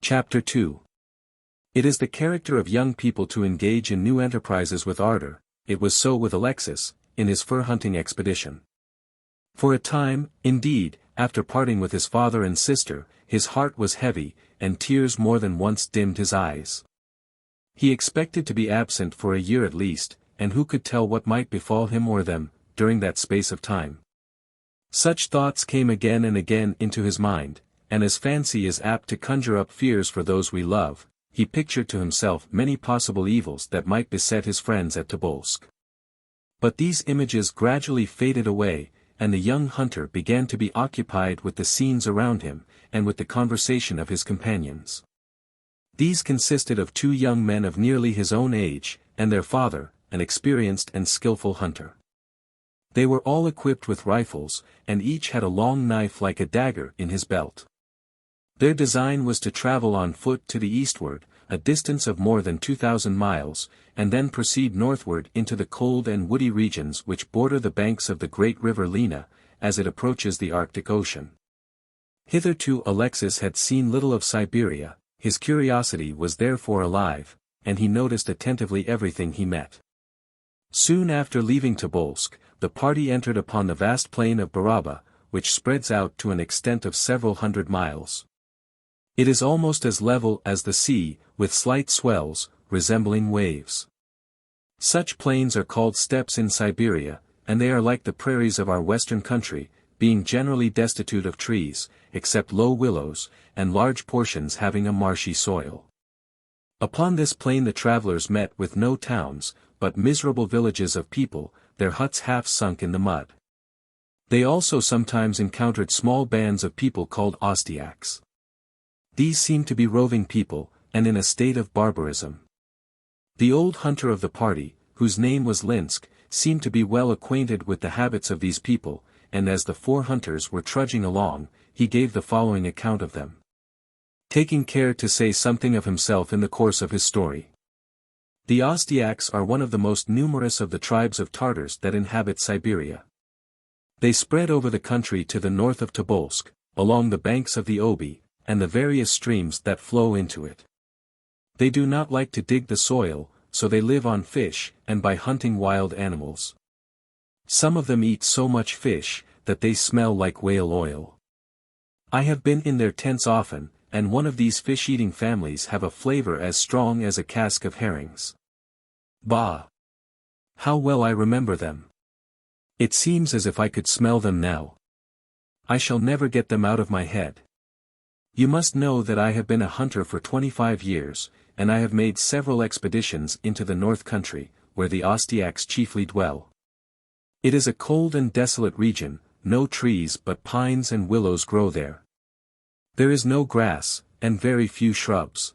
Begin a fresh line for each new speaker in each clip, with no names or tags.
Chapter 2. It is the character of young people to engage in new enterprises with ardor. It was so with Alexis, in his fur-hunting expedition. For a time, indeed, after parting with his father and sister, his heart was heavy, and tears more than once dimmed his eyes. He expected to be absent for a year at least, and who could tell what might befall him or them, during that space of time. Such thoughts came again and again into his mind, and as fancy is apt to conjure up fears for those we love, he pictured to himself many possible evils that might beset his friends at Tobolsk. But these images gradually faded away, and the young hunter began to be occupied with the scenes around him, and with the conversation of his companions. These consisted of two young men of nearly his own age, and their father, an experienced and skillful hunter. They were all equipped with rifles, and each had a long knife like a dagger in his belt. Their design was to travel on foot to the eastward, a distance of more than 2,000 miles, and then proceed northward into the cold and woody regions which border the banks of the great river Lena, as it approaches the Arctic Ocean. Hitherto Alexis had seen little of Siberia, his curiosity was therefore alive, and he noticed attentively everything he met. Soon after leaving Tobolsk, the party entered upon the vast plain of Baraba, which spreads out to an extent of several hundred miles. It is almost as level as the sea, with slight swells, resembling waves. Such plains are called steppes in Siberia, and they are like the prairies of our western country, being generally destitute of trees, except low willows, and large portions having a marshy soil. Upon this plain the travelers met with no towns, but miserable villages of people, their huts half sunk in the mud. They also sometimes encountered small bands of people called Ostiaks. These seemed to be roving people, and in a state of barbarism. The old hunter of the party, whose name was Linsk, seemed to be well acquainted with the habits of these people, and as the four hunters were trudging along, he gave the following account of them, taking care to say something of himself in the course of his story. The Ostiaks are one of the most numerous of the tribes of Tartars that inhabit Siberia. They spread over the country to the north of Tobolsk, along the banks of the Obi, and the various streams that flow into it. They do not like to dig the soil, so they live on fish, and by hunting wild animals. Some of them eat so much fish, that they smell like whale oil. I have been in their tents often, and one of these fish-eating families have a flavor as strong as a cask of herrings. Bah! How well I remember them! It seems as if I could smell them now. I shall never get them out of my head. You must know that I have been a hunter for 25 years, and I have made several expeditions into the North Country, where the Ostiaks chiefly dwell. It is a cold and desolate region, no trees but pines and willows grow there. There is no grass, and very few shrubs.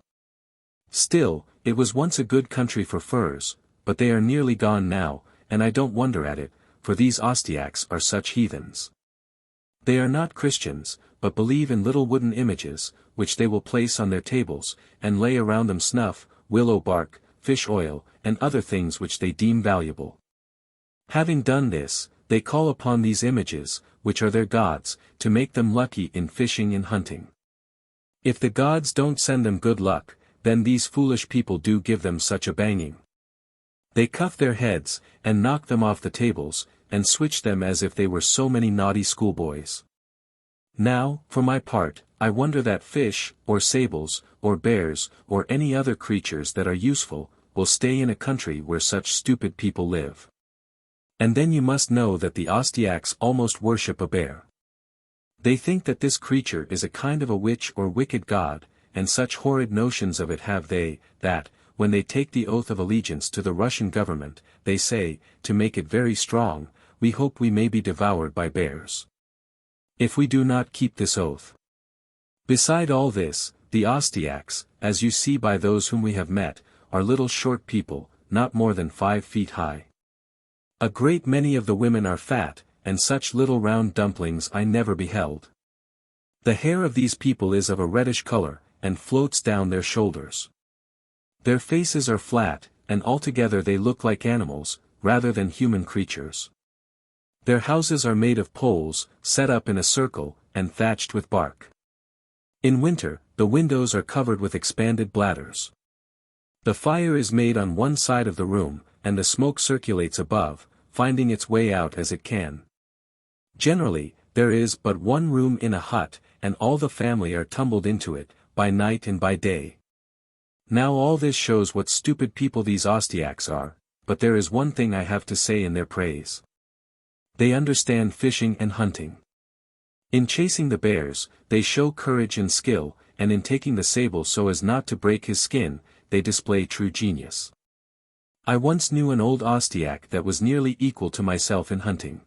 Still, it was once a good country for furs, but they are nearly gone now, and I don't wonder at it, for these Ostiaks are such heathens. They are not Christians, but believe in little wooden images, which they will place on their tables, and lay around them snuff, willow bark, fish oil, and other things which they deem valuable. Having done this, they call upon these images, which are their gods, to make them lucky in fishing and hunting. If the gods don't send them good luck, then these foolish people do give them such a banging. They cuff their heads, and knock them off the tables, and switch them as if they were so many naughty schoolboys. Now, for my part, I wonder that fish, or sables, or bears, or any other creatures that are useful, will stay in a country where such stupid people live. And then you must know that the Ostiaks almost worship a bear. They think that this creature is a kind of a witch or wicked god, and such horrid notions of it have they, that, when they take the oath of allegiance to the Russian government, they say, to make it very strong, we hope we may be devoured by bears. If we do not keep this oath. Beside all this, the Ostiaks, as you see by those whom we have met, are little short people, not more than 5 feet high. A great many of the women are fat, and such little round dumplings I never beheld. The hair of these people is of a reddish color, and floats down their shoulders. Their faces are flat, and altogether they look like animals, rather than human creatures. Their houses are made of poles, set up in a circle, and thatched with bark. In winter, the windows are covered with expanded bladders. The fire is made on one side of the room, and the smoke circulates above, finding its way out as it can. Generally, there is but one room in a hut, and all the family are tumbled into it, by night and by day. Now all this shows what stupid people these Ostiaks are, but there is one thing I have to say in their praise. They understand fishing and hunting. In chasing the bears, they show courage and skill, and in taking the sable so as not to break his skin, they display true genius. I once knew an old Ostiak that was nearly equal to myself in hunting.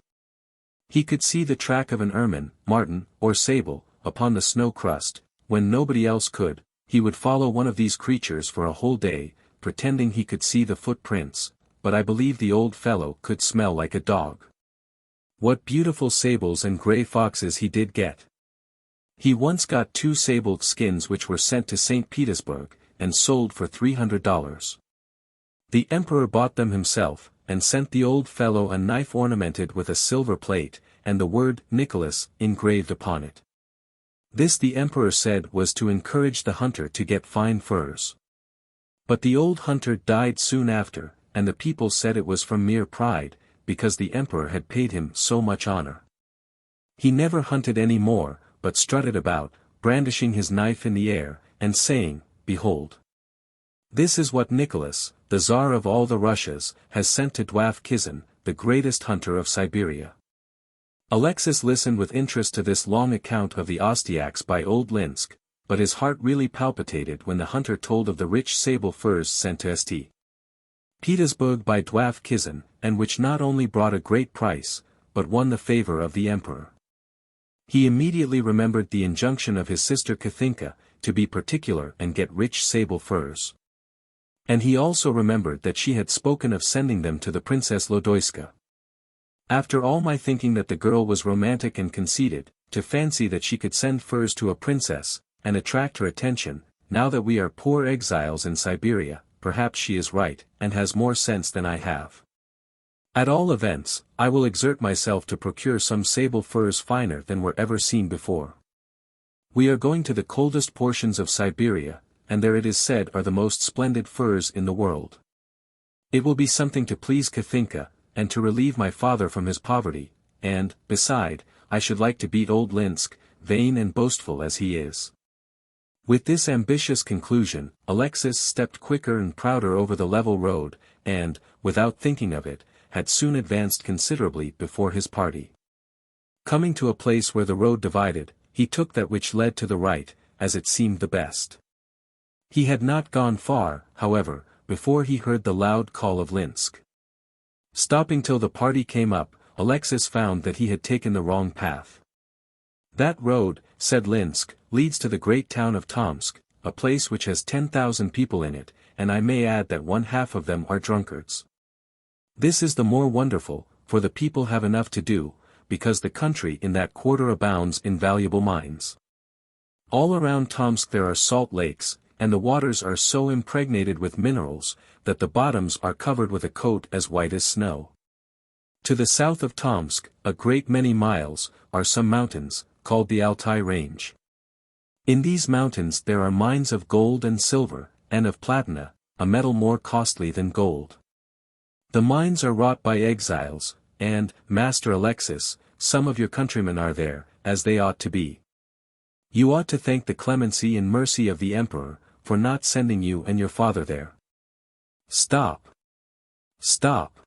He could see the track of an ermine, marten, or sable, upon the snow crust, when nobody else could. He would follow one of these creatures for a whole day, pretending he could see the footprints, but I believe the old fellow could smell like a dog. What beautiful sables and grey foxes he did get! He once got 2 sable skins which were sent to St. Petersburg, and sold for $300. The emperor bought them himself, and sent the old fellow a knife ornamented with a silver plate, and the word Nicholas engraved upon it. This the emperor said was to encourage the hunter to get fine furs. But the old hunter died soon after, and the people said it was from mere pride, because the emperor had paid him so much honor. He never hunted any more, but strutted about, brandishing his knife in the air, and saying, "Behold! This is what Nicholas, the Tsar of all the Russias, has sent to Dwarf Kizin, the greatest hunter of Siberia." Alexis listened with interest to this long account of the Ostiaks by Old Linsk, but his heart really palpitated when the hunter told of the rich sable furs sent to St. Petersburg by Dwarf Kizin, and which not only brought a great price, but won the favor of the emperor. He immediately remembered the injunction of his sister Kathinka, to be particular and get rich sable furs. And he also remembered that she had spoken of sending them to the Princess Lodoiska. After all my thinking that the girl was romantic and conceited, to fancy that she could send furs to a princess, and attract her attention, now that we are poor exiles in Siberia, perhaps she is right, and has more sense than I have. At all events, I will exert myself to procure some sable furs finer than were ever seen before. We are going to the coldest portions of Siberia, and there it is said are the most splendid furs in the world. It will be something to please Kathinka, and to relieve my father from his poverty, and, beside, I should like to beat old Linsk, vain and boastful as he is. With this ambitious conclusion, Alexis stepped quicker and prouder over the level road, and, without thinking of it, had soon advanced considerably before his party. Coming to a place where the road divided, he took that which led to the right, as it seemed the best. He had not gone far, however, before he heard the loud call of Linsk. Stopping till the party came up, Alexis found that he had taken the wrong path. "That road," said Linsk, "leads to the great town of Tomsk, a place which has 10,000 people in it, and I may add that 1/2 of them are drunkards. This is the more wonderful, for the people have enough to do, because the country in that quarter abounds in valuable mines. All around Tomsk there are salt lakes, and the waters are so impregnated with minerals, that the bottoms are covered with a coat as white as snow. To the south of Tomsk, a great many miles, are some mountains, called the Altai Range. In these mountains there are mines of gold and silver, and of platina, a metal more costly than gold. The mines are wrought by exiles, and, Master Alexis, some of your countrymen are there, as they ought to be. You ought to thank the clemency and mercy of the emperor, for not sending you and your father there." "Stop! Stop!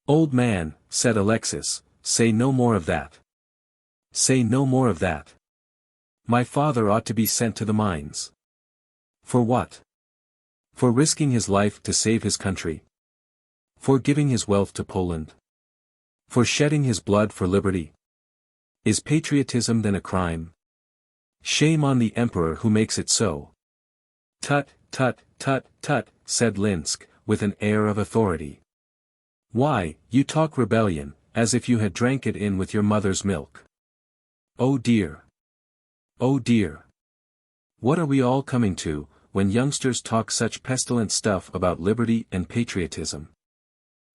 Old man," said Alexis, "say no more of that. Say no more of that. My father ought to be sent to the mines." "For what? For risking his life to save his country? For giving his wealth to Poland? For shedding his blood for liberty? Is patriotism then a crime? Shame on the emperor who makes it so." "Tut, tut, tut, tut," said Linsk, with an air of authority. "Why, you talk rebellion, as if you had drank it in with your mother's milk. Oh dear! Oh dear! What are we all coming to, when youngsters talk such pestilent stuff about liberty and patriotism?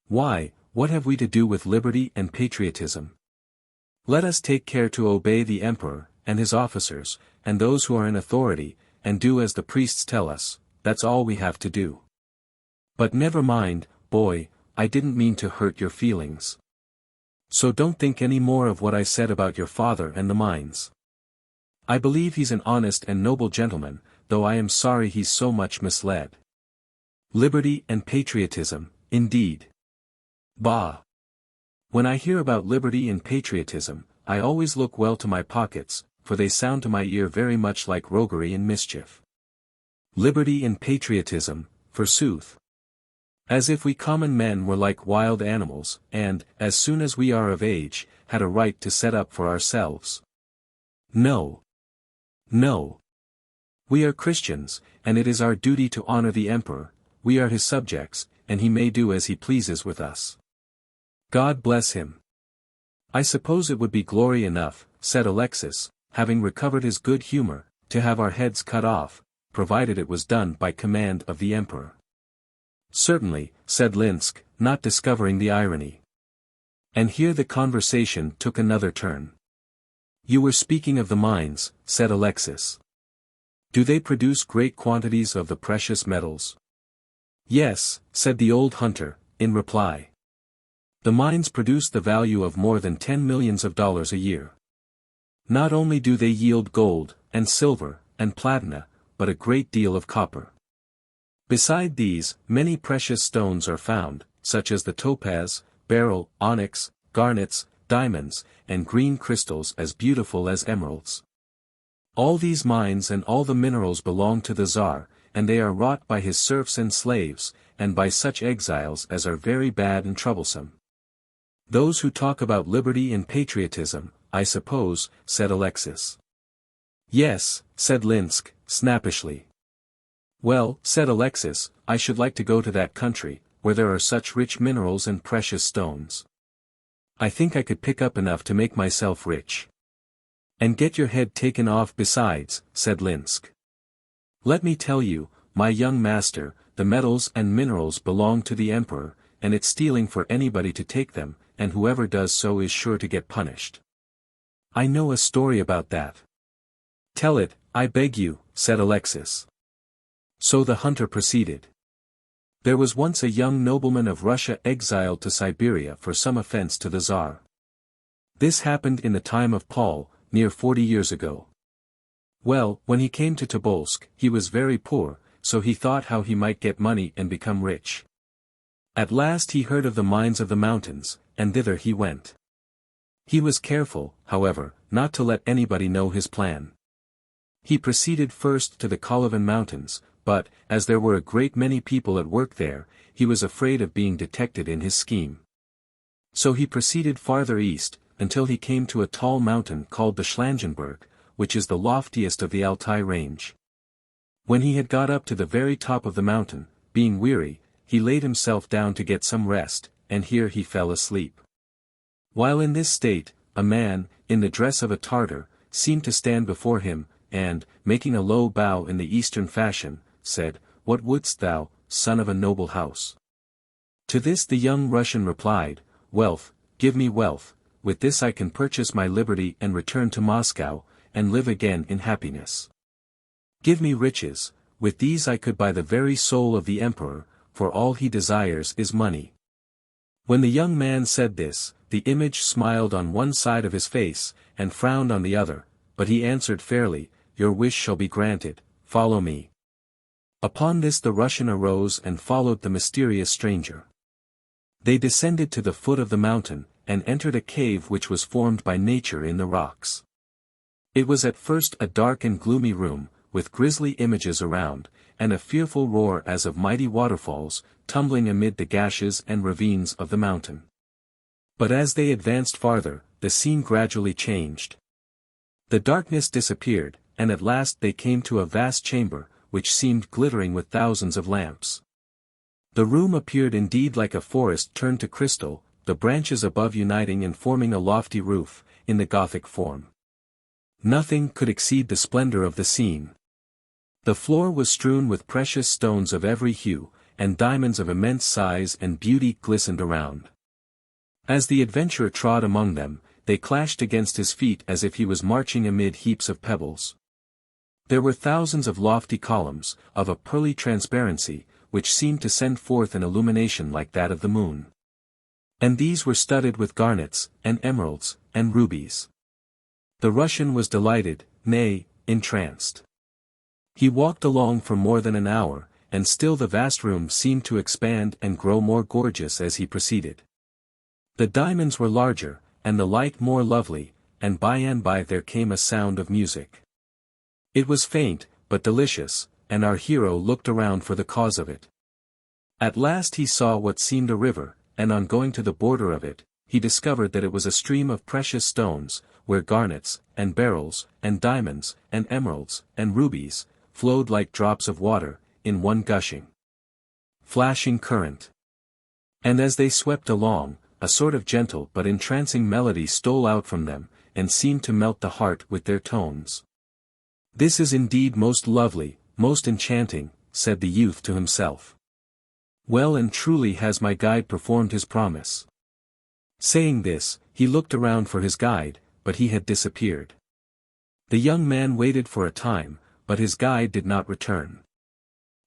Why, what have we to do with liberty and patriotism? Let us take care to obey the emperor, and his officers, and those who are in authority, and do as the priests tell us, that's all we have to do. But never mind, boy, I didn't mean to hurt your feelings. So don't think any more of what I said about your father and the mines. I believe he's an honest and noble gentleman, though I am sorry he's so much misled. Liberty and patriotism, indeed. Bah! When I hear about liberty and patriotism, I always look well to my pockets, for they sound to my ear very much like roguery and mischief. Liberty and patriotism, forsooth. As if we common men were like wild animals, and, as soon as we are of age, had a right to set up for ourselves. No. No. We are Christians, and it is our duty to honor the emperor. We are his subjects, and he may do as he pleases with us. God bless him. I suppose it would be glory enough, said Alexis, having recovered his good humor, to have our heads cut off, provided it was done by command of the emperor. Certainly, said Linsk, not discovering the irony. And here the conversation took another turn. You were speaking of the mines, said Alexis. Do they produce great quantities of the precious metals? Yes, said the old hunter, in reply. The mines produce the value of more than $10 millions a year. Not only do they yield gold, and silver, and platina, but a great deal of copper. Beside these, many precious stones are found, such as the topaz, beryl, onyx, garnets, diamonds, and green crystals as beautiful as emeralds. All these mines and all the minerals belong to the Tsar, and they are wrought by his serfs and slaves, and by such exiles as are very bad and troublesome. Those who talk about liberty and patriotism, I suppose, said Alexis. Yes, said Linsk, snappishly. Well, said Alexis, I should like to go to that country, where there are such rich minerals and precious stones. I think I could pick up enough to make myself rich. And get your head taken off besides, said Linsk. Let me tell you, my young master, the metals and minerals belong to the emperor, and it's stealing for anybody to take them, and whoever does so is sure to get punished. I know a story about that. Tell it, I beg you, said Alexis. So the hunter proceeded. There was once a young nobleman of Russia exiled to Siberia for some offense to the Tsar. This happened in the time of Paul, near 40 years ago. Well, when he came to Tobolsk, he was very poor, so he thought how he might get money and become rich. At last he heard of the mines of the mountains, and thither he went. He was careful, however, not to let anybody know his plan. He proceeded first to the Kolyvan Mountains, but, as there were a great many people at work there, he was afraid of being detected in his scheme. So he proceeded farther east, until he came to a tall mountain called the Schlangenberg, which is the loftiest of the Altai range. When he had got up to the very top of the mountain, being weary, he laid himself down to get some rest, and here he fell asleep. While in this state, a man, in the dress of a Tartar, seemed to stand before him, and, making a low bow in the Eastern fashion, said, "What wouldst thou, son of a noble house?" To this the young Russian replied, "Wealth, give me wealth, with this I can purchase my liberty and return to Moscow, and live again in happiness. Give me riches, with these I could buy the very soul of the emperor, for all he desires is money." When the young man said this, the image smiled on one side of his face, and frowned on the other, but he answered fairly, "Your wish shall be granted, follow me." Upon this the Russian arose and followed the mysterious stranger. They descended to the foot of the mountain, and entered a cave which was formed by nature in the rocks. It was at first a dark and gloomy room, with grisly images around, and a fearful roar as of mighty waterfalls, tumbling amid the gashes and ravines of the mountain. But as they advanced farther, the scene gradually changed. The darkness disappeared, and at last they came to a vast chamber, which seemed glittering with thousands of lamps. The room appeared indeed like a forest turned to crystal, the branches above uniting and forming a lofty roof, in the Gothic form. Nothing could exceed the splendor of the scene. The floor was strewn with precious stones of every hue, and diamonds of immense size and beauty glistened around. As the adventurer trod among them, they clashed against his feet as if he was marching amid heaps of pebbles. There were thousands of lofty columns, of a pearly transparency, which seemed to send forth an illumination like that of the moon. And these were studded with garnets, and emeralds, and rubies. The Russian was delighted, nay, entranced. He walked along for more than an hour, and still the vast room seemed to expand and grow more gorgeous as he proceeded. The diamonds were larger, and the light more lovely, and by there came a sound of music. It was faint, but delicious, and our hero looked around for the cause of it. At last he saw what seemed a river, and on going to the border of it, he discovered that it was a stream of precious stones, where garnets, and beryls, and diamonds, and emeralds, and rubies, flowed like drops of water, in one gushing, flashing current. And as they swept along, a sort of gentle but entrancing melody stole out from them, and seemed to melt the heart with their tones. "This is indeed most lovely, most enchanting," said the youth to himself. "Well and truly has my guide performed his promise." Saying this, he looked around for his guide, but he had disappeared. The young man waited for a time, but his guide did not return.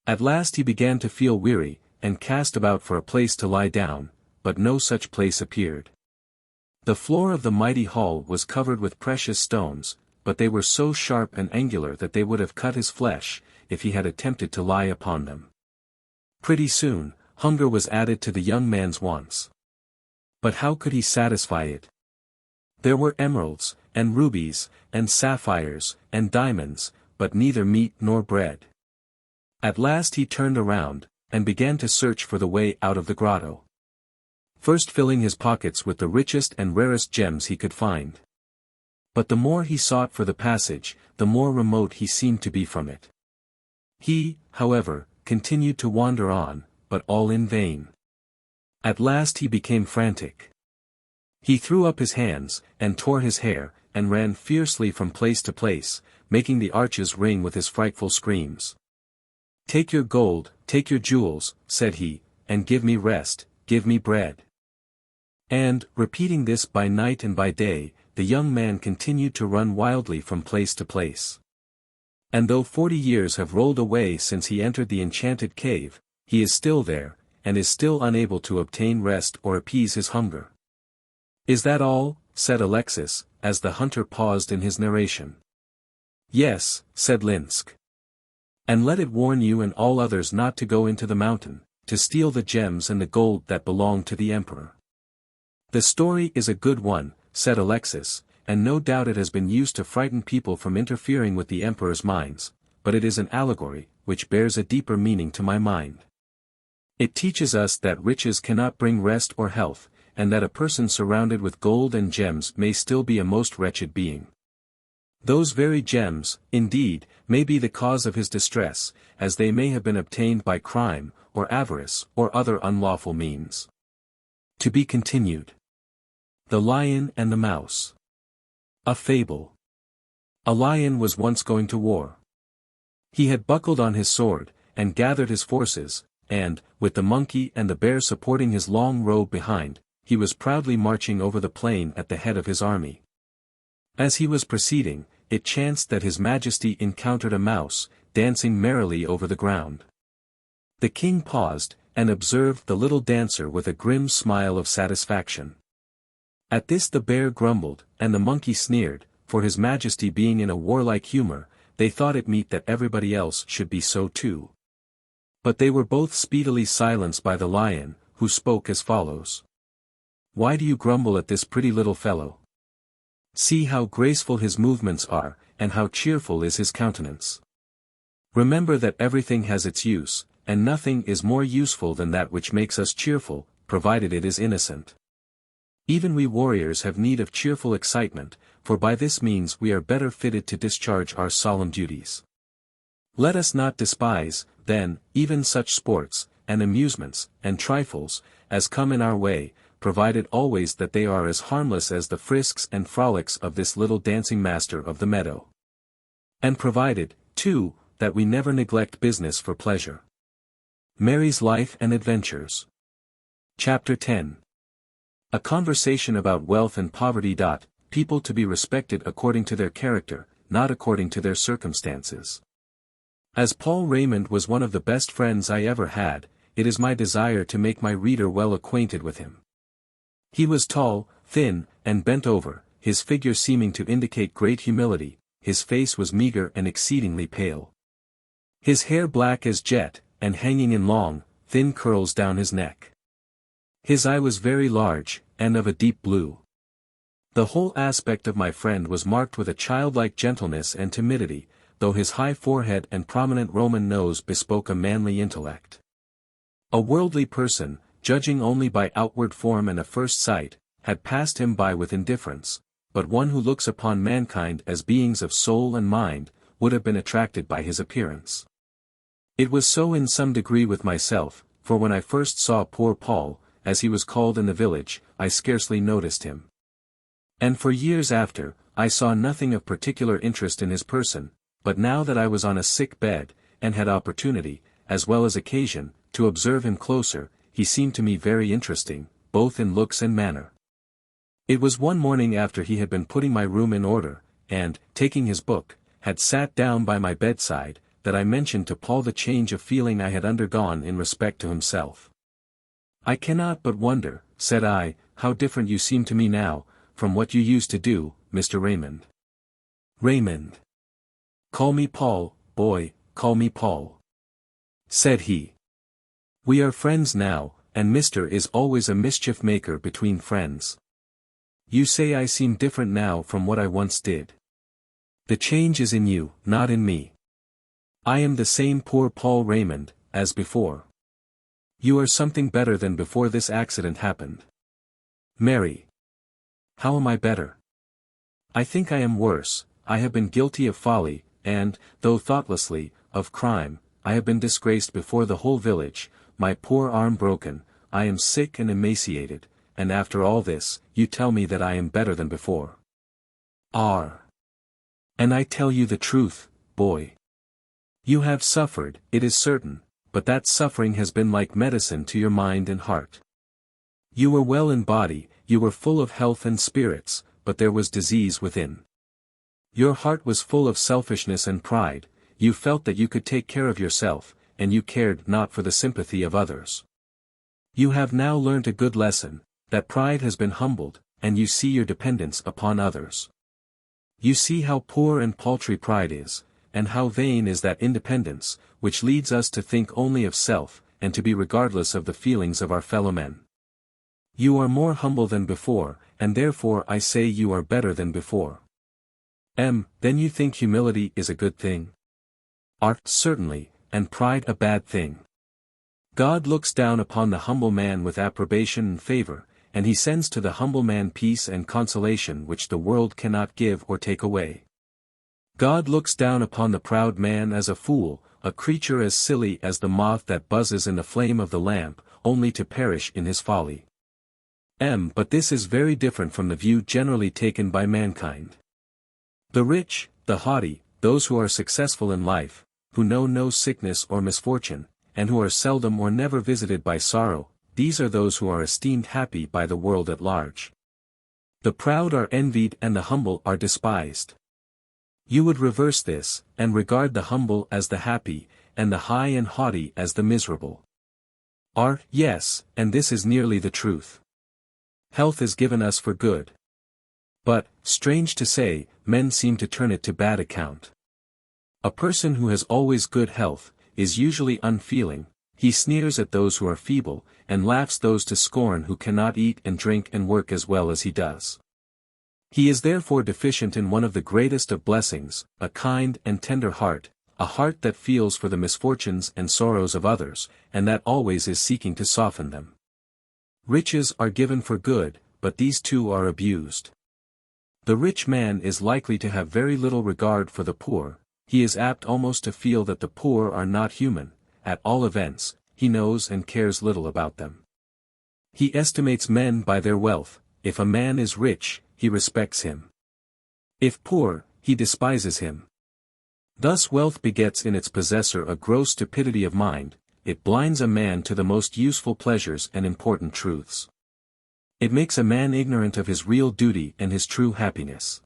At last he began to feel weary, and cast about for a place to lie down, but no such place appeared. The floor of the mighty hall was covered with precious stones, but they were so sharp and angular that they would have cut his flesh, if he had attempted to lie upon them. Pretty soon, hunger was added to the young man's wants. But how could he satisfy it? There were emeralds, and rubies, and sapphires, and diamonds, but neither meat nor bread. At last he turned around, and began to search for the way out of the grotto. First filling his pockets with the richest and rarest gems he could find. But the more he sought for the passage, the more remote he seemed to be from it. He, however, continued to wander on, but all in vain. At last he became frantic. He threw up his hands, and tore his hair, and ran fiercely from place to place, making the arches ring with his frightful screams. "Take your gold, take your jewels," said he, "and give me rest, give me bread." And, repeating this by night and by day, the young man continued to run wildly from place to place. And though 40 years have rolled away since he entered the enchanted cave, he is still there, and is still unable to obtain rest or appease his hunger. "Is that all?" said Alexis, as the hunter paused in his narration. "Yes," said Linsk. "And let it warn you and all others not to go into the mountain, to steal the gems and the gold that belong to the emperor." "The story is a good one," said Alexis, "and no doubt it has been used to frighten people from interfering with the emperor's mines, but it is an allegory, which bears a deeper meaning to my mind. It teaches us that riches cannot bring rest or health, and that a person surrounded with gold and gems may still be a most wretched being. Those very gems, indeed, may be the cause of his distress, as they may have been obtained by crime, or avarice, or other unlawful means." To be continued. The Lion and the Mouse. A fable. A lion was once going to war. He had buckled on his sword, and gathered his forces, and, with the monkey and the bear supporting his long robe behind, he was proudly marching over the plain at the head of his army. As he was proceeding, it chanced that his majesty encountered a mouse, dancing merrily over the ground. The king paused, and observed the little dancer with a grim smile of satisfaction. At this the bear grumbled, and the monkey sneered, for his majesty being in a warlike humor, they thought it meet that everybody else should be so too. But they were both speedily silenced by the lion, who spoke as follows. "Why do you grumble at this pretty little fellow? See how graceful his movements are, and how cheerful is his countenance. Remember that everything has its use, and nothing is more useful than that which makes us cheerful, provided it is innocent. Even we warriors have need of cheerful excitement, for by this means we are better fitted to discharge our solemn duties. Let us not despise, then, even such sports, and amusements, and trifles, as come in our way, provided always that they are as harmless as the frisks and frolics of this little dancing master of the meadow. And provided, too, that we never neglect business for pleasure." Mary's Life and Adventures. Chapter 10. A conversation about wealth and poverty. people to be respected according to their character, not according to their circumstances. As Paul Raymond was one of the best friends I ever had, it is my desire to make my reader well acquainted with him. He was tall, thin, and bent over, his figure seeming to indicate great humility. His face was meager and exceedingly pale. His hair black as jet, and hanging in long, thin curls down his neck. His eye was very large, and of a deep blue. The whole aspect of my friend was marked with a childlike gentleness and timidity, though his high forehead and prominent Roman nose bespoke a manly intellect. A worldly person, judging only by outward form and at first sight, had passed him by with indifference, but one who looks upon mankind as beings of soul and mind, would have been attracted by his appearance. It was so in some degree with myself, for when I first saw poor Paul, as he was called in the village, I scarcely noticed him. And for years after, I saw nothing of particular interest in his person, but now that I was on a sick bed, and had opportunity, as well as occasion, to observe him closer, he seemed to me very interesting, both in looks and manner. It was one morning after he had been putting my room in order, and, taking his book, had sat down by my bedside, that I mentioned to Paul the change of feeling I had undergone in respect to himself. "I cannot but wonder," said I, "how different you seem to me now, from what you used to do, Mr. Raymond." "Raymond. Call me Paul, boy, call me Paul," said he. "We are friends now, and Mr. is always a mischief maker between friends. You say I seem different now from what I once did. The change is in you, not in me. I am the same poor Paul Raymond, as before. You are something better than before this accident happened." "Mary. How am I better?" "I think I am worse. I have been guilty of folly, and, though thoughtlessly, of crime. I have been disgraced before the whole village, my poor arm broken, I am sick and emaciated, and after all this, you tell me that I am better than before. R. And I tell you the truth, boy. You have suffered, it is certain, but that suffering has been like medicine to your mind and heart. You were well in body, you were full of health and spirits, but there was disease within. Your heart was full of selfishness and pride, you felt that you could take care of yourself, and you cared not for the sympathy of others. You have now learnt a good lesson, that pride has been humbled, and you see your dependence upon others. You see how poor and paltry pride is, and how vain is that independence, which leads us to think only of self, and to be regardless of the feelings of our fellow men. You are more humble than before, and therefore I say you are better than before. Then you think humility is a good thing? Certainly, and pride a bad thing. God looks down upon the humble man with approbation and favor, and he sends to the humble man peace and consolation which the world cannot give or take away. God looks down upon the proud man as a fool, a creature as silly as the moth that buzzes in the flame of the lamp, only to perish in his folly. But this is very different from the view generally taken by mankind. The rich, the haughty, those who are successful in life, who know no sickness or misfortune, and who are seldom or never visited by sorrow, these are those who are esteemed happy by the world at large. The proud are envied and the humble are despised. You would reverse this, and regard the humble as the happy, and the high and haughty as the miserable. Yes, and this is nearly the truth. Health is given us for good. But, strange to say, men seem to turn it to bad account. A person who has always good health, is usually unfeeling, he sneers at those who are feeble, and laughs those to scorn who cannot eat and drink and work as well as he does. He is therefore deficient in one of the greatest of blessings, a kind and tender heart, a heart that feels for the misfortunes and sorrows of others, and that always is seeking to soften them. Riches are given for good, but these too are abused. The rich man is likely to have very little regard for the poor, he is apt almost to feel that the poor are not human, at all events, he knows and cares little about them. He estimates men by their wealth, if a man is rich, he respects him. If poor, he despises him. Thus wealth begets in its possessor a gross stupidity of mind, it blinds a man to the most useful pleasures and important truths. It makes a man ignorant of his real duty and his true happiness.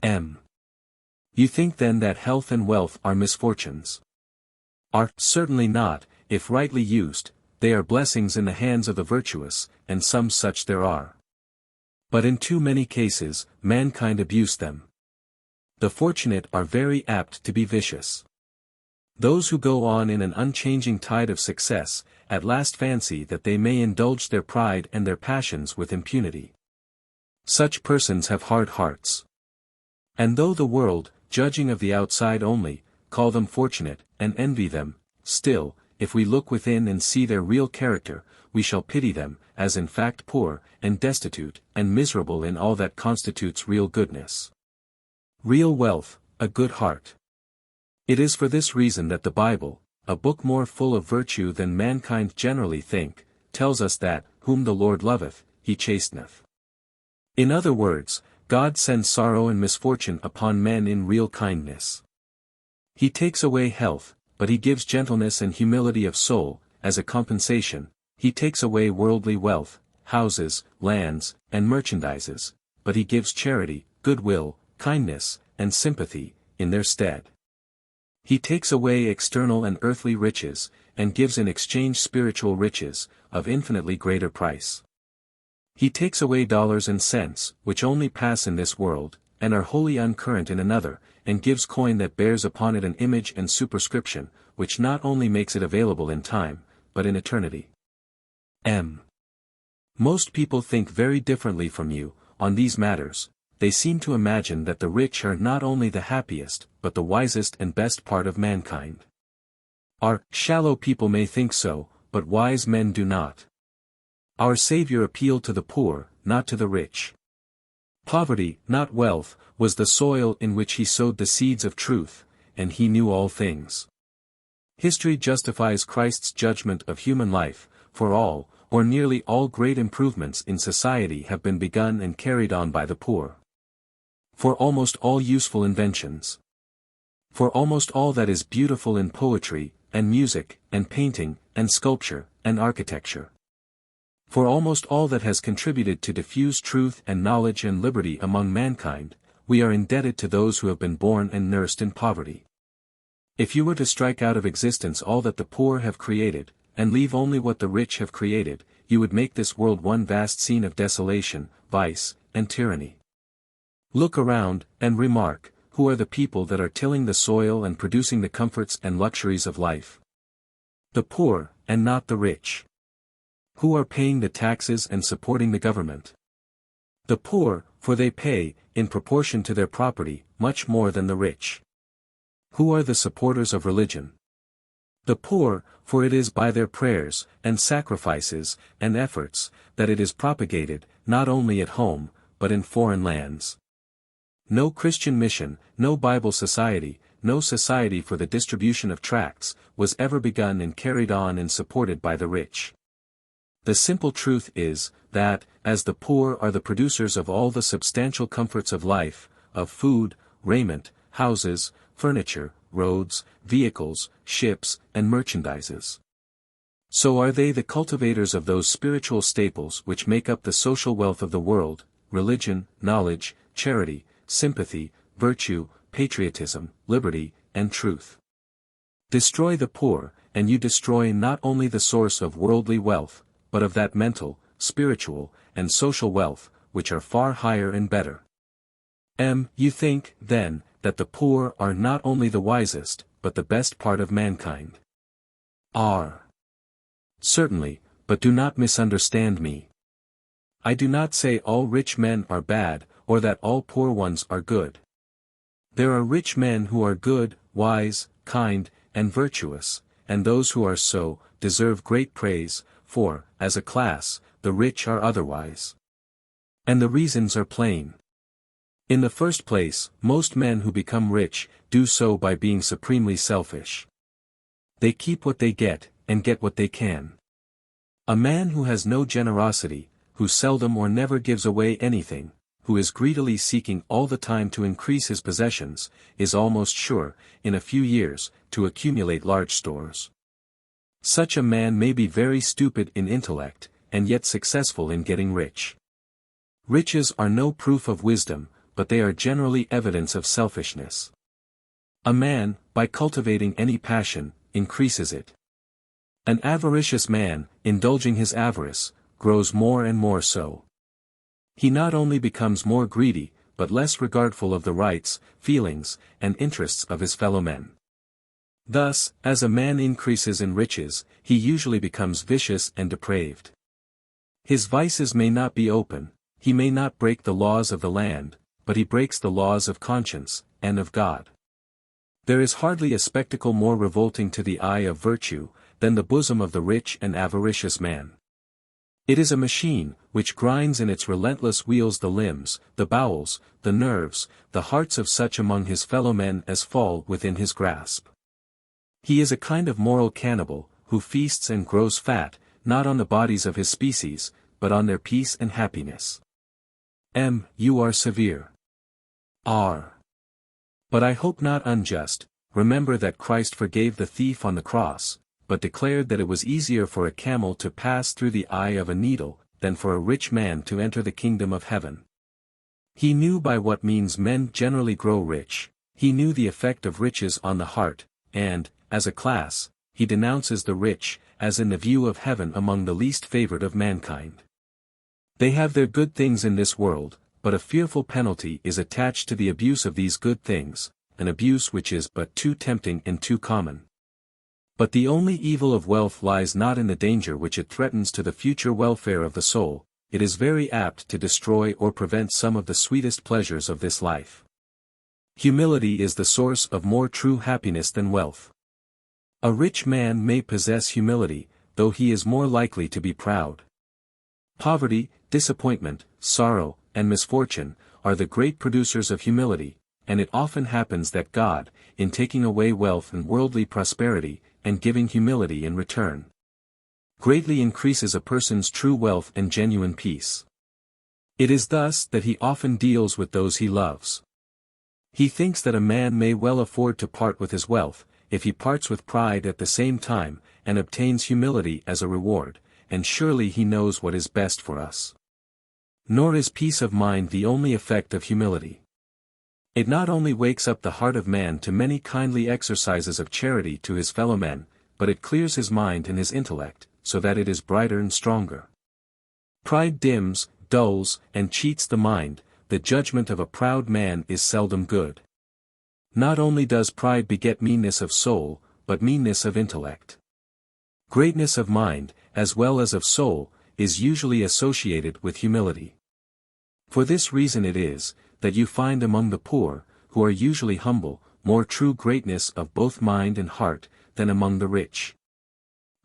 You think then that health and wealth are misfortunes? Are, certainly not, if rightly used, they are blessings in the hands of the virtuous, and some such there are. But in too many cases, mankind abuse them. The fortunate are very apt to be vicious. Those who go on in an unchanging tide of success, at last fancy that they may indulge their pride and their passions with impunity. Such persons have hard hearts. And though the world, judging of the outside only, call them fortunate, and envy them, still, if we look within and see their real character, we shall pity them, as in fact poor, and destitute, and miserable in all that constitutes real goodness. Real wealth, a good heart. It is for this reason that the Bible, a book more full of virtue than mankind generally think, tells us that, whom the Lord loveth, he chasteneth. In other words, God sends sorrow and misfortune upon men in real kindness. He takes away health, but he gives gentleness and humility of soul, as a compensation. He takes away worldly wealth, houses, lands, and merchandises, but he gives charity, goodwill, kindness, and sympathy, in their stead. He takes away external and earthly riches, and gives in exchange spiritual riches, of infinitely greater price. He takes away dollars and cents, which only pass in this world, and are wholly uncurrent in another, and gives coin that bears upon it an image and superscription, which not only makes it available in time, but in eternity. Most people think very differently from you, on these matters. They seem to imagine that the rich are not only the happiest, but the wisest and best part of mankind. Our shallow people may think so, but wise men do not. Our Savior appealed to the poor, not to the rich. Poverty, not wealth, was the soil in which he sowed the seeds of truth, and he knew all things. History justifies Christ's judgment of human life, for all, or nearly all great improvements in society have been begun and carried on by the poor. For almost all useful inventions. For almost all that is beautiful in poetry, and music, and painting, and sculpture, and architecture. For almost all that has contributed to diffuse truth and knowledge and liberty among mankind, we are indebted to those who have been born and nursed in poverty. If you were to strike out of existence all that the poor have created, and leave only what the rich have created, you would make this world one vast scene of desolation, vice, and tyranny. Look around, and remark, who are the people that are tilling the soil and producing the comforts and luxuries of life? The poor, and not the rich. Who are paying the taxes and supporting the government? The poor, for they pay, in proportion to their property, much more than the rich. Who are the supporters of religion? The poor, for it is by their prayers, and sacrifices, and efforts, that it is propagated, not only at home, but in foreign lands. No Christian mission, no Bible society, no society for the distribution of tracts, was ever begun and carried on and supported by the rich. The simple truth is, that, as the poor are the producers of all the substantial comforts of life, of food, raiment, houses, furniture, roads, vehicles, ships, and merchandises. So are they the cultivators of those spiritual staples which make up the social wealth of the world: religion, knowledge, charity, sympathy, virtue, patriotism, liberty, and truth. Destroy the poor, and you destroy not only the source of worldly wealth, but of that mental, spiritual, and social wealth, which are far higher and better. You think, then, that the poor are not only the wisest, but the best part of mankind. Certainly, but do not misunderstand me. I do not say all rich men are bad, or that all poor ones are good. There are rich men who are good, wise, kind, and virtuous, and those who are so, deserve great praise, for, as a class, the rich are otherwise. And the reasons are plain. In the first place, most men who become rich, do so by being supremely selfish. They keep what they get, and get what they can. A man who has no generosity, who seldom or never gives away anything, who is greedily seeking all the time to increase his possessions, is almost sure, in a few years, to accumulate large stores. Such a man may be very stupid in intellect, and yet successful in getting rich. Riches are no proof of wisdom, but they are generally evidence of selfishness. A man, by cultivating any passion, increases it. An avaricious man, indulging his avarice, grows more and more so. He not only becomes more greedy, but less regardful of the rights, feelings, and interests of his fellow men. Thus, as a man increases in riches, he usually becomes vicious and depraved. His vices may not be open, he may not break the laws of the land, but he breaks the laws of conscience, and of God. There is hardly a spectacle more revolting to the eye of virtue, than the bosom of the rich and avaricious man. It is a machine, which grinds in its relentless wheels the limbs, the bowels, the nerves, the hearts of such among his fellow men as fall within his grasp. He is a kind of moral cannibal, who feasts and grows fat, not on the bodies of his species, but on their peace and happiness. You are severe. R. But I hope not unjust. Remember that Christ forgave the thief on the cross, but declared that it was easier for a camel to pass through the eye of a needle, than for a rich man to enter the kingdom of heaven. He knew by what means men generally grow rich, he knew the effect of riches on the heart, and, as a class, he denounces the rich, as in the view of heaven among the least favored of mankind. They have their good things in this world, but a fearful penalty is attached to the abuse of these good things, an abuse which is but too tempting and too common. But the only evil of wealth lies not in the danger which it threatens to the future welfare of the soul, it is very apt to destroy or prevent some of the sweetest pleasures of this life. Humility is the source of more true happiness than wealth. A rich man may possess humility, though he is more likely to be proud. Poverty, disappointment, sorrow, and misfortune, are the great producers of humility, and it often happens that God, in taking away wealth and worldly prosperity, and giving humility in return, greatly increases a person's true wealth and genuine peace. It is thus that he often deals with those he loves. He thinks that a man may well afford to part with his wealth, if he parts with pride at the same time, and obtains humility as a reward, and surely he knows what is best for us. Nor is peace of mind the only effect of humility. It not only wakes up the heart of man to many kindly exercises of charity to his fellow men, but it clears his mind and his intellect, so that it is brighter and stronger. Pride dims, dulls, and cheats the mind. The judgment of a proud man is seldom good. Not only does pride beget meanness of soul, but meanness of intellect. Greatness of mind, as well as of soul, is usually associated with humility. For this reason it is, that you find among the poor, who are usually humble, more true greatness of both mind and heart, than among the rich.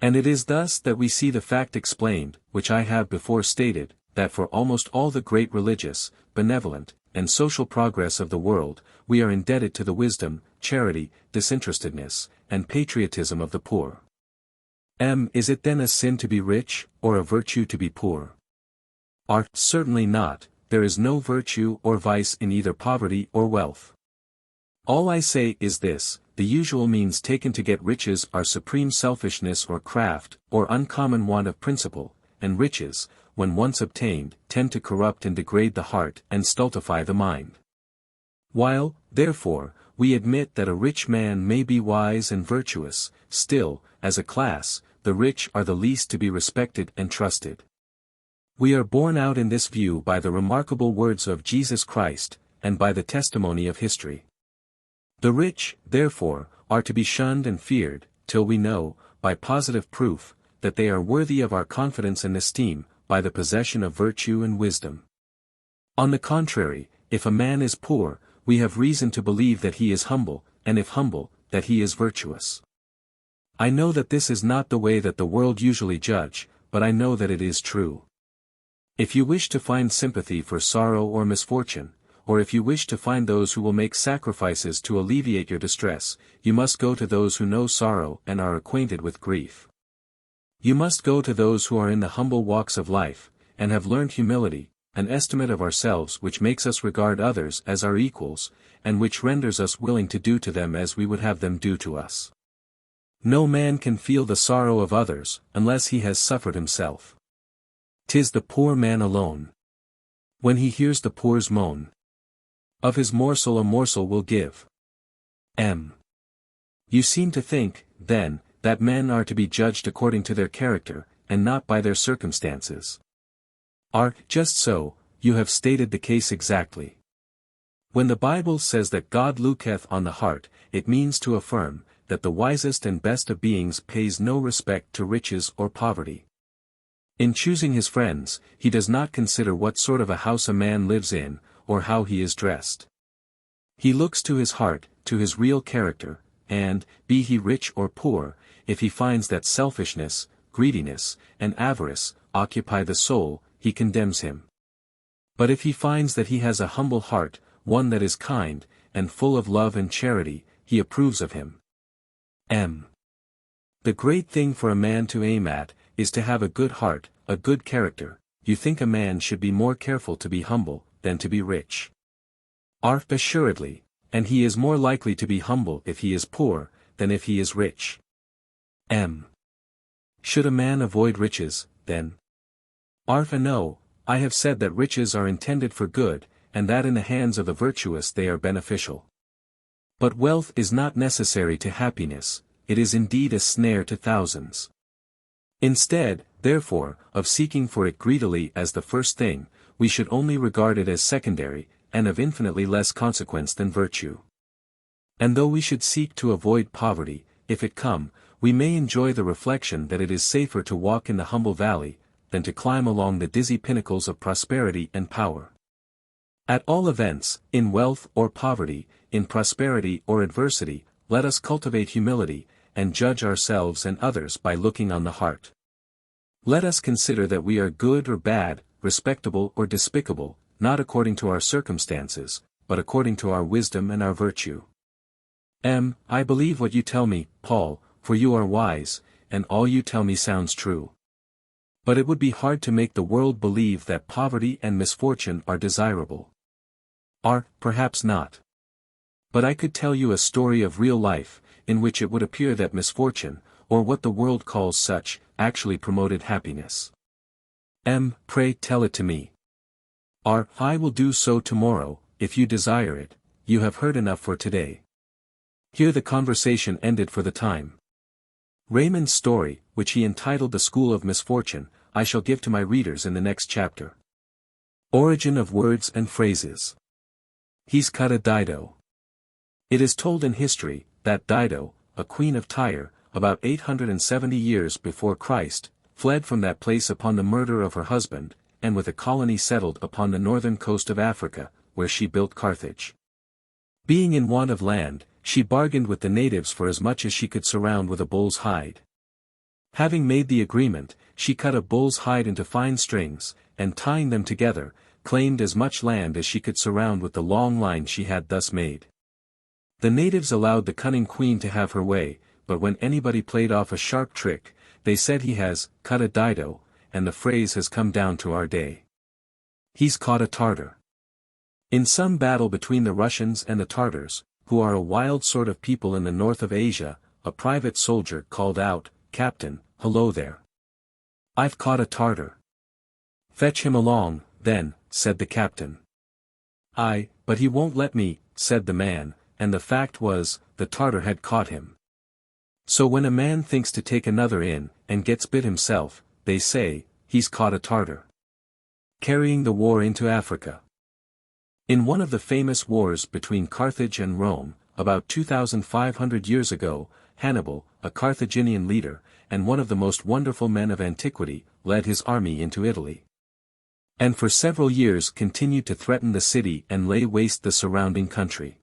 And it is thus that we see the fact explained, which I have before stated, that for almost all the great religious, benevolent, and social progress of the world, we are indebted to the wisdom, charity, disinterestedness, and patriotism of the poor. Is it then a sin to be rich, or a virtue to be poor? Certainly not. There is no virtue or vice in either poverty or wealth. All I say is this: the usual means taken to get riches are supreme selfishness or craft, or uncommon want of principle, and riches, when once obtained, tend to corrupt and degrade the heart and stultify the mind. While, therefore, we admit that a rich man may be wise and virtuous, still, as a class, the rich are the least to be respected and trusted. We are borne out in this view by the remarkable words of Jesus Christ, and by the testimony of history. The rich, therefore, are to be shunned and feared, till we know, by positive proof, that they are worthy of our confidence and esteem, by the possession of virtue and wisdom. On the contrary, if a man is poor, we have reason to believe that he is humble, and if humble, that he is virtuous. I know that this is not the way that the world usually judge, but I know that it is true. If you wish to find sympathy for sorrow or misfortune, or if you wish to find those who will make sacrifices to alleviate your distress, you must go to those who know sorrow and are acquainted with grief. You must go to those who are in the humble walks of life, and have learned humility, an estimate of ourselves which makes us regard others as our equals, and which renders us willing to do to them as we would have them do to us. No man can feel the sorrow of others, unless he has suffered himself. 'Tis the poor man alone. When he hears the poor's moan, of his morsel a morsel will give. You seem to think, then, that men are to be judged according to their character, and not by their circumstances. Just so, you have stated the case exactly. When the Bible says that God looketh on the heart, it means to affirm, that the wisest and best of beings pays no respect to riches or poverty. In choosing his friends, he does not consider what sort of a house a man lives in, or how he is dressed. He looks to his heart, to his real character, and, be he rich or poor, if he finds that selfishness, greediness, and avarice occupy the soul, he condemns him. But if he finds that he has a humble heart, one that is kind, and full of love and charity, he approves of him. The great thing for a man to aim at, is to have a good heart, a good character. You think a man should be more careful to be humble, than to be rich. Assuredly, and he is more likely to be humble if he is poor, than if he is rich. Should a man avoid riches, then? No, I have said that riches are intended for good, and that in the hands of the virtuous they are beneficial. But wealth is not necessary to happiness, it is indeed a snare to thousands. Instead, therefore, of seeking for it greedily as the first thing, we should only regard it as secondary, and of infinitely less consequence than virtue. And though we should seek to avoid poverty, if it come, we may enjoy the reflection that it is safer to walk in the humble valley, than to climb along the dizzy pinnacles of prosperity and power. At all events, in wealth or poverty, in prosperity or adversity, let us cultivate humility, and judge ourselves and others by looking on the heart. Let us consider that we are good or bad, respectable or despicable, not according to our circumstances, but according to our wisdom and our virtue. I believe what you tell me, Paul, for you are wise, and all you tell me sounds true. But it would be hard to make the world believe that poverty and misfortune are desirable. Perhaps not. But I could tell you a story of real life, in which it would appear that misfortune, or what the world calls such, actually promoted happiness. Pray tell it to me. I will do so tomorrow, if you desire it. You have heard enough for today. Here the conversation ended for the time. Raymond's story, which he entitled The School of Misfortune, I shall give to my readers in the next chapter. Origin of words and phrases. He's cut a Dido. It is told in history, that Dido, a queen of Tyre, about 870 years before Christ, fled from that place upon the murder of her husband, and with a colony settled upon the northern coast of Africa, where she built Carthage. Being in want of land, she bargained with the natives for as much as she could surround with a bull's hide. Having made the agreement, she cut a bull's hide into fine strings, and tying them together, claimed as much land as she could surround with the long line she had thus made. The natives allowed the cunning queen to have her way, but when anybody played off a sharp trick, they said he has cut a Dido, and the phrase has come down to our day. He's caught a Tartar. In some battle between the Russians and the Tartars, who are a wild sort of people in the north of Asia, a private soldier called out, "Captain, hello there. I've caught a Tartar." "Fetch him along, then," said the captain. "Aye, but he won't let me," said the man, and the fact was, the Tartar had caught him. So when a man thinks to take another in, and gets bit himself, they say, he's caught a Tartar. Carrying the war into Africa. In one of the famous wars between Carthage and Rome, about 2,500 years ago, Hannibal, a Carthaginian leader, and one of the most wonderful men of antiquity, led his army into Italy. And for several years continued to threaten the city and lay waste the surrounding country.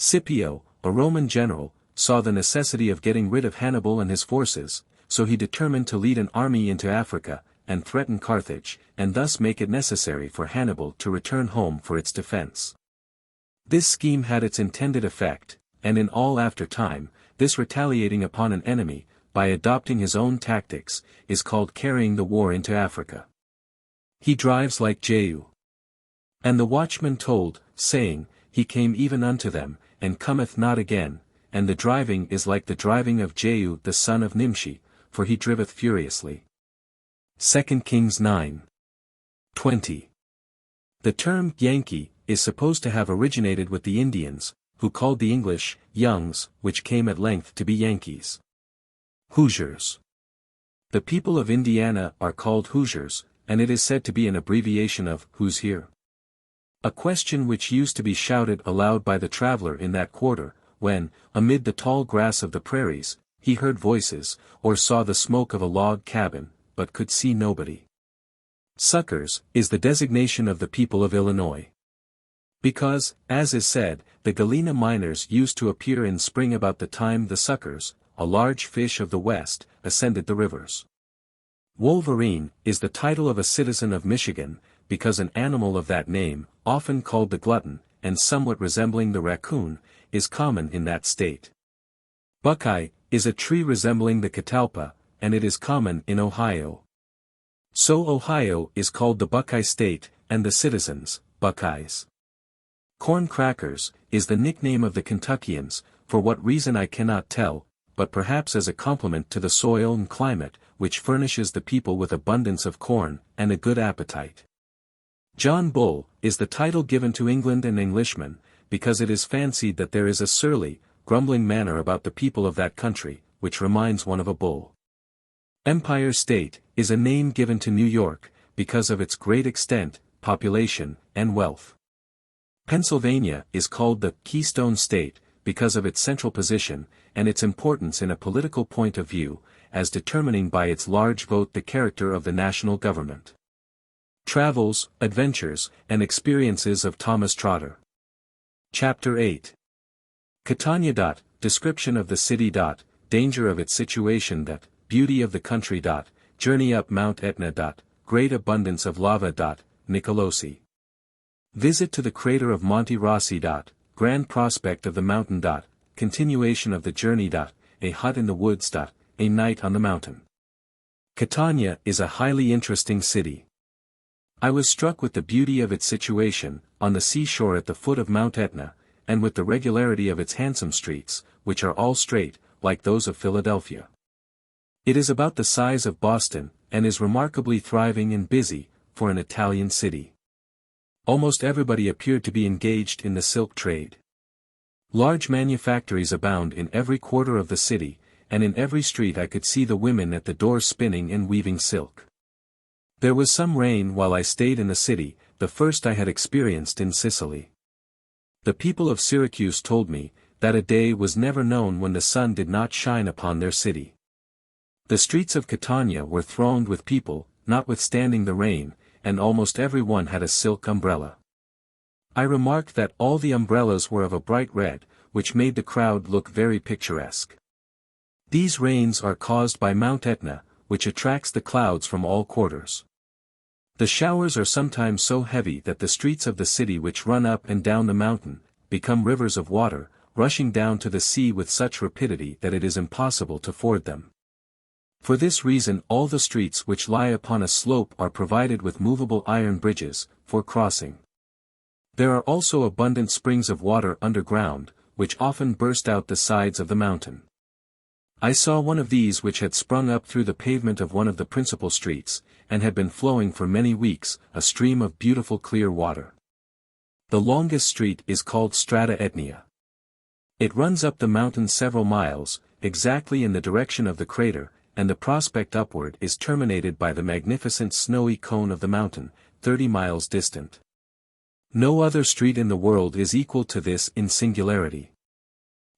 Scipio, a Roman general, saw the necessity of getting rid of Hannibal and his forces, so he determined to lead an army into Africa, and threaten Carthage, and thus make it necessary for Hannibal to return home for its defense. This scheme had its intended effect, and in all after time, this retaliating upon an enemy, by adopting his own tactics, is called carrying the war into Africa. He drives like Jehu. And the watchman told, saying, He came even unto them, and cometh not again, and the driving is like the driving of Jehu the son of Nimshi, for he driveth furiously. 2 Kings 9:20. The term Yankee is supposed to have originated with the Indians, who called the English Youngs, which came at length to be Yankees. Hoosiers. The people of Indiana are called Hoosiers, and it is said to be an abbreviation of "Who's here?" A question which used to be shouted aloud by the traveler in that quarter, when, amid the tall grass of the prairies, he heard voices, or saw the smoke of a log cabin, but could see nobody. Suckers is the designation of the people of Illinois. Because, as is said, the Galena miners used to appear in spring about the time the suckers, a large fish of the West, ascended the rivers. Wolverine is the title of a citizen of Michigan, because an animal of that name, often called the glutton, and somewhat resembling the raccoon, is common in that state. Buckeye is a tree resembling the catalpa, and it is common in Ohio. So Ohio is called the Buckeye State, and the citizens, Buckeyes. Corn crackers is the nickname of the Kentuckians, for what reason I cannot tell, but perhaps as a compliment to the soil and climate, which furnishes the people with abundance of corn, and a good appetite. John Bull is the title given to England and Englishmen, because it is fancied that there is a surly, grumbling manner about the people of that country, which reminds one of a bull. Empire State is a name given to New York, because of its great extent, population, and wealth. Pennsylvania is called the Keystone State, because of its central position, and its importance in a political point of view, as determining by its large vote the character of the national government. Travels, Adventures, and Experiences of Thomas Trotter. Chapter 8. Catania. Description of the city. Danger of its situation. Beauty of the country. Journey up Mount Etna. Great abundance of lava. Nicolosi. Visit to the crater of Monte Rossi. Grand prospect of the mountain. Continuation of the journey. A hut in the woods. A night on the mountain. Catania is a highly interesting city. I was struck with the beauty of its situation, on the seashore at the foot of Mount Etna, and with the regularity of its handsome streets, which are all straight, like those of Philadelphia. It is about the size of Boston, and is remarkably thriving and busy, for an Italian city. Almost everybody appeared to be engaged in the silk trade. Large manufactories abound in every quarter of the city, and in every street I could see the women at the doors spinning and weaving silk. There was some rain while I stayed in the city, the first I had experienced in Sicily. The people of Syracuse told me, that a day was never known when the sun did not shine upon their city. The streets of Catania were thronged with people, notwithstanding the rain, and almost every one had a silk umbrella. I remarked that all the umbrellas were of a bright red, which made the crowd look very picturesque. These rains are caused by Mount Etna, which attracts the clouds from all quarters. The showers are sometimes so heavy that the streets of the city which run up and down the mountain, become rivers of water, rushing down to the sea with such rapidity that it is impossible to ford them. For this reason all the streets which lie upon a slope are provided with movable iron bridges, for crossing. There are also abundant springs of water underground, which often burst out the sides of the mountain. I saw one of these which had sprung up through the pavement of one of the principal streets, and had been flowing for many weeks, a stream of beautiful clear water. The longest street is called Strada Etnea. It runs up the mountain several miles, exactly in the direction of the crater, and the prospect upward is terminated by the magnificent snowy cone of the mountain, 30 miles distant. No other street in the world is equal to this in singularity.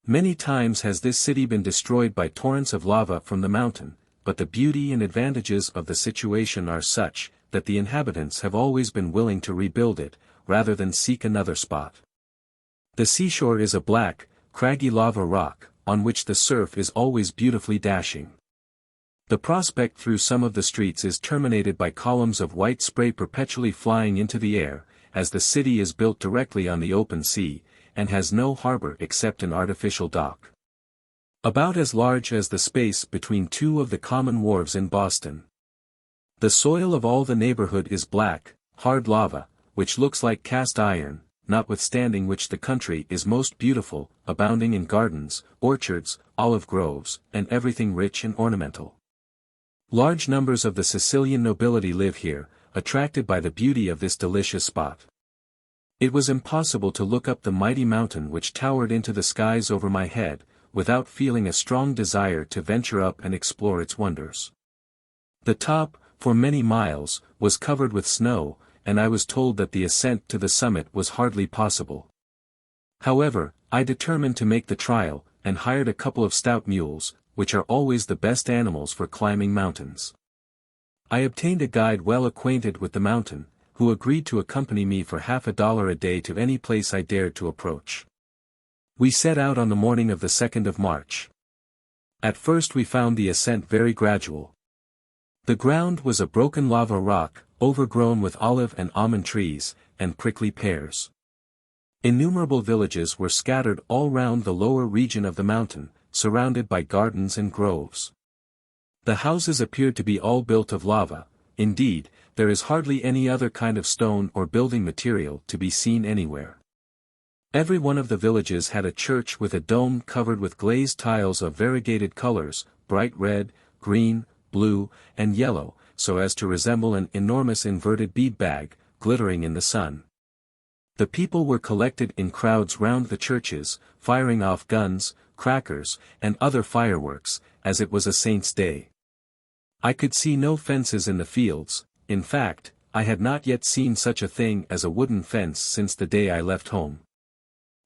Many times has this city been destroyed by torrents of lava from the mountain, but the beauty and advantages of the situation are such, that the inhabitants have always been willing to rebuild it, rather than seek another spot. The seashore is a black, craggy lava rock, on which the surf is always beautifully dashing. The prospect through some of the streets is terminated by columns of white spray perpetually flying into the air, as the city is built directly on the open sea, and has no harbor except an artificial dock. About as large as the space between two of the common wharves in Boston. The soil of all the neighborhood is black, hard lava, which looks like cast iron, notwithstanding which the country is most beautiful, abounding in gardens, orchards, olive groves, and everything rich and ornamental. Large numbers of the Sicilian nobility live here, attracted by the beauty of this delicious spot. It was impossible to look up the mighty mountain which towered into the skies over my head, without feeling a strong desire to venture up and explore its wonders. The top, for many miles, was covered with snow, and I was told that the ascent to the summit was hardly possible. However, I determined to make the trial, and hired a couple of stout mules, which are always the best animals for climbing mountains. I obtained a guide well acquainted with the mountain, who agreed to accompany me for $50 a day to any place I dared to approach. We set out on the morning of the 2nd of March. At first we found the ascent very gradual. The ground was a broken lava rock, overgrown with olive and almond trees, and prickly pears. Innumerable villages were scattered all round the lower region of the mountain, surrounded by gardens and groves. The houses appeared to be all built of lava. Indeed, there is hardly any other kind of stone or building material to be seen anywhere. Every one of the villages had a church with a dome covered with glazed tiles of variegated colors, bright red, green, blue, and yellow, so as to resemble an enormous inverted bead bag, glittering in the sun. The people were collected in crowds round the churches, firing off guns, crackers, and other fireworks, as it was a saint's day. I could see no fences in the fields. In fact, I had not yet seen such a thing as a wooden fence since the day I left home.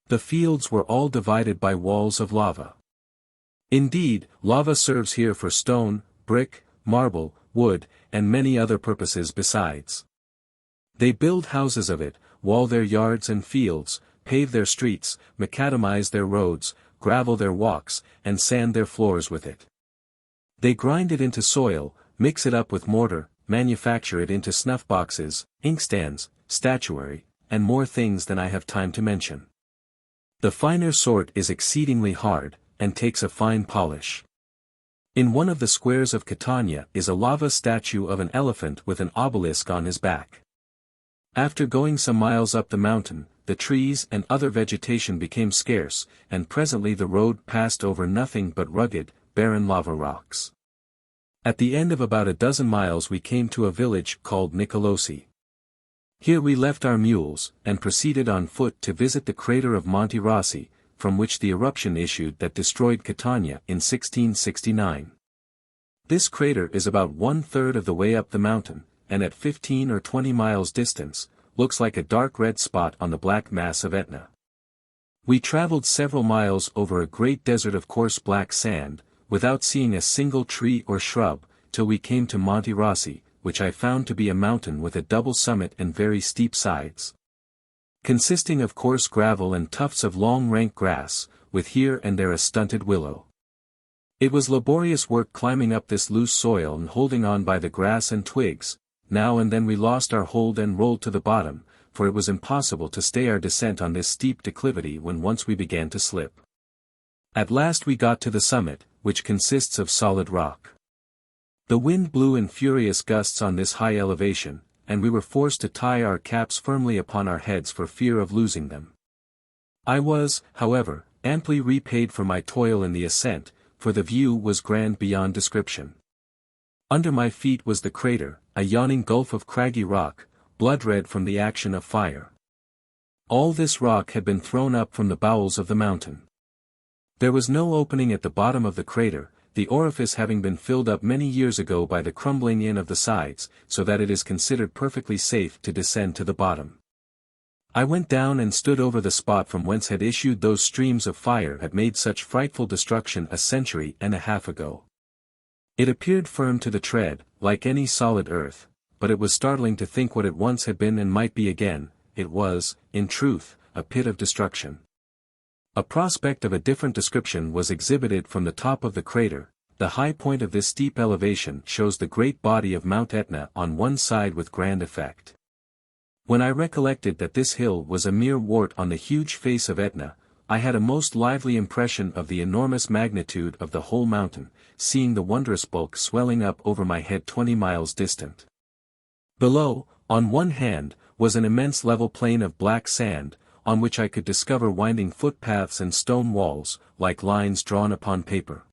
The fields were all divided by walls of lava. Indeed, lava serves here for stone, brick, marble, wood, and many other purposes besides. They build houses of it, wall their yards and fields, pave their streets, macadamize their roads, gravel their walks, and sand their floors with it. They grind it into soil, mix it up with mortar, manufacture it into snuff boxes, inkstands, statuary, and more things than I have time to mention. The finer sort is exceedingly hard, and takes a fine polish. In one of the squares of Catania is a lava statue of an elephant with an obelisk on his back. After going some miles up the mountain, the trees and other vegetation became scarce, and presently the road passed over nothing but rugged, barren lava rocks. At the end of about a dozen miles we came to a village called Nicolosi. Here we left our mules, and proceeded on foot to visit the crater of Monte Rossi, from which the eruption issued that destroyed Catania in 1669. This crater is about 1/3 of the way up the mountain, and at 15 or 20 miles distance, looks like a dark red spot on the black mass of Etna. We traveled several miles over a great desert of coarse black sand, without seeing a single tree or shrub, till we came to Monte Rossi, which I found to be a mountain with a double summit and very steep sides. Consisting of coarse gravel and tufts of long rank grass, with here and there a stunted willow. It was laborious work climbing up this loose soil and holding on by the grass and twigs. Now and then we lost our hold and rolled to the bottom, for it was impossible to stay our descent on this steep declivity when once we began to slip. At last we got to the summit, which consists of solid rock. The wind blew in furious gusts on this high elevation, and we were forced to tie our caps firmly upon our heads for fear of losing them. I was, however, amply repaid for my toil in the ascent, for the view was grand beyond description. Under my feet was the crater, a yawning gulf of craggy rock, blood-red from the action of fire. All this rock had been thrown up from the bowels of the mountain. There was no opening at the bottom of the crater, the orifice having been filled up many years ago by the crumbling in of the sides, so that it is considered perfectly safe to descend to the bottom. I went down and stood over the spot from whence had issued those streams of fire had made such frightful destruction a century and a half ago. It appeared firm to the tread, like any solid earth, but it was startling to think what it once had been and might be again. It was, in truth, a pit of destruction. A prospect of a different description was exhibited from the top of the crater. The high point of this steep elevation shows the great body of Mount Etna on one side with grand effect. When I recollected that this hill was a mere wart on the huge face of Etna, I had a most lively impression of the enormous magnitude of the whole mountain, seeing the wondrous bulk swelling up over my head 20 miles distant. Below, on one hand, was an immense level plain of black sand, on which I could discover winding footpaths and stone walls, like lines drawn upon paper.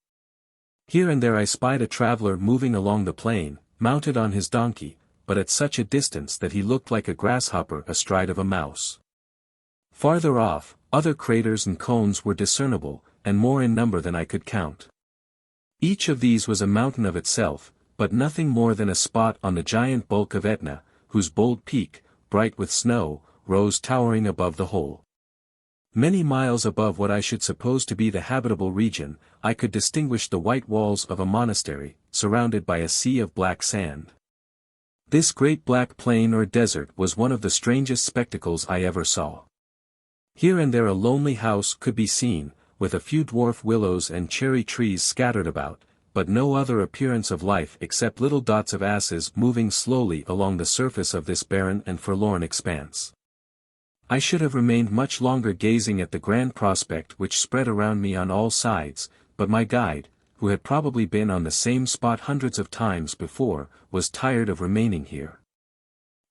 Here and there I spied a traveler moving along the plain, mounted on his donkey, but at such a distance that he looked like a grasshopper astride of a mouse. Farther off, other craters and cones were discernible, and more in number than I could count. Each of these was a mountain of itself, but nothing more than a spot on the giant bulk of Etna, whose bold peak, bright with snow, rose towering above the whole. Many miles above what I should suppose to be the habitable region, I could distinguish the white walls of a monastery, surrounded by a sea of black sand. This great black plain or desert was one of the strangest spectacles I ever saw. Here and there a lonely house could be seen, with a few dwarf willows and cherry trees scattered about, but no other appearance of life except little dots of asses moving slowly along the surface of this barren and forlorn expanse. I should have remained much longer gazing at the grand prospect which spread around me on all sides, but my guide, who had probably been on the same spot hundreds of times before, was tired of remaining here,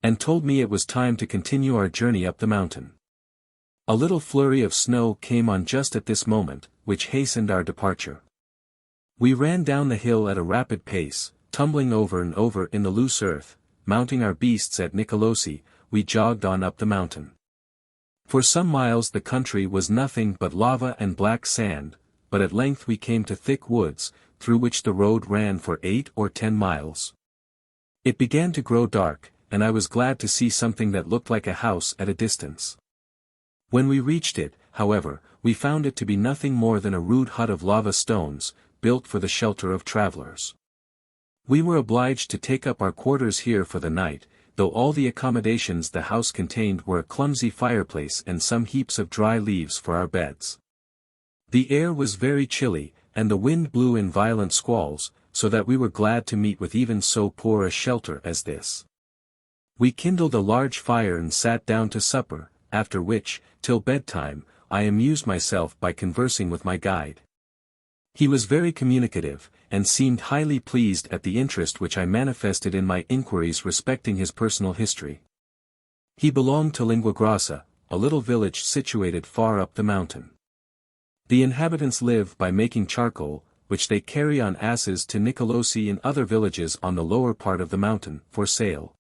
and told me it was time to continue our journey up the mountain. A little flurry of snow came on just at this moment, which hastened our departure. We ran down the hill at a rapid pace, tumbling over and over in the loose earth. Mounting our beasts at Nicolosi, we jogged on up the mountain. For some miles the country was nothing but lava and black sand, but at length we came to thick woods, through which the road ran for 8 or 10 miles. It began to grow dark, and I was glad to see something that looked like a house at a distance. When we reached it, however, we found it to be nothing more than a rude hut of lava stones, built for the shelter of travelers. We were obliged to take up our quarters here for the night, though all the accommodations the house contained were a clumsy fireplace and some heaps of dry leaves for our beds. The air was very chilly, and the wind blew in violent squalls, so that we were glad to meet with even so poor a shelter as this. We kindled a large fire and sat down to supper, after which, till bedtime, I amused myself by conversing with my guide. He was very communicative, and seemed highly pleased at the interest which I manifested in my inquiries respecting his personal history. He belonged to Linguagrassa, a little village situated far up the mountain. The inhabitants live by making charcoal, which they carry on asses to Nicolosi and other villages on the lower part of the mountain, for sale.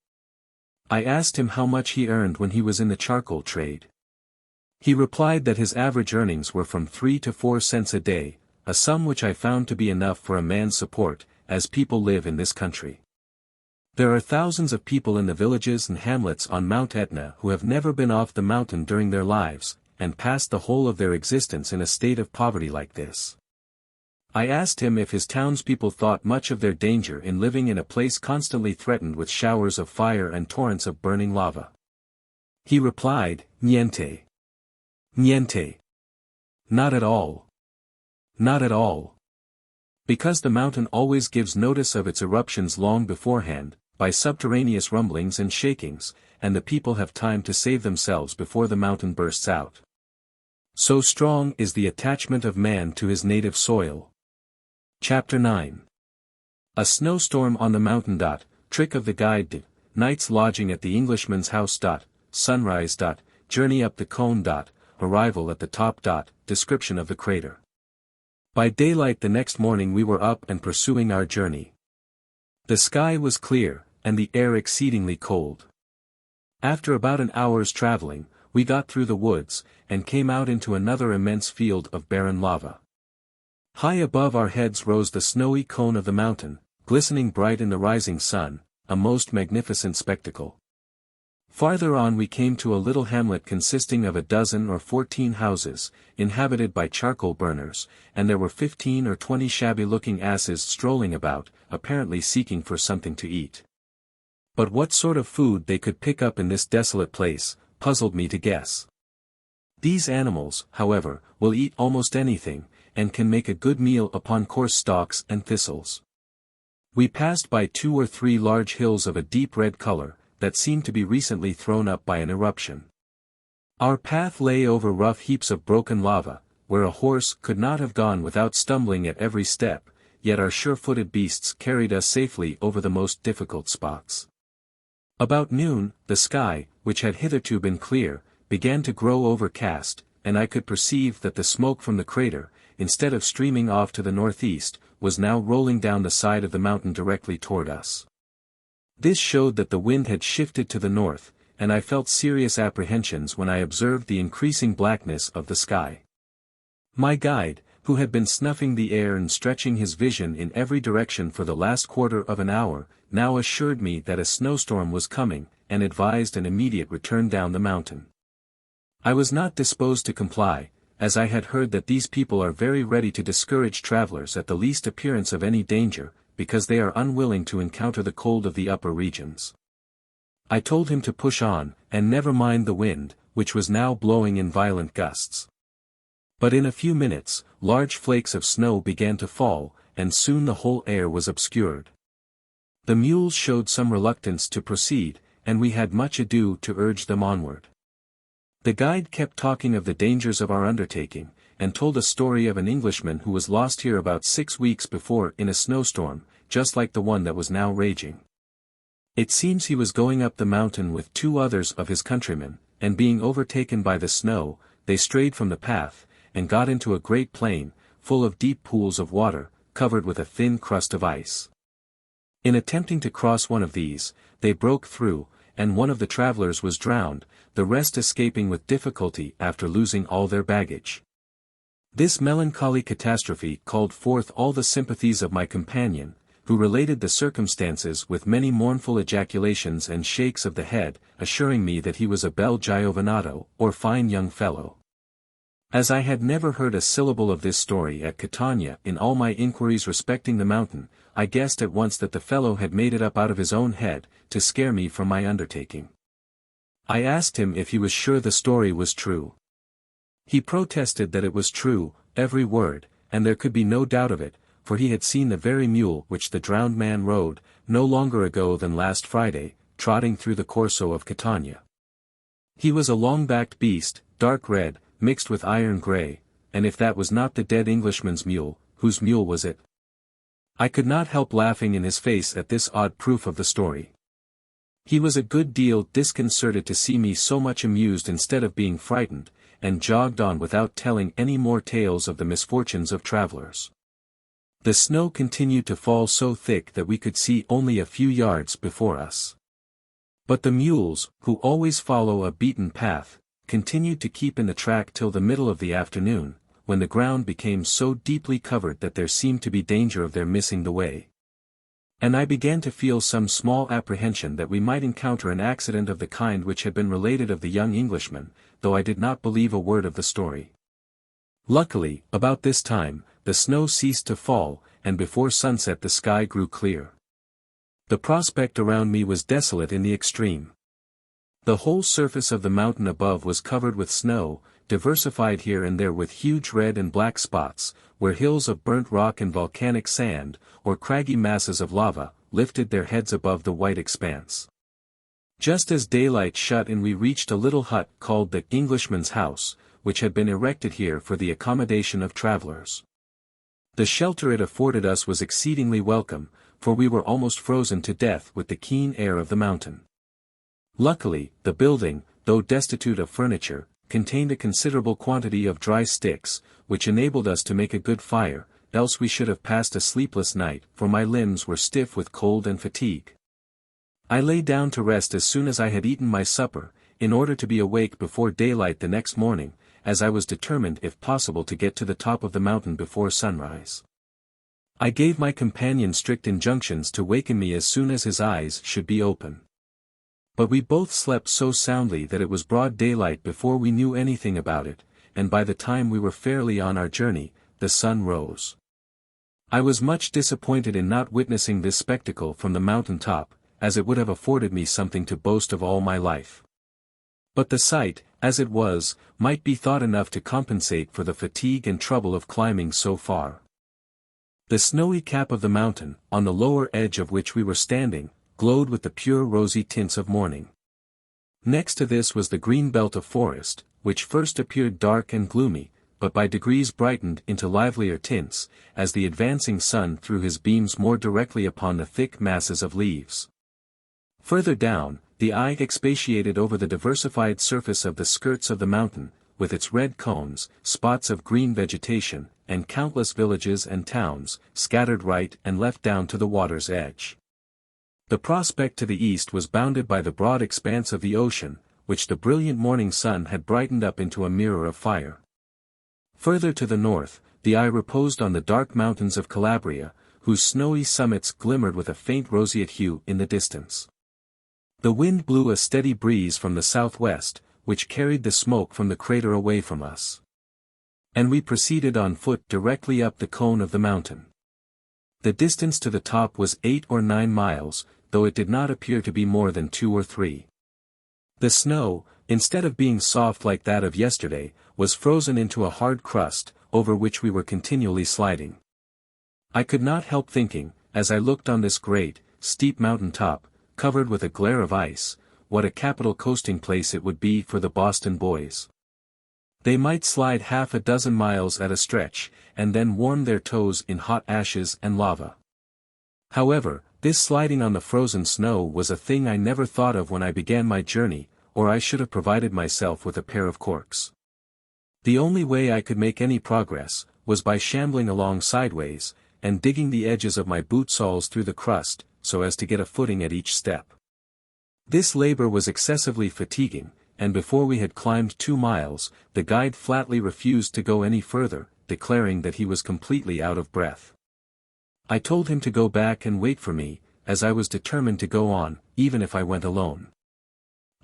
I asked him how much he earned when he was in the charcoal trade. He replied that his average earnings were from 3 to 4 cents a day, a sum which I found to be enough for a man's support, as people live in this country. There are thousands of people in the villages and hamlets on Mount Etna who have never been off the mountain during their lives, and passed the whole of their existence in a state of poverty like this. I asked him if his townspeople thought much of their danger in living in a place constantly threatened with showers of fire and torrents of burning lava. He replied, "Niente. Niente. Not at all. Not at all. Because the mountain always gives notice of its eruptions long beforehand, by subterraneous rumblings and shakings, and the people have time to save themselves before the mountain bursts out. So strong is the attachment of man to his native soil." Chapter 9. A snowstorm on the mountain. Trick of the guide. Night's lodging at the Englishman's house. Sunrise. Journey up the cone. Arrival at the top. Description of the crater. By daylight the next morning we were up and pursuing our journey. The sky was clear, and the air exceedingly cold. After about an hour's traveling, we got through the woods, and came out into another immense field of barren lava. High above our heads rose the snowy cone of the mountain, glistening bright in the rising sun, a most magnificent spectacle. Farther on we came to a little hamlet consisting of 12 or 14 houses, inhabited by charcoal burners, and there were 15 or 20 shabby-looking asses strolling about, apparently seeking for something to eat. But what sort of food they could pick up in this desolate place, puzzled me to guess. These animals, however, will eat almost anything, and can make a good meal upon coarse stalks and thistles. We passed by 2 or 3 large hills of a deep red color, that seemed to be recently thrown up by an eruption. Our path lay over rough heaps of broken lava, where a horse could not have gone without stumbling at every step, yet our sure-footed beasts carried us safely over the most difficult spots. About noon, the sky, which had hitherto been clear, began to grow overcast, and I could perceive that the smoke from the crater, instead of streaming off to the northeast, was now rolling down the side of the mountain directly toward us. This showed that the wind had shifted to the north, and I felt serious apprehensions when I observed the increasing blackness of the sky. My guide, who had been snuffing the air and stretching his vision in every direction for the last quarter of an hour, now assured me that a snowstorm was coming, and advised an immediate return down the mountain. I was not disposed to comply, as I had heard that these people are very ready to discourage travelers at the least appearance of any danger, because they are unwilling to encounter the cold of the upper regions. I told him to push on, and never mind the wind, which was now blowing in violent gusts. But in a few minutes, large flakes of snow began to fall, and soon the whole air was obscured. The mules showed some reluctance to proceed, and we had much ado to urge them onward. The guide kept talking of the dangers of our undertaking, and told a story of an Englishman who was lost here about 6 weeks before in a snowstorm, just like the one that was now raging. It seems he was going up the mountain with 2 others of his countrymen, and being overtaken by the snow, they strayed from the path, and got into a great plain, full of deep pools of water, covered with a thin crust of ice. In attempting to cross one of these, they broke through, and one of the travelers was drowned, the rest escaping with difficulty after losing all their baggage. This melancholy catastrophe called forth all the sympathies of my companion, who related the circumstances with many mournful ejaculations and shakes of the head, assuring me that he was a bel giovanato, or fine young fellow. As I had never heard a syllable of this story at Catania in all my inquiries respecting the mountain, I guessed at once that the fellow had made it up out of his own head, to scare me from my undertaking. I asked him if he was sure the story was true. He protested that it was true, every word, and there could be no doubt of it, for he had seen the very mule which the drowned man rode, no longer ago than last Friday, trotting through the Corso of Catania. He was a long-backed beast, dark red, mixed with iron grey, and if that was not the dead Englishman's mule, whose mule was it? I could not help laughing in his face at this odd proof of the story. He was a good deal disconcerted to see me so much amused instead of being frightened, and jogged on without telling any more tales of the misfortunes of travelers. The snow continued to fall so thick that we could see only a few yards before us. But the mules, who always follow a beaten path, continued to keep in the track till the middle of the afternoon, when the ground became so deeply covered that there seemed to be danger of their missing the way. And I began to feel some small apprehension that we might encounter an accident of the kind which had been related of the young Englishman, though I did not believe a word of the story. Luckily, about this time, the snow ceased to fall, and before sunset the sky grew clear. The prospect around me was desolate in the extreme. The whole surface of the mountain above was covered with snow, diversified here and there with huge red and black spots, where hills of burnt rock and volcanic sand, or craggy masses of lava, lifted their heads above the white expanse. Just as daylight shut in we reached a little hut called the Englishman's house, which had been erected here for the accommodation of travelers. The shelter it afforded us was exceedingly welcome, for we were almost frozen to death with the keen air of the mountain. Luckily, the building, though destitute of furniture, contained a considerable quantity of dry sticks, which enabled us to make a good fire, else we should have passed a sleepless night, for my limbs were stiff with cold and fatigue. I lay down to rest as soon as I had eaten my supper, in order to be awake before daylight the next morning, as I was determined if possible to get to the top of the mountain before sunrise. I gave my companion strict injunctions to waken me as soon as his eyes should be open. But we both slept so soundly that it was broad daylight before we knew anything about it, and by the time we were fairly on our journey, the sun rose. I was much disappointed in not witnessing this spectacle from the mountain top, as it would have afforded me something to boast of all my life. But the sight, as it was, might be thought enough to compensate for the fatigue and trouble of climbing so far. The snowy cap of the mountain, on the lower edge of which we were standing, glowed with the pure rosy tints of morning. Next to this was the green belt of forest, which first appeared dark and gloomy, but by degrees brightened into livelier tints, as the advancing sun threw his beams more directly upon the thick masses of leaves. Further down, the eye expatiated over the diversified surface of the skirts of the mountain, with its red cones, spots of green vegetation, and countless villages and towns, scattered right and left down to the water's edge. The prospect to the east was bounded by the broad expanse of the ocean, which the brilliant morning sun had brightened up into a mirror of fire. Further to the north, the eye reposed on the dark mountains of Calabria, whose snowy summits glimmered with a faint roseate hue in the distance. The wind blew a steady breeze from the southwest, which carried the smoke from the crater away from us. And we proceeded on foot directly up the cone of the mountain. The distance to the top was 8 or 9 miles, though it did not appear to be more than 2 or 3. The snow, instead of being soft like that of yesterday, was frozen into a hard crust, over which we were continually sliding. I could not help thinking, as I looked on this great, steep mountain top, covered with a glare of ice, what a capital coasting place it would be for the Boston boys. They might slide half a dozen miles at a stretch, and then warm their toes in hot ashes and lava. However, this sliding on the frozen snow was a thing I never thought of when I began my journey, or I should have provided myself with a pair of corks. The only way I could make any progress, was by shambling along sideways, and digging the edges of my boot soles through the crust, so as to get a footing at each step. This labor was excessively fatiguing, and before we had climbed 2 miles, the guide flatly refused to go any further, declaring that he was completely out of breath. I told him to go back and wait for me, as I was determined to go on, even if I went alone.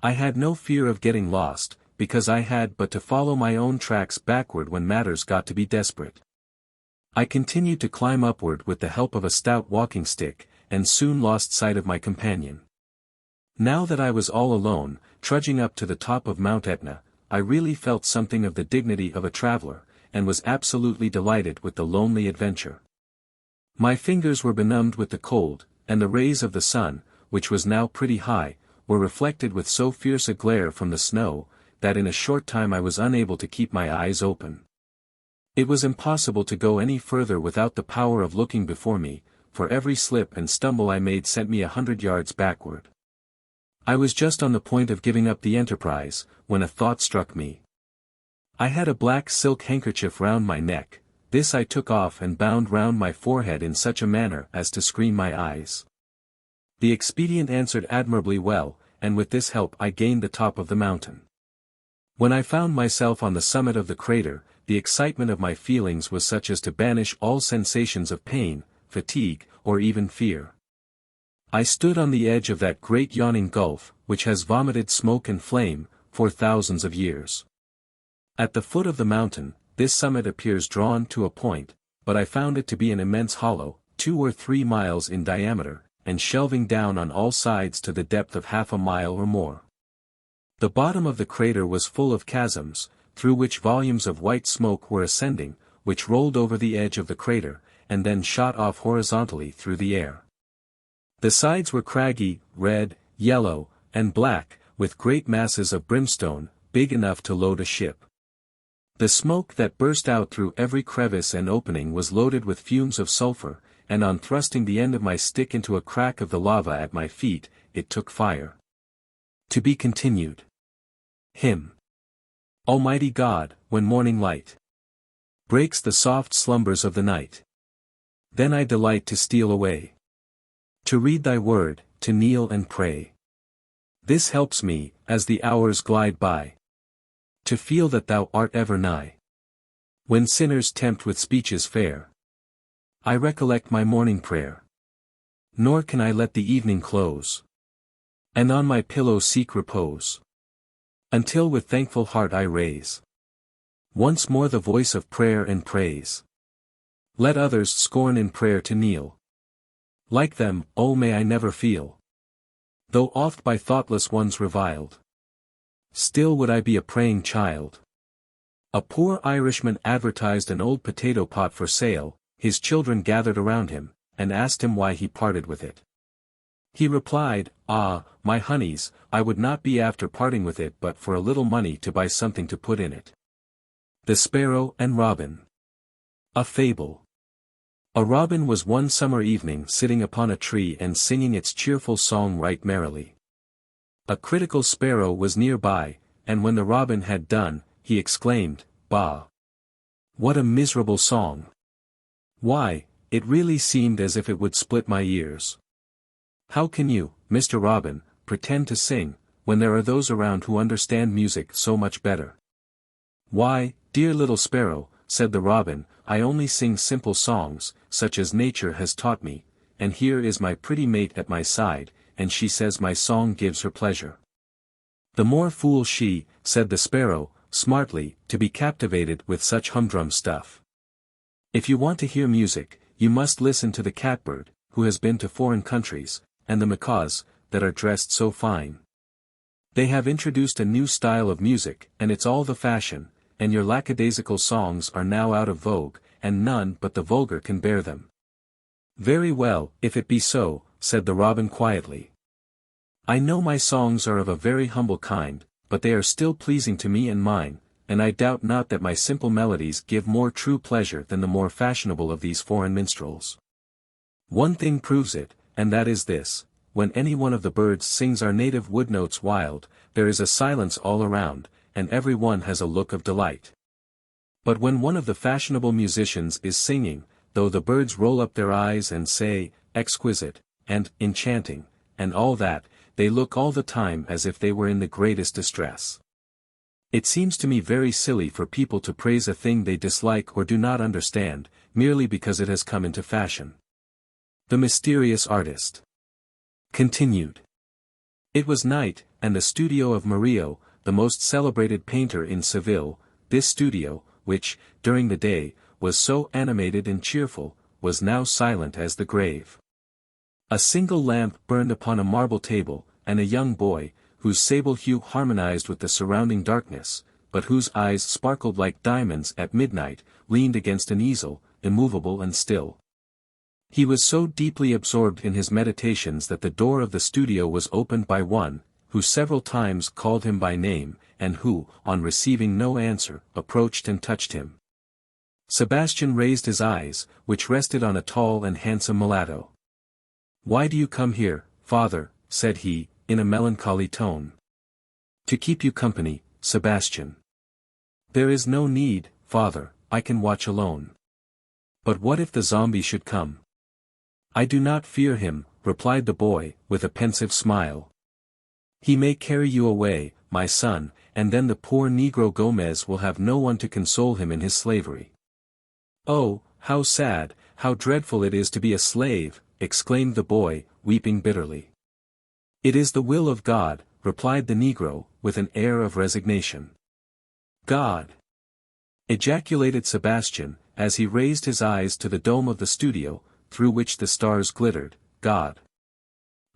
I had no fear of getting lost, because I had but to follow my own tracks backward when matters got to be desperate. I continued to climb upward with the help of a stout walking stick, and soon lost sight of my companion. Now that I was all alone, trudging up to the top of Mount Etna, I really felt something of the dignity of a traveler, and was absolutely delighted with the lonely adventure. My fingers were benumbed with the cold, and the rays of the sun, which was now pretty high, were reflected with so fierce a glare from the snow, that in a short time I was unable to keep my eyes open. It was impossible to go any further without the power of looking before me, for every slip and stumble I made sent me 100 yards backward. I was just on the point of giving up the enterprise, when a thought struck me. I had a black silk handkerchief round my neck. This I took off and bound round my forehead in such a manner as to screen my eyes. The expedient answered admirably well, and with this help I gained the top of the mountain. When I found myself on the summit of the crater, the excitement of my feelings was such as to banish all sensations of pain, fatigue, or even fear. I stood on the edge of that great yawning gulf, which has vomited smoke and flame, for thousands of years. At the foot of the mountain, this summit appears drawn to a point, but I found it to be an immense hollow, 2 or 3 miles in diameter, and shelving down on all sides to the depth of half a mile or more. The bottom of the crater was full of chasms, through which volumes of white smoke were ascending, which rolled over the edge of the crater, and then shot off horizontally through the air. The sides were craggy, red, yellow, and black, with great masses of brimstone, big enough to load a ship. The smoke that burst out through every crevice and opening was loaded with fumes of sulfur, and on thrusting the end of my stick into a crack of the lava at my feet, it took fire. To be continued. Hymn. Almighty God, when morning light breaks the soft slumbers of the night, then I delight to steal away, to read thy word, to kneel and pray. This helps me, as the hours glide by, to feel that thou art ever nigh. When sinners tempt with speeches fair, I recollect my morning prayer. Nor can I let the evening close, and on my pillow seek repose, until with thankful heart I raise once more the voice of prayer and praise. Let others scorn in prayer to kneel. Like them, oh may I never feel, though oft by thoughtless ones reviled, still would I be a praying child. A poor Irishman advertised an old potato pot for sale. His children gathered around him, and asked him why he parted with it. He replied, "Ah, my honeys, I would not be after parting with it but for a little money to buy something to put in it." The Sparrow and Robin. A fable. A robin was one summer evening sitting upon a tree and singing its cheerful song right merrily. A critical sparrow was near by, and when the robin had done, he exclaimed, "Bah! What a miserable song! Why, it really seemed as if it would split my ears. How can you, Mr. Robin, pretend to sing, when there are those around who understand music so much better? Why, dear little sparrow, said the robin, I only sing simple songs, such as nature has taught me, and here is my pretty mate at my side, and she says my song gives her pleasure. The more fool she, said the sparrow, smartly, to be captivated with such humdrum stuff. If you want to hear music, you must listen to the catbird, who has been to foreign countries, and the macaws, that are dressed so fine. They have introduced a new style of music, and it's all the fashion, and your lackadaisical songs are now out of vogue, and none but the vulgar can bear them. Very well, if it be so, said the robin quietly. I know my songs are of a very humble kind, but they are still pleasing to me and mine, and I doubt not that my simple melodies give more true pleasure than the more fashionable of these foreign minstrels. One thing proves it, and that is this, when any one of the birds sings our native wood notes wild, there is a silence all around, and every one has a look of delight. But when one of the fashionable musicians is singing, though the birds roll up their eyes and say, exquisite, and enchanting, and all that, they look all the time as if they were in the greatest distress. It seems to me very silly for people to praise a thing they dislike or do not understand, merely because it has come into fashion. The mysterious artist. Continued. It was night, and the studio of Murillo, the most celebrated painter in Seville, this studio, which, during the day, was so animated and cheerful, was now silent as the grave. A single lamp burned upon a marble table, and a young boy, whose sable hue harmonized with the surrounding darkness, but whose eyes sparkled like diamonds at midnight, leaned against an easel, immovable and still. He was so deeply absorbed in his meditations that the door of the studio was opened by one, who several times called him by name, and who, on receiving no answer, approached and touched him. Sebastian raised his eyes, which rested on a tall and handsome mulatto. "Why do you come here, father?" said he, in a melancholy tone. "To keep you company, Sebastian." "There is no need, father, I can watch alone." "But what if the zombie should come?" "I do not fear him," replied the boy, with a pensive smile. "He may carry you away, my son, and then the poor Negro Gomez will have no one to console him in his slavery." "Oh, how sad, how dreadful it is to be a slave!" exclaimed the boy, weeping bitterly. "It is the will of God," replied the Negro, with an air of resignation. "God!" ejaculated Sebastian, as he raised his eyes to the dome of the studio, through which the stars glittered. "God!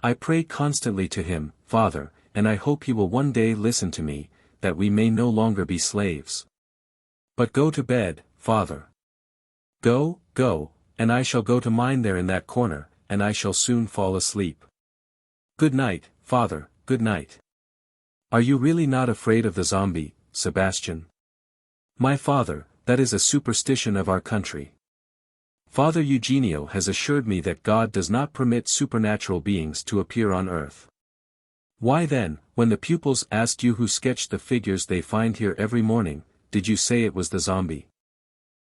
I pray constantly to him, father, and I hope he will one day listen to me, that we may no longer be slaves. But go to bed, father. Go, and I shall go to mine there in that corner, and I shall soon fall asleep. Good night, father, good night." "Are you really not afraid of the zombie, Sebastian?" "My father, that is a superstition of our country. Father Eugenio has assured me that God does not permit supernatural beings to appear on earth." "Why then, when the pupils asked you who sketched the figures they find here every morning, did you say it was the zombie?"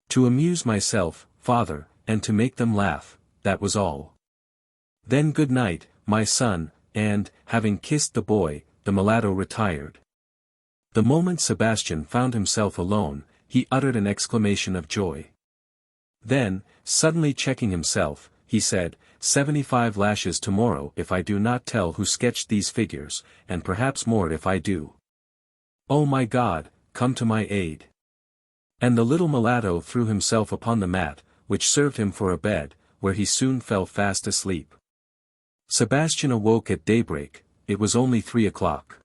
"To amuse myself, father, and to make them laugh, that was all." "Then good night, my son," and, having kissed the boy, the mulatto retired. The moment Sebastian found himself alone, he uttered an exclamation of joy. Then, suddenly checking himself, he said, 75 lashes tomorrow if I do not tell who sketched these figures, and perhaps more if I do. Oh my God, come to my aid." And the little mulatto threw himself upon the mat, which served him for a bed, where he soon fell fast asleep. Sebastian awoke at daybreak. It was only 3 o'clock.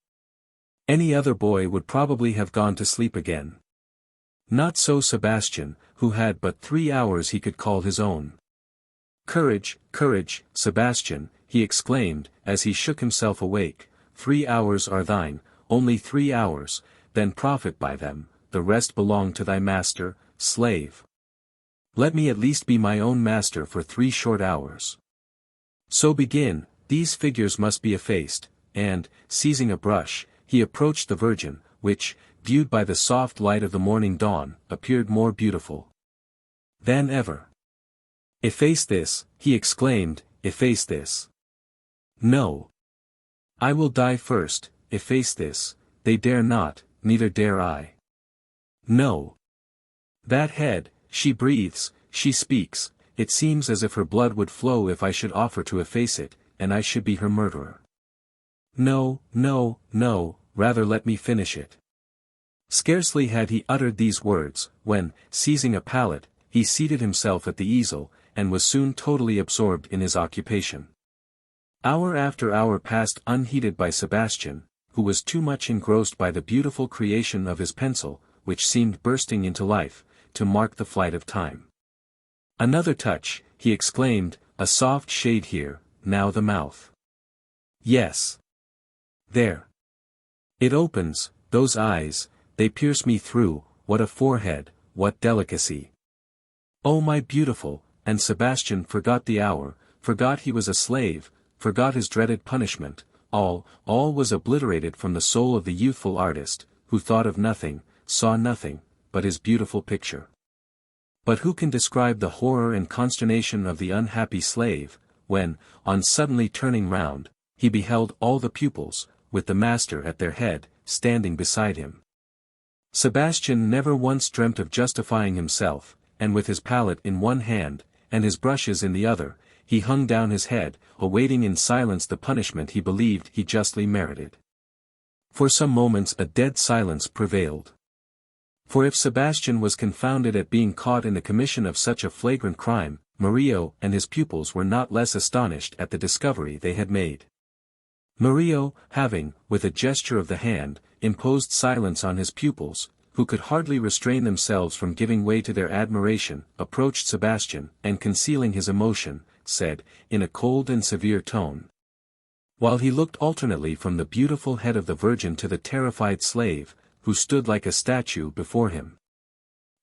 Any other boy would probably have gone to sleep again. Not so Sebastian, who had but 3 hours he could call his own. "Courage, courage, Sebastian," he exclaimed, as he shook himself awake, 3 hours are thine, only 3 hours, then profit by them, the rest belong to thy master, slave. Let me at least be my own master for 3 short hours. So begin, these figures must be effaced, and, seizing a brush, he approached the Virgin, which, viewed by the soft light of the morning dawn, appeared more beautiful than ever. "Efface this," he exclaimed, "efface this. No. I will die first, efface this, they dare not, neither dare I. No. That head, she breathes, she speaks, it seems as if her blood would flow if I should offer to efface it, and I should be her murderer. No, no, no, rather let me finish it." Scarcely had he uttered these words, when, seizing a palette, he seated himself at the easel, and was soon totally absorbed in his occupation. Hour after hour passed unheeded by Sebastian, who was too much engrossed by the beautiful creation of his pencil, which seemed bursting into life, to mark the flight of time. "Another touch," he exclaimed, "a soft shade here, now the mouth. Yes. There. It opens, those eyes, they pierce me through, what a forehead, what delicacy. Oh my beautiful," and Sebastian forgot the hour, forgot he was a slave, forgot his dreaded punishment, all was obliterated from the soul of the youthful artist, who thought of nothing, saw nothing, but his beautiful picture. But who can describe the horror and consternation of the unhappy slave, when, on suddenly turning round, he beheld all the pupils, with the master at their head, standing beside him. Sebastian never once dreamt of justifying himself, and with his palette in one hand, and his brushes in the other, he hung down his head, awaiting in silence the punishment he believed he justly merited. For some moments a dead silence prevailed. For if Sebastian was confounded at being caught in the commission of such a flagrant crime, Murillo and his pupils were not less astonished at the discovery they had made. Murillo, having, with a gesture of the hand, imposed silence on his pupils, who could hardly restrain themselves from giving way to their admiration, approached Sebastian, and concealing his emotion, said, in a cold and severe tone, while he looked alternately from the beautiful head of the Virgin to the terrified slave, who stood like a statue before him.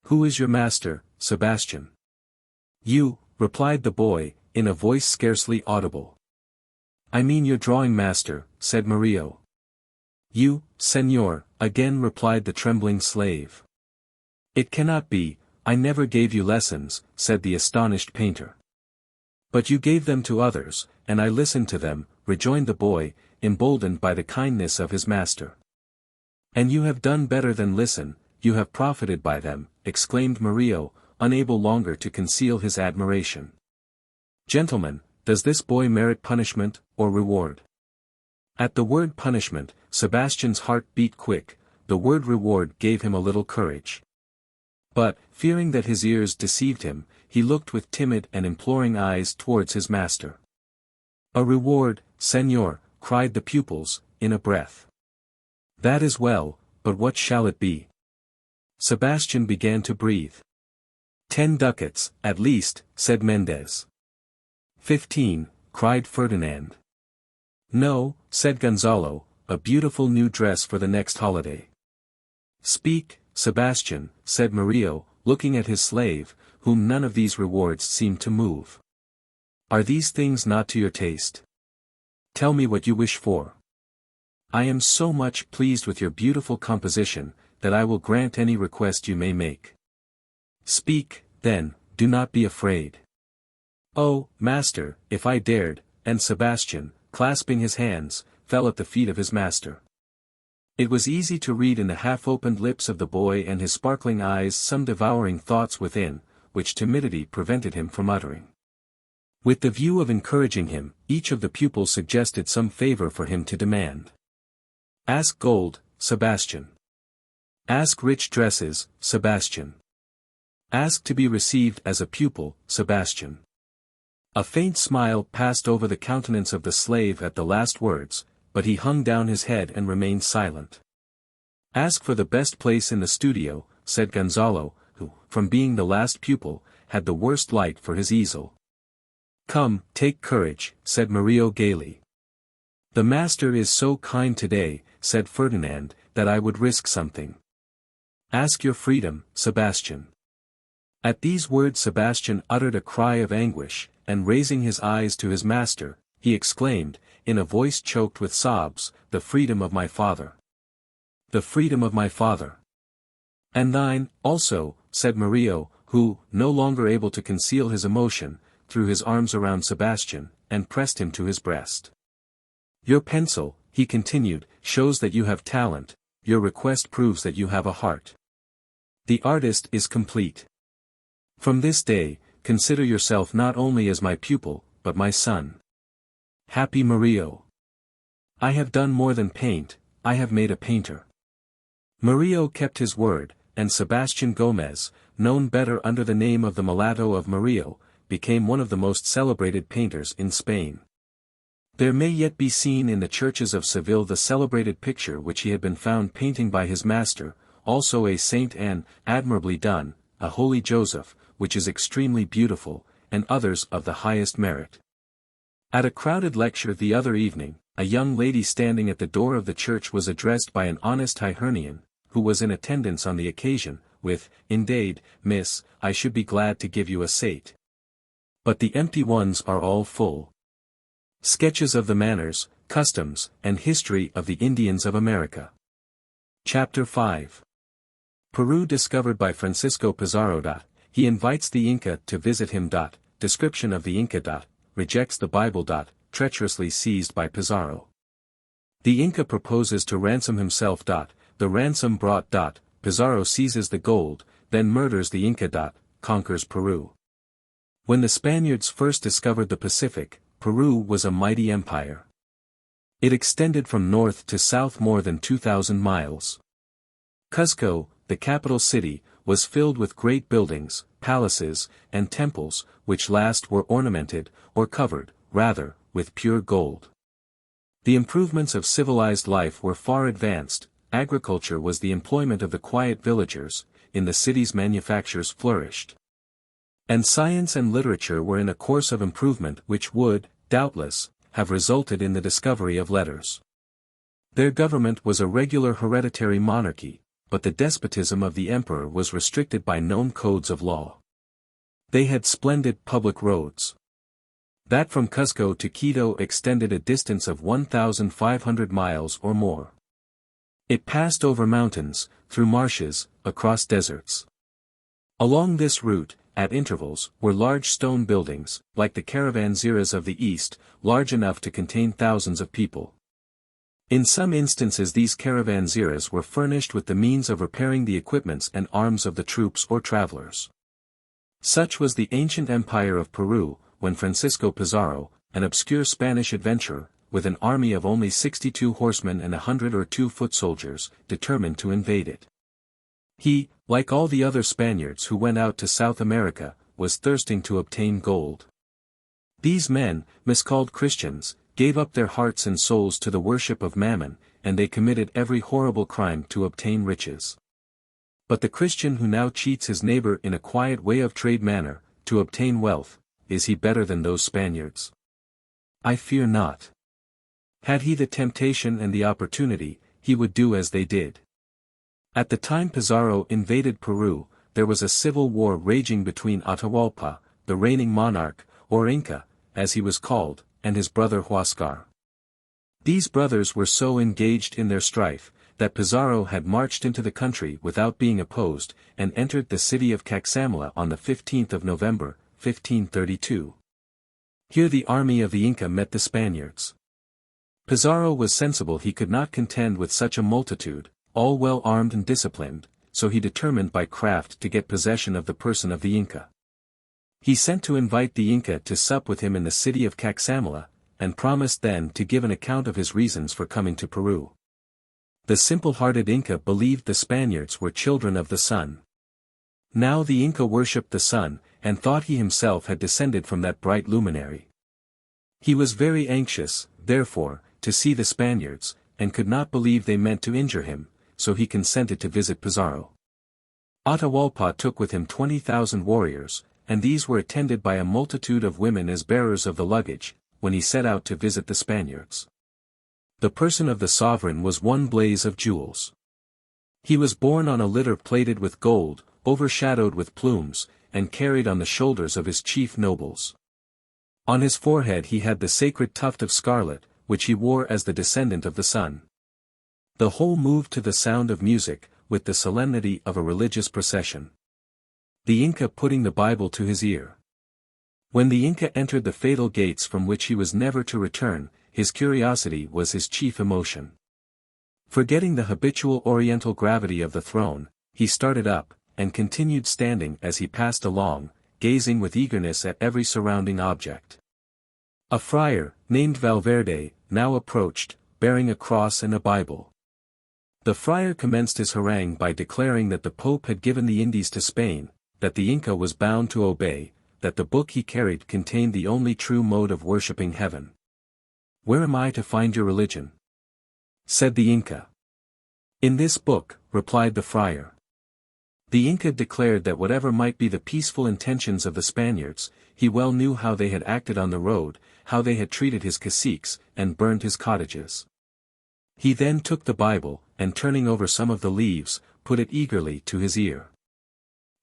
"Who is your master, Sebastian?" "You," replied the boy, in a voice scarcely audible. "I mean your drawing master," said Murillo. "You, Señor," again replied the trembling slave. "It cannot be, I never gave you lessons," said the astonished painter. "But you gave them to others, and I listened to them," rejoined the boy, emboldened by the kindness of his master. "And you have done better than listen, you have profited by them," exclaimed Murillo, unable longer to conceal his admiration. "Gentlemen, does this boy merit punishment, or reward?" At the word punishment, Sebastian's heart beat quick, the word reward gave him a little courage. But, fearing that his ears deceived him, he looked with timid and imploring eyes towards his master. "A reward, Señor," cried the pupils, in a breath. "That is well, but what shall it be?" Sebastian began to breathe. 10 ducats, at least," said Mendez. 15, cried Ferdinand. "No," said Gonzalo, "a beautiful new dress for the next holiday." "Speak, Sebastian," said Murillo, looking at his slave, whom none of these rewards seemed to move. "Are these things not to your taste? Tell me what you wish for. I am so much pleased with your beautiful composition, that I will grant any request you may make. Speak, then, do not be afraid." "Oh, master, if I dared," and Sebastian, clasping his hands, fell at the feet of his master. It was easy to read in the half-opened lips of the boy and his sparkling eyes some devouring thoughts within, which timidity prevented him from uttering. With the view of encouraging him, each of the pupils suggested some favor for him to demand. "Ask gold, Sebastian. Ask rich dresses, Sebastian. Ask to be received as a pupil, Sebastian." A faint smile passed over the countenance of the slave at the last words, but he hung down his head and remained silent. "Ask for the best place in the studio," said Gonzalo, who, from being the last pupil, had the worst light for his easel. "Come, take courage," said Murillo gaily. "The master is so kind today," said Ferdinand, "that I would risk something. Ask your freedom, Sebastian." At these words Sebastian uttered a cry of anguish, and raising his eyes to his master, he exclaimed, in a voice choked with sobs, "The freedom of my father. The freedom of my father. And thine, also, said Murillo, who, no longer able to conceal his emotion, threw his arms around Sebastian, and pressed him to his breast. Your pencil, he continued, shows that you have talent, your request proves that you have a heart. The artist is complete. From this day, consider yourself not only as my pupil, but my son. Happy Murillo. I have done more than paint, I have made a painter. Murillo kept his word, and Sebastian Gomez, known better under the name of the Mulatto of Murillo, became one of the most celebrated painters in Spain. There may yet be seen in the churches of Seville the celebrated picture which he had been found painting by his master, also a Saint Anne, admirably done, a Holy Joseph, which is extremely beautiful, and others of the highest merit. At a crowded lecture the other evening, a young lady standing at the door of the church was addressed by an honest Hibernian, who was in attendance on the occasion, with, "Indeed, miss, I should be glad to give you a seat. But the empty ones are all full." Sketches of the Manners, Customs, and History of the Indians of America. Chapter 5. Peru discovered by Francisco Pizarro. He invites the Inca to visit him. Description of the Inca. Rejects the Bible. Treacherously seized by Pizarro. The Inca proposes to ransom himself. The ransom brought. Pizarro seizes the gold, then murders the Inca. Conquers Peru. When the Spaniards first discovered the Pacific, Peru was a mighty empire. It extended from north to south more than 2,000 miles. Cuzco, the capital city, was filled with great buildings, palaces, and temples, which last were ornamented, or covered, rather, with pure gold. The improvements of civilized life were far advanced, agriculture was the employment of the quiet villagers, in the cities manufactures flourished. And science and literature were in a course of improvement which would, doubtless, have resulted in the discovery of letters. Their government was a regular hereditary monarchy, but the despotism of the emperor was restricted by known codes of law. They had splendid public roads. That from Cuzco to Quito extended a distance of 1,500 miles or more. It passed over mountains, through marshes, across deserts. Along this route, at intervals, were large stone buildings, like the caravanserais of the East, large enough to contain thousands of people. In some instances these caravanserais were furnished with the means of repairing the equipments and arms of the troops or travelers. Such was the ancient empire of Peru, when Francisco Pizarro, an obscure Spanish adventurer, with an army of only 62 horsemen and 102 foot soldiers, determined to invade it. He, like all the other Spaniards who went out to South America, was thirsting to obtain gold. These men, miscalled Christians, gave up their hearts and souls to the worship of Mammon, and they committed every horrible crime to obtain riches. But the Christian who now cheats his neighbor in a quiet way of trade manner, to obtain wealth, is he better than those Spaniards? I fear not. Had he the temptation and the opportunity, he would do as they did. At the time Pizarro invaded Peru, there was a civil war raging between Atahualpa, the reigning monarch, or Inca, as he was called, and his brother Huascar. These brothers were so engaged in their strife, that Pizarro had marched into the country without being opposed, and entered the city of Caxamala on the 15th of November, 1532. Here the army of the Inca met the Spaniards. Pizarro was sensible he could not contend with such a multitude, all well armed and disciplined, so he determined by craft to get possession of the person of the Inca. He sent to invite the Inca to sup with him in the city of Caxamala, and promised then to give an account of his reasons for coming to Peru. The simple-hearted Inca believed the Spaniards were children of the sun. Now the Inca worshipped the sun, and thought he himself had descended from that bright luminary. He was very anxious, therefore, to see the Spaniards, and could not believe they meant to injure him, so he consented to visit Pizarro. Atahualpa took with him 20,000 warriors, and these were attended by a multitude of women as bearers of the luggage, when he set out to visit the Spaniards. The person of the sovereign was one blaze of jewels. He was borne on a litter plated with gold, overshadowed with plumes, and carried on the shoulders of his chief nobles. On his forehead he had the sacred tuft of scarlet, which he wore as the descendant of the sun. The whole moved to the sound of music, with the solemnity of a religious procession. The Inca putting the Bible to his ear. When the Inca entered the fatal gates from which he was never to return, his curiosity was his chief emotion. Forgetting the habitual oriental gravity of the throne, he started up, and continued standing as he passed along, gazing with eagerness at every surrounding object. A friar, named Valverde, now approached, bearing a cross and a Bible. The friar commenced his harangue by declaring that the Pope had given the Indies to Spain, that the Inca was bound to obey, that the book he carried contained the only true mode of worshipping heaven. "Where am I to find your religion?" said the Inca. "In this book," replied the friar. The Inca declared that whatever might be the peaceful intentions of the Spaniards, he well knew how they had acted on the road, how they had treated his caciques, and burned his cottages. He then took the Bible, and turning over some of the leaves, put it eagerly to his ear.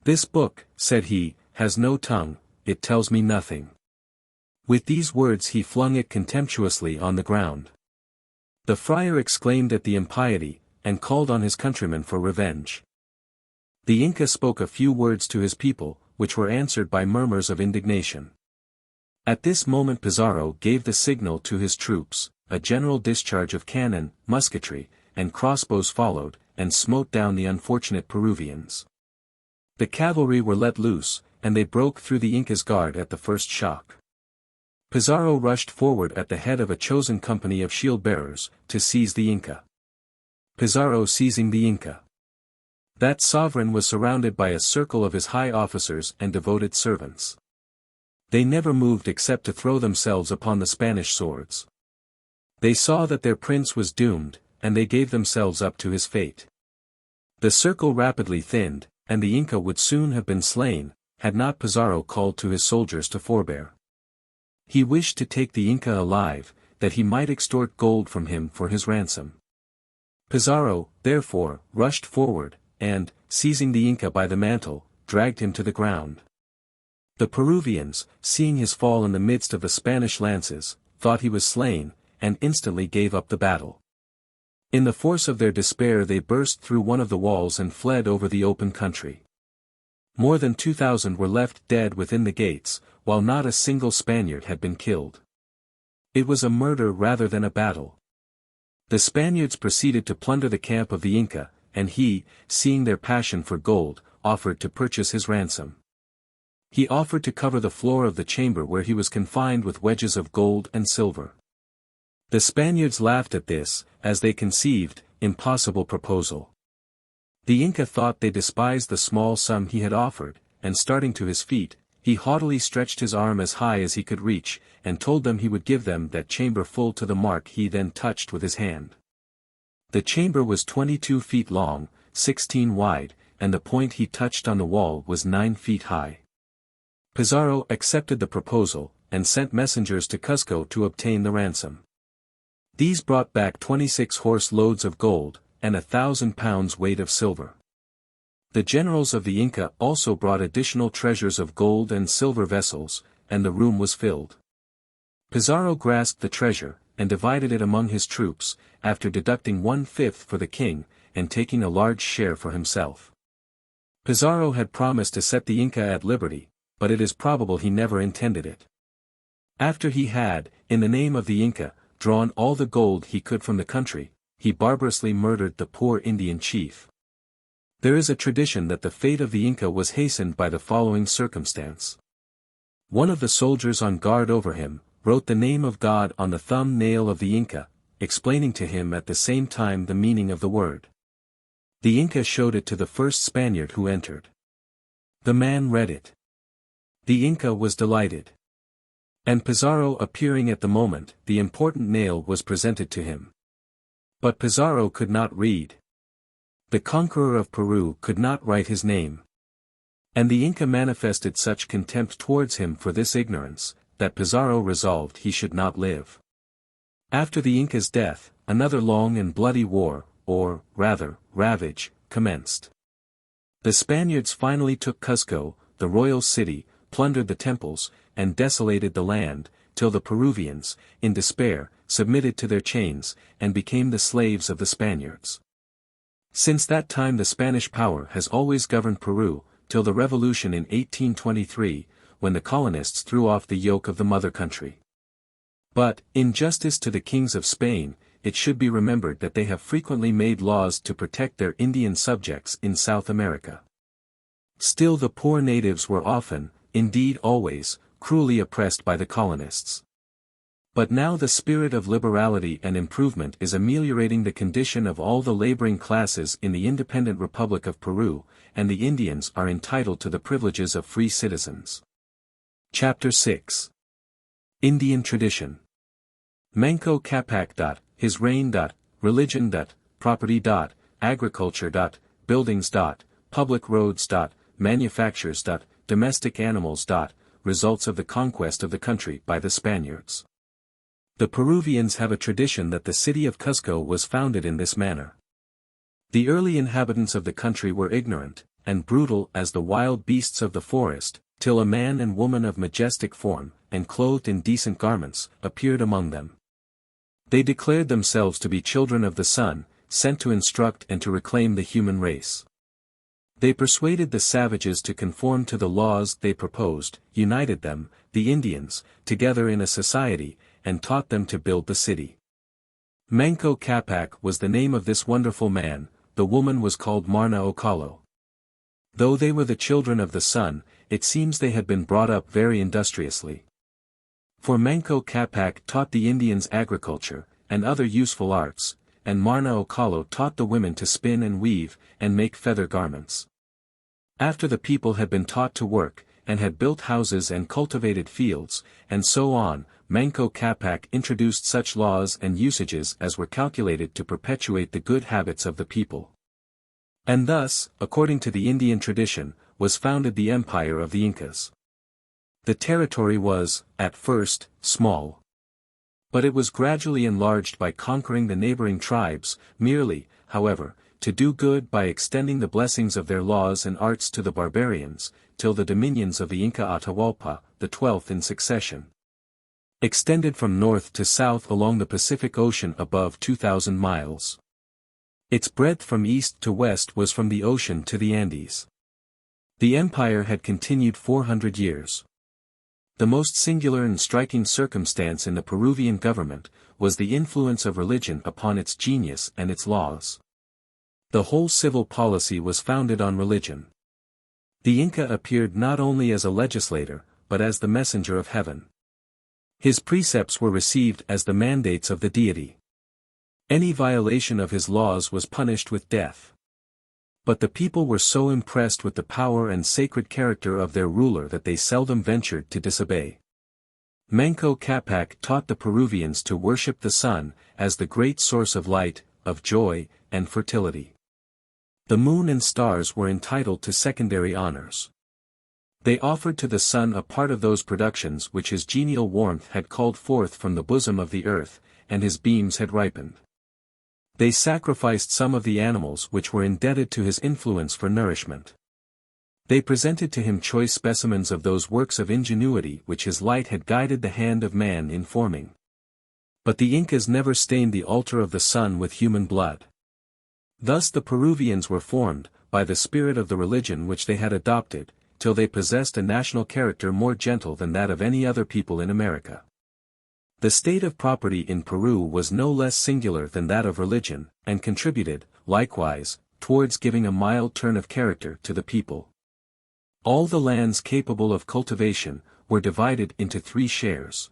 "This book," said he, "has no tongue, it tells me nothing." With these words he flung it contemptuously on the ground. The friar exclaimed at the impiety, and called on his countrymen for revenge. The Inca spoke a few words to his people, which were answered by murmurs of indignation. At this moment Pizarro gave the signal to his troops, a general discharge of cannon, musketry, and crossbows followed, and smote down the unfortunate Peruvians. The cavalry were let loose, and they broke through the Inca's guard at the first shock. Pizarro rushed forward at the head of a chosen company of shield-bearers, to seize the Inca. Pizarro seizing the Inca. That sovereign was surrounded by a circle of his high officers and devoted servants. They never moved except to throw themselves upon the Spanish swords. They saw that their prince was doomed, and they gave themselves up to his fate. The circle rapidly thinned, and the Inca would soon have been slain, had not Pizarro called to his soldiers to forbear. He wished to take the Inca alive, that he might extort gold from him for his ransom. Pizarro, therefore, rushed forward, and, seizing the Inca by the mantle, dragged him to the ground. The Peruvians, seeing his fall in the midst of the Spanish lances, thought he was slain, and instantly gave up the battle. In the force of their despair they burst through one of the walls and fled over the open country. More than 2,000 were left dead within the gates, while not a single Spaniard had been killed. It was a murder rather than a battle. The Spaniards proceeded to plunder the camp of the Inca, and he, seeing their passion for gold, offered to purchase his ransom. He offered to cover the floor of the chamber where he was confined with wedges of gold and silver. The Spaniards laughed at this, as they conceived, impossible proposal. The Inca thought they despised the small sum he had offered, and starting to his feet, he haughtily stretched his arm as high as he could reach, and told them he would give them that chamber full to the mark he then touched with his hand. The chamber was 22 feet long, 16 wide, and the point he touched on the wall was 9 feet high. Pizarro accepted the proposal, and sent messengers to Cuzco to obtain the ransom. These brought back 26 horse loads of gold, and 1,000 pounds weight of silver. The generals of the Inca also brought additional treasures of gold and silver vessels, and the room was filled. Pizarro grasped the treasure, and divided it among his troops, after deducting 1/5 for the king, and taking a large share for himself. Pizarro had promised to set the Inca at liberty, but it is probable he never intended it. After he had, in the name of the Inca, drawn all the gold he could from the country, he barbarously murdered the poor Indian chief. There is a tradition that the fate of the Inca was hastened by the following circumstance. One of the soldiers on guard over him, wrote the name of God on the thumb nail of the Inca, explaining to him at the same time the meaning of the word. The Inca showed it to the first Spaniard who entered. The man read it. The Inca was delighted. And Pizarro appearing at the moment, the important nail was presented to him. But Pizarro could not read. The conqueror of Peru could not write his name. And the Inca manifested such contempt towards him for this ignorance, that Pizarro resolved he should not live. After the Inca's death, another long and bloody war, or, rather, ravage, commenced. The Spaniards finally took Cuzco, the royal city, plundered the temples, and desolated the land, till the Peruvians, in despair, submitted to their chains, and became the slaves of the Spaniards. Since that time the Spanish power has always governed Peru, till the revolution in 1823, when the colonists threw off the yoke of the mother country. But, in justice to the kings of Spain, it should be remembered that they have frequently made laws to protect their Indian subjects in South America. Still the poor natives were often, indeed always, cruelly oppressed by the colonists. But now the spirit of liberality and improvement is ameliorating the condition of all the laboring classes in the independent Republic of Peru, and the Indians are entitled to the privileges of free citizens. Chapter 6. Indian Tradition. Manco Capac. His reign. Religion. Property. Agriculture. Buildings. Public roads. Manufactures. Domestic animals. Results of the conquest of the country by the Spaniards. The Peruvians have a tradition that the city of Cuzco was founded in this manner. The early inhabitants of the country were ignorant, and brutal as the wild beasts of the forest, till a man and woman of majestic form, and clothed in decent garments, appeared among them. They declared themselves to be children of the sun, sent to instruct and to reclaim the human race. They persuaded the savages to conform to the laws they proposed, united them, the Indians, together in a society, and taught them to build the city. Manco Capac was the name of this wonderful man, the woman was called Marna Ocalo. Though they were the children of the sun, it seems they had been brought up very industriously. For Manco Capac taught the Indians agriculture, and other useful arts, and Marna Ocalo taught the women to spin and weave, and make feather garments. After the people had been taught to work, and had built houses and cultivated fields, and so on, Manco Capac introduced such laws and usages as were calculated to perpetuate the good habits of the people. And thus, according to the Indian tradition, was founded the empire of the Incas. The territory was, at first, small. But it was gradually enlarged by conquering the neighboring tribes, merely, however, to do good by extending the blessings of their laws and arts to the barbarians, till the dominions of the Inca Atahualpa, the 12th in succession, extended from north to south along the Pacific Ocean above 2,000 miles. Its breadth from east to west was from the ocean to the Andes. The empire had continued 400 years. The most singular and striking circumstance in the Peruvian government, was the influence of religion upon its genius and its laws. The whole civil policy was founded on religion. The Inca appeared not only as a legislator, but as the messenger of heaven. His precepts were received as the mandates of the deity. Any violation of his laws was punished with death. But the people were so impressed with the power and sacred character of their ruler that they seldom ventured to disobey. Manco Capac taught the Peruvians to worship the sun, as the great source of light, of joy, and fertility. The moon and stars were entitled to secondary honors. They offered to the sun a part of those productions which his genial warmth had called forth from the bosom of the earth, and his beams had ripened. They sacrificed some of the animals which were indebted to his influence for nourishment. They presented to him choice specimens of those works of ingenuity which his light had guided the hand of man in forming. But the Incas never stained the altar of the sun with human blood. Thus the Peruvians were formed, by the spirit of the religion which they had adopted, till they possessed a national character more gentle than that of any other people in America. The state of property in Peru was no less singular than that of religion, and contributed, likewise, towards giving a mild turn of character to the people. All the lands capable of cultivation, were divided into 3 shares.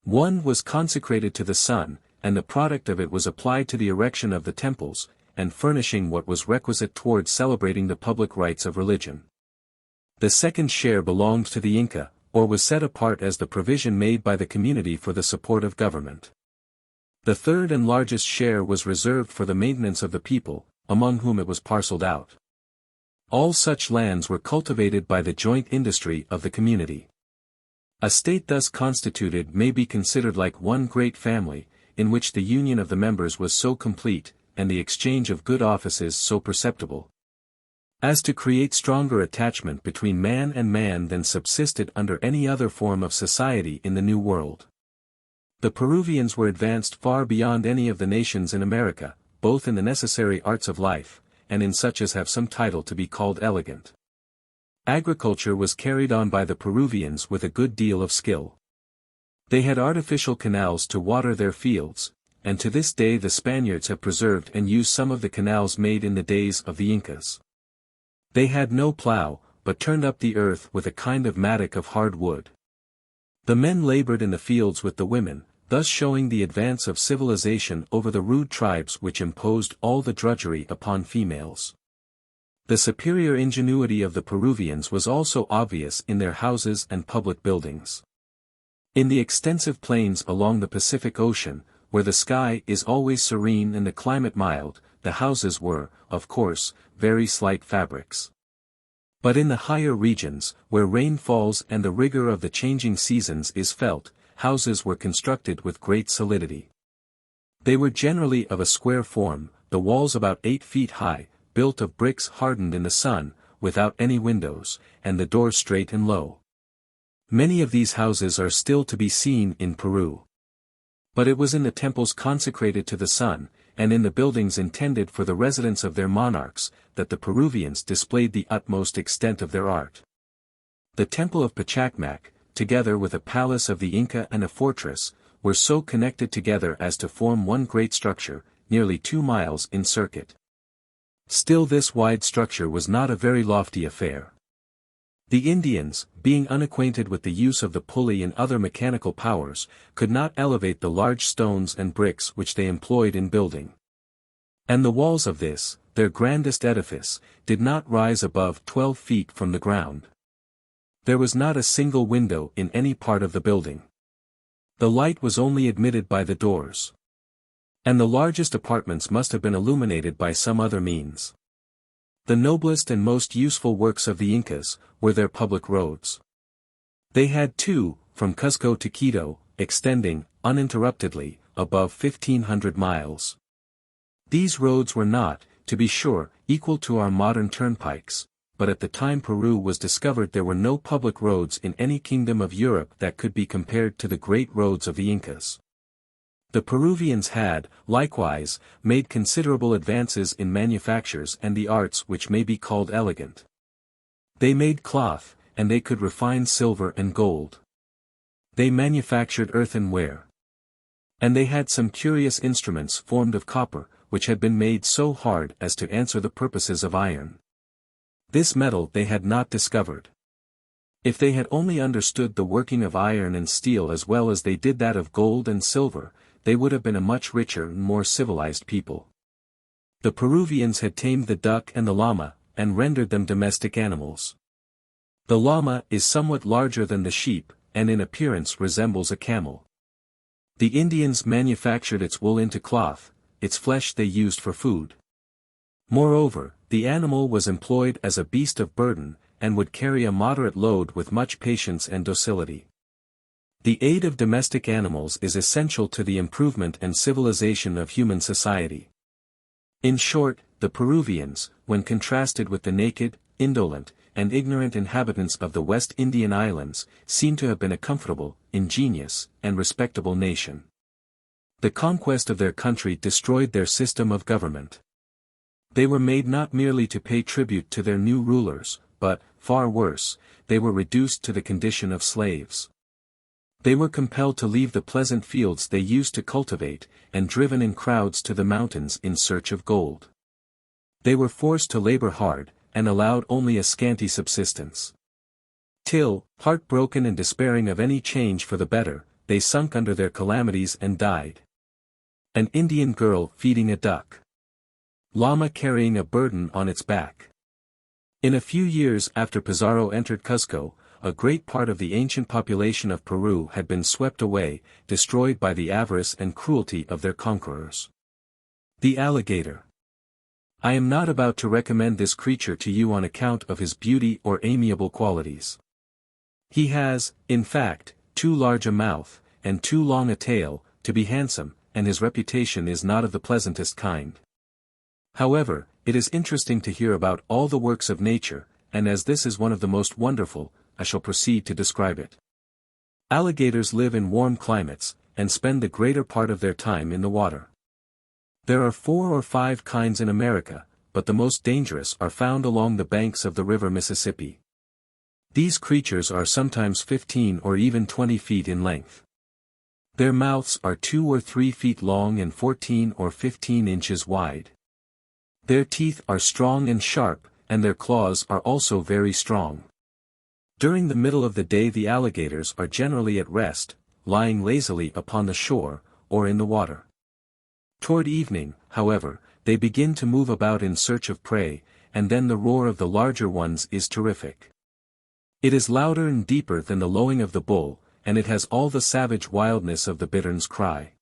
One was consecrated to the sun, and the product of it was applied to the erection of the temples, and furnishing what was requisite towards celebrating the public rites of religion. The second share belonged to the Inca, or was set apart as the provision made by the community for the support of government. The third and largest share was reserved for the maintenance of the people, among whom it was parceled out. All such lands were cultivated by the joint industry of the community. A state thus constituted may be considered like one great family, in which the union of the members was so complete, and the exchange of good offices so perceptible. as to create stronger attachment between man and man than subsisted under any other form of society in the New World. The Peruvians were advanced far beyond any of the nations in America, both in the necessary arts of life, and in such as have some title to be called elegant. Agriculture was carried on by the Peruvians with a good deal of skill. They had artificial canals to water their fields, and to this day the Spaniards have preserved and used some of the canals made in the days of the Incas. They had no plow, but turned up the earth with a kind of mattock of hard wood. The men labored in the fields with the women, thus showing the advance of civilization over the rude tribes which imposed all the drudgery upon females. The superior ingenuity of the Peruvians was also obvious in their houses and public buildings. In the extensive plains along the Pacific Ocean, where the sky is always serene and the climate mild, the houses were, of course, very slight fabrics. But in the higher regions, where rain falls and the rigor of the changing seasons is felt, houses were constructed with great solidity. They were generally of a square form, the walls about 8 feet high, built of bricks hardened in the sun, without any windows, and the doors straight and low. Many of these houses are still to be seen in Peru. But it was in the temples consecrated to the sun, and in the buildings intended for the residence of their monarchs, that the Peruvians displayed the utmost extent of their art. The temple of Pachacamac, together with a palace of the Inca and a fortress, were so connected together as to form one great structure, nearly 2 miles in circuit. Still this wide structure was not a very lofty affair. The Indians, being unacquainted with the use of the pulley and other mechanical powers, could not elevate the large stones and bricks which they employed in building. And the walls of this, their grandest edifice, did not rise above 12 feet from the ground. There was not a single window in any part of the building. The light was only admitted by the doors. And the largest apartments must have been illuminated by some other means. The noblest and most useful works of the Incas were their public roads. They had 2, from Cuzco to Quito, extending, uninterruptedly, above 1,500 miles. These roads were not, to be sure, equal to our modern turnpikes, but at the time Peru was discovered there were no public roads in any kingdom of Europe that could be compared to the great roads of the Incas. The Peruvians had, likewise, made considerable advances in manufactures and the arts which may be called elegant. They made cloth, and they could refine silver and gold. They manufactured earthenware. And they had some curious instruments formed of copper, which had been made so hard as to answer the purposes of iron. This metal they had not discovered. If they had only understood the working of iron and steel as well as they did that of gold and silver, they would have been a much richer and more civilized people. The Peruvians had tamed the duck and the llama, and rendered them domestic animals. The llama is somewhat larger than the sheep, and in appearance resembles a camel. The Indians manufactured its wool into cloth, its flesh they used for food. Moreover, the animal was employed as a beast of burden, and would carry a moderate load with much patience and docility. The aid of domestic animals is essential to the improvement and civilization of human society. In short, the Peruvians, when contrasted with the naked, indolent, and ignorant inhabitants of the West Indian Islands, seem to have been a comfortable, ingenious, and respectable nation. The conquest of their country destroyed their system of government. They were made not merely to pay tribute to their new rulers, but, far worse, they were reduced to the condition of slaves. They were compelled to leave the pleasant fields they used to cultivate, and driven in crowds to the mountains in search of gold. They were forced to labor hard, and allowed only a scanty subsistence. Till, heartbroken and despairing of any change for the better, they sunk under their calamities and died. An Indian girl feeding a duck. Llama carrying a burden on its back. In a few years after Pizarro entered Cuzco, a great part of the ancient population of Peru had been swept away, destroyed by the avarice and cruelty of their conquerors. The alligator. I am not about to recommend this creature to you on account of his beauty or amiable qualities. He has, in fact, too large a mouth, and too long a tail, to be handsome, and his reputation is not of the pleasantest kind. However, it is interesting to hear about all the works of nature, and as this is one of the most wonderful, I shall proceed to describe it. Alligators live in warm climates, and spend the greater part of their time in the water. There are 4 or 5 kinds in America, but the most dangerous are found along the banks of the river Mississippi. These creatures are sometimes 15 or even 20 feet in length. Their mouths are 2 or 3 feet long and 14 or 15 inches wide. Their teeth are strong and sharp, and their claws are also very strong. During the middle of the day the alligators are generally at rest, lying lazily upon the shore, or in the water. Toward evening, however, they begin to move about in search of prey, and then the roar of the larger ones is terrific. It is louder and deeper than the lowing of the bull, and it has all the savage wildness of the bittern's cry.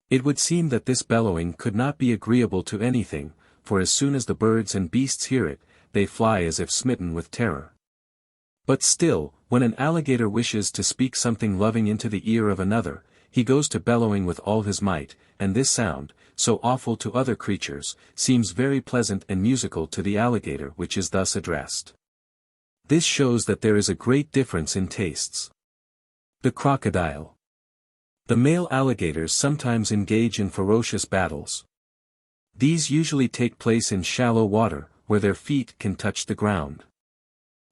It would seem that this bellowing could not be agreeable to anything, for as soon as the birds and beasts hear it, they fly as if smitten with terror. But still, when an alligator wishes to speak something loving into the ear of another, he goes to bellowing with all his might, and this sound, so awful to other creatures, seems very pleasant and musical to the alligator which is thus addressed. This shows that there is a great difference in tastes. The crocodile. The male alligators sometimes engage in ferocious battles. These usually take place in shallow water, where their feet can touch the ground.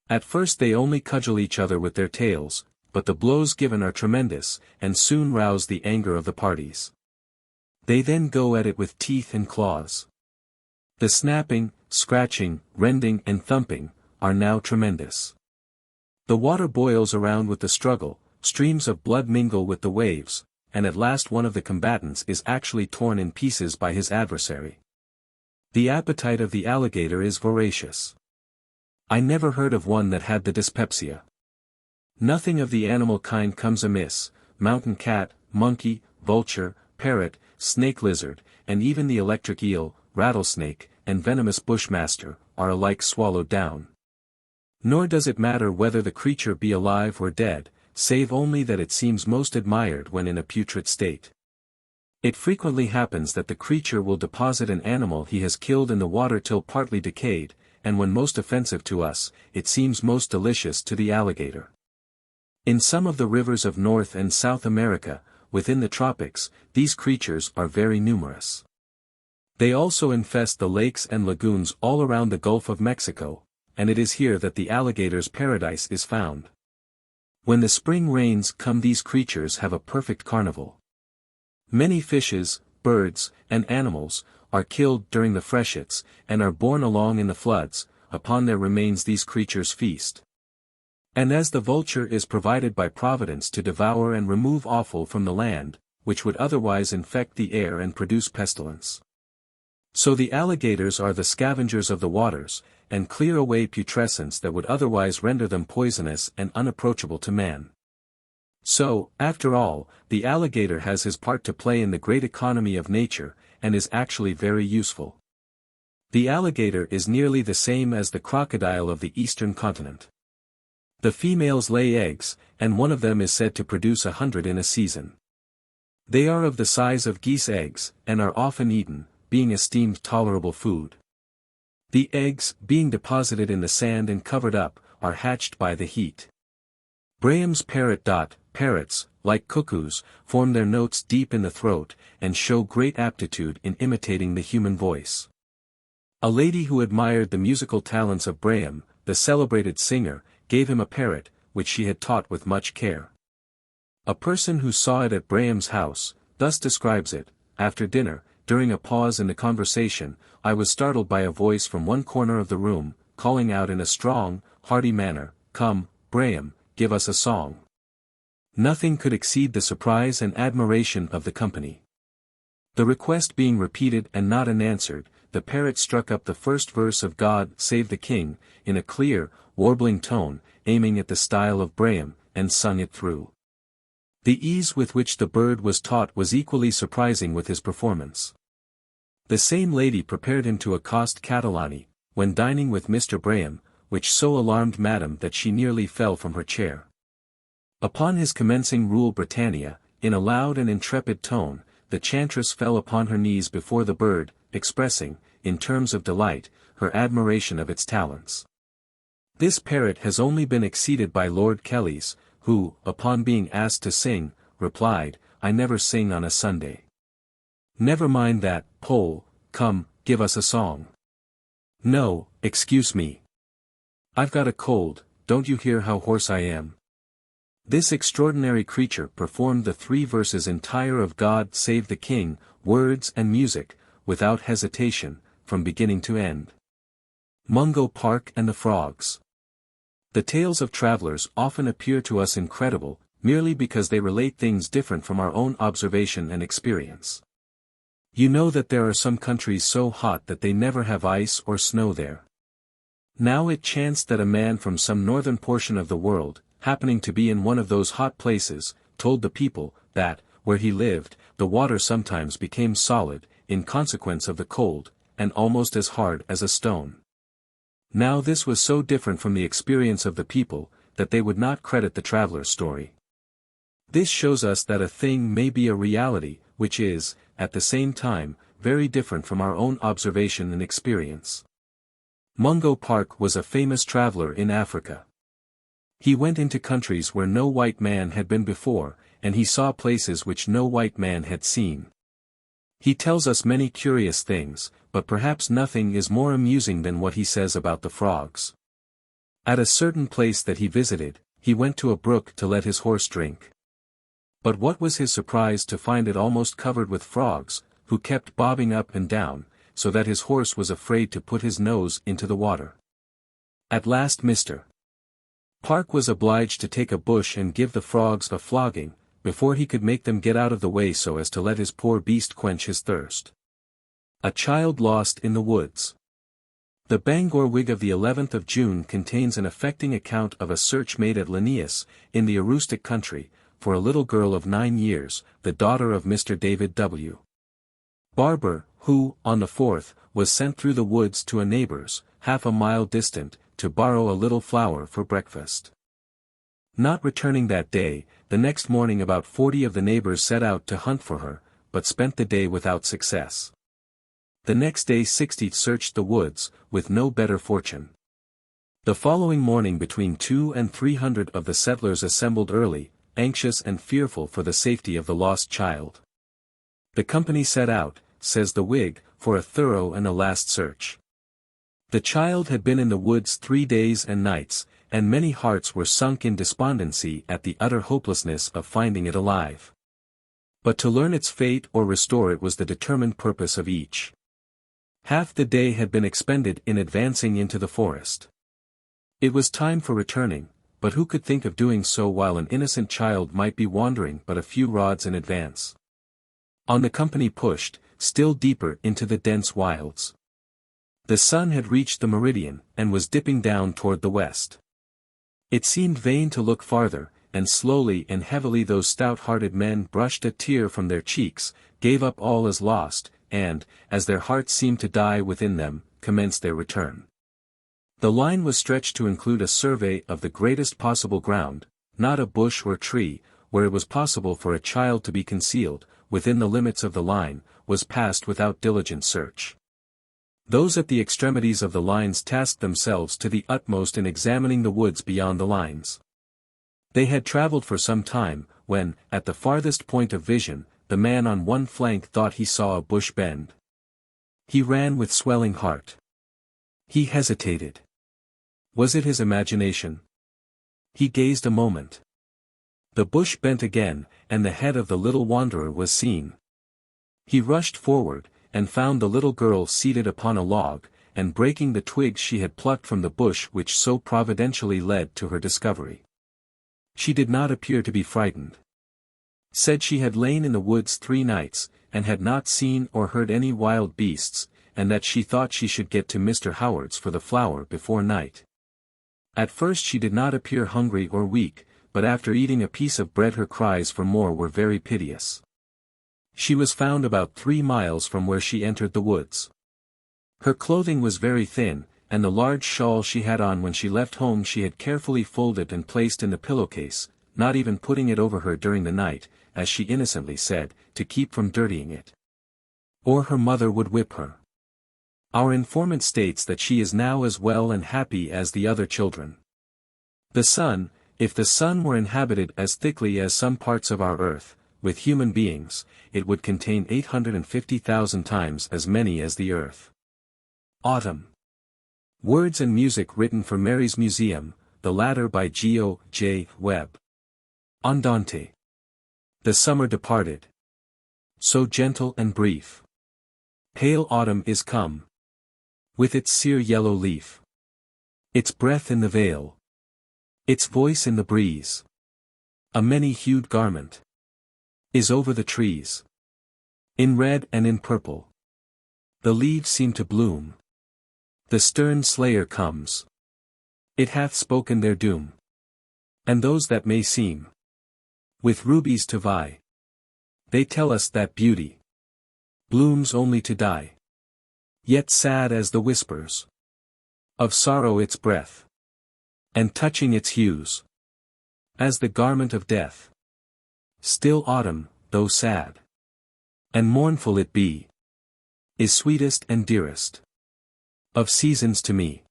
At first they only cudgel each other with their tails, but the blows given are tremendous, and soon rouse the anger of the parties. They then go at it with teeth and claws. The snapping, scratching, rending and thumping, are now tremendous. The water boils around with the struggle, streams of blood mingle with the waves, and at last one of the combatants is actually torn in pieces by his adversary. The appetite of the alligator is voracious. I never heard of one that had the dyspepsia. Nothing of the animal kind comes amiss. Mountain cat, monkey, vulture, parrot, snake lizard, and even the electric eel, rattlesnake, and venomous bushmaster, are alike swallowed down. Nor does it matter whether the creature be alive or dead, save only that it seems most admired when in a putrid state. It frequently happens that the creature will deposit an animal he has killed in the water till partly decayed, and when most offensive to us, it seems most delicious to the alligator. In some of the rivers of North and South America, within the tropics, these creatures are very numerous. They also infest the lakes and lagoons all around the Gulf of Mexico, and it is here that the alligator's paradise is found. When the spring rains come these creatures have a perfect carnival. Many fishes, birds, and animals, are killed during the freshets, and are borne along in the floods. Upon their remains these creatures feast. And as the vulture is provided by Providence to devour and remove offal from the land, which would otherwise infect the air and produce pestilence, so the alligators are the scavengers of the waters, and clear away putrescence that would otherwise render them poisonous and unapproachable to man. So, after all, the alligator has his part to play in the great economy of nature, and is actually very useful. The alligator is nearly the same as the crocodile of the eastern continent. The females lay eggs, and one of them is said to produce 100 in a season. They are of the size of geese eggs, and are often eaten, being esteemed tolerable food. The eggs, being deposited in the sand and covered up, are hatched by the heat. Graham's parrots, like cuckoos, form their notes deep in the throat, and show great aptitude in imitating the human voice. A lady who admired the musical talents of Graham, the celebrated singer, gave him a parrot, which she had taught with much care. A person who saw it at Graham's house, thus describes it: after dinner, during a pause in the conversation, I was startled by a voice from one corner of the room, calling out in a strong, hearty manner, "Come, Graham, give us a song." Nothing could exceed the surprise and admiration of the company. The request being repeated and not unanswered, the parrot struck up the first verse of God Save the King, in a clear, warbling tone, aiming at the style of Graham, and sung it through. The ease with which the bird was taught was equally surprising with his performance. The same lady prepared him to accost Catalani, when dining with Mr. Graham, which so alarmed Madame that she nearly fell from her chair. Upon his commencing Rule Britannia, in a loud and intrepid tone, the chantress fell upon her knees before the bird, expressing, in terms of delight, her admiration of its talents. This parrot has only been exceeded by Lord Kelly's, who, upon being asked to sing, replied, "I never sing on a Sunday." Never mind that, Pole, come, give us a song. No, excuse me. I've got a cold, don't you hear how hoarse I am? This extraordinary creature performed the 3 verses entire of God Save the King, words and music, without hesitation, from beginning to end. Mungo Park and the Frogs. The tales of travelers often appear to us incredible, merely because they relate things different from our own observation and experience. You know that there are some countries so hot that they never have ice or snow there. Now it chanced that a man from some northern portion of the world, happening to be in one of those hot places, told the people, that, where he lived, the water sometimes became solid, in consequence of the cold, and almost as hard as a stone. Now this was so different from the experience of the people, that they would not credit the traveler's story. This shows us that a thing may be a reality, which is, at the same time, very different from our own observation and experience. Mungo Park was a famous traveler in Africa. He went into countries where no white man had been before, and he saw places which no white man had seen. He tells us many curious things, but perhaps nothing is more amusing than what he says about the frogs. At a certain place that he visited, he went to a brook to let his horse drink. But what was his surprise to find it almost covered with frogs, who kept bobbing up and down, so that his horse was afraid to put his nose into the water. At last Mr. Park was obliged to take a bush and give the frogs a flogging, before he could make them get out of the way so as to let his poor beast quench his thirst. A Child Lost in the Woods. The Bangor Whig of the 11th of June contains an affecting account of a search made at Linneus, in the Aroostook country, for a little girl of 9 years, the daughter of Mr. David W. Barber, who, on the 4th, was sent through the woods to a neighbor's, half a mile distant, to borrow a little flour for breakfast. Not returning that day, the next morning about 40 of the neighbors set out to hunt for her, but spent the day without success. The next day 60 searched the woods, with no better fortune. The following morning between 200 and 300 of the settlers assembled early, anxious and fearful for the safety of the lost child. The company set out, says the Whig, for a thorough and a last search. The child had been in the woods 3 days and nights, and many hearts were sunk in despondency at the utter hopelessness of finding it alive. But to learn its fate or restore it was the determined purpose of each. Half the day had been expended in advancing into the forest. It was time for returning, but who could think of doing so while an innocent child might be wandering but a few rods in advance? On the company pushed, still deeper into the dense wilds. The sun had reached the meridian, and was dipping down toward the west. It seemed vain to look farther, and slowly and heavily those stout-hearted men brushed a tear from their cheeks, gave up all as lost, and, as their hearts seemed to die within them, commenced their return. The line was stretched to include a survey of the greatest possible ground, not a bush or tree, where it was possible for a child to be concealed, within the limits of the line, was passed without diligent search. Those at the extremities of the lines tasked themselves to the utmost in examining the woods beyond the lines. They had traveled for some time, when, at the farthest point of vision, the man on one flank thought he saw a bush bend. He ran with swelling heart. He hesitated. Was it his imagination? He gazed a moment. The bush bent again, and the head of the little wanderer was seen. He rushed forward, and found the little girl seated upon a log, and breaking the twigs she had plucked from the bush which so providentially led to her discovery. She did not appear to be frightened. Said she had lain in the woods 3 nights, and had not seen or heard any wild beasts, and that she thought she should get to Mr. Howard's for the flour before night. At first she did not appear hungry or weak, but after eating a piece of bread her cries for more were very piteous. She was found about 3 miles from where she entered the woods. Her clothing was very thin, and the large shawl she had on when she left home she had carefully folded and placed in the pillowcase, not even putting it over her during the night, as she innocently said, to keep from dirtying it. Or her mother would whip her. Our informant states that she is now as well and happy as the other children. The sun, if the sun were inhabited as thickly as some parts of our earth, with human beings, it would contain 850,000 times as many as the earth. Autumn. Words and music written for Mary's Museum, the latter by Geo. J. Webb. Andante. The summer departed. So gentle and brief. Pale autumn is come. With its sere yellow leaf. Its breath in the vale. Its voice in the breeze. A many-hued garment. Is over the trees. In red and in purple. The leaves seem to bloom. The stern slayer comes. It hath spoken their doom. And those that may seem with rubies to vie. They tell us that beauty blooms only to die. Yet sad as the whispers of sorrow its breath, and touching its hues as the garment of death. Still autumn, though sad and mournful it be, is sweetest and dearest of seasons to me.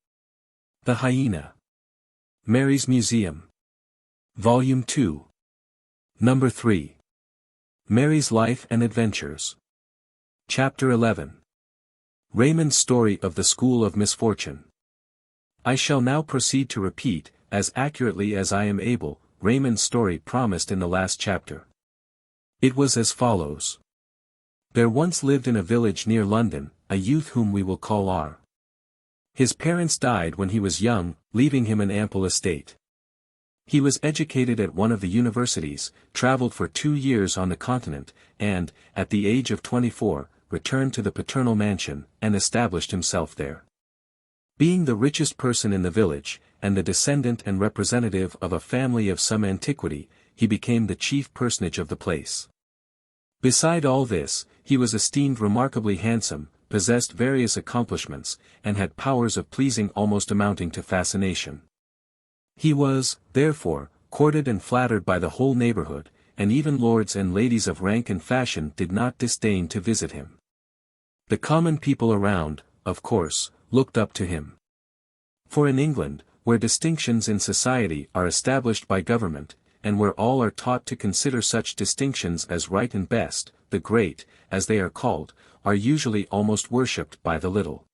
The Hyena. Mary's Museum. Volume 2. Number 3. Mary's Life and Adventures. Chapter 11. Raymond's Story of the School of Misfortune. I shall now proceed to repeat, as accurately as I am able, Raymond's story promised in the last chapter. It was as follows. There once lived in a village near London, a youth whom we will call R. His parents died when he was young, leaving him an ample estate. He was educated at one of the universities, traveled for 2 years on the continent, and, at the age of 24, returned to the paternal mansion, and established himself there. Being the richest person in the village, and the descendant and representative of a family of some antiquity, he became the chief personage of the place. Beside all this, he was esteemed remarkably handsome, possessed various accomplishments, and had powers of pleasing almost amounting to fascination. He was, therefore, courted and flattered by the whole neighborhood, and even lords and ladies of rank and fashion did not disdain to visit him. The common people around, of course, looked up to him. For in England, where distinctions in society are established by government, and where all are taught to consider such distinctions as right and best, the great, as they are called, are usually almost worshipped by the little.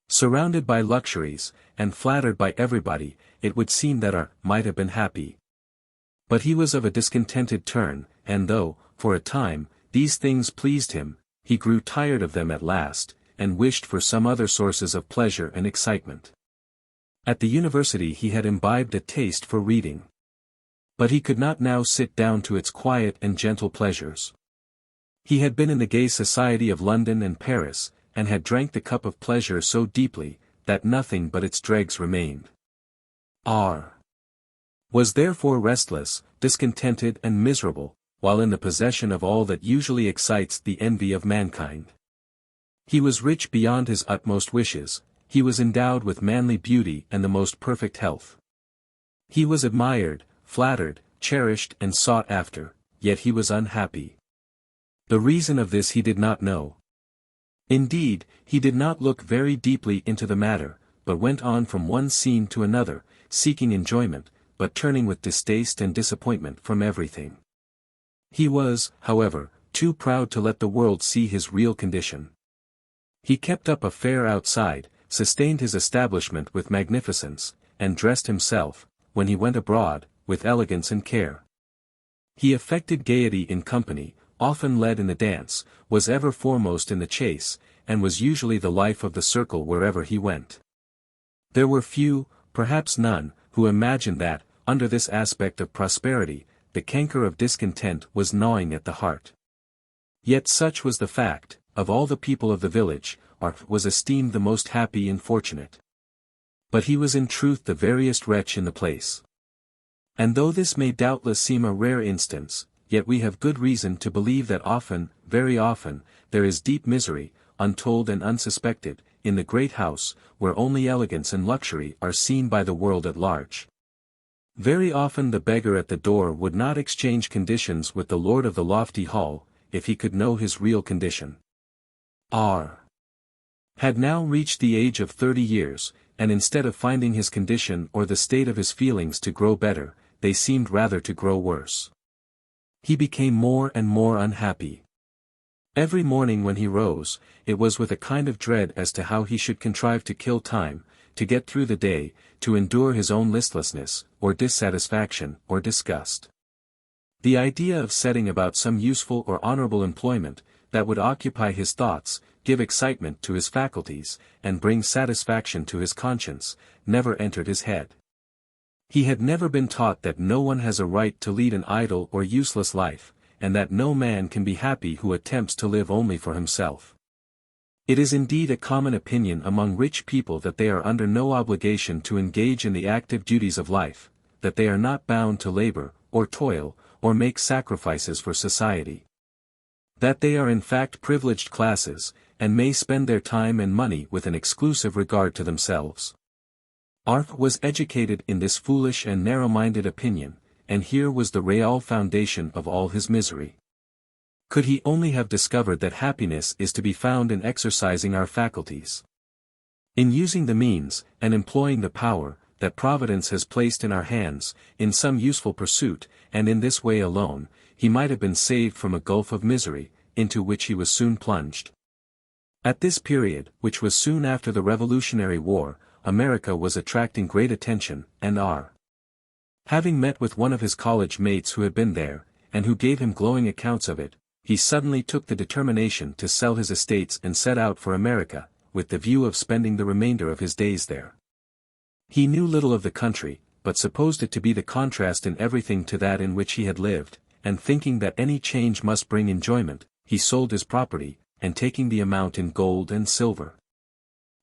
Surrounded by luxuries, and flattered by everybody, it would seem that R might have been happy. But he was of a discontented turn, and though, for a time, these things pleased him, he grew tired of them at last, and wished for some other sources of pleasure and excitement. At the university he had imbibed a taste for reading. But he could not now sit down to its quiet and gentle pleasures. He had been in the gay society of London and Paris, and had drank the cup of pleasure so deeply, that nothing but its dregs remained. R. was therefore restless, discontented and miserable, while in the possession of all that usually excites the envy of mankind. He was rich beyond his utmost wishes, he was endowed with manly beauty and the most perfect health. He was admired, flattered, cherished and sought after, yet he was unhappy. The reason of this he did not know. Indeed, he did not look very deeply into the matter, but went on from one scene to another, seeking enjoyment, but turning with distaste and disappointment from everything. He was, however, too proud to let the world see his real condition. He kept up a fair outside, sustained his establishment with magnificence, and dressed himself, when he went abroad, with elegance and care. He affected gaiety in company, often led in the dance, was ever foremost in the chase, and was usually the life of the circle wherever he went. There were few, perhaps none, who imagined that, under this aspect of prosperity, the canker of discontent was gnawing at the heart. Yet such was the fact, of all the people of the village, R was esteemed the most happy and fortunate. But he was in truth the veriest wretch in the place. And though this may doubtless seem a rare instance, yet we have good reason to believe that often, very often, there is deep misery, untold and unsuspected, in the great house, where only elegance and luxury are seen by the world at large. Very often the beggar at the door would not exchange conditions with the lord of the lofty hall, if he could know his real condition. R. had now reached the age of 30 years, and instead of finding his condition or the state of his feelings to grow better, they seemed rather to grow worse. He became more and more unhappy. Every morning when he rose, it was with a kind of dread as to how he should contrive to kill time, to get through the day, to endure his own listlessness, or dissatisfaction, or disgust. The idea of setting about some useful or honorable employment, that would occupy his thoughts, give excitement to his faculties, and bring satisfaction to his conscience, never entered his head. He had never been taught that no one has a right to lead an idle or useless life, and that no man can be happy who attempts to live only for himself. It is indeed a common opinion among rich people that they are under no obligation to engage in the active duties of life, that they are not bound to labor, or toil, or make sacrifices for society. That they are in fact privileged classes, and may spend their time and money with an exclusive regard to themselves. Arthur was educated in this foolish and narrow-minded opinion, and here was the real foundation of all his misery. Could he only have discovered that happiness is to be found in exercising our faculties, in using the means, and employing the power, that Providence has placed in our hands, in some useful pursuit, and in this way alone, he might have been saved from a gulf of misery, into which he was soon plunged. At this period, which was soon after the Revolutionary War, America was attracting great attention, and R. Having met with one of his college mates who had been there, and who gave him glowing accounts of it, he suddenly took the determination to sell his estates and set out for America, with the view of spending the remainder of his days there. He knew little of the country, but supposed it to be the contrast in everything to that in which he had lived, and thinking that any change must bring enjoyment, he sold his property, and taking the amount in gold and silver,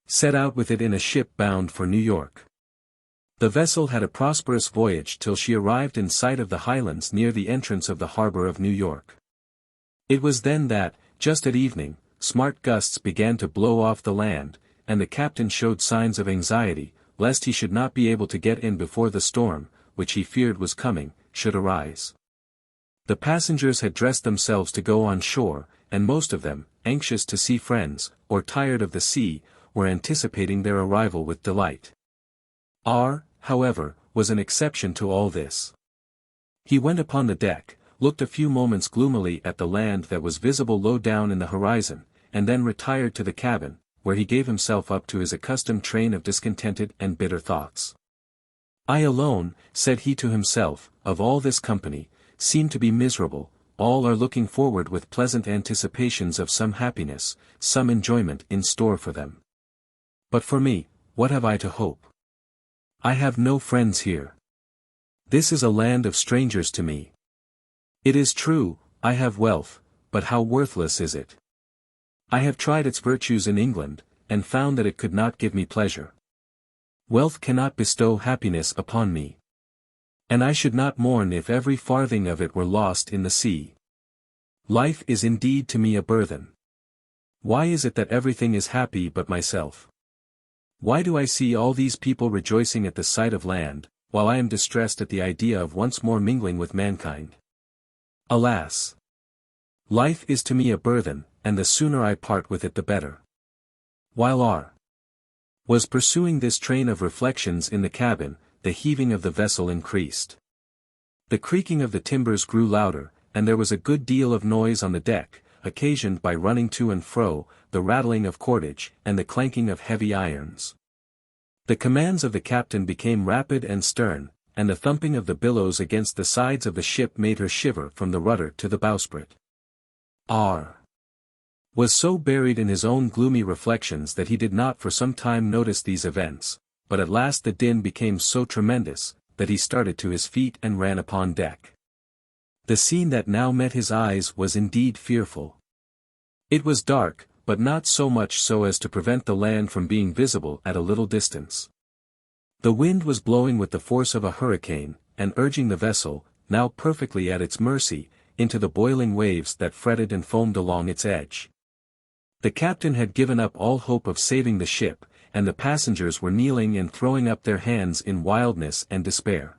set out with it in a ship bound for New York. The vessel had a prosperous voyage till she arrived in sight of the highlands near the entrance of the harbor of New York. It was then that, just at evening, smart gusts began to blow off the land, and the captain showed signs of anxiety, lest he should not be able to get in before the storm, which he feared was coming, should arise. The passengers had dressed themselves to go on shore, and most of them, anxious to see friends, or tired of the sea, were anticipating their arrival with delight. R., however, was an exception to all this. He went upon the deck, looked a few moments gloomily at the land that was visible low down in the horizon, and then retired to the cabin, where he gave himself up to his accustomed train of discontented and bitter thoughts. I alone, said he to himself, of all this company, seem to be miserable, all are looking forward with pleasant anticipations of some happiness, some enjoyment in store for them. But for me, what have I to hope? I have no friends here. This is a land of strangers to me. It is true, I have wealth, but how worthless is it? I have tried its virtues in England, and found that it could not give me pleasure. Wealth cannot bestow happiness upon me. And I should not mourn if every farthing of it were lost in the sea. Life is indeed to me a burthen. Why is it that everything is happy but myself? Why do I see all these people rejoicing at the sight of land, while I am distressed at the idea of once more mingling with mankind? Alas! Life is to me a burthen, and the sooner I part with it the better. While R. was pursuing this train of reflections in the cabin, the heaving of the vessel increased. The creaking of the timbers grew louder, and there was a good deal of noise on the deck, occasioned by running to and fro, the rattling of cordage, and the clanking of heavy irons. The commands of the captain became rapid and stern, and the thumping of the billows against the sides of the ship made her shiver from the rudder to the bowsprit. R. was so buried in his own gloomy reflections that he did not for some time notice these events, but at last the din became so tremendous, that he started to his feet and ran upon deck. The scene that now met his eyes was indeed fearful. It was dark, but not so much so as to prevent the land from being visible at a little distance. The wind was blowing with the force of a hurricane, and urging the vessel, now perfectly at its mercy, into the boiling waves that fretted and foamed along its edge. The captain had given up all hope of saving the ship, and the passengers were kneeling and throwing up their hands in wildness and despair.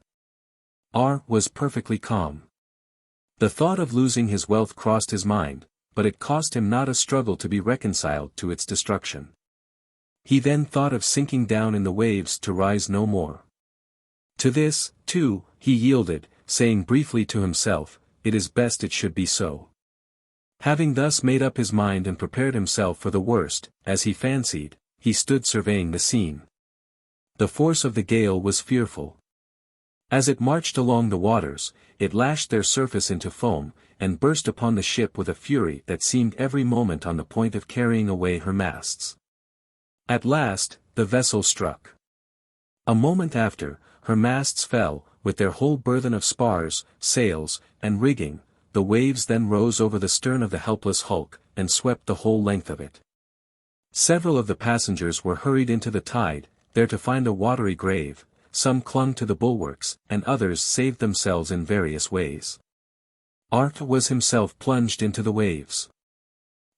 R. was perfectly calm. The thought of losing his wealth crossed his mind, but it cost him not a struggle to be reconciled to its destruction. He then thought of sinking down in the waves to rise no more. To this, too, he yielded, saying briefly to himself, "It is best it should be so." Having thus made up his mind and prepared himself for the worst, as he fancied, he stood surveying the scene. The force of the gale was fearful. As it marched along the waters, it lashed their surface into foam, and burst upon the ship with a fury that seemed every moment on the point of carrying away her masts. At last, the vessel struck. A moment after, her masts fell, with their whole burthen of spars, sails, and rigging. The waves then rose over the stern of the helpless hulk, and swept the whole length of it. Several of the passengers were hurried into the tide, there to find a watery grave. Some clung to the bulwarks, and others saved themselves in various ways. Arthur was himself plunged into the waves.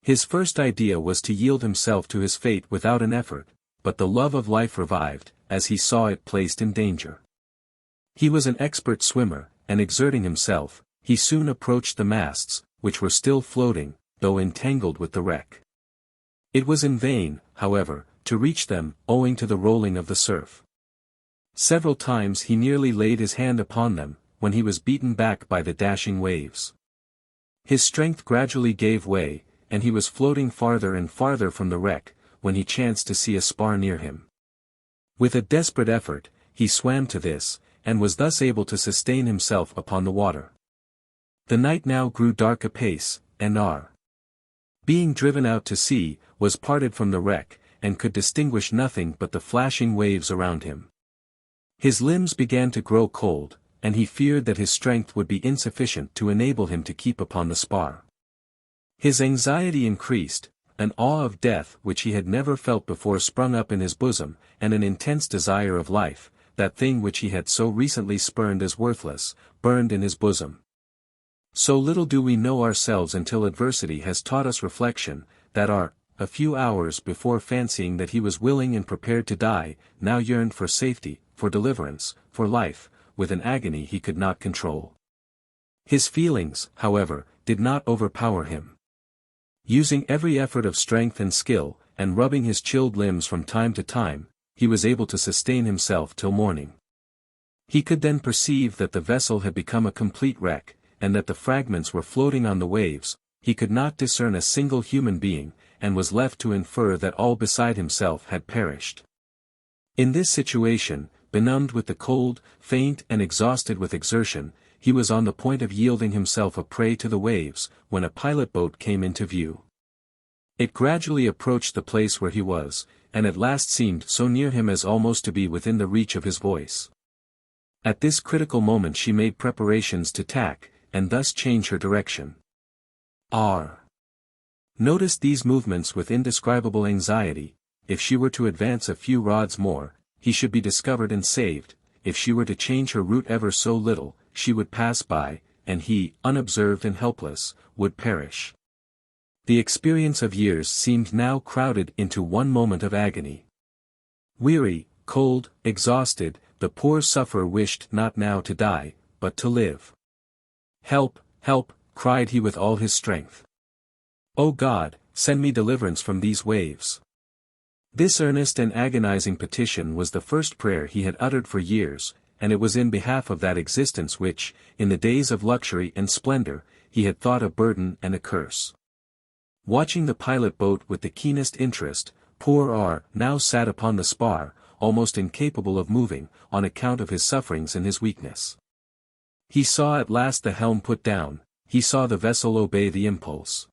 His first idea was to yield himself to his fate without an effort, but the love of life revived, as he saw it placed in danger. He was an expert swimmer, and exerting himself, he soon approached the masts, which were still floating, though entangled with the wreck. It was in vain, however, to reach them, owing to the rolling of the surf. Several times he nearly laid his hand upon them, when he was beaten back by the dashing waves. His strength gradually gave way, and he was floating farther and farther from the wreck, when he chanced to see a spar near him. With a desperate effort, he swam to this, and was thus able to sustain himself upon the water. The night now grew dark apace, and R. being driven out to sea, was parted from the wreck, and could distinguish nothing but the flashing waves around him. His limbs began to grow cold, and he feared that his strength would be insufficient to enable him to keep upon the spar. His anxiety increased, an awe of death which he had never felt before sprung up in his bosom, and an intense desire of life, that thing which he had so recently spurned as worthless, burned in his bosom. So little do we know ourselves until adversity has taught us reflection, that a few hours before fancying that he was willing and prepared to die, now yearned for safety, for deliverance, for life, with an agony he could not control. His feelings, however, did not overpower him. Using every effort of strength and skill, and rubbing his chilled limbs from time to time, he was able to sustain himself till morning. He could then perceive that the vessel had become a complete wreck, and that the fragments were floating on the waves. He could not discern a single human being, and was left to infer that all beside himself had perished. In this situation, benumbed with the cold, faint and exhausted with exertion, he was on the point of yielding himself a prey to the waves, when a pilot boat came into view. It gradually approached the place where he was, and at last seemed so near him as almost to be within the reach of his voice. At this critical moment she made preparations to tack, and thus change her direction. R. noticed these movements with indescribable anxiety. If she were to advance a few rods more, he should be discovered and saved. If she were to change her route ever so little, she would pass by, and he, unobserved and helpless, would perish. The experience of years seemed now crowded into one moment of agony. Weary, cold, exhausted, the poor sufferer wished not now to die, but to live. "Help, help," cried he with all his strength. "O God, send me deliverance from these waves." This earnest and agonizing petition was the first prayer he had uttered for years, and it was in behalf of that existence which, in the days of luxury and splendor, he had thought a burden and a curse. Watching the pilot boat with the keenest interest, poor R. now sat upon the spar, almost incapable of moving, on account of his sufferings and his weakness. He saw at last the helm put down, he saw the vessel obey the impulse.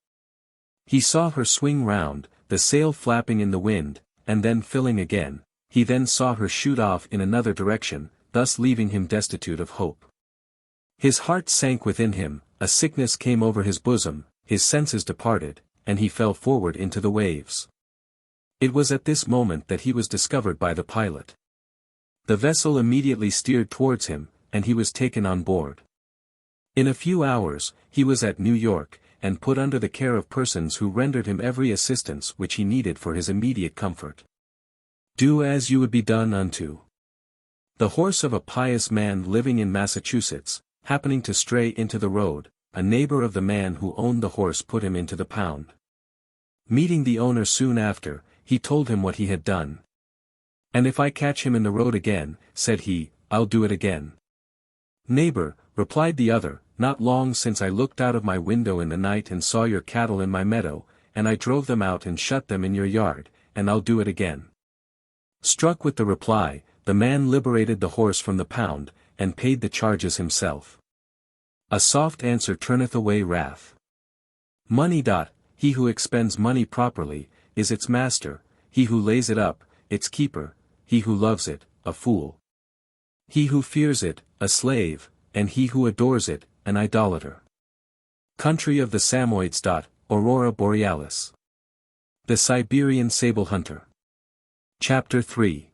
He saw her swing round, the sail flapping in the wind, and then filling again. He then saw her shoot off in another direction, thus leaving him destitute of hope. His heart sank within him, a sickness came over his bosom, his senses departed, and he fell forward into the waves. It was at this moment that he was discovered by the pilot. The vessel immediately steered towards him, and he was taken on board. In a few hours, he was at New York, and put under the care of persons who rendered him every assistance which he needed for his immediate comfort. Do as you would be done unto. The horse of a pious man living in Massachusetts, happening to stray into the road, a neighbor of the man who owned the horse put him into the pound. Meeting the owner soon after, he told him what he had done. "And if I catch him in the road again," said he, "I'll do it again." "Neighbor," replied the other, "not long since I looked out of my window in the night and saw your cattle in my meadow, and I drove them out and shut them in your yard, and I'll do it again." Struck with the reply, the man liberated the horse from the pound, and paid the charges himself. A soft answer turneth away wrath. Money. He who expends money properly, is its master, he who lays it up, its keeper, he who loves it, a fool. He who fears it, a slave, and he who adores it, an idolater. Country of the Samoyeds. Aurora Borealis. The Siberian Sable Hunter. Chapter 3.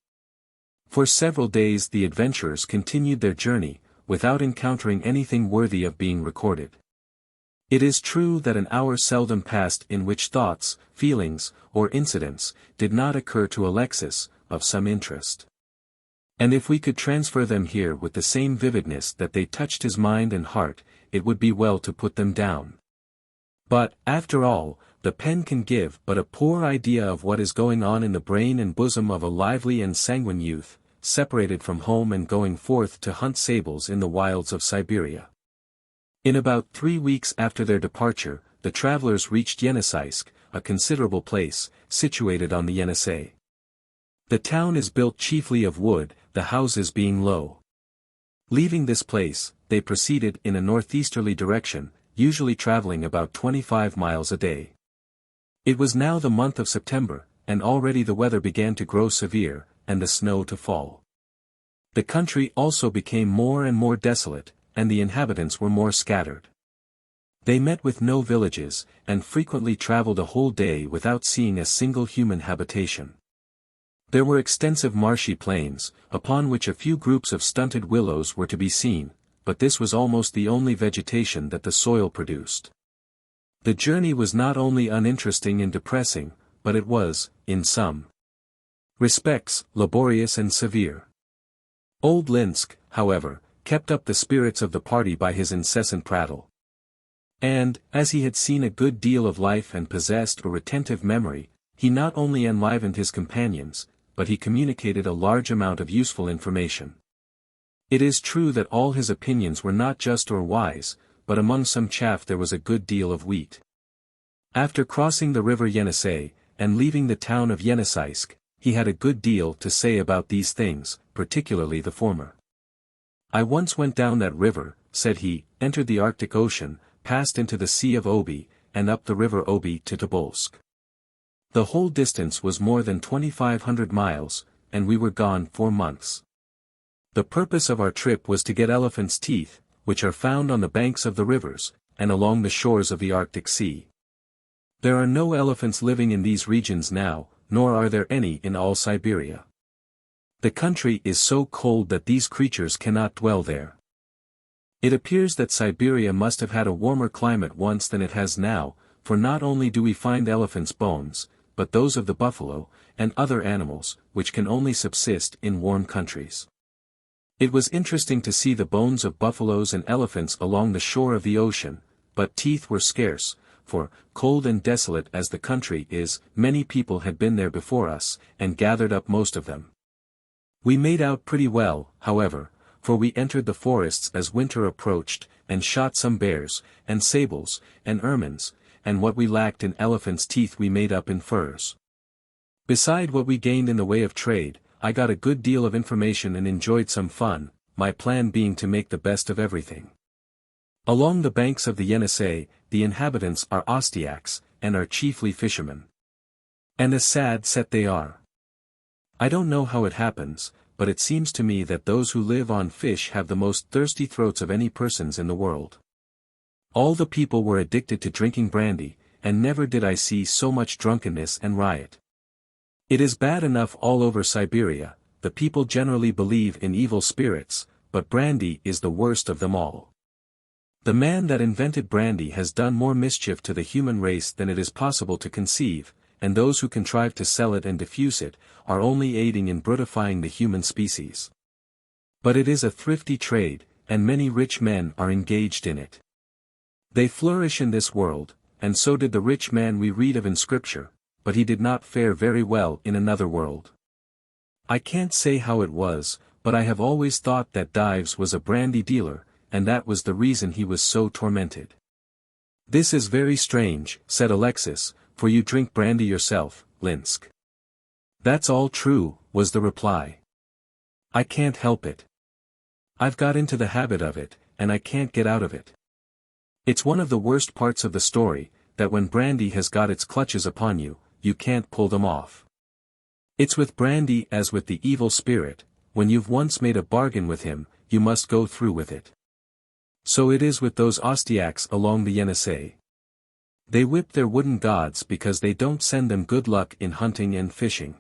For several days the adventurers continued their journey, without encountering anything worthy of being recorded. It is true that an hour seldom passed in which thoughts, feelings, or incidents, did not occur to Alexis, of some interest. And if we could transfer them here with the same vividness that they touched his mind and heart, it would be well to put them down. But, after all, the pen can give but a poor idea of what is going on in the brain and bosom of a lively and sanguine youth, separated from home and going forth to hunt sables in the wilds of Siberia. In about 3 weeks after their departure, the travelers reached Yeniseisk, a considerable place, situated on the Yenisei. The town is built chiefly of wood, the houses being low. Leaving this place, they proceeded in a northeasterly direction, usually traveling about 25 miles a day. It was now the month of September, and already the weather began to grow severe, and the snow to fall. The country also became more and more desolate, and the inhabitants were more scattered. They met with no villages, and frequently traveled a whole day without seeing a single human habitation. There were extensive marshy plains, upon which a few groups of stunted willows were to be seen, but this was almost the only vegetation that the soil produced. The journey was not only uninteresting and depressing, but it was, in some respects, laborious and severe. Old Linsk, however, kept up the spirits of the party by his incessant prattle. And, as he had seen a good deal of life and possessed a retentive memory, he not only enlivened his companions, but he communicated a large amount of useful information. It is true that all his opinions were not just or wise, but among some chaff there was a good deal of wheat. After crossing the river Yenisei, and leaving the town of Yeniseisk, he had a good deal to say about these things, particularly the former. "I once went down that river," said he, "entered the Arctic Ocean, passed into the Sea of Obi, and up the river Obi to Tobolsk. The whole distance was more than 2,500 miles, and we were gone 4 months. The purpose of our trip was to get elephants' teeth, which are found on the banks of the rivers, and along the shores of the Arctic Sea. There are no elephants living in these regions now, nor are there any in all Siberia. The country is so cold that these creatures cannot dwell there. It appears that Siberia must have had a warmer climate once than it has now, for not only do we find elephants' bones, but those of the buffalo, and other animals, which can only subsist in warm countries. It was interesting to see the bones of buffaloes and elephants along the shore of the ocean, but teeth were scarce, for, cold and desolate as the country is, many people had been there before us, and gathered up most of them. We made out pretty well, however, for we entered the forests as winter approached, and shot some bears, and sables, and ermines, and what we lacked in elephants' teeth we made up in furs. Beside what we gained in the way of trade, I got a good deal of information and enjoyed some fun, my plan being to make the best of everything. Along the banks of the Yenisei, the inhabitants are Ostiaks, and are chiefly fishermen. And a sad set they are. I don't know how it happens, but it seems to me that those who live on fish have the most thirsty throats of any persons in the world. All the people were addicted to drinking brandy, and never did I see so much drunkenness and riot. It is bad enough all over Siberia, the people generally believe in evil spirits, but brandy is the worst of them all. The man that invented brandy has done more mischief to the human race than it is possible to conceive, and those who contrive to sell it and diffuse it, are only aiding in brutifying the human species. But it is a thrifty trade, and many rich men are engaged in it. They flourish in this world, and so did the rich man we read of in Scripture, but he did not fare very well in another world. I can't say how it was, but I have always thought that Dives was a brandy dealer, and that was the reason he was so tormented. This is very strange, said Alexis, for you drink brandy yourself, Linsk. That's all true, was the reply. I can't help it. I've got into the habit of it, and I can't get out of it. It's one of the worst parts of the story, that when brandy has got its clutches upon you, you can't pull them off. It's with brandy as with the evil spirit, when you've once made a bargain with him, you must go through with it. So it is with those Ostiaks along the Yenisei. They whip their wooden gods because they don't send them good luck in hunting and fishing.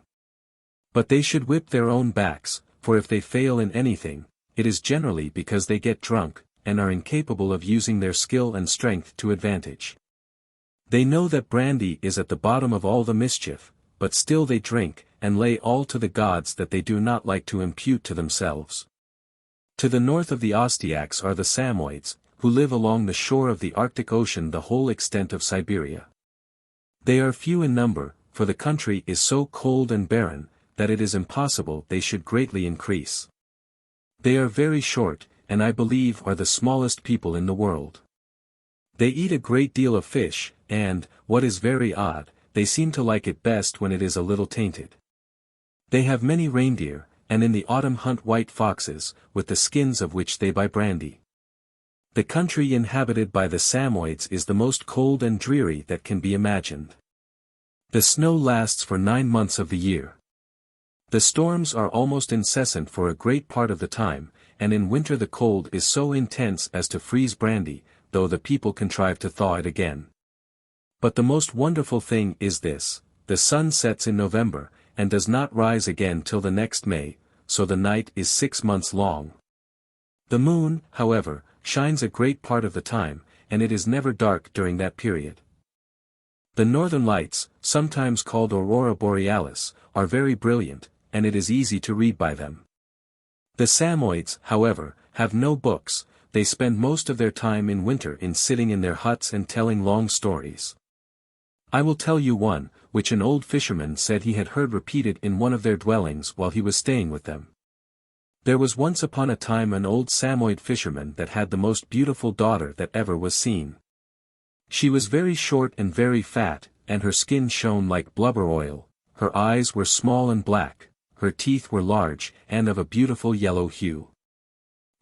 But they should whip their own backs, for if they fail in anything, it is generally because they get drunk, and are incapable of using their skill and strength to advantage. They know that brandy is at the bottom of all the mischief, but still they drink, and lay all to the gods that they do not like to impute to themselves. To the north of the Ostiaks are the Samoids, who live along the shore of the Arctic Ocean the whole extent of Siberia. They are few in number, for the country is so cold and barren, that it is impossible they should greatly increase. They are very short, and I believe are the smallest people in the world. They eat a great deal of fish, and, what is very odd, they seem to like it best when it is a little tainted. They have many reindeer, and in the autumn hunt white foxes, with the skins of which they buy brandy. The country inhabited by the Samoids is the most cold and dreary that can be imagined. The snow lasts for 9 months of the year. The storms are almost incessant for a great part of the time, and in winter the cold is so intense as to freeze brandy, though the people contrive to thaw it again. But the most wonderful thing is this: the sun sets in November, and does not rise again till the next May, so the night is 6 months long. The moon, however, shines a great part of the time, and it is never dark during that period. The northern lights, sometimes called aurora borealis, are very brilliant, and it is easy to read by them. The Samoids, however, have no books. They spend most of their time in winter in sitting in their huts and telling long stories. I will tell you one, which an old fisherman said he had heard repeated in one of their dwellings while he was staying with them. There was once upon a time an old Samoid fisherman that had the most beautiful daughter that ever was seen. She was very short and very fat, and her skin shone like blubber oil, her eyes were small and black, her teeth were large and of a beautiful yellow hue.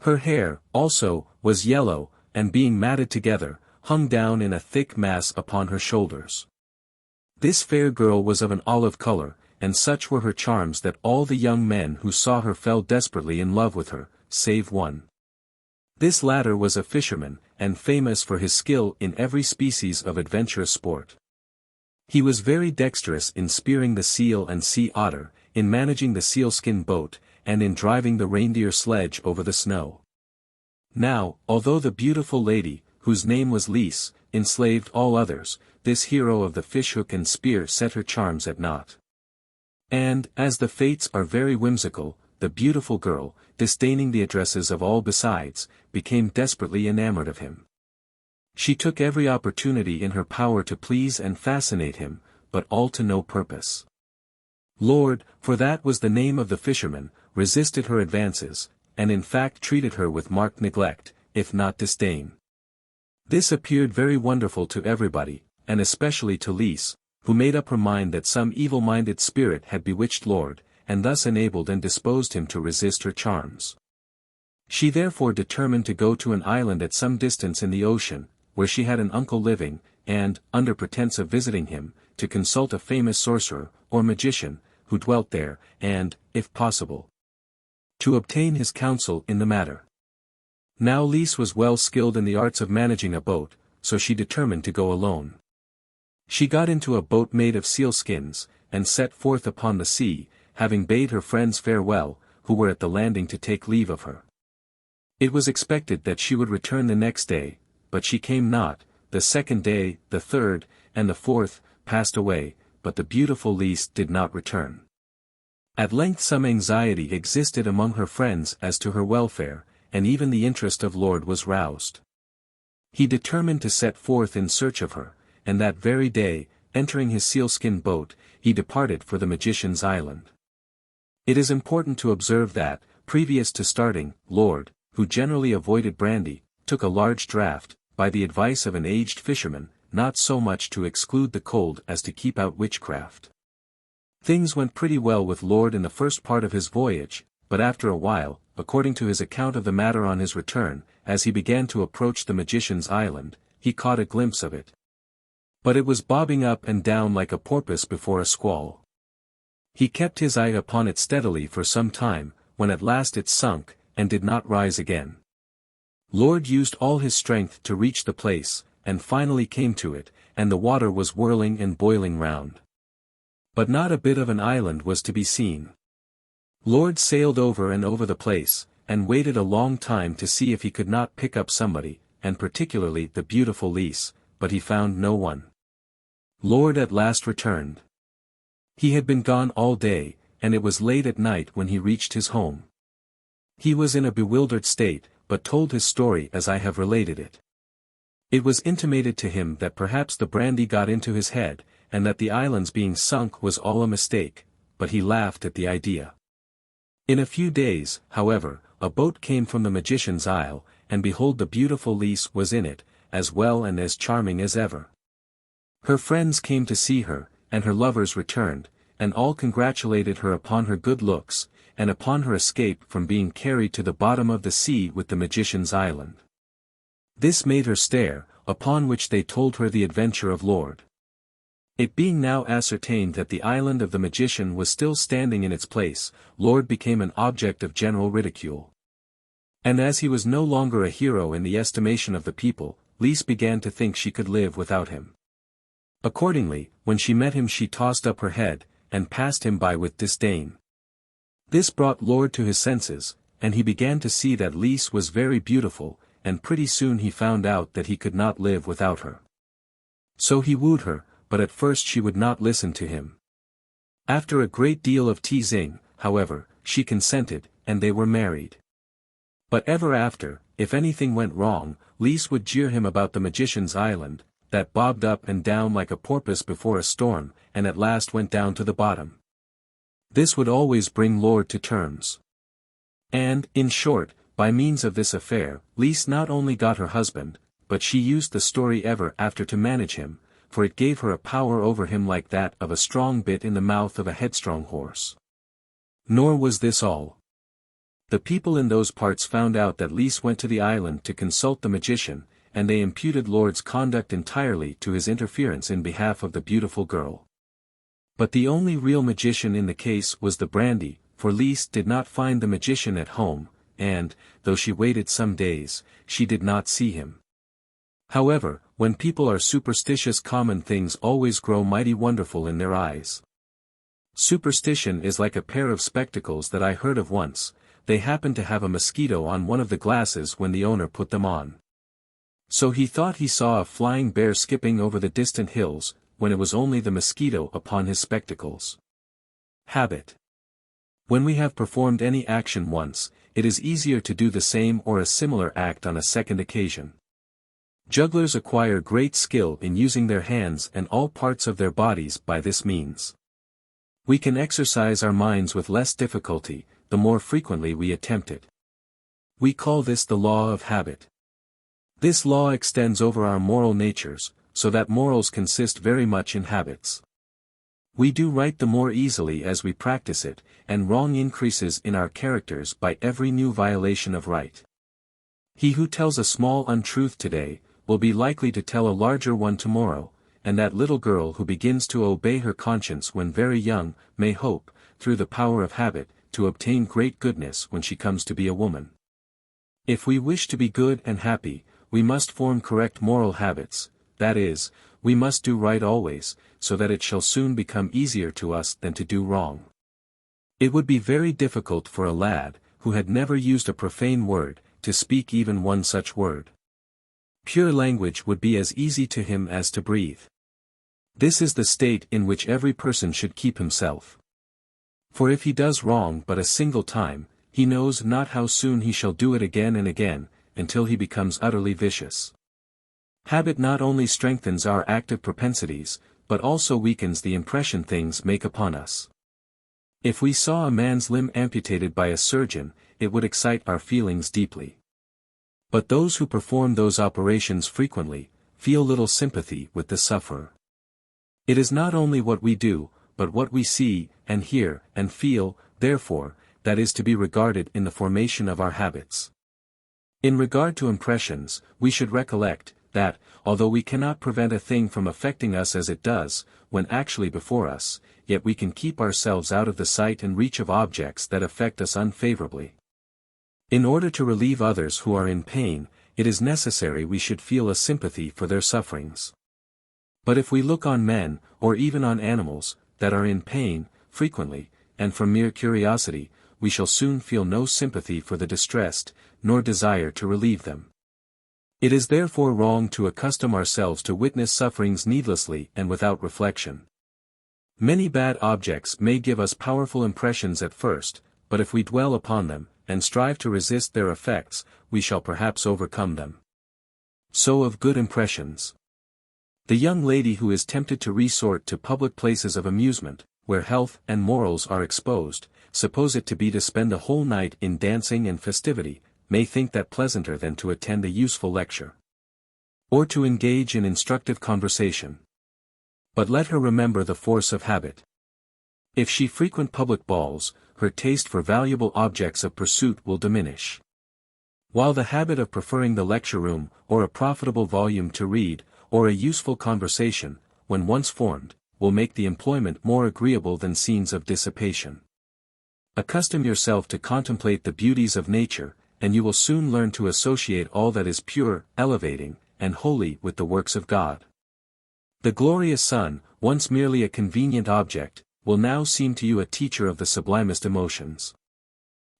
Her hair, also, was yellow, and being matted together, hung down in a thick mass upon her shoulders. This fair girl was of an olive color, and such were her charms that all the young men who saw her fell desperately in love with her, save one. This latter was a fisherman, and famous for his skill in every species of adventurous sport. He was very dexterous in spearing the seal and sea otter, in managing the sealskin boat, and in driving the reindeer sledge over the snow. Now, although the beautiful lady, whose name was Lise, enslaved all others, this hero of the fishhook and spear set her charms at naught. And, as the fates are very whimsical, the beautiful girl, disdaining the addresses of all besides, became desperately enamored of him. She took every opportunity in her power to please and fascinate him, but all to no purpose. Lord, for that was the name of the fisherman, resisted her advances, and in fact treated her with marked neglect, if not disdain. This appeared very wonderful to everybody, and especially to Lise, who made up her mind that some evil-minded spirit had bewitched Lord, and thus enabled and disposed him to resist her charms. She therefore determined to go to an island at some distance in the ocean, where she had an uncle living, and, under pretense of visiting him, to consult a famous sorcerer, or magician, who dwelt there, and, if possible, to obtain his counsel in the matter. Now Lise was well skilled in the arts of managing a boat, so she determined to go alone. She got into a boat made of sealskins, and set forth upon the sea, having bade her friends farewell, who were at the landing to take leave of her. It was expected that she would return the next day, but she came not. The second day, the third, and the fourth, passed away, but the beautiful Lise did not return. At length some anxiety existed among her friends as to her welfare, and even the interest of Lord was roused. He determined to set forth in search of her, and that very day, entering his sealskin boat, he departed for the magician's island. It is important to observe that, previous to starting, Lord, who generally avoided brandy, took a large draught, by the advice of an aged fisherman, not so much to exclude the cold as to keep out witchcraft. Things went pretty well with Lord in the first part of his voyage, but after a while, according to his account of the matter on his return, as he began to approach the magician's island, he caught a glimpse of it. But it was bobbing up and down like a porpoise before a squall. He kept his eye upon it steadily for some time, when at last it sunk, and did not rise again. Lord used all his strength to reach the place, and finally came to it, and the water was whirling and boiling round. But not a bit of an island was to be seen. Lord sailed over and over the place, and waited a long time to see if he could not pick up somebody, and particularly the beautiful Lise, but he found no one. Lord at last returned. He had been gone all day, and it was late at night when he reached his home. He was in a bewildered state, but told his story as I have related it. It was intimated to him that perhaps the brandy got into his head, and that the island's being sunk was all a mistake, but he laughed at the idea. In a few days, however, a boat came from the magician's isle, and behold, the beautiful Lise was in it, as well and as charming as ever. Her friends came to see her, and her lovers returned, and all congratulated her upon her good looks, and upon her escape from being carried to the bottom of the sea with the magician's island. This made her stare, upon which they told her the adventure of Lord. It being now ascertained that the island of the magician was still standing in its place, Lord became an object of general ridicule. And as he was no longer a hero in the estimation of the people, Lise began to think she could live without him. Accordingly, when she met him she tossed up her head, and passed him by with disdain. This brought Lord to his senses, and he began to see that Lise was very beautiful, and pretty soon he found out that he could not live without her. So he wooed her, but at first she would not listen to him. After a great deal of teasing, however, she consented, and they were married. But ever after, if anything went wrong, Lise would jeer him about the magician's island, that bobbed up and down like a porpoise before a storm, and at last went down to the bottom. This would always bring Lord to terms. And, in short, by means of this affair, Lise not only got her husband, but she used the story ever after to manage him, for it gave her a power over him like that of a strong bit in the mouth of a headstrong horse. Nor was this all. The people in those parts found out that Lise went to the island to consult the magician, and they imputed Lord's conduct entirely to his interference in behalf of the beautiful girl. But the only real magician in the case was the brandy, for Lise did not find the magician at home, and, though she waited some days, she did not see him. However, when people are superstitious, common things always grow mighty wonderful in their eyes. Superstition is like a pair of spectacles that I heard of once. They happened to have a mosquito on one of the glasses when the owner put them on. So he thought he saw a flying bear skipping over the distant hills, when it was only the mosquito upon his spectacles. Habit. When we have performed any action once, it is easier to do the same or a similar act on a second occasion. Jugglers acquire great skill in using their hands and all parts of their bodies by this means. We can exercise our minds with less difficulty, the more frequently we attempt it. We call this the law of habit. This law extends over our moral natures, so that morals consist very much in habits. We do right the more easily as we practice it, and wrong increases in our characters by every new violation of right. He who tells a small untruth today, will be likely to tell a larger one tomorrow, and that little girl who begins to obey her conscience when very young, may hope, through the power of habit, to obtain great goodness when she comes to be a woman. If we wish to be good and happy, we must form correct moral habits, that is, we must do right always, so that it shall soon become easier to us than to do wrong. It would be very difficult for a lad, who had never used a profane word, to speak even one such word. Pure language would be as easy to him as to breathe. This is the state in which every person should keep himself. For if he does wrong but a single time, he knows not how soon he shall do it again and again, until he becomes utterly vicious. Habit not only strengthens our active propensities, but also weakens the impression things make upon us. If we saw a man's limb amputated by a surgeon, it would excite our feelings deeply. But those who perform those operations frequently, feel little sympathy with the sufferer. It is not only what we do, but what we see, and hear, and feel, therefore, that is to be regarded in the formation of our habits. In regard to impressions, we should recollect, that, although we cannot prevent a thing from affecting us as it does, when actually before us, yet we can keep ourselves out of the sight and reach of objects that affect us unfavorably. In order to relieve others who are in pain, it is necessary we should feel a sympathy for their sufferings. But if we look on men, or even on animals, that are in pain, frequently, and from mere curiosity, we shall soon feel no sympathy for the distressed, nor desire to relieve them. It is therefore wrong to accustom ourselves to witness sufferings needlessly and without reflection. Many bad objects may give us powerful impressions at first, but if we dwell upon them, and strive to resist their effects, we shall perhaps overcome them. So of good impressions. The young lady who is tempted to resort to public places of amusement, where health and morals are exposed, suppose it to be to spend a whole night in dancing and festivity, may think that pleasanter than to attend a useful lecture, or to engage in instructive conversation. But let her remember the force of habit. If she frequent public balls, her taste for valuable objects of pursuit will diminish. While the habit of preferring the lecture room, or a profitable volume to read, or a useful conversation, when once formed, will make the employment more agreeable than scenes of dissipation. Accustom yourself to contemplate the beauties of nature, and you will soon learn to associate all that is pure, elevating, and holy with the works of God. The glorious sun, once merely a convenient object, will now seem to you a teacher of the sublimest emotions.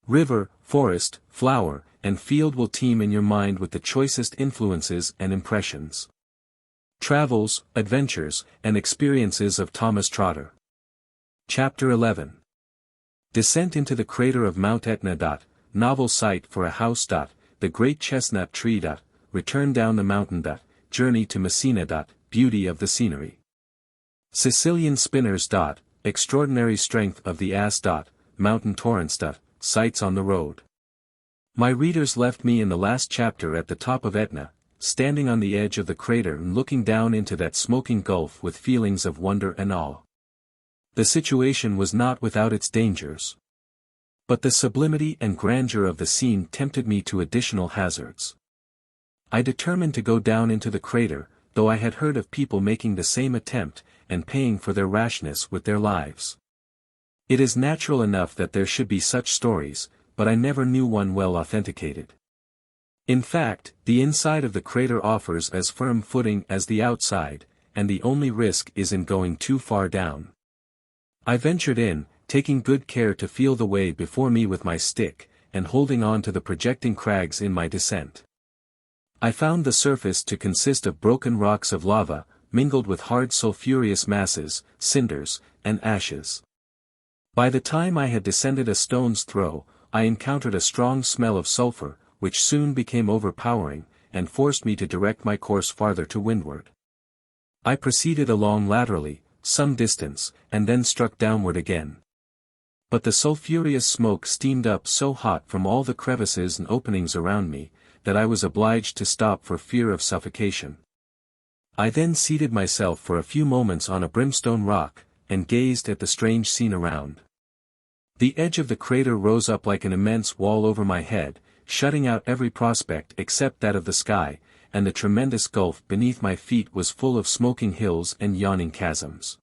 River, forest, flower, and field will teem in your mind with the choicest influences and impressions. Travels, Adventures, and Experiences of Thomas Trotter. Chapter 11. Descent into the crater of Mount Etna. Novel site for a house. The great chestnut tree. Return down the mountain. Journey to Messina. Beauty of the scenery. Sicilian spinners. Extraordinary strength of the ass. Mountain torrents. Sights on the road. My readers left me in the last chapter at the top of Etna, standing on the edge of the crater and looking down into that smoking gulf with feelings of wonder and awe. The situation was not without its dangers. But the sublimity and grandeur of the scene tempted me to additional hazards. I determined to go down into the crater, though I had heard of people making the same attempt, and paying for their rashness with their lives. It is natural enough that there should be such stories, but I never knew one well authenticated. In fact, the inside of the crater offers as firm footing as the outside, and the only risk is in going too far down. I ventured in, taking good care to feel the way before me with my stick, and holding on to the projecting crags in my descent. I found the surface to consist of broken rocks of lava, mingled with hard sulphurous masses, cinders, and ashes. By the time I had descended a stone's throw, I encountered a strong smell of sulphur, which soon became overpowering, and forced me to direct my course farther to windward. I proceeded along laterally, some distance, and then struck downward again. But the sulphurous smoke steamed up so hot from all the crevices and openings around me, that I was obliged to stop for fear of suffocation. I then seated myself for a few moments on a brimstone rock, and gazed at the strange scene around. The edge of the crater rose up like an immense wall over my head, shutting out every prospect except that of the sky, and the tremendous gulf beneath my feet was full of smoking hills and yawning chasms.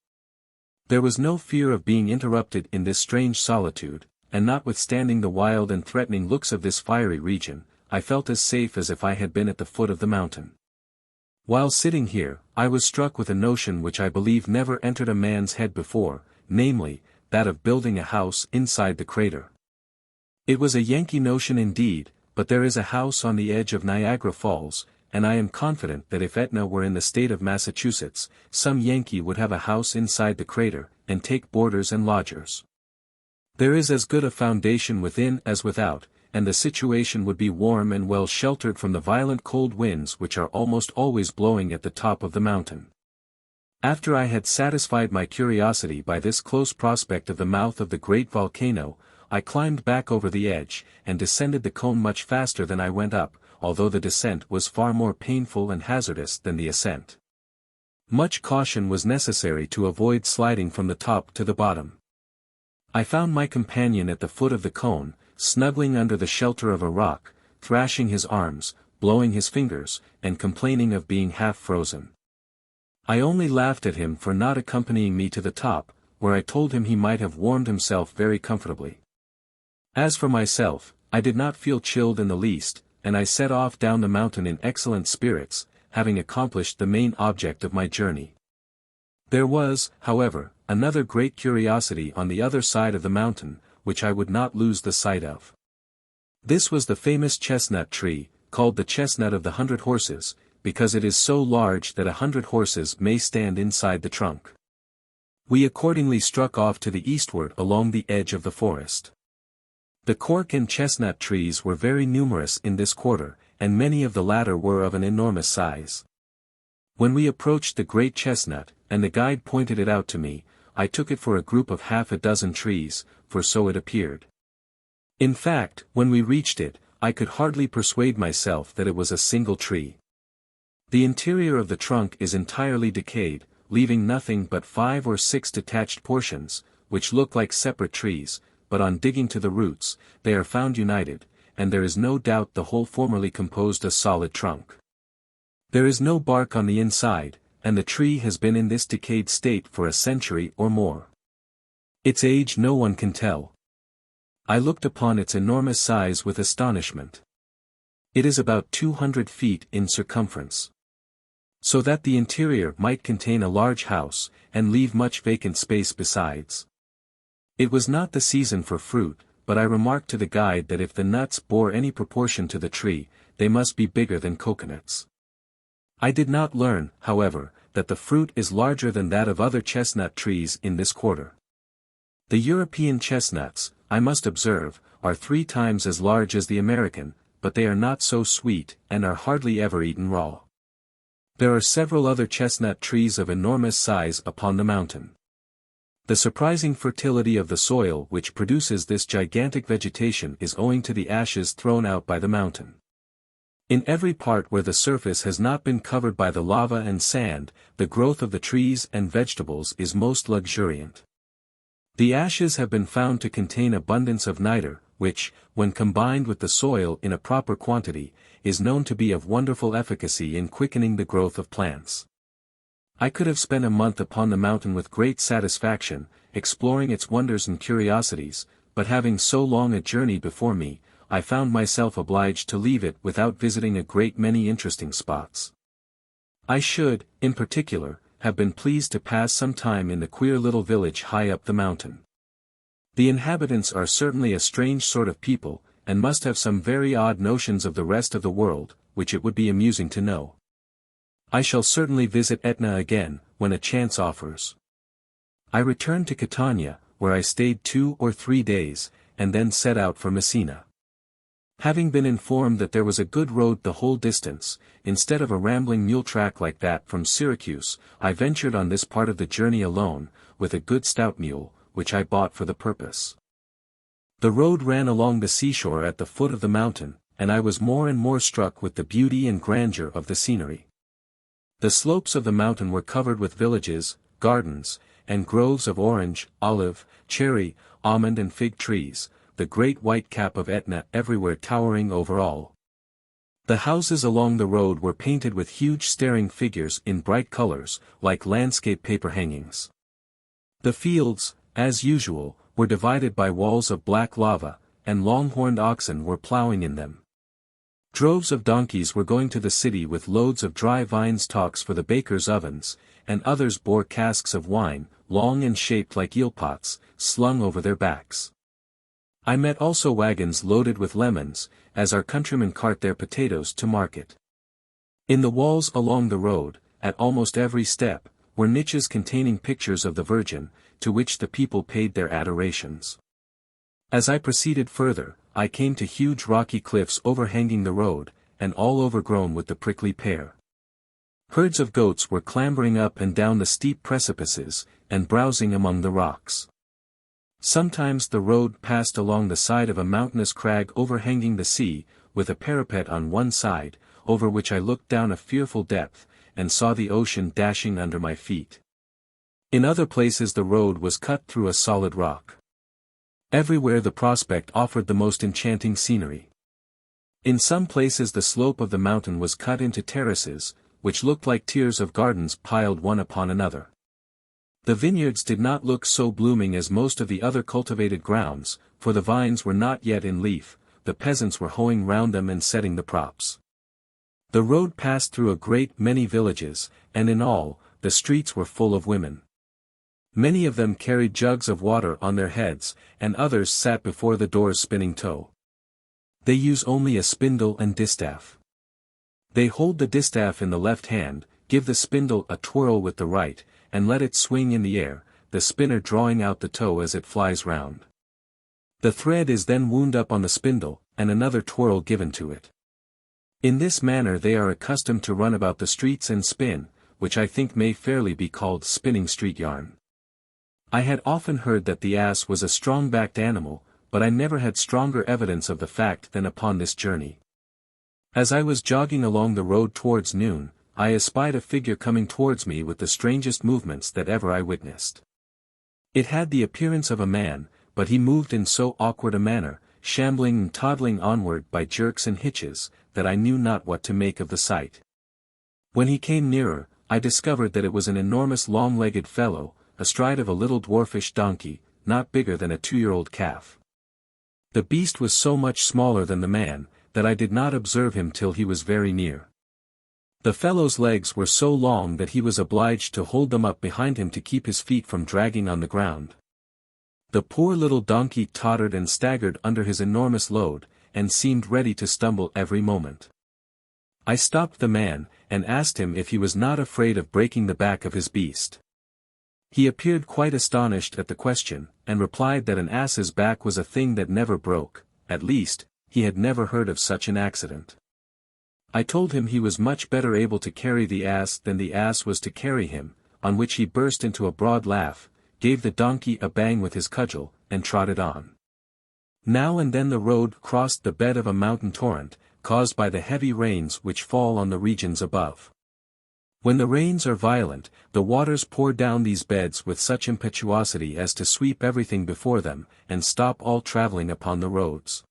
There was no fear of being interrupted in this strange solitude, and notwithstanding the wild and threatening looks of this fiery region, I felt as safe as if I had been at the foot of the mountain. While sitting here, I was struck with a notion which I believe never entered a man's head before, namely, that of building a house inside the crater. It was a Yankee notion indeed, but there is a house on the edge of Niagara Falls, and I am confident that if Etna were in the state of Massachusetts, some Yankee would have a house inside the crater, and take boarders and lodgers. There is as good a foundation within as without, and the situation would be warm and well sheltered from the violent cold winds which are almost always blowing at the top of the mountain. After I had satisfied my curiosity by this close prospect of the mouth of the great volcano, I climbed back over the edge, and descended the cone much faster than I went up, although the descent was far more painful and hazardous than the ascent. Much caution was necessary to avoid sliding from the top to the bottom. I found my companion at the foot of the cone, snuggling under the shelter of a rock, thrashing his arms, blowing his fingers, and complaining of being half frozen. I only laughed at him for not accompanying me to the top, where I told him he might have warmed himself very comfortably. As for myself, I did not feel chilled in the least, and I set off down the mountain in excellent spirits, having accomplished the main object of my journey. There was, however, another great curiosity on the other side of the mountain, which I would not lose the sight of. This was the famous chestnut tree, called the chestnut of the 100 horses, because it is so large that 100 horses may stand inside the trunk. We accordingly struck off to the eastward along the edge of the forest. The cork and chestnut trees were very numerous in this quarter, and many of the latter were of an enormous size. When we approached the great chestnut, and the guide pointed it out to me, I took it for a group of half a dozen trees, for so it appeared. In fact, when we reached it, I could hardly persuade myself that it was a single tree. The interior of the trunk is entirely decayed, leaving nothing but 5 or 6 detached portions, which look like separate trees, but on digging to the roots, they are found united, and there is no doubt the whole formerly composed a solid trunk. There is no bark on the inside, and the tree has been in this decayed state for a century or more. Its age no one can tell. I looked upon its enormous size with astonishment. It is about 200 feet in circumference. So that the interior might contain a large house, and leave much vacant space besides. It was not the season for fruit, but I remarked to the guide that if the nuts bore any proportion to the tree, they must be bigger than coconuts. I did not learn, however, that the fruit is larger than that of other chestnut trees in this quarter. The European chestnuts, I must observe, are 3 times as large as the American, but they are not so sweet, and are hardly ever eaten raw. There are several other chestnut trees of enormous size upon the mountain. The surprising fertility of the soil which produces this gigantic vegetation is owing to the ashes thrown out by the mountain. In every part where the surface has not been covered by the lava and sand, the growth of the trees and vegetables is most luxuriant. The ashes have been found to contain abundance of niter, which, when combined with the soil in a proper quantity, is known to be of wonderful efficacy in quickening the growth of plants. I could have spent a month upon the mountain with great satisfaction, exploring its wonders and curiosities, but having so long a journey before me, I found myself obliged to leave it without visiting a great many interesting spots. I should, in particular, have been pleased to pass some time in the queer little village high up the mountain. The inhabitants are certainly a strange sort of people, and must have some very odd notions of the rest of the world, which it would be amusing to know. I shall certainly visit Etna again, when a chance offers. I returned to Catania, where I stayed 2 or 3 days, and then set out for Messina. Having been informed that there was a good road the whole distance, instead of a rambling mule track like that from Syracuse, I ventured on this part of the journey alone, with a good stout mule, which I bought for the purpose. The road ran along the seashore at the foot of the mountain, and I was more and more struck with the beauty and grandeur of the scenery. The slopes of the mountain were covered with villages, gardens, and groves of orange, olive, cherry, almond and fig trees, the great white cap of Etna everywhere towering over all. The houses along the road were painted with huge staring figures in bright colors, like landscape paper hangings. The fields, as usual, were divided by walls of black lava, and long-horned oxen were plowing in them. Droves of donkeys were going to the city with loads of dry vine stalks for the bakers' ovens, and others bore casks of wine, long and shaped like eel pots, slung over their backs. I met also wagons loaded with lemons, as our countrymen cart their potatoes to market. In the walls along the road, at almost every step, were niches containing pictures of the Virgin, to which the people paid their adorations. As I proceeded further, I came to huge rocky cliffs overhanging the road, and all overgrown with the prickly pear. Herds of goats were clambering up and down the steep precipices, and browsing among the rocks. Sometimes the road passed along the side of a mountainous crag overhanging the sea, with a parapet on one side, over which I looked down a fearful depth, and saw the ocean dashing under my feet. In other places the road was cut through a solid rock. Everywhere the prospect offered the most enchanting scenery. In some places the slope of the mountain was cut into terraces, which looked like tiers of gardens piled one upon another. The vineyards did not look so blooming as most of the other cultivated grounds, for the vines were not yet in leaf, the peasants were hoeing round them and setting the props. The road passed through a great many villages, and in all, the streets were full of women. Many of them carried jugs of water on their heads, and others sat before the doors spinning tow. They use only a spindle and distaff. They hold the distaff in the left hand, give the spindle a twirl with the right, and let it swing in the air, the spinner drawing out the tow as it flies round. The thread is then wound up on the spindle, and another twirl given to it. In this manner they are accustomed to run about the streets and spin, which I think may fairly be called spinning street yarn. I had often heard that the ass was a strong-backed animal, but I never had stronger evidence of the fact than upon this journey. As I was jogging along the road towards noon, I espied a figure coming towards me with the strangest movements that ever I witnessed. It had the appearance of a man, but he moved in so awkward a manner, shambling and toddling onward by jerks and hitches, that I knew not what to make of the sight. When he came nearer, I discovered that it was an enormous long-legged fellow, astride of a little dwarfish donkey, not bigger than a 2-year-old calf. The beast was so much smaller than the man, that I did not observe him till he was very near. The fellow's legs were so long that he was obliged to hold them up behind him to keep his feet from dragging on the ground. The poor little donkey tottered and staggered under his enormous load, and seemed ready to stumble every moment. I stopped the man, and asked him if he was not afraid of breaking the back of his beast. He appeared quite astonished at the question, and replied that an ass's back was a thing that never broke, at least, he had never heard of such an accident. I told him he was much better able to carry the ass than the ass was to carry him, on which he burst into a broad laugh, gave the donkey a bang with his cudgel, and trotted on. Now and then the road crossed the bed of a mountain torrent, caused by the heavy rains which fall on the regions above. When the rains are violent, the waters pour down these beds with such impetuosity as to sweep everything before them, and stop all traveling upon the roads.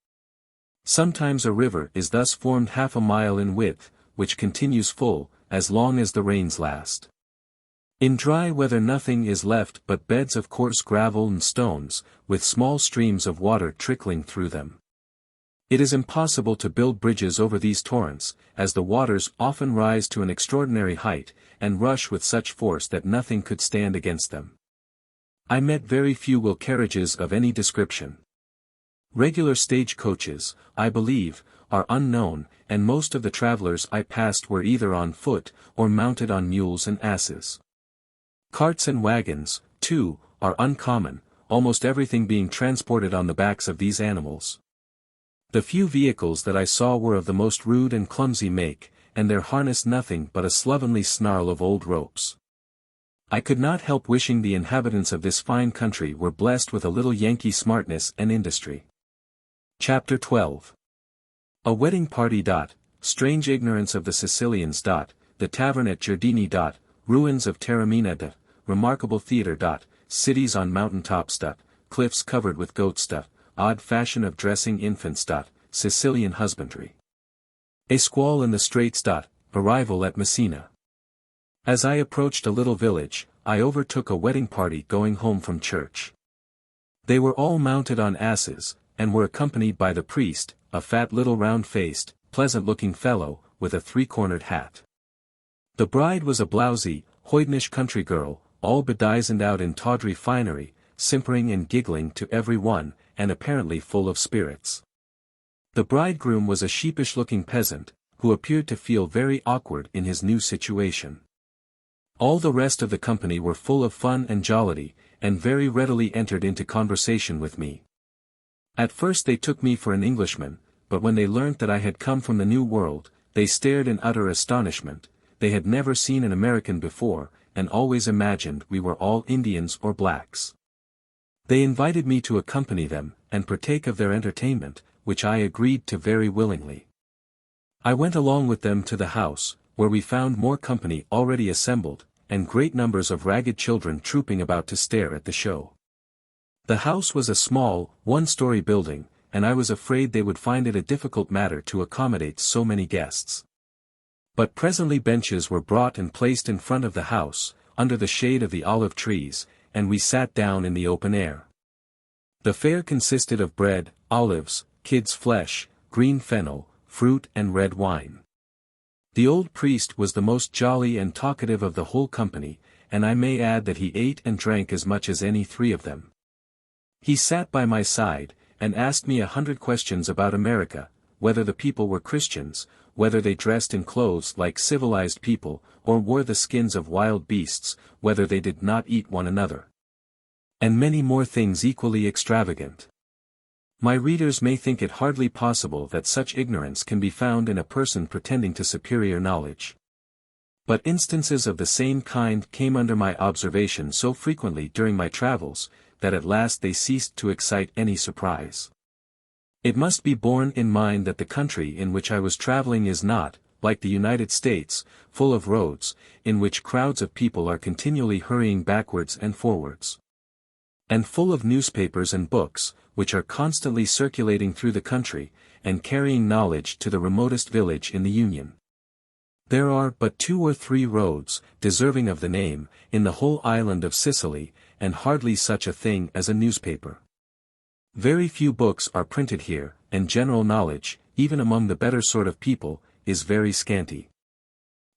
Sometimes a river is thus formed 1/2 mile in width, which continues full, as long as the rains last. In dry weather nothing is left but beds of coarse gravel and stones, with small streams of water trickling through them. It is impossible to build bridges over these torrents, as the waters often rise to an extraordinary height, and rush with such force that nothing could stand against them. I met very few wheel carriages of any description. Regular stage coaches, I believe, are unknown, and most of the travelers I passed were either on foot, or mounted on mules and asses. Carts and wagons, too, are uncommon, almost everything being transported on the backs of these animals. The few vehicles that I saw were of the most rude and clumsy make, and their harness nothing but a slovenly snarl of old ropes. I could not help wishing the inhabitants of this fine country were blessed with a little Yankee smartness and industry. Chapter 12. A wedding party. Strange ignorance of the Sicilians. The tavern at Giardini. Ruins of Taormina. Remarkable theatre. Cities on mountain tops. Cliffs covered with goats. Odd fashion of dressing infants. Sicilian husbandry. A squall in the straits. Arrival at Messina. As I approached a little village, I overtook a wedding party going home from church. They were all mounted on asses, and were accompanied by the priest, a fat little round-faced, pleasant-looking fellow, with a 3-cornered hat. The bride was a blousy, hoydenish country girl, all bedizened out in tawdry finery, simpering and giggling to every one, and apparently full of spirits. The bridegroom was a sheepish-looking peasant, who appeared to feel very awkward in his new situation. All the rest of the company were full of fun and jollity, and very readily entered into conversation with me. At first they took me for an Englishman, but when they learnt that I had come from the New World, they stared in utter astonishment. they had never seen an American before, and always imagined we were all Indians or blacks. They invited me to accompany them, and partake of their entertainment, which I agreed to very willingly. I went along with them to the house, where we found more company already assembled, and great numbers of ragged children trooping about to stare at the show. The house was a small, one-story building, and I was afraid they would find it a difficult matter to accommodate so many guests. But presently benches were brought and placed in front of the house, under the shade of the olive trees, and we sat down in the open air. The fare consisted of bread, olives, kid's flesh, green fennel, fruit and red wine. The old priest was the most jolly and talkative of the whole company, and I may add that he ate and drank as much as any three of them. He sat by my side, and asked me 100 questions about America, whether the people were Christians, whether they dressed in clothes like civilized people, or wore the skins of wild beasts, whether they did not eat one another. And many more things equally extravagant. My readers may think it hardly possible that such ignorance can be found in a person pretending to superior knowledge. But instances of the same kind came under my observation so frequently during my travels, that at last they ceased to excite any surprise. It must be borne in mind that the country in which I was traveling is not, like the United States, full of roads, in which crowds of people are continually hurrying backwards and forwards. And full of newspapers and books, which are constantly circulating through the country, and carrying knowledge to the remotest village in the Union. There are but 2 or 3 roads, deserving of the name, in the whole island of Sicily, and hardly such a thing as a newspaper. Very few books are printed here, and general knowledge, even among the better sort of people, is very scanty.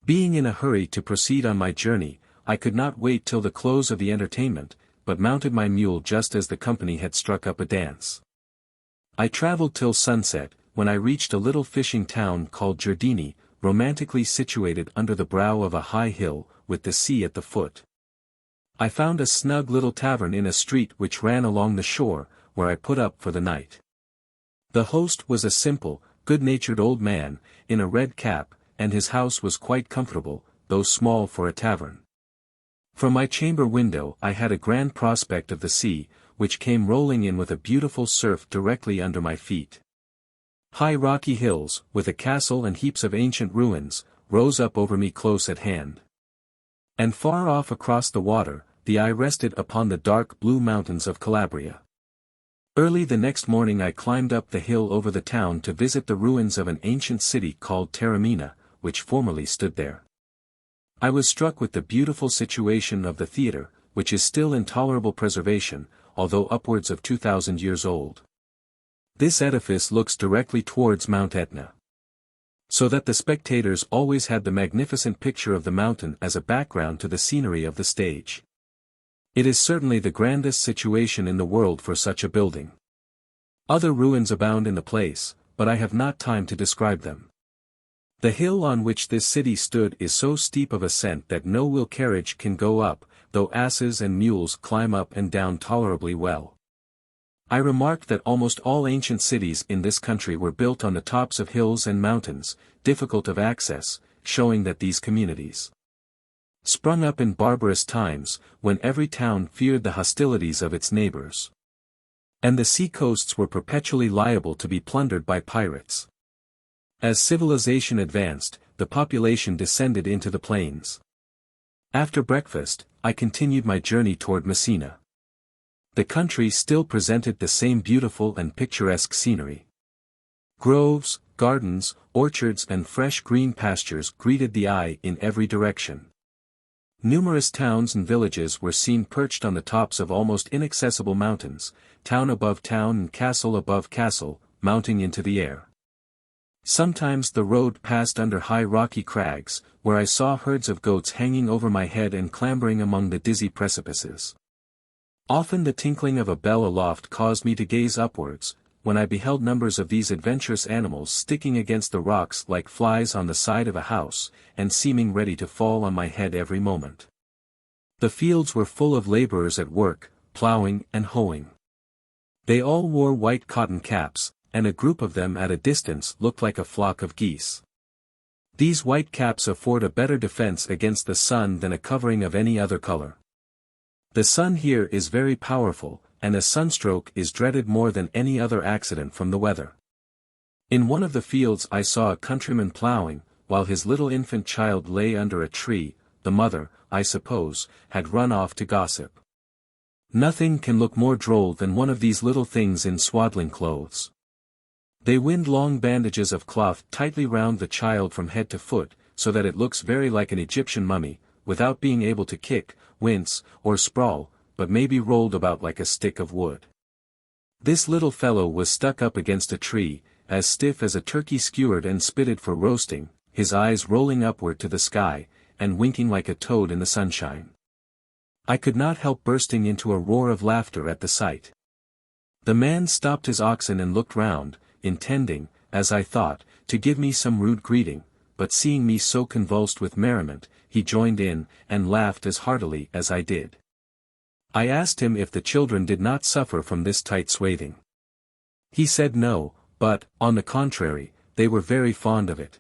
Being in a hurry to proceed on my journey, I could not wait till the close of the entertainment, but mounted my mule just as the company had struck up a dance. I traveled till sunset, when I reached a little fishing town called Giardini, romantically situated under the brow of a high hill, with the sea at the foot. I found a snug little tavern in a street which ran along the shore, where I put up for the night. The host was a simple, good-natured old man, in a red cap, and his house was quite comfortable, though small for a tavern. From my chamber window I had a grand prospect of the sea, which came rolling in with a beautiful surf directly under my feet. High rocky hills, with a castle and heaps of ancient ruins, rose up over me close at hand. And far off across the water, the eye rested upon the dark blue mountains of Calabria. Early the next morning I climbed up the hill over the town to visit the ruins of an ancient city called Taormina, which formerly stood there. I was struck with the beautiful situation of the theatre, which is still in tolerable preservation, although upwards of 2,000 years old. This edifice looks directly towards Mount Etna, so that the spectators always had the magnificent picture of the mountain as a background to the scenery of the stage. It is certainly the grandest situation in the world for such a building. Other ruins abound in the place, but I have not time to describe them. The hill on which this city stood is so steep of ascent that no wheel carriage can go up, though asses and mules climb up and down tolerably well. I remarked that almost all ancient cities in this country were built on the tops of hills and mountains, difficult of access, showing that these communities sprung up in barbarous times, when every town feared the hostilities of its neighbors. And the sea coasts were perpetually liable to be plundered by pirates. As civilization advanced, the population descended into the plains. After breakfast, I continued my journey toward Messina. The country still presented the same beautiful and picturesque scenery. Groves, gardens, orchards and fresh green pastures greeted the eye in every direction. Numerous towns and villages were seen perched on the tops of almost inaccessible mountains, town above town and castle above castle, mounting into the air. Sometimes the road passed under high rocky crags, where I saw herds of goats hanging over my head and clambering among the dizzy precipices. Often the tinkling of a bell aloft caused me to gaze upwards, when I beheld numbers of these adventurous animals sticking against the rocks like flies on the side of a house, and seeming ready to fall on my head every moment. The fields were full of laborers at work, ploughing and hoeing. They all wore white cotton caps, and a group of them at a distance looked like a flock of geese. These white caps afford a better defense against the sun than a covering of any other color. The sun here is very powerful, and a sunstroke is dreaded more than any other accident from the weather. In one of the fields I saw a countryman plowing, while his little infant child lay under a tree. The mother, I suppose, had run off to gossip. Nothing can look more droll than one of these little things in swaddling clothes. They wind long bandages of cloth tightly round the child from head to foot, so that it looks very like an Egyptian mummy, without being able to kick, wince, or sprawl, but may be rolled about like a stick of wood. This little fellow was stuck up against a tree, as stiff as a turkey skewered and spitted for roasting, his eyes rolling upward to the sky, and winking like a toad in the sunshine. I could not help bursting into a roar of laughter at the sight. The man stopped his oxen and looked round, intending, as I thought, to give me some rude greeting, but seeing me so convulsed with merriment, he joined in, and laughed as heartily as I did. I asked him if the children did not suffer from this tight swathing. He said no, but, on the contrary, they were very fond of it.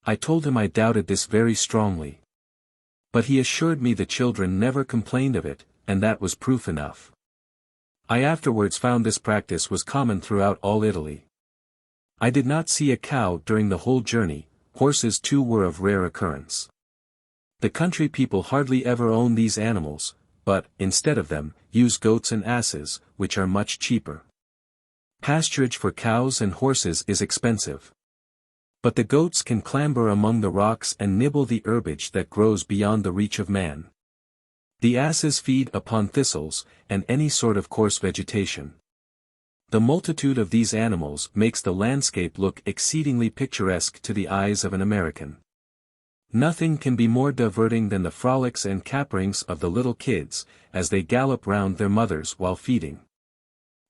I told him I doubted this very strongly. But he assured me the children never complained of it, and that was proof enough. I afterwards found this practice was common throughout all Italy. I did not see a cow during the whole journey. Horses too were of rare occurrence. The country people hardly ever own these animals, but, instead of them, use goats and asses, which are much cheaper. Pasturage for cows and horses is expensive. But the goats can clamber among the rocks and nibble the herbage that grows beyond the reach of man. The asses feed upon thistles, and any sort of coarse vegetation. The multitude of these animals makes the landscape look exceedingly picturesque to the eyes of an American. Nothing can be more diverting than the frolics and caperings of the little kids, as they gallop round their mothers while feeding.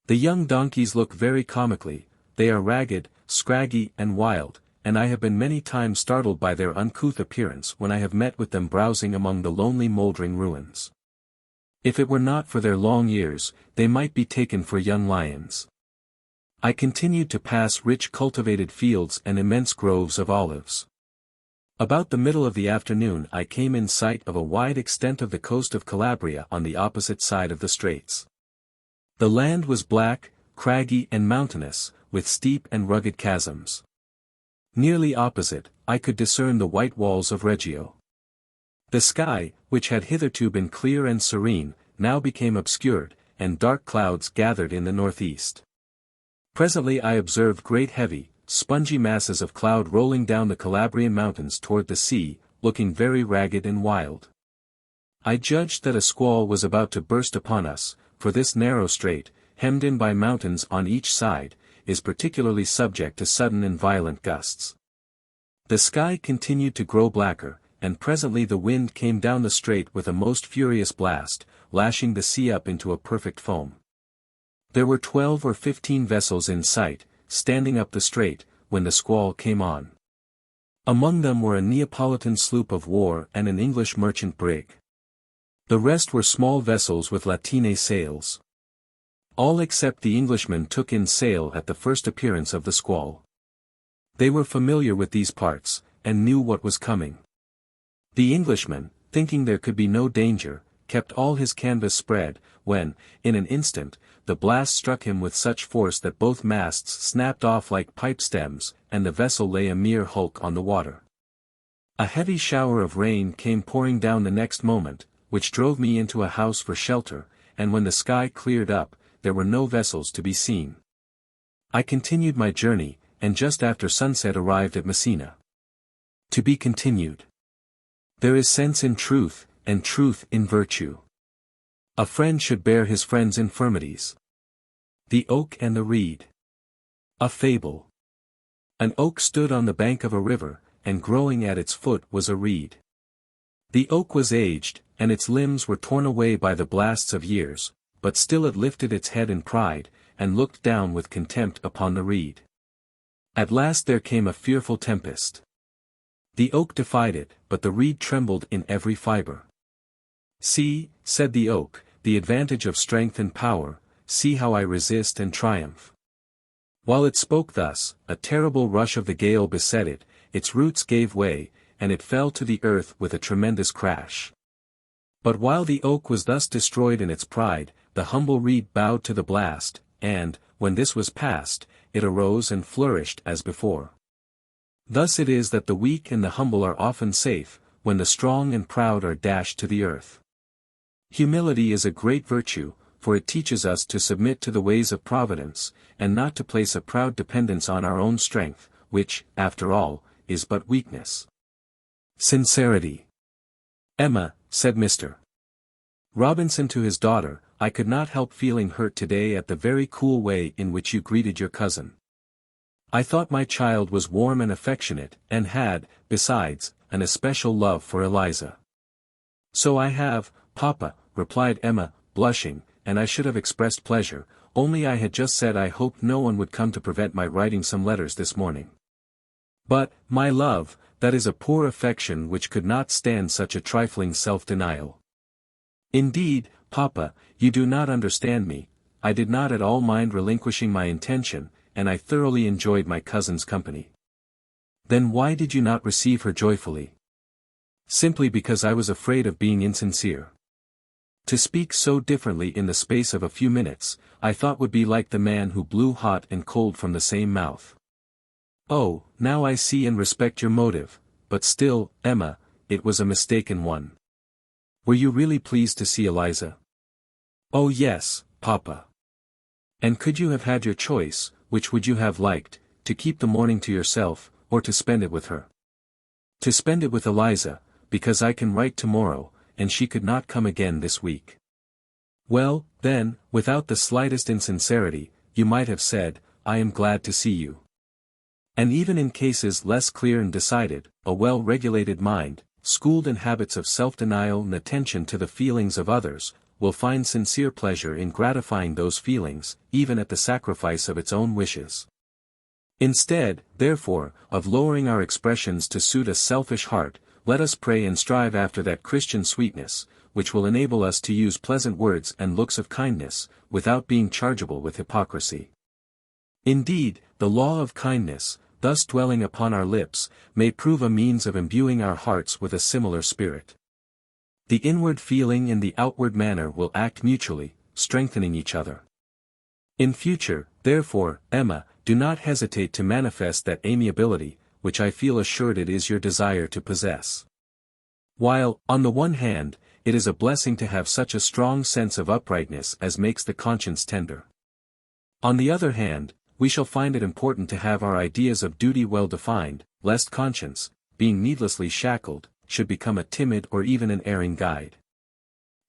The young donkeys look very comically. They are ragged, scraggy and wild, and I have been many times startled by their uncouth appearance when I have met with them browsing among the lonely mouldering ruins. If it were not for their long ears, they might be taken for young lions. I continued to pass rich cultivated fields and immense groves of olives. About the middle of the afternoon I came in sight of a wide extent of the coast of Calabria on the opposite side of the straits. The land was black, craggy and mountainous, with steep and rugged chasms. Nearly opposite, I could discern the white walls of Reggio. The sky, which had hitherto been clear and serene, now became obscured, and dark clouds gathered in the northeast. Presently I observed great heavy, spongy masses of cloud rolling down the Calabrian mountains toward the sea, looking very ragged and wild. I judged that a squall was about to burst upon us, for this narrow strait, hemmed in by mountains on each side, is particularly subject to sudden and violent gusts. The sky continued to grow blacker, and presently the wind came down the strait with a most furious blast, lashing the sea up into a perfect foam. There were 12 or 15 vessels in sight, standing up the strait, when the squall came on. Among them were a Neapolitan sloop of war and an English merchant brig. The rest were small vessels with lateen sails. All except the Englishmen took in sail at the first appearance of the squall. They were familiar with these parts, and knew what was coming. The Englishman, thinking there could be no danger, kept all his canvas spread, when, in an instant, the blast struck him with such force that both masts snapped off like pipe stems, and the vessel lay a mere hulk on the water. A heavy shower of rain came pouring down the next moment, which drove me into a house for shelter, and when the sky cleared up, there were no vessels to be seen. I continued my journey, and just after sunset arrived at Messina. To be continued. There is sense in truth, and truth in virtue. A friend should bear his friend's infirmities. The oak and the reed. A fable. An oak stood on the bank of a river, and growing at its foot was a reed. The oak was aged, and its limbs were torn away by the blasts of years, but still it lifted its head in pride, and looked down with contempt upon the reed. At last there came a fearful tempest. The oak defied it, but the reed trembled in every fibre. "See," said the oak, "the advantage of strength and power, see how I resist and triumph." While it spoke thus, a terrible rush of the gale beset it, its roots gave way, and it fell to the earth with a tremendous crash. But while the oak was thus destroyed in its pride, the humble reed bowed to the blast, and, when this was past, it arose and flourished as before. Thus it is that the weak and the humble are often safe, when the strong and proud are dashed to the earth. Humility is a great virtue, for it teaches us to submit to the ways of providence, and not to place a proud dependence on our own strength, which, after all, is but weakness. Sincerity. Emma, said Mr. Robinson to his daughter, I could not help feeling hurt today at the very cool way in which you greeted your cousin. I thought my child was warm and affectionate, and had, besides, an especial love for Eliza. So I have, Papa, replied Emma, blushing, and I should have expressed pleasure, only I had just said I hoped no one would come to prevent my writing some letters this morning. But, my love, that is a poor affection which could not stand such a trifling self-denial. Indeed, Papa, you do not understand me. I did not at all mind relinquishing my intention, and I thoroughly enjoyed my cousin's company. Then why did you not receive her joyfully? Simply because I was afraid of being insincere. To speak so differently in the space of a few minutes, I thought would be like the man who blew hot and cold from the same mouth. Oh, now I see and respect your motive, but still, Emma, it was a mistaken one. Were you really pleased to see Eliza? Oh yes, Papa. And could you have had your choice, which would you have liked, to keep the morning to yourself, or to spend it with her? To spend it with Eliza, because I can write tomorrow, and she could not come again this week. Well, then, without the slightest insincerity, you might have said, I am glad to see you. And even in cases less clear and decided, a well-regulated mind, schooled in habits of self-denial and attention to the feelings of others, will find sincere pleasure in gratifying those feelings, even at the sacrifice of its own wishes. Instead, therefore, of lowering our expressions to suit a selfish heart, let us pray and strive after that Christian sweetness, which will enable us to use pleasant words and looks of kindness, without being chargeable with hypocrisy. Indeed, the law of kindness, thus dwelling upon our lips, may prove a means of imbuing our hearts with a similar spirit. The inward feeling and the outward manner will act mutually, strengthening each other. In future, therefore, Emma, do not hesitate to manifest that amiability, which I feel assured it is your desire to possess. While, on the one hand, it is a blessing to have such a strong sense of uprightness as makes the conscience tender. On the other hand, we shall find it important to have our ideas of duty well defined, lest conscience, being needlessly shackled, should become a timid or even an erring guide.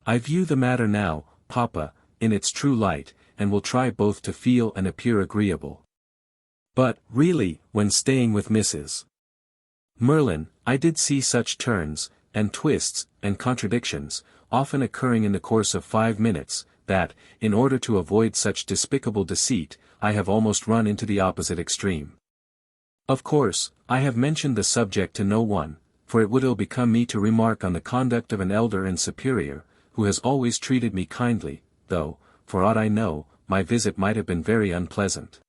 I view the matter now, Papa, in its true light, and will try both to feel and appear agreeable. But, really, when staying with Mrs. Merlin, I did see such turns, and twists, and contradictions, often occurring in the course of 5 minutes, that, in order to avoid such despicable deceit, I have almost run into the opposite extreme. Of course, I have mentioned the subject to no one, for it would ill become me to remark on the conduct of an elder and superior, who has always treated me kindly, though, for aught I know, my visit might have been very unpleasant.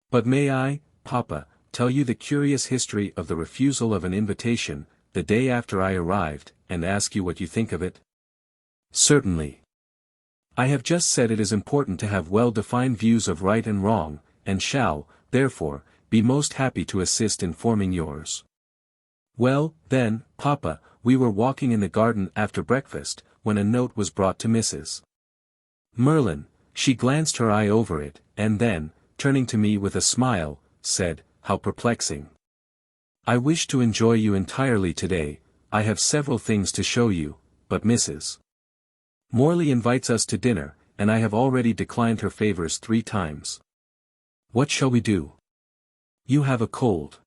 But may I, Papa, tell you the curious history of the refusal of an invitation, the day after I arrived, and ask you what you think of it? Certainly. I have just said it is important to have well-defined views of right and wrong, and shall, therefore, be most happy to assist in forming yours. Well, then, Papa, we were walking in the garden after breakfast, when a note was brought to Mrs. Merlin. She glanced her eye over it, and then, turning to me with a smile, said, How perplexing. I wish to enjoy you entirely today. I have several things to show you, but Mrs. Morley invites us to dinner, and I have already declined her favors 3 times. What shall we do? You have a cold.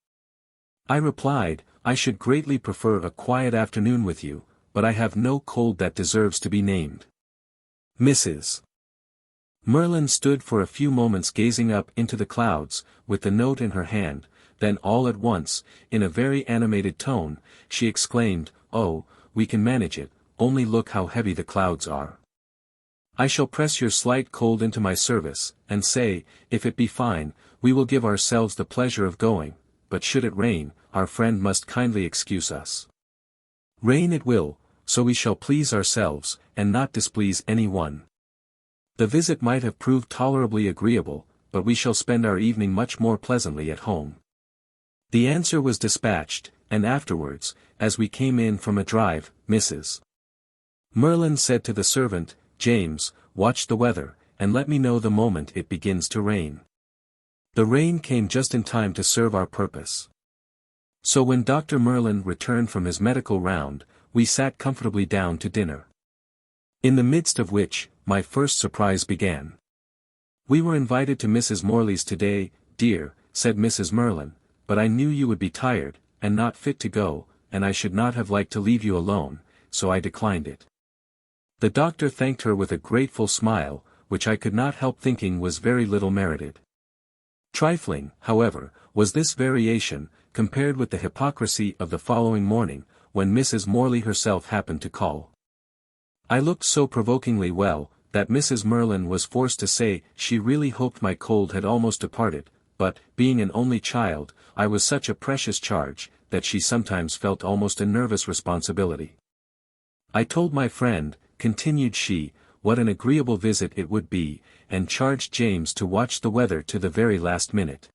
I replied, I should greatly prefer a quiet afternoon with you, but I have no cold that deserves to be named. Mrs. Merlin stood for a few moments gazing up into the clouds, with the note in her hand, then all at once, in a very animated tone, she exclaimed, Oh, we can manage it, only look how heavy the clouds are. I shall press your slight cold into my service, and say, if it be fine, we will give ourselves the pleasure of going, but should it rain, our friend must kindly excuse us. Rain it will, so we shall please ourselves, and not displease any one. The visit might have proved tolerably agreeable, but we shall spend our evening much more pleasantly at home. The answer was dispatched, and afterwards, as we came in from a drive, Mrs. Merlin said to the servant, "James, watch the weather, and let me know the moment it begins to rain." The rain came just in time to serve our purpose. So when Dr. Merlin returned from his medical round, we sat comfortably down to dinner. In the midst of which, my first surprise began. "We were invited to Mrs. Morley's today, dear," said Mrs. Merlin, "but I knew you would be tired, and not fit to go, and I should not have liked to leave you alone, so I declined it." The doctor thanked her with a grateful smile, which I could not help thinking was very little merited. Trifling, however, was this variation, compared with the hypocrisy of the following morning, when Mrs. Morley herself happened to call. I looked so provokingly well, that Mrs. Merlin was forced to say she really hoped my cold had almost departed, but, being an only child, I was such a precious charge, that she sometimes felt almost a nervous responsibility. "I told my friend," continued she, "what an agreeable visit it would be, and charged James to watch the weather to the very last minute."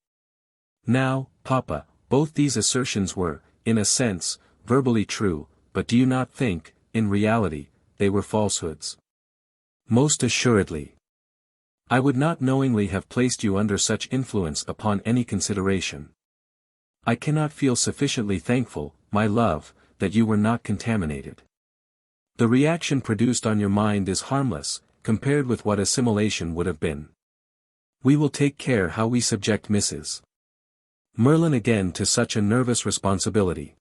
Now, Papa, both these assertions were, in a sense, verbally true, but do you not think, in reality, they were falsehoods? Most assuredly. I would not knowingly have placed you under such influence upon any consideration. I cannot feel sufficiently thankful, my love, that you were not contaminated. The reaction produced on your mind is harmless, compared with what assimilation would have been. We will take care how we subject Mrs. Merlin again to such a nervous responsibility.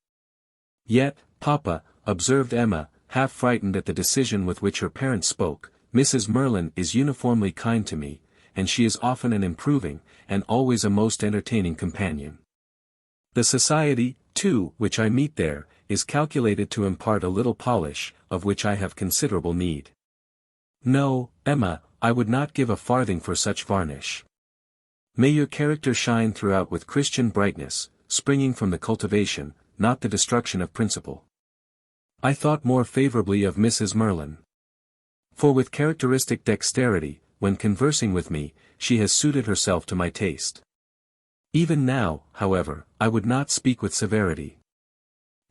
Yet, Papa, observed Emma, half frightened at the decision with which her parents spoke, Mrs. Merlin is uniformly kind to me, and she is often an improving, and always a most entertaining companion. The society, too, which I meet there, is calculated to impart a little polish, of which I have considerable need. No, Emma, I would not give a farthing for such varnish. May your character shine throughout with Christian brightness, springing from the cultivation, not the destruction of principle. I thought more favorably of Mrs. Merlin. For with characteristic dexterity, when conversing with me, she has suited herself to my taste. Even now, however, I would not speak with severity.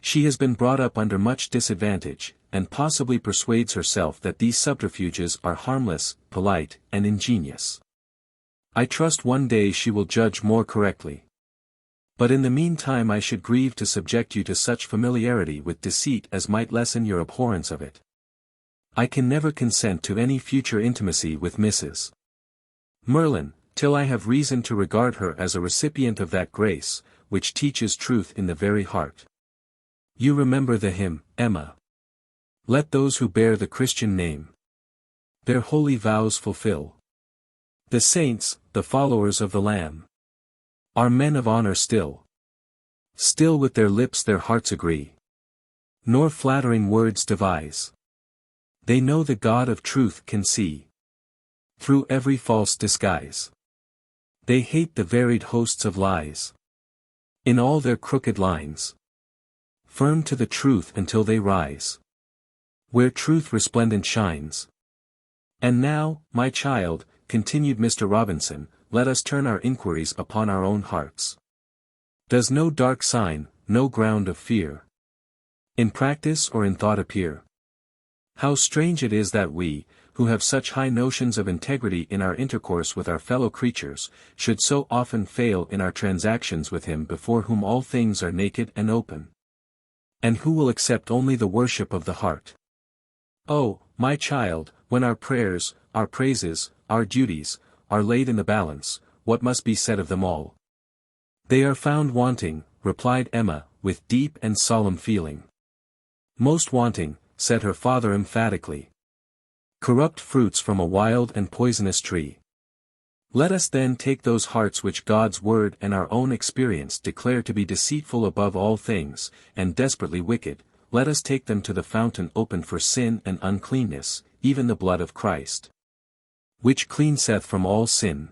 She has been brought up under much disadvantage, and possibly persuades herself that these subterfuges are harmless, polite, and ingenious. I trust one day she will judge more correctly. But in the meantime I should grieve to subject you to such familiarity with deceit as might lessen your abhorrence of it. I can never consent to any future intimacy with Mrs. Merlin, till I have reason to regard her as a recipient of that grace, which teaches truth in the very heart. You remember the hymn, Emma. Let those who bear the Christian name their holy vows fulfill. The saints, the followers of the Lamb, are men of honor still. Still with their lips their hearts agree, nor flattering words devise. They know the God of truth can see through every false disguise. They hate the varied hosts of lies in all their crooked lines, firm to the truth until they rise where truth resplendent shines. And now, my child, continued Mr. Robinson, let us turn our inquiries upon our own hearts. Does no dark sign, no ground of fear, in practice or in thought appear? How strange it is that we, who have such high notions of integrity in our intercourse with our fellow creatures, should so often fail in our transactions with him before whom all things are naked and open, and who will accept only the worship of the heart. Oh, my child, when our prayers, our praises, our duties, are laid in the balance, what must be said of them all? They are found wanting, replied Emma, with deep and solemn feeling. Most wanting, said her father emphatically. Corrupt fruits from a wild and poisonous tree. Let us then take those hearts which God's word and our own experience declare to be deceitful above all things, and desperately wicked, let us take them to the fountain opened for sin and uncleanness, even the blood of Christ, which cleanseth from all sin.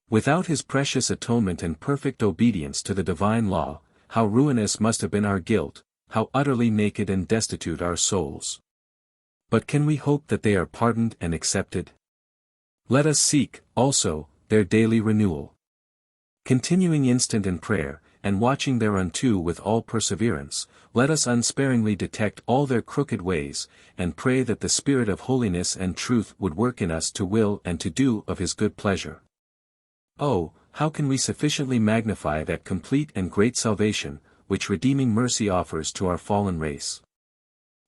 Without his precious atonement and perfect obedience to the divine law, how ruinous must have been our guilt, how utterly naked and destitute our souls. But can we hope that they are pardoned and accepted? Let us seek, also, their daily renewal. Continuing instant in prayer, and watching thereunto with all perseverance, let us unsparingly detect all their crooked ways, and pray that the Spirit of holiness and truth would work in us to will and to do of His good pleasure. Oh, how can we sufficiently magnify that complete and great salvation, which redeeming mercy offers to our fallen race?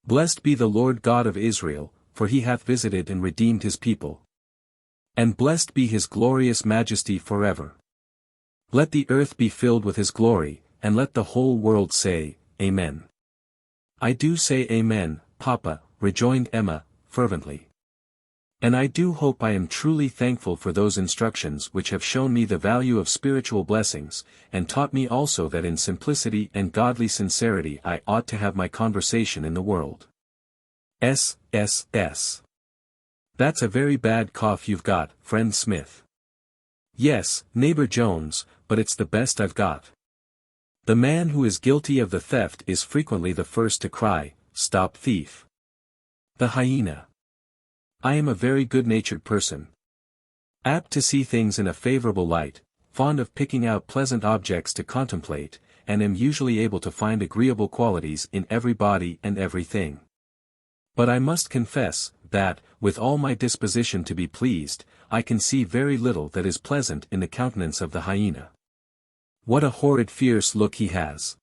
Blessed be the Lord God of Israel, for He hath visited and redeemed His people. And blessed be His glorious majesty forever. Let the earth be filled with His glory, and let the whole world say, Amen. I do say Amen, Papa, rejoined Emma, fervently. And I do hope I am truly thankful for those instructions which have shown me the value of spiritual blessings, and taught me also that in simplicity and godly sincerity I ought to have my conversation in the world. S. That's a very bad cough you've got, friend Smith. Yes, neighbor Jones, but it's the best I've got. The man who is guilty of the theft is frequently the first to cry, Stop thief. The hyena. I am a very good-natured person. Apt to see things in a favorable light, fond of picking out pleasant objects to contemplate, and am usually able to find agreeable qualities in everybody and everything. But I must confess, that, with all my disposition to be pleased, I can see very little that is pleasant in the countenance of the hyena. What a horrid fierce look he has!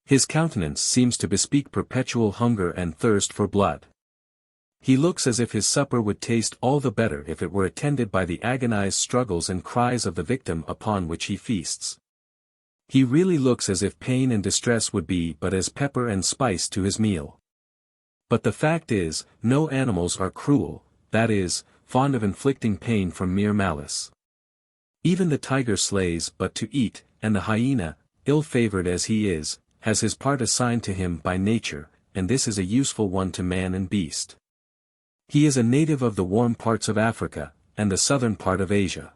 His countenance seems to bespeak perpetual hunger and thirst for blood. He looks as if his supper would taste all the better if it were attended by the agonized struggles and cries of the victim upon which he feasts. He really looks as if pain and distress would be but as pepper and spice to his meal. But the fact is, no animals are cruel, that is, fond of inflicting pain from mere malice. Even the tiger slays but to eat, and the hyena, ill-favored as he is, has his part assigned to him by nature, and this is a useful one to man and beast. He is a native of the warm parts of Africa, and the southern part of Asia.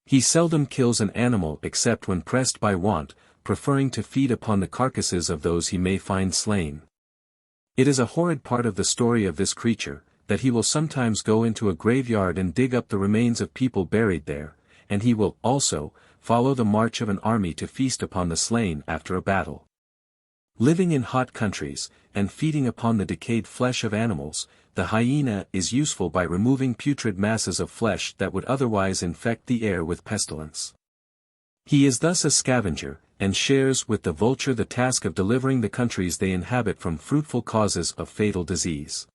He seldom kills an animal except when pressed by want, preferring to feed upon the carcasses of those he may find slain. It is a horrid part of the story of this creature, that he will sometimes go into a graveyard and dig up the remains of people buried there, and he will, also, follow the march of an army to feast upon the slain after a battle. Living in hot countries, and feeding upon the decayed flesh of animals, the hyena is useful by removing putrid masses of flesh that would otherwise infect the air with pestilence. He is thus a scavenger, and shares with the vulture the task of delivering the countries they inhabit from fruitful causes of fatal disease.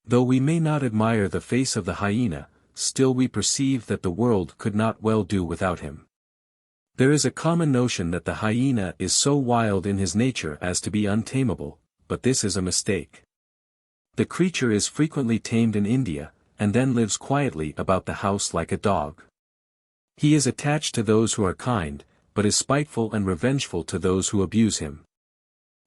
Though we may not admire the face of the hyena, still we perceive that the world could not well do without him. There is a common notion that the hyena is so wild in his nature as to be untamable, but this is a mistake. The creature is frequently tamed in India, and then lives quietly about the house like a dog. He is attached to those who are kind, but is spiteful and revengeful to those who abuse him.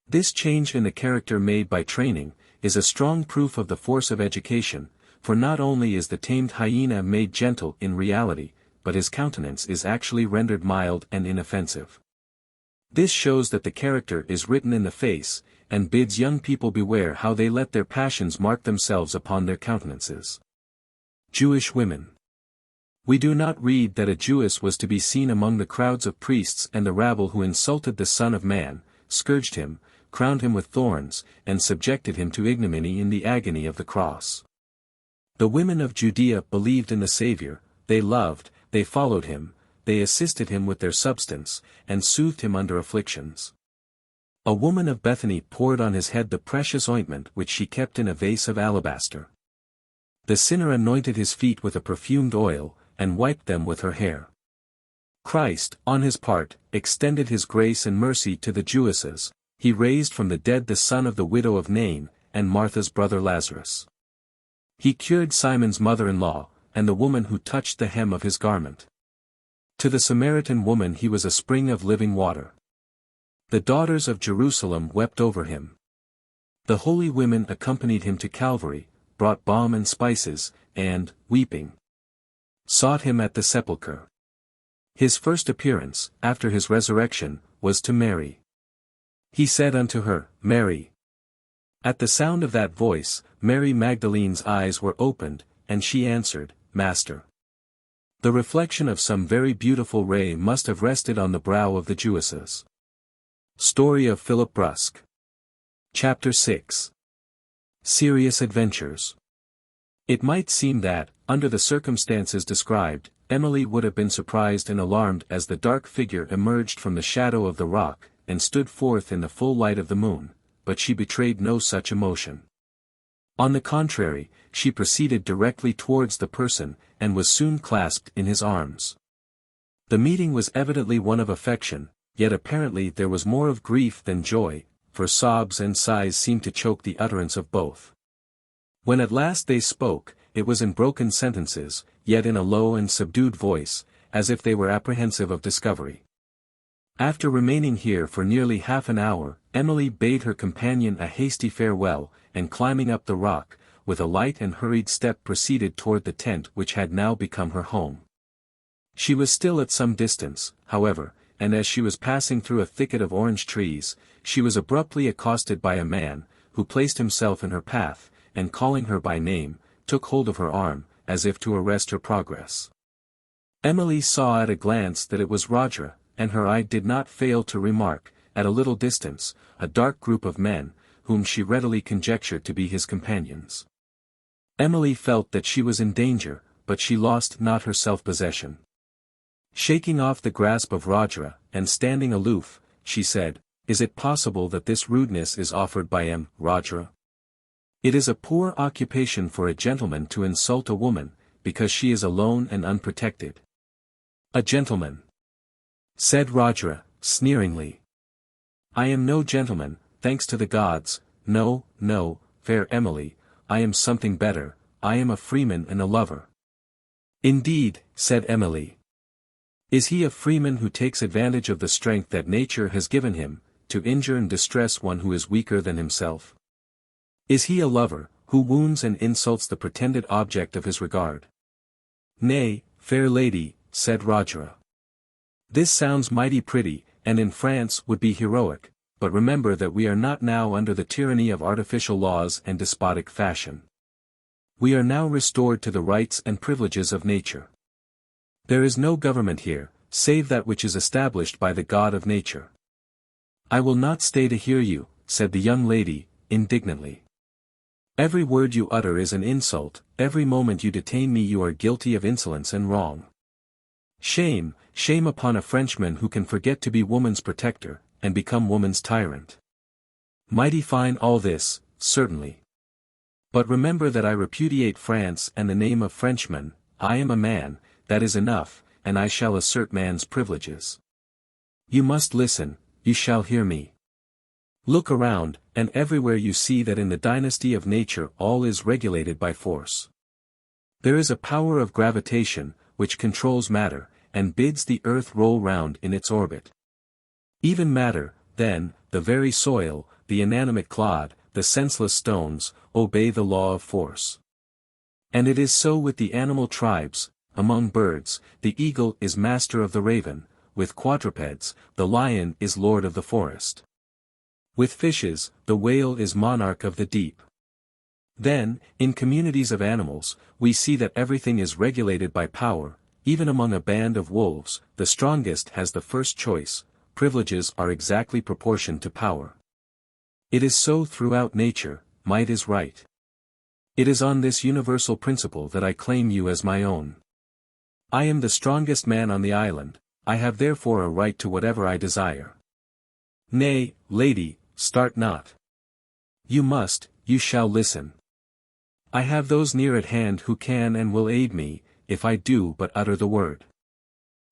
This change in the character made by training, is a strong proof of the force of education, for not only is the tamed hyena made gentle in reality, but his countenance is actually rendered mild and inoffensive. This shows that the character is written in the face, and bids young people beware how they let their passions mark themselves upon their countenances. Jewish women. We do not read that a Jewess was to be seen among the crowds of priests and the rabble who insulted the Son of Man, scourged him, crowned him with thorns, and subjected him to ignominy in the agony of the cross. The women of Judea believed in the Savior, they loved, they followed him, they assisted him with their substance, and soothed him under afflictions. A woman of Bethany poured on his head the precious ointment which she kept in a vase of alabaster. The sinner anointed his feet with a perfumed oil, and wiped them with her hair. Christ, on his part, extended his grace and mercy to the Jewesses. He raised from the dead the son of the widow of Nain, and Martha's brother Lazarus. He cured Simon's mother-in-law, and the woman who touched the hem of his garment. To the Samaritan woman he was a spring of living water. The daughters of Jerusalem wept over him. The holy women accompanied him to Calvary, brought balm and spices, and, weeping, sought him at the sepulchre. His first appearance, after his resurrection, was to Mary. He said unto her, Mary. At the sound of that voice, Mary Magdalene's eyes were opened, and she answered, Master. The reflection of some very beautiful ray must have rested on the brow of the Jewesses. Story of Philip Brusque. Chapter 6. Serious Adventures. It might seem that, under the circumstances described, Emily would have been surprised and alarmed as the dark figure emerged from the shadow of the rock, and stood forth in the full light of the moon, but she betrayed no such emotion. On the contrary, she proceeded directly towards the person, and was soon clasped in his arms. The meeting was evidently one of affection, yet apparently there was more of grief than joy, for sobs and sighs seemed to choke the utterance of both. When at last they spoke, it was in broken sentences, yet in a low and subdued voice, as if they were apprehensive of discovery. After remaining here for nearly half an hour, Emily bade her companion a hasty farewell, and climbing up the rock, with a light and hurried step proceeded toward the tent which had now become her home. She was still at some distance, however, and as she was passing through a thicket of orange trees, she was abruptly accosted by a man, who placed himself in her path, and calling her by name, took hold of her arm, as if to arrest her progress. Emily saw at a glance that it was Roger, and her eye did not fail to remark, at a little distance, a dark group of men, whom she readily conjectured to be his companions. Emily felt that she was in danger, but she lost not her self-possession. Shaking off the grasp of Roger, and standing aloof, she said, Is it possible that this rudeness is offered by Roger? It is a poor occupation for a gentleman to insult a woman, because she is alone and unprotected. A gentleman, said Roger, sneeringly. I am no gentleman, thanks to the gods. No, no, fair Emily, I am something better, I am a freeman and a lover. Indeed, said Emily. Is he a freeman who takes advantage of the strength that nature has given him, to injure and distress one who is weaker than himself? Is he a lover, who wounds and insults the pretended object of his regard? Nay, fair lady, said Roger. This sounds mighty pretty, and in France would be heroic, but remember that we are not now under the tyranny of artificial laws and despotic fashion. We are now restored to the rights and privileges of nature. There is no government here, save that which is established by the God of nature. I will not stay to hear you, said the young lady, indignantly. Every word you utter is an insult, every moment you detain me you are guilty of insolence and wrong. Shame, shame upon a Frenchman who can forget to be woman's protector, and become woman's tyrant. Mighty fine all this, certainly. But remember that I repudiate France and the name of Frenchman. I am a man, that is enough, and I shall assert man's privileges. You must listen, you shall hear me. Look around, and everywhere you see that in the dynasty of nature all is regulated by force. There is a power of gravitation, which controls matter, and bids the earth roll round in its orbit. Even matter, then, the very soil, the inanimate clod, the senseless stones, obey the law of force. And it is so with the animal tribes. Among birds, the eagle is master of the raven, with quadrupeds, the lion is lord of the forest. With fishes, the whale is monarch of the deep. Then, in communities of animals, we see that everything is regulated by power. Even among a band of wolves, the strongest has the first choice, privileges are exactly proportioned to power. It is so throughout nature, might is right. It is on this universal principle that I claim you as my own. I am the strongest man on the island, I have therefore a right to whatever I desire. Nay, lady, start not. You must, you shall listen. I have those near at hand who can and will aid me, if I do but utter the word.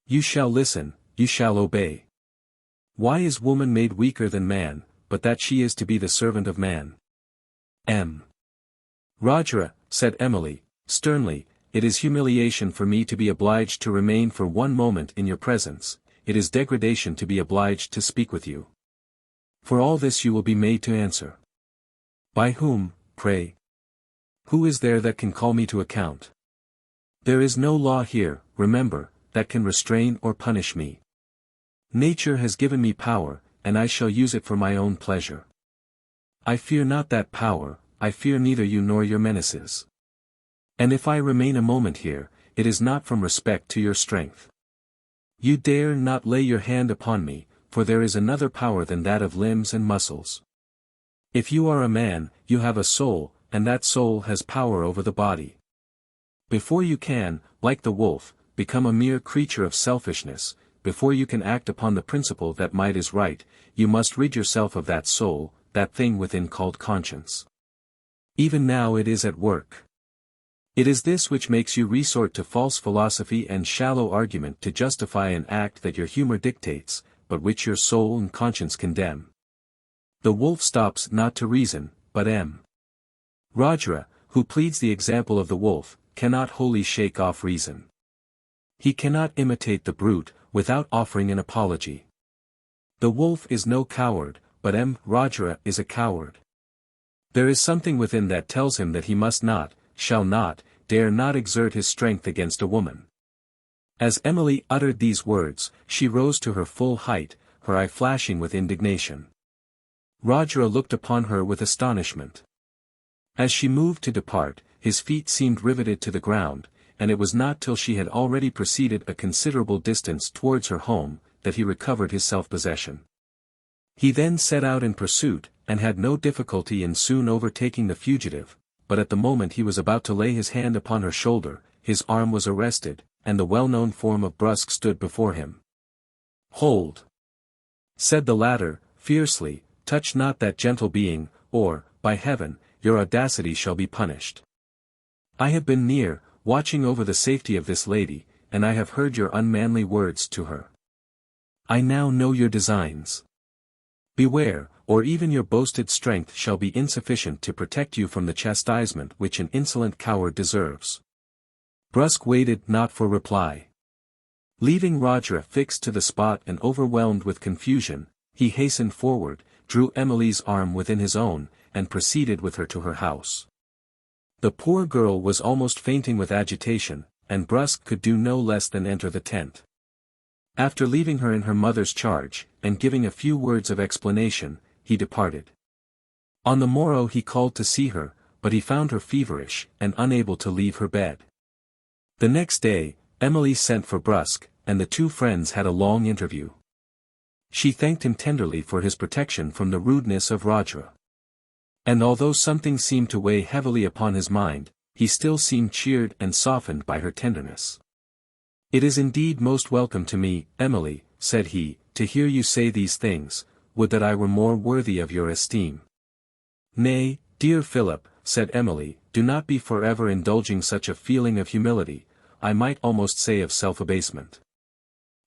You shall listen, you shall obey. Why is woman made weaker than man, but that she is to be the servant of man? Roger, said Emily, sternly, it is humiliation for me to be obliged to remain for one moment in your presence, it is degradation to be obliged to speak with you. For all this you will be made to answer. By whom, pray? Who is there that can call me to account? There is no law here, remember, that can restrain or punish me. Nature has given me power, and I shall use it for my own pleasure. I fear not that power, I fear neither you nor your menaces. And if I remain a moment here, it is not from respect to your strength. You dare not lay your hand upon me, for there is another power than that of limbs and muscles. If you are a man, you have a soul, and that soul has power over the body. Before you can, like the wolf, become a mere creature of selfishness, before you can act upon the principle that might is right, you must rid yourself of that soul, that thing within called conscience. Even now it is at work. It is this which makes you resort to false philosophy and shallow argument to justify an act that your humor dictates, but which your soul and conscience condemn. The wolf stops not to reason, but Rajra, who pleads the example of the wolf, cannot wholly shake off reason. He cannot imitate the brute, without offering an apology. The wolf is no coward, but Rajra is a coward. There is something within that tells him that he must not, shall not, dare not exert his strength against a woman. As Emily uttered these words, she rose to her full height, her eye flashing with indignation. Rajra looked upon her with astonishment. As she moved to depart, his feet seemed riveted to the ground, and it was not till she had already proceeded a considerable distance towards her home, that he recovered his self-possession. He then set out in pursuit, and had no difficulty in soon overtaking the fugitive, but at the moment he was about to lay his hand upon her shoulder, his arm was arrested, and the well-known form of Brusque stood before him. "Hold!" said the latter, fiercely, "touch not that gentle being, or, by heaven, your audacity shall be punished. I have been near, watching over the safety of this lady, and I have heard your unmanly words to her. I now know your designs. Beware, or even your boasted strength shall be insufficient to protect you from the chastisement which an insolent coward deserves." Brusque waited not for reply. Leaving Rajra fixed to the spot and overwhelmed with confusion, he hastened forward, drew Emily's arm within his own, and proceeded with her to her house. The poor girl was almost fainting with agitation, and Brusque could do no less than enter the tent. After leaving her in her mother's charge, and giving a few words of explanation, he departed. On the morrow he called to see her, but he found her feverish, and unable to leave her bed. The next day, Emily sent for Brusque, and the two friends had a long interview. She thanked him tenderly for his protection from the rudeness of Rajra. And although something seemed to weigh heavily upon his mind, he still seemed cheered and softened by her tenderness. "It is indeed most welcome to me, Emily," said he, "to hear you say these things. Would that I were more worthy of your esteem." "Nay, dear Philip," said Emily, "do not be forever indulging such a feeling of humility, I might almost say of self-abasement.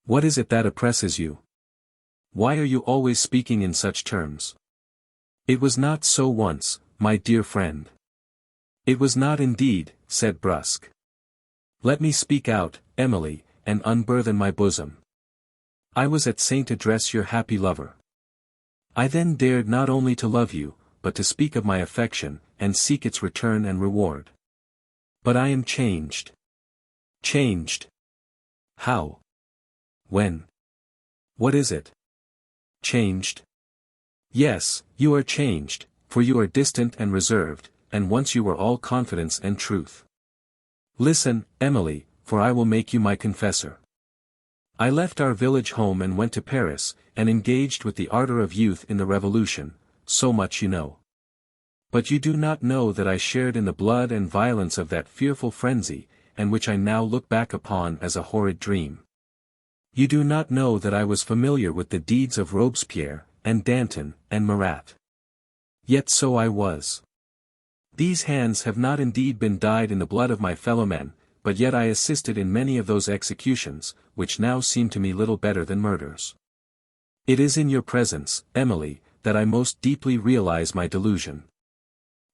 What is it that oppresses you? Why are you always speaking in such terms? It was not so once, my dear friend." "It was not indeed," said Brusque. "Let me speak out, Emily, and unburthen my bosom. I was at Saint address your happy lover. I then dared not only to love you, but to speak of my affection, and seek its return and reward. But I am changed." "Changed? How? When? What is it?" "Changed? Yes, you are changed, for you are distant and reserved, and once you were all confidence and truth. Listen, Emily, for I will make you my confessor. I left our village home and went to Paris, and engaged with the ardor of youth in the Revolution, so much you know. But you do not know that I shared in the blood and violence of that fearful frenzy, and which I now look back upon as a horrid dream. You do not know that I was familiar with the deeds of Robespierre, and Danton, and Marat. Yet so I was. These hands have not indeed been dyed in the blood of my fellow-men, but yet I assisted in many of those executions, which now seem to me little better than murders. It is in your presence, Emily, that I most deeply realize my delusion.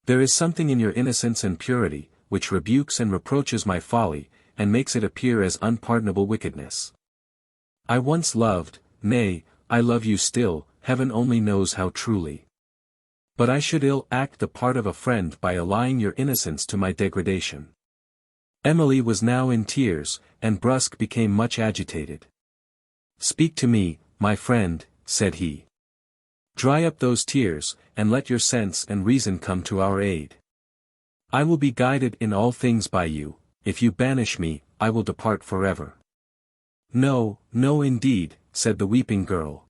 There is something in your innocence and purity, which rebukes and reproaches my folly, and makes it appear as unpardonable wickedness. I once loved, nay, I love you still, heaven only knows how truly. But I should ill act the part of a friend by allying your innocence to my degradation. Emily was now in tears, and Brusque became much agitated. "Speak to me, my friend," said he. "Dry up those tears, and let your sense and reason come to our aid. I will be guided in all things by you. If you banish me, I will depart forever." "No, no indeed," said the weeping girl.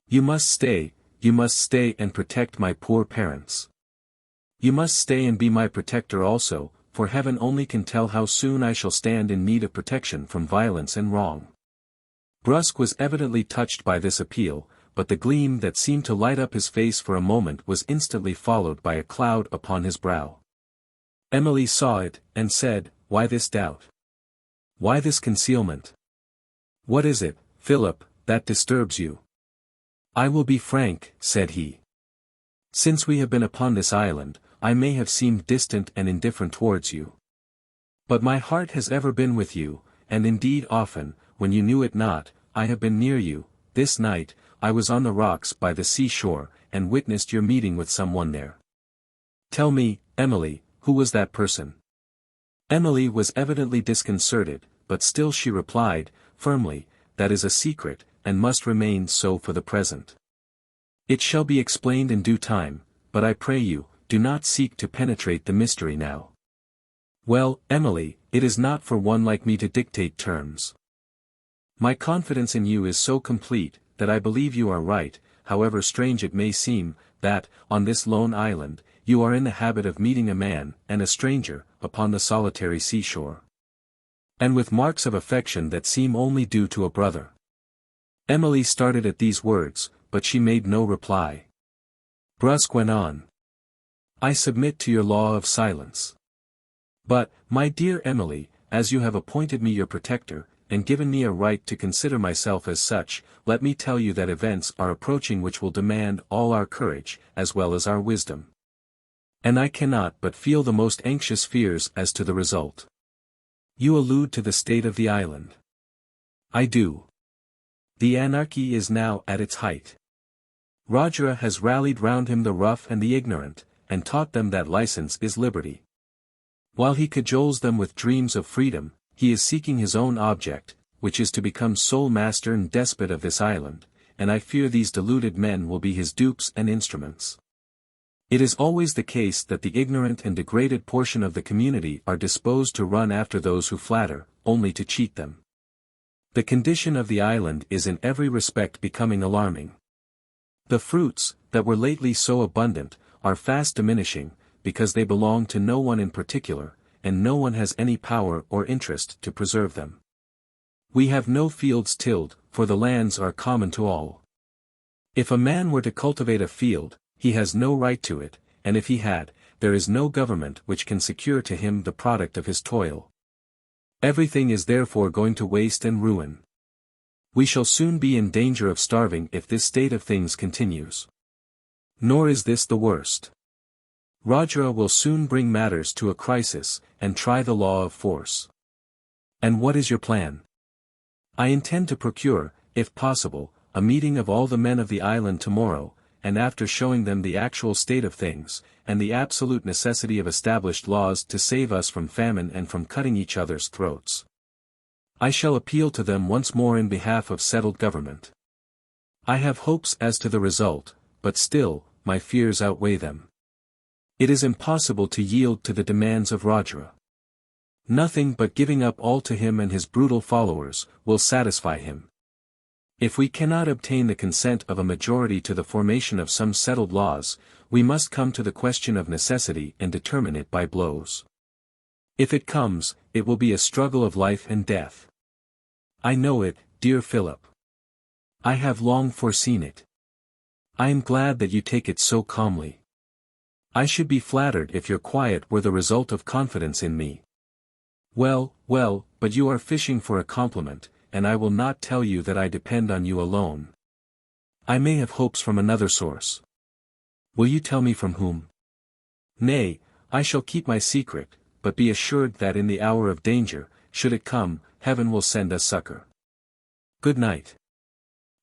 You must stay and protect my poor parents. You must stay and be my protector also, for heaven only can tell how soon I shall stand in need of protection from violence and wrong." Brusque was evidently touched by this appeal, but the gleam that seemed to light up his face for a moment was instantly followed by a cloud upon his brow. Emily saw it, and said, "Why this doubt? Why this concealment? What is it, Philip, that disturbs you?" "I will be frank," said he. "Since we have been upon this island, I may have seemed distant and indifferent towards you. But my heart has ever been with you, and indeed often, when you knew it not, I have been near you. This night, I was on the rocks by the seashore, and witnessed your meeting with someone there. Tell me, Emily, who was that person?" Emily was evidently disconcerted, but still she replied, firmly, "That is a secret, and must remain so for the present. It shall be explained in due time, but I pray you, do not seek to penetrate the mystery now." "Well, Emily, it is not for one like me to dictate terms. My confidence in you is so complete, that I believe you are right, however strange it may seem, that, on this lone island, you are in the habit of meeting a man, and a stranger, upon the solitary seashore. And with marks of affection that seem only due to a brother." Emily started at these words, but she made no reply. Brusque went on. "I submit to your law of silence. But, my dear Emily, as you have appointed me your protector, and given me a right to consider myself as such, let me tell you that events are approaching which will demand all our courage, as well as our wisdom. And I cannot but feel the most anxious fears as to the result. You allude to the state of the island. I do. The anarchy is now at its height. Rogera has rallied round him the rough and the ignorant, and taught them that license is liberty. While he cajoles them with dreams of freedom, he is seeking his own object, which is to become sole master and despot of this island, and I fear these deluded men will be his dupes and instruments. It is always the case that the ignorant and degraded portion of the community are disposed to run after those who flatter, only to cheat them. The condition of the island is in every respect becoming alarming. The fruits, that were lately so abundant, are fast diminishing, because they belong to no one in particular, and no one has any power or interest to preserve them. We have no fields tilled, for the lands are common to all. If a man were to cultivate a field, he has no right to it, and if he had, there is no government which can secure to him the product of his toil. Everything is therefore going to waste and ruin. We shall soon be in danger of starving if this state of things continues. Nor is this the worst. Rogera will soon bring matters to a crisis, and try the law of force. And what is your plan?" "I intend to procure, if possible, a meeting of all the men of the island tomorrow, and after showing them the actual state of things, and the absolute necessity of established laws to save us from famine and from cutting each other's throats, I shall appeal to them once more in behalf of settled government. I have hopes as to the result, but still, my fears outweigh them. It is impossible to yield to the demands of Rogera. Nothing but giving up all to him and his brutal followers, will satisfy him. If we cannot obtain the consent of a majority to the formation of some settled laws, we must come to the question of necessity and determine it by blows. If it comes, it will be a struggle of life and death. I know it, dear Philip. I have long foreseen it. I am glad that you take it so calmly. I should be flattered if your quiet were the result of confidence in me. Well, well, but you are fishing for a compliment, and I will not tell you that I depend on you alone. I may have hopes from another source. Will you tell me from whom? Nay, I shall keep my secret, but be assured that in the hour of danger, should it come, heaven will send us succor. Good night.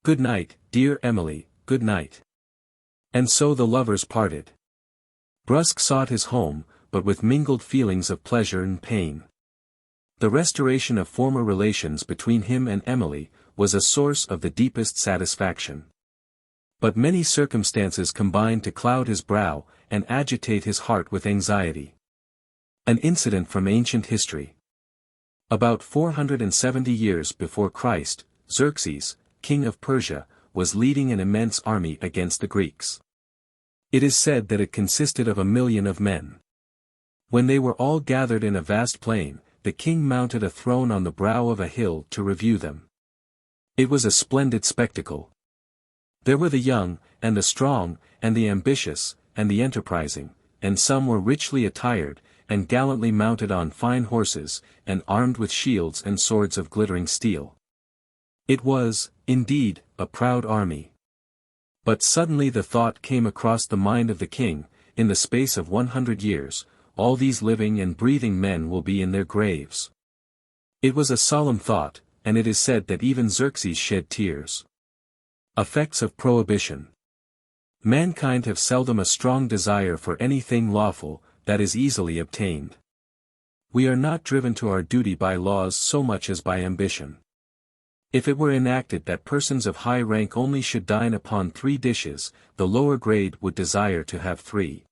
Good night, dear Emily, good night." And so the lovers parted. Brusque sought his home, but with mingled feelings of pleasure and pain. The restoration of former relations between him and Emily was a source of the deepest satisfaction. But many circumstances combined to cloud his brow and agitate his heart with anxiety. An incident from ancient history. About 470 years before Christ, Xerxes, king of Persia, was leading an immense army against the Greeks. It is said that it consisted of 1,000,000 of men. When they were all gathered in a vast plain, the king mounted a throne on the brow of a hill to review them. It was a splendid spectacle. There were the young, and the strong, and the ambitious, and the enterprising, and some were richly attired, and gallantly mounted on fine horses, and armed with shields and swords of glittering steel. It was, indeed, a proud army. But suddenly the thought came across the mind of the king, in the space of 100 years, all these living and breathing men will be in their graves. It was a solemn thought, and it is said that even Xerxes shed tears. Effects of prohibition. Mankind have seldom a strong desire for anything lawful, that is easily obtained. We are not driven to our duty by laws so much as by ambition. If it were enacted that persons of high rank only should dine upon 3 dishes, the lower grade would desire to have 3.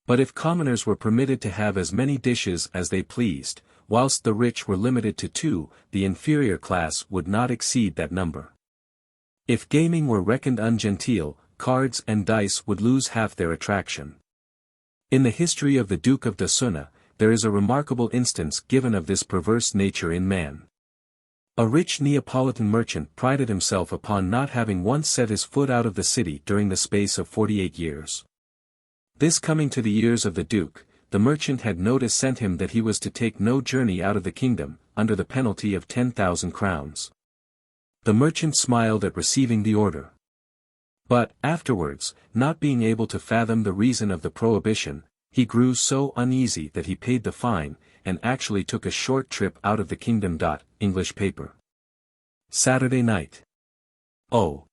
But if commoners were permitted to have as many dishes as they pleased, whilst the rich were limited to 2, the inferior class would not exceed that number. If gaming were reckoned ungenteel, cards and dice would lose half their attraction. In the history of the Duke of D'Ossuna, there is a remarkable instance given of this perverse nature in man. A rich Neapolitan merchant prided himself upon not having once set his foot out of the city during the space of 48 years. This coming to the ears of the Duke, the merchant had notice sent him that he was to take no journey out of the kingdom, under the penalty of 10,000 crowns. The merchant smiled at receiving the order. But, afterwards, not being able to fathom the reason of the prohibition, he grew so uneasy that he paid the fine, and actually took a short trip out of the kingdom. English paper. Saturday night. Oh!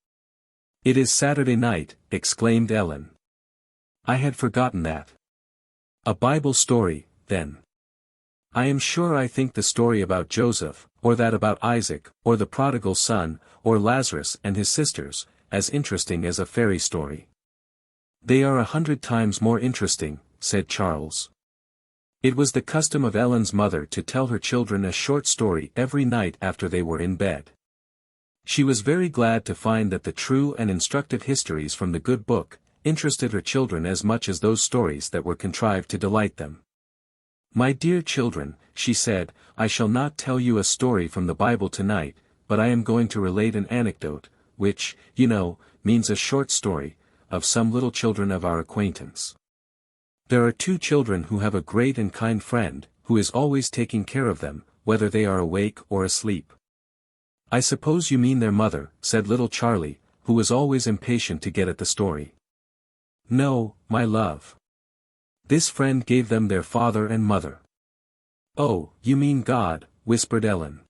It is Saturday night, exclaimed Ellen. I had forgotten that. A Bible story, then. I am sure I think the story about Joseph, or that about Isaac, or the prodigal son, or Lazarus and his sisters, as interesting as a fairy story. They are 100 times more interesting, said Charles. It was the custom of Ellen's mother to tell her children a short story every night after they were in bed. She was very glad to find that the true and instructive histories from the good book interested her children as much as those stories that were contrived to delight them. My dear children, she said, I shall not tell you a story from the Bible tonight, but I am going to relate an anecdote, which, you know, means a short story, of some little children of our acquaintance. There are 2 children who have a great and kind friend, who is always taking care of them, whether they are awake or asleep. I suppose you mean their mother, said little Charlie, who was always impatient to get at the story. No, my love. This friend gave them their father and mother. Oh, you mean God, whispered Ellen.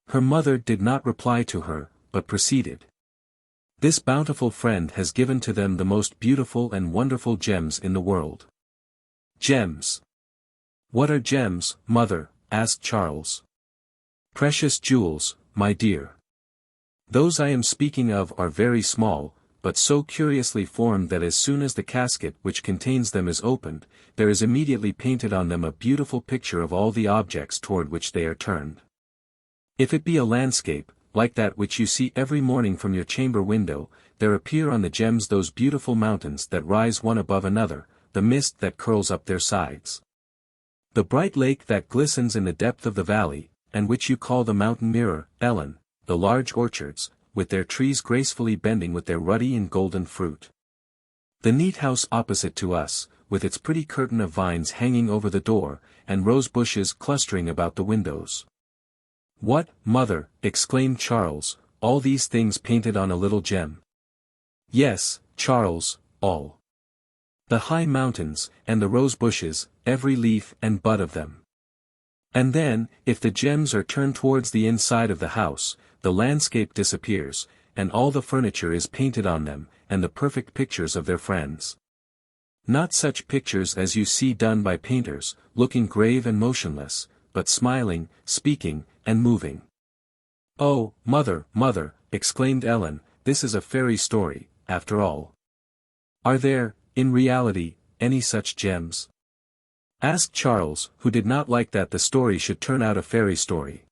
Her mother did not reply to her, but proceeded. This bountiful friend has given to them the most beautiful and wonderful gems in the world. Gems. What are gems, mother? Asked Charles. Precious jewels, my dear. Those I am speaking of are very small, but so curiously formed that as soon as the casket which contains them is opened, there is immediately painted on them a beautiful picture of all the objects toward which they are turned. If it be a landscape, like that which you see every morning from your chamber window, there appear on the gems those beautiful mountains that rise one above another, the mist that curls up their sides. The bright lake that glistens in the depth of the valley, and which you call the mountain mirror, Ellen, the large orchards, with their trees gracefully bending with their ruddy and golden fruit. The neat house opposite to us, with its pretty curtain of vines hanging over the door, and rose bushes clustering about the windows. What, mother, exclaimed Charles, all these things painted on a little gem? Yes, Charles, all. The high mountains, and the rose bushes, every leaf and bud of them. And then, if the gems are turned towards the inside of the house, the landscape disappears, and all the furniture is painted on them, and the perfect pictures of their friends. Not such pictures as you see done by painters, looking grave and motionless, but smiling, speaking, and moving. "Oh, mother, mother," exclaimed Ellen, "this is a fairy story, after all." "Are there, in reality, any such gems?" asked Charles, who did not like that the story should turn out a fairy story.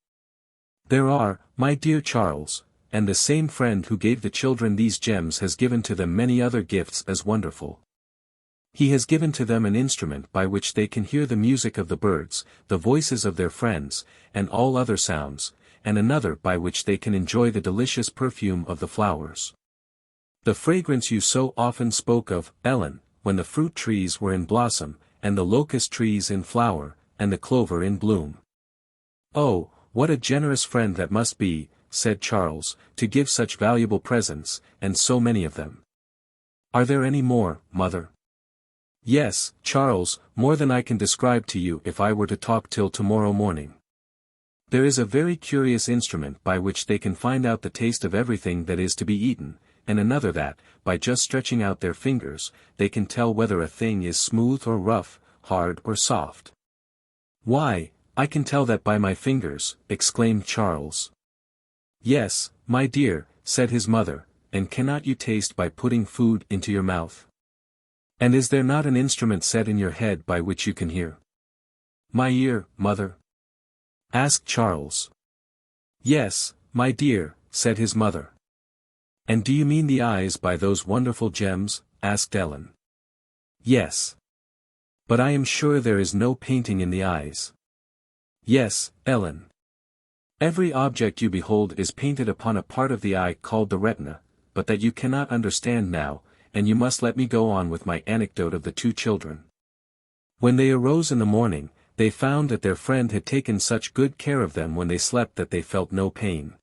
"There are, my dear Charles, and the same friend who gave the children these gems has given to them many other gifts as wonderful. He has given to them an instrument by which they can hear the music of the birds, the voices of their friends, and all other sounds, and another by which they can enjoy the delicious perfume of the flowers. The fragrance you so often spoke of, Ellen, when the fruit trees were in blossom, and the locust trees in flower, and the clover in bloom." "Oh, what a generous friend that must be," said Charles, "to give such valuable presents, and so many of them." "Are there any more, mother?" "Yes, Charles, more than I can describe to you if I were to talk till tomorrow morning. There is a very curious instrument by which they can find out the taste of everything that is to be eaten, and another that, by just stretching out their fingers, they can tell whether a thing is smooth or rough, hard or soft." "Why, I can tell that by my fingers," exclaimed Charles. "Yes, my dear," said his mother, "and cannot you taste by putting food into your mouth? And is there not an instrument set in your head by which you can hear?" "My ear, mother?" asked Charles. "Yes, my dear," said his mother. "And do you mean the eyes by those wonderful gems?" asked Ellen. "Yes. But I am sure there is no painting in the eyes." "Yes, Ellen. Every object you behold is painted upon a part of the eye called the retina, but that you cannot understand now, and you must let me go on with my anecdote of the two children. When they arose in the morning, they found that their friend had taken such good care of them when they slept that they felt no pain.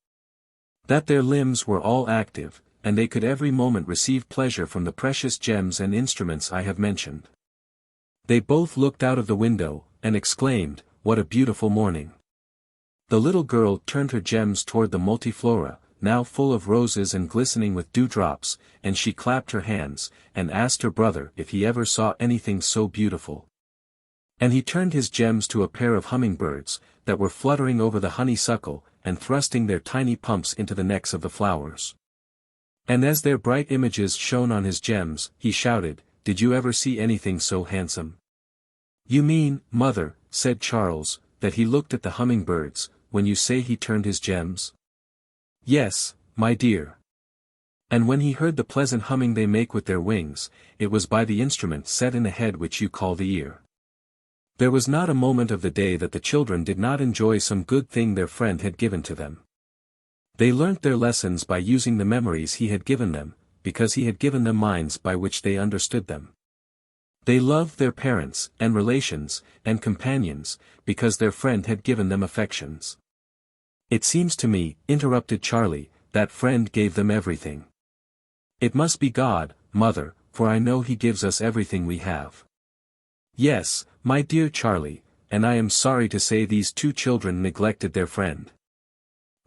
That their limbs were all active, and they could every moment receive pleasure from the precious gems and instruments I have mentioned. They both looked out of the window, and exclaimed, "What a beautiful morning!" The little girl turned her gems toward the multiflora, now full of roses and glistening with dewdrops, and she clapped her hands, and asked her brother if he ever saw anything so beautiful. And he turned his gems to a pair of hummingbirds, that were fluttering over the honeysuckle, and thrusting their tiny pumps into the necks of the flowers. And as their bright images shone on his gems, he shouted, "Did you ever see anything so handsome?" "You mean, mother," said Charles, "that he looked at the hummingbirds, when you say he turned his gems?" "Yes, my dear. And when he heard the pleasant humming they make with their wings, it was by the instrument set in the head which you call the ear." There was not a moment of the day that the children did not enjoy some good thing their friend had given to them. They learnt their lessons by using the memories he had given them, because he had given them minds by which they understood them. They loved their parents, and relations, and companions, because their friend had given them affections. "It seems to me," interrupted Charlie, "that friend gave them everything." "It must be God, mother, for I know He gives us everything we have." "Yes, my dear Charlie, and I am sorry to say these two children neglected their friend.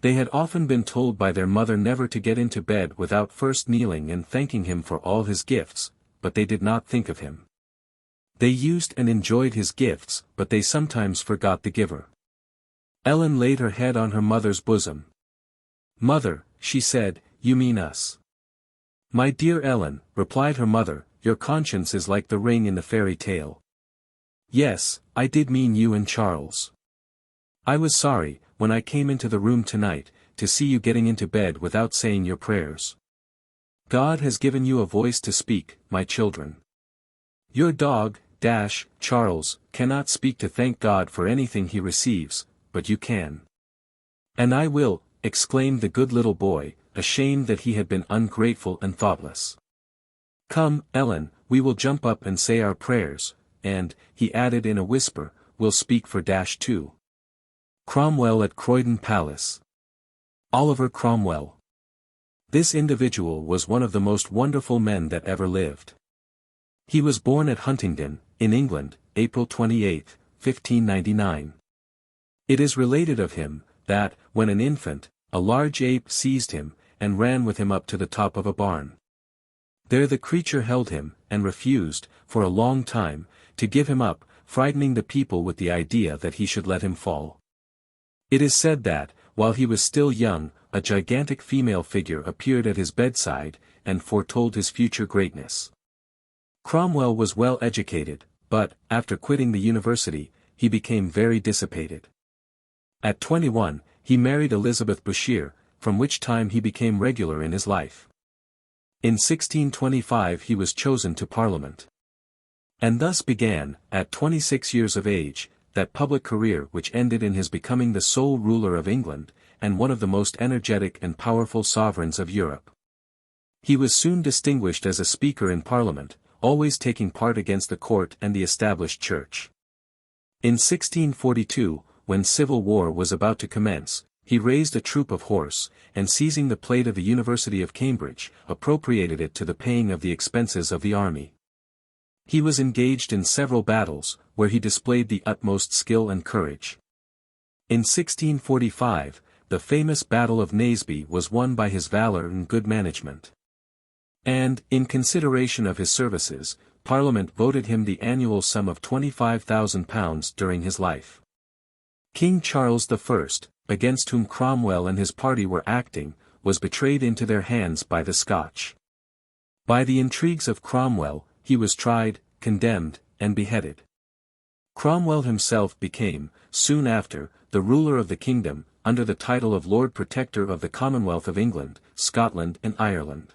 They had often been told by their mother never to get into bed without first kneeling and thanking him for all his gifts, but they did not think of him. They used and enjoyed his gifts, but they sometimes forgot the giver." Ellen laid her head on her mother's bosom. "Mother," she said, "you mean us." "My dear Ellen," replied her mother, "your conscience is like the ring in the fairy tale. Yes, I did mean you and Charles. I was sorry, when I came into the room tonight, to see you getting into bed without saying your prayers. God has given you a voice to speak, my children. Your dog, Charles, cannot speak to thank God for anything he receives, but you can." "And I will," exclaimed the good little boy, ashamed that he had been ungrateful and thoughtless. "Come, Ellen, we will jump up and say our prayers, and," he added in a whisper, "we'll speak for too. Cromwell at Croydon Palace. Oliver Cromwell. This individual was one of the most wonderful men that ever lived. He was born at Huntingdon, in England, April 28, 1599. It is related of him, that, when an infant, a large ape seized him, and ran with him up to the top of a barn. There the creature held him, and refused, for a long time, to give him up, frightening the people with the idea that he should let him fall. It is said that, while he was still young, a gigantic female figure appeared at his bedside, and foretold his future greatness. Cromwell was well educated, but, after quitting the university, he became very dissipated. At 21, he married Elizabeth Bouchier, from which time he became regular in his life. In 1625 he was chosen to Parliament. And thus began, at 26 years of age, that public career which ended in his becoming the sole ruler of England, and one of the most energetic and powerful sovereigns of Europe. He was soon distinguished as a speaker in Parliament, always taking part against the court and the established church. In 1642, when civil war was about to commence, he raised a troop of horse, and seizing the plate of the University of Cambridge, appropriated it to the paying of the expenses of the army. He was engaged in several battles, where he displayed the utmost skill and courage. In 1645, the famous Battle of Naseby was won by his valor and good management. And, in consideration of his services, Parliament voted him the annual sum of £25,000 during his life. King Charles I, against whom Cromwell and his party were acting, was betrayed into their hands by the Scotch. By the intrigues of Cromwell, he was tried, condemned, and beheaded. Cromwell himself became, soon after, the ruler of the kingdom, under the title of Lord Protector of the Commonwealth of England, Scotland and Ireland.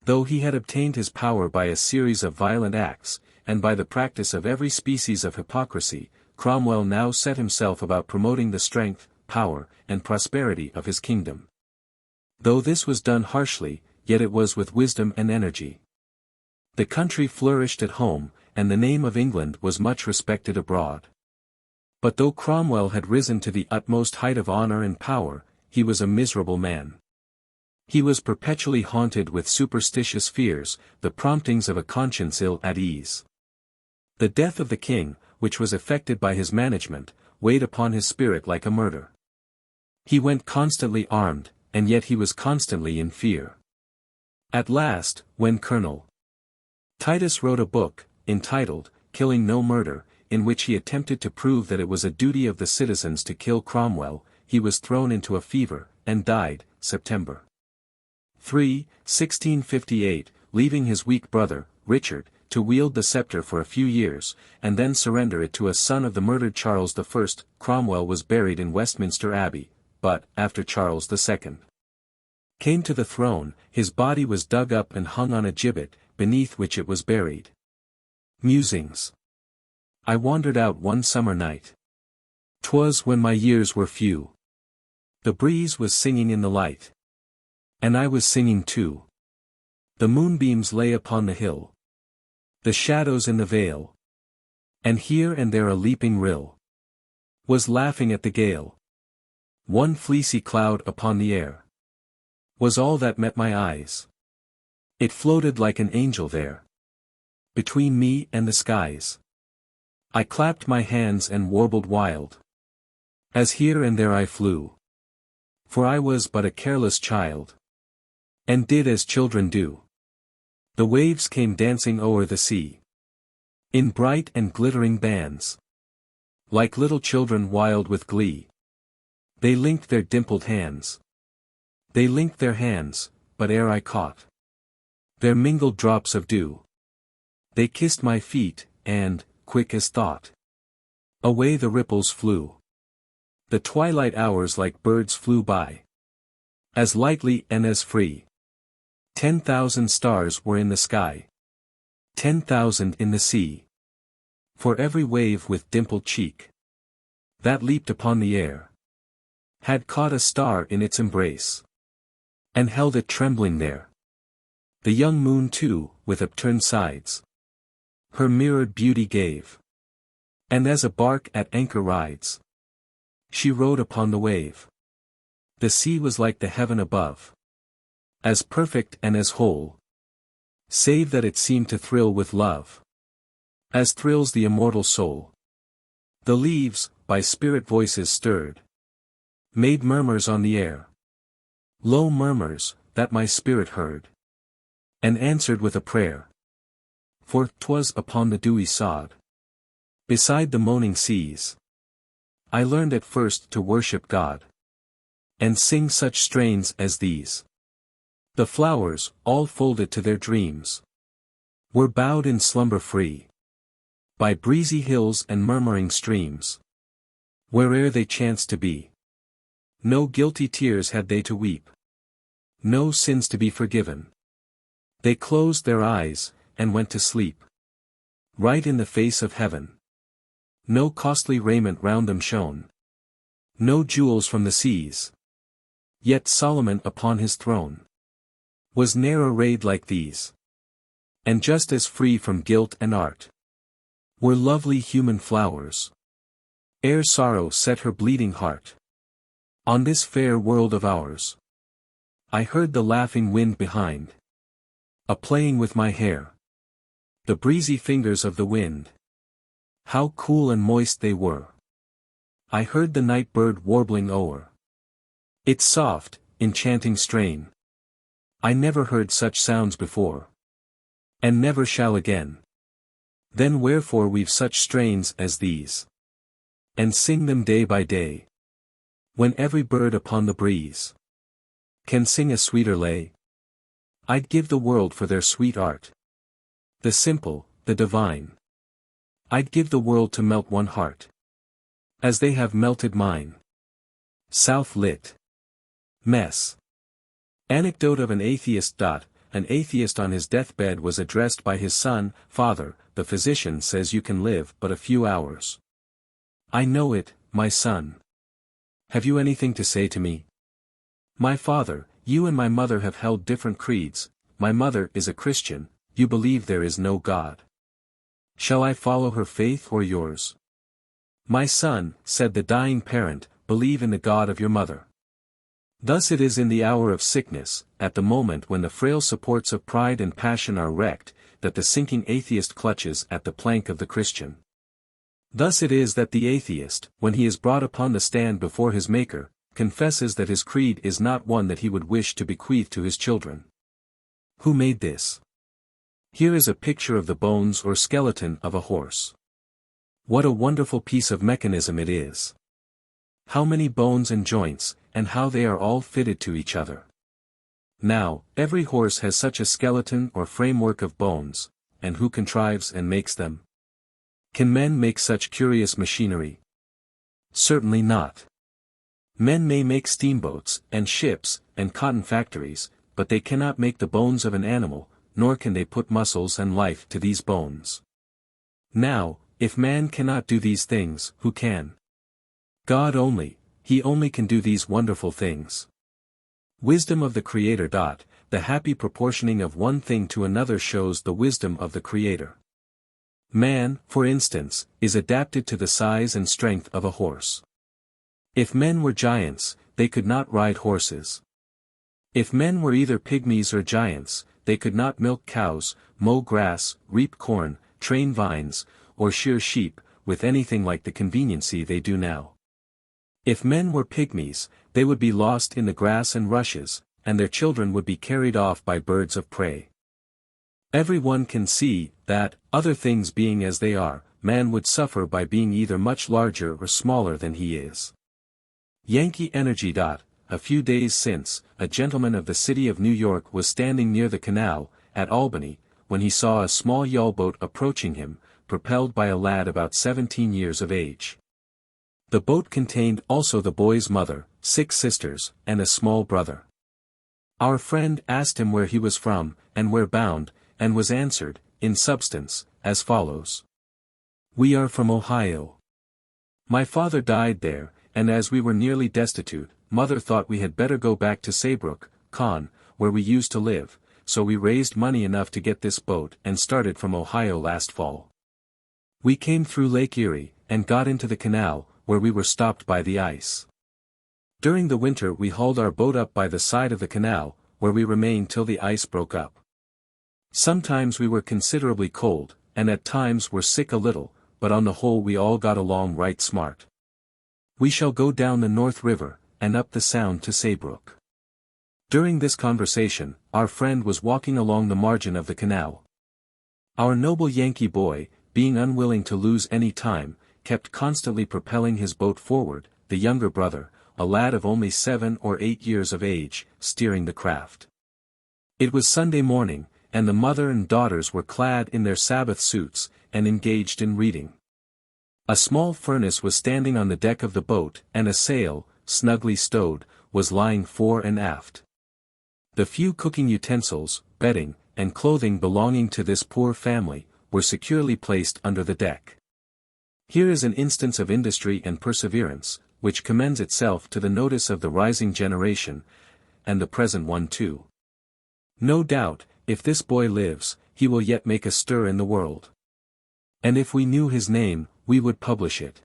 Though he had obtained his power by a series of violent acts, and by the practice of every species of hypocrisy, Cromwell now set himself about promoting the strength, power, and prosperity of his kingdom. Though this was done harshly, yet it was with wisdom and energy. The country flourished at home, and the name of England was much respected abroad. But though Cromwell had risen to the utmost height of honor and power, he was a miserable man. He was perpetually haunted with superstitious fears, the promptings of a conscience ill at ease. The death of the king, which was effected by his management, weighed upon his spirit like a murder. He went constantly armed, and yet he was constantly in fear. At last, when Colonel Titus wrote a book, entitled, Killing No Murder, in which he attempted to prove that it was a duty of the citizens to kill Cromwell, he was thrown into a fever, and died, September 3, 1658, leaving his weak brother, Richard, to wield the scepter for a few years, and then surrender it to a son of the murdered Charles I. Cromwell was buried in Westminster Abbey, but, after Charles II came to the throne, his body was dug up and hung on a gibbet, beneath which it was buried. Musings. I wandered out one summer night. 'Twas when my years were few. The breeze was singing in the light. And I was singing too. The moonbeams lay upon the hill. The shadows in the vale. And here and there a leaping rill was laughing at the gale. One fleecy cloud upon the air was all that met my eyes. It floated like an angel there, between me and the skies. I clapped my hands and warbled wild, as here and there I flew. For I was but a careless child, and did as children do. The waves came dancing o'er the sea, in bright and glittering bands. Like little children wild with glee, they linked their dimpled hands. They linked their hands, but ere I caught their mingled drops of dew, they kissed my feet, and, quick as thought, away the ripples flew. The twilight hours like birds flew by, as lightly and as free. 10,000 stars were in the sky, 10,000 in the sea. For every wave with dimpled cheek that leaped upon the air had caught a star in its embrace, and held it trembling there. The young moon too, with upturned sides, her mirrored beauty gave. And as a bark at anchor rides, she rode upon the wave. The sea was like the heaven above, as perfect and as whole, save that it seemed to thrill with love, as thrills the immortal soul. The leaves, by spirit voices stirred, made murmurs on the air, low murmurs, that my spirit heard, and answered with a prayer. For 'twas upon the dewy sod, beside the moaning seas. I learned at first to worship God, and sing such strains as these. The flowers, all folded to their dreams, were bowed in slumber free, by breezy hills and murmuring streams, where'er they chanced to be. No guilty tears had they to weep, no sins to be forgiven. They closed their eyes, and went to sleep, right in the face of heaven. No costly raiment round them shone, no jewels from the seas. Yet Solomon upon his throne was ne'er arrayed like these. And just as free from guilt and art were lovely human flowers, ere sorrow set her bleeding heart on this fair world of ours. I heard the laughing wind behind, a-playing with my hair, the breezy fingers of the wind, how cool and moist they were. I heard the night bird warbling o'er its soft, enchanting strain. I never heard such sounds before, and never shall again. Then wherefore weave such strains as these, and sing them day by day, when every bird upon the breeze can sing a sweeter lay? I'd give the world for their sweet art, the simple, the divine. I'd give the world to melt one heart, as they have melted mine. South Lit. Mess. Anecdote of an atheist. An atheist on his deathbed was addressed by his son. Father, the physician says you can live but a few hours. I know it, my son. Have you anything to say to me? My father, you and my mother have held different creeds. My mother is a Christian, you believe there is no God. Shall I follow her faith or yours? My son, said the dying parent, believe in the God of your mother. Thus it is in the hour of sickness, at the moment when the frail supports of pride and passion are wrecked, that the sinking atheist clutches at the plank of the Christian. Thus it is that the atheist, when he is brought upon the stand before his Maker, confesses that his creed is not one that he would wish to bequeath to his children. Who made this? Here is a picture of the bones or skeleton of a horse. What a wonderful piece of mechanism it is! How many bones and joints, and how they are all fitted to each other. Now, every horse has such a skeleton or framework of bones, and who contrives and makes them? Can men make such curious machinery? Certainly not. Men may make steamboats, and ships, and cotton factories, but they cannot make the bones of an animal, nor can they put muscles and life to these bones. Now, if man cannot do these things, who can? God only, he only can do these wonderful things. Wisdom of the Creator. The happy proportioning of one thing to another shows the wisdom of the Creator. Man, for instance, is adapted to the size and strength of a horse. If men were giants, they could not ride horses. If men were either pygmies or giants, they could not milk cows, mow grass, reap corn, train vines, or shear sheep, with anything like the conveniency they do now. If men were pygmies, they would be lost in the grass and rushes, and their children would be carried off by birds of prey. Every one can see, that, other things being as they are, man would suffer by being either much larger or smaller than he is. Yankee Energy. A few days since, a gentleman of the city of New York was standing near the canal, at Albany, when he saw a small yawl boat approaching him, propelled by a lad about 17 years of age. The boat contained also the boy's mother, 6 sisters, and a small brother. Our friend asked him where he was from, and where bound, and was answered, in substance, as follows. We are from Ohio. My father died there, and as we were nearly destitute, mother thought we had better go back to Saybrook, Con, where we used to live, so we raised money enough to get this boat and started from Ohio last fall. We came through Lake Erie, and got into the canal, where we were stopped by the ice. During the winter we hauled our boat up by the side of the canal, where we remained till the ice broke up. Sometimes we were considerably cold, and at times were sick a little, but on the whole we all got along right smart. We shall go down the North River, and up the Sound to Saybrook. During this conversation, our friend was walking along the margin of the canal. Our noble Yankee boy, being unwilling to lose any time, kept constantly propelling his boat forward, the younger brother, a lad of only 7 or 8 years of age, steering the craft. It was Sunday morning, and the mother and daughters were clad in their Sabbath suits, and engaged in reading. A small furnace was standing on the deck of the boat, and a sail, snugly stowed, was lying fore and aft. The few cooking utensils, bedding, and clothing belonging to this poor family, were securely placed under the deck. Here is an instance of industry and perseverance, which commends itself to the notice of the rising generation, and the present one too. No doubt, if this boy lives, he will yet make a stir in the world. And if we knew his name, we would publish it.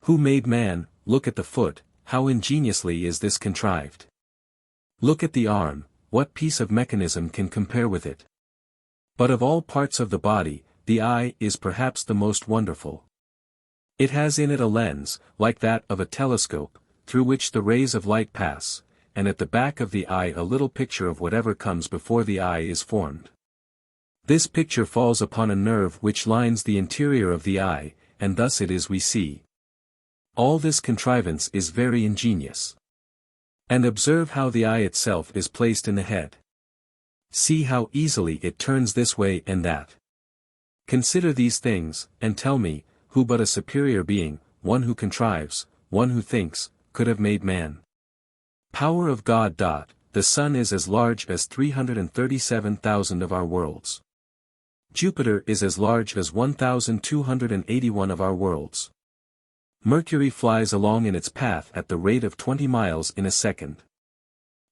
Who made man? Look at the foot, how ingeniously is this contrived. Look at the arm, what piece of mechanism can compare with it? But of all parts of the body, the eye is perhaps the most wonderful. It has in it a lens, like that of a telescope, through which the rays of light pass, and at the back of the eye a little picture of whatever comes before the eye is formed. This picture falls upon a nerve which lines the interior of the eye, and thus it is we see. All this contrivance is very ingenious. And observe how the eye itself is placed in the head. See how easily it turns this way and that. Consider these things, and tell me, who but a superior being, one who contrives, one who thinks, could have made man? Power of God. The sun is as large as 337,000 of our worlds. Jupiter is as large as 1,281 of our worlds. Mercury flies along in its path at the rate of 20 miles in a second.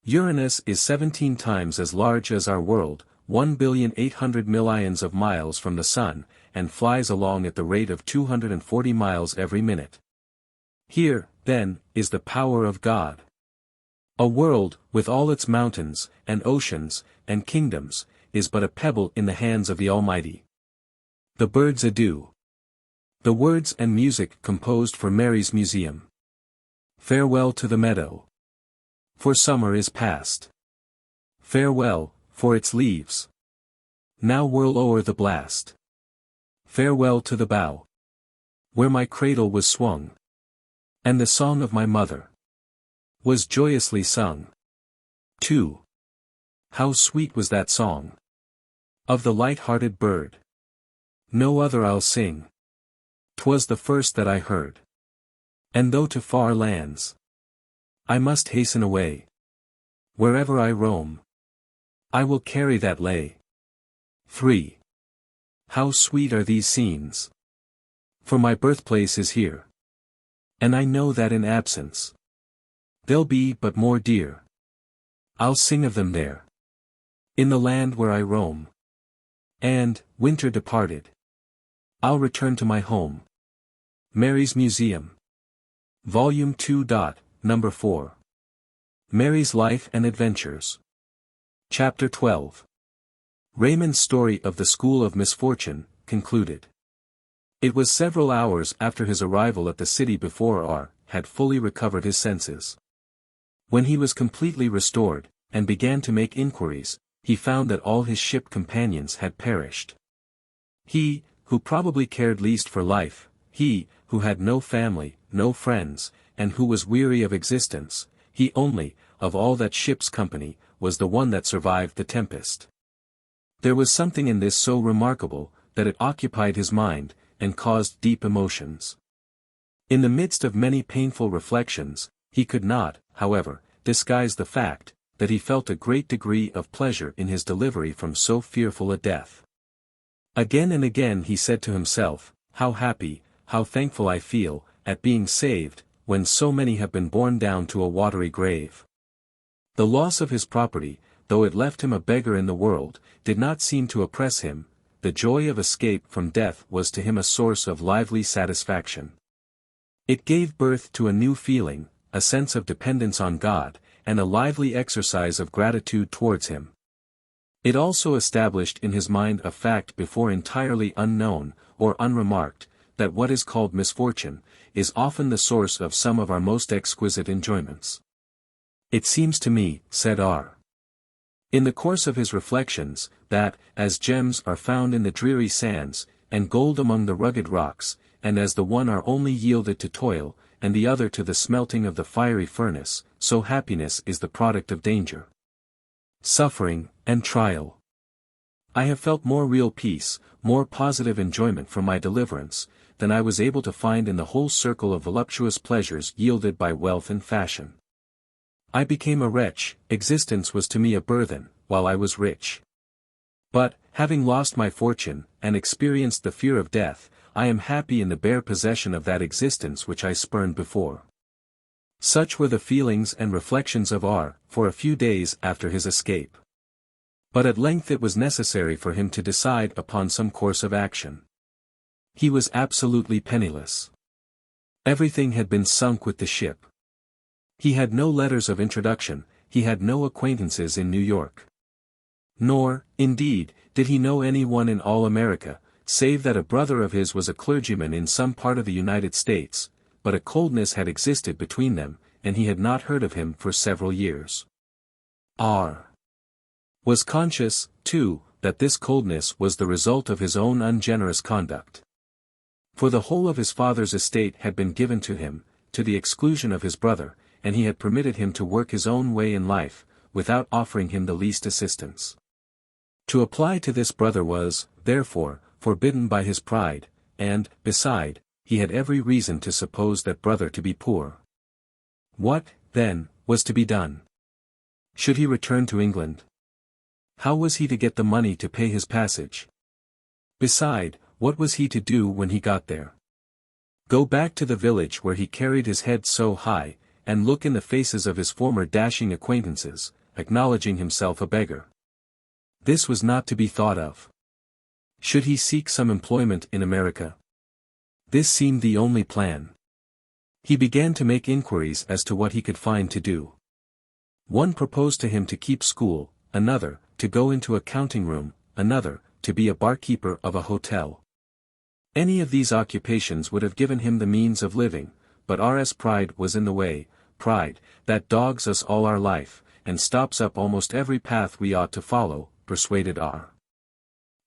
Uranus is 17 times as large as our world, 1,800,000,000 of miles from the sun, and flies along at the rate of 240 miles every minute. Here, then, is the power of God. A world, with all its mountains, and oceans, and kingdoms, is but a pebble in the hands of the Almighty. The birds adieu. The words and music composed for Mary's museum. Farewell to the meadow. For summer is past. Farewell, for its leaves now whirl o'er the blast. Farewell to the bough, where my cradle was swung, and the song of my mother was joyously sung. 2. How sweet was that song of the light-hearted bird! No other I'll sing. 'Twas the first that I heard. And though to far lands I must hasten away, wherever I roam, I will carry that lay. 3. How sweet are these scenes! For my birthplace is here, and I know that in absence they'll be but more dear. I'll sing of them there, in the land where I roam. And, winter departed, I'll return to my home. Mary's Museum. Volume 2. Number 4. Mary's Life and Adventures. Chapter 12. Raymond's story of the School of Misfortune, concluded. It was several hours after his arrival at the city before R. had fully recovered his senses. When he was completely restored, and began to make inquiries, he found that all his ship companions had perished. He, who probably cared least for life, he, who had no family, no friends, and who was weary of existence, he only, of all that ship's company, was the one that survived the tempest. There was something in this so remarkable, that it occupied his mind, and caused deep emotions. In the midst of many painful reflections, he could not, however, disguise the fact, that he felt a great degree of pleasure in his delivery from so fearful a death. Again and again he said to himself, "How happy, how thankful I feel, at being saved, when so many have been borne down to a watery grave." The loss of his property, though it left him a beggar in the world, did not seem to oppress him. The joy of escape from death was to him a source of lively satisfaction. It gave birth to a new feeling, a sense of dependence on God, and a lively exercise of gratitude towards him. It also established in his mind a fact before entirely unknown, or unremarked, that what is called misfortune, is often the source of some of our most exquisite enjoyments. "It seems to me," said R. in the course of his reflections, "that, as gems are found in the dreary sands, and gold among the rugged rocks, and as the one are only yielded to toil, and the other to the smelting of the fiery furnace, so happiness is the product of danger, suffering, and trial. I have felt more real peace, more positive enjoyment from my deliverance, than I was able to find in the whole circle of voluptuous pleasures yielded by wealth and fashion. I became a wretch, existence was to me a burthen, while I was rich. But, having lost my fortune, and experienced the fear of death, I am happy in the bare possession of that existence which I spurned before. Such were the feelings and reflections of R, for a few days after his escape. But at length it was necessary for him to decide upon some course of action. He was absolutely penniless. Everything had been sunk with the ship. He had no letters of introduction, he had no acquaintances in New York. Nor, indeed, did he know anyone in all America, save that a brother of his was a clergyman in some part of the United States, but a coldness had existed between them, and he had not heard of him for several years. R. was conscious, too, that this coldness was the result of his own ungenerous conduct. For the whole of his father's estate had been given to him, to the exclusion of his brother, and he had permitted him to work his own way in life, without offering him the least assistance. To apply to this brother was, therefore, forbidden by his pride, and, beside, he had every reason to suppose that brother to be poor. What, then, was to be done? Should he return to England? How was he to get the money to pay his passage? Beside, what was he to do when he got there? Go back to the village where he carried his head so high, and look in the faces of his former dashing acquaintances, acknowledging himself a beggar. This was not to be thought of. Should he seek some employment in America? This seemed the only plan. He began to make inquiries as to what he could find to do. One proposed to him to keep school, another, to go into a counting room, another, to be a barkeeper of a hotel. Any of these occupations would have given him the means of living, but R.'s pride was in the way, pride, that dogs us all our life, and stops up almost every path we ought to follow, persuaded R.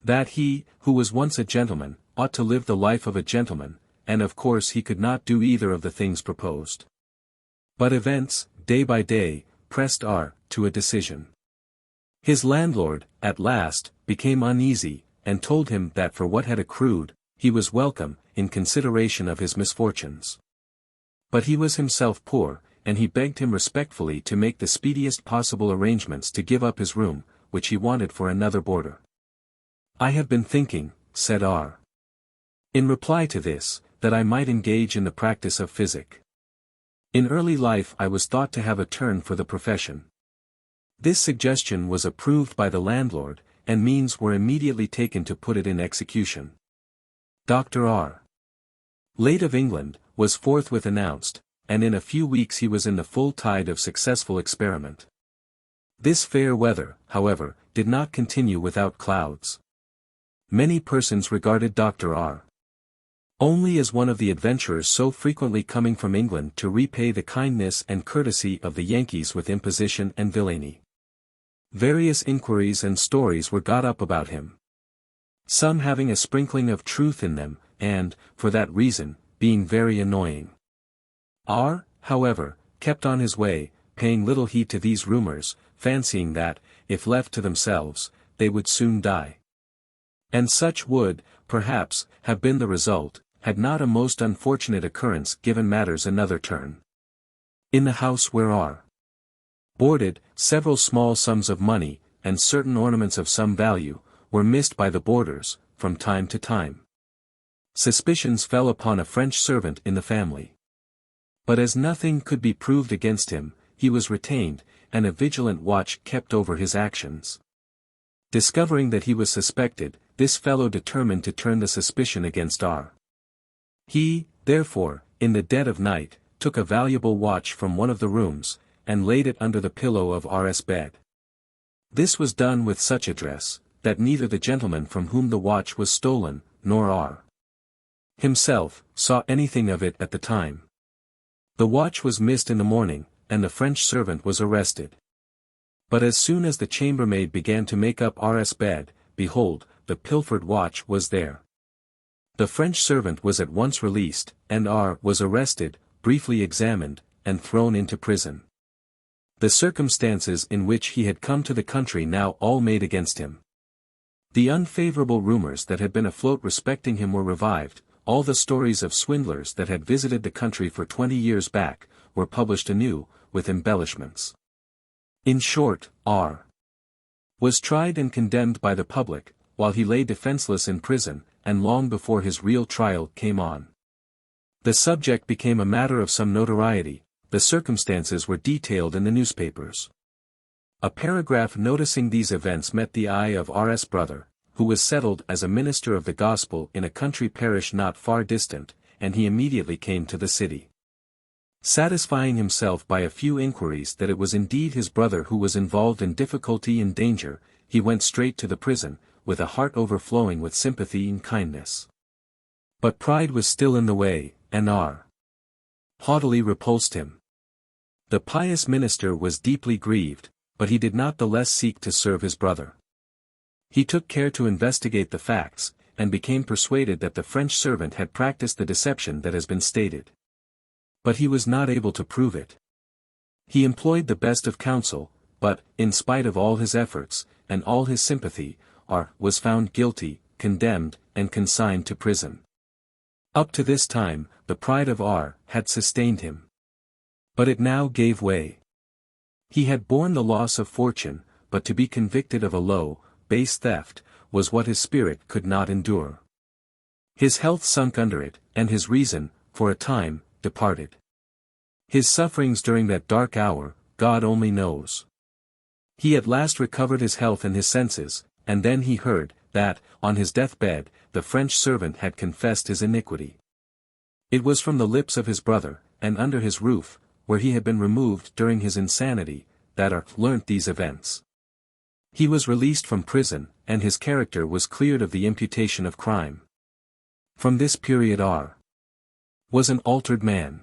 that he, who was once a gentleman, ought to live the life of a gentleman, and of course he could not do either of the things proposed. But events, day by day, pressed R. to a decision. His landlord, at last, became uneasy, and told him that for what had accrued, he was welcome, in consideration of his misfortunes. But he was himself poor, and he begged him respectfully to make the speediest possible arrangements to give up his room, which he wanted for another boarder. I have been thinking, said R. in reply to this, that I might engage in the practice of physic. In early life I was thought to have a turn for the profession. This suggestion was approved by the landlord, and means were immediately taken to put it in execution. Dr. R. late of England, was forthwith announced, and in a few weeks he was in the full tide of successful experiment. This fair weather, however, did not continue without clouds. Many persons regarded Dr. R. only as one of the adventurers so frequently coming from England to repay the kindness and courtesy of the Yankees with imposition and villainy. Various inquiries and stories were got up about him, some having a sprinkling of truth in them, and, for that reason, being very annoying. R., however, kept on his way, paying little heed to these rumors, fancying that, if left to themselves, they would soon die. And such would, perhaps, have been the result, had not a most unfortunate occurrence given matters another turn. In the house where R. boarded, several small sums of money, and certain ornaments of some value, were missed by the boarders, from time to time. Suspicions fell upon a French servant in the family. But as nothing could be proved against him, he was retained, and a vigilant watch kept over his actions. Discovering that he was suspected, this fellow determined to turn the suspicion against R. He, therefore, in the dead of night, took a valuable watch from one of the rooms, and laid it under the pillow of R.'s bed. This was done with such address, that neither the gentleman from whom the watch was stolen, nor R. himself, saw anything of it at the time. The watch was missed in the morning, and the French servant was arrested. But as soon as the chambermaid began to make up R.'s bed, behold, the pilfered watch was there. The French servant was at once released, and R. was arrested, briefly examined, and thrown into prison. The circumstances in which he had come to the country now all made against him. The unfavorable rumors that had been afloat respecting him were revived, all the stories of swindlers that had visited the country for 20 years back, were published anew, with embellishments. In short, R. was tried and condemned by the public, while he lay defenseless in prison, and long before his real trial came on. The subject became a matter of some notoriety, the circumstances were detailed in the newspapers. A paragraph noticing these events met the eye of R.'s brother, who was settled as a minister of the gospel in a country parish not far distant, and he immediately came to the city. Satisfying himself by a few inquiries that it was indeed his brother who was involved in difficulty and danger, he went straight to the prison, with a heart overflowing with sympathy and kindness. But pride was still in the way, and R. haughtily repulsed him. The pious minister was deeply grieved, but he did not the less seek to serve his brother. He took care to investigate the facts, and became persuaded that the French servant had practiced the deception that has been stated. But he was not able to prove it. He employed the best of counsel, but, in spite of all his efforts, and all his sympathy, R. was found guilty, condemned, and consigned to prison. Up to this time, the pride of R. had sustained him. But it now gave way. He had borne the loss of fortune, but to be convicted of a low, base theft, was what his spirit could not endure. His health sunk under it, and his reason, for a time, departed. His sufferings during that dark hour, God only knows. He at last recovered his health and his senses, and then he heard, that, on his deathbed, the French servant had confessed his iniquity. It was from the lips of his brother, and under his roof, where he had been removed during his insanity, that R. learnt these events. He was released from prison, and his character was cleared of the imputation of crime. From this period R. was an altered man.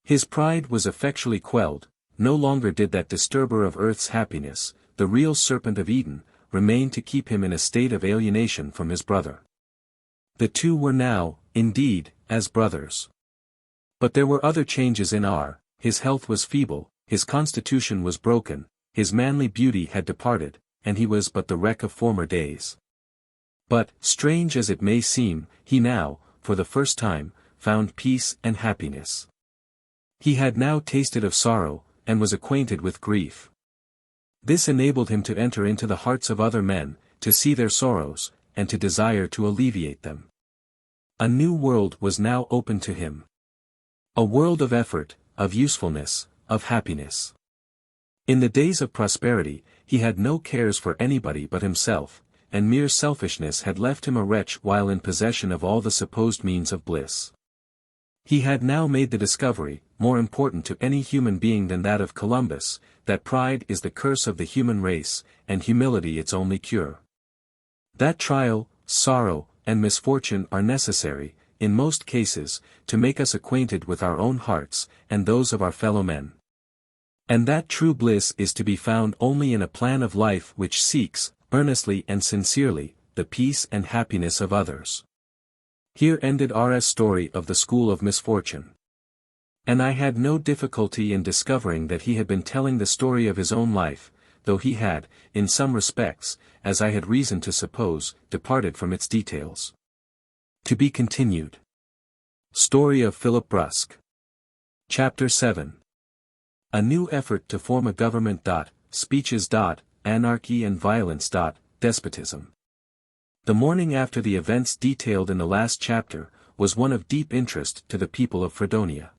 His pride was effectually quelled, no longer did that disturber of earth's happiness, the real serpent of Eden, remain to keep him in a state of alienation from his brother. The two were now, indeed, as brothers. But there were other changes in R. His health was feeble, his constitution was broken, his manly beauty had departed, and he was but the wreck of former days. But, strange as it may seem, he now, for the first time, found peace and happiness. He had now tasted of sorrow, and was acquainted with grief. This enabled him to enter into the hearts of other men, to see their sorrows, and to desire to alleviate them. A new world was now open to him. A world of effort, of usefulness, of happiness. In the days of prosperity, he had no cares for anybody but himself, and mere selfishness had left him a wretch while in possession of all the supposed means of bliss. He had now made the discovery, more important to any human being than that of Columbus, that pride is the curse of the human race, and humility its only cure. That trial, sorrow, and misfortune are necessary, in most cases, to make us acquainted with our own hearts, and those of our fellow men. And that true bliss is to be found only in a plan of life which seeks, earnestly and sincerely, the peace and happiness of others. Here ended R.'s story of the School of Misfortune. And I had no difficulty in discovering that he had been telling the story of his own life, though he had, in some respects, as I had reason to suppose, departed from its details. To be continued. Story of Philip Brusque. Chapter 7. A new effort to form a government. Speeches. Anarchy and violence. Despotism. The morning after the events detailed in the last chapter, was one of deep interest to the people of Fredonia.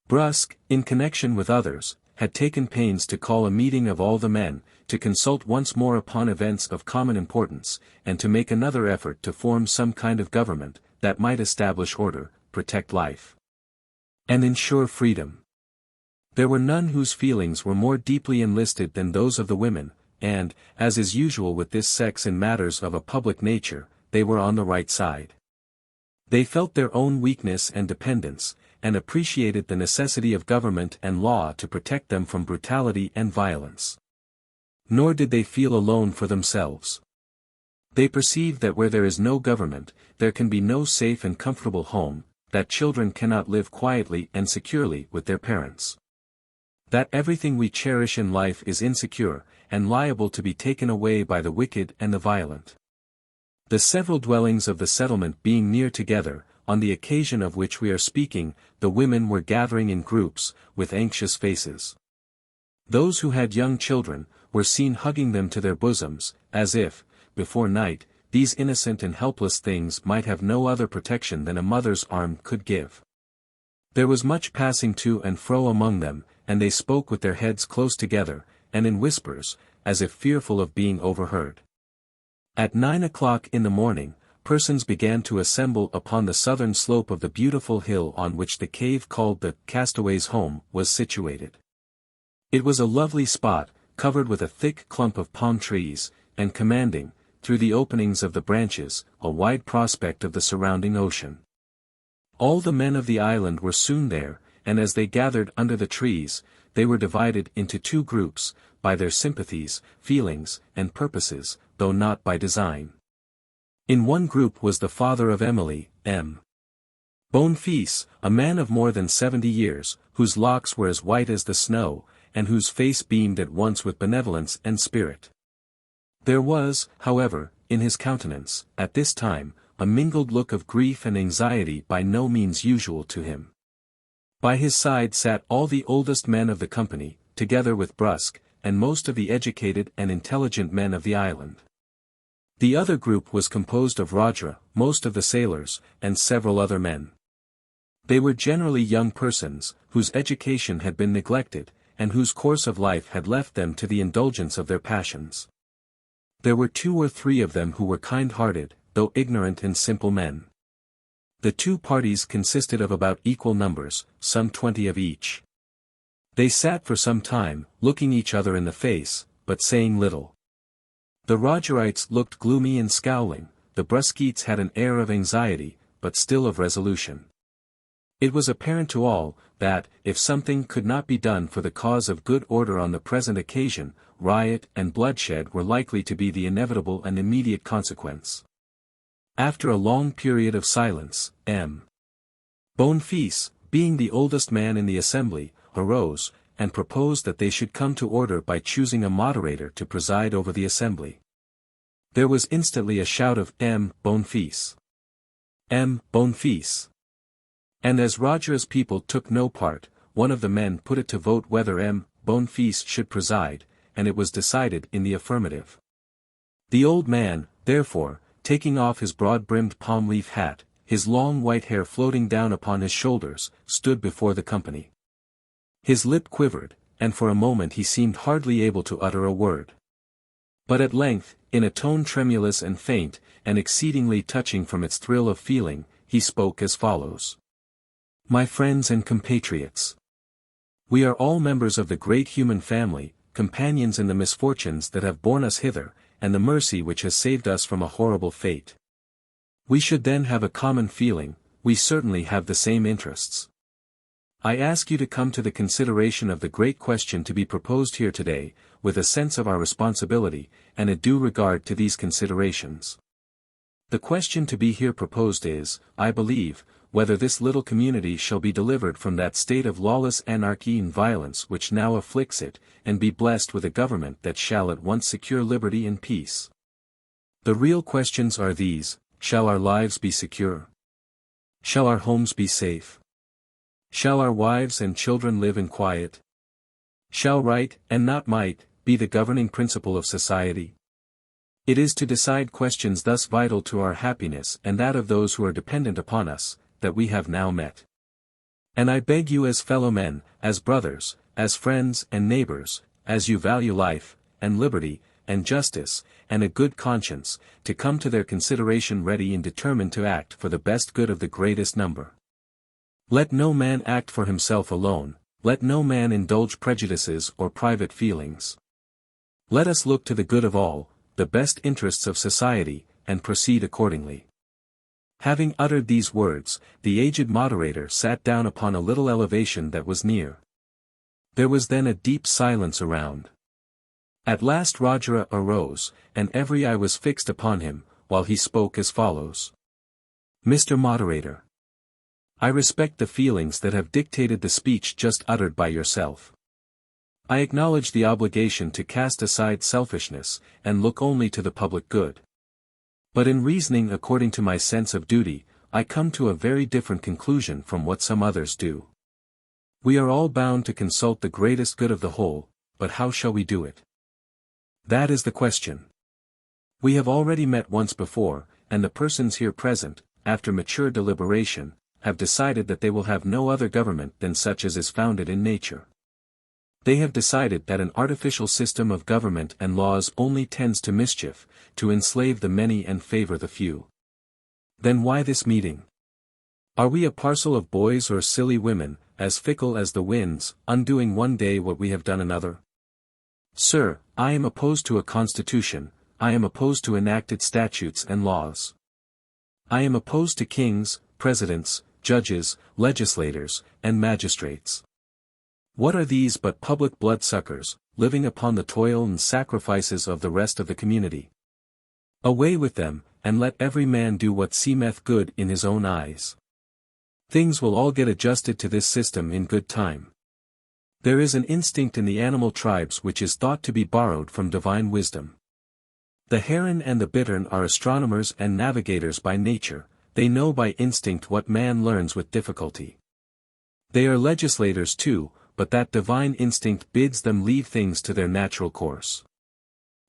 Brusque, in connection with others, had taken pains to call a meeting of all the men, to consult once more upon events of common importance, and to make another effort to form some kind of government, that might establish order, protect life, and ensure freedom. There were none whose feelings were more deeply enlisted than those of the women, and, as is usual with this sex in matters of a public nature, they were on the right side. They felt their own weakness and dependence, and appreciated the necessity of government and law to protect them from brutality and violence. Nor did they feel alone for themselves. They perceive that where there is no government, there can be no safe and comfortable home, that children cannot live quietly and securely with their parents. That everything we cherish in life is insecure, and liable to be taken away by the wicked and the violent. The several dwellings of the settlement being near together, on the occasion of which we are speaking, the women were gathering in groups, with anxious faces. Those who had young children, were seen hugging them to their bosoms, as if, before night, these innocent and helpless things might have no other protection than a mother's arm could give. There was much passing to and fro among them, and they spoke with their heads close together, and in whispers, as if fearful of being overheard. At 9 o'clock in the morning, persons began to assemble upon the southern slope of the beautiful hill on which the cave called the Castaway's Home was situated. It was a lovely spot, covered with a thick clump of palm trees, and commanding, through the openings of the branches, a wide prospect of the surrounding ocean. All the men of the island were soon there, and as they gathered under the trees, they were divided into two groups, by their sympathies, feelings, and purposes, though not by design. In one group was the father of Emily, M. Bonefils, a man of more than 70 years, whose locks were as white as the snow, and whose face beamed at once with benevolence and spirit. There was, however, in his countenance, at this time, a mingled look of grief and anxiety by no means usual to him. By his side sat all the oldest men of the company, together with Brusque, and most of the educated and intelligent men of the island. The other group was composed of Roger, most of the sailors, and several other men. They were generally young persons, whose education had been neglected, and whose course of life had left them to the indulgence of their passions. There were 2 or 3 of them who were kind-hearted, though ignorant and simple men. The two parties consisted of about equal numbers, some 20 of each. They sat for some time, looking each other in the face, but saying little. The Rogerites looked gloomy and scowling, the Brusquites had an air of anxiety, but still of resolution. It was apparent to all, that, if something could not be done for the cause of good order on the present occasion, riot and bloodshed were likely to be the inevitable and immediate consequence. After a long period of silence, M. Bonefils, being the oldest man in the assembly, arose, and proposed that they should come to order by choosing a moderator to preside over the assembly. There was instantly a shout of M. Bonefils. M. Bonefils. And as Roger's people took no part, one of the men put it to vote whether M. Bonefils should preside, and it was decided in the affirmative. The old man, therefore, taking off his broad-brimmed palm-leaf hat, his long white hair floating down upon his shoulders, stood before the company. His lip quivered, and for a moment he seemed hardly able to utter a word. But at length, in a tone tremulous and faint, and exceedingly touching from its thrill of feeling, he spoke as follows. My friends and compatriots. We are all members of the great human family, companions in the misfortunes that have borne us hither, and the mercy which has saved us from a horrible fate. We should then have a common feeling, we certainly have the same interests. I ask you to come to the consideration of the great question to be proposed here today, with a sense of our responsibility, and a due regard to these considerations. The question to be here proposed is, I believe, whether this little community shall be delivered from that state of lawless anarchy and violence which now afflicts it, and be blessed with a government that shall at once secure liberty and peace. The real questions are these: shall our lives be secure? Shall our homes be safe? Shall our wives and children live in quiet? Shall right, and not might, be the governing principle of society? It is to decide questions thus vital to our happiness and that of those who are dependent upon us, that we have now met. And I beg you as fellow men, as brothers, as friends and neighbors, as you value life, and liberty, and justice, and a good conscience, to come to their consideration ready and determined to act for the best good of the greatest number. Let no man act for himself alone, let no man indulge prejudices or private feelings. Let us look to the good of all, the best interests of society, and proceed accordingly. Having uttered these words, the aged moderator sat down upon a little elevation that was near. There was then a deep silence around. At last Rajara arose, and every eye was fixed upon him, while he spoke as follows. Mr. Moderator. I respect the feelings that have dictated the speech just uttered by yourself. I acknowledge the obligation to cast aside selfishness, and look only to the public good. But in reasoning according to my sense of duty, I come to a very different conclusion from what some others do. We are all bound to consult the greatest good of the whole, but how shall we do it? That is the question. We have already met once before, and the persons here present, after mature deliberation, have decided that they will have no other government than such as is founded in nature. They have decided that an artificial system of government and laws only tends to mischief, to enslave the many and favor the few. Then why this meeting? Are we a parcel of boys or silly women, as fickle as the winds, undoing one day what we have done another? Sir, I am opposed to a constitution, I am opposed to enacted statutes and laws. I am opposed to kings, presidents, judges, legislators, and magistrates. What are these but public bloodsuckers, living upon the toil and sacrifices of the rest of the community? Away with them, and let every man do what seemeth good in his own eyes. Things will all get adjusted to this system in good time. There is an instinct in the animal tribes which is thought to be borrowed from divine wisdom. The heron and the bittern are astronomers and navigators by nature, they know by instinct what man learns with difficulty. They are legislators too, but that divine instinct bids them leave things to their natural course.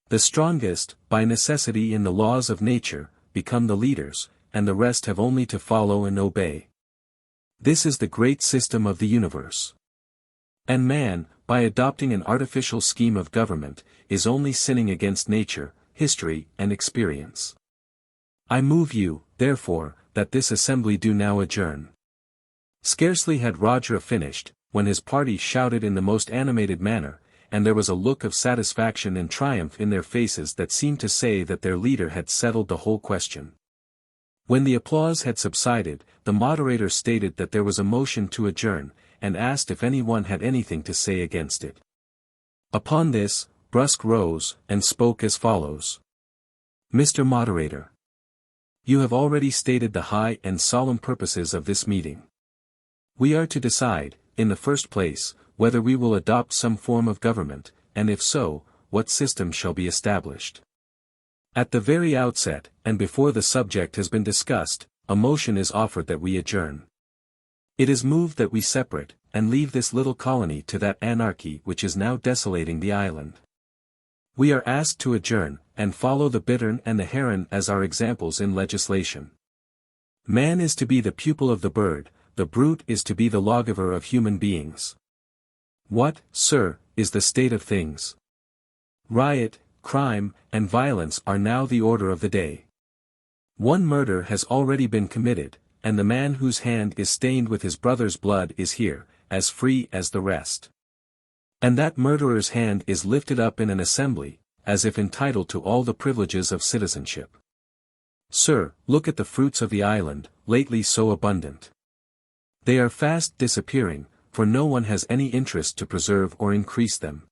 The strongest, by necessity in the laws of nature, become the leaders, and the rest have only to follow and obey. This is the great system of the universe. And man, by adopting an artificial scheme of government, is only sinning against nature, history, and experience. I move you, therefore, that this assembly do now adjourn. Scarcely had Rajara finished, when his party shouted in the most animated manner, and there was a look of satisfaction and triumph in their faces that seemed to say that their leader had settled the whole question. When the applause had subsided, the moderator stated that there was a motion to adjourn, and asked if anyone had anything to say against it. Upon this, Brusque rose, and spoke as follows. Mr. Moderator. You have already stated the high and solemn purposes of this meeting. We are to decide, in the first place, whether we will adopt some form of government, and if so, what system shall be established. At the very outset, and before the subject has been discussed, a motion is offered that we adjourn. It is moved that we separate, and leave this little colony to that anarchy which is now desolating the island. We are asked to adjourn, and follow the bittern and the heron as our examples in legislation. Man is to be the pupil of the bird, the brute is to be the lawgiver of human beings. What, sir, is the state of things? Riot, crime, and violence are now the order of the day. One murder has already been committed, and the man whose hand is stained with his brother's blood is here, as free as the rest. And that murderer's hand is lifted up in an assembly, as if entitled to all the privileges of citizenship. Sir, look at the fruits of the island, lately so abundant. They are fast disappearing, for no one has any interest to preserve or increase them.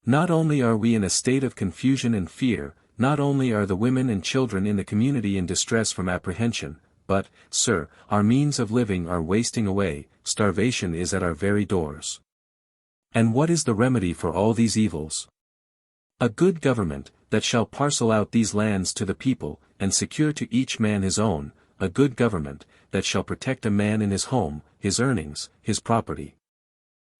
Not only are we in a state of confusion and fear, not only are the women and children in the community in distress from apprehension, but, sir, our means of living are wasting away, starvation is at our very doors. And what is the remedy for all these evils? A good government, that shall parcel out these lands to the people, and secure to each man his own, a good government, that shall protect a man in his home, his earnings, his property.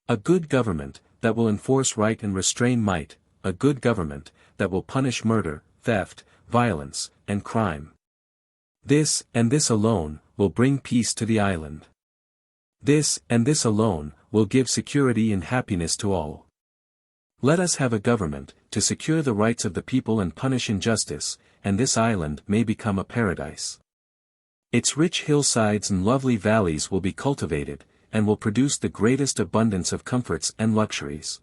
A good government, that will enforce right and restrain might, a good government, that will punish murder, theft, violence, and crime. This, and this alone, will bring peace to the island. This, and this alone, will give security and happiness to all. Let us have a government, to secure the rights of the people and punish injustice, and this island may become a paradise. Its rich hillsides and lovely valleys will be cultivated, and will produce the greatest abundance of comforts and luxuries.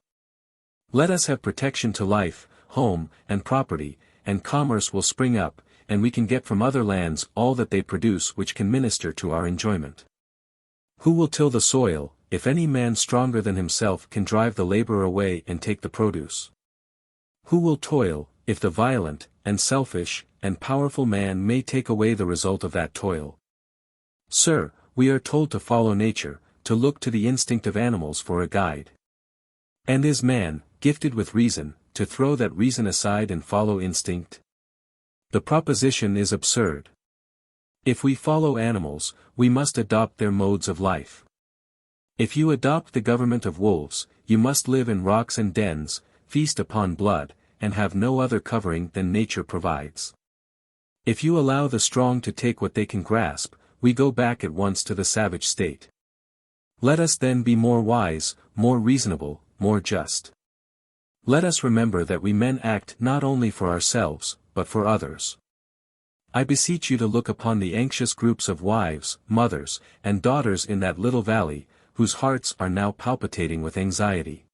Let us have protection to life, home, and property, and commerce will spring up, and we can get from other lands all that they produce which can minister to our enjoyment. Who will till the soil, if any man stronger than himself can drive the laborer away and take the produce? Who will toil, if the violent, and selfish, and powerful man may take away the result of that toil? Sir, we are told to follow nature, to look to the instinct of animals for a guide. And is man, gifted with reason, to throw that reason aside and follow instinct? The proposition is absurd. If we follow animals, we must adopt their modes of life. If you adopt the government of wolves, you must live in rocks and dens, feast upon blood, and have no other covering than nature provides. If you allow the strong to take what they can grasp, we go back at once to the savage state. Let us then be more wise, more reasonable, more just. Let us remember that we men act not only for ourselves, but for others. I beseech you to look upon the anxious groups of wives, mothers, and daughters in that little valley, whose hearts are now palpitating with anxiety.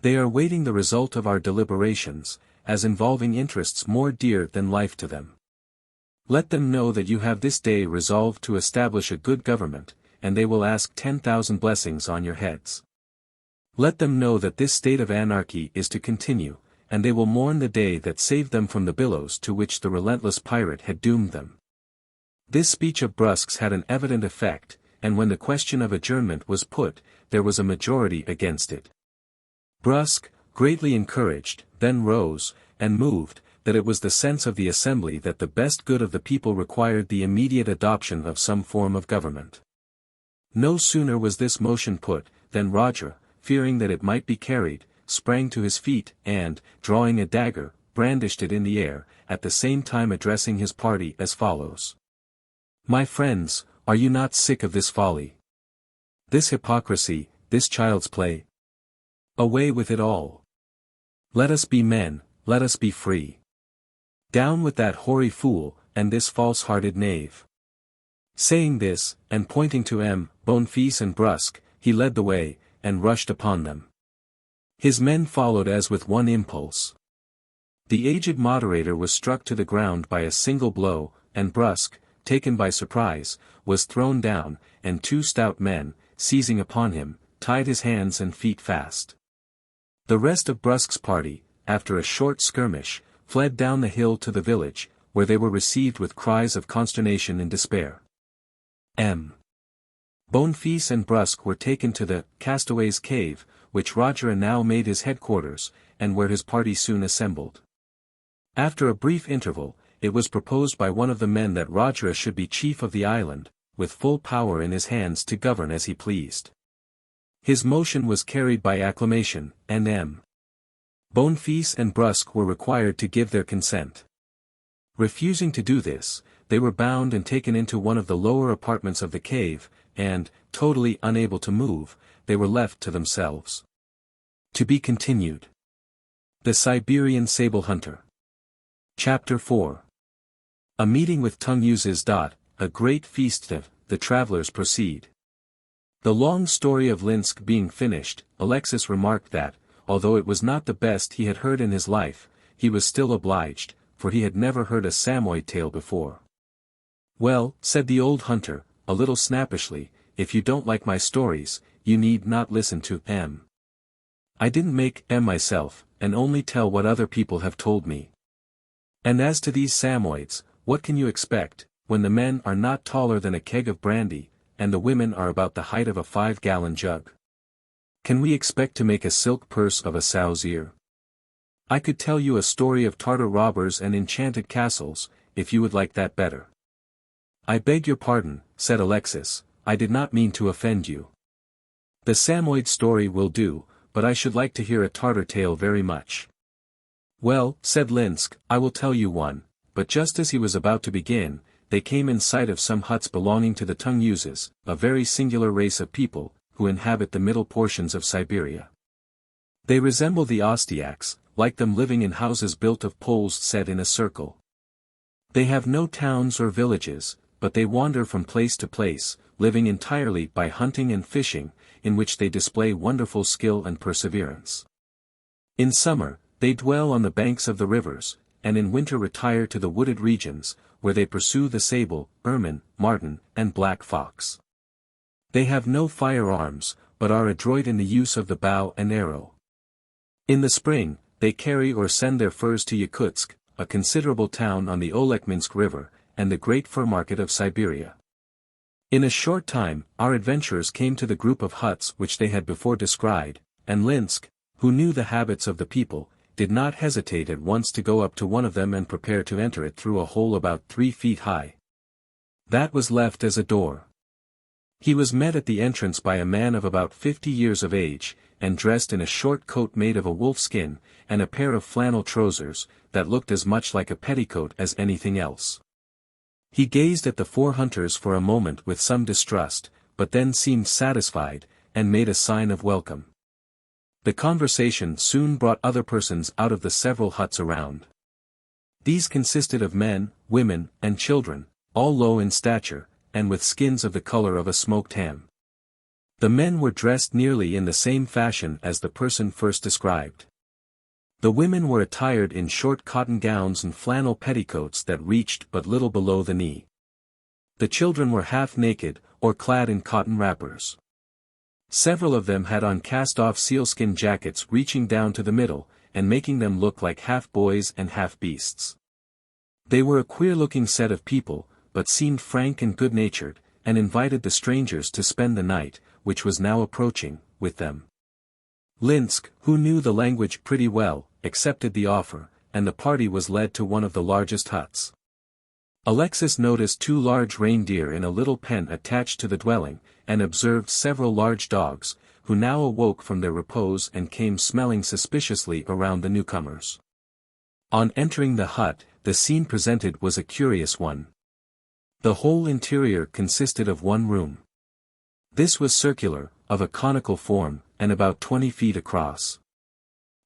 They are waiting the result of our deliberations, as involving interests more dear than life to them. Let them know that you have this day resolved to establish a good government, and they will ask 10,000 blessings on your heads. Let them know that this state of anarchy is to continue, and they will mourn the day that saved them from the billows to which the relentless pirate had doomed them. This speech of Brusque's had an evident effect, and when the question of adjournment was put, there was a majority against it. Brusque, greatly encouraged, then rose, and moved, that it was the sense of the assembly that the best good of the people required the immediate adoption of some form of government. No sooner was this motion put, than Roger, fearing that it might be carried, sprang to his feet and, drawing a dagger, brandished it in the air, at the same time addressing his party as follows. My friends, are you not sick of this folly? This hypocrisy, this child's play? Away with it all. Let us be men, let us be free. Down with that hoary fool, and this false-hearted knave. Saying this, and pointing to M. Bonfils and Brusque, he led the way, and rushed upon them. His men followed as with one impulse. The aged moderator was struck to the ground by a single blow, and Brusque, taken by surprise, was thrown down, and two stout men, seizing upon him, tied his hands and feet fast. The rest of Brusque's party, after a short skirmish, fled down the hill to the village, where they were received with cries of consternation and despair. M. Bonfils and Brusque were taken to the Castaway's Cave, which Roger now made his headquarters, and where his party soon assembled. After a brief interval, it was proposed by one of the men that Roger should be chief of the island, with full power in his hands to govern as he pleased. His motion was carried by acclamation, and M. Bonfils and Brusque were required to give their consent. Refusing to do this, they were bound and taken into one of the lower apartments of the cave, and, totally unable to move, they were left to themselves. To be continued. The Siberian Sable Hunter. Chapter 4. A meeting with tongue uses. A great feast. The travelers proceed. The long story of Linsk being finished, Alexis remarked that, although it was not the best he had heard in his life, he was still obliged, for he had never heard a Samoyed tale before. Well, said the old hunter, a little snappishly, if you don't like my stories, you need not listen to M. I didn't make M myself, and only tell what other people have told me. And as to these Samoyeds, what can you expect, when the men are not taller than a keg of brandy, and the women are about the height of a 5-gallon jug? Can we expect to make a silk purse of a sow's ear? I could tell you a story of Tartar robbers and enchanted castles, if you would like that better. I beg your pardon, said Alexis, I did not mean to offend you. The Samoyed story will do, but I should like to hear a Tartar tale very much. Well, said Linsk, I will tell you one, but just as he was about to begin, they came in sight of some huts belonging to the Tunguses, a very singular race of people, who inhabit the middle portions of Siberia. They resemble the Ostiaks, like them living in houses built of poles set in a circle. They have no towns or villages, but they wander from place to place, living entirely by hunting and fishing, in which they display wonderful skill and perseverance. In summer, they dwell on the banks of the rivers, and in winter retire to the wooded regions, where they pursue the sable, ermine, marten, and black fox. They have no firearms, but are adroit in the use of the bow and arrow. In the spring, they carry or send their furs to Yakutsk, a considerable town on the Olekminsk River, and the great fur market of Siberia. In a short time, our adventurers came to the group of huts which they had before described, and Linsk, who knew the habits of the people, did not hesitate at once to go up to one of them and prepare to enter it through a hole about 3 feet high. That was left as a door. He was met at the entrance by a man of about 50 years of age, and dressed in a short coat made of a wolf skin, and a pair of flannel trousers, that looked as much like a petticoat as anything else. He gazed at the 4 hunters for a moment with some distrust, but then seemed satisfied, and made a sign of welcome. The conversation soon brought other persons out of the several huts around. These consisted of men, women, and children, all low in stature, and with skins of the color of a smoked ham. The men were dressed nearly in the same fashion as the person first described. The women were attired in short cotton gowns and flannel petticoats that reached but little below the knee. The children were half naked, or clad in cotton wrappers. Several of them had on cast-off sealskin jackets reaching down to the middle, and making them look like half boys and half beasts. They were a queer-looking set of people, but seemed frank and good-natured, and invited the strangers to spend the night, which was now approaching, with them. Linsk, who knew the language pretty well, accepted the offer, and the party was led to one of the largest huts. Alexis noticed 2 large reindeer in a little pen attached to the dwelling, and observed several large dogs, who now awoke from their repose and came smelling suspiciously around the newcomers. On entering the hut, the scene presented was a curious one. The whole interior consisted of one room. This was circular, of a conical form, and about 20 feet across.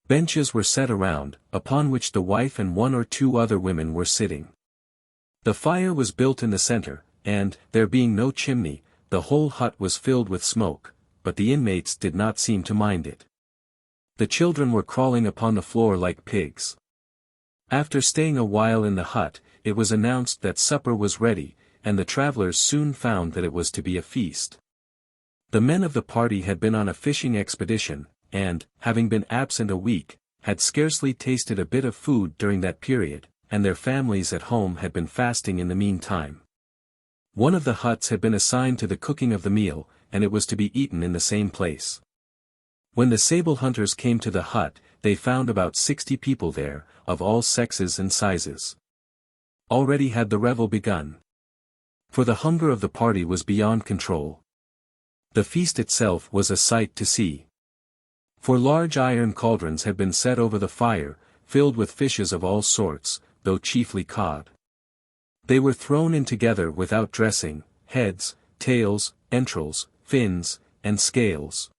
Benches were set around, upon which the wife and 1 or 2 other women were sitting. The fire was built in the center, and, there being no chimney, the whole hut was filled with smoke, but the inmates did not seem to mind it. The children were crawling upon the floor like pigs. After staying a while in the hut, it was announced that supper was ready, and the travelers soon found that it was to be a feast. The men of the party had been on a fishing expedition, and, having been absent a week, had scarcely tasted a bit of food during that period, and their families at home had been fasting in the meantime. One of the huts had been assigned to the cooking of the meal, and it was to be eaten in the same place. When the sable hunters came to the hut, they found about 60 people there, of all sexes and sizes. Already had the revel begun. For the hunger of the party was beyond control. The feast itself was a sight to see. For large iron cauldrons had been set over the fire, filled with fishes of all sorts, though chiefly cod. They were thrown in together without dressing, heads, tails, entrails, fins, and scales.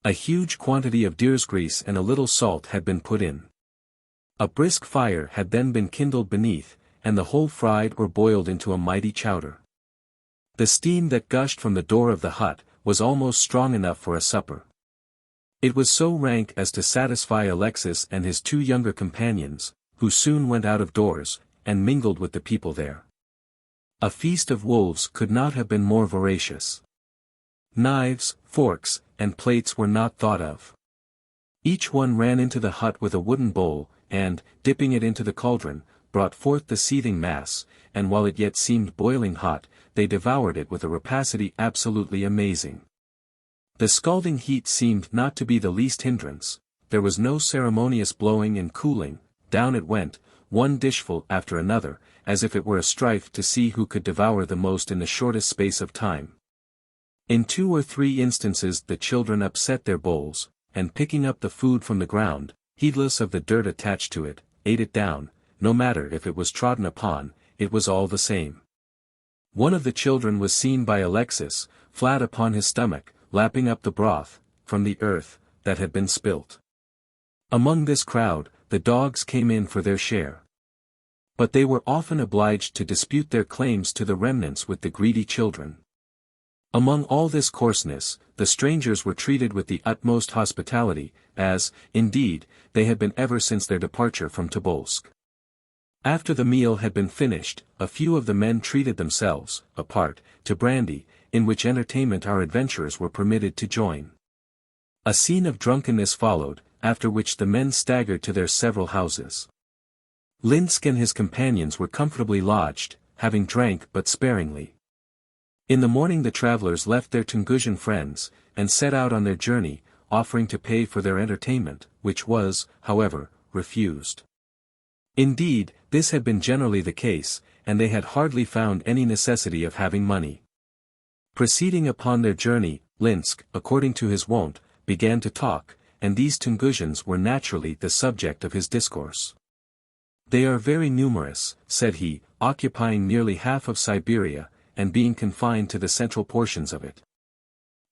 A huge quantity of deer's grease and a little salt had been put in. A brisk fire had then been kindled beneath, and the whole fried or boiled into a mighty chowder. The steam that gushed from the door of the hut was almost strong enough for a supper. It was so rank as to satisfy Alexis and his 2 younger companions, who soon went out of doors, and mingled with the people there. A feast of wolves could not have been more voracious. Knives, forks, and plates were not thought of. Each one ran into the hut with a wooden bowl, and, dipping it into the cauldron, brought forth the seething mass, and while it yet seemed boiling hot, they devoured it with a rapacity absolutely amazing. The scalding heat seemed not to be the least hindrance. There was no ceremonious blowing and cooling, down it went, one dishful after another, as if it were a strife to see who could devour the most in the shortest space of time. In 2 or 3 instances the children upset their bowls, and picking up the food from the ground, heedless of the dirt attached to it, ate it down. No matter if it was trodden upon, it was all the same. One of the children was seen by Alexis, flat upon his stomach, lapping up the broth, from the earth, that had been spilt. Among this crowd, the dogs came in for their share. But they were often obliged to dispute their claims to the remnants with the greedy children. Among all this coarseness, the strangers were treated with the utmost hospitality, as, indeed, they had been ever since their departure from Tobolsk. After the meal had been finished, a few of the men treated themselves, apart, to brandy, in which entertainment our adventurers were permitted to join. A scene of drunkenness followed, after which the men staggered to their several houses. Linsk and his companions were comfortably lodged, having drank but sparingly. In the morning the travelers left their Tungusian friends, and set out on their journey, offering to pay for their entertainment, which was, however, refused. Indeed, this had been generally the case, and they had hardly found any necessity of having money. Proceeding upon their journey, Linsk, according to his wont, began to talk, and these Tungusians were naturally the subject of his discourse. "They are very numerous," said he, "occupying nearly half of Siberia, and being confined to the central portions of it.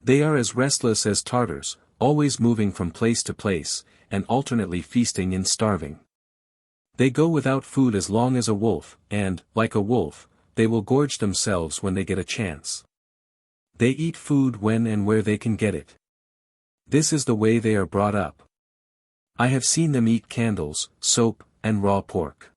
They are as restless as Tartars, always moving from place to place, and alternately feasting and starving. They go without food as long as a wolf, and, like a wolf, they will gorge themselves when they get a chance. They eat food when and where they can get it. This is the way they are brought up. I have seen them eat candles, soap, and raw pork.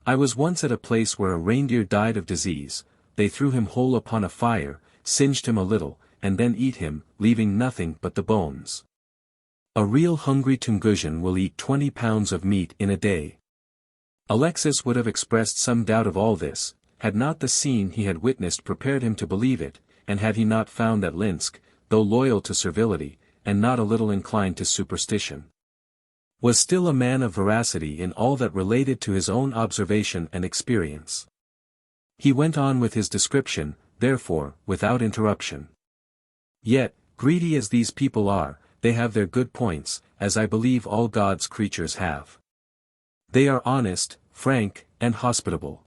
I was once at a place where a reindeer died of disease. They threw him whole upon a fire, singed him a little, and then eat him, leaving nothing but the bones. A real hungry Tungusian will eat 20 pounds of meat in a day." Alexis would have expressed some doubt of all this, had not the scene he had witnessed prepared him to believe it, and had he not found that Linsk, though loyal to servility, and not a little inclined to superstition, was still a man of veracity in all that related to his own observation and experience. He went on with his description, therefore, without interruption. "Yet, greedy as these people are, they have their good points, as I believe all God's creatures have. They are honest, frank, and hospitable.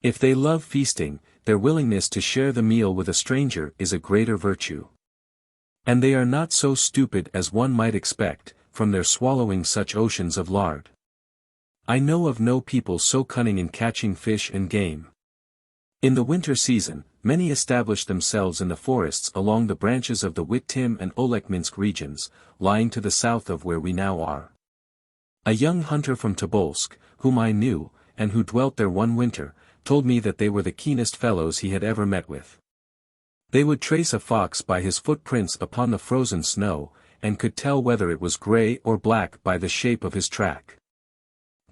If they love feasting, their willingness to share the meal with a stranger is a greater virtue. And they are not so stupid as one might expect, from their swallowing such oceans of lard. I know of no people so cunning in catching fish and game. In the winter season, many establish themselves in the forests along the branches of the VIII and Olekminsk regions, lying to the south of where we now are. A young hunter from Tobolsk, whom I knew, and who dwelt there one winter, told me that they were the keenest fellows he had ever met with. They would trace a fox by his footprints upon the frozen snow, and could tell whether it was gray or black by the shape of his track.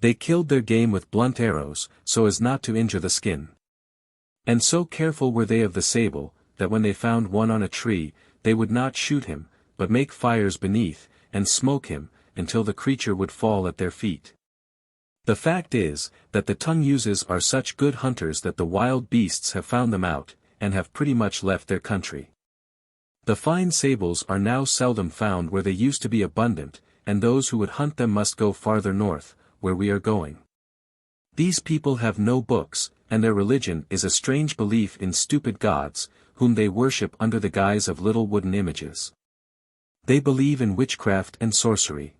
They killed their game with blunt arrows, so as not to injure the skin. And so careful were they of the sable, that when they found one on a tree, they would not shoot him, but make fires beneath, and smoke him, until the creature would fall at their feet. The fact is, that the Tunguses are such good hunters that the wild beasts have found them out, and have pretty much left their country. The fine sables are now seldom found where they used to be abundant, and those who would hunt them must go farther north, where we are going. These people have no books, and their religion is a strange belief in stupid gods, whom they worship under the guise of little wooden images. They believe in witchcraft and sorcery.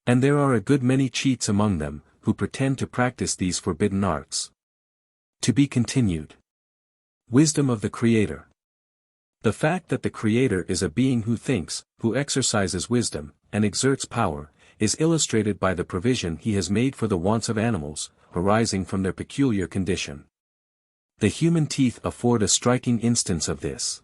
And there are a good many cheats among them, who pretend to practice these forbidden arts. To be continued. Wisdom of the Creator. The fact that the Creator is a being who thinks, who exercises wisdom, and exerts power, is illustrated by the provision he has made for the wants of animals, arising from their peculiar condition. The human teeth afford a striking instance of this.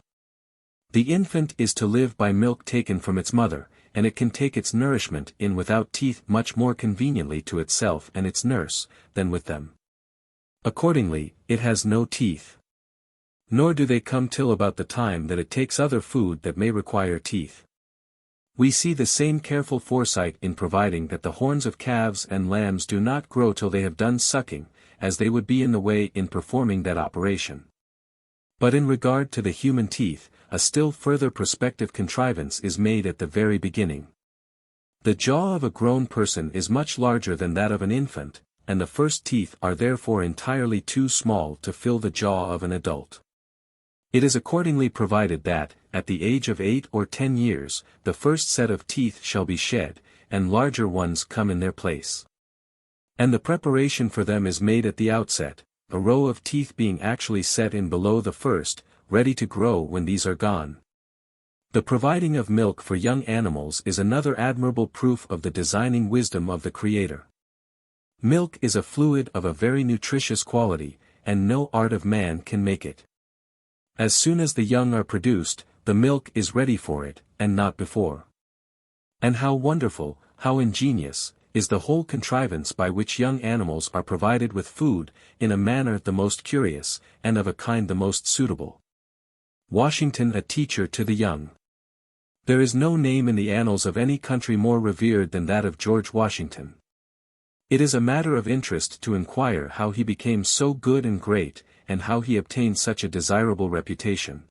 The infant is to live by milk taken from its mother, and it can take its nourishment in without teeth much more conveniently to itself and its nurse, than with them. Accordingly, it has no teeth. Nor do they come till about the time that it takes other food that may require teeth. We see the same careful foresight in providing that the horns of calves and lambs do not grow till they have done sucking, as they would be in the way in performing that operation. But in regard to the human teeth, a still further prospective contrivance is made at the very beginning. The jaw of a grown person is much larger than that of an infant, and the first teeth are therefore entirely too small to fill the jaw of an adult. It is accordingly provided that, at the age of 8 or 10 years, the first set of teeth shall be shed, and larger ones come in their place. And the preparation for them is made at the outset, a row of teeth being actually set in below the first, ready to grow when these are gone. The providing of milk for young animals is another admirable proof of the designing wisdom of the Creator. Milk is a fluid of a very nutritious quality, and no art of man can make it. As soon as the young are produced, the milk is ready for it, and not before. And how wonderful, how ingenious, is the whole contrivance by which young animals are provided with food, in a manner the most curious, and of a kind the most suitable. Washington a teacher to the young. There is no name in the annals of any country more revered than that of George Washington. It is a matter of interest to inquire how he became so good and great, and how he obtained such a desirable reputation.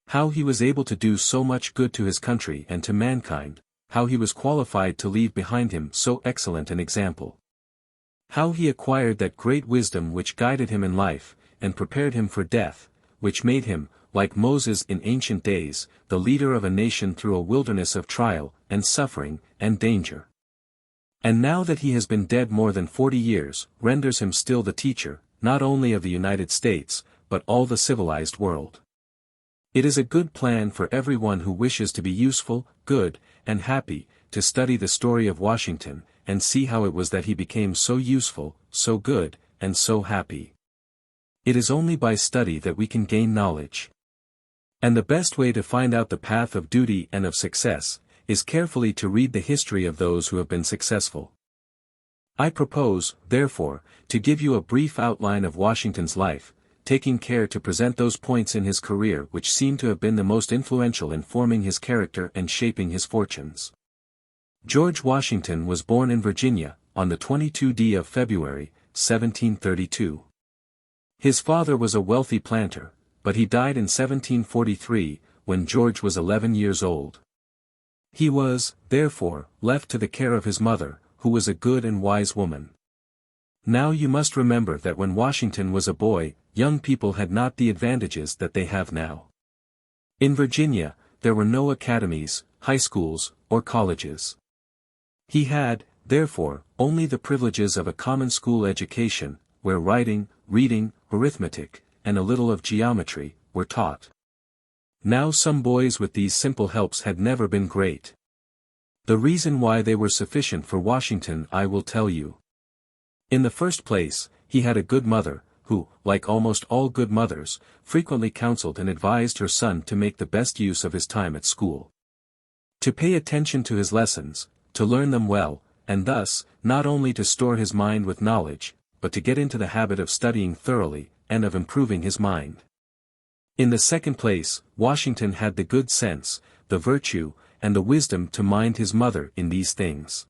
How he was able to do so much good to his country and to mankind, how he was qualified to leave behind him so excellent an example. How he acquired that great wisdom which guided him in life, and prepared him for death, which made him, like Moses in ancient days, the leader of a nation through a wilderness of trial, and suffering, and danger. And now that he has been dead more than 40 years, renders him still the teacher, not only of the United States, but all the civilized world. It is a good plan for everyone who wishes to be useful, good, and happy, to study the story of Washington, and see how it was that he became so useful, so good, and so happy. It is only by study that we can gain knowledge. And the best way to find out the path of duty and of success, is carefully to read the history of those who have been successful. I propose, therefore, to give you a brief outline of Washington's life, taking care to present those points in his career which seem to have been the most influential in forming his character and shaping his fortunes. George Washington was born in Virginia, on the 22d of February, 1732. His father was a wealthy planter, but he died in 1743, when George was 11 years old. He was, therefore, left to the care of his mother, who was a good and wise woman. Now you must remember that when Washington was a boy, young people had not the advantages that they have now. In Virginia, there were no academies, high schools, or colleges. He had, therefore, only the privileges of a common school education, where writing, reading, arithmetic, and a little of geometry, were taught. Now some boys with these simple helps had never been great. The reason why they were sufficient for Washington I will tell you. In the first place, he had a good mother, who, like almost all good mothers, frequently counseled and advised her son to make the best use of his time at school. To pay attention to his lessons, to learn them well, and thus, not only to store his mind with knowledge, but to get into the habit of studying thoroughly, and of improving his mind. In the second place, Washington had the good sense, the virtue, and the wisdom to mind his mother in these things.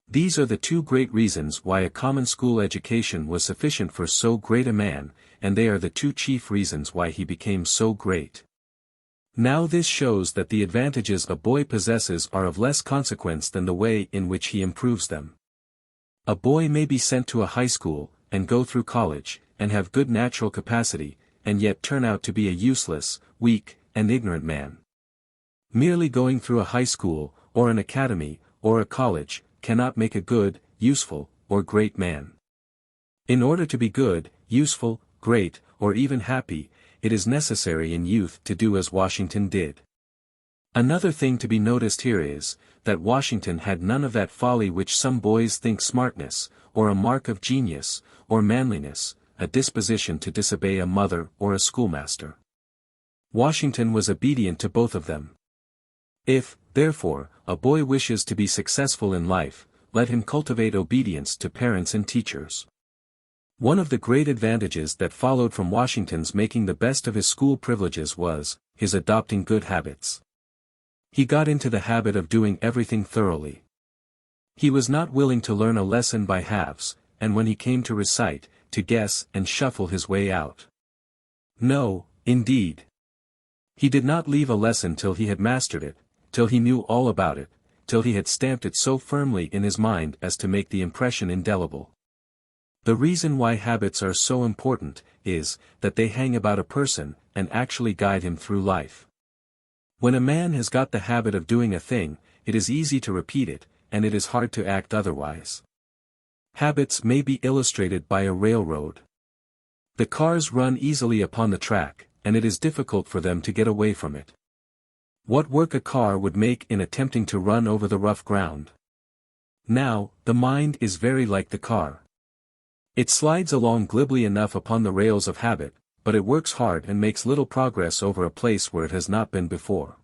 These are the two great reasons why a common school education was sufficient for so great a man, and they are the two chief reasons why he became so great. Now this shows that the advantages a boy possesses are of less consequence than the way in which he improves them. A boy may be sent to a high school, and go through college, and have good natural capacity, and yet turn out to be a useless, weak, and ignorant man. Merely going through a high school, or an academy, or a college, cannot make a good, useful, or great man. In order to be good, useful, great, or even happy, it is necessary in youth to do as Washington did. Another thing to be noticed here is, that Washington had none of that folly which some boys think smartness, or a mark of genius, or manliness, a disposition to disobey a mother or a schoolmaster. Washington was obedient to both of them. If, therefore, a boy wishes to be successful in life, let him cultivate obedience to parents and teachers. One of the great advantages that followed from Washington's making the best of his school privileges was, his adopting good habits. He got into the habit of doing everything thoroughly. He was not willing to learn a lesson by halves, and when he came to recite, to guess and shuffle his way out. No, indeed. He did not leave a lesson till he had mastered it, till he knew all about it, till he had stamped it so firmly in his mind as to make the impression indelible. The reason why habits are so important, is, that they hang about a person, and actually guide him through life. When a man has got the habit of doing a thing, it is easy to repeat it, and it is hard to act otherwise. Habits may be illustrated by a railroad. The cars run easily upon the track, and it is difficult for them to get away from it. What work a car would make in attempting to run over the rough ground. Now, the mind is very like the car. It slides along glibly enough upon the rails of habit, but it works hard and makes little progress over a place where it has not been before.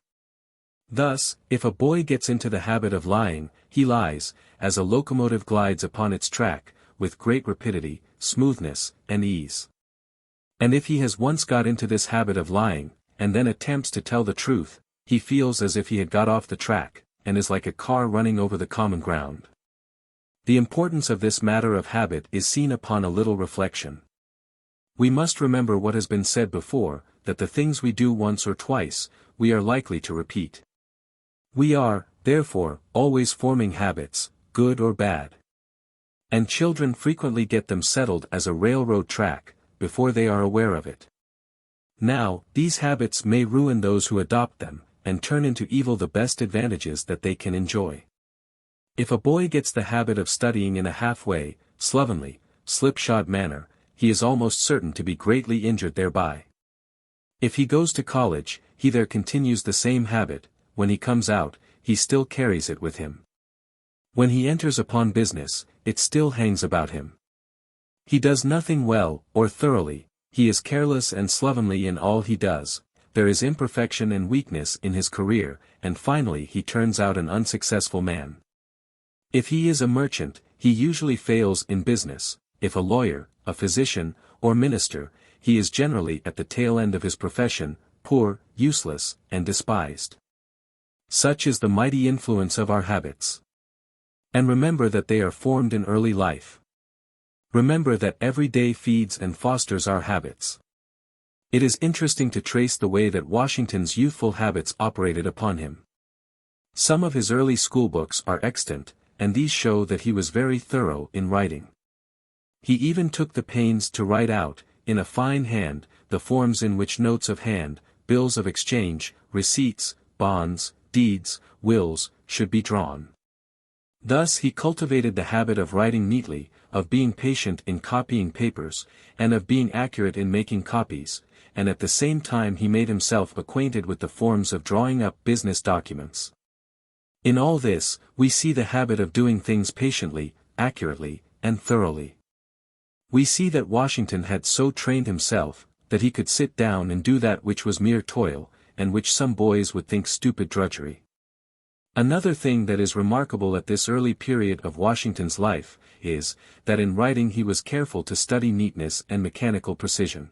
Thus, if a boy gets into the habit of lying, he lies, as a locomotive glides upon its track, with great rapidity, smoothness, and ease. And if he has once got into this habit of lying, and then attempts to tell the truth, he feels as if he had got off the track, and is like a car running over the common ground. The importance of this matter of habit is seen upon a little reflection. We must remember what has been said before, that the things we do once or twice, we are likely to repeat. We are, therefore, always forming habits, good or bad. And children frequently get them settled as a railroad track, before they are aware of it. Now, these habits may ruin those who adopt them, and turn into evil the best advantages that they can enjoy. If a boy gets the habit of studying in a halfway, slovenly, slipshod manner, he is almost certain to be greatly injured thereby. If he goes to college, he there continues the same habit, when he comes out, he still carries it with him. When he enters upon business, it still hangs about him. He does nothing well, or thoroughly, he is careless and slovenly in all he does, there is imperfection and weakness in his career, and finally he turns out an unsuccessful man. If he is a merchant, he usually fails in business; if a lawyer, a physician, or minister, he is generally at the tail end of his profession, poor, useless, and despised. Such is the mighty influence of our habits. And remember that they are formed in early life. Remember that every day feeds and fosters our habits. It is interesting to trace the way that Washington's youthful habits operated upon him. Some of his early schoolbooks are extant, and these show that he was very thorough in writing. He even took the pains to write out, in a fine hand, the forms in which notes of hand, bills of exchange, receipts, bonds, deeds, wills, should be drawn. Thus he cultivated the habit of writing neatly, of being patient in copying papers, and of being accurate in making copies, and at the same time he made himself acquainted with the forms of drawing up business documents. In all this, we see the habit of doing things patiently, accurately, and thoroughly. We see that Washington had so trained himself, that he could sit down and do that which was mere toil, and which some boys would think stupid drudgery. Another thing that is remarkable at this early period of Washington's life, is, that in writing he was careful to study neatness and mechanical precision.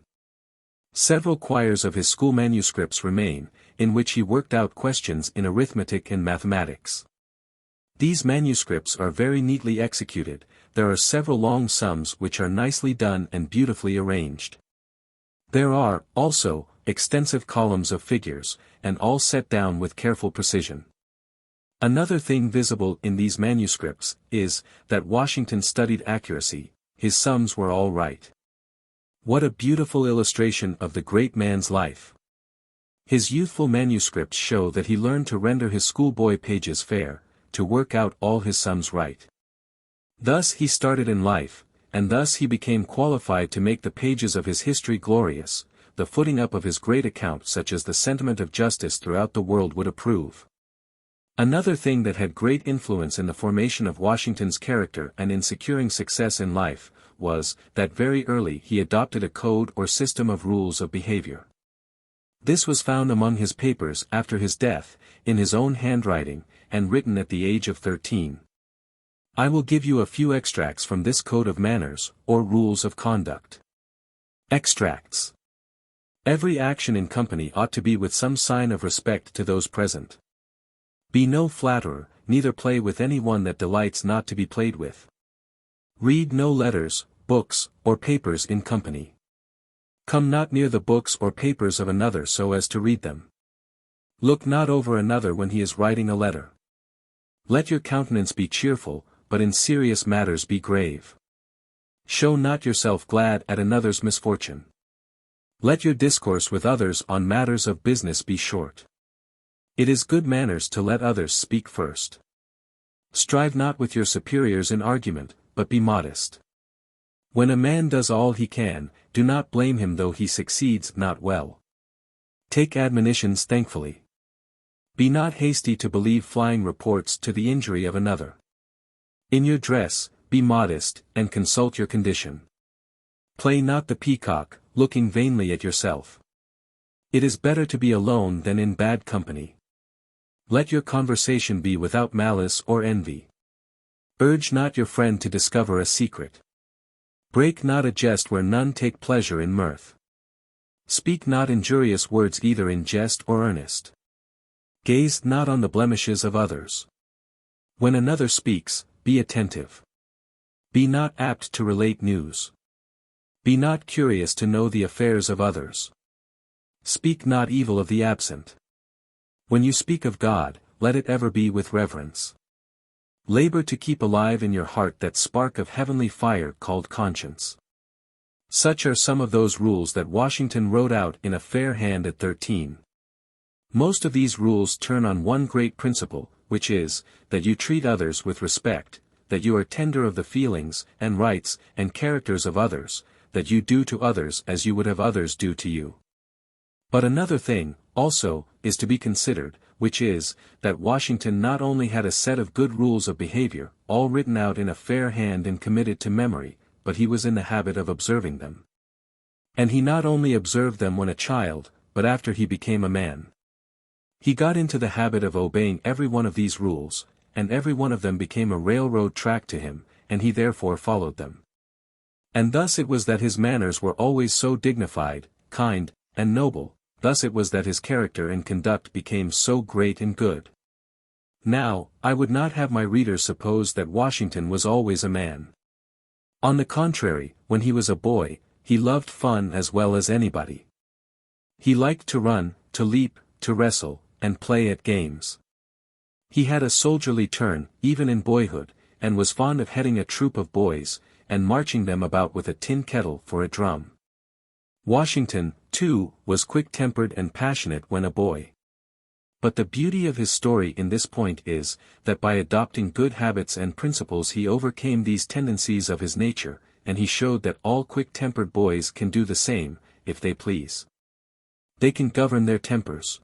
Several quires of his school manuscripts remain, in which he worked out questions in arithmetic and mathematics. These manuscripts are very neatly executed, there are several long sums which are nicely done and beautifully arranged. There are, also, extensive columns of figures, and all set down with careful precision. Another thing visible in these manuscripts, is, that Washington studied accuracy, his sums were all right. What a beautiful illustration of the great man's life! His youthful manuscripts show that he learned to render his schoolboy pages fair, to work out all his sums right. Thus he started in life, and thus he became qualified to make the pages of his history glorious, the footing up of his great account such as the sentiment of justice throughout the world would approve. Another thing that had great influence in the formation of Washington's character and in securing success in life, was, that very early he adopted a code or system of rules of behavior. This was found among his papers after his death, in his own handwriting, and written at the age of 13. I will give you a few extracts from this code of manners, or rules of conduct. Extracts. Every action in company ought to be with some sign of respect to those present. Be no flatterer, neither play with any one that delights not to be played with. Read no letters, books, or papers in company. Come not near the books or papers of another so as to read them. Look not over another when he is writing a letter. Let your countenance be cheerful, but in serious matters be grave. Show not yourself glad at another's misfortune. Let your discourse with others on matters of business be short. It is good manners to let others speak first. Strive not with your superiors in argument, but be modest. When a man does all he can, do not blame him though he succeeds not well. Take admonitions thankfully. Be not hasty to believe flying reports to the injury of another. In your dress, be modest, and consult your condition. Play not the peacock, looking vainly at yourself. It is better to be alone than in bad company. Let your conversation be without malice or envy. Urge not your friend to discover a secret. Break not a jest where none take pleasure in mirth. Speak not injurious words either in jest or earnest. Gaze not on the blemishes of others. When another speaks, be attentive. Be not apt to relate news. Be not curious to know the affairs of others. Speak not evil of the absent. When you speak of God, let it ever be with reverence. Labor to keep alive in your heart that spark of heavenly fire called conscience. Such are some of those rules that Washington wrote out in a fair hand at 13. Most of these rules turn on one great principle, which is, that you treat others with respect, that you are tender of the feelings, and rights, and characters of others, that you do to others as you would have others do to you. But another thing, also, is to be considered, which is, that Washington not only had a set of good rules of behavior, all written out in a fair hand and committed to memory, but he was in the habit of observing them. And he not only observed them when a child, but after he became a man. He got into the habit of obeying every one of these rules, and every one of them became a railroad track to him, and he therefore followed them. And thus it was that his manners were always so dignified, kind, and noble, thus it was that his character and conduct became so great and good. Now, I would not have my readers suppose that Washington was always a man. On the contrary, when he was a boy, he loved fun as well as anybody. He liked to run, to leap, to wrestle, and play at games. He had a soldierly turn, even in boyhood, and was fond of heading a troop of boys, and marching them about with a tin kettle for a drum. Washington, too, was quick-tempered and passionate when a boy. But the beauty of his story in this point is, that by adopting good habits and principles he overcame these tendencies of his nature, and he showed that all quick-tempered boys can do the same, if they please. They can govern their tempers.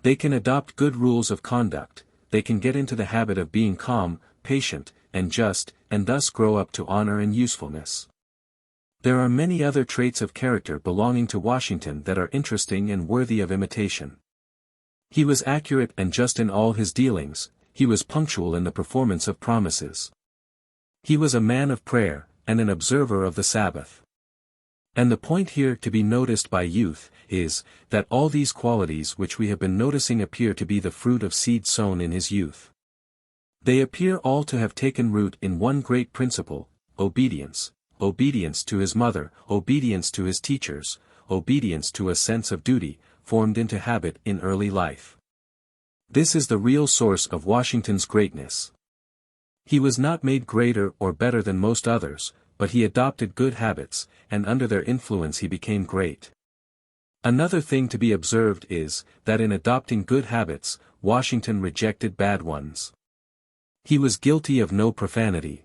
They can adopt good rules of conduct, they can get into the habit of being calm, patient, and just, and thus grow up to honor and usefulness. There are many other traits of character belonging to Washington that are interesting and worthy of imitation. He was accurate and just in all his dealings, he was punctual in the performance of promises. He was a man of prayer, and an observer of the Sabbath. And the point here to be noticed by youth, is, that all these qualities which we have been noticing appear to be the fruit of seed sown in his youth. They appear all to have taken root in one great principle, obedience. Obedience to his mother, obedience to his teachers, obedience to a sense of duty, formed into habit in early life. This is the real source of Washington's greatness. He was not made greater or better than most others, but he adopted good habits, and under their influence he became great. Another thing to be observed is, that in adopting good habits, Washington rejected bad ones. He was guilty of no profanity.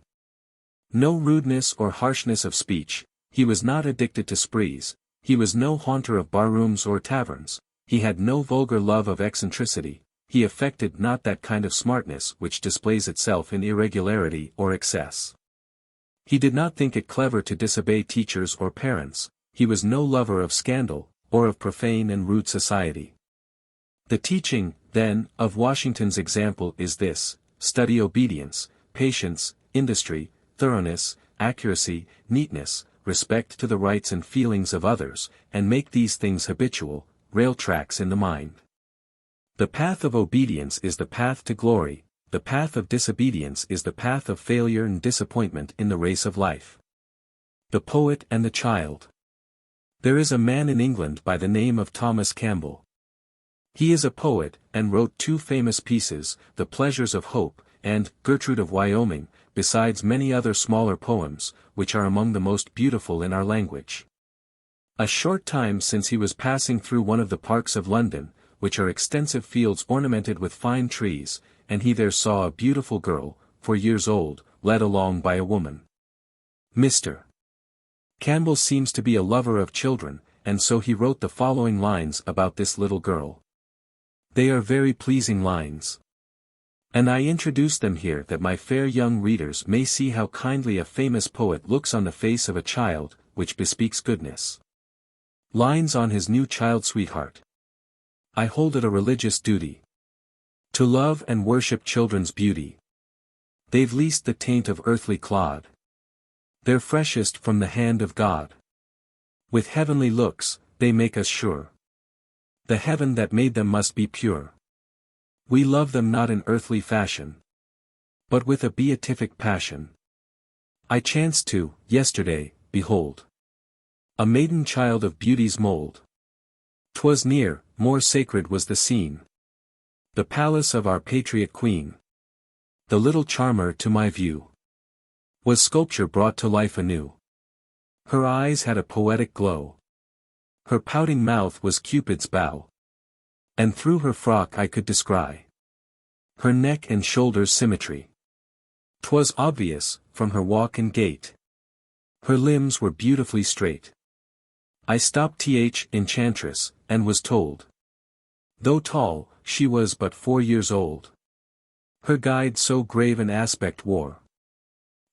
No rudeness or harshness of speech, he was not addicted to sprees, he was no haunter of barrooms or taverns, he had no vulgar love of eccentricity, he affected not that kind of smartness which displays itself in irregularity or excess. He did not think it clever to disobey teachers or parents, he was no lover of scandal, or of profane and rude society. The teaching, then, of Washington's example is this: study obedience, patience, industry, thoroughness, accuracy, neatness, respect to the rights and feelings of others, and make these things habitual, rail tracks in the mind. The path of obedience is the path to glory, the path of disobedience is the path of failure and disappointment in the race of life. The Poet and the Child. There is a man in England by the name of Thomas Campbell. He is a poet, and wrote two famous pieces, The Pleasures of Hope, and Gertrude of Wyoming, besides many other smaller poems, which are among the most beautiful in our language. A short time since he was passing through one of the parks of London, which are extensive fields ornamented with fine trees, and he there saw a beautiful girl, 4 years old, led along by a woman. Mr. Campbell seems to be a lover of children, and so he wrote the following lines about this little girl. They are very pleasing lines. And I introduce them here that my fair young readers may see how kindly a famous poet looks on the face of a child, which bespeaks goodness. Lines on his new child sweetheart. I hold it a religious duty. To love and worship children's beauty. They've leased the taint of earthly clod. They're freshest from the hand of God. With heavenly looks, they make us sure. The heaven that made them must be pure. We love them not in earthly fashion, but with a beatific passion. I chanced to, yesterday, behold a maiden child of beauty's mold. 'Twas near, more sacred was the scene. The palace of our patriot queen. The little charmer to my view was sculpture brought to life anew. Her eyes had a poetic glow. Her pouting mouth was Cupid's bow. And through her frock I could descry her neck and shoulders' symmetry. 'Twas obvious, from her walk and gait. Her limbs were beautifully straight. I stopped enchantress, and was told, though tall, she was but 4 years old. Her guide so grave an aspect wore.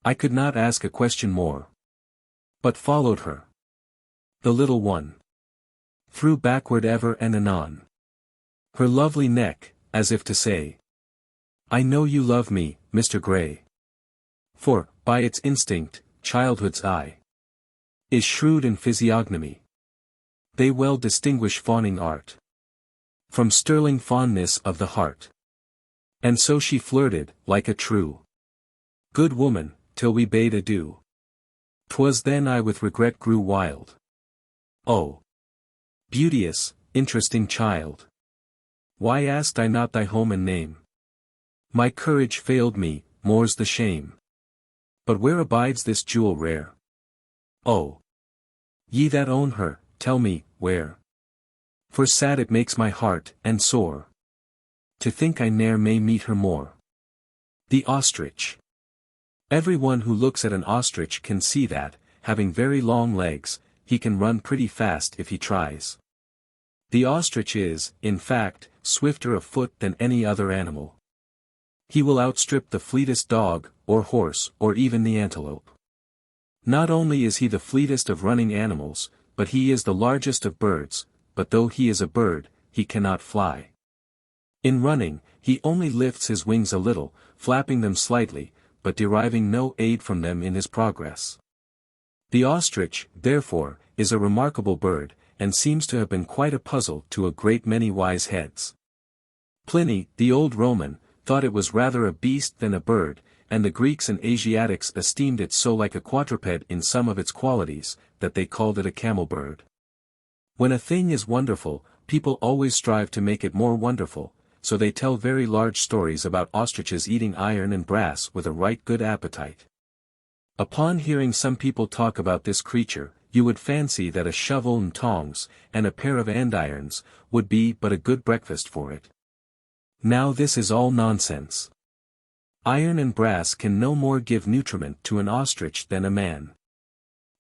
I could not ask a question more, but followed her. The little one threw backward ever and anon her lovely neck, as if to say, I know you love me, Mr. Gray. For, by its instinct, childhood's eye is shrewd in physiognomy. They well distinguish fawning art from sterling fondness of the heart. And so she flirted, like a true good woman, till we bade adieu. 'Twas then I with regret grew wild. Oh, beauteous, interesting child! Why asked I not thy home and name? My courage failed me, more's the shame. But where abides this jewel rare? Oh, ye that own her, tell me, where? For sad it makes my heart, and sore, to think I ne'er may meet her more. The ostrich. Every one who looks at an ostrich can see that, having very long legs, he can run pretty fast if he tries. The ostrich is, in fact, swifter of foot than any other animal. He will outstrip the fleetest dog, or horse, or even the antelope. Not only is he the fleetest of running animals, but he is the largest of birds, but though he is a bird, he cannot fly. In running, he only lifts his wings a little, flapping them slightly, but deriving no aid from them in his progress. The ostrich, therefore, is a remarkable bird, and seems to have been quite a puzzle to a great many wise heads. Pliny, the old Roman, thought it was rather a beast than a bird, and the Greeks and Asiatics esteemed it so like a quadruped in some of its qualities, that they called it a camel bird. When a thing is wonderful, people always strive to make it more wonderful, so they tell very large stories about ostriches eating iron and brass with a right good appetite. Upon hearing some people talk about this creature, you would fancy that a shovel and tongs, and a pair of andirons, would be but a good breakfast for it. Now this is all nonsense. Iron and brass can no more give nutriment to an ostrich than a man.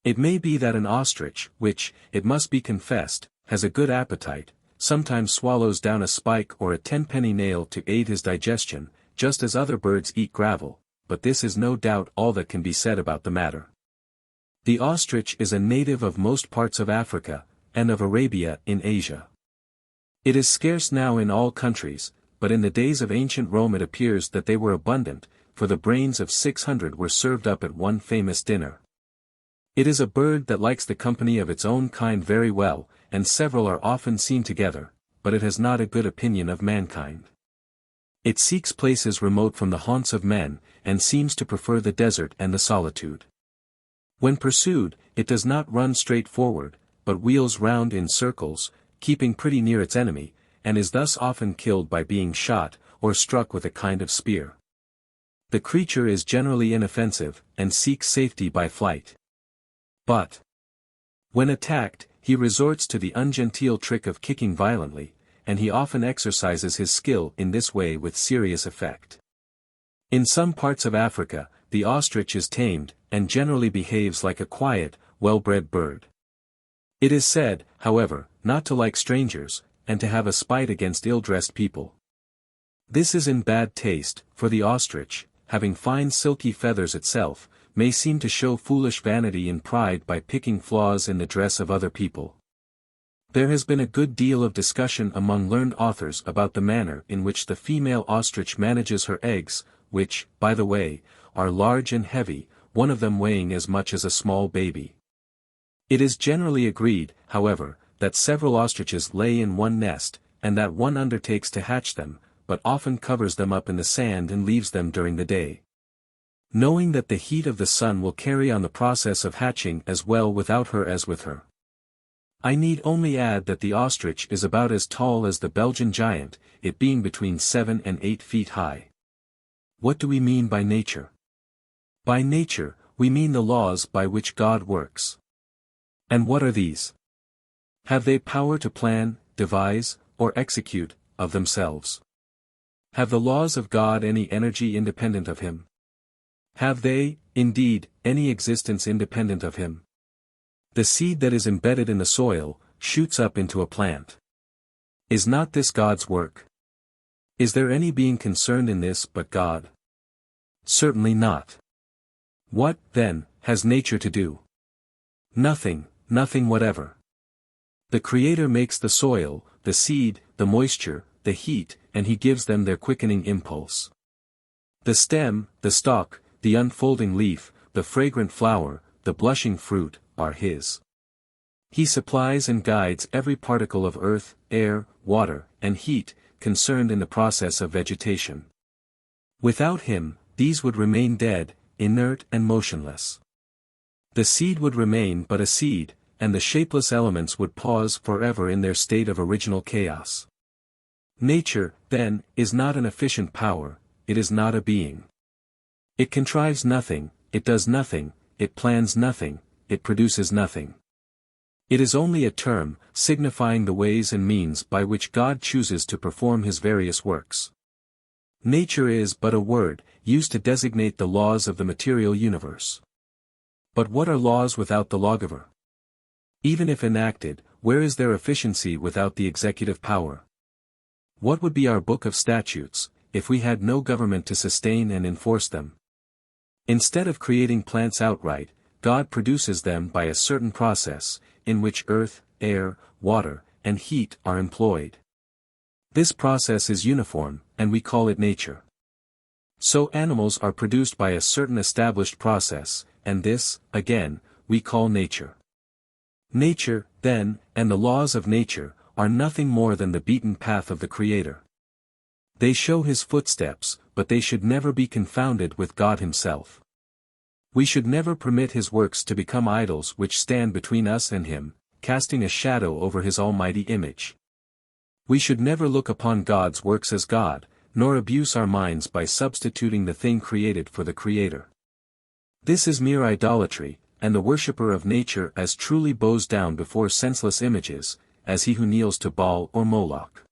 It may be that an ostrich, which, it must be confessed, has a good appetite, sometimes swallows down a spike or a 10-penny nail to aid his digestion, just as other birds eat gravel, but this is no doubt all that can be said about the matter. The ostrich is a native of most parts of Africa, and of Arabia in Asia. It is scarce now in all countries, but in the days of ancient Rome it appears that they were abundant, for the brains of 600 were served up at one famous dinner. It is a bird that likes the company of its own kind very well, and several are often seen together, but it has not a good opinion of mankind. It seeks places remote from the haunts of men, and seems to prefer the desert and the solitude. When pursued, it does not run straight forward, but wheels round in circles, keeping pretty near its enemy, and is thus often killed by being shot, or struck with a kind of spear. The creature is generally inoffensive, and seeks safety by flight. But when attacked, he resorts to the ungenteel trick of kicking violently, and he often exercises his skill in this way with serious effect. In some parts of Africa, the ostrich is tamed, and generally behaves like a quiet, well-bred bird. It is said, however, not to like strangers, and to have a spite against ill-dressed people. This is in bad taste, for the ostrich, having fine silky feathers itself, may seem to show foolish vanity and pride by picking flaws in the dress of other people. There has been a good deal of discussion among learned authors about the manner in which the female ostrich manages her eggs, which, by the way, are large and heavy, one of them weighing as much as a small baby. It is generally agreed, however, that several ostriches lay in one nest, and that one undertakes to hatch them, but often covers them up in the sand and leaves them during the day. Knowing that the heat of the sun will carry on the process of hatching as well without her as with her. I need only add that the ostrich is about as tall as the Belgian giant, it being between 7 and 8 feet high. What do we mean by nature? By nature, we mean the laws by which God works. And what are these? Have they power to plan, devise, or execute, of themselves? Have the laws of God any energy independent of him? Have they, indeed, any existence independent of him? The seed that is embedded in the soil, shoots up into a plant. Is not this God's work? Is there any being concerned in this but God? Certainly not. What, then, has nature to do? Nothing, nothing whatever. The Creator makes the soil, the seed, the moisture, the heat, and he gives them their quickening impulse. The stem, the stalk, the unfolding leaf, the fragrant flower, the blushing fruit, are his. He supplies and guides every particle of earth, air, water, and heat, concerned in the process of vegetation. Without him, these would remain dead, inert and motionless. The seed would remain but a seed, and the shapeless elements would pause forever in their state of original chaos. Nature, then, is not an efficient power, it is not a being. It contrives nothing, it does nothing, it plans nothing, it produces nothing. It is only a term, signifying the ways and means by which God chooses to perform his various works. Nature is but a word, used to designate the laws of the material universe. But what are laws without the lawgiver? Even if enacted, where is their efficiency without the executive power? What would be our book of statutes, if we had no government to sustain and enforce them? Instead of creating plants outright, God produces them by a certain process, in which earth, air, water, and heat are employed. This process is uniform, and we call it nature. So animals are produced by a certain established process, and this, again, we call nature. Nature, then, and the laws of nature, are nothing more than the beaten path of the Creator. They show his footsteps, but they should never be confounded with God himself. We should never permit his works to become idols which stand between us and him, casting a shadow over his almighty image. We should never look upon God's works as God, nor abuse our minds by substituting the thing created for the Creator. This is mere idolatry, and the worshipper of nature as truly bows down before senseless images, as he who kneels to Baal or Moloch.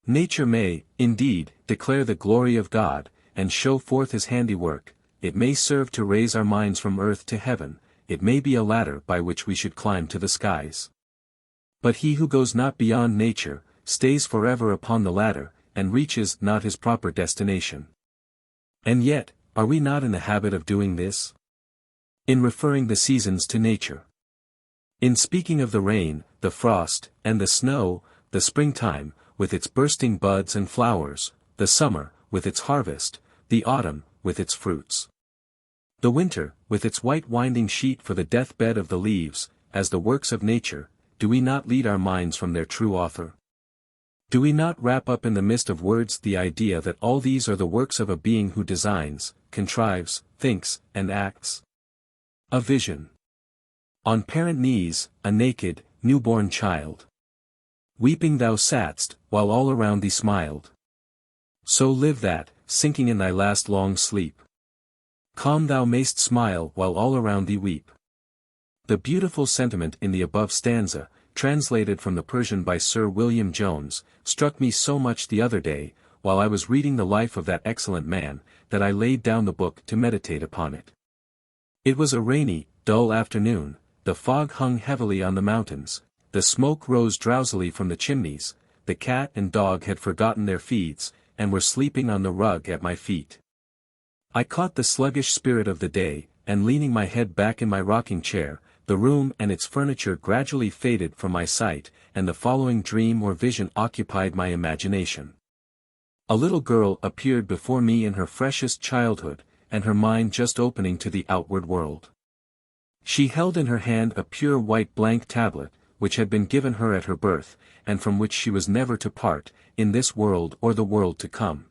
Nature may, indeed, declare the glory of God, and show forth his handiwork. It may serve to raise our minds from earth to heaven, it may be a ladder by which we should climb to the skies. But he who goes not beyond nature, stays forever upon the ladder, and reaches not his proper destination. And yet, are we not in the habit of doing this? In referring the seasons to nature. In speaking of the rain, the frost, and the snow, the springtime, with its bursting buds and flowers, the summer, with its harvest, the autumn, with its fruits. The winter, with its white winding sheet for the deathbed of the leaves, as the works of nature, do we not lead our minds from their true author? Do we not wrap up in the mist of words the idea that all these are the works of a being who designs, contrives, thinks, and acts? A vision. On parent knees, a naked, newborn child. Weeping thou satst, while all around thee smiled. So live that, sinking in thy last long sleep. Calm thou mayst smile while all around thee weep. The beautiful sentiment in the above stanza, translated from the Persian by Sir William Jones, struck me so much the other day, while I was reading the life of that excellent man, that I laid down the book to meditate upon it. It was a rainy, dull afternoon, the fog hung heavily on the mountains, the smoke rose drowsily from the chimneys, the cat and dog had forgotten their feeds, and were sleeping on the rug at my feet. I caught the sluggish spirit of the day, and leaning my head back in my rocking chair, the room and its furniture gradually faded from my sight, and the following dream or vision occupied my imagination. A little girl appeared before me in her freshest childhood, and her mind just opening to the outward world. She held in her hand a pure white blank tablet, which had been given her at her birth, and from which she was never to part, in this world or the world to come.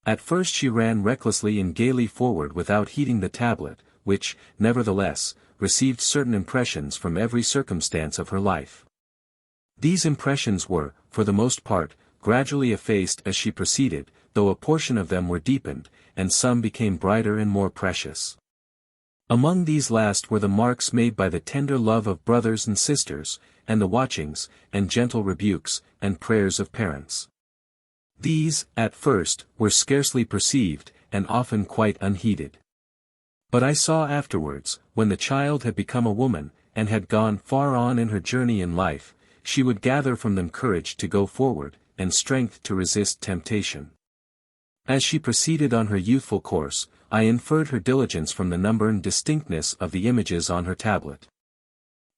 At first she ran recklessly and gaily forward without heeding the tablet, which, nevertheless, received certain impressions from every circumstance of her life. These impressions were, for the most part, gradually effaced as she proceeded, though a portion of them were deepened, and some became brighter and more precious. Among these last were the marks made by the tender love of brothers and sisters, and the watchings, and gentle rebukes, and prayers of parents. These, at first, were scarcely perceived, and often quite unheeded. But I saw afterwards, when the child had become a woman, and had gone far on in her journey in life, she would gather from them courage to go forward, and strength to resist temptation. As she proceeded on her youthful course, I inferred her diligence from the number and distinctness of the images on her tablet.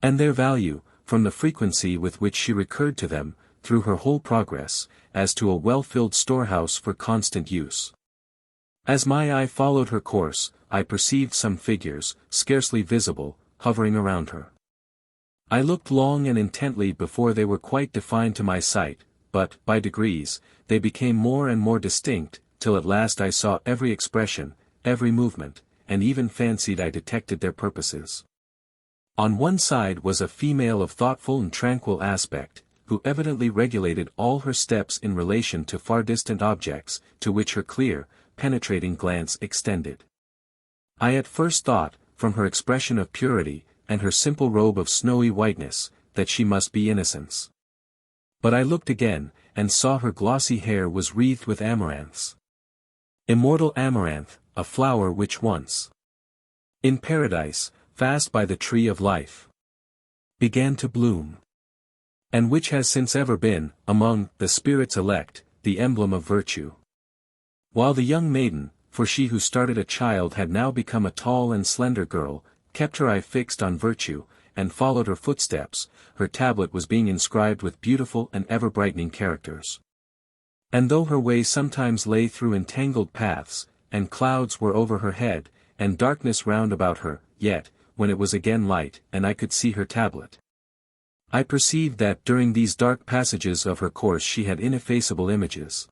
And their value, from the frequency with which she recurred to them, through her whole progress, as to a well-filled storehouse for constant use. As my eye followed her course, I perceived some figures, scarcely visible, hovering around her. I looked long and intently before they were quite defined to my sight, but, by degrees, they became more and more distinct, till at last I saw every expression, every movement, and even fancied I detected their purposes. On one side was a female of thoughtful and tranquil aspect, who evidently regulated all her steps in relation to far distant objects, to which her clear, penetrating glance extended. I at first thought, from her expression of purity, and her simple robe of snowy whiteness, that she must be innocence. But I looked again, and saw her glossy hair was wreathed with amaranths. Immortal amaranth, a flower which once, in paradise, fast by the tree of life, began to bloom, and which has since ever been, among the spirits elect, the emblem of virtue. While the young maiden, for she who started a child had now become a tall and slender girl, kept her eye fixed on virtue, and followed her footsteps, her tablet was being inscribed with beautiful and ever-brightening characters. And though her way sometimes lay through entangled paths, and clouds were over her head, and darkness round about her, yet, when it was again light, and I could see her tablet, I perceived that during these dark passages of her course she had ineffaceable images.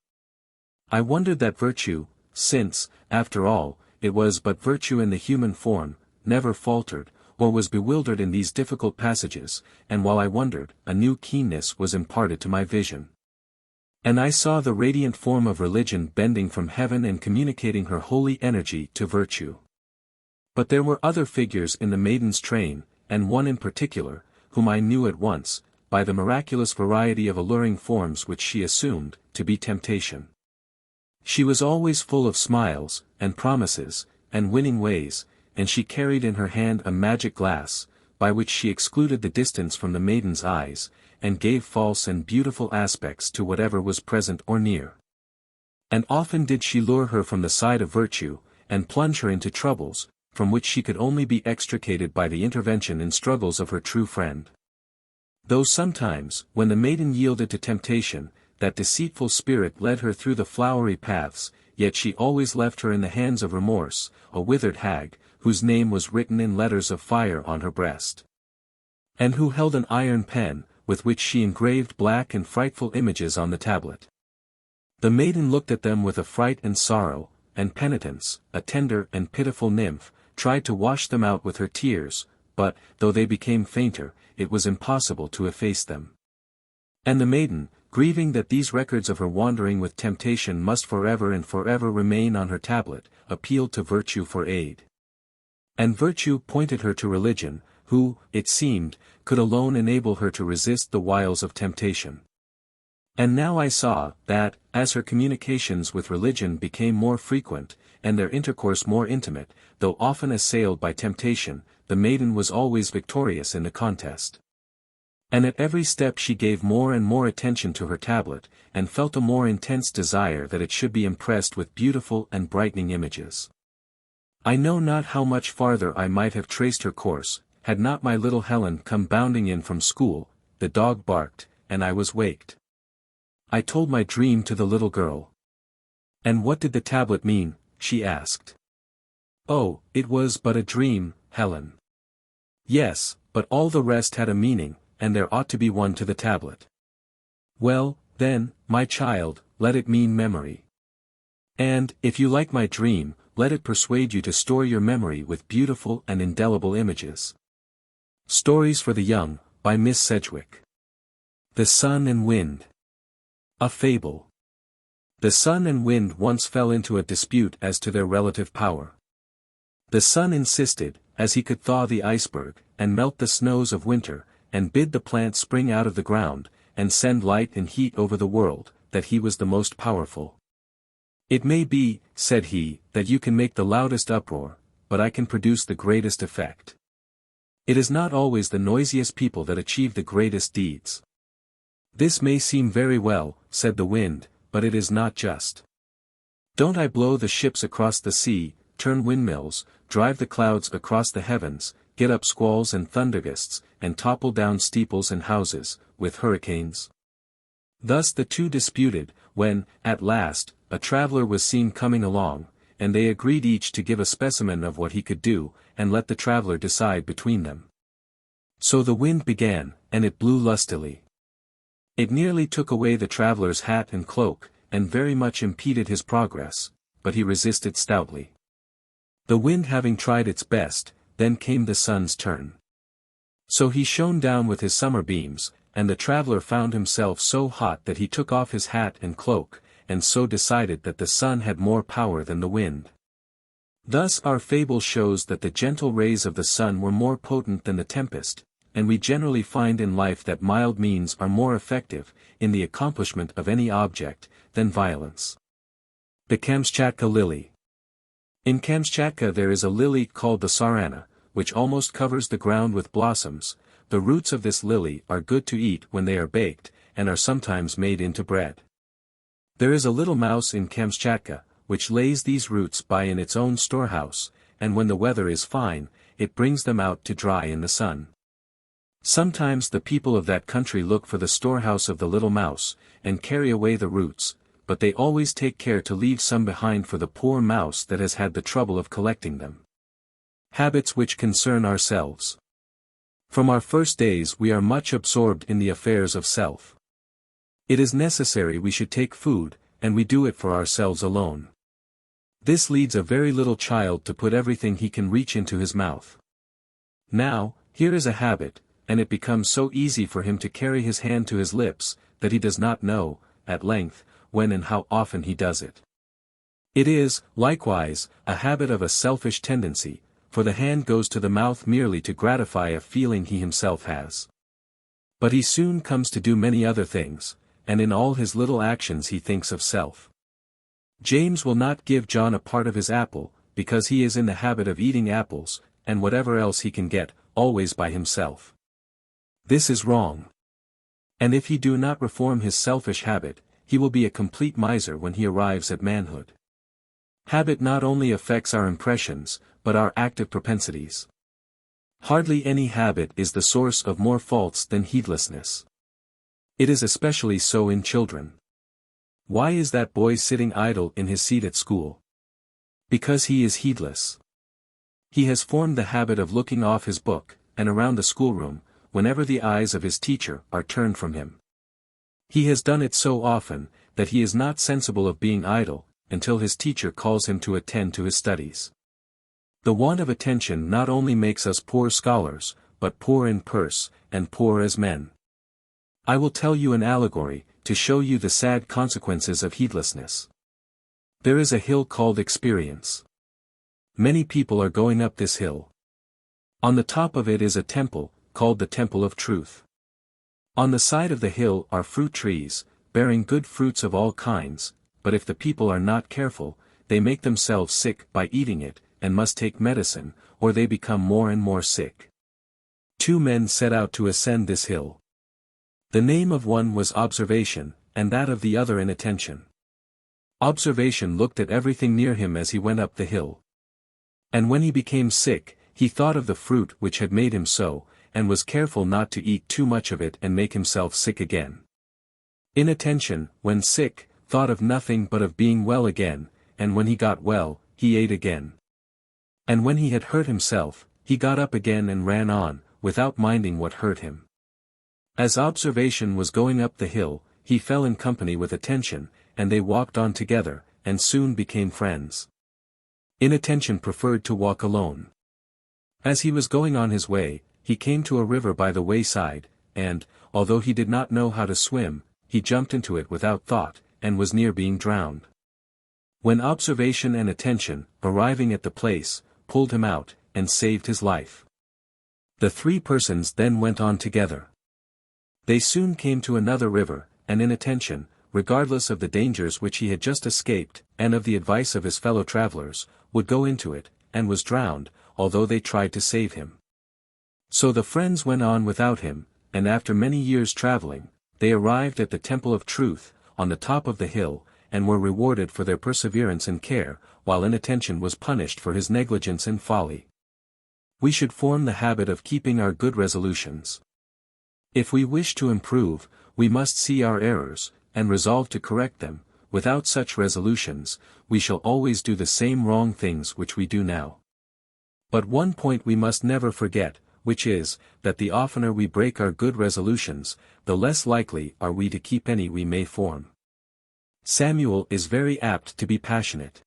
I wondered that virtue, since, after all, it was but virtue in the human form, never faltered, or was bewildered in these difficult passages, and while I wondered, a new keenness was imparted to my vision. And I saw the radiant form of religion bending from heaven and communicating her holy energy to virtue. But there were other figures in the maiden's train, and one in particular, whom I knew at once, by the miraculous variety of alluring forms which she assumed, to be temptation. She was always full of smiles, and promises, and winning ways, and she carried in her hand a magic glass, by which she excluded the distance from the maiden's eyes, and gave false and beautiful aspects to whatever was present or near. And often did she lure her from the side of virtue, and plunge her into troubles, from which she could only be extricated by the intervention and struggles of her true friend. Though sometimes, when the maiden yielded to temptation, that deceitful spirit led her through the flowery paths, yet she always left her in the hands of remorse, a withered hag, whose name was written in letters of fire on her breast, and who held an iron pen, with which she engraved black and frightful images on the tablet. The maiden looked at them with affright and sorrow, and penitence, a tender and pitiful nymph, tried to wash them out with her tears, but, though they became fainter, it was impossible to efface them. And the maiden, grieving that these records of her wandering with temptation must forever and forever remain on her tablet, appealed to virtue for aid. And virtue pointed her to religion, who, it seemed, could alone enable her to resist the wiles of temptation. And now I saw, that, as her communications with religion became more frequent, and their intercourse more intimate, though often assailed by temptation, the maiden was always victorious in the contest. And at every step she gave more and more attention to her tablet, and felt a more intense desire that it should be impressed with beautiful and brightening images. I know not how much farther I might have traced her course, had not my little Helen come bounding in from school, the dog barked, and I was waked. I told my dream to the little girl. And what did the tablet mean? She asked. Oh, it was but a dream, Helen. Yes, but all the rest had a meaning, and there ought to be one to the tablet. Well, then, my child, let it mean memory. And, if you like my dream, let it persuade you to store your memory with beautiful and indelible images. Stories for the Young, by Miss Sedgwick. The Sun and Wind. A Fable. The sun and wind once fell into a dispute as to their relative power. The sun insisted, as he could thaw the iceberg, and melt the snows of winter, and bid the plants spring out of the ground, and send light and heat over the world, that he was the most powerful. It may be, said he, that you can make the loudest uproar, but I can produce the greatest effect. It is not always the noisiest people that achieve the greatest deeds. This may seem very well, said the wind, but it is not just. Don't I blow the ships across the sea, turn windmills, drive the clouds across the heavens, get up squalls and thundergusts, and topple down steeples and houses, with hurricanes? Thus the two disputed, when, at last, a traveler was seen coming along, and they agreed each to give a specimen of what he could do, and let the traveler decide between them. So the wind began, and it blew lustily. It nearly took away the traveler's hat and cloak, and very much impeded his progress, but he resisted stoutly. The wind having tried its best, then came the sun's turn. So he shone down with his summer beams, and the traveler found himself so hot that he took off his hat and cloak, and so decided that the sun had more power than the wind. Thus our fable shows that the gentle rays of the sun were more potent than the tempest, and we generally find in life that mild means are more effective, in the accomplishment of any object, than violence. The Kamchatka Lily. In Kamchatka there is a lily called the sarana, which almost covers the ground with blossoms. The roots of this lily are good to eat when they are baked, and are sometimes made into bread. There is a little mouse in Kamchatka, which lays these roots by in its own storehouse, and when the weather is fine, it brings them out to dry in the sun. Sometimes the people of that country look for the storehouse of the little mouse, and carry away the roots, but they always take care to leave some behind for the poor mouse that has had the trouble of collecting them. Habits which concern ourselves. From our first days we are much absorbed in the affairs of self. It is necessary we should take food, and we do it for ourselves alone. This leads a very little child to put everything he can reach into his mouth. Now, here is a habit, and it becomes so easy for him to carry his hand to his lips, that he does not know, at length, when and how often he does it. It is, likewise, a habit of a selfish tendency, for the hand goes to the mouth merely to gratify a feeling he himself has. But he soon comes to do many other things, and in all his little actions he thinks of self. James will not give John a part of his apple, because he is in the habit of eating apples, and whatever else he can get, always by himself. This is wrong. And if he do not reform his selfish habit, he will be a complete miser when he arrives at manhood. Habit not only affects our impressions, but our active propensities. Hardly any habit is the source of more faults than heedlessness. It is especially so in children. Why is that boy sitting idle in his seat at school? Because he is heedless. He has formed the habit of looking off his book, and around the schoolroom, whenever the eyes of his teacher are turned from him. He has done it so often, that he is not sensible of being idle, until his teacher calls him to attend to his studies. The want of attention not only makes us poor scholars, but poor in purse, and poor as men. I will tell you an allegory, to show you the sad consequences of heedlessness. There is a hill called Experience. Many people are going up this hill. On the top of it is a temple, called the Temple of Truth. On the side of the hill are fruit trees, bearing good fruits of all kinds, but if the people are not careful, they make themselves sick by eating it, and must take medicine, or they become more and more sick. 2 men set out to ascend this hill. The name of one was Observation, and that of the other Inattention. Observation looked at everything near him as he went up the hill. And when he became sick, he thought of the fruit which had made him so, and was careful not to eat too much of it and make himself sick again. Inattention, when sick, thought of nothing but of being well again, and when he got well, he ate again. And when he had hurt himself, he got up again and ran on, without minding what hurt him. As observation was going up the hill, he fell in company with attention, and they walked on together, and soon became friends. Inattention preferred to walk alone. As he was going on his way, he came to a river by the wayside, and, although he did not know how to swim, he jumped into it without thought, and was near being drowned. When observation and attention, arriving at the place, pulled him out, and saved his life. The three persons then went on together. They soon came to another river, and inattention, regardless of the dangers which he had just escaped, and of the advice of his fellow travelers, would go into it, and was drowned, although they tried to save him. So the friends went on without him, and after many years traveling, they arrived at the Temple of Truth, on the top of the hill, and were rewarded for their perseverance and care, while inattention was punished for his negligence and folly. We should form the habit of keeping our good resolutions. If we wish to improve, we must see our errors, and resolve to correct them. Without such resolutions, we shall always do the same wrong things which we do now. But one point we must never forget, which is, that the oftener we break our good resolutions, the less likely are we to keep any we may form. Samuel is very apt to be passionate.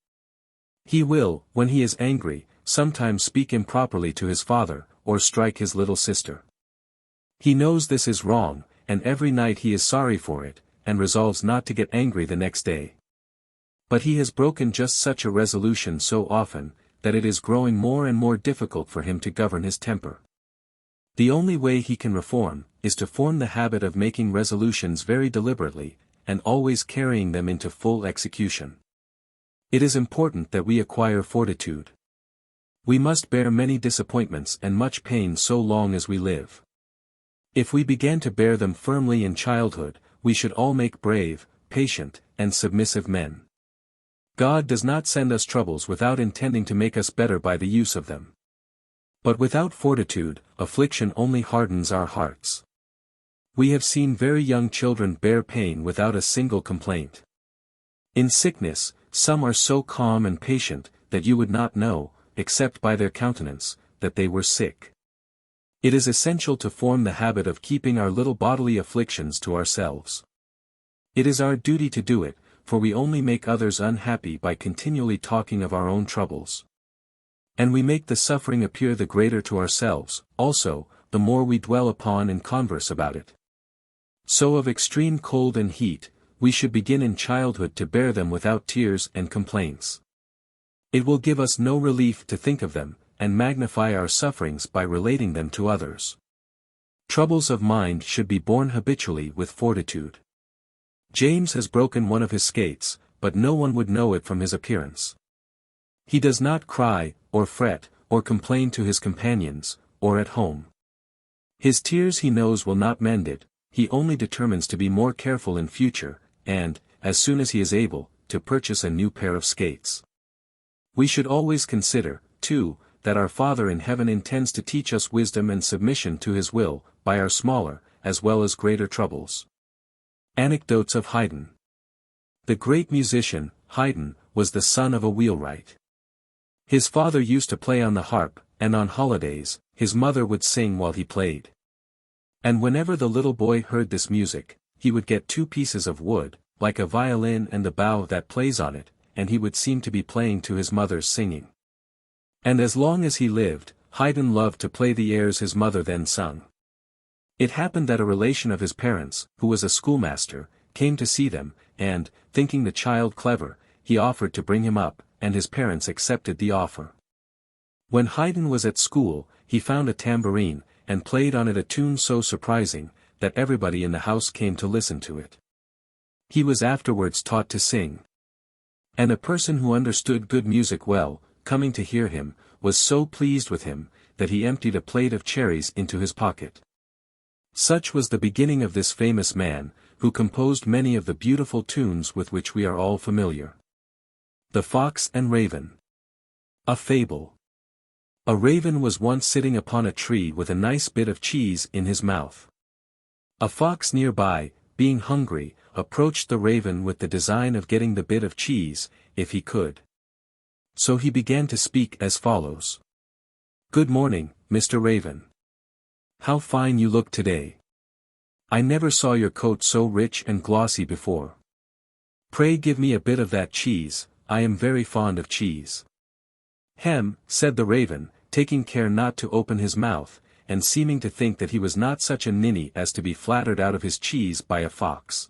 He will, when he is angry, sometimes speak improperly to his father, or strike his little sister. He knows this is wrong, and every night he is sorry for it, and resolves not to get angry the next day. But he has broken just such a resolution so often, that it is growing more and more difficult for him to govern his temper. The only way he can reform, is to form the habit of making resolutions very deliberately, and always carrying them into full execution. It is important that we acquire fortitude. We must bear many disappointments and much pain so long as we live. If we began to bear them firmly in childhood, we should all make brave, patient, and submissive men. God does not send us troubles without intending to make us better by the use of them. But without fortitude, affliction only hardens our hearts. We have seen very young children bear pain without a single complaint. In sickness, some are so calm and patient, that you would not know, except by their countenance, that they were sick. It is essential to form the habit of keeping our little bodily afflictions to ourselves. It is our duty to do it, for we only make others unhappy by continually talking of our own troubles. And we make the suffering appear the greater to ourselves, also, the more we dwell upon and converse about it. So of extreme cold and heat, we should begin in childhood to bear them without tears and complaints. It will give us no relief to think of them, and magnify our sufferings by relating them to others. Troubles of mind should be borne habitually with fortitude. James has broken one of his skates, but no one would know it from his appearance. He does not cry, or fret, or complain to his companions, or at home. His tears he knows will not mend it, he only determines to be more careful in future, and, as soon as he is able, to purchase a new pair of skates. We should always consider, too, that our Father in heaven intends to teach us wisdom and submission to his will, by our smaller, as well as greater troubles. Anecdotes of Haydn. The great musician, Haydn, was the son of a wheelwright. His father used to play on the harp, and on holidays, his mother would sing while he played. And whenever the little boy heard this music, he would get two pieces of wood, like a violin and the bow that plays on it, and he would seem to be playing to his mother's singing. And as long as he lived, Haydn loved to play the airs his mother then sung. It happened that a relation of his parents, who was a schoolmaster, came to see them, and, thinking the child clever, he offered to bring him up, and his parents accepted the offer. When Haydn was at school, he found a tambourine, and played on it a tune so surprising, that everybody in the house came to listen to it. He was afterwards taught to sing. And a person who understood good music well, coming to hear him, was so pleased with him, that he emptied a plate of cherries into his pocket. Such was the beginning of this famous man, who composed many of the beautiful tunes with which we are all familiar. The Fox and Raven. A fable. A raven was once sitting upon a tree with a nice bit of cheese in his mouth. A fox nearby, being hungry, approached the raven with the design of getting the bit of cheese, if he could. So he began to speak as follows. "Good morning, Mr. Raven. How fine you look today. I never saw your coat so rich and glossy before. Pray give me a bit of that cheese, I am very fond of cheese." "Hem," said the raven, taking care not to open his mouth, and seeming to think that he was not such a ninny as to be flattered out of his cheese by a fox.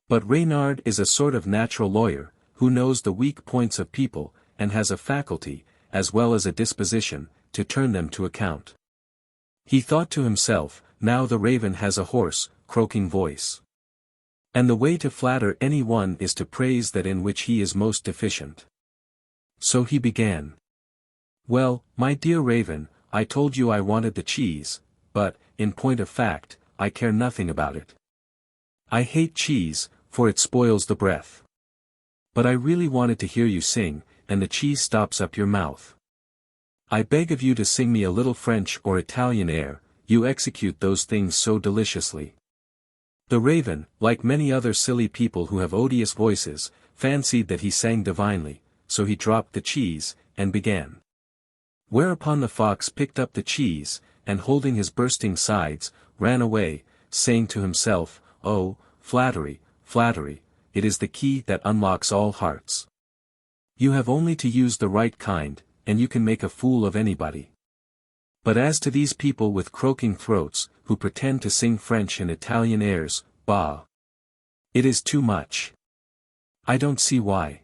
But Reynard is a sort of natural lawyer, who knows the weak points of people, and has a faculty, as well as a disposition, to turn them to account. He thought to himself, now the raven has a hoarse, croaking voice. And the way to flatter any one is to praise that in which he is most deficient. So he began. "Well, my dear raven, I told you I wanted the cheese, but, in point of fact, I care nothing about it. I hate cheese, for it spoils the breath. But I really wanted to hear you sing, and the cheese stops up your mouth. I beg of you to sing me a little French or Italian air, you execute those things so deliciously." The raven, like many other silly people who have odious voices, fancied that he sang divinely, so he dropped the cheese, and began. Whereupon the fox picked up the cheese, and holding his bursting sides, ran away, saying to himself, "Oh, flattery, flattery, it is the key that unlocks all hearts. You have only to use the right kind, and you can make a fool of anybody. But as to these people with croaking throats, who pretend to sing French and Italian airs, bah! It is too much. I don't see why.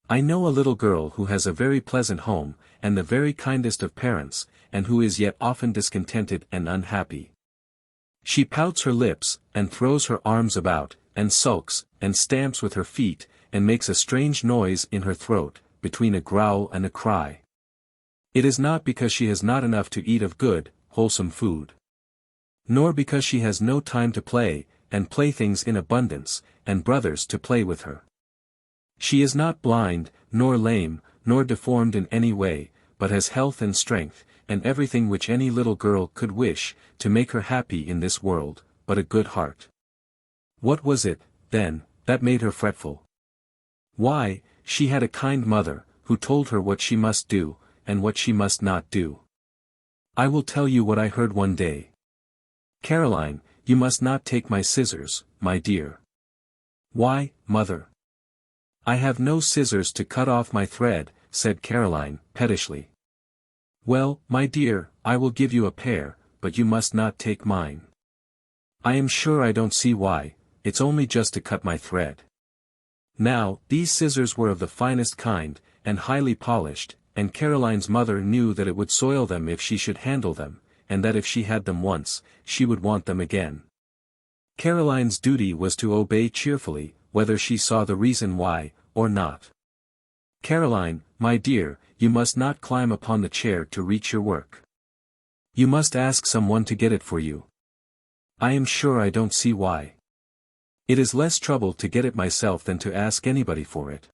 I know a little girl who has a very pleasant home, and the very kindest of parents, and who is yet often discontented and unhappy. She pouts her lips, and throws her arms about, and sulks, and stamps with her feet, and makes a strange noise in her throat, between a growl and a cry. It is not because she has not enough to eat of good, wholesome food. Nor because she has no time to play, and playthings in abundance, and brothers to play with her. She is not blind, nor lame, nor deformed in any way, but has health and strength, and everything which any little girl could wish, to make her happy in this world, but a good heart. What was it, then, that made her fretful? Why, she had a kind mother, who told her what she must do, and what she must not do. I will tell you what I heard one day. Caroline, you must not take my scissors, my dear. Why, mother? I have no scissors to cut off my thread, said Caroline, pettishly. Well, my dear, I will give you a pair, but you must not take mine. I am sure I don't see why, it's only just to cut my thread. Now, these scissors were of the finest kind, and highly polished, and Caroline's mother knew that it would soil them if she should handle them, and that if she had them once, she would want them again. Caroline's duty was to obey cheerfully, whether she saw the reason why, or not. Caroline, my dear, you must not climb upon the chair to reach your work. You must ask someone to get it for you. I am sure I don't see why. It is less trouble to get it myself than to ask anybody for it.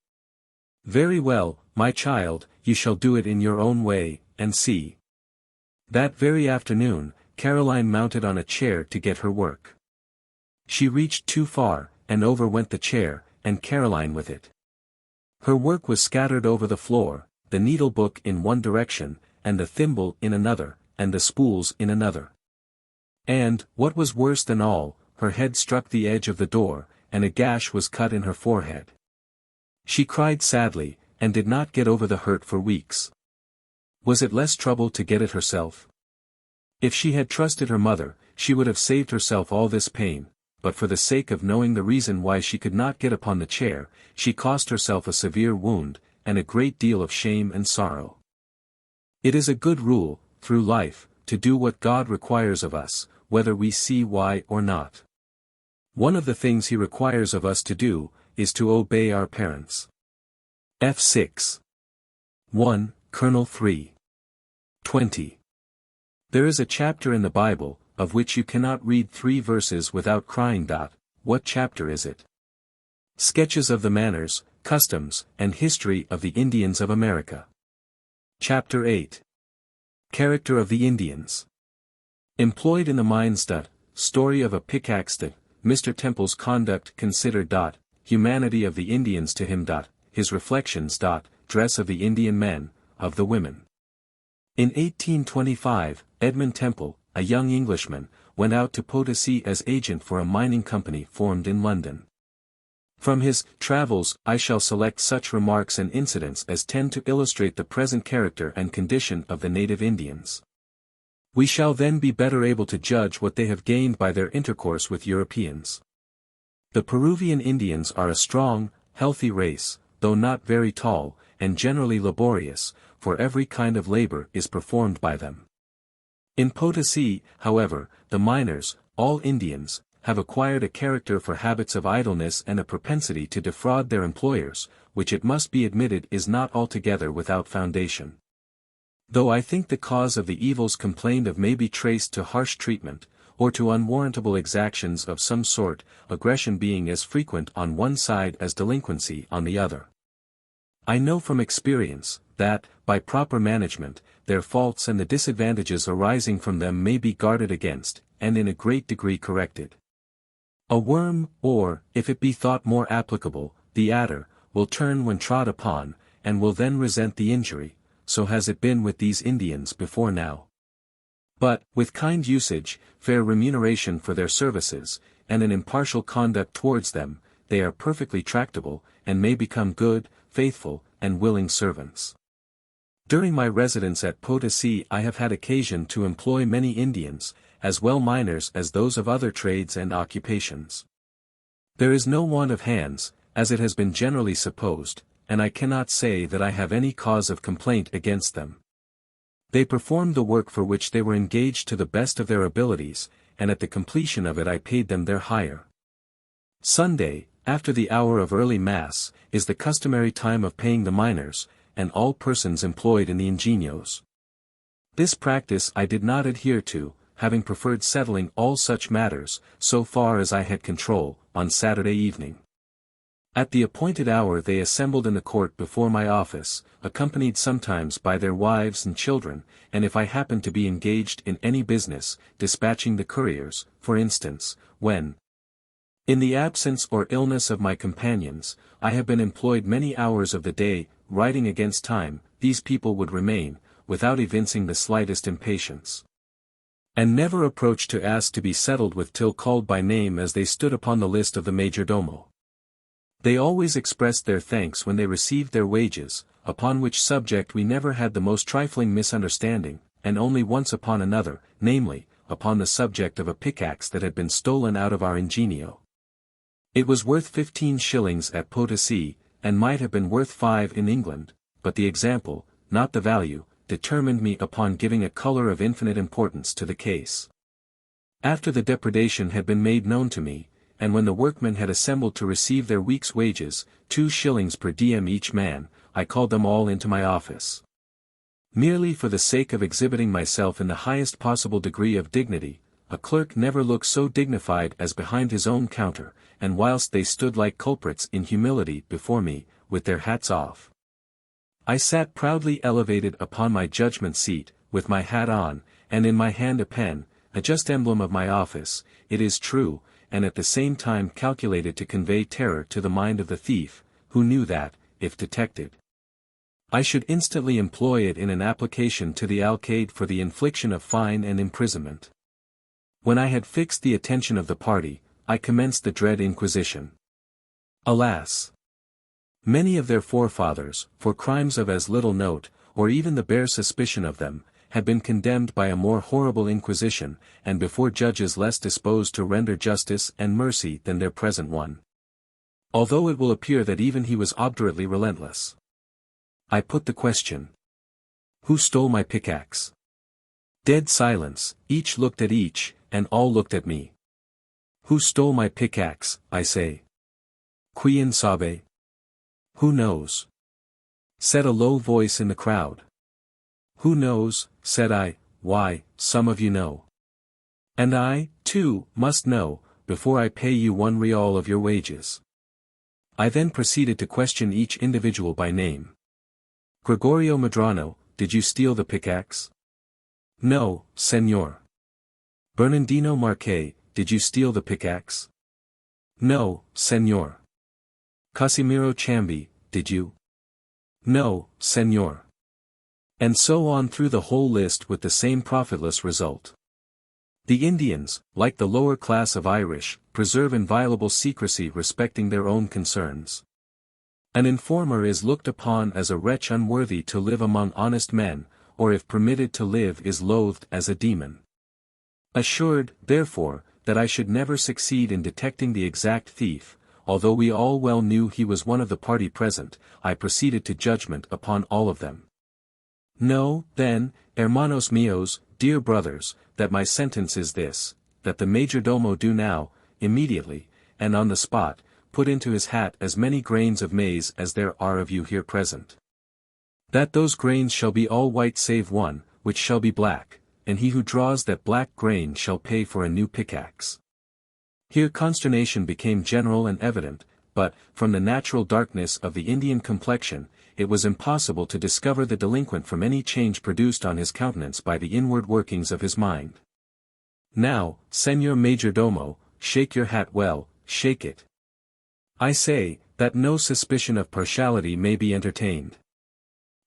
Very well, my child, you shall do it in your own way, and see. That very afternoon, Caroline mounted on a chair to get her work. She reached too far, and over went the chair, and Caroline with it. Her work was scattered over the floor, the needle-book in one direction, and the thimble in another, and the spools in another. And, what was worse than all, her head struck the edge of the door, and a gash was cut in her forehead. She cried sadly, and did not get over the hurt for weeks. Was it less trouble to get it herself? If she had trusted her mother, she would have saved herself all this pain, but for the sake of knowing the reason why she could not get upon the chair, she caused herself a severe wound, and a great deal of shame and sorrow. It is a good rule, through life, to do what God requires of us, whether we see why or not. One of the things He requires of us to do, is to obey our parents. F6. 1, Colonel 3. 20. There is a chapter in the Bible, of which you cannot read 3 verses without crying. What chapter is it? Sketches of the manners, customs, and history of the Indians of America. Chapter 8. Character of the Indians. Employed in the mines. Story of a pickaxe. Mr. Temple's conduct considered. Humanity of the Indians to him. His reflections. Dress of the Indian men, of the women. In 1825, Edmund Temple, a young Englishman, went out to Potosi as agent for a mining company formed in London. From his travels I shall select such remarks and incidents as tend to illustrate the present character and condition of the native Indians. We shall then be better able to judge what they have gained by their intercourse with Europeans. The Peruvian Indians are a strong, healthy race, though not very tall, and generally laborious, for every kind of labor is performed by them. In Potosi, however, the miners, all Indians, have acquired a character for habits of idleness and a propensity to defraud their employers, which it must be admitted is not altogether without foundation. Though I think the cause of the evils complained of may be traced to harsh treatment, or to unwarrantable exactions of some sort, aggression being as frequent on one side as delinquency on the other. I know from experience, that, by proper management, their faults and the disadvantages arising from them may be guarded against, and in a great degree corrected. A worm, or, if it be thought more applicable, the adder, will turn when trod upon, and will then resent the injury, so has it been with these Indians before now. But, with kind usage, fair remuneration for their services, and an impartial conduct towards them, they are perfectly tractable, and may become good, faithful, and willing servants. During my residence at Potosi I have had occasion to employ many Indians, as well miners as those of other trades and occupations. There is no want of hands, as it has been generally supposed, and I cannot say that I have any cause of complaint against them. They performed the work for which they were engaged to the best of their abilities, and at the completion of it I paid them their hire. Sunday, after the hour of early Mass, is the customary time of paying the miners, and all persons employed in the ingenios. This practice I did not adhere to, having preferred settling all such matters, so far as I had control, on Saturday evening. At the appointed hour they assembled in the court before my office, accompanied sometimes by their wives and children, and if I happened to be engaged in any business, dispatching the couriers, for instance, when, in the absence or illness of my companions, I have been employed many hours of the day, writing against time, these people would remain, without evincing the slightest impatience, and never approached to ask to be settled with till called by name as they stood upon the list of the majordomo. They always expressed their thanks when they received their wages, upon which subject we never had the most trifling misunderstanding, and only once upon another, namely, upon the subject of a pickaxe that had been stolen out of our ingenio. It was worth 15 shillings at Potosi, and might have been worth 5 in England, but the example, not the value, determined me upon giving a colour of infinite importance to the case. After the depredation had been made known to me, and when the workmen had assembled to receive their week's wages, 2 shillings per diem each man, I called them all into my office. Merely for the sake of exhibiting myself in the highest possible degree of dignity, a clerk never looked so dignified as behind his own counter, and whilst they stood like culprits in humility before me, with their hats off, I sat proudly elevated upon my judgment seat, with my hat on, and in my hand a pen, a just emblem of my office, it is true, and at the same time calculated to convey terror to the mind of the thief, who knew that, if detected, I should instantly employ it in an application to the alcalde for the infliction of fine and imprisonment. When I had fixed the attention of the party, I commenced the dread inquisition. Alas! Many of their forefathers, for crimes of as little note, or even the bare suspicion of them, had been condemned by a more horrible inquisition, and before judges less disposed to render justice and mercy than their present one. Although it will appear that even he was obdurately relentless. I put the question. Who stole my pickaxe? Dead silence, each looked at each, and all looked at me. Who stole my pickaxe, I say? Quien sabe? Who knows? Said a low voice in the crowd. Who knows, said I, why, some of you know. And I, too, must know, before I pay you 1 real of your wages. I then proceeded to question each individual by name. Gregorio Medrano, did you steal the pickaxe? No, senor. Bernardino Marque, did you steal the pickaxe? No, senor. Casimiro Chambi, did you? No, senor. And so on through the whole list with the same profitless result. The Indians, like the lower class of Irish, preserve inviolable secrecy respecting their own concerns. An informer is looked upon as a wretch unworthy to live among honest men, or if permitted to live is loathed as a demon. Assured, therefore, that I should never succeed in detecting the exact thief, although we all well knew he was one of the party present, I proceeded to judgment upon all of them. Know, then, hermanos míos, dear brothers, that my sentence is this, that the majordomo do now, immediately, and on the spot, put into his hat as many grains of maize as there are of you here present. That those grains shall be all white save one, which shall be black, and he who draws that black grain shall pay for a new pickaxe. Here consternation became general and evident, but, from the natural darkness of the Indian complexion, it was impossible to discover the delinquent from any change produced on his countenance by the inward workings of his mind. Now, Senor Majordomo, shake your hat well, shake it. I say, that no suspicion of partiality may be entertained.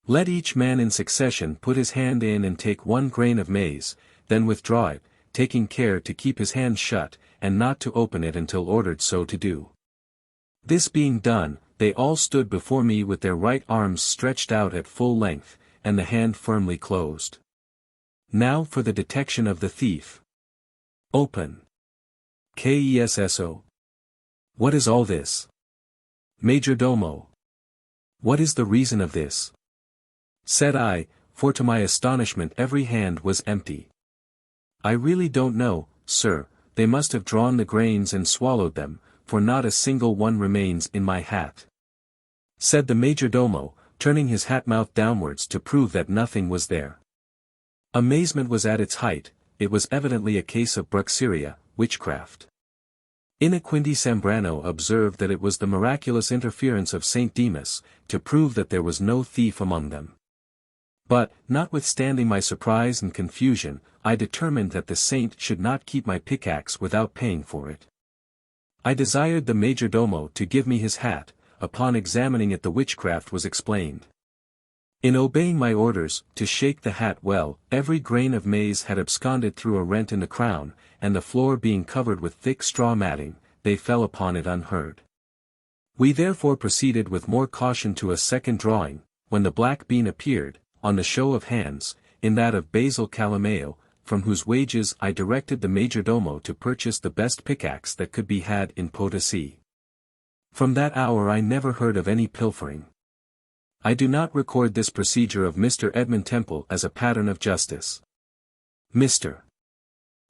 Let each man in succession put his hand in and take 1 grain of maize, then withdraw it, taking care to keep his hand shut, and not to open it until ordered so to do. This being done, they all stood before me with their right arms stretched out at full length, and the hand firmly closed. Now for the detection of the thief. Open. Queso. What is all this? Majordomo. What is the reason of this? Said I, for to my astonishment every hand was empty. I really don't know, sir, they must have drawn the grains and swallowed them, for not a single one remains in my hat. Said the majordomo, turning his hat mouth downwards to prove that nothing was there. Amazement was at its height, it was evidently a case of bruxeria, witchcraft. Inoquinti Sambrano observed that it was the miraculous interference of Saint Demas, to prove that there was no thief among them. But, notwithstanding my surprise and confusion, I determined that the saint should not keep my pickaxe without paying for it. I desired the majordomo to give me his hat. Upon examining it the witchcraft was explained. In obeying my orders, to shake the hat well, every grain of maize had absconded through a rent in the crown, and the floor being covered with thick straw matting, they fell upon it unheard. We therefore proceeded with more caution to a second drawing, when the black bean appeared, on the show of hands, in that of Basil Calameo, from whose wages I directed the majordomo to purchase the best pickaxe that could be had in Potosi. From that hour I never heard of any pilfering. I do not record this procedure of Mr. Edmund Temple as a pattern of justice. Mr.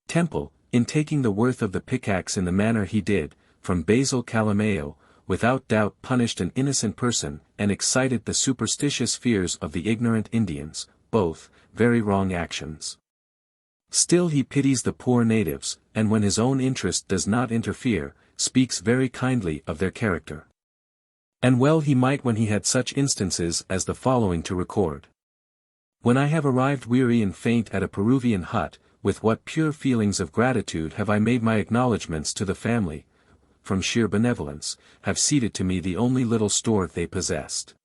Temple, in taking the worth of the pickaxe in the manner he did, from Basil Calameo, without doubt punished an innocent person, and excited the superstitious fears of the ignorant Indians, both, very wrong actions. Still he pities the poor natives, and when his own interest does not interfere, speaks very kindly of their character. And well he might when he had such instances as the following to record. When I have arrived weary and faint at a Peruvian hut, with what pure feelings of gratitude have I made my acknowledgments to the family, from sheer benevolence, have ceded to me the only little store they possessed.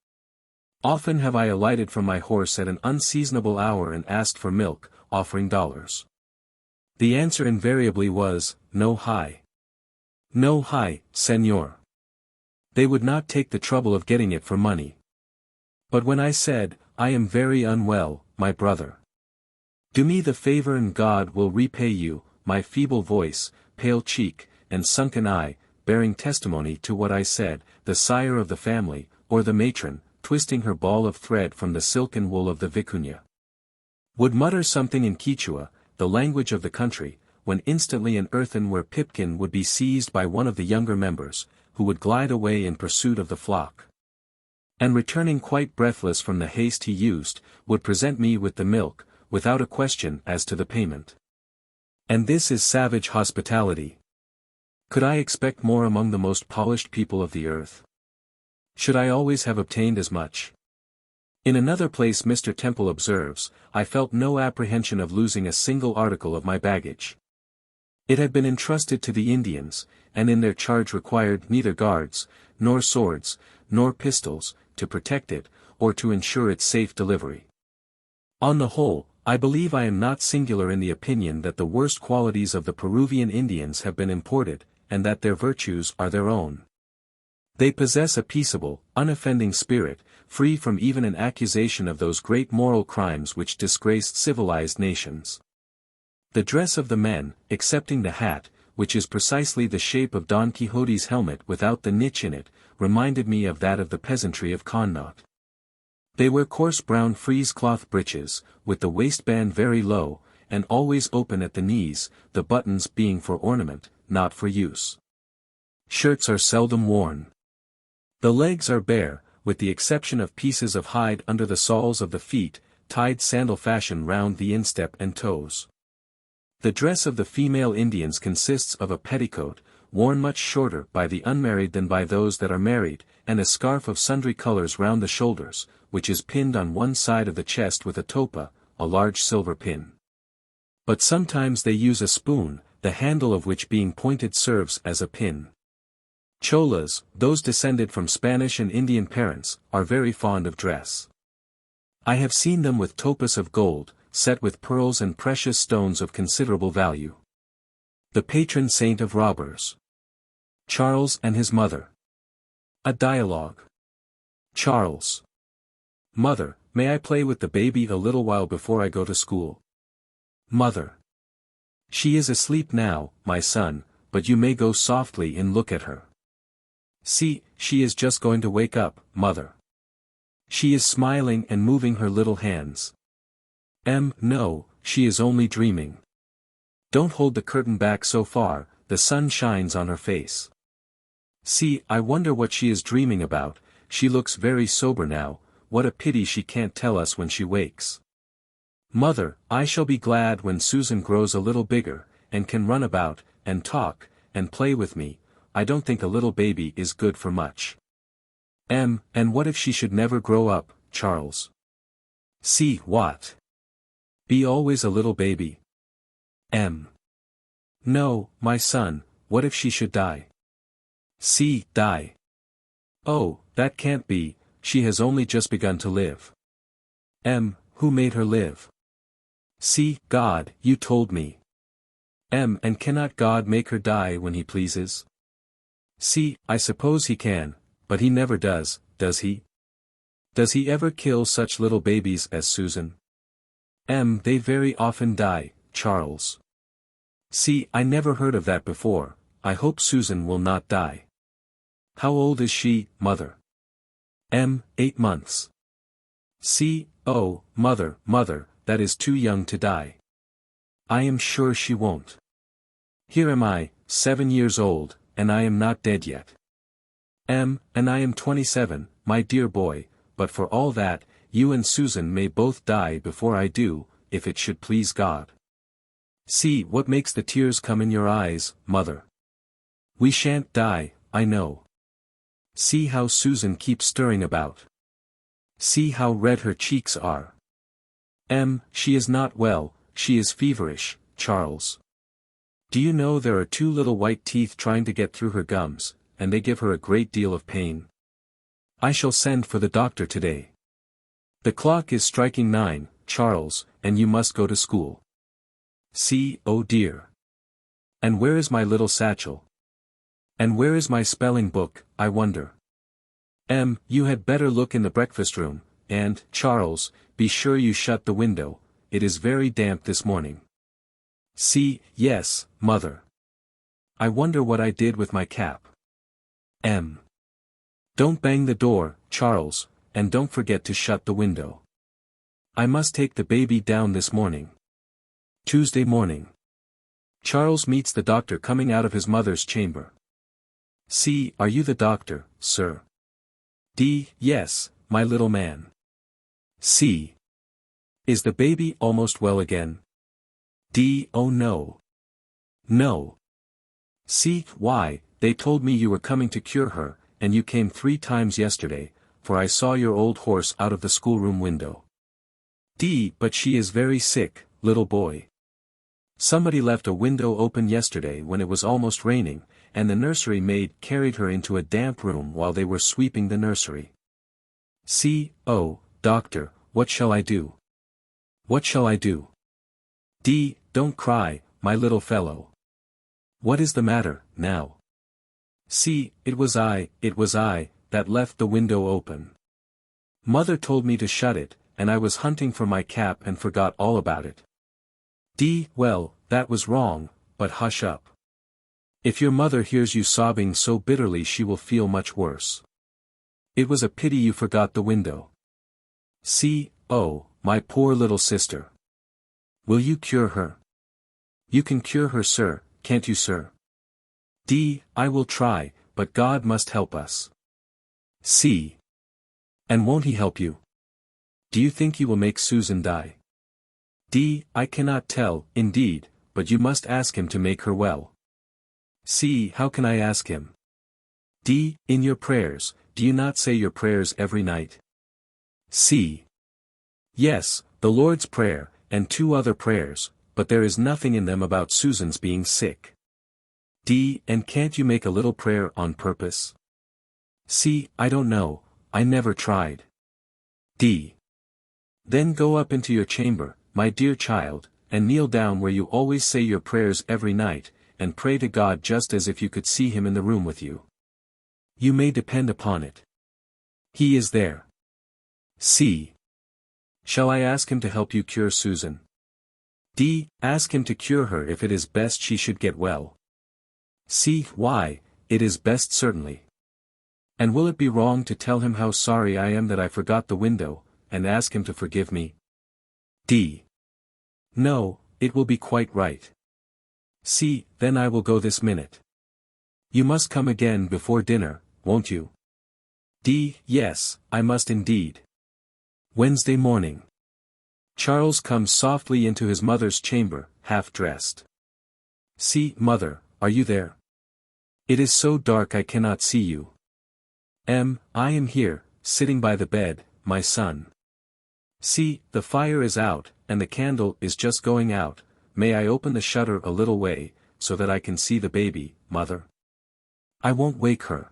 Often have I alighted from my horse at an unseasonable hour and asked for milk, offering dollars. The answer invariably was, no hay. No hay, senor. They would not take the trouble of getting it for money. But when I said, I am very unwell, my brother. Do me the favor and God will repay you, my feeble voice, pale cheek, and sunken eye, bearing testimony to what I said, the sire of the family, or the matron, twisting her ball of thread from the silken wool of the vicuña, would mutter something in Quichua, the language of the country, when instantly an earthenware pipkin would be seized by one of the younger members, who would glide away in pursuit of the flock. And returning quite breathless from the haste he used, would present me with the milk, without a question as to the payment. And this is savage hospitality. Could I expect more among the most polished people of the earth? Should I always have obtained as much? In another place Mr. Temple observes, I felt no apprehension of losing a single article of my baggage. It had been entrusted to the Indians, and in their charge required neither guards, nor swords, nor pistols, to protect it, or to ensure its safe delivery. On the whole, I believe I am not singular in the opinion that the worst qualities of the Peruvian Indians have been imported, and that their virtues are their own. They possess a peaceable, unoffending spirit, free from even an accusation of those great moral crimes which disgraced civilized nations. The dress of the men, excepting the hat, which is precisely the shape of Don Quixote's helmet without the niche in it, reminded me of that of the peasantry of Connaught. They wear coarse brown frieze cloth breeches, with the waistband very low, and always open at the knees, the buttons being for ornament, not for use. Shirts are seldom worn. The legs are bare, with the exception of pieces of hide under the soles of the feet, tied sandal fashion round the instep and toes. The dress of the female Indians consists of a petticoat, worn much shorter by the unmarried than by those that are married, and a scarf of sundry colors round the shoulders, which is pinned on one side of the chest with a topa, a large silver pin. But sometimes they use a spoon, the handle of which being pointed serves as a pin. Cholas, those descended from Spanish and Indian parents, are very fond of dress. I have seen them with topas of gold, set with pearls and precious stones of considerable value. The patron saint of robbers. Charles and his mother. A dialogue. Charles. Mother, may I play with the baby a little while before I go to school? Mother. She is asleep now, my son, but you may go softly and look at her. See, she is just going to wake up, mother. She is smiling and moving her little hands. No, she is only dreaming. Don't hold the curtain back so far, the sun shines on her face. See, I wonder what she is dreaming about, she looks very sober now, what a pity she can't tell us when she wakes. Mother, I shall be glad when Susan grows a little bigger, and can run about, and talk, and play with me. I don't think a little baby is good for much. And what if she should never grow up, Charles? See what? Be always a little baby. No, my son, what if she should die? See, die. Oh, that can't be, she has only just begun to live. Who made her live? See, God, you told me. And cannot God make her die when he pleases? See, I suppose he can, but he never does he? Does he ever kill such little babies as Susan? They very often die, Charles. See, I never heard of that before, I hope Susan will not die. How old is she, mother? 8 months. See, oh, mother, that is too young to die. I am sure she won't. Here am I, 7 years old, and I am not dead yet. And I am 27, my dear boy, but for all that, you and Susan may both die before I do, if it should please God. See what makes the tears come in your eyes, mother. We shan't die, I know. See how Susan keeps stirring about. See how red her cheeks are. She is not well, she is feverish, Charles. Do you know there are 2 little white teeth trying to get through her gums, and they give her a great deal of pain? I shall send for the doctor today. The clock is striking 9, Charles, and you must go to school. See, oh dear. And where is my little satchel? And where is my spelling book, I wonder? You had better look in the breakfast room, and, Charles, be sure you shut the window, it is very damp this morning. See, yes, mother. I wonder what I did with my cap. Don't bang the door, Charles, and don't forget to shut the window. I must take the baby down this morning. Tuesday morning. Charles meets the doctor coming out of his mother's chamber. See, are you the doctor, sir? Yes, my little man. See. Is the baby almost well again? Oh no. No. See, why, they told me you were coming to cure her, and you came 3 times yesterday, for I saw your old horse out of the schoolroom window. But she is very sick, little boy. Somebody left a window open yesterday when it was almost raining, and the nursery maid carried her into a damp room while they were sweeping the nursery. Oh, doctor, what shall I do? What shall I do? Don't cry, my little fellow. What is the matter, now? It was I, that left the window open. Mother told me to shut it, and I was hunting for my cap and forgot all about it. Well, that was wrong, but hush up. If your mother hears you sobbing so bitterly she will feel much worse. It was a pity you forgot the window. Oh, my poor little sister. Will you cure her? You can cure her, sir, can't you, sir? I will try, but God must help us. And won't he help you? Do you think he will make Susan die? I cannot tell, indeed, but you must ask him to make her well. How can I ask him? In your prayers, do you not say your prayers every night? Yes, the Lord's Prayer, and 2 other prayers, but there is nothing in them about Susan's being sick. And can't you make a little prayer on purpose? I don't know, I never tried. Then go up into your chamber, my dear child, and kneel down where you always say your prayers every night, and pray to God just as if you could see him in the room with you. You may depend upon it. He is there. Shall I ask him to help you cure Susan? Ask him to cure her if it is best she should get well. Why, it is best certainly. And will it be wrong to tell him how sorry I am that I forgot the window, and ask him to forgive me? No, it will be quite right. Then I will go this minute. You must come again before dinner, won't you? Yes, I must indeed. Wednesday morning. Charles comes softly into his mother's chamber, half dressed. Mother, are you there? It is so dark I cannot see you. I am here, sitting by the bed, my son. The fire is out, and the candle is just going out. May I open the shutter a little way, so that I can see the baby, mother? I won't wake her.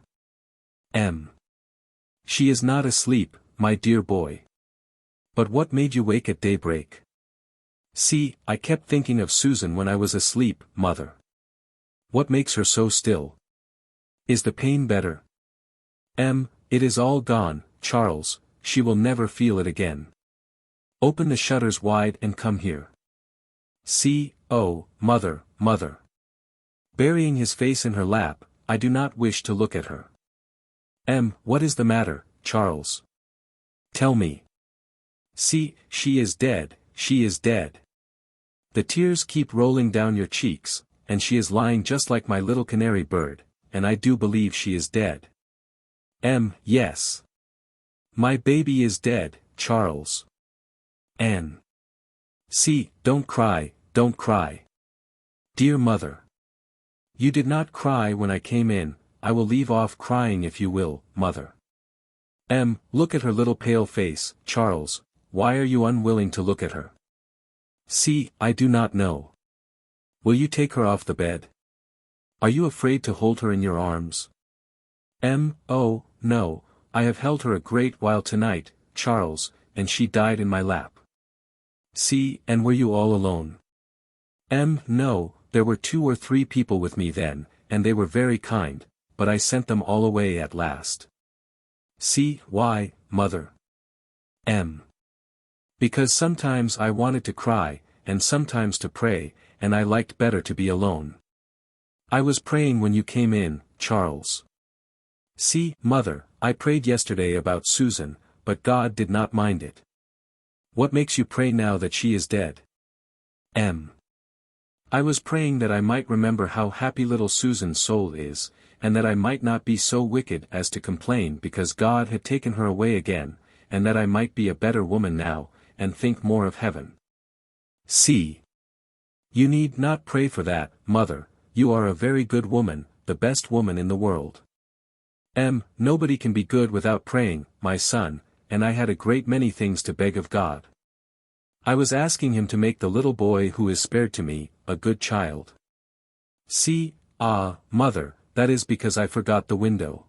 She is not asleep, my dear boy. But what made you wake at daybreak? I kept thinking of Susan when I was asleep, mother. What makes her so still? Is the pain better? It is all gone, Charles, she will never feel it again. Open the shutters wide and come here. Oh, mother, mother. Burying his face in her lap, I do not wish to look at her. What is the matter, Charles? Tell me. She is dead, she is dead. The tears keep rolling down your cheeks, and she is lying just like my little canary bird, and I do believe she is dead. Yes. My baby is dead, Charles. Don't cry, don't cry. Dear mother. You did not cry when I came in, I will leave off crying if you will, mother. Look at her little pale face, Charles, why are you unwilling to look at her? I do not know. Will you take her off the bed? Are you afraid to hold her in your arms? Oh, no, I have held her a great while tonight, Charles, and she died in my lap. And were you all alone? No, there were 2 or 3 people with me then, and they were very kind, but I sent them all away at last. Why, mother? Because sometimes I wanted to cry, and sometimes to pray, and I liked better to be alone. I was praying when you came in, Charles. Mother, I prayed yesterday about Susan, but God did not mind it. What makes you pray now that she is dead? I was praying that I might remember how happy little Susan's soul is, and that I might not be so wicked as to complain because God had taken her away again, and that I might be a better woman now, and think more of heaven. You need not pray for that, mother, you are a very good woman, the best woman in the world. Nobody can be good without praying, my son, and I had a great many things to beg of God. I was asking him to make the little boy who is spared to me, a good child. Mother, that is because I forgot the window.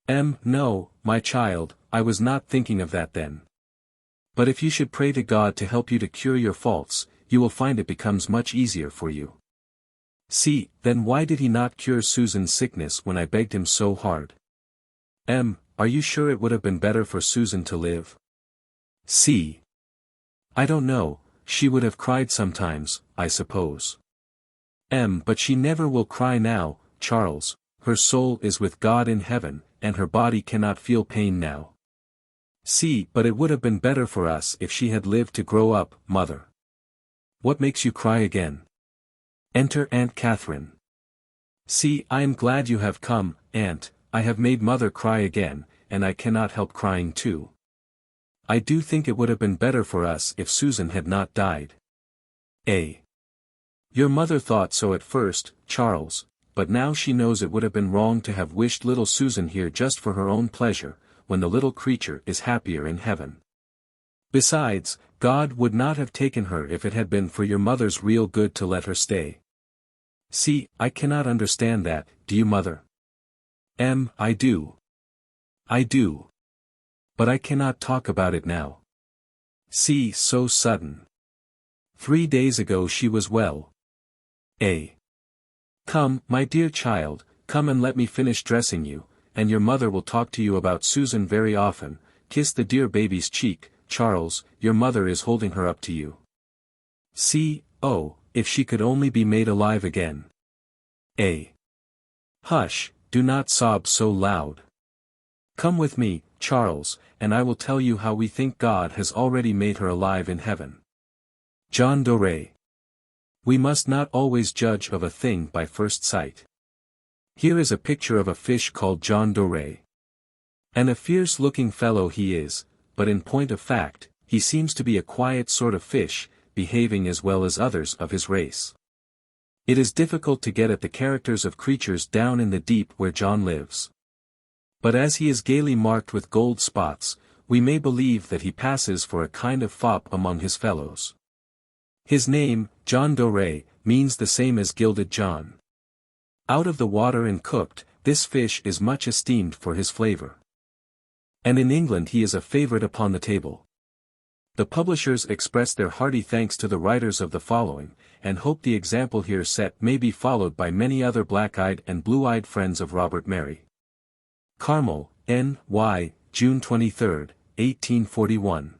No, my child, I was not thinking of that then. But if you should pray to God to help you to cure your faults, you will find it becomes much easier for you. Then why did he not cure Susan's sickness when I begged him so hard? Are you sure it would have been better for Susan to live? I don't know, she would have cried sometimes, I suppose. But she never will cry now, Charles, her soul is with God in heaven, and her body cannot feel pain now. But it would have been better for us if she had lived to grow up, mother. What makes you cry again? Enter Aunt Catherine. I am glad you have come, Aunt, I have made mother cry again, and I cannot help crying too. I do think it would have been better for us if Susan had not died. Your mother thought so at first, Charles, but now she knows it would have been wrong to have wished little Susan here just for her own pleasure, when the little creature is happier in heaven. Besides, God would not have taken her if it had been for your mother's real good to let her stay. I cannot understand that, do you, mother? I do. But I cannot talk about it now. So sudden. 3 days ago she was well. Come, my dear child, come and let me finish dressing you, and your mother will talk to you about Susan very often. Kiss the dear baby's cheek, Charles, your mother is holding her up to you. If she could only be made alive again. Hush, do not sob so loud. Come with me, Charles, and I will tell you how we think God has already made her alive in heaven. John Doré. We must not always judge of a thing by first sight. Here is a picture of a fish called John Doré. And a fierce-looking fellow he is, but in point of fact, he seems to be a quiet sort of fish, behaving as well as others of his race. It is difficult to get at the characters of creatures down in the deep where John lives. But as he is gaily marked with gold spots, we may believe that he passes for a kind of fop among his fellows. His name, John Doré, means the same as gilded John. Out of the water and cooked, this fish is much esteemed for his flavor. And in England he is a favorite upon the table. The publishers express their hearty thanks to the writers of the following, and hope the example here set may be followed by many other black-eyed and blue-eyed friends of Robert Mary. Carmel, N.Y., June 23, 1841.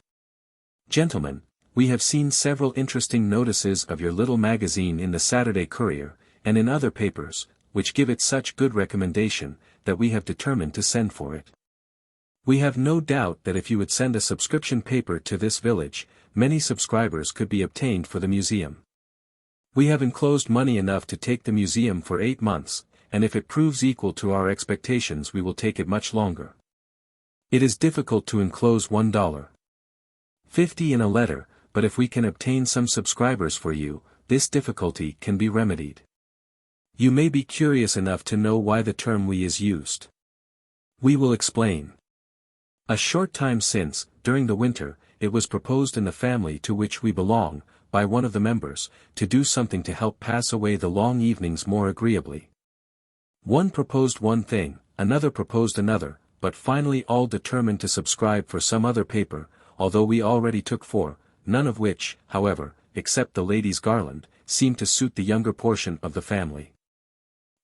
Gentlemen, we have seen several interesting notices of your little magazine in the Saturday Courier, and in other papers, which give it such good recommendation, that we have determined to send for it. We have no doubt that if you would send a subscription paper to this village, many subscribers could be obtained for the museum. We have enclosed money enough to take the museum for 8 months, and if it proves equal to our expectations we will take it much longer. It is difficult to enclose $1.50 in a letter, but if we can obtain some subscribers for you, this difficulty can be remedied. You may be curious enough to know why the term "we" is used. We will explain. A short time since, during the winter, it was proposed in the family to which we belong, by one of the members, to do something to help pass away the long evenings more agreeably. One proposed one thing, another proposed another, but finally all determined to subscribe for some other paper, although we already took 4, none of which, however, except the Ladies' Garland, seemed to suit the younger portion of the family.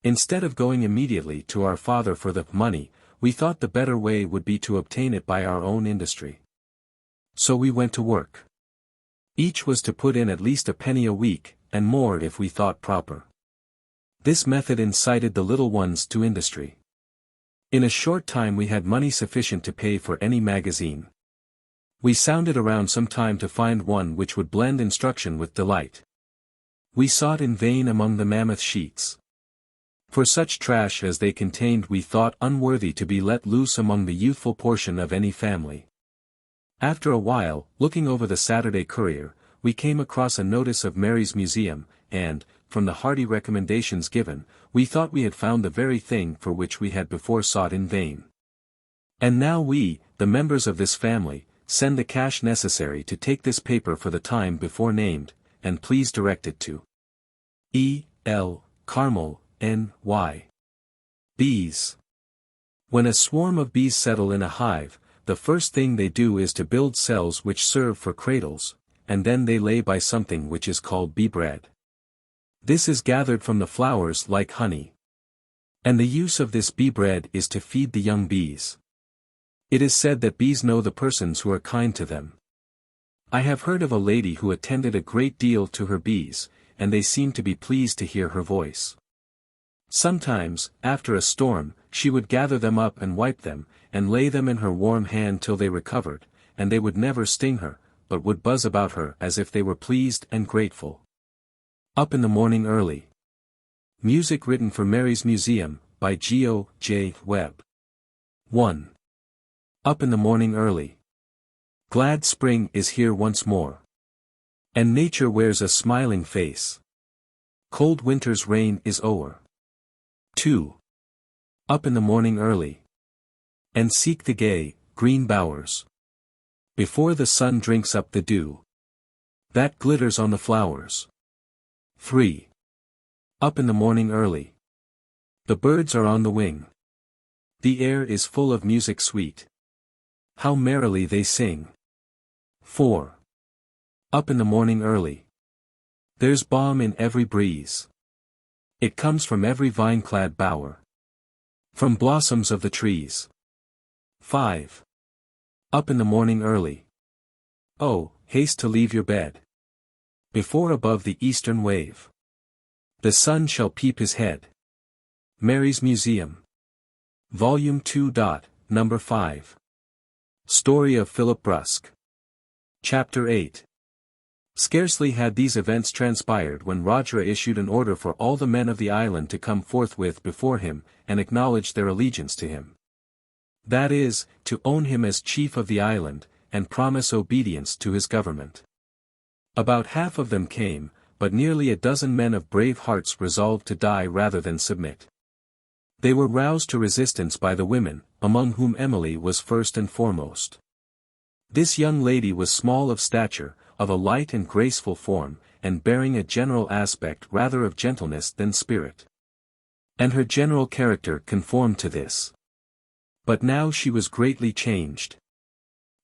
Instead of going immediately to our father for the money, we thought the better way would be to obtain it by our own industry. So we went to work. Each was to put in at least a penny a week, and more if we thought proper. This method incited the little ones to industry. In a short time we had money sufficient to pay for any magazine. We sounded around some time to find one which would blend instruction with delight. We sought in vain among the mammoth sheets. For such trash as they contained we thought unworthy to be let loose among the youthful portion of any family. After a while, looking over the Saturday Courier, we came across a notice of Mary's Museum, and, from the hearty recommendations given, we thought we had found the very thing for which we had before sought in vain. And now we, the members of this family, send the cash necessary to take this paper for the time before named, and please direct it to E. L. Carmel, N.Y. Bees. When a swarm of bees settle in a hive, the first thing they do is to build cells which serve for cradles, and then they lay by something which is called bee bread. This is gathered from the flowers like honey. And the use of this bee bread is to feed the young bees. It is said that bees know the persons who are kind to them. I have heard of a lady who attended a great deal to her bees, and they seemed to be pleased to hear her voice. Sometimes, after a storm, she would gather them up and wipe them, and lay them in her warm hand till they recovered, and they would never sting her, but would buzz about her as if they were pleased and grateful. Up in the morning early. Music written for Mary's Museum, by Geo. J. Webb. 1. Up in the morning early. Glad spring is here once more. And nature wears a smiling face. Cold winter's reign is o'er. 2. Up in the morning early. And seek the gay, green bowers. Before the sun drinks up the dew that glitters on the flowers. 3. Up in the morning early. The birds are on the wing. The air is full of music sweet. How merrily they sing. 4. Up in the morning early. There's balm in every breeze. It comes from every vine-clad bower. From blossoms of the trees. 5. Up in the morning early. Oh, haste to leave your bed. Before above the eastern wave the sun shall peep his head. Mary's Museum. Volume 2. Number 5. Story of Philip Brusk. Chapter 8. Scarcely had these events transpired when Rajra issued an order for all the men of the island to come forthwith before him, and acknowledge their allegiance to him. That is, to own him as chief of the island, and promise obedience to his government. About half of them came, but nearly a dozen men of brave hearts resolved to die rather than submit. They were roused to resistance by the women, among whom Emily was first and foremost. This young lady was small of stature, of a light and graceful form, and bearing a general aspect rather of gentleness than spirit. And her general character conformed to this. But now she was greatly changed.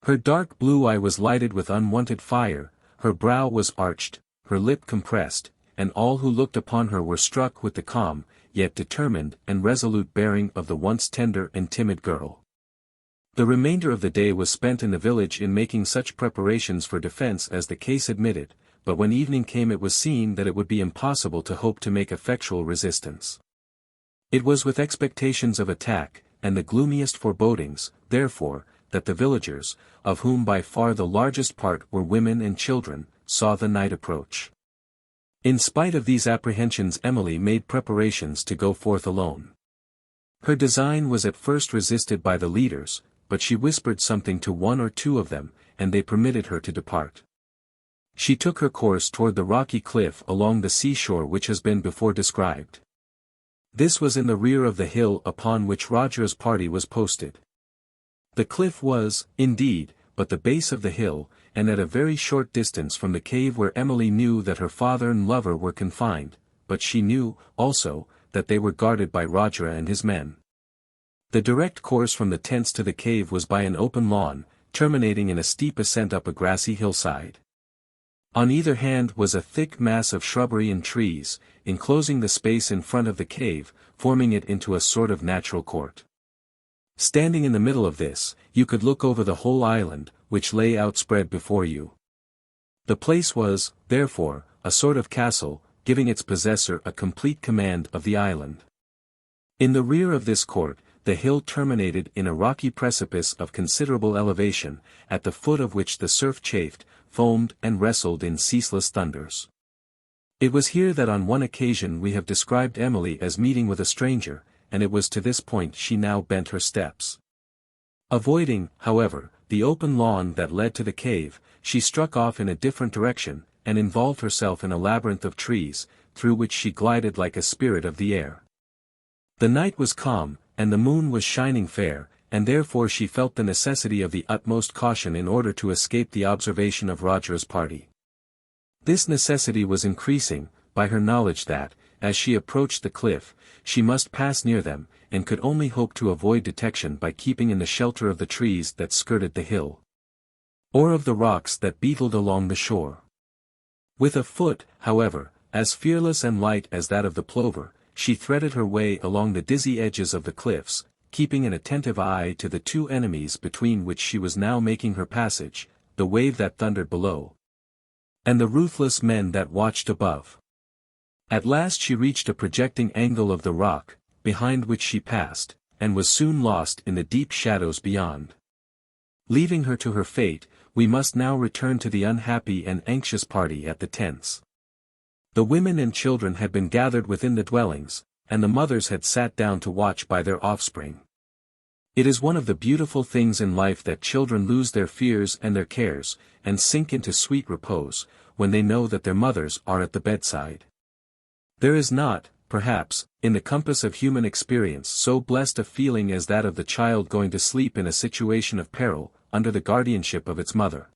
Her dark blue eye was lighted with unwonted fire, her brow was arched, her lip compressed, and all who looked upon her were struck with the calm, yet determined and resolute bearing of the once tender and timid girl. The remainder of the day was spent in the village in making such preparations for defense as the case admitted, but when evening came it was seen that it would be impossible to hope to make effectual resistance. It was with expectations of attack, and the gloomiest forebodings, therefore, that the villagers, of whom by far the largest part were women and children, saw the night approach. In spite of these apprehensions Emily made preparations to go forth alone. Her design was at first resisted by the leaders, but she whispered something to one or two of them, and they permitted her to depart. She took her course toward the rocky cliff along the seashore which has been before described. This was in the rear of the hill upon which Rajra's party was posted. The cliff was, indeed, but the base of the hill, and at a very short distance from the cave where Emily knew that her father and lover were confined, but she knew, also, that they were guarded by Rajra and his men. The direct course from the tents to the cave was by an open lawn, terminating in a steep ascent up a grassy hillside. On either hand was a thick mass of shrubbery and trees, enclosing the space in front of the cave, forming it into a sort of natural court. Standing in the middle of this, you could look over the whole island, which lay outspread before you. The place was, therefore, a sort of castle, giving its possessor a complete command of the island. In the rear of this court, the hill terminated in a rocky precipice of considerable elevation, at the foot of which the surf chafed, foamed and wrestled in ceaseless thunders. It was here that on one occasion we have described Emily as meeting with a stranger, and it was to this point she now bent her steps. Avoiding, however, the open lawn that led to the cave, she struck off in a different direction, and involved herself in a labyrinth of trees, through which she glided like a spirit of the air. The night was calm, and the moon was shining fair, and therefore she felt the necessity of the utmost caution in order to escape the observation of Roger's party. This necessity was increasing, by her knowledge that, as she approached the cliff, she must pass near them, and could only hope to avoid detection by keeping in the shelter of the trees that skirted the hill, or of the rocks that beetled along the shore. With a foot, however, as fearless and light as that of the plover, she threaded her way along the dizzy edges of the cliffs, keeping an attentive eye to the two enemies between which she was now making her passage, the wave that thundered below, and the ruthless men that watched above. At last she reached a projecting angle of the rock, behind which she passed, and was soon lost in the deep shadows beyond. Leaving her to her fate, we must now return to the unhappy and anxious party at the tents. The women and children had been gathered within the dwellings, and the mothers had sat down to watch by their offspring. It is one of the beautiful things in life that children lose their fears and their cares, and sink into sweet repose, when they know that their mothers are at the bedside. There is not, perhaps, in the compass of human experience so blessed a feeling as that of the child going to sleep in a situation of peril, under the guardianship of its mother.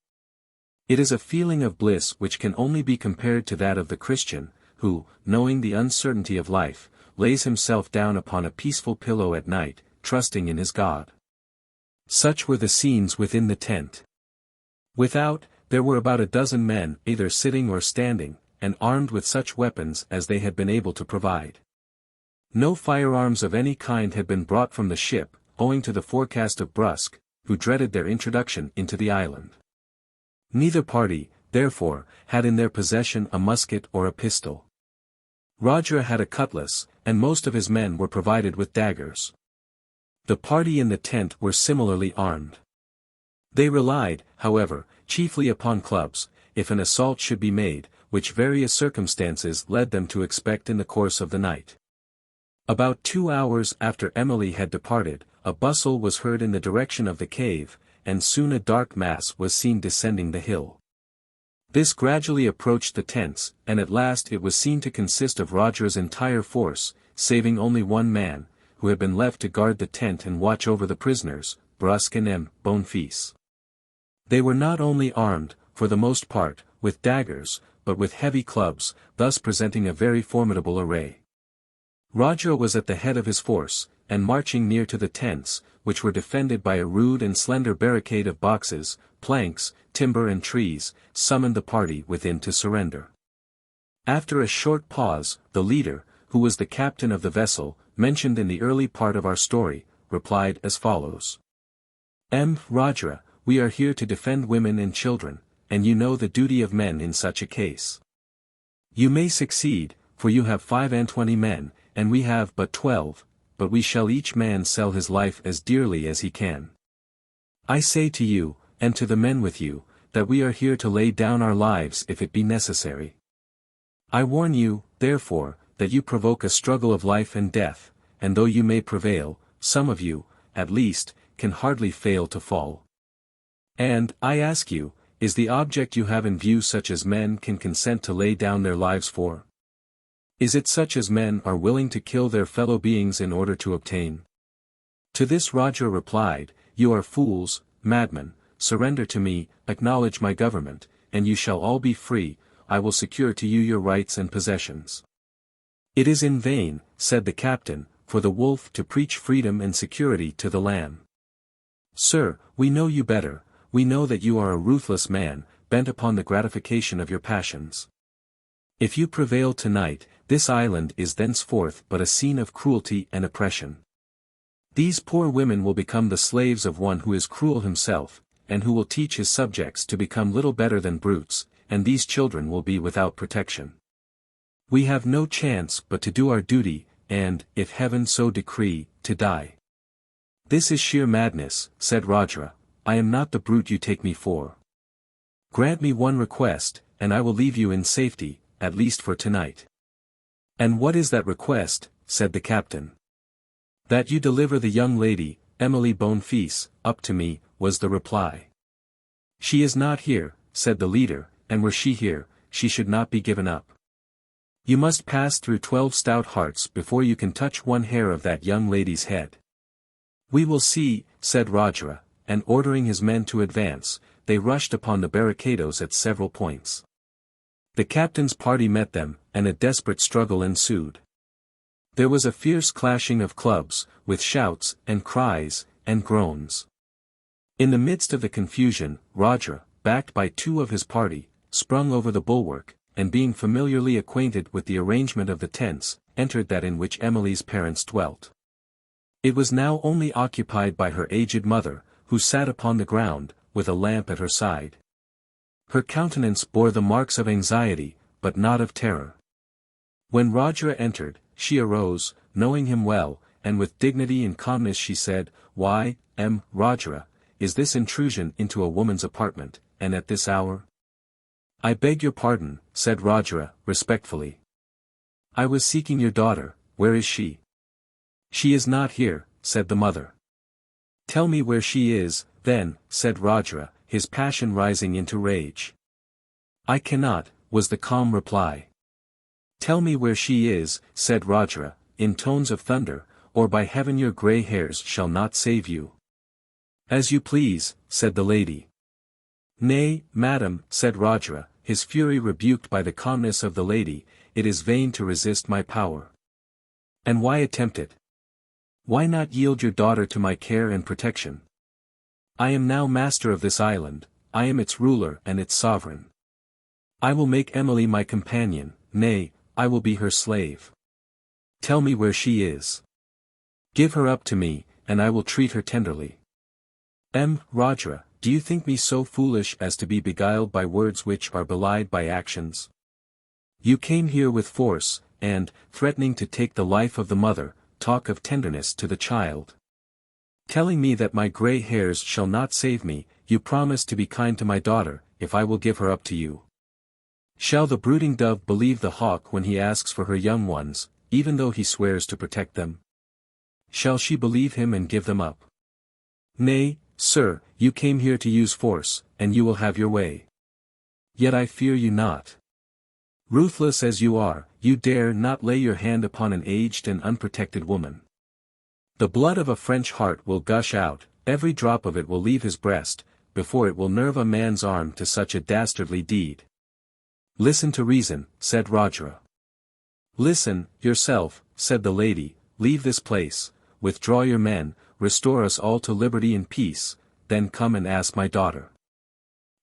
It is a feeling of bliss which can only be compared to that of the Christian, who, knowing the uncertainty of life, lays himself down upon a peaceful pillow at night, trusting in his God. Such were the scenes within the tent. Without, there were about a dozen men, either sitting or standing, and armed with such weapons as they had been able to provide. No firearms of any kind had been brought from the ship, owing to the forecast of Brusque, who dreaded their introduction into the island. Neither party, therefore, had in their possession a musket or a pistol. Roger had a cutlass, and most of his men were provided with daggers. The party in the tent were similarly armed. They relied, however, chiefly upon clubs, if an assault should be made, which various circumstances led them to expect in the course of the night. About 2 hours after Emily had departed, a bustle was heard in the direction of the cave, and soon a dark mass was seen descending the hill. This gradually approached the tents, and at last it was seen to consist of Roger's entire force, saving only one man, who had been left to guard the tent and watch over the prisoners, Brusque and Bonfils. They were not only armed, for the most part, with daggers, but with heavy clubs, thus presenting a very formidable array. Roger was at the head of his force, and marching near to the tents, which were defended by a rude and slender barricade of boxes, planks, timber and trees, summoned the party within to surrender. After a short pause, the leader, who was the captain of the vessel, mentioned in the early part of our story, replied as follows. Roger, we are here to defend women and children, and you know the duty of men in such a case. You may succeed, for you have 25 men, and we have but 12, but we shall each man sell his life as dearly as he can. I say to you, and to the men with you, that we are here to lay down our lives if it be necessary. I warn you, therefore, that you provoke a struggle of life and death, and though you may prevail, some of you, at least, can hardly fail to fall. And, I ask you, is the object you have in view such as men can consent to lay down their lives for? Is it such as men are willing to kill their fellow beings in order to obtain? To this Roger replied, You are fools, madmen, surrender to me, acknowledge my government, and you shall all be free, I will secure to you your rights and possessions. It is in vain, said the captain, for the wolf to preach freedom and security to the lamb. Sir, we know you better, we know that you are a ruthless man, bent upon the gratification of your passions. If you prevail tonight, this island is thenceforth but a scene of cruelty and oppression. These poor women will become the slaves of one who is cruel himself, and who will teach his subjects to become little better than brutes, and these children will be without protection. We have no chance but to do our duty, and, if heaven so decree, to die. This is sheer madness, said Roger, I am not the brute you take me for. Grant me one request, and I will leave you in safety, at least for tonight. And what is that request? Said the captain. That you deliver the young lady, Emily Bonfils, up to me, was the reply. She is not here, said the leader, and were she here, she should not be given up. You must pass through 12 stout hearts before you can touch one hair of that young lady's head. We will see, said Rajra, and ordering his men to advance, they rushed upon the barricadoes at several points. The captain's party met them, and a desperate struggle ensued. There was a fierce clashing of clubs, with shouts, and cries, and groans. In the midst of the confusion, Rajra, backed by 2 of his party, sprung over the bulwark, and being familiarly acquainted with the arrangement of the tents, entered that in which Emily's parents dwelt. It was now only occupied by her aged mother, who sat upon the ground, with a lamp at her side. Her countenance bore the marks of anxiety, but not of terror. When Rajra entered, she arose, knowing him well, and with dignity and calmness she said, "Why, Rajra, is this intrusion into a woman's apartment, and at this hour?" "I beg your pardon," said Rajra, respectfully. "I was seeking your daughter. Where is she?" "She is not here," said the mother. "Tell me where she is, then," said Rajra, his passion rising into rage. "I cannot," was the calm reply. "Tell me where she is," said Rajra, in tones of thunder, "or by heaven your grey hairs shall not save you." "As you please," said the lady. "Nay, madam," said Rajra, his fury rebuked by the calmness of the lady, "it is vain to resist my power." "And why attempt it? Why not yield your daughter to my care and protection? I am now master of this island, I am its ruler and its sovereign. I will make Emily my companion, nay, I will be her slave. Tell me where she is. Give her up to me, and I will treat her tenderly." Rajra, do you think me so foolish as to be beguiled by words which are belied by actions? You came here with force, and, threatening to take the life of the mother, talk of tenderness to the child. Telling me that my grey hairs shall not save me, you promise to be kind to my daughter, if I will give her up to you. Shall the brooding dove believe the hawk when he asks for her young ones, even though he swears to protect them? Shall she believe him and give them up? Nay, sir, you came here to use force, and you will have your way. Yet I fear you not. Ruthless as you are, you dare not lay your hand upon an aged and unprotected woman. The blood of a French heart will gush out, every drop of it will leave his breast, before it will nerve a man's arm to such a dastardly deed. Listen to reason, said Rajra. Listen, yourself, said the lady, leave this place, withdraw your men, restore us all to liberty and peace, then come and ask my daughter.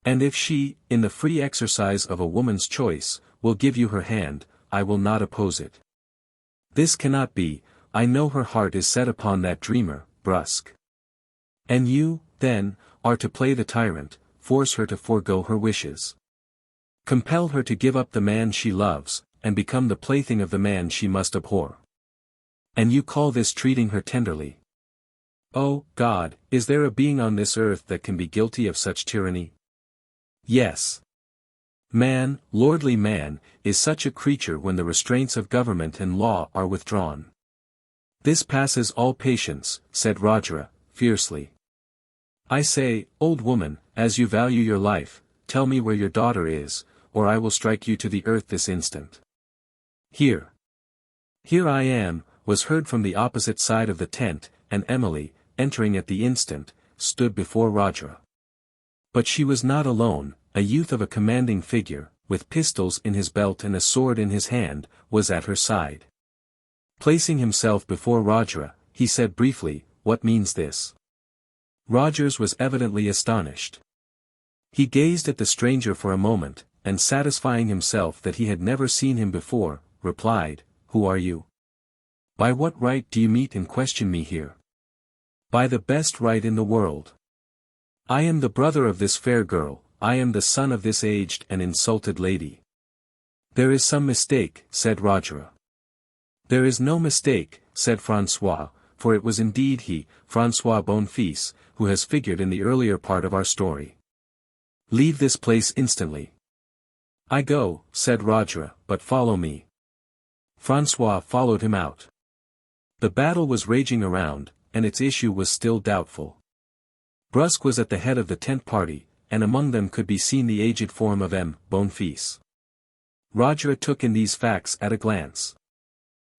And if she, in the free exercise of a woman's choice, will give you her hand, I will not oppose it. This cannot be, I know her heart is set upon that dreamer, brusque. And you, then, are to play the tyrant, force her to forego her wishes. Compel her to give up the man she loves, and become the plaything of the man she must abhor. And you call this treating her tenderly? Oh, God, is there a being on this earth that can be guilty of such tyranny? Yes. Man, lordly man, is such a creature when the restraints of government and law are withdrawn. This passes all patience, said Rajra, fiercely. I say, old woman, as you value your life, tell me where your daughter is, or I will strike you to the earth this instant. Here. Here I am, was heard from the opposite side of the tent, and Emily, entering at the instant, stood before Rajra. But she was not alone, a youth of a commanding figure, with pistols in his belt and a sword in his hand, was at her side. Placing himself before Rajra, he said briefly, What means this? Rogers was evidently astonished. He gazed at the stranger for a moment, and satisfying himself that he had never seen him before, replied, Who are you? By what right do you meet and question me here? By the best right in the world. I am the brother of this fair girl, I am the son of this aged and insulted lady. There is some mistake, said Rajra. There is no mistake, said François, for it was indeed he, François Bonfils, who has figured in the earlier part of our story. Leave this place instantly. I go, said Rajra, but follow me. François followed him out. The battle was raging around, and its issue was still doubtful. Brusque was at the head of the tent party, and among them could be seen the aged form of Bonfils. Roger took in these facts at a glance.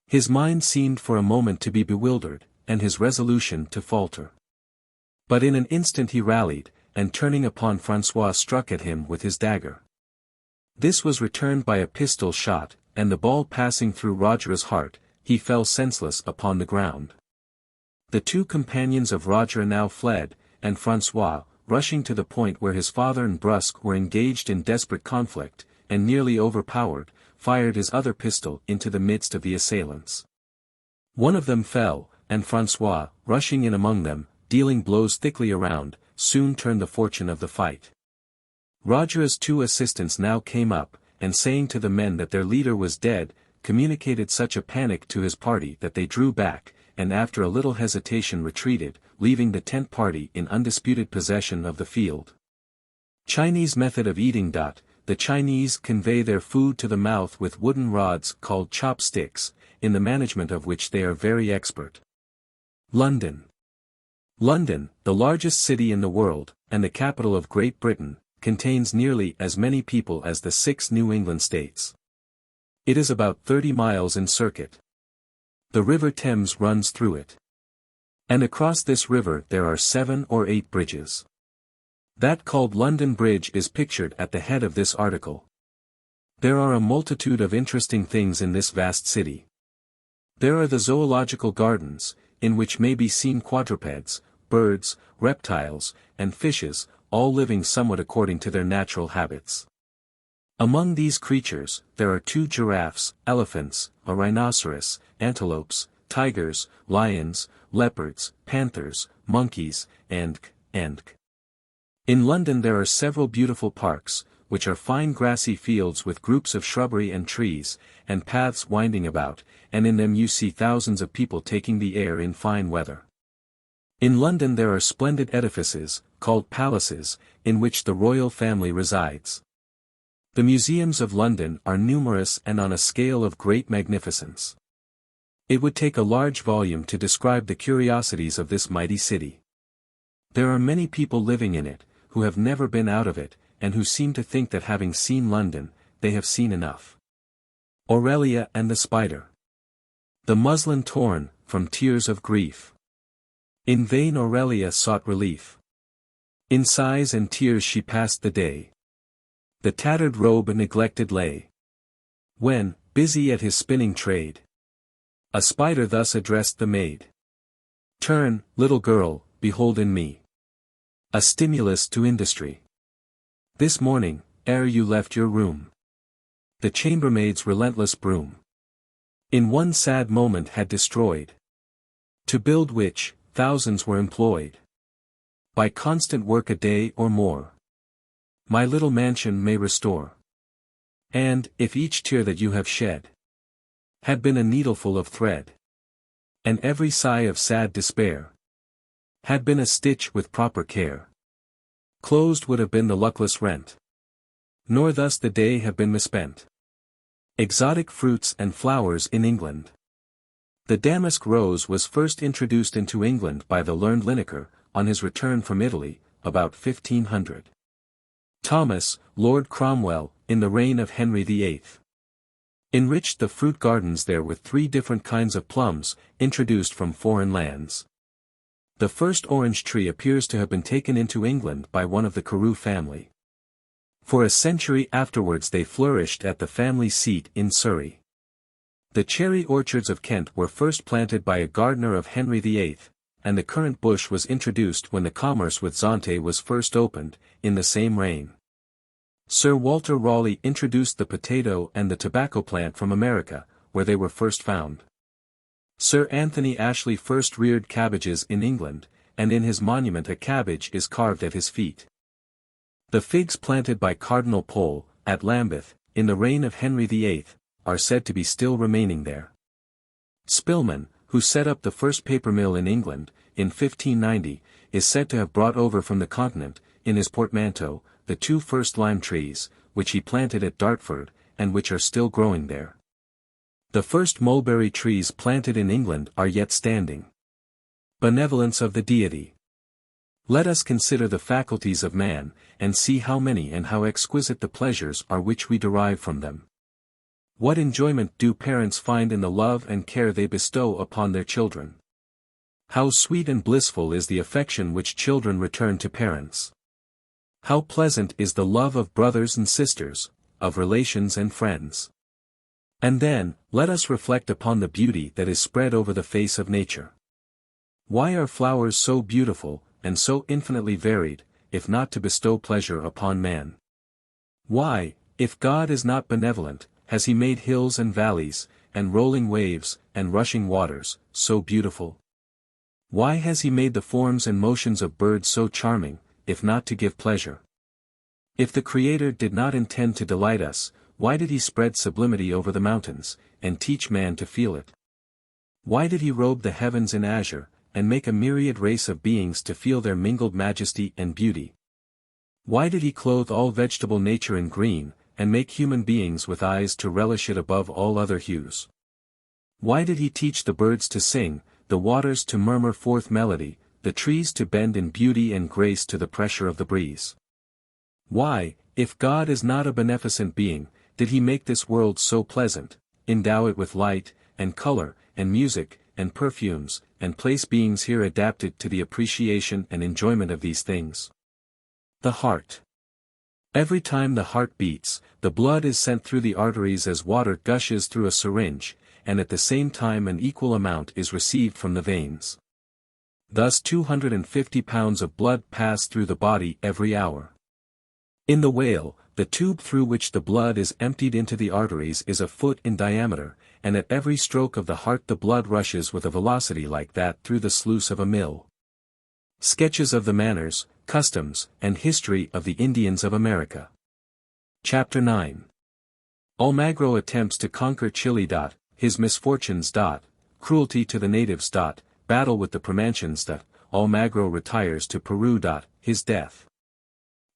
His mind seemed for a moment to be bewildered, and his resolution to falter. But in an instant he rallied, and turning upon Francois struck at him with his dagger. This was returned by a pistol shot, and the ball passing through Roger's heart, he fell senseless upon the ground. The two companions of Roger now fled, and Francois, rushing to the point where his father and Brusque were engaged in desperate conflict, and nearly overpowered, fired his other pistol into the midst of the assailants. One of them fell, and Francois, rushing in among them, dealing blows thickly around, soon turned the fortune of the fight. Roger's two assistants now came up, and saying to the men that their leader was dead, communicated such a panic to his party that they drew back, and after a little hesitation retreated, leaving the tent party in undisputed possession of the field. Chinese method of eating. The Chinese convey their food to the mouth with wooden rods called chopsticks, in the management of which they are very expert. London. London, the largest city in the world, and the capital of Great Britain, contains nearly as many people as the 6 New England states. It is about 30 miles in circuit. The River Thames runs through it. And across this river there are 7 or 8 bridges. That called London Bridge is pictured at the head of this article. There are a multitude of interesting things in this vast city. There are the zoological gardens, in which may be seen quadrupeds, birds, reptiles, and fishes, all living somewhat according to their natural habits. Among these creatures, there are 2 giraffes, elephants, a rhinoceros, antelopes, tigers, lions, leopards, panthers, monkeys, and. In London there are several beautiful parks, which are fine grassy fields with groups of shrubbery and trees, and paths winding about, and in them you see thousands of people taking the air in fine weather. In London there are splendid edifices, called palaces, in which the royal family resides. The museums of London are numerous and on a scale of great magnificence. It would take a large volume to describe the curiosities of this mighty city. There are many people living in it, who have never been out of it, and who seem to think that having seen London, they have seen enough. Aurelia and the Spider. The muslin torn, from tears of grief. In vain Aurelia sought relief. In sighs and tears she passed the day. The tattered robe neglected lay. When, busy at his spinning trade, a spider thus addressed the maid. Turn, little girl, behold in me a stimulus to industry. This morning, ere you left your room, the chambermaid's relentless broom, in one sad moment had destroyed, to build which, thousands were employed, by constant work a day or more, my little mansion may restore. And, if each tear that you have shed had been a needleful of thread, and every sigh of sad despair had been a stitch with proper care, closed would have been the luckless rent, nor thus the day have been misspent. Exotic fruits and flowers in England. The damask rose was first introduced into England by the learned Linacre, on his return from Italy, about 1500. Thomas, Lord Cromwell, in the reign of Henry VIII, enriched the fruit gardens there with 3 different kinds of plums, introduced from foreign lands. The first orange tree appears to have been taken into England by one of the Carew family. For a century afterwards they flourished at the family seat in Surrey. The cherry orchards of Kent were first planted by a gardener of Henry VIII, and the currant bush was introduced when the commerce with Zante was first opened, in the same reign. Sir Walter Raleigh introduced the potato and the tobacco plant from America, where they were first found. Sir Anthony Ashley first reared cabbages in England, and in his monument a cabbage is carved at his feet. The figs planted by Cardinal Pole, at Lambeth, in the reign of Henry VIII, are said to be still remaining there. Spilman, who set up the first paper mill in England, in 1590, is said to have brought over from the continent, in his portmanteau, the 2 first lime trees, which he planted at Dartford, and which are still growing there. The first mulberry trees planted in England are yet standing. Benevolence of the Deity. Let us consider the faculties of man, and see how many and how exquisite the pleasures are which we derive from them. What enjoyment do parents find in the love and care they bestow upon their children? How sweet and blissful is the affection which children return to parents! How pleasant is the love of brothers and sisters, of relations and friends! And then, let us reflect upon the beauty that is spread over the face of nature. Why are flowers so beautiful, and so infinitely varied, if not to bestow pleasure upon man? Why, if God is not benevolent, has he made hills and valleys, and rolling waves, and rushing waters, so beautiful? Why has he made the forms and motions of birds so charming, if not to give pleasure? If the Creator did not intend to delight us, why did he spread sublimity over the mountains, and teach man to feel it? Why did he robe the heavens in azure, and make a myriad race of beings to feel their mingled majesty and beauty? Why did he clothe all vegetable nature in green, and make human beings with eyes to relish it above all other hues? Why did he teach the birds to sing, the waters to murmur forth melody, the trees to bend in beauty and grace to the pressure of the breeze? Why, if God is not a beneficent being, did he make this world so pleasant, endow it with light, and color, and music, and perfumes, and place beings here adapted to the appreciation and enjoyment of these things? The heart. Every time the heart beats, the blood is sent through the arteries as water gushes through a syringe, and at the same time an equal amount is received from the veins. Thus 250 pounds of blood pass through the body every hour. In the whale, the tube through which the blood is emptied into the arteries is a foot in diameter, and at every stroke of the heart the blood rushes with a velocity like that through the sluice of a mill. Sketches of the manners, customs, and history of the Indians of America. Chapter 9. Almagro attempts to conquer Chile. His misfortunes. Cruelty to the natives. Battle with the Promancians. Almagro retires to Peru. His death.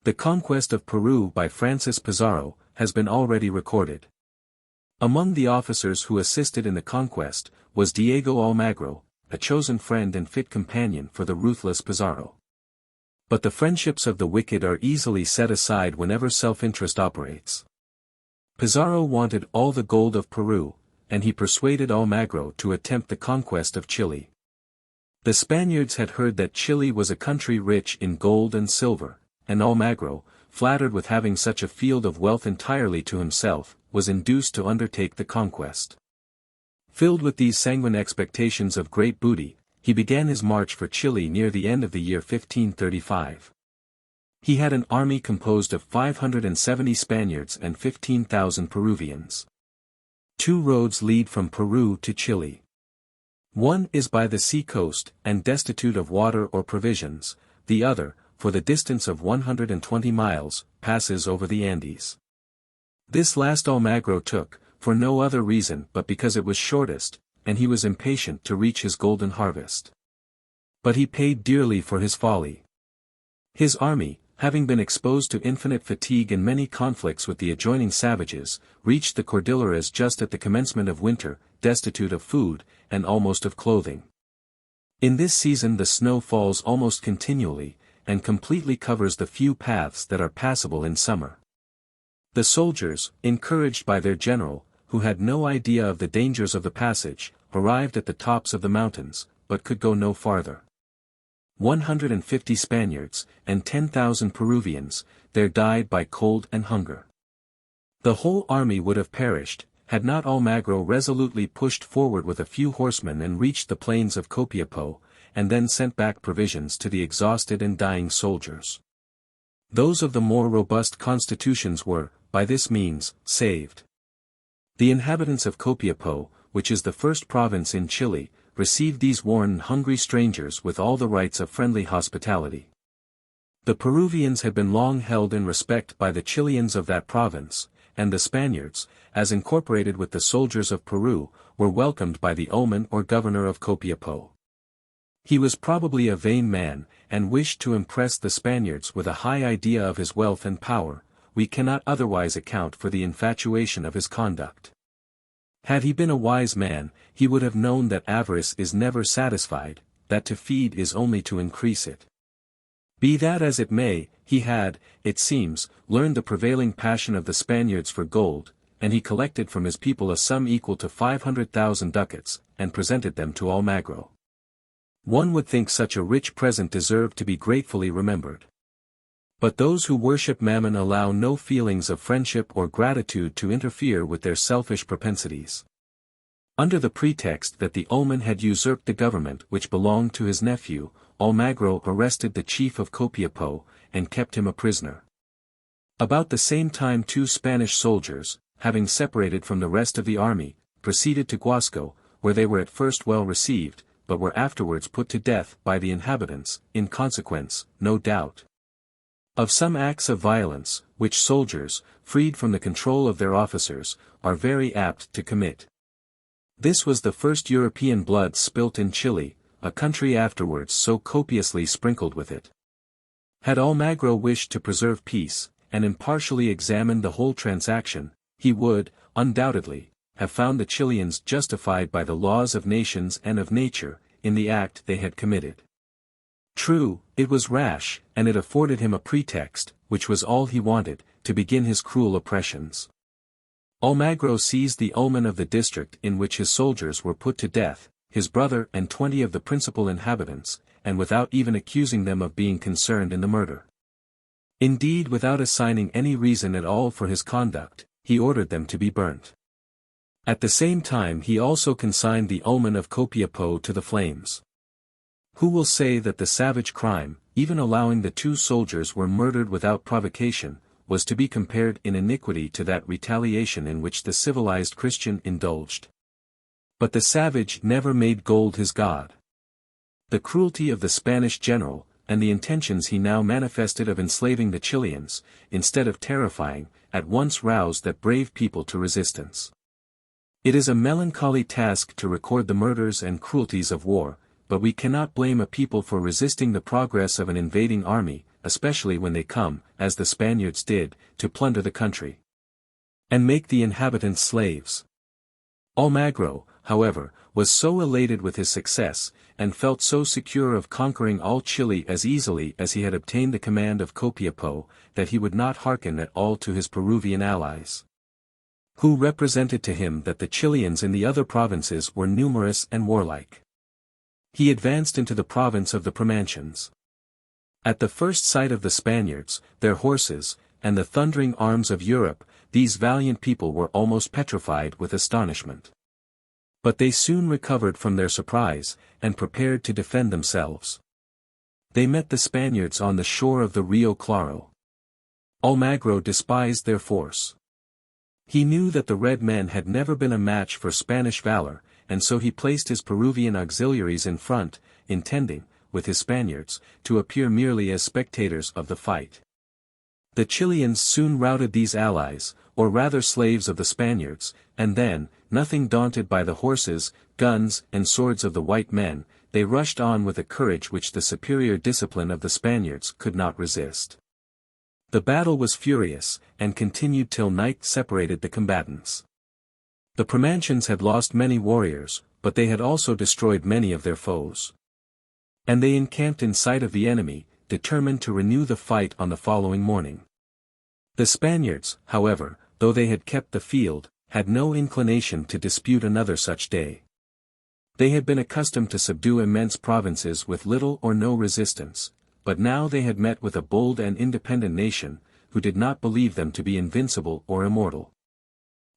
The conquest of Peru by Francis Pizarro has been already recorded. Among the officers who assisted in the conquest was Diego Almagro, a chosen friend and fit companion for the ruthless Pizarro. But the friendships of the wicked are easily set aside whenever self-interest operates. Pizarro wanted all the gold of Peru, and he persuaded Almagro to attempt the conquest of Chile. The Spaniards had heard that Chile was a country rich in gold and silver, and Almagro, flattered with having such a field of wealth entirely to himself, was induced to undertake the conquest. Filled with these sanguine expectations of great booty, he began his march for Chile near the end of the year 1535. He had an army composed of 570 Spaniards and 15,000 Peruvians. 2 roads lead from Peru to Chile. One is by the sea coast and destitute of water or provisions, the other, for the distance of 120 miles, passes over the Andes. This last Almagro took, for no other reason but because it was shortest, and he was impatient to reach his golden harvest. But he paid dearly for his folly. His army, having been exposed to infinite fatigue and many conflicts with the adjoining savages, reached the Cordilleras just at the commencement of winter, destitute of food, and almost of clothing. In this season the snow falls almost continually, and completely covers the few paths that are passable in summer. The soldiers, encouraged by their general, who had no idea of the dangers of the passage, arrived at the tops of the mountains, but could go no farther. 150 Spaniards, and 10,000 Peruvians, there died by cold and hunger. The whole army would have perished, had not Almagro resolutely pushed forward with a few horsemen and reached the plains of Copiapo, and then sent back provisions to the exhausted and dying soldiers. Those of the more robust constitutions were, by this means, saved. The inhabitants of Copiapo, which is the first province in Chile, received these worn and hungry strangers with all the rights of friendly hospitality. The Peruvians had been long held in respect by the Chileans of that province, and the Spaniards, as incorporated with the soldiers of Peru, were welcomed by the omen or governor of Copiapo. He was probably a vain man, and wished to impress the Spaniards with a high idea of his wealth and power. We cannot otherwise account for the infatuation of his conduct. Had he been a wise man, he would have known that avarice is never satisfied, that to feed is only to increase it. Be that as it may, he had, it seems, learned the prevailing passion of the Spaniards for gold, and he collected from his people a sum equal to 500,000 ducats, and presented them to Almagro. One would think such a rich present deserved to be gratefully remembered. But those who worship Mammon allow no feelings of friendship or gratitude to interfere with their selfish propensities. Under the pretext that the Oman had usurped the government which belonged to his nephew, Almagro arrested the chief of Copiapo, and kept him a prisoner. About the same time 2 Spanish soldiers, having separated from the rest of the army, proceeded to Guasco, where they were at first well received, but were afterwards put to death by the inhabitants, in consequence, no doubt, of some acts of violence, which soldiers, freed from the control of their officers, are very apt to commit. This was the first European blood spilt in Chile, a country afterwards so copiously sprinkled with it. Had Almagro wished to preserve peace, and impartially examine the whole transaction, he would, undoubtedly, have found the Chileans justified by the laws of nations and of nature, in the act they had committed. True, it was rash, and it afforded him a pretext, which was all he wanted, to begin his cruel oppressions. Almagro seized the omen of the district in which his soldiers were put to death, his brother and 20 of the principal inhabitants, and without even accusing them of being concerned in the murder. Indeed, without assigning any reason at all for his conduct, he ordered them to be burnt. At the same time he also consigned the omen of Copiapo to the flames. Who will say that the savage crime, even allowing the 2 soldiers were murdered without provocation, was to be compared in iniquity to that retaliation in which the civilized Christian indulged? But the savage never made gold his god. The cruelty of the Spanish general, and the intentions he now manifested of enslaving the Chileans, instead of terrifying, at once roused that brave people to resistance. It is a melancholy task to record the murders and cruelties of war, but we cannot blame a people for resisting the progress of an invading army, especially when they come, as the Spaniards did, to plunder the country and make the inhabitants slaves. Almagro, however, was so elated with his success, and felt so secure of conquering all Chile as easily as he had obtained the command of Copiapo, that he would not hearken at all to his Peruvian allies, who represented to him that the Chileans in the other provinces were numerous and warlike. He advanced into the province of the Promancians. At the first sight of the Spaniards, their horses, and the thundering arms of Europe, these valiant people were almost petrified with astonishment. But they soon recovered from their surprise, and prepared to defend themselves. They met the Spaniards on the shore of the Rio Claro. Almagro despised their force. He knew that the red men had never been a match for Spanish valor, and so he placed his Peruvian auxiliaries in front, intending, with his Spaniards, to appear merely as spectators of the fight. The Chileans soon routed these allies, or rather slaves of the Spaniards, and then, nothing daunted by the horses, guns, and swords of the white men, they rushed on with a courage which the superior discipline of the Spaniards could not resist. The battle was furious, and continued till night separated the combatants. The Promancians had lost many warriors, but they had also destroyed many of their foes. And they encamped in sight of the enemy, determined to renew the fight on the following morning. The Spaniards, however, though they had kept the field, had no inclination to dispute another such day. They had been accustomed to subdue immense provinces with little or no resistance, but now they had met with a bold and independent nation, who did not believe them to be invincible or immortal.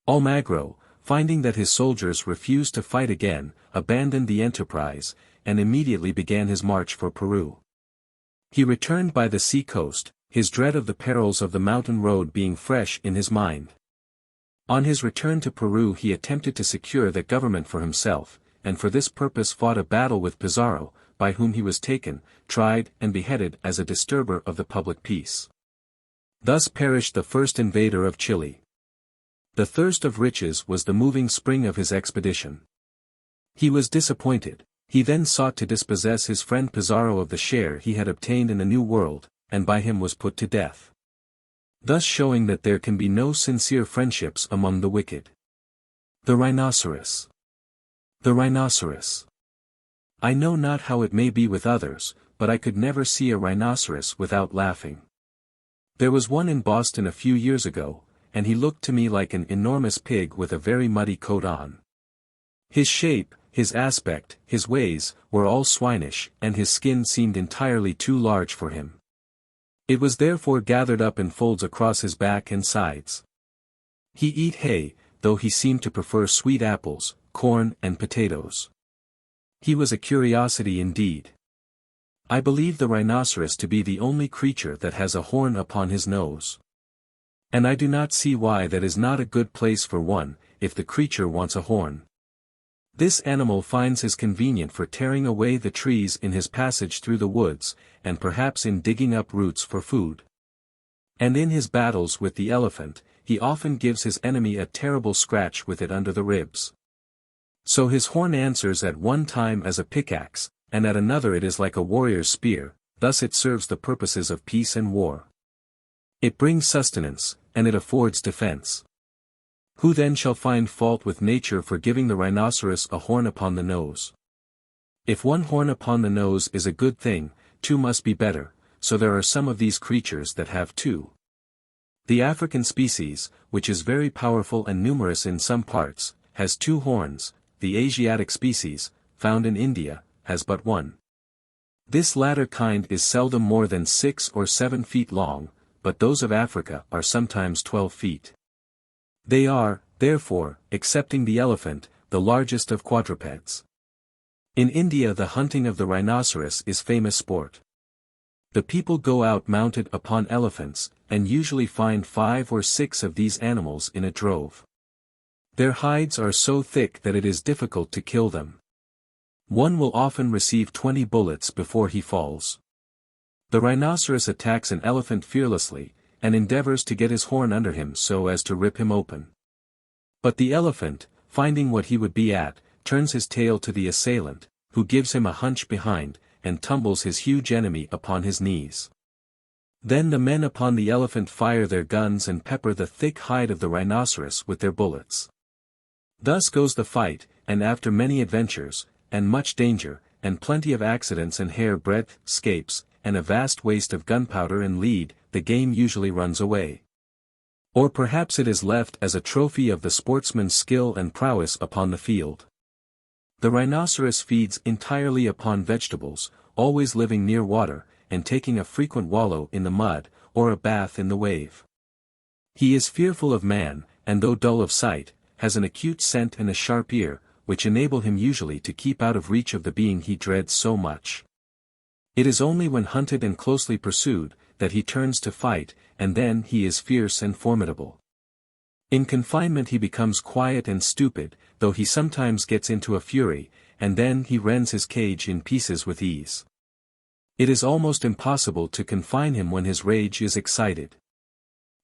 Almagro, finding that his soldiers refused to fight again, abandoned the enterprise, and immediately began his march for Peru. He returned by the sea coast, his dread of the perils of the mountain road being fresh in his mind. On his return to Peru he attempted to secure the government for himself, and for this purpose fought a battle with Pizarro, by whom he was taken, tried and beheaded as a disturber of the public peace. Thus perished the first invader of Chile. The thirst of riches was the moving spring of his expedition. He was disappointed. He then sought to dispossess his friend Pizarro of the share he had obtained in the New World, and by him was put to death. Thus showing that there can be no sincere friendships among the wicked. The rhinoceros. The rhinoceros. I know not how it may be with others, but I could never see a rhinoceros without laughing. There was one in Boston a few years ago, and he looked to me like an enormous pig with a very muddy coat on. His shape, his aspect, his ways, were all swinish, and his skin seemed entirely too large for him. It was therefore gathered up in folds across his back and sides. He eat hay, though he seemed to prefer sweet apples, corn and potatoes. He was a curiosity indeed. I believe the rhinoceros to be the only creature that has a horn upon his nose. And I do not see why that is not a good place for one, if the creature wants a horn. This animal finds his convenient for tearing away the trees in his passage through the woods, and perhaps in digging up roots for food. And in his battles with the elephant, he often gives his enemy a terrible scratch with it under the ribs. So his horn answers at one time as a pickaxe, and at another it is like a warrior's spear, thus it serves the purposes of peace and war. It brings sustenance, and it affords defense. Who then shall find fault with nature for giving the rhinoceros a horn upon the nose? If one horn upon the nose is a good thing, two must be better, so there are some of these creatures that have two. The African species, which is very powerful and numerous in some parts, has two horns. The Asiatic species, found in India, has but one. This latter kind is seldom more than 6 or 7 feet long, but those of Africa are sometimes 12 feet. They are, therefore, excepting the elephant, the largest of quadrupeds. In India the hunting of the rhinoceros is famous sport. The people go out mounted upon elephants, and usually find 5 or 6 of these animals in a drove. Their hides are so thick that it is difficult to kill them. One will often receive 20 bullets before he falls. The rhinoceros attacks an elephant fearlessly, and endeavors to get his horn under him so as to rip him open. But the elephant, finding what he would be at, turns his tail to the assailant, who gives him a hunch behind, and tumbles his huge enemy upon his knees. Then the men upon the elephant fire their guns and pepper the thick hide of the rhinoceros with their bullets. Thus goes the fight, and after many adventures, and much danger, and plenty of accidents and hair-breadth escapes, and a vast waste of gunpowder and lead, the game usually runs away. Or perhaps it is left as a trophy of the sportsman's skill and prowess upon the field. The rhinoceros feeds entirely upon vegetables, always living near water, and taking a frequent wallow in the mud, or a bath in the wave. He is fearful of man, and though dull of sight, has an acute scent and a sharp ear, which enable him usually to keep out of reach of the being he dreads so much. It is only when hunted and closely pursued, that he turns to fight, and then he is fierce and formidable. In confinement he becomes quiet and stupid, though he sometimes gets into a fury, and then he rends his cage in pieces with ease. It is almost impossible to confine him when his rage is excited.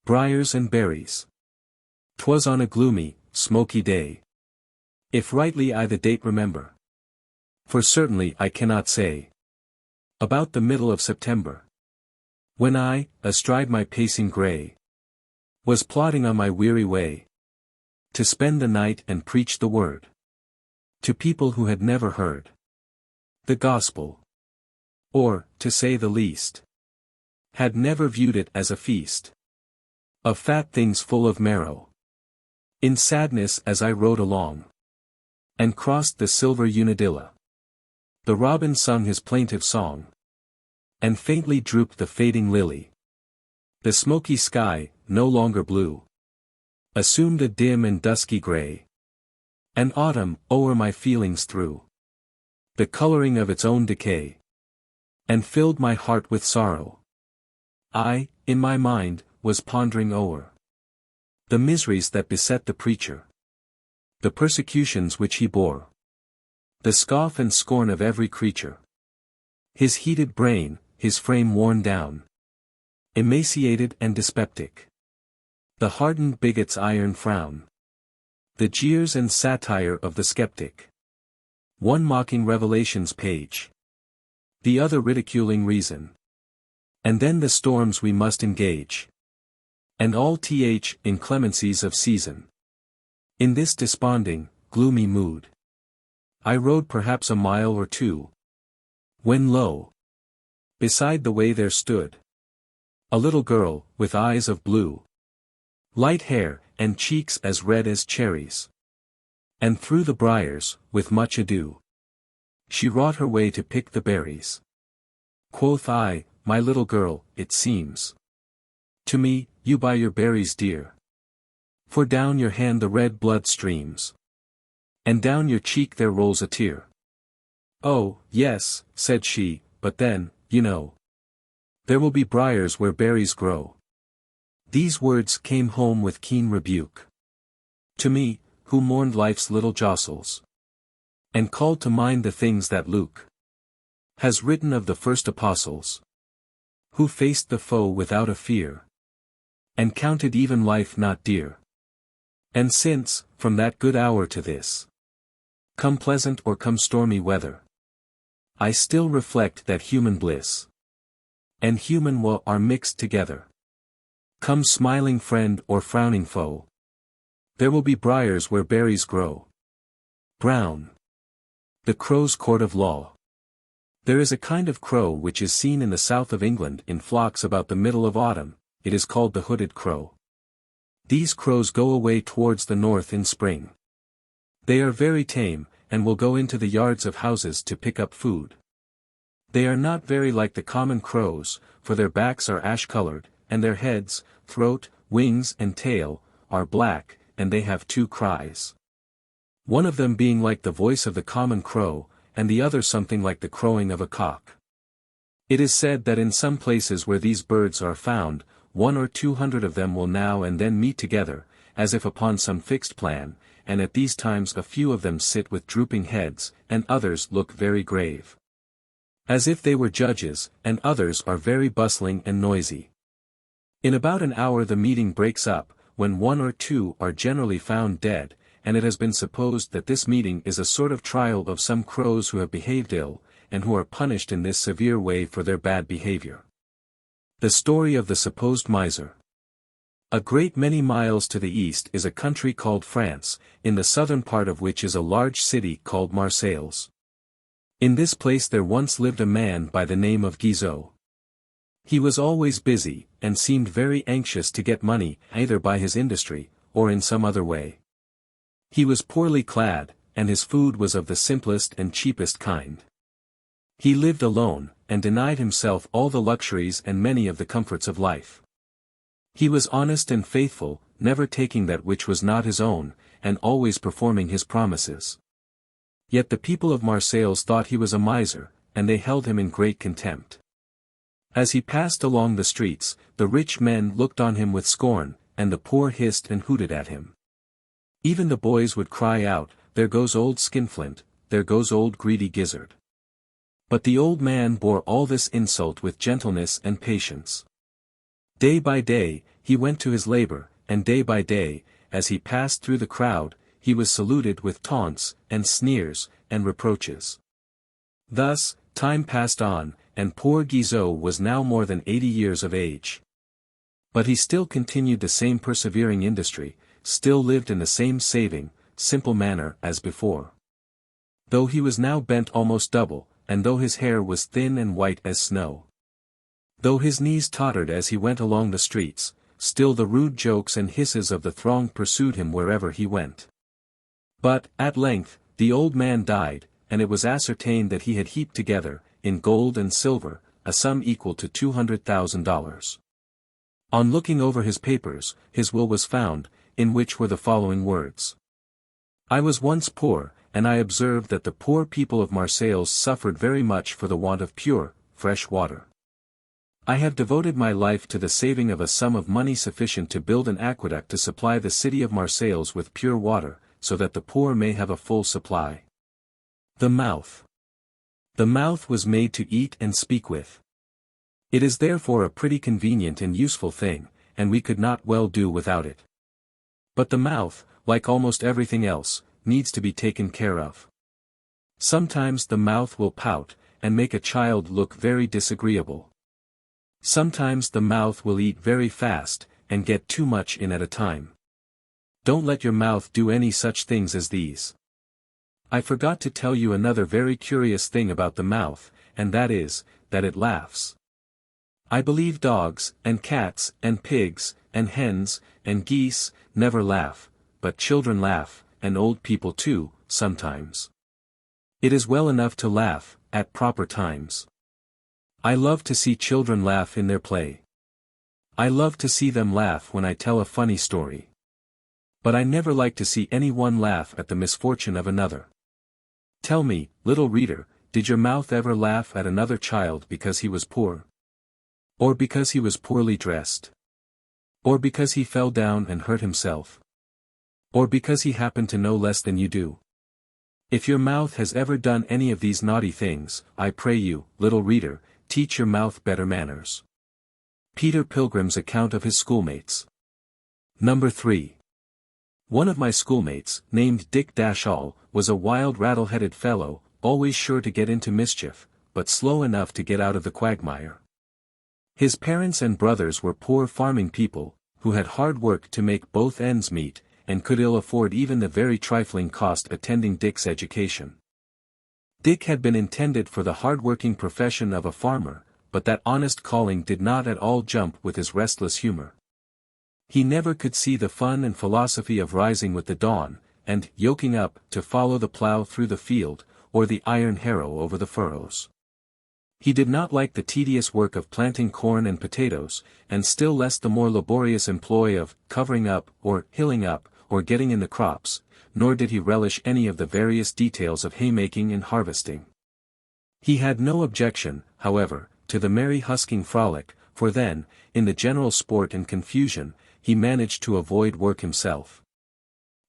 Briars and berries. 'Twas on a gloomy, smoky day. If rightly I the date remember. For certainly I cannot say. About the middle of September. When I, astride my pacing grey, was plodding on my weary way, to spend the night and preach the word, to people who had never heard the gospel, or, to say the least, had never viewed it as a feast of fat things full of marrow. In sadness as I rode along, and crossed the silver Unadilla, the robin sung his plaintive song, and faintly drooped the fading lily. The smoky sky, no longer blue, assumed a dim and dusky gray, and autumn o'er my feelings threw the coloring of its own decay, and filled my heart with sorrow. I, in my mind, was pondering o'er the miseries that beset the preacher, the persecutions which he bore, the scoff and scorn of every creature. His heated brain, his frame worn down, emaciated and dyspeptic. The hardened bigot's iron frown, the jeers and satire of the skeptic. One mocking revelation's page, the other ridiculing reason. And then the storms we must engage, and all inclemencies of season. In this desponding, gloomy mood, I rode perhaps a mile or two, when lo! Beside the way there stood a little girl, with eyes of blue, light hair, and cheeks as red as cherries. And through the briars, with much ado, she wrought her way to pick the berries. Quoth I, my little girl, it seems to me, you buy your berries dear. For down your hand the red blood streams, and down your cheek there rolls a tear. Oh, yes, said she, but then, you know, there will be briars where berries grow. These words came home with keen rebuke to me, who mourned life's little jostles, and called to mind the things that Luke has written of the first apostles, who faced the foe without a fear, and counted even life not dear. And since, from that good hour to this, come pleasant or come stormy weather, I still reflect that human bliss and human woe are mixed together. Come smiling friend or frowning foe, there will be briars where berries grow. Brown. The Crow's Court of Law. There is a kind of crow which is seen in the south of England in flocks about the middle of autumn. It is called the hooded crow. These crows go away towards the north in spring. They are very tame, and will go into the yards of houses to pick up food. They are not very like the common crows, for their backs are ash-colored, and their heads, throat, wings and tail, are black, and they have two cries. One of them being like the voice of the common crow, and the other something like the crowing of a cock. It is said that in some places where these birds are found, 100 or 200 of them will now and then meet together, as if upon some fixed plan, and at these times a few of them sit with drooping heads, and others look very grave, as if they were judges, and others are very bustling and noisy. In about an hour the meeting breaks up, when 1 or 2 are generally found dead, and it has been supposed that this meeting is a sort of trial of some crows who have behaved ill, and who are punished in this severe way for their bad behavior. The story of the supposed miser. A great many miles to the east is a country called France, in the southern part of which is a large city called Marseilles. In this place there once lived a man by the name of Guizot. He was always busy, and seemed very anxious to get money, either by his industry, or in some other way. He was poorly clad, and his food was of the simplest and cheapest kind. He lived alone, and denied himself all the luxuries and many of the comforts of life. He was honest and faithful, never taking that which was not his own, and always performing his promises. Yet the people of Marseilles thought he was a miser, and they held him in great contempt. As he passed along the streets, the rich men looked on him with scorn, and the poor hissed and hooted at him. Even the boys would cry out, "There goes old Skinflint, there goes old greedy Gizzard." But the old man bore all this insult with gentleness and patience. Day by day, he went to his labor, and day by day, as he passed through the crowd, he was saluted with taunts, and sneers, and reproaches. Thus, time passed on, and poor Guizot was now more than 80 years of age. But he still continued the same persevering industry, still lived in the same saving, simple manner as before. Though he was now bent almost double, and though his hair was thin and white as snow. Though his knees tottered as he went along the streets, still the rude jokes and hisses of the throng pursued him wherever he went. But, at length, the old man died, and it was ascertained that he had heaped together, in gold and silver, a sum equal to $200,000. On looking over his papers, his will was found, in which were the following words. I was once poor, and I observed that the poor people of Marseilles suffered very much for the want of pure, fresh water. I have devoted my life to the saving of a sum of money sufficient to build an aqueduct to supply the city of Marseilles with pure water, so that the poor may have a full supply. The mouth. The mouth was made to eat and speak with. It is therefore a pretty convenient and useful thing, and we could not well do without it. But the mouth, like almost everything else, needs to be taken care of. Sometimes the mouth will pout, and make a child look very disagreeable. Sometimes the mouth will eat very fast, and get too much in at a time. Don't let your mouth do any such things as these. I forgot to tell you another very curious thing about the mouth, and that is, that it laughs. I believe dogs, and cats, and pigs, and hens, and geese, never laugh, but children laugh, and old people too, sometimes. It is well enough to laugh, at proper times. I love to see children laugh in their play. I love to see them laugh when I tell a funny story. But I never like to see any one laugh at the misfortune of another. Tell me, little reader, did your mouth ever laugh at another child because he was poor? Or because he was poorly dressed? Or because he fell down and hurt himself? Or because he happened to know less than you do? If your mouth has ever done any of these naughty things, I pray you, little reader, teach your mouth better manners. Peter Pilgrim's account of his schoolmates. Number 3. One of my schoolmates, named Dick Dashall, was a wild rattle-headed fellow, always sure to get into mischief, but slow enough to get out of the quagmire. His parents and brothers were poor farming people, who had hard work to make both ends meet, and could ill afford even the very trifling cost attending Dick's education. Dick had been intended for the hard-working profession of a farmer, but that honest calling did not at all jump with his restless humor. He never could see the fun and philosophy of rising with the dawn, and yoking up to follow the plow through the field, or the iron harrow over the furrows. He did not like the tedious work of planting corn and potatoes, and still less the more laborious employ of covering up, or hilling up, or getting in the crops, nor did he relish any of the various details of haymaking and harvesting. He had no objection, however, to the merry husking frolic, for then, in the general sport and confusion, he managed to avoid work himself.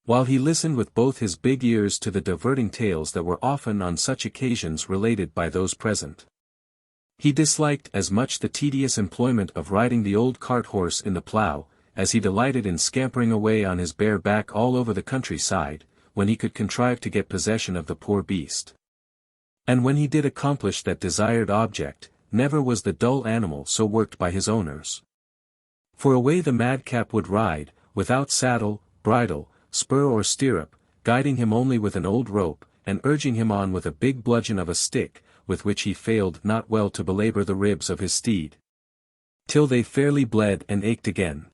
While he listened with both his big ears to the diverting tales that were often on such occasions related by those present. He disliked as much the tedious employment of riding the old cart-horse in the plough, as he delighted in scampering away on his bare back all over the countryside, when he could contrive to get possession of the poor beast. And when he did accomplish that desired object, never was the dull animal so worked by his owners. For away the madcap would ride, without saddle, bridle, spur or stirrup, guiding him only with an old rope, and urging him on with a big bludgeon of a stick, with which he failed not well to belabor the ribs of his steed, till they fairly bled and ached again.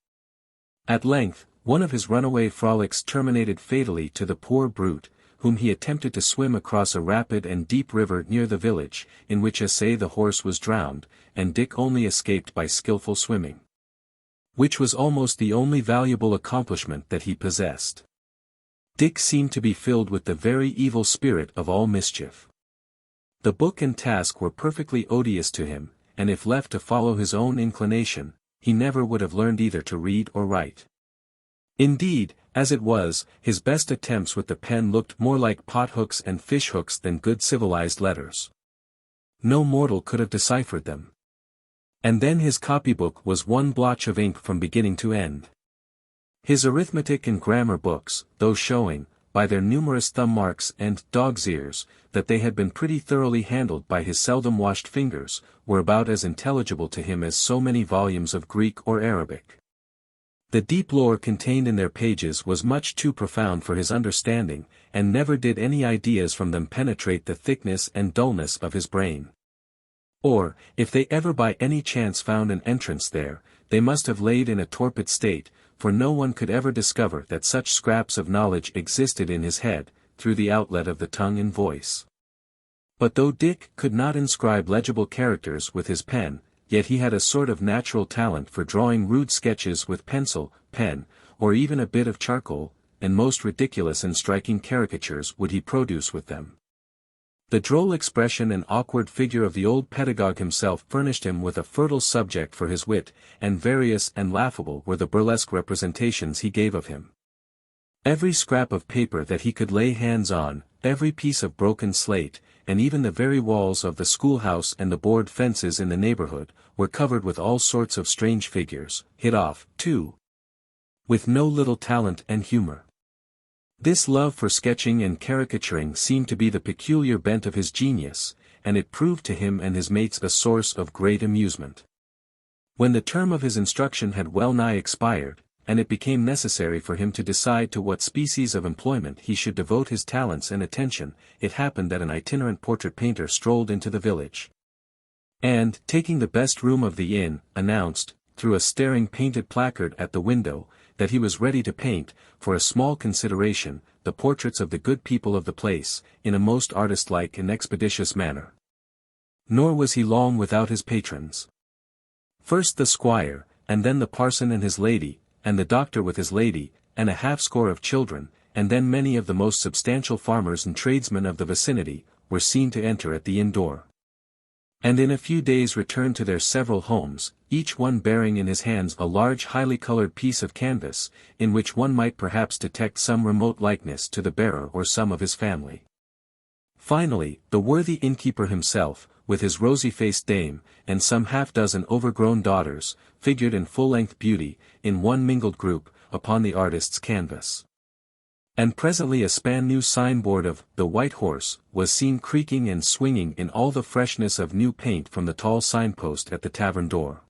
At length, one of his runaway frolics terminated fatally to the poor brute, whom he attempted to swim across a rapid and deep river near the village, in which essay the horse was drowned, and Dick only escaped by skillful swimming. Which was almost the only valuable accomplishment that he possessed. Dick seemed to be filled with the very evil spirit of all mischief. The book and task were perfectly odious to him, and if left to follow his own inclination, he never would have learned either to read or write. Indeed, as it was, his best attempts with the pen looked more like pot-hooks and fish-hooks than good civilized letters. No mortal could have deciphered them. And then his copybook was one blotch of ink from beginning to end. His arithmetic and grammar books, though showing, by their numerous thumb marks and dog's ears, that they had been pretty thoroughly handled by his seldom washed fingers, were about as intelligible to him as so many volumes of Greek or Arabic. The deep lore contained in their pages was much too profound for his understanding, and never did any ideas from them penetrate the thickness and dullness of his brain. Or, if they ever by any chance found an entrance there, they must have laid in a torpid state, for no one could ever discover that such scraps of knowledge existed in his head, through the outlet of the tongue and voice. But though Dick could not inscribe legible characters with his pen, yet he had a sort of natural talent for drawing rude sketches with pencil, pen, or even a bit of charcoal, and most ridiculous and striking caricatures would he produce with them. The droll expression and awkward figure of the old pedagogue himself furnished him with a fertile subject for his wit, and various and laughable were the burlesque representations he gave of him. Every scrap of paper that he could lay hands on, every piece of broken slate, and even the very walls of the schoolhouse and the board fences in the neighborhood, were covered with all sorts of strange figures, hit off, too, with no little talent and humor. This love for sketching and caricaturing seemed to be the peculiar bent of his genius, and it proved to him and his mates a source of great amusement. When the term of his instruction had well nigh expired, and it became necessary for him to decide to what species of employment he should devote his talents and attention, it happened that an itinerant portrait painter strolled into the village. And, taking the best room of the inn, announced, through a staring painted placard at the window, that he was ready to paint, for a small consideration, the portraits of the good people of the place, in a most artist-like and expeditious manner. Nor was he long without his patrons. First the squire, and then the parson and his lady, and the doctor with his lady, and a half-score of children, and then many of the most substantial farmers and tradesmen of the vicinity, were seen to enter at the inn door. And in a few days returned to their several homes, each one bearing in his hands a large highly colored piece of canvas, in which one might perhaps detect some remote likeness to the bearer or some of his family. Finally, the worthy innkeeper himself, with his rosy-faced dame, and some half-dozen overgrown daughters, figured in full-length beauty, in one mingled group, upon the artist's canvas. And presently a span-new signboard of "The White Horse" was seen creaking and swinging in all the freshness of new paint from the tall signpost at the tavern door.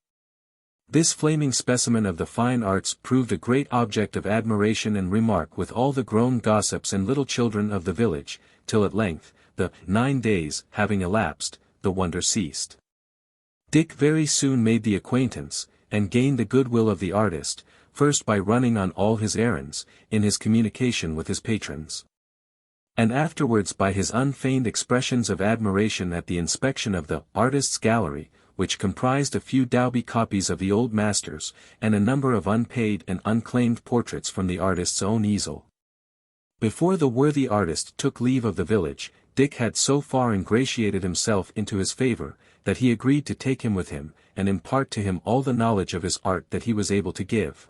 This flaming specimen of the fine arts proved a great object of admiration and remark with all the grown gossips and little children of the village, till at length, the 9 days having elapsed, the wonder ceased. Dick very soon made the acquaintance, and gained the goodwill of the artist, first by running on all his errands, in his communication with his patrons, and afterwards by his unfeigned expressions of admiration at the inspection of the artist's gallery, which comprised a few dowby copies of the old masters, and a number of unpaid and unclaimed portraits from the artist's own easel. Before the worthy artist took leave of the village, Dick had so far ingratiated himself into his favor, that he agreed to take him with him, and impart to him all the knowledge of his art that he was able to give.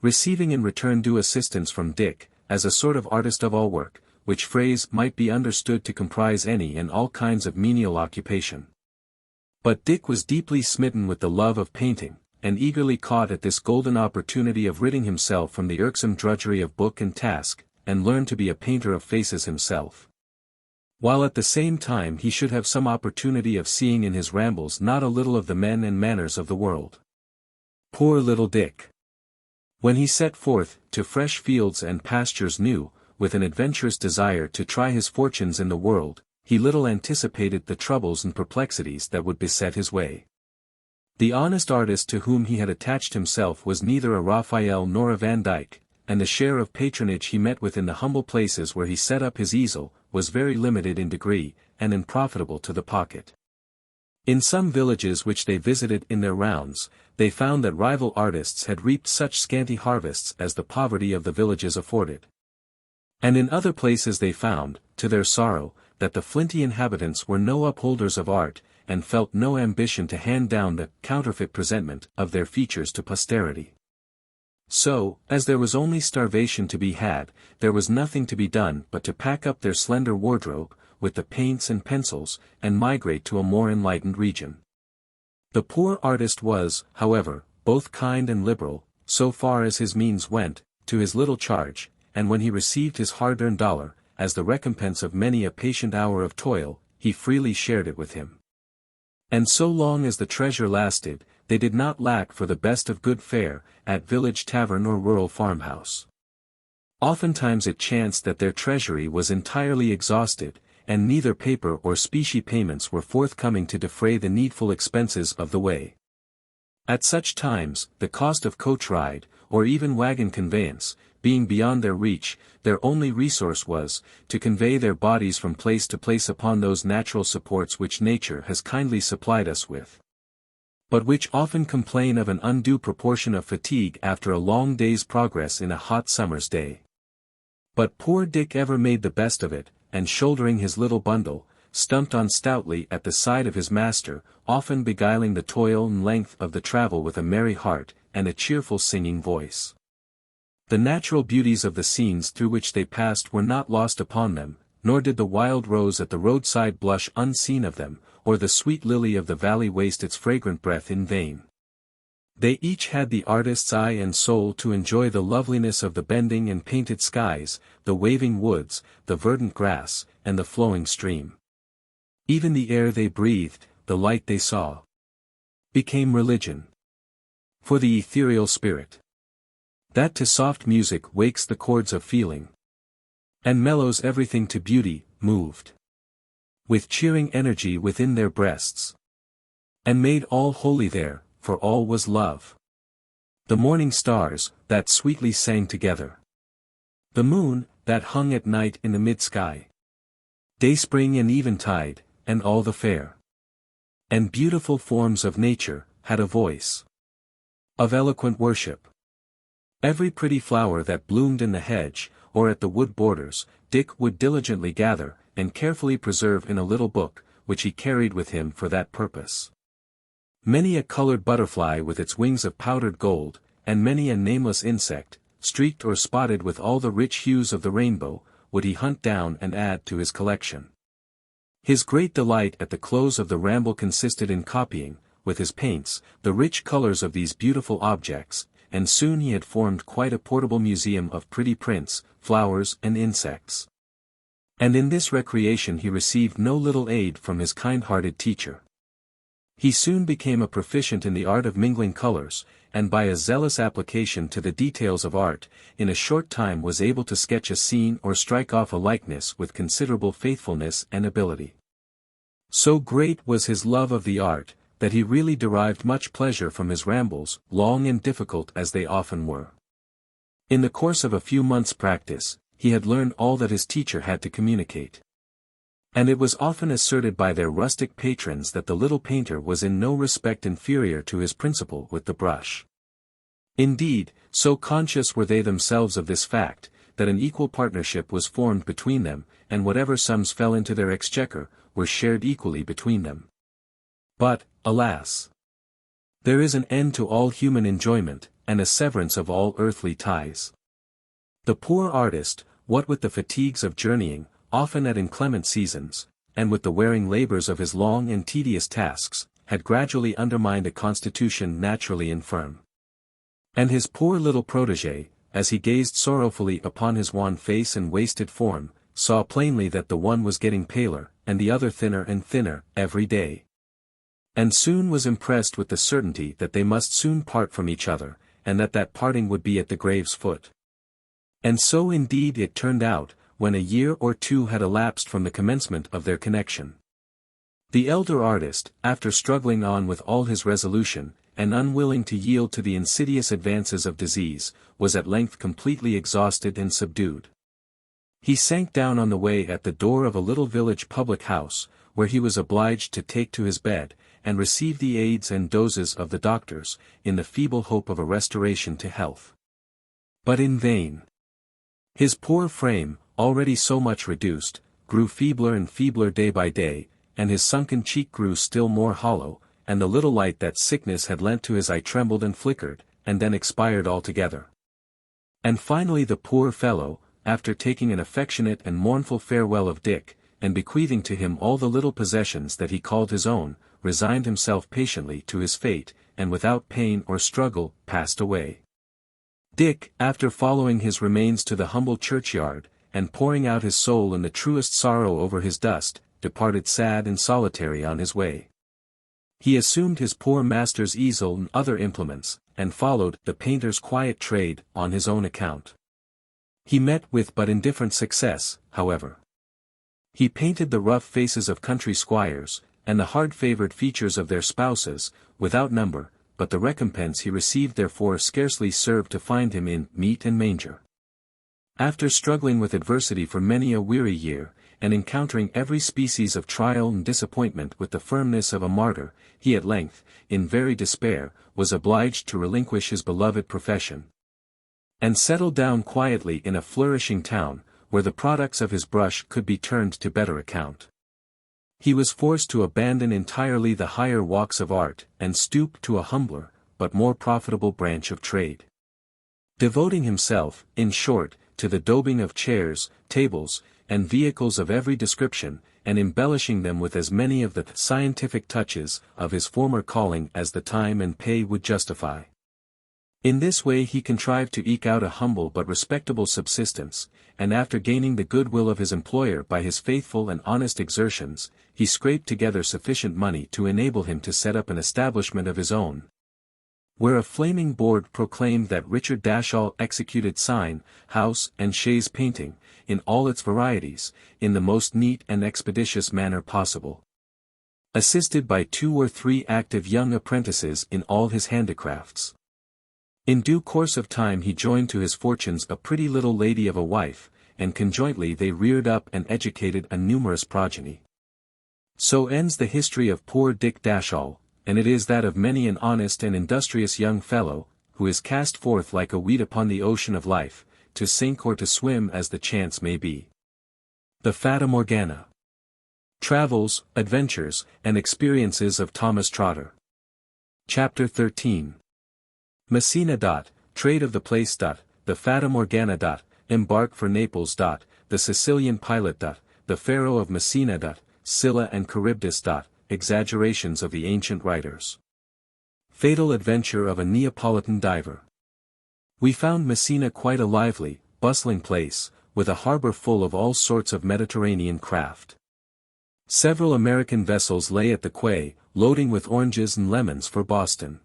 Receiving in return due assistance from Dick, as a sort of artist of all work, which phrase might be understood to comprise any and all kinds of menial occupation. But Dick was deeply smitten with the love of painting, and eagerly caught at this golden opportunity of ridding himself from the irksome drudgery of book and task, and learn to be a painter of faces himself. While at the same time he should have some opportunity of seeing in his rambles not a little of the men and manners of the world. Poor little Dick! When he set forth, to fresh fields and pastures new, with an adventurous desire to try his fortunes in the world, he little anticipated the troubles and perplexities that would beset his way. The honest artist to whom he had attached himself was neither a Raphael nor a Van Dyck, and the share of patronage he met with in the humble places where he set up his easel, was very limited in degree, and unprofitable to the pocket. In some villages which they visited in their rounds, they found that rival artists had reaped such scanty harvests as the poverty of the villages afforded. And in other places they found, to their sorrow, that the flinty inhabitants were no upholders of art, and felt no ambition to hand down the counterfeit presentment of their features to posterity. So, as there was only starvation to be had, there was nothing to be done but to pack up their slender wardrobe, with the paints and pencils, and migrate to a more enlightened region. The poor artist was, however, both kind and liberal, so far as his means went, to his little charge, and when he received his hard-earned dollar, as the recompense of many a patient hour of toil, he freely shared it with him. And so long as the treasure lasted, they did not lack for the best of good fare, at village tavern or rural farmhouse. Oftentimes it chanced that their treasury was entirely exhausted, and neither paper or specie payments were forthcoming to defray the needful expenses of the way. At such times, the cost of coach ride, or even wagon conveyance, being beyond their reach, their only resource was, to convey their bodies from place to place upon those natural supports which nature has kindly supplied us with, but which often complain of an undue proportion of fatigue after a long day's progress in a hot summer's day. But poor Dick ever made the best of it, and shouldering his little bundle, stumped on stoutly at the side of his master, often beguiling the toil and length of the travel with a merry heart, and a cheerful singing voice. The natural beauties of the scenes through which they passed were not lost upon them, nor did the wild rose at the roadside blush unseen of them, or the sweet lily of the valley waste its fragrant breath in vain. They each had the artist's eye and soul to enjoy the loveliness of the bending and painted skies, the waving woods, the verdant grass, and the flowing stream. Even the air they breathed, the light they saw, became religion. For the ethereal spirit, that to soft music wakes the chords of feeling, and mellows everything to beauty, moved with cheering energy within their breasts, and made all holy there, for all was love. The morning stars, that sweetly sang together. The moon, that hung at night in the mid-sky. Dayspring and eventide, and all the fair and beautiful forms of nature, had a voice of eloquent worship. Every pretty flower that bloomed in the hedge, or at the wood borders, Dick would diligently gather, and carefully preserve in a little book, which he carried with him for that purpose. Many a colored butterfly with its wings of powdered gold, and many a nameless insect, streaked or spotted with all the rich hues of the rainbow, would he hunt down and add to his collection. His great delight at the close of the ramble consisted in copying, with his paints, the rich colors of these beautiful objects, and soon he had formed quite a portable museum of pretty prints, flowers and insects. And in this recreation he received no little aid from his kind-hearted teacher. He soon became a proficient in the art of mingling colors, and by a zealous application to the details of art, in a short time was able to sketch a scene or strike off a likeness with considerable faithfulness and ability. So great was his love of the art, that he really derived much pleasure from his rambles, long and difficult as they often were. In the course of a few months' practice, he had learned all that his teacher had to communicate. And it was often asserted by their rustic patrons that the little painter was in no respect inferior to his principal with the brush. Indeed, so conscious were they themselves of this fact, that an equal partnership was formed between them, and whatever sums fell into their exchequer, were shared equally between them. But, alas! There is an end to all human enjoyment, and a severance of all earthly ties. The poor artist, what with the fatigues of journeying, often at inclement seasons, and with the wearing labors of his long and tedious tasks, had gradually undermined a constitution naturally infirm. And his poor little protégé, as he gazed sorrowfully upon his wan face and wasted form, saw plainly that the one was getting paler, and the other thinner and thinner, every day. And soon was impressed with the certainty that they must soon part from each other, and that parting would be at the grave's foot. And so indeed it turned out, when a year or two had elapsed from the commencement of their connection. The elder artist, after struggling on with all his resolution, and unwilling to yield to the insidious advances of disease, was at length completely exhausted and subdued. He sank down on the way at the door of a little village public house, where he was obliged to take to his bed, and receive the aids and doses of the doctors, in the feeble hope of a restoration to health. But in vain. His poor frame, already so much reduced, grew feebler and feebler day by day, and his sunken cheek grew still more hollow, and the little light that sickness had lent to his eye trembled and flickered, and then expired altogether. And finally the poor fellow, after taking an affectionate and mournful farewell of Dick, and bequeathing to him all the little possessions that he called his own, resigned himself patiently to his fate, and without pain or struggle, passed away. Dick, after following his remains to the humble churchyard, and pouring out his soul in the truest sorrow over his dust, departed sad and solitary on his way. He assumed his poor master's easel and other implements, and followed the painter's quiet trade on his own account. He met with but indifferent success, however. He painted the rough faces of country squires, and the hard-favored features of their spouses, without number, but the recompense he received therefore scarcely served to find him in meat and manger. After struggling with adversity for many a weary year, and encountering every species of trial and disappointment with the firmness of a martyr, he at length, in very despair, was obliged to relinquish his beloved profession, and settle down quietly in a flourishing town, where the products of his brush could be turned to better account. He was forced to abandon entirely the higher walks of art, and stoop to a humbler, but more profitable branch of trade. Devoting himself, in short, to the daubing of chairs, tables, and vehicles of every description, and embellishing them with as many of the scientific touches of his former calling as the time and pay would justify. In this way he contrived to eke out a humble but respectable subsistence, and after gaining the goodwill of his employer by his faithful and honest exertions, he scraped together sufficient money to enable him to set up an establishment of his own, where a flaming board proclaimed that Richard Dashall executed sign, house and chaise painting, in all its varieties, in the most neat and expeditious manner possible. assisted by 2 or 3 active young apprentices in all his handicrafts. In due course of time he joined to his fortunes a pretty little lady of a wife, and conjointly they reared up and educated a numerous progeny. So ends the history of poor Dick Dashall, and it is that of many an honest and industrious young fellow, who is cast forth like a weed upon the ocean of life, to sink or to swim as the chance may be. The Fata Morgana. Travels, Adventures, and Experiences of Thomas Trotter. Chapter 13. Messina. Trade of the place. The Fata Morgana. Embark for Naples. The Sicilian pilot. The Pharaoh of Messina. Scylla and Charybdis. Exaggerations of the ancient writers. Fatal adventure of a Neapolitan diver. We found Messina quite a lively, bustling place, with a harbor full of all sorts of Mediterranean craft. Several American vessels lay at the quay, loading with oranges and lemons for Boston.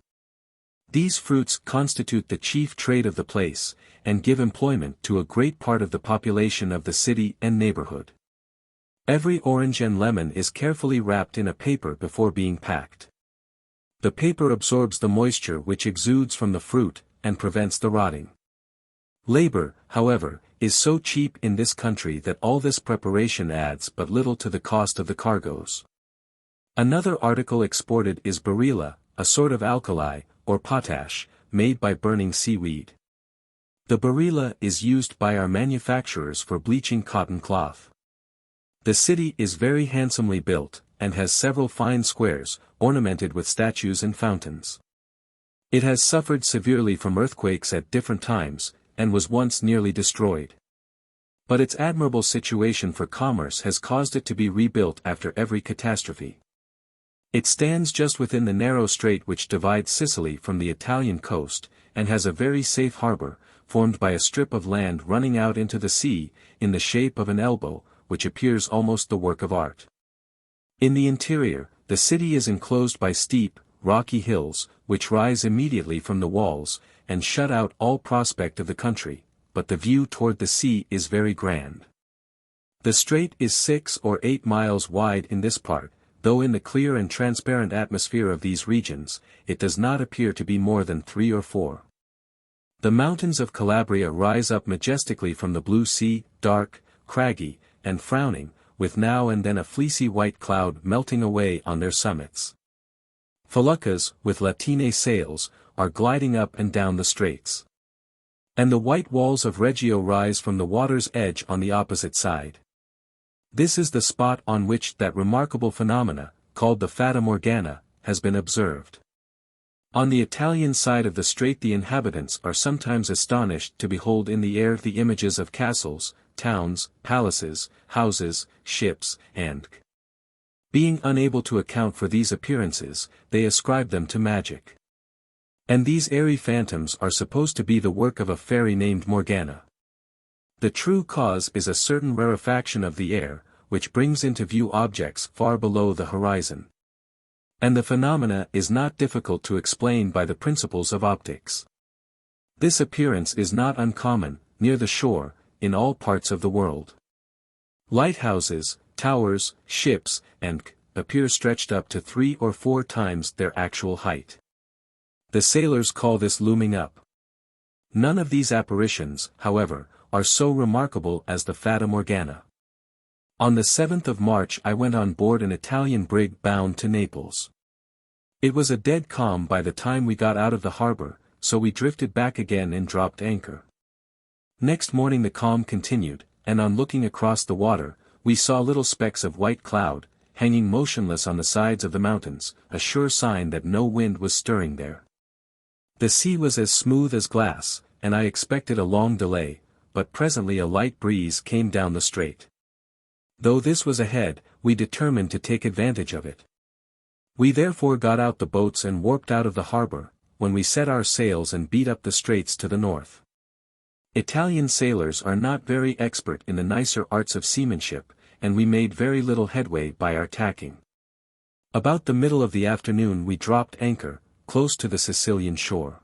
These fruits constitute the chief trade of the place, and give employment to a great part of the population of the city and neighborhood. Every orange and lemon is carefully wrapped in a paper before being packed. The paper absorbs the moisture which exudes from the fruit, and prevents the rotting. Labor, however, is so cheap in this country that all this preparation adds but little to the cost of the cargoes. Another article exported is barilla, a sort of alkali, or potash, made by burning seaweed. The barilla is used by our manufacturers for bleaching cotton cloth. The city is very handsomely built, and has several fine squares, ornamented with statues and fountains. It has suffered severely from earthquakes at different times, and was once nearly destroyed. But its admirable situation for commerce has caused it to be rebuilt after every catastrophe. It stands just within the narrow strait which divides Sicily from the Italian coast, and has a very safe harbor, formed by a strip of land running out into the sea, in the shape of an elbow, which appears almost the work of art. In the interior, the city is enclosed by steep, rocky hills, which rise immediately from the walls, and shut out all prospect of the country, but the view toward the sea is very grand. The strait is 6 or 8 miles wide in this part, though in the clear and transparent atmosphere of these regions, it does not appear to be more than 3 or 4. The mountains of Calabria rise up majestically from the blue sea, dark, craggy, and frowning, with now and then a fleecy white cloud melting away on their summits. Feluccas, with lateen sails, are gliding up and down the straits. And the white walls of Reggio rise from the water's edge on the opposite side. This is the spot on which that remarkable phenomena, called the Fata Morgana, has been observed. On the Italian side of the strait the inhabitants are sometimes astonished to behold in the air the images of castles, towns, palaces, houses, ships, and being unable to account for these appearances, they ascribe them to magic. And these airy phantoms are supposed to be the work of a fairy named Morgana. The true cause is a certain rarefaction of the air, which brings into view objects far below the horizon. And the phenomena is not difficult to explain by the principles of optics. This appearance is not uncommon, near the shore, in all parts of the world. Lighthouses, towers, ships, and appear stretched up to 3 or 4 times their actual height. The sailors call this looming up. None of these apparitions, however, are so remarkable as the Fata Morgana. On the 7th of March I went on board an Italian brig bound to Naples. It was a dead calm by the time we got out of the harbor, so we drifted back again and dropped anchor. Next morning the calm continued, and on looking across the water, we saw little specks of white cloud, hanging motionless on the sides of the mountains, a sure sign that no wind was stirring there. The sea was as smooth as glass, and I expected a long delay, but presently a light breeze came down the strait. Though this was ahead, we determined to take advantage of it. We therefore got out the boats and warped out of the harbor, when we set our sails and beat up the straits to the north. Italian sailors are not very expert in the nicer arts of seamanship, and we made very little headway by our tacking. About the middle of the afternoon we dropped anchor, close to the Sicilian shore.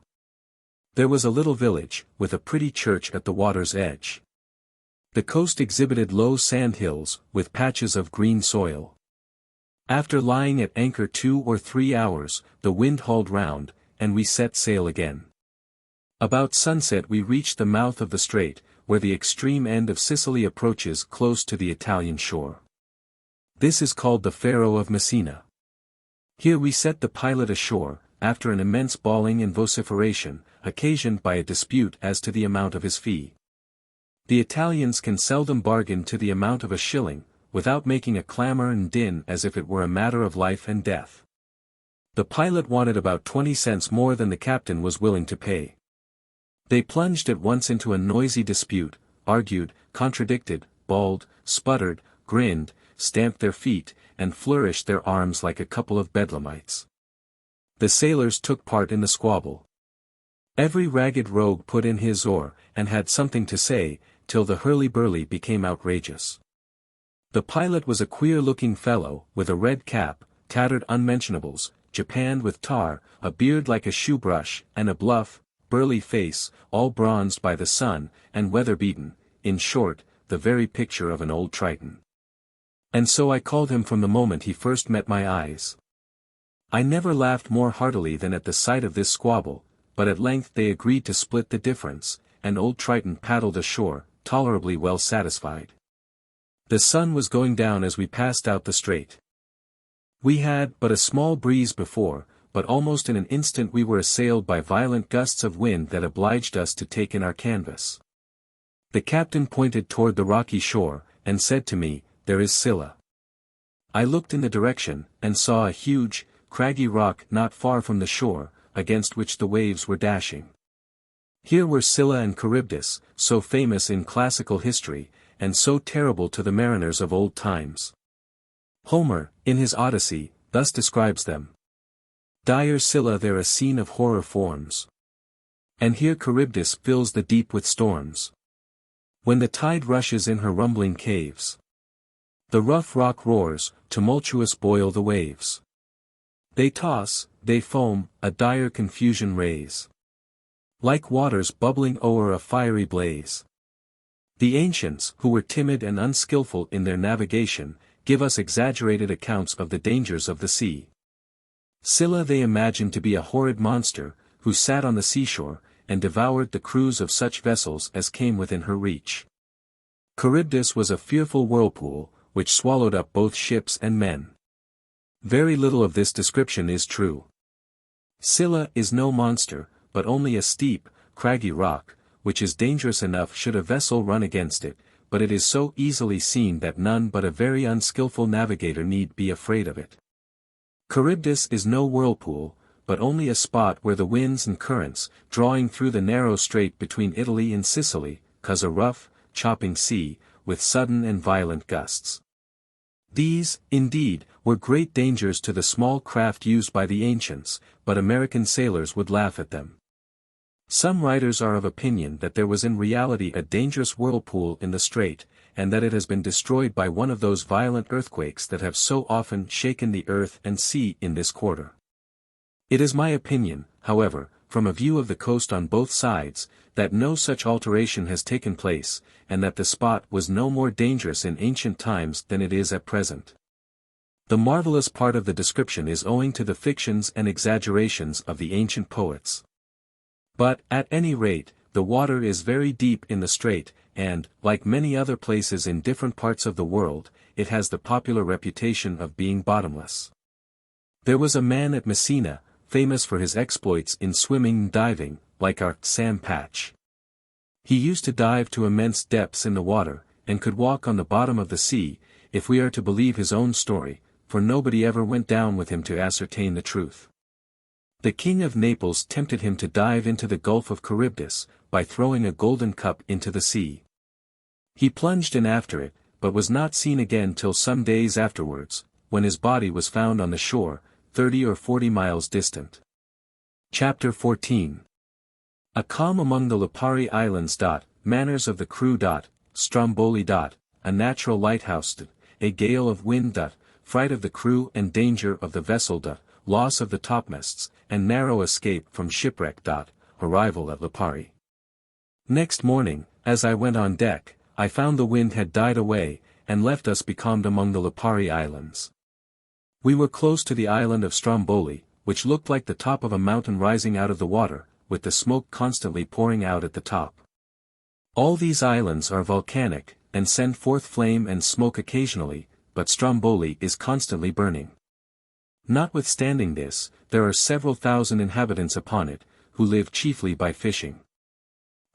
There was a little village, with a pretty church at the water's edge. The coast exhibited low sand hills, with patches of green soil. After lying at anchor 2 or 3 hours, the wind hauled round, and we set sail again. About sunset we reached the mouth of the strait, where the extreme end of Sicily approaches close to the Italian shore. This is called the Faro of Messina. Here we set the pilot ashore, after an immense bawling and vociferation, occasioned by a dispute as to the amount of his fee. The Italians can seldom bargain to the amount of a shilling, without making a clamor and din as if it were a matter of life and death. The pilot wanted about 20 cents more than the captain was willing to pay. They plunged at once into a noisy dispute, argued, contradicted, bawled, sputtered, grinned, stamped their feet, and flourished their arms like a couple of bedlamites. The sailors took part in the squabble. Every ragged rogue put in his oar, and had something to say, till the hurly-burly became outrageous. The pilot was a queer-looking fellow, with a red cap, tattered unmentionables, japanned with tar, a beard like a shoe-brush, and a bluff, burly face, all bronzed by the sun, and weather-beaten, in short, the very picture of an old Triton. And so I called him from the moment he first met my eyes. I never laughed more heartily than at the sight of this squabble, but at length they agreed to split the difference, and old Triton paddled ashore, tolerably well satisfied. The sun was going down as we passed out the strait. We had but a small breeze before, but almost in an instant we were assailed by violent gusts of wind that obliged us to take in our canvas. The captain pointed toward the rocky shore, and said to me, "There is Scylla." I looked in the direction, and saw a huge, craggy rock not far from the shore, against which the waves were dashing. Here were Scylla and Charybdis, so famous in classical history, and so terrible to the mariners of old times. Homer, in his Odyssey, thus describes them. Dire Scylla there a scene of horror forms. And here Charybdis fills the deep with storms. When the tide rushes in her rumbling caves. The rough rock roars, tumultuous boil the waves. They toss, they foam, a dire confusion raise. Like waters bubbling o'er a fiery blaze. The ancients, who were timid and unskilful in their navigation, give us exaggerated accounts of the dangers of the sea. Scylla they imagined to be a horrid monster, who sat on the seashore, and devoured the crews of such vessels as came within her reach. Charybdis was a fearful whirlpool, which swallowed up both ships and men. Very little of this description is true. Scylla is no monster, but only a steep, craggy rock, which is dangerous enough should a vessel run against it, but it is so easily seen that none but a very unskilful navigator need be afraid of it. Charybdis is no whirlpool, but only a spot where the winds and currents, drawing through the narrow strait between Italy and Sicily, cause a rough, chopping sea, with sudden and violent gusts. These, indeed, were great dangers to the small craft used by the ancients, but American sailors would laugh at them. Some writers are of opinion that there was in reality a dangerous whirlpool in the strait, and that it has been destroyed by one of those violent earthquakes that have so often shaken the earth and sea in this quarter. It is my opinion, however, from a view of the coast on both sides, that no such alteration has taken place, and that the spot was no more dangerous in ancient times than it is at present. The marvelous part of the description is owing to the fictions and exaggerations of the ancient poets. But, at any rate, the water is very deep in the strait, and, like many other places in different parts of the world, it has the popular reputation of being bottomless. There was a man at Messina, famous for his exploits in swimming and diving, like our Sam Patch. He used to dive to immense depths in the water, and could walk on the bottom of the sea, if we are to believe his own story, for nobody ever went down with him to ascertain the truth. The King of Naples tempted him to dive into the Gulf of Charybdis, by throwing a golden cup into the sea. He plunged in after it, but was not seen again till some days afterwards, when his body was found on the shore, 30 or 40 miles distant. Chapter 14. A calm among the Lipari Islands. Manners of the crew. Stromboli. A natural lighthouse. A gale of wind. Fright of the crew and danger of the vessel. Loss of the topmasts, and narrow escape from shipwreck. Arrival at Lipari. Next morning, as I went on deck, I found the wind had died away, and left us becalmed among the Lipari Islands. We were close to the island of Stromboli, which looked like the top of a mountain rising out of the water, with the smoke constantly pouring out at the top. All these islands are volcanic, and send forth flame and smoke occasionally, but Stromboli is constantly burning. Notwithstanding this, there are several thousand inhabitants upon it, who live chiefly by fishing.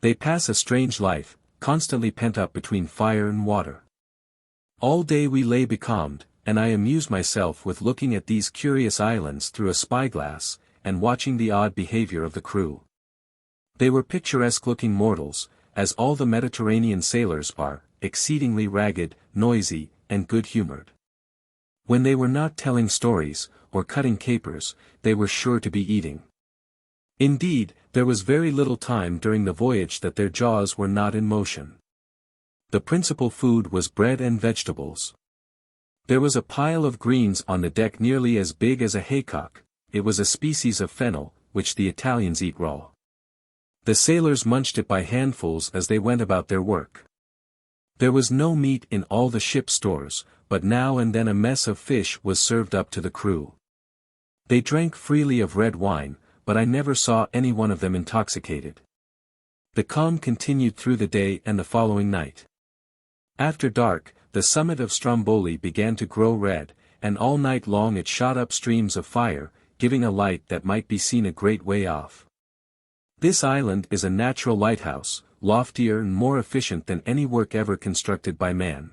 They pass a strange life, constantly pent up between fire and water. All day we lay becalmed, and I amused myself with looking at these curious islands through a spyglass, and watching the odd behavior of the crew. They were picturesque-looking mortals, as all the Mediterranean sailors are, exceedingly ragged, noisy, and good-humored. When they were not telling stories, or cutting capers, they were sure to be eating. Indeed, there was very little time during the voyage that their jaws were not in motion. The principal food was bread and vegetables. There was a pile of greens on the deck nearly as big as a haycock. It was a species of fennel, which the Italians eat raw. The sailors munched it by handfuls as they went about their work. There was no meat in all the ship's stores, but now and then a mess of fish was served up to the crew. They drank freely of red wine, but I never saw any one of them intoxicated. The calm continued through the day and the following night. After dark, the summit of Stromboli began to grow red, and all night long it shot up streams of fire, giving a light that might be seen a great way off. This island is a natural lighthouse, loftier and more efficient than any work ever constructed by man.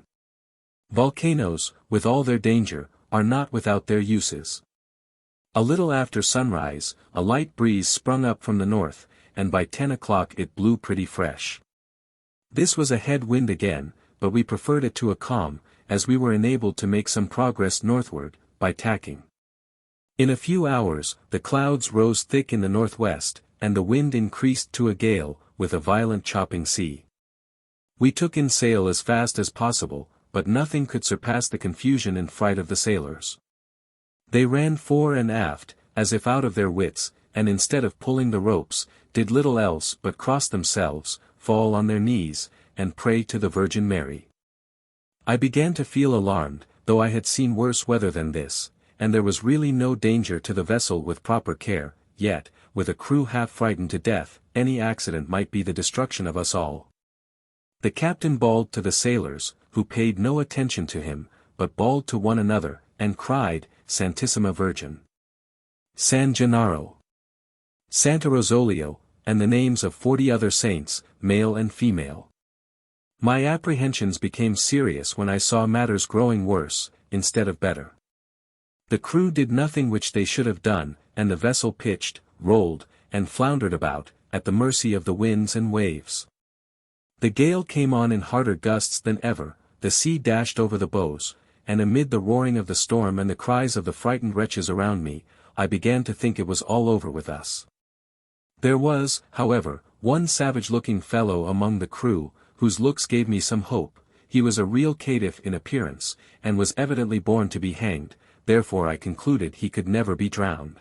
Volcanoes, with all their danger, are not without their uses. A little after sunrise, a light breeze sprung up from the north, and by 10 o'clock it blew pretty fresh. This was a head wind again, but we preferred it to a calm, as we were enabled to make some progress northward, by tacking. In a few hours, the clouds rose thick in the northwest, and the wind increased to a gale, with a violent chopping sea. We took in sail as fast as possible, but nothing could surpass the confusion and fright of the sailors. They ran fore and aft, as if out of their wits, and instead of pulling the ropes, did little else but cross themselves, fall on their knees, and pray to the Virgin Mary. I began to feel alarmed, though I had seen worse weather than this, and there was really no danger to the vessel with proper care, yet, with a crew half frightened to death, any accident might be the destruction of us all. The captain bawled to the sailors, who paid no attention to him, but bawled to one another, and cried, Santissima Virgin, San Gennaro, Santa Rosolio, and the names of 40 other saints, male and female. My apprehensions became serious when I saw matters growing worse, instead of better. The crew did nothing which they should have done, and the vessel pitched, rolled, and floundered about, at the mercy of the winds and waves. The gale came on in harder gusts than ever, the sea dashed over the bows, and amid the roaring of the storm and the cries of the frightened wretches around me, I began to think it was all over with us. There was, however, one savage-looking fellow among the crew, whose looks gave me some hope. He was a real caitiff in appearance, and was evidently born to be hanged, therefore I concluded he could never be drowned.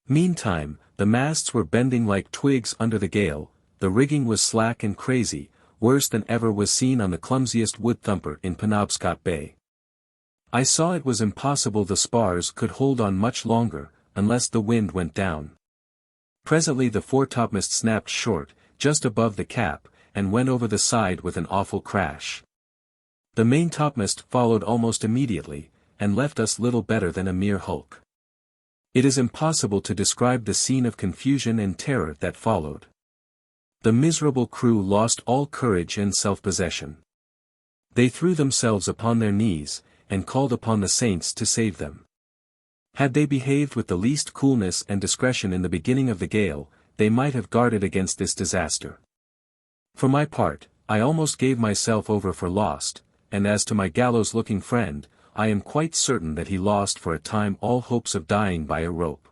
Meantime, the masts were bending like twigs under the gale, the rigging was slack and crazy, worse than ever was seen on the clumsiest wood-thumper in Penobscot Bay. I saw it was impossible the spars could hold on much longer, unless the wind went down. Presently the foretopmast snapped short, just above the cap, and went over the side with an awful crash. The maintopmast followed almost immediately, and left us little better than a mere hulk. It is impossible to describe the scene of confusion and terror that followed. The miserable crew lost all courage and self-possession. They threw themselves upon their knees, and called upon the saints to save them. Had they behaved with the least coolness and discretion in the beginning of the gale, they might have guarded against this disaster. For my part, I almost gave myself over for lost, and as to my gallows-looking friend, I am quite certain that he lost for a time all hopes of dying by a rope.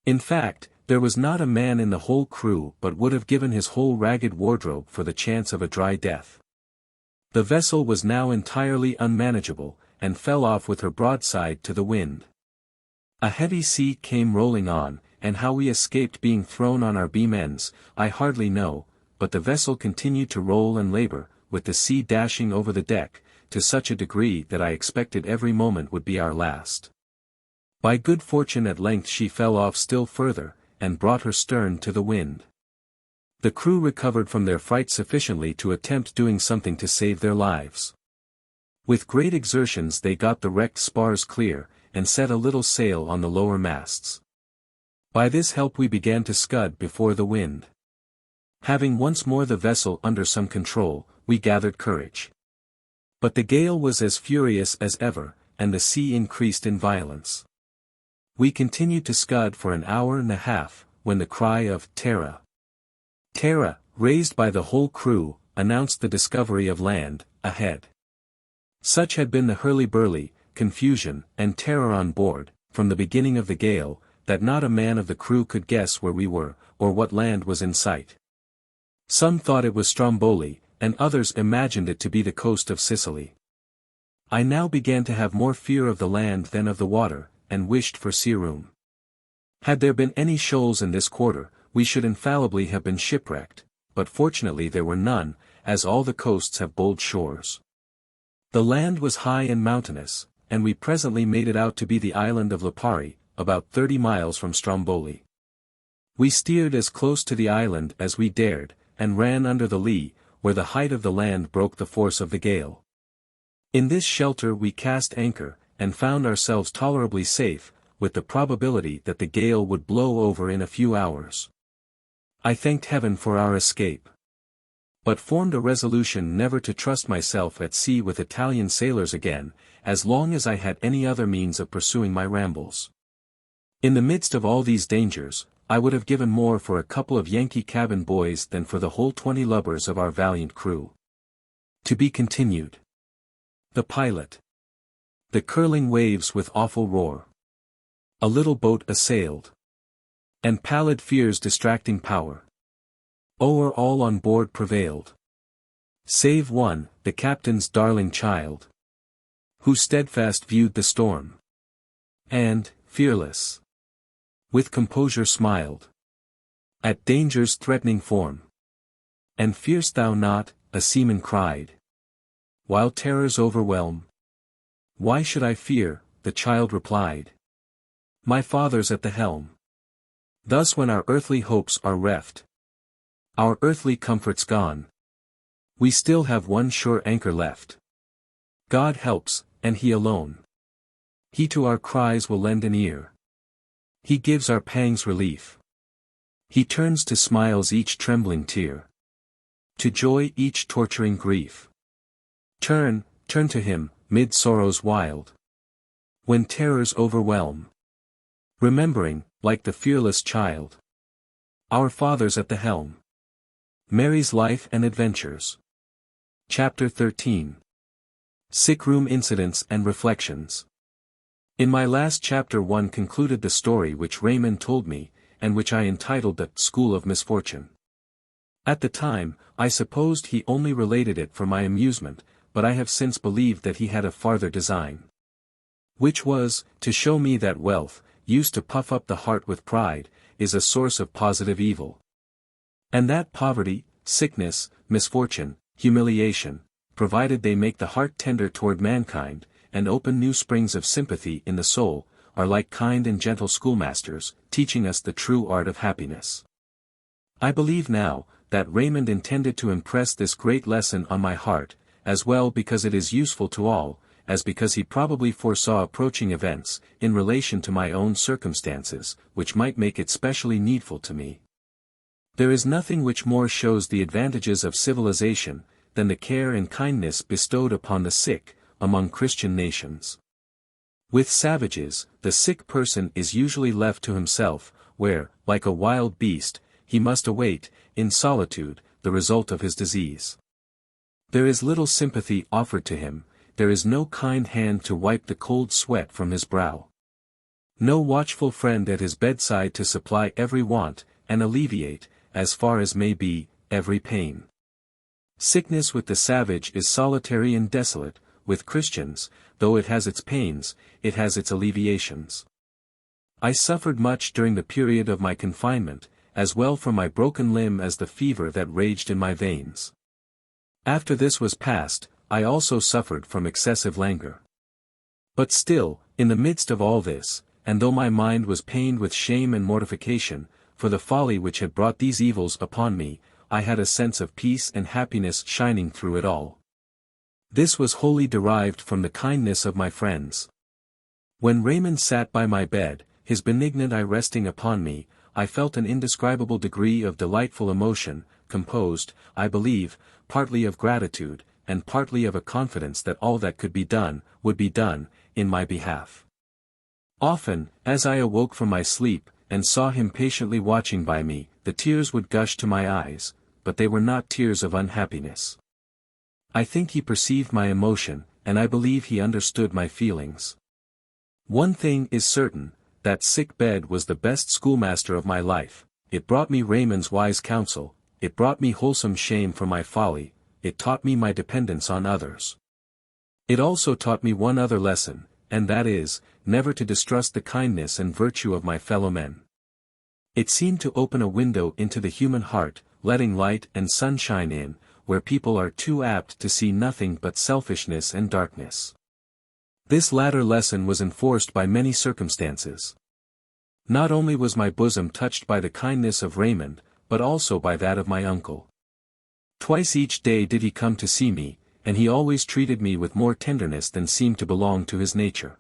In fact, there was not a man in the whole crew but would have given his whole ragged wardrobe for the chance of a dry death. The vessel was now entirely unmanageable, and fell off with her broadside to the wind. A heavy sea came rolling on, and how we escaped being thrown on our beam ends, I hardly know, but the vessel continued to roll and labor, with the sea dashing over the deck, to such a degree that I expected every moment would be our last. By good fortune at length she fell off still further, and brought her stern to the wind. The crew recovered from their fright sufficiently to attempt doing something to save their lives. With great exertions they got the wrecked spars clear, and set a little sail on the lower masts. By this help we began to scud before the wind. Having once more the vessel under some control, we gathered courage. But the gale was as furious as ever, and the sea increased in violence. We continued to scud for an hour and a half, when the cry of "Terra! Terra!" raised by the whole crew, announced the discovery of land, ahead. Such had been the hurly-burly, confusion, and terror on board, from the beginning of the gale, that not a man of the crew could guess where we were, or what land was in sight. Some thought it was Stromboli, and others imagined it to be the coast of Sicily. I now began to have more fear of the land than of the water, and wished for sea-room. Had there been any shoals in this quarter, we should infallibly have been shipwrecked, but fortunately there were none, as all the coasts have bold shores. The land was high and mountainous, and we presently made it out to be the island of Lipari, about 30 miles from Stromboli. We steered as close to the island as we dared, and ran under the lee, where the height of the land broke the force of the gale. In this shelter we cast anchor, and found ourselves tolerably safe, with the probability that the gale would blow over in a few hours. I thanked heaven for our escape, but formed a resolution never to trust myself at sea with Italian sailors again, as long as I had any other means of pursuing my rambles. In the midst of all these dangers, I would have given more for a couple of Yankee cabin boys than for the whole 20 lubbers of our valiant crew. To be continued. The pilot. The curling waves with awful roar. A little boat assailed. And pallid fear's distracting power. O'er all on board prevailed. Save one, the captain's darling child, who steadfast viewed the storm. And, fearless, with composure smiled at danger's threatening form. And fear'st thou not, a seaman cried, while terrors overwhelm? Why should I fear? The child replied. My father's at the helm. Thus when our earthly hopes are reft, our earthly comforts gone, we still have one sure anchor left. God helps, and He alone. He to our cries will lend an ear. He gives our pangs relief. He turns to smiles each trembling tear, to joy each torturing grief. Turn to Him, mid sorrows wild, when terrors overwhelm. Remembering, like the fearless child, our Father's at the helm. Mary's Life and Adventures. Chapter 13. Sick Room Incidents and Reflections. In my last chapter one concluded the story which Raymond told me, and which I entitled the School of Misfortune. At the time, I supposed he only related it for my amusement, but I have since believed that he had a farther design. Which was, to show me that wealth, used to puff up the heart with pride, is a source of positive evil. And that poverty, sickness, misfortune, humiliation, provided they make the heart tender toward mankind, and open new springs of sympathy in the soul, are like kind and gentle schoolmasters, teaching us the true art of happiness. I believe now, that Raymond intended to impress this great lesson on my heart, as well because it is useful to all, as because he probably foresaw approaching events, in relation to my own circumstances, which might make it specially needful to me. There is nothing which more shows the advantages of civilization, than the care and kindness bestowed upon the sick, among Christian nations. With savages, the sick person is usually left to himself, where, like a wild beast, he must await, in solitude, the result of his disease. There is little sympathy offered to him, there is no kind hand to wipe the cold sweat from his brow. No watchful friend at his bedside to supply every want, and alleviate, as far as may be, every pain. Sickness with the savage is solitary and desolate, with Christians, though it has its pains, it has its alleviations. I suffered much during the period of my confinement, as well from my broken limb as the fever that raged in my veins. After this was past, I also suffered from excessive languor. But still, in the midst of all this, and though my mind was pained with shame and mortification, for the folly which had brought these evils upon me, I had a sense of peace and happiness shining through it all. This was wholly derived from the kindness of my friends. When Raymond sat by my bed, his benignant eye resting upon me, I felt an indescribable degree of delightful emotion, composed, I believe, partly of gratitude, and partly of a confidence that all that could be done, would be done, in my behalf. Often, as I awoke from my sleep, and saw him patiently watching by me, the tears would gush to my eyes, but they were not tears of unhappiness. I think he perceived my emotion, and I believe he understood my feelings. One thing is certain, that sick bed was the best schoolmaster of my life. It brought me Raymond's wise counsel, it brought me wholesome shame for my folly, it taught me my dependence on others. It also taught me one other lesson, and that is, never to distrust the kindness and virtue of my fellow men. It seemed to open a window into the human heart, letting light and sunshine in, where people are too apt to see nothing but selfishness and darkness. This latter lesson was enforced by many circumstances. Not only was my bosom touched by the kindness of Raymond, but also by that of my uncle. Twice each day did he come to see me, and he always treated me with more tenderness than seemed to belong to his nature.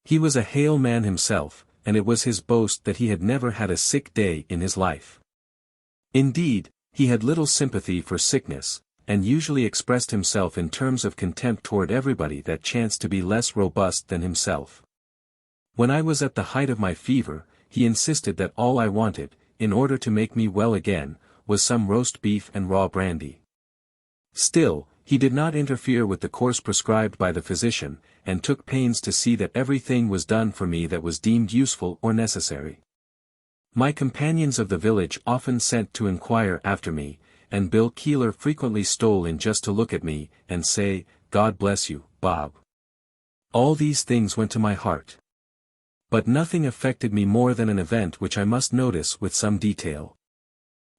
He was a hale man himself, and it was his boast that he had never had a sick day in his life. Indeed, he had little sympathy for sickness, and usually expressed himself in terms of contempt toward everybody that chanced to be less robust than himself. When I was at the height of my fever, he insisted that all I wanted, in order to make me well again, was some roast beef and raw brandy. Still, he did not interfere with the course prescribed by the physician, and took pains to see that everything was done for me that was deemed useful or necessary. My companions of the village often sent to inquire after me, and Bill Keeler frequently stole in just to look at me, and say, "God bless you, Bob." All these things went to my heart. But nothing affected me more than an event which I must notice with some detail.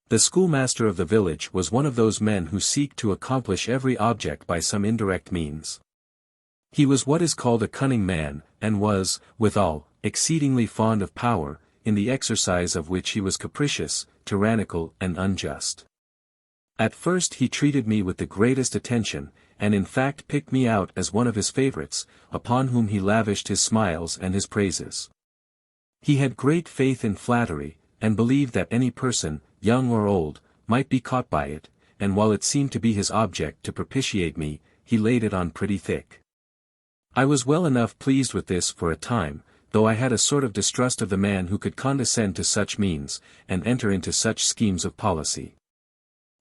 The schoolmaster of the village was one of those men who seek to accomplish every object by some indirect means. He was what is called a cunning man, and was, withal, exceedingly fond of power, in the exercise of which he was capricious, tyrannical, and unjust. At first he treated me with the greatest attention, and in fact picked me out as one of his favorites, upon whom he lavished his smiles and his praises. He had great faith in flattery, and believed that any person, young or old, might be caught by it, and while it seemed to be his object to propitiate me, he laid it on pretty thick. I was well enough pleased with this for a time, though I had a sort of distrust of the man who could condescend to such means, and enter into such schemes of policy.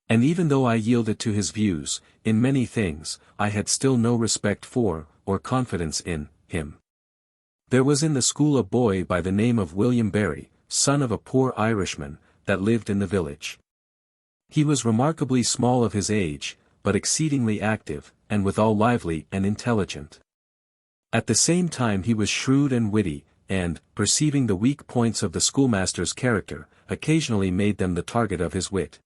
And even though I yielded to his views, in many things, I had still no respect for, or confidence in, him. There was in the school a boy by the name of William Barry, son of a poor Irishman, that lived in the village. He was remarkably small of his age, but exceedingly active, and withal lively and intelligent. At the same time he was shrewd and witty, and, perceiving the weak points of the schoolmaster's character, occasionally made them the target of his wit.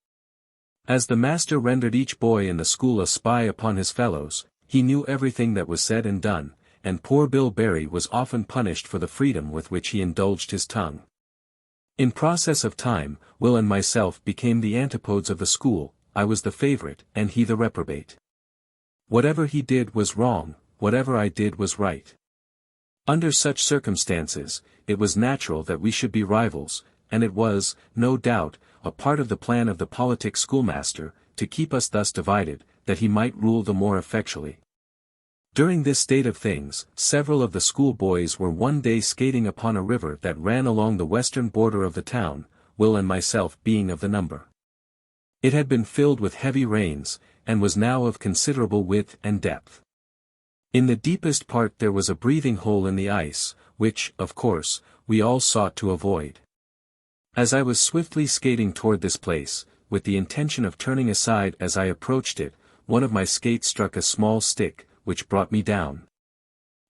As the master rendered each boy in the school a spy upon his fellows, he knew everything that was said and done, and poor Bill Barry was often punished for the freedom with which he indulged his tongue. In process of time, Will and myself became the antipodes of the school. I was the favorite, and he the reprobate. Whatever he did was wrong, whatever I did was right. Under such circumstances, it was natural that we should be rivals, and it was, no doubt, a part of the plan of the politic schoolmaster, to keep us thus divided, that he might rule the more effectually. During this state of things, several of the schoolboys were one day skating upon a river that ran along the western border of the town, Will and myself being of the number. It had been filled with heavy rains, and was now of considerable width and depth. In the deepest part there was a breathing hole in the ice, which, of course, we all sought to avoid. As I was swiftly skating toward this place, with the intention of turning aside as I approached it, one of my skates struck a small stick, which brought me down.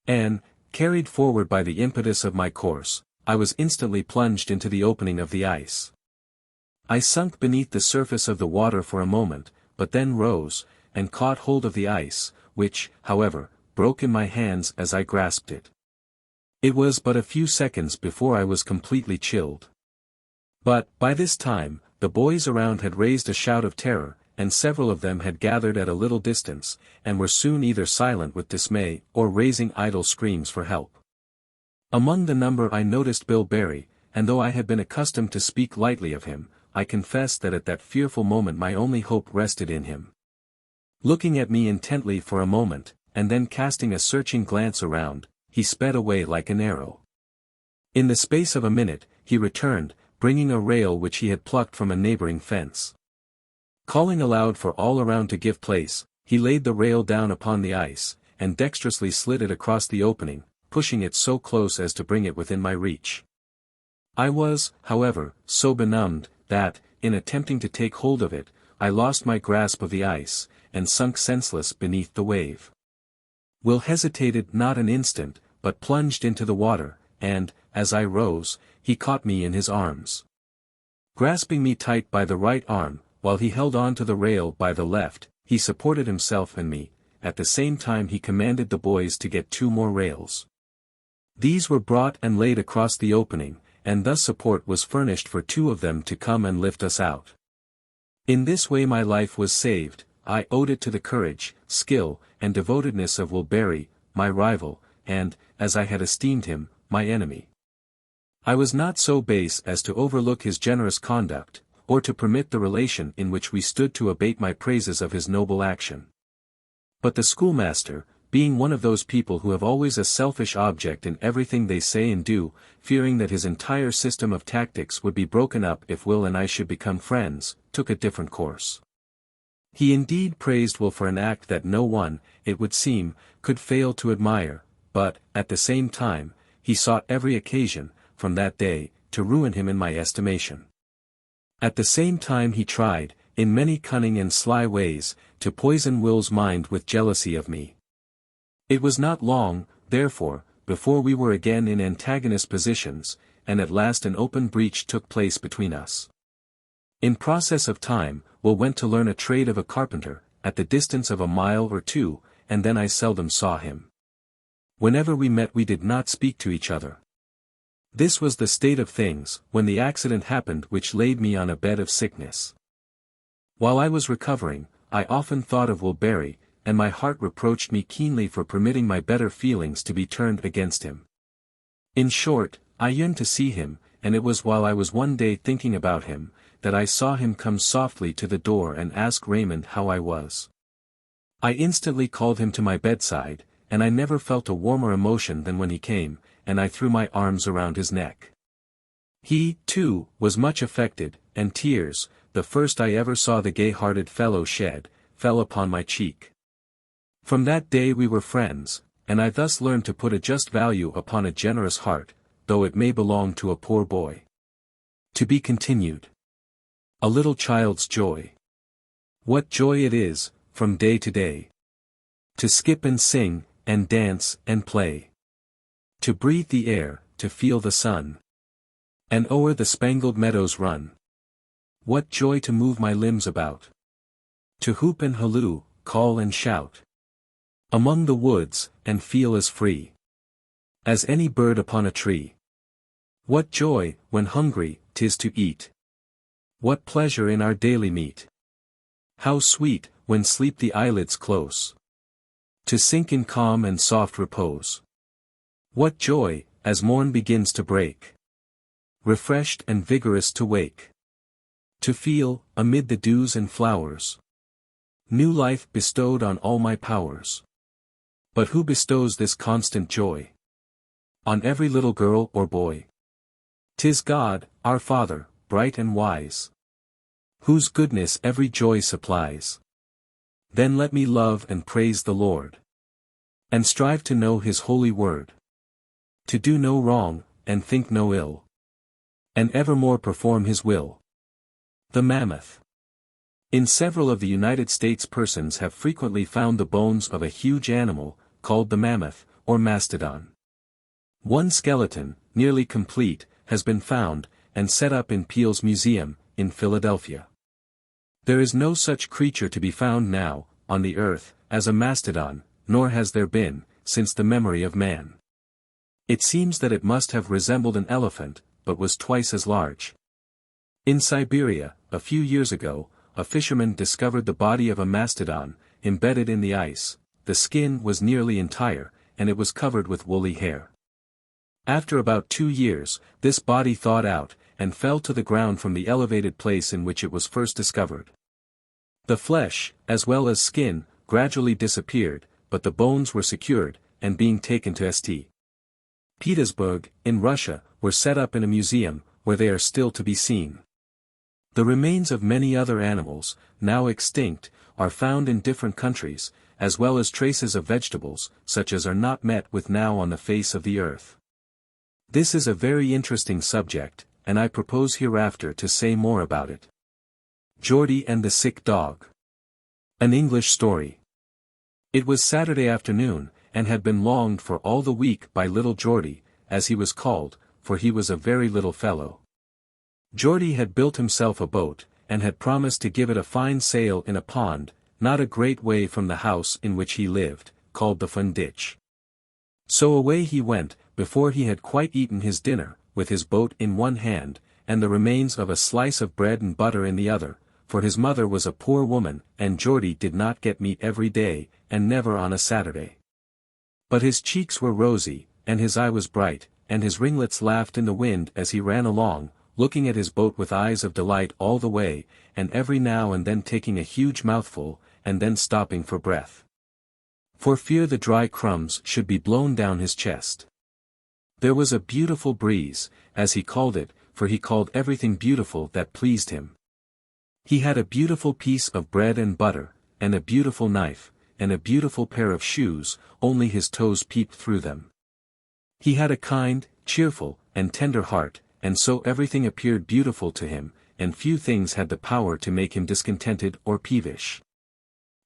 And, carried forward by the impetus of my course, I was instantly plunged into the opening of the ice. I sunk beneath the surface of the water for a moment, but then rose, and caught hold of the ice, which, however, broke in my hands as I grasped it. It was but a few seconds before I was completely chilled. But, by this time, the boys around had raised a shout of terror, and several of them had gathered at a little distance, and were soon either silent with dismay, or raising idle screams for help. Among the number I noticed Bill Barry, and though I had been accustomed to speak lightly of him, I confess that at that fearful moment my only hope rested in him. Looking at me intently for a moment, and then casting a searching glance around, he sped away like an arrow. In the space of a minute, he returned, bringing a rail which he had plucked from a neighboring fence. Calling aloud for all around to give place, he laid the rail down upon the ice, and dexterously slid it across the opening, pushing it so close as to bring it within my reach. I was, however, so benumbed, that, in attempting to take hold of it, I lost my grasp of the ice, and sunk senseless beneath the wave. Will hesitated not an instant, but plunged into the water, and, as I rose, he caught me in his arms. Grasping me tight by the right arm, while he held on to the rail by the left, he supported himself and me, at the same time he commanded the boys to get 2 more rails. These were brought and laid across the opening, and thus support was furnished for 2 of them to come and lift us out. In this way my life was saved. I owed it to the courage, skill, and devotedness of Will Barry, my rival, and, as I had esteemed him, my enemy. I was not so base as to overlook his generous conduct, or to permit the relation in which we stood to abate my praises of his noble action. But the schoolmaster, being one of those people who have always a selfish object in everything they say and do, fearing that his entire system of tactics would be broken up if Will and I should become friends, took a different course. He indeed praised Will for an act that no one, it would seem, could fail to admire, but, at the same time, he sought every occasion, from that day, to ruin him in my estimation. At the same time he tried, in many cunning and sly ways, to poison Will's mind with jealousy of me. It was not long, therefore, before we were again in antagonist positions, and at last an open breach took place between us. In process of time, Will went to learn a trade of a carpenter, at the distance of a mile or 2, and then I seldom saw him. Whenever we met we did not speak to each other. This was the state of things, when the accident happened which laid me on a bed of sickness. While I was recovering, I often thought of Will Barry, and my heart reproached me keenly for permitting my better feelings to be turned against him. In short, I yearned to see him, and it was while I was one day thinking about him, that I saw him come softly to the door and ask Raymond how I was. I instantly called him to my bedside, and I never felt a warmer emotion than when he came, and I threw my arms around his neck. He, too, was much affected, and tears, the first I ever saw the gay-hearted fellow shed, fell upon my cheek. From that day we were friends, and I thus learned to put a just value upon a generous heart, though it may belong to a poor boy. To be continued. A little child's joy. What joy it is, from day to day, to skip and sing, and dance and play, to breathe the air, to feel the sun, and o'er the spangled meadows run. What joy to move my limbs about, to hoop and halloo, call and shout, among the woods, and feel as free as any bird upon a tree. What joy, when hungry, 'tis to eat. What pleasure in our daily meat. How sweet, when sleep the eyelids close, to sink in calm and soft repose. What joy, as morn begins to break, refreshed and vigorous to wake, to feel, amid the dews and flowers, new life bestowed on all my powers. But who bestows this constant joy on every little girl or boy? 'Tis God, our Father, bright and wise, whose goodness every joy supplies. Then let me love and praise the Lord, and strive to know his holy word, to do no wrong, and think no ill, and evermore perform his will. The Mammoth. In several of the United States persons have frequently found the bones of a huge animal, called the mammoth, or mastodon. One skeleton, nearly complete, has been found, and set up in Peale's Museum, in Philadelphia. There is no such creature to be found now, on the earth, as a mastodon, nor has there been, since the memory of man. It seems that it must have resembled an elephant, but was twice as large. In Siberia, a few years ago, a fisherman discovered the body of a mastodon, embedded in the ice. The skin was nearly entire, and it was covered with woolly hair. After about 2 years, this body thawed out, and fell to the ground from the elevated place in which it was first discovered. The flesh, as well as skin, gradually disappeared, but the bones were secured, and being taken to St. Petersburg, in Russia, were set up in a museum, where they are still to be seen. The remains of many other animals, now extinct, are found in different countries, as well as traces of vegetables, such as are not met with now on the face of the earth. This is a very interesting subject, and I propose hereafter to say more about it. Geordie and the Sick Dog. An English Story. It was Saturday afternoon, and had been longed for all the week by little Geordie, as he was called, for he was a very little fellow. Geordie had built himself a boat, and had promised to give it a fine sail in a pond, not a great way from the house in which he lived, called the Fun Ditch. So away he went, before he had quite eaten his dinner, with his boat in one hand, and the remains of a slice of bread and butter in the other, for his mother was a poor woman, and Geordie did not get meat every day, and never on a Saturday. But his cheeks were rosy, and his eye was bright, and his ringlets laughed in the wind as he ran along, looking at his boat with eyes of delight all the way, and every now and then taking a huge mouthful, and then stopping for breath, for fear the dry crumbs should be blown down his chest. There was a beautiful breeze, as he called it, for he called everything beautiful that pleased him. He had a beautiful piece of bread and butter, and a beautiful knife, and a beautiful pair of shoes, only his toes peeped through them. He had a kind, cheerful, and tender heart, and so everything appeared beautiful to him, and few things had the power to make him discontented or peevish.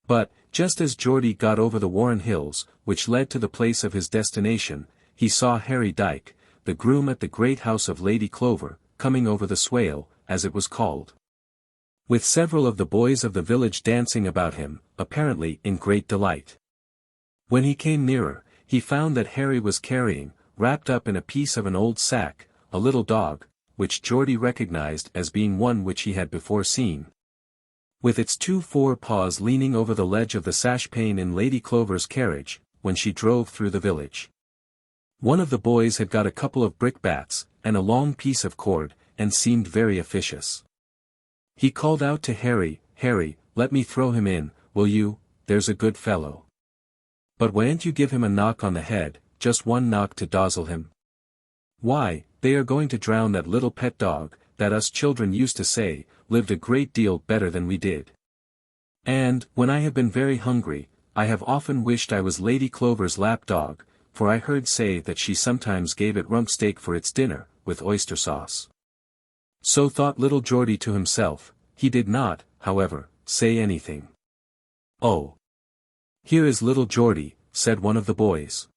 But, just as Geordie got over the Warren Hills, which led to the place of his destination, he saw Harry Dyke, the groom at the great house of Lady Clover, coming over the swale, as it was called, with several of the boys of the village dancing about him, apparently in great delight. When he came nearer, he found that Harry was carrying, wrapped up in a piece of an old sack, a little dog, which Geordie recognized as being one which he had before seen, with its 2 fore-paws leaning over the ledge of the sash-pane in Lady Clover's carriage, when she drove through the village. One of the boys had got a couple of brickbats, and a long piece of cord, and seemed very officious. He called out to Harry, "Harry, let me throw him in, will you, there's a good fellow. But why'n't you give him a knock on the head, just one knock to dazzle him? Why, they are going to drown that little pet dog, that us children used to say, lived a great deal better than we did. And, when I have been very hungry, I have often wished I was Lady Clover's lap dog, for I heard say that she sometimes gave it rump steak for its dinner, with oyster sauce." So thought little Geordie to himself. He did not, however, say anything. "Oh! Here is little Geordie," said one of the boys.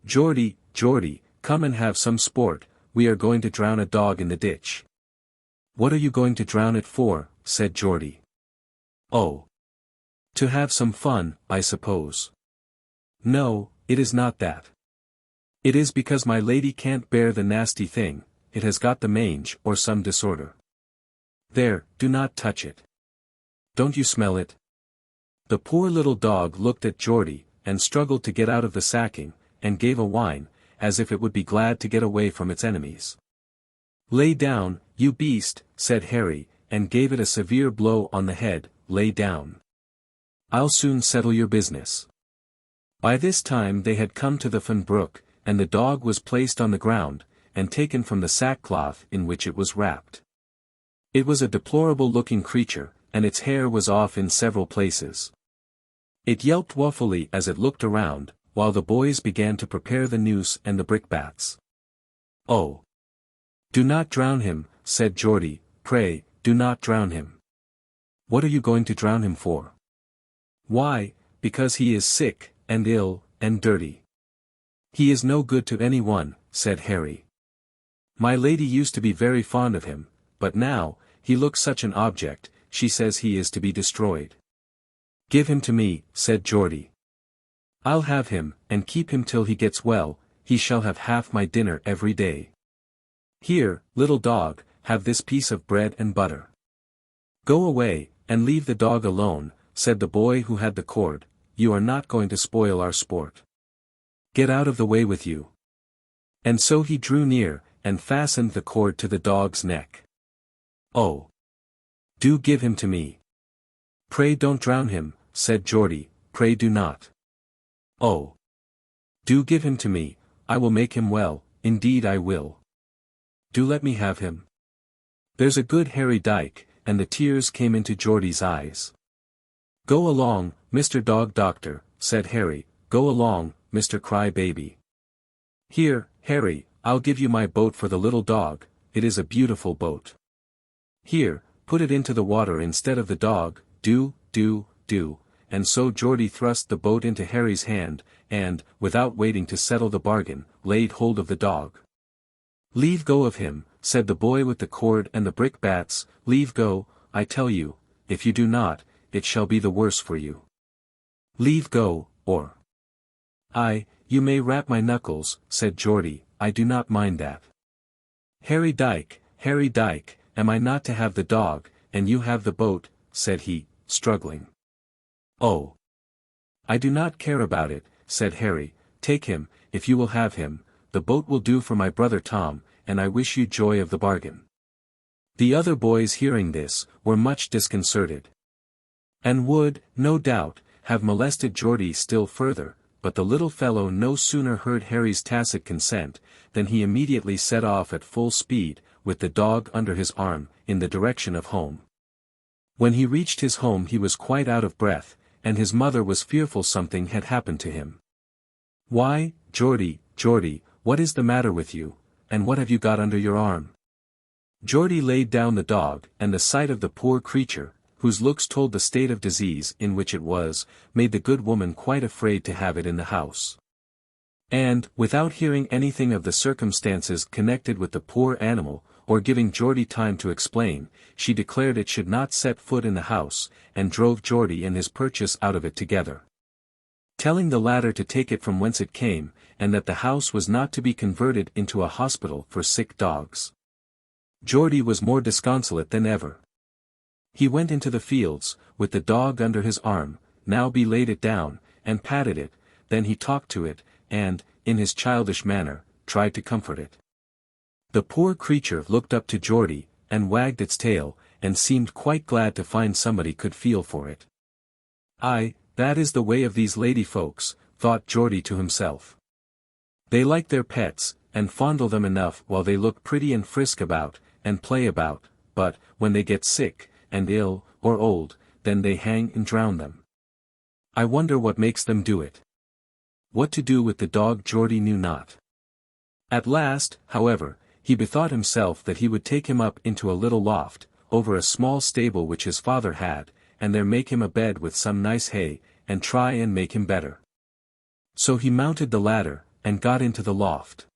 "Geordie, Geordie, come and have some sport, we are going to drown a dog in the ditch." "What are you going to drown it for?" said Geordie. "Oh! To have some fun, I suppose." "No, it is not that. It is because my lady can't bear the nasty thing, it has got the mange or some disorder. There, do not touch it. Don't you smell it?" The poor little dog looked at Geordie, and struggled to get out of the sacking, and gave a whine, as if it would be glad to get away from its enemies. "Lay down, you beast," said Harry, and gave it a severe blow on the head. "Lay down. I'll soon settle your business." By this time they had come to the Fun Brook, and the dog was placed on the ground, and taken from the sackcloth in which it was wrapped. It was a deplorable-looking creature, and its hair was off in several places. It yelped woefully as it looked around, while the boys began to prepare the noose and the brickbats. "Oh! Do not drown him," said Geordie, "pray, do not drown him." "What are you going to drown him for?" "Why, because he is sick, and ill, and dirty. He is no good to any one," said Harry. "My lady used to be very fond of him, but now, he looks such an object, she says he is to be destroyed." "Give him to me," said Geordie. "I'll have him, and keep him till he gets well, he shall have half my dinner every day. Here, little dog, have this piece of bread and butter. Go away, and leave the dog alone, said the boy who had the cord, you are not going to spoil our sport. Get out of the way with you. And so he drew near, and fastened the cord to the dog's neck. Oh! Do give him to me. Pray don't drown him, said Geordie, pray do not. Oh! Do give him to me, I will make him well, indeed I will. Do let me have him. There's a good Harry Dyke, and the tears came into Geordie's eyes. Go along, Mr. Dog Doctor, said Harry, go along, Mr. Cry Baby. Here, Harry, I'll give you my boat for the little dog, it is a beautiful boat. Here, put it into the water instead of the dog, do, and so Geordie thrust the boat into Harry's hand, and, without waiting to settle the bargain, laid hold of the dog. Leave go of him, said the boy with the cord and the brickbats, leave go, I tell you, if you do not, it shall be the worse for you. Leave go, or... You may rap my knuckles, said Geordie, I do not mind that. Harry Dyke, am I not to have the dog, and you have the boat, said he, struggling. Oh! I do not care about it, said Harry, take him, if you will have him, the boat will do for my brother Tom, and I wish you joy of the bargain. The other boys hearing this, were much disconcerted. And would, no doubt, have molested Geordie still further, but the little fellow no sooner heard Harry's tacit consent, than he immediately set off at full speed, with the dog under his arm, in the direction of home. When he reached his home he was quite out of breath, and his mother was fearful something had happened to him. Why, Geordie, what is the matter with you, and what have you got under your arm? Geordie laid down the dog, and the sight of the poor creature, whose looks told the state of disease in which it was, made the good woman quite afraid to have it in the house. And, without hearing anything of the circumstances connected with the poor animal, or giving Geordie time to explain, she declared it should not set foot in the house, and drove Geordie and his purchase out of it together. Telling the latter to take it from whence it came, and that the house was not to be converted into a hospital for sick dogs. Geordie was more disconsolate than ever. He went into the fields, with the dog under his arm, now laid it down, and patted it, then he talked to it, and, in his childish manner, tried to comfort it. The poor creature looked up to Geordie, and wagged its tail, and seemed quite glad to find somebody could feel for it. That is the way of these lady folks, thought Geordie to himself. They like their pets, and fondle them enough while they look pretty and frisk about, and play about, but, when they get sick, and ill, or old, then they hang and drown them. I wonder what makes them do it. What to do with the dog Geordie knew not. At last, however, he bethought himself that he would take him up into a little loft, over a small stable which his father had, and there make him a bed with some nice hay, and try and make him better. So he mounted the ladder, and got into the loft.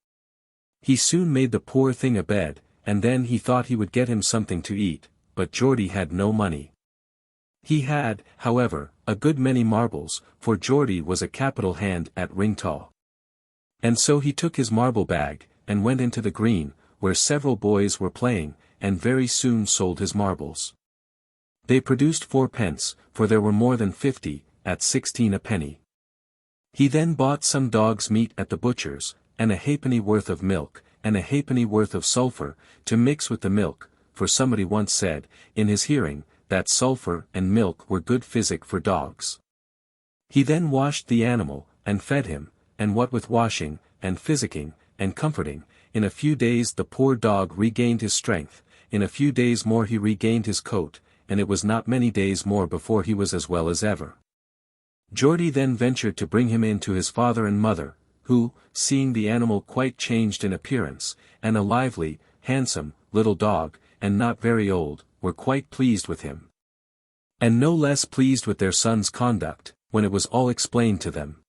He soon made the poor thing a bed, and then he thought he would get him something to eat, but Geordie had no money. He had, however, a good many marbles, for Geordie was a capital hand at ring-taw. And so he took his marble bag, and went into the green, where several boys were playing, and very soon sold his marbles. They produced 4d, for there were more than 50, at 16 a penny. He then bought some dog's meat at the butcher's, and a halfpenny worth of milk, and a halfpenny worth of sulphur, to mix with the milk, for somebody once said, in his hearing, that sulphur and milk were good physic for dogs. He then washed the animal, and fed him, and what with washing, and physicking, and comforting, in a few days the poor dog regained his strength, in a few days more he regained his coat, and it was not many days more before he was as well as ever. Geordie then ventured to bring him in to his father and mother, who, seeing the animal quite changed in appearance, and a lively, handsome, little dog, and not very old, were quite pleased with him. And no less pleased with their son's conduct, when it was all explained to them.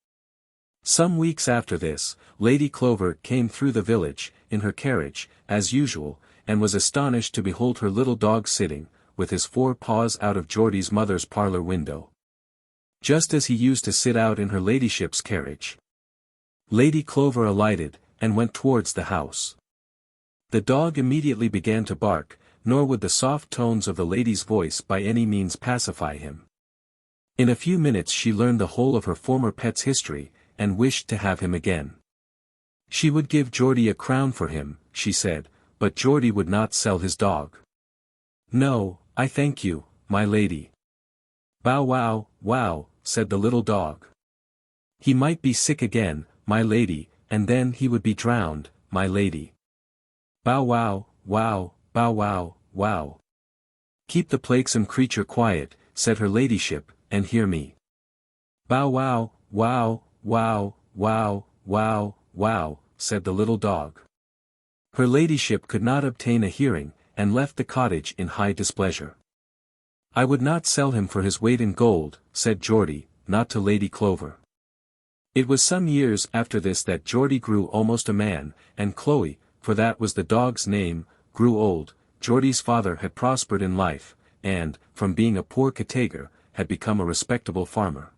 Some weeks after this, Lady Clover came through the village, in her carriage, as usual, and was astonished to behold her little dog sitting, with his 4 paws out of Geordie's mother's parlour window. Just as he used to sit out in her ladyship's carriage. Lady Clover alighted, and went towards the house. The dog immediately began to bark, nor would the soft tones of the lady's voice by any means pacify him. In a few minutes she learned the whole of her former pet's history, and wished to have him again. She would give Geordie a crown for him, she said, but Geordie would not sell his dog. "No, I thank you, my lady." "Bow wow, wow," said the little dog. "He might be sick again, my lady, and then he would be drowned, my lady." "Bow wow, wow, bow wow, wow." "Keep the plaguesome creature quiet," said her ladyship, "and hear me." "Bow wow, wow, wow, wow, wow, wow," said the little dog. Her ladyship could not obtain a hearing, and left the cottage in high displeasure. "I would not sell him for his weight in gold," said Geordie, not to Lady Clover. It was some years after this that Geordie grew almost a man, and Chloe, for that was the dog's name, grew old. Geordie's father had prospered in life, and, from being a poor caretaker, had become a respectable farmer.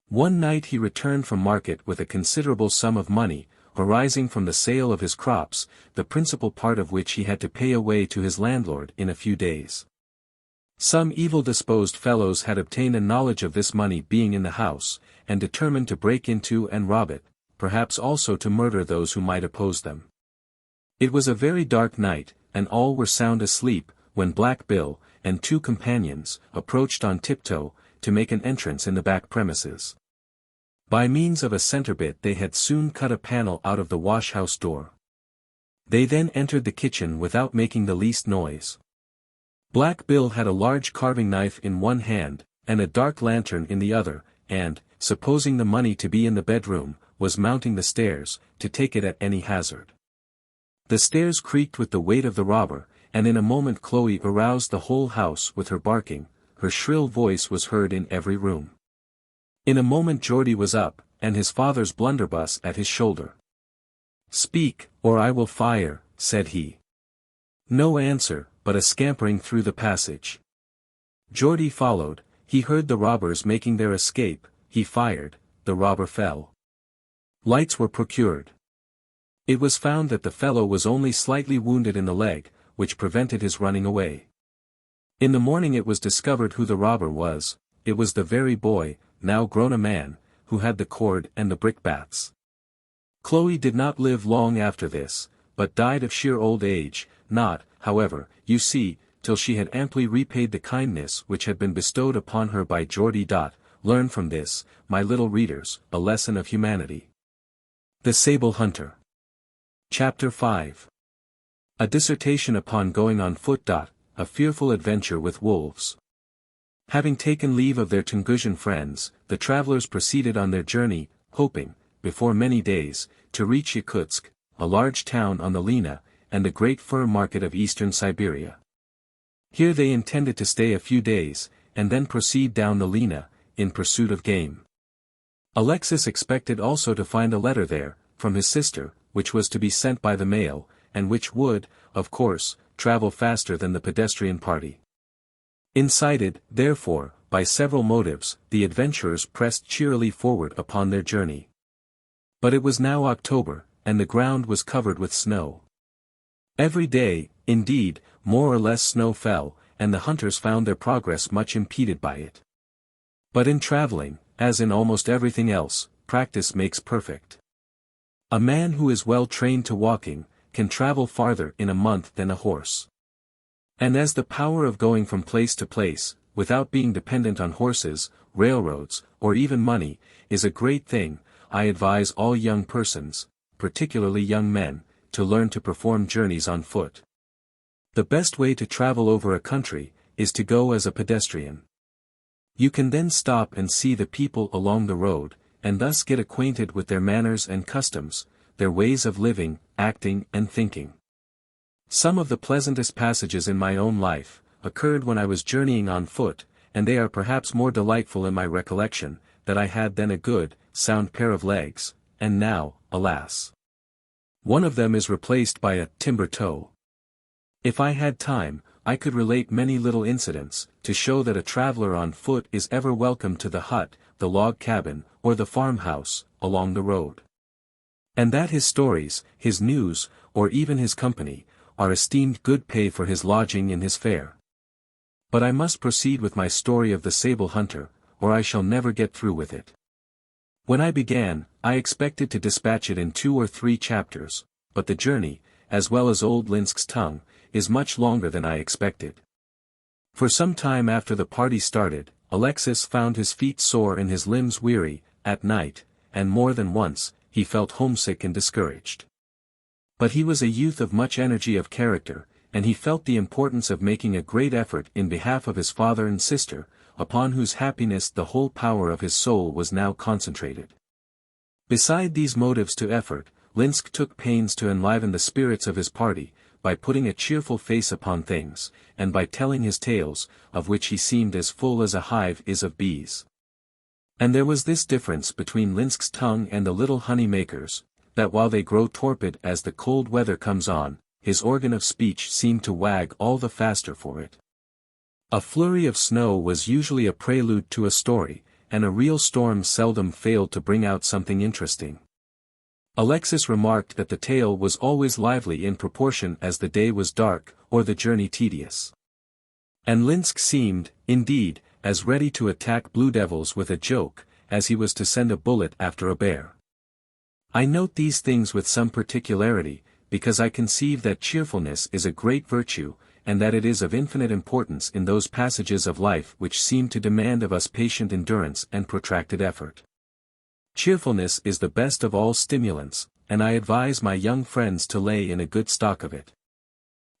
One night he returned from market with a considerable sum of money, arising from the sale of his crops, the principal part of which he had to pay away to his landlord in a few days. Some evil-disposed fellows had obtained a knowledge of this money being in the house, and determined to break into and rob it, perhaps also to murder those who might oppose them. It was a very dark night, and all were sound asleep, when Black Bill, and 2 companions, approached on tiptoe, to make an entrance in the back premises. By means of a centre-bit they had soon cut a panel out of the wash-house door. They then entered the kitchen without making the least noise. Black Bill had a large carving knife in one hand, and a dark lantern in the other, and, supposing the money to be in the bedroom, was mounting the stairs, to take it at any hazard. The stairs creaked with the weight of the robber, and in a moment Chloe aroused the whole house with her barking. Her shrill voice was heard in every room. In a moment Geordie was up, and his father's blunderbuss at his shoulder. "Speak, or I will fire," said he. No answer, but a scampering through the passage. Geordie followed. He heard the robbers making their escape. He fired. The robber fell. Lights were procured. It was found that the fellow was only slightly wounded in the leg, which prevented his running away. In the morning it was discovered who the robber was. It was the very boy, now grown a man, who had the cord and the brickbats. Chloe did not live long after this, but died of sheer old age, not, however, you see, till she had amply repaid the kindness which had been bestowed upon her by Geordie. Learn from this, my little readers, a lesson of humanity. The Sable Hunter. Chapter 5. A dissertation upon going on foot. A fearful adventure with wolves. Having taken leave of their Tungusian friends, the travelers proceeded on their journey, hoping, before many days, to reach Yakutsk, a large town on the Lena, and the great fur market of eastern Siberia. Here they intended to stay a few days, and then proceed down the Lena, in pursuit of game. Alexis expected also to find a letter there, from his sister, which was to be sent by the mail, and which would, of course, travel faster than the pedestrian party. Incited, therefore, by several motives, the adventurers pressed cheerily forward upon their journey. But it was now October, and the ground was covered with snow. Every day, indeed, more or less snow fell, and the hunters found their progress much impeded by it. But in traveling, as in almost everything else, practice makes perfect. A man who is well trained to walking, can travel farther in a month than a horse. And as the power of going from place to place, without being dependent on horses, railroads, or even money, is a great thing, I advise all young persons, particularly young men, to learn to perform journeys on foot. The best way to travel over a country, is to go as a pedestrian. You can then stop and see the people along the road, and thus get acquainted with their manners and customs, their ways of living, acting and thinking. Some of the pleasantest passages in my own life, occurred when I was journeying on foot, and they are perhaps more delightful in my recollection, that I had then a good, sound pair of legs, and now, alas! One of them is replaced by a timber toe. If I had time, I could relate many little incidents, to show that a traveler on foot is ever welcome to the hut, the log cabin, or the farmhouse, along the road. And that his stories, his news, or even his company, are esteemed good pay for his lodging and his fare. But I must proceed with my story of the sable hunter, or I shall never get through with it. When I began, I expected to dispatch it in 2 or 3 chapters, but the journey, as well as old Linsk's tongue, is much longer than I expected. For some time after the party started, Alexis found his feet sore and his limbs weary, at night, and more than once, he felt homesick and discouraged. But he was a youth of much energy of character, and he felt the importance of making a great effort in behalf of his father and sister, upon whose happiness the whole power of his soul was now concentrated. Beside these motives to effort, Linsk took pains to enliven the spirits of his party, by putting a cheerful face upon things, and by telling his tales, of which he seemed as full as a hive is of bees. And there was this difference between Linsk's tongue and the little honey-makers, that while they grow torpid as the cold weather comes on, his organ of speech seemed to wag all the faster for it. A flurry of snow was usually a prelude to a story, and a real storm seldom failed to bring out something interesting. Alexis remarked that the tale was always lively in proportion as the day was dark, or the journey tedious. And Linsk seemed, indeed, as ready to attack blue devils with a joke, as he was to send a bullet after a bear. I note these things with some particularity, because I conceive that cheerfulness is a great virtue, and that it is of infinite importance in those passages of life which seem to demand of us patient endurance and protracted effort. Cheerfulness is the best of all stimulants, and I advise my young friends to lay in a good stock of it.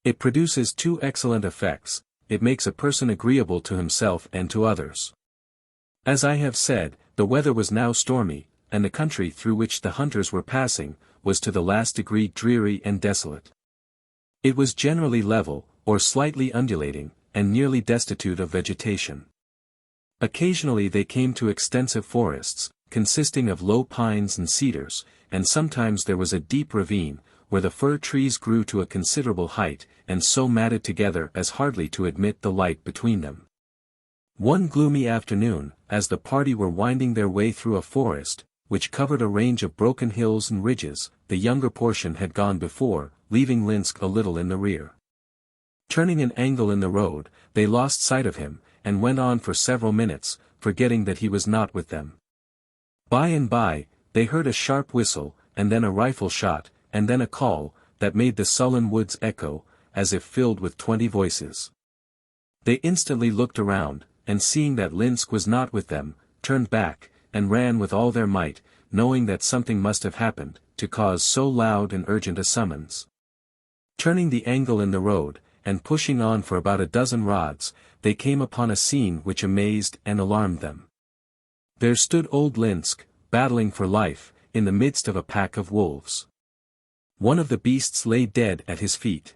It produces 2 excellent effects: it makes a person agreeable to himself and to others. As I have said, the weather was now stormy, and the country through which the hunters were passing, was to the last degree dreary and desolate. It was generally level, or slightly undulating, and nearly destitute of vegetation. Occasionally they came to extensive forests, consisting of low pines and cedars, and sometimes there was a deep ravine, where the fir trees grew to a considerable height, and so matted together as hardly to admit the light between them. One gloomy afternoon, as the party were winding their way through a forest, which covered a range of broken hills and ridges, the younger portion had gone before, leaving Linsk a little in the rear. Turning an angle in the road, they lost sight of him, and went on for several minutes, forgetting that he was not with them. By and by, they heard a sharp whistle, and then a rifle shot, and then a call, that made the sullen woods echo, as if filled with 20 voices. They instantly looked around, and seeing that Linsk was not with them, turned back, and ran with all their might, knowing that something must have happened, to cause so loud and urgent a summons. Turning the angle in the road, and pushing on for about a dozen rods, they came upon a scene which amazed and alarmed them. There stood old Linsk, battling for life, in the midst of a pack of wolves. One of the beasts lay dead at his feet.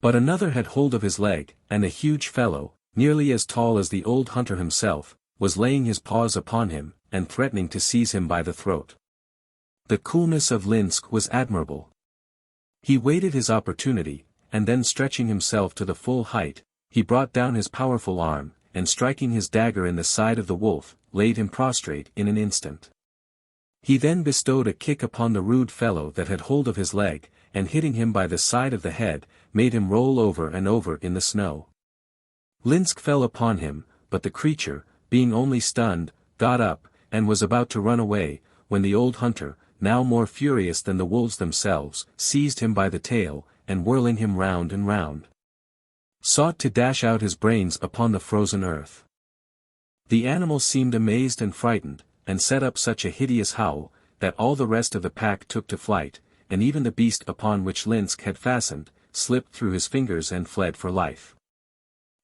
But another had hold of his leg, and a huge fellow, nearly as tall as the old hunter himself, was laying his paws upon him, and threatening to seize him by the throat. The coolness of Linsk was admirable. He waited his opportunity, and then stretching himself to the full height, he brought down his powerful arm, and striking his dagger in the side of the wolf, laid him prostrate in an instant. He then bestowed a kick upon the rude fellow that had hold of his leg, and hitting him by the side of the head, made him roll over and over in the snow. Linsk fell upon him, but the creature, being only stunned, got up, and was about to run away, when the old hunter, now more furious than the wolves themselves, seized him by the tail, and whirling him round and round, sought to dash out his brains upon the frozen earth. The animal seemed amazed and frightened, and set up such a hideous howl, that all the rest of the pack took to flight, and even the beast upon which Linsk had fastened, slipped through his fingers and fled for life.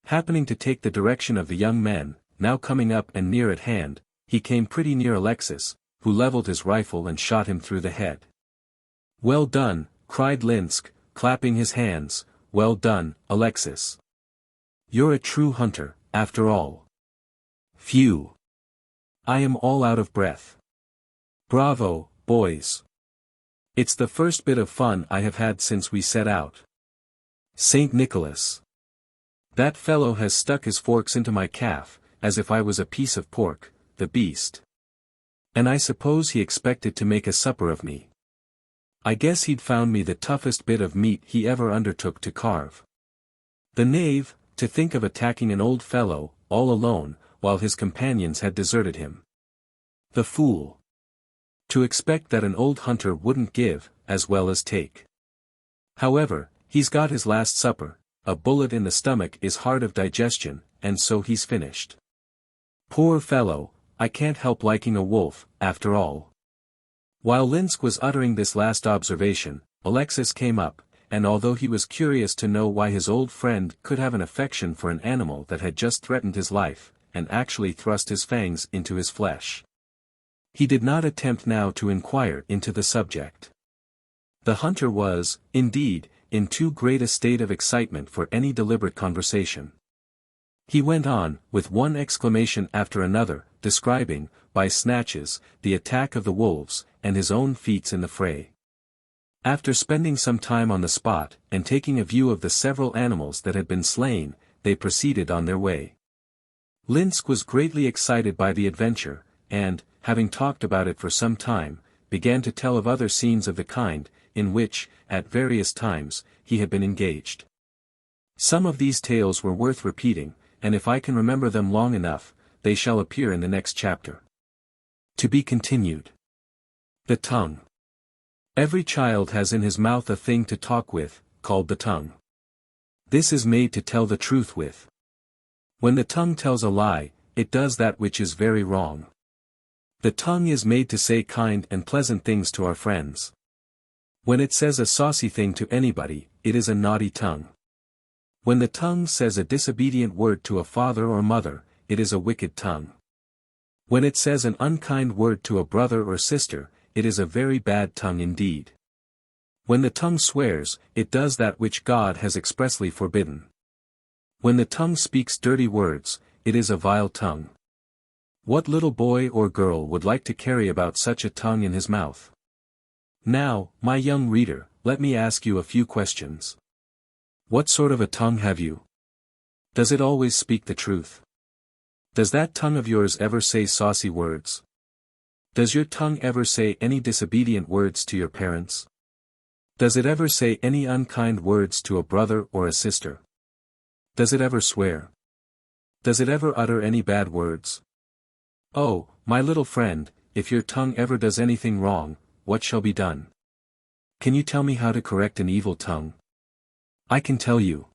Happening to take the direction of the young men, now coming up and near at hand, he came pretty near Alexis, who levelled his rifle and shot him through the head. "Well done," cried Linsk, clapping his hands, "well done, Alexis. You're a true hunter, after all. Phew! I am all out of breath. Bravo, boys. It's the first bit of fun I have had since we set out. St. Nicholas! That fellow has stuck his forks into my calf, as if I was a piece of pork, the beast. And I suppose he expected to make a supper of me. I guess he'd found me the toughest bit of meat he ever undertook to carve. The knave, to think of attacking an old fellow, all alone, while his companions had deserted him. The fool. To expect that an old hunter wouldn't give, as well as take. However, he's got his last supper, a bullet in the stomach is hard of digestion, and so he's finished. Poor fellow, I can't help liking a wolf, after all. While Linsk was uttering this last observation, Alexis came up, and although he was curious to know why his old friend could have an affection for an animal that had just threatened his life, and actually thrust his fangs into his flesh, he did not attempt now to inquire into the subject. The hunter was, indeed, in too great a state of excitement for any deliberate conversation. He went on, with one exclamation after another, describing, by snatches, the attack of the wolves, and his own feats in the fray. After spending some time on the spot, and taking a view of the several animals that had been slain, they proceeded on their way. Linsk was greatly excited by the adventure, and, having talked about it for some time, began to tell of other scenes of the kind, in which, at various times, he had been engaged. Some of these tales were worth repeating, and if I can remember them long enough, they shall appear in the next chapter. To be continued. The tongue. Every child has in his mouth a thing to talk with, called the tongue. This is made to tell the truth with. When the tongue tells a lie, it does that which is very wrong. The tongue is made to say kind and pleasant things to our friends. When it says a saucy thing to anybody, it is a naughty tongue. When the tongue says a disobedient word to a father or mother, it is a wicked tongue. When it says an unkind word to a brother or sister, it is a very bad tongue indeed. When the tongue swears, it does that which God has expressly forbidden. When the tongue speaks dirty words, it is a vile tongue. What little boy or girl would like to carry about such a tongue in his mouth? Now, my young reader, let me ask you a few questions. What sort of a tongue have you? Does it always speak the truth? Does that tongue of yours ever say saucy words? Does your tongue ever say any disobedient words to your parents? Does it ever say any unkind words to a brother or a sister? Does it ever swear? Does it ever utter any bad words? Oh, my little friend, if your tongue ever does anything wrong, what shall be done? Can you tell me how to correct an evil tongue? I can tell you.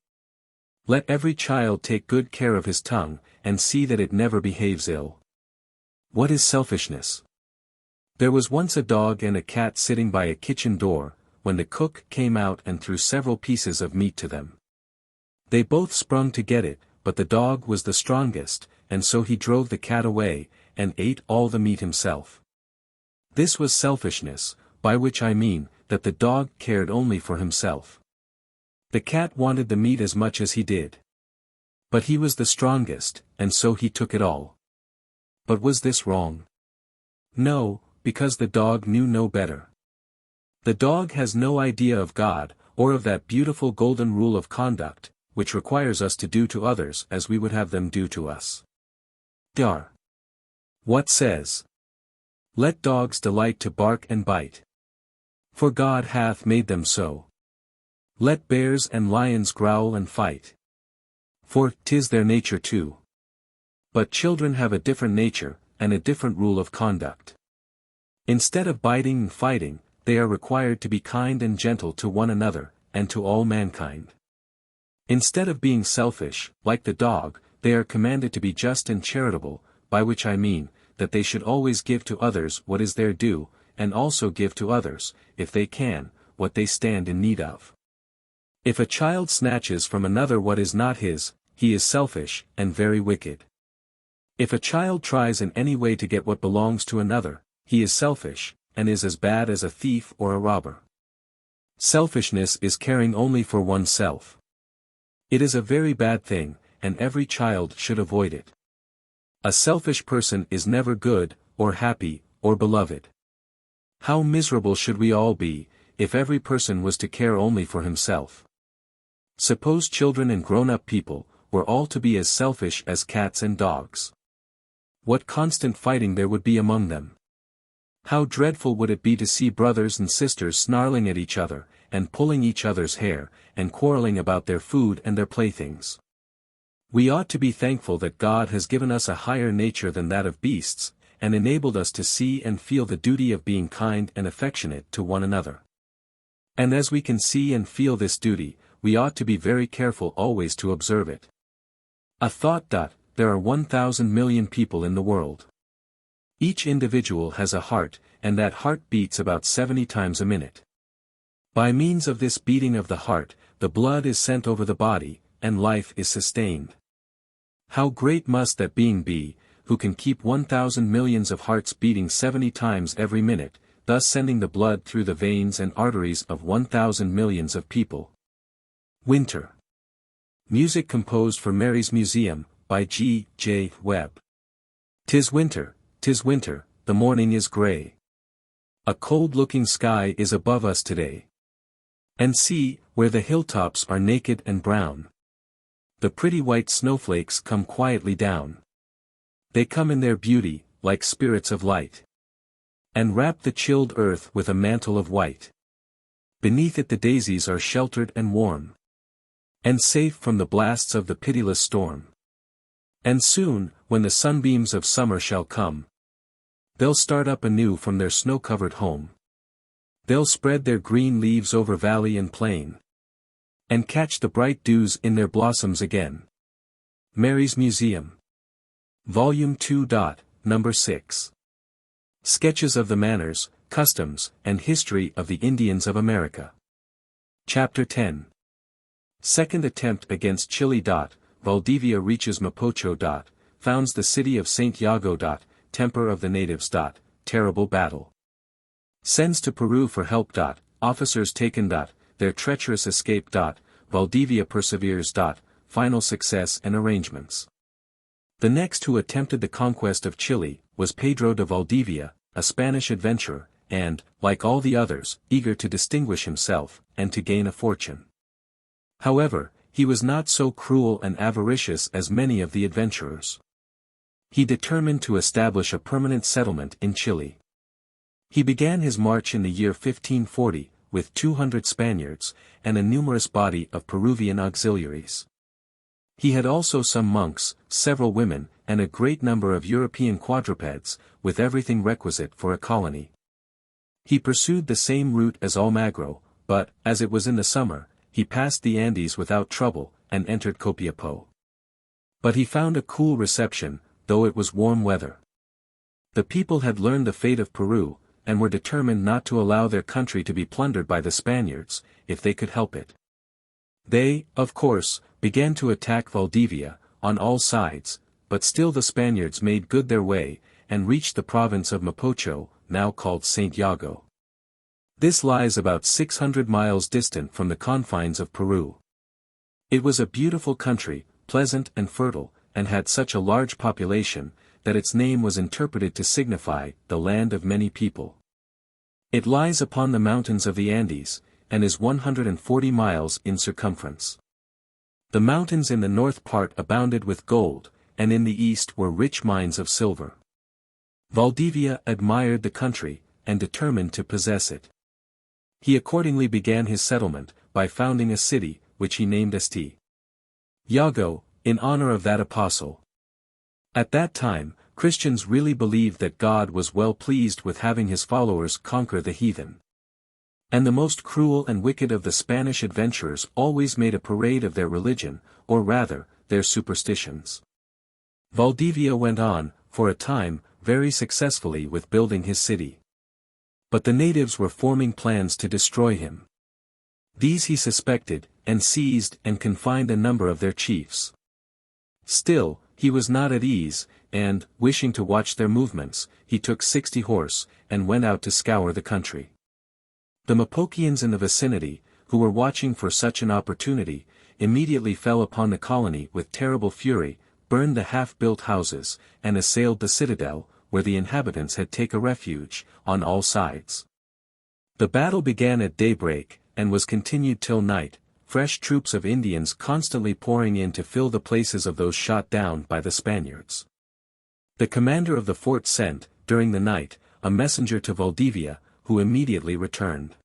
Let every child take good care of his tongue, and see that it never behaves ill. What is selfishness? There was once a dog and a cat sitting by a kitchen door, when the cook came out and threw several pieces of meat to them. They both sprung to get it, but the dog was the strongest, and so he drove the cat away, and ate all the meat himself. This was selfishness, by which I mean, that the dog cared only for himself. The cat wanted the meat as much as he did. But he was the strongest, and so he took it all. But was this wrong? No, because the dog knew no better. The dog has no idea of God, or of that beautiful golden rule of conduct, which requires us to do to others as we would have them do to us. Dar. What says? Let dogs delight to bark and bite. For God hath made them so. Let bears and lions growl and fight. For 'tis their nature too. But children have a different nature, and a different rule of conduct. Instead of biting and fighting, they are required to be kind and gentle to one another, and to all mankind. Instead of being selfish, like the dog, they are commanded to be just and charitable, by which I mean, that they should always give to others what is their due, and also give to others, if they can, what they stand in need of. If a child snatches from another what is not his, he is selfish, and very wicked. If a child tries in any way to get what belongs to another, he is selfish, and is as bad as a thief or a robber. Selfishness is caring only for oneself. It is a very bad thing, and every child should avoid it. A selfish person is never good, or happy, or beloved. How miserable should we all be, if every person was to care only for himself. Suppose children and grown-up people were all to be as selfish as cats and dogs. What constant fighting there would be among them. How dreadful would it be to see brothers and sisters snarling at each other, and pulling each other's hair, and quarreling about their food and their playthings. We ought to be thankful that God has given us a higher nature than that of beasts, and enabled us to see and feel the duty of being kind and affectionate to one another. And as we can see and feel this duty, we ought to be very careful always to observe it. A thought. There are 1,000 million people in the world. Each individual has a heart, and that heart beats about 70 times a minute. By means of this beating of the heart, the blood is sent over the body, and life is sustained. How great must that being be, who can keep 1,000 millions of hearts beating 70 times every minute, thus sending the blood through the veins and arteries of 1,000 millions of people. Winter. Music composed for Mary's Museum, by G. J. Webb. 'Tis winter, the morning is grey. A cold-looking sky is above us today. And see, where the hilltops are naked and brown. The pretty white snowflakes come quietly down. They come in their beauty, like spirits of light. And wrap the chilled earth with a mantle of white. Beneath it the daisies are sheltered and warm. And safe from the blasts of the pitiless storm. And soon, when the sunbeams of summer shall come, they'll start up anew from their snow-covered home. They'll spread their green leaves over valley and plain, and catch the bright dews in their blossoms again. Mary's Museum. Volume 2. Number 6. Sketches of the Manners, Customs, and History of the Indians of America. Chapter 10. Second attempt against Chile. Valdivia reaches Mapocho. Founds the city of St. Iago. Temper of the natives. Terrible battle. Sends to Peru for help. Officers taken. Their treacherous escape. Valdivia perseveres. Final success and arrangements. The next who attempted the conquest of Chile, was Pedro de Valdivia, a Spanish adventurer, and, like all the others, eager to distinguish himself, and to gain a fortune. However, he was not so cruel and avaricious as many of the adventurers. He determined to establish a permanent settlement in Chile. He began his march in the year 1540, with 200 Spaniards, and a numerous body of Peruvian auxiliaries. He had also some monks, several women, and a great number of European quadrupeds, with everything requisite for a colony. He pursued the same route as Almagro, but, as it was in the summer, he passed the Andes without trouble, and entered Copiapó. But he found a cool reception, though it was warm weather. The people had learned the fate of Peru, and were determined not to allow their country to be plundered by the Spaniards, if they could help it. They, of course, began to attack Valdivia, on all sides, but still the Spaniards made good their way, and reached the province of Mapocho, now called St. Iago. This lies about 600 miles distant from the confines of Peru. It was a beautiful country, pleasant and fertile, and had such a large population, that its name was interpreted to signify, the land of many people. It lies upon the mountains of the Andes, and is 140 miles in circumference. The mountains in the north part abounded with gold, and in the east were rich mines of silver. Valdivia admired the country, and determined to possess it. He accordingly began his settlement, by founding a city, which he named St. Iago, in honor of that apostle. At that time, Christians really believed that God was well pleased with having his followers conquer the heathen. And the most cruel and wicked of the Spanish adventurers always made a parade of their religion, or rather, their superstitions. Valdivia went on, for a time, very successfully with building his city. But the natives were forming plans to destroy him. These he suspected, and seized and confined a number of their chiefs. Still, he was not at ease, and, wishing to watch their movements, he took 60 horse, and went out to scour the country. The Mapochians in the vicinity, who were watching for such an opportunity, immediately fell upon the colony with terrible fury, burned the half-built houses, and assailed the citadel, where the inhabitants had taken refuge, on all sides. The battle began at daybreak, and was continued till night, fresh troops of Indians constantly pouring in to fill the places of those shot down by the Spaniards. The commander of the fort sent, during the night, a messenger to Valdivia, who immediately returned.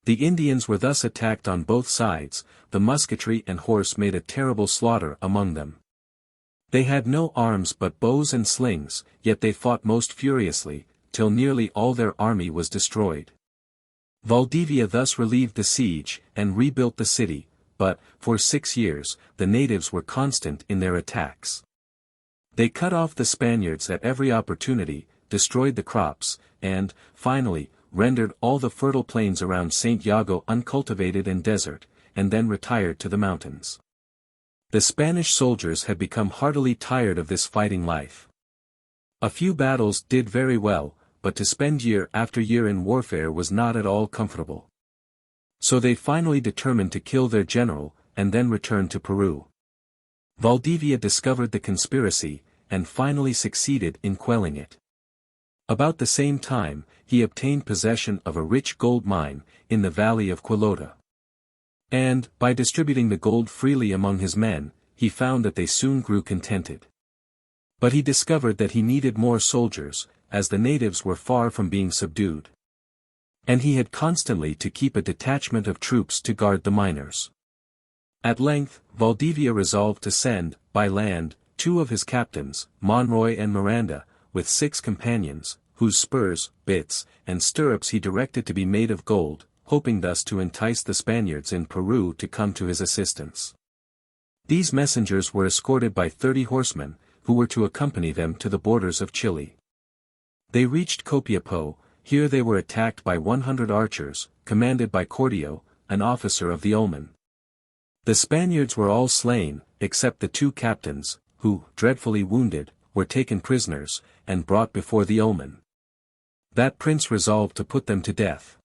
The Indians were thus attacked on both sides, the musketry and horse made a terrible slaughter among them. They had no arms but bows and slings, yet they fought most furiously, till nearly all their army was destroyed. Valdivia thus relieved the siege, and rebuilt the city, but, for 6 years, the natives were constant in their attacks. They cut off the Spaniards at every opportunity, destroyed the crops, and, finally, rendered all the fertile plains around St. Iago uncultivated and desert, and then retired to the mountains. The Spanish soldiers had become heartily tired of this fighting life. A few battles did very well, but to spend year after year in warfare was not at all comfortable. So they finally determined to kill their general, and then return to Peru. Valdivia discovered the conspiracy, and finally succeeded in quelling it. About the same time, he obtained possession of a rich gold mine, in the valley of Quilota. And, by distributing the gold freely among his men, he found that they soon grew contented. But he discovered that he needed more soldiers, as the natives were far from being subdued. And he had constantly to keep a detachment of troops to guard the miners. At length, Valdivia resolved to send, by land, 2 of his captains, Monroy and Miranda, with 6 companions, whose spurs, bits, and stirrups he directed to be made of gold, hoping thus to entice the Spaniards in Peru to come to his assistance. These messengers were escorted by 30 horsemen, who were to accompany them to the borders of Chile. They reached Copiapo. Here they were attacked by 100 archers, commanded by Cordio, an officer of the Ulman. The Spaniards were all slain, except the 2 captains, who, dreadfully wounded, were taken prisoners, and brought before the Ulman. That prince resolved to put them to death.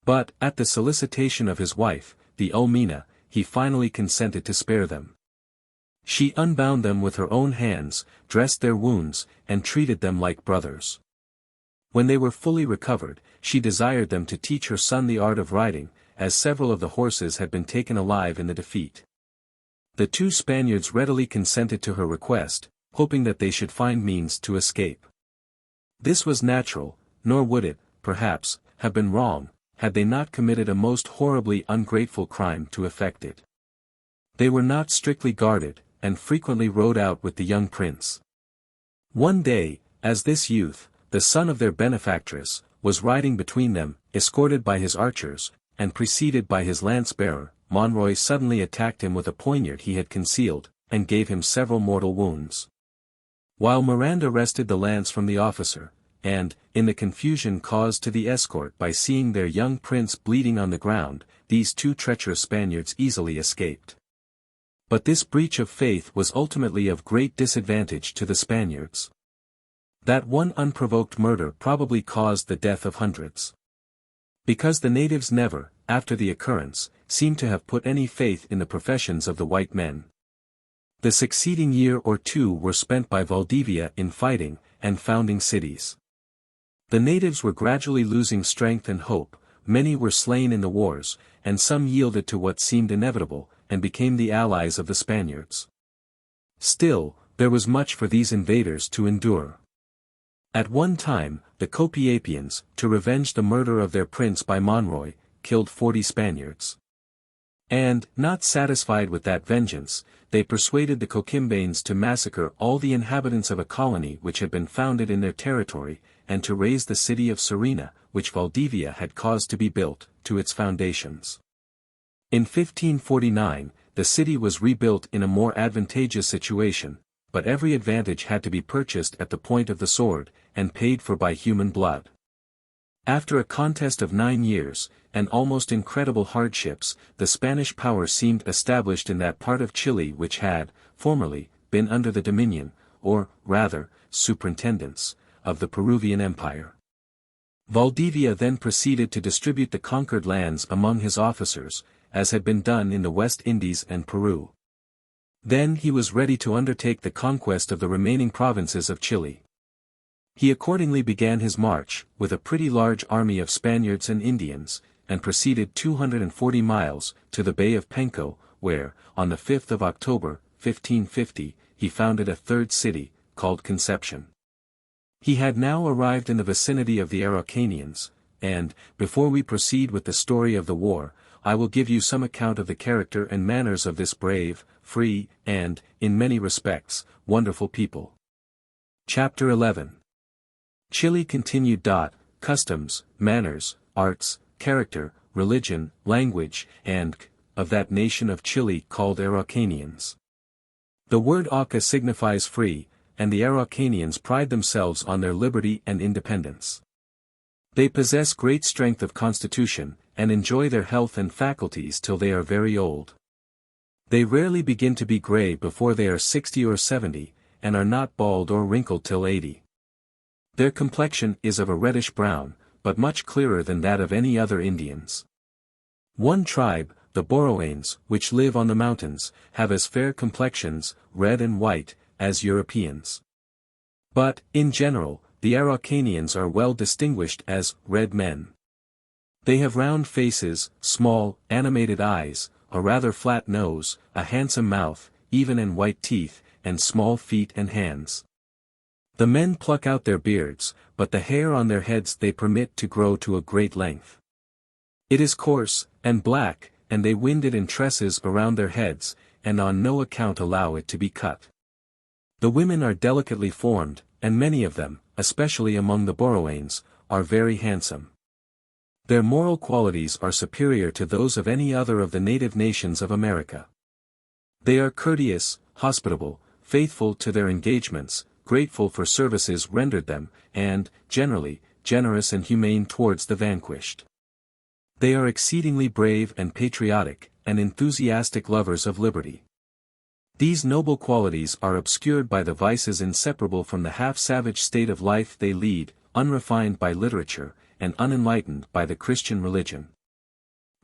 But, at the solicitation of his wife, the Ulmina, he finally consented to spare them. She unbound them with her own hands, dressed their wounds, and treated them like brothers. When they were fully recovered, she desired them to teach her son the art of riding, as several of the horses had been taken alive in the defeat. The 2 Spaniards readily consented to her request, hoping that they should find means to escape. This was natural, nor would it, perhaps, have been wrong, had they not committed a most horribly ungrateful crime to effect it. They were not strictly guarded, and frequently rode out with the young prince. One day, as this youth, the son of their benefactress, was riding between them, escorted by his archers, and preceded by his lance-bearer, Monroy suddenly attacked him with a poniard he had concealed, and gave him several mortal wounds. While Miranda wrested the lance from the officer, and, in the confusion caused to the escort by seeing their young prince bleeding on the ground, these 2 treacherous Spaniards easily escaped. But this breach of faith was ultimately of great disadvantage to the Spaniards. That one unprovoked murder probably caused the death of hundreds. Because the natives never, after the occurrence, seemed to have put any faith in the professions of the white men. The succeeding year or 2 were spent by Valdivia in fighting, and founding cities. The natives were gradually losing strength and hope, many were slain in the wars, and some yielded to what seemed inevitable, and became the allies of the Spaniards. Still, there was much for these invaders to endure. At one time, the Copiapians, to revenge the murder of their prince by Monroy, killed 40 Spaniards. And, not satisfied with that vengeance, they persuaded the Coquimbanes to massacre all the inhabitants of a colony which had been founded in their territory, and to raze the city of Serena, which Valdivia had caused to be built, to its foundations. In 1549, the city was rebuilt in a more advantageous situation, but every advantage had to be purchased at the point of the sword, and paid for by human blood. After a contest of 9 years, and almost incredible hardships, the Spanish power seemed established in that part of Chile which had, formerly, been under the dominion, or, rather, superintendence, of the Peruvian Empire. Valdivia then proceeded to distribute the conquered lands among his officers, as had been done in the West Indies and Peru. Then he was ready to undertake the conquest of the remaining provinces of Chile. He accordingly began his march, with a pretty large army of Spaniards and Indians, and proceeded 240 miles, to the Bay of Penco, where, on the 5th of October, 1550, he founded a 3rd city, called Conception. He had now arrived in the vicinity of the Araucanians, and, before we proceed with the story of the war, I will give you some account of the character and manners of this brave, free, and, in many respects, wonderful people. Chapter 11. Chile continued. Customs, manners, arts, character, religion, language, and, of that nation of Chile called Araucanians. The word Auca signifies free, and the Araucanians pride themselves on their liberty and independence. They possess great strength of constitution, and enjoy their health and faculties till they are very old. They rarely begin to be gray before they are 60 or 70, and are not bald or wrinkled till 80. Their complexion is of a reddish brown, but much clearer than that of any other Indians. One tribe, the Borowanes, which live on the mountains, have as fair complexions, red and white, as Europeans. But, in general, the Araucanians are well distinguished as red men. They have round faces, small, animated eyes, a rather flat nose, a handsome mouth, even and white teeth, and small feet and hands. The men pluck out their beards, but the hair on their heads they permit to grow to a great length. It is coarse, and black, and they wind it in tresses around their heads, and on no account allow it to be cut. The women are delicately formed, and many of them, especially among the Borowanes, are very handsome. Their moral qualities are superior to those of any other of the native nations of America. They are courteous, hospitable, faithful to their engagements, grateful for services rendered them, and, generally, generous and humane towards the vanquished. They are exceedingly brave and patriotic, and enthusiastic lovers of liberty. These noble qualities are obscured by the vices inseparable from the half-savage state of life they lead, unrefined by literature, and unenlightened by the Christian religion.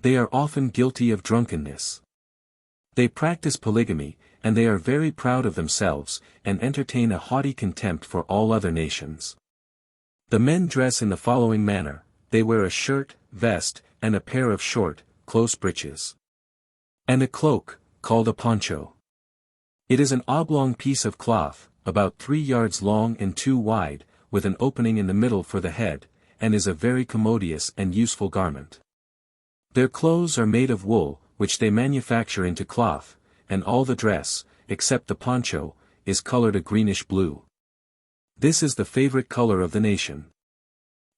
They are often guilty of drunkenness. They practice polygamy, and they are very proud of themselves, and entertain a haughty contempt for all other nations. The men dress in the following manner: they wear a shirt, vest, and a pair of short, close breeches. And a cloak, called a poncho. It is an oblong piece of cloth, about 3 yards long and 2 wide, with an opening in the middle for the head, and is a very commodious and useful garment. Their clothes are made of wool, which they manufacture into cloth, and all the dress, except the poncho, is colored a greenish blue. This is the favorite color of the nation.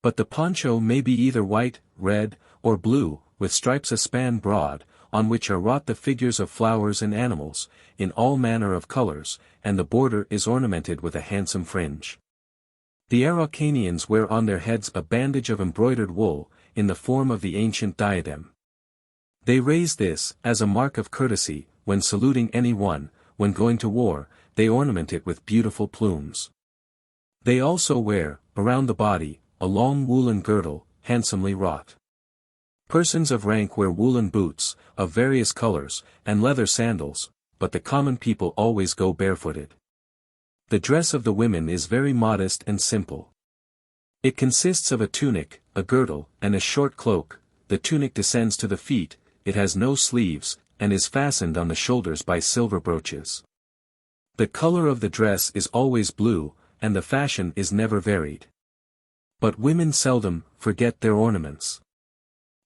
But the poncho may be either white, red, or blue, with stripes a span broad, on which are wrought the figures of flowers and animals, in all manner of colors, and the border is ornamented with a handsome fringe. The Araucanians wear on their heads a bandage of embroidered wool, in the form of the ancient diadem. They raise this, as a mark of courtesy, when saluting any one. When going to war, they ornament it with beautiful plumes. They also wear, around the body, a long woolen girdle, handsomely wrought. Persons of rank wear woolen boots, of various colors, and leather sandals, but the common people always go barefooted. The dress of the women is very modest and simple. It consists of a tunic, a girdle, and a short cloak. The tunic descends to the feet, it has no sleeves, and is fastened on the shoulders by silver brooches. The color of the dress is always blue, and the fashion is never varied. But women seldom forget their ornaments.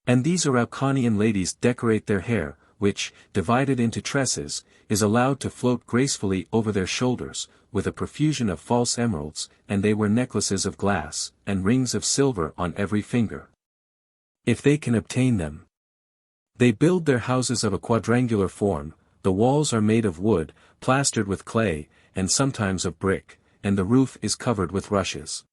And these Araucanian ladies decorate their hair, which, divided into tresses, is allowed to float gracefully over their shoulders, with a profusion of false emeralds, and they wear necklaces of glass, and rings of silver on every finger. If they can obtain them. They build their houses of a quadrangular form, the walls are made of wood, plastered with clay, and sometimes of brick, and the roof is covered with rushes.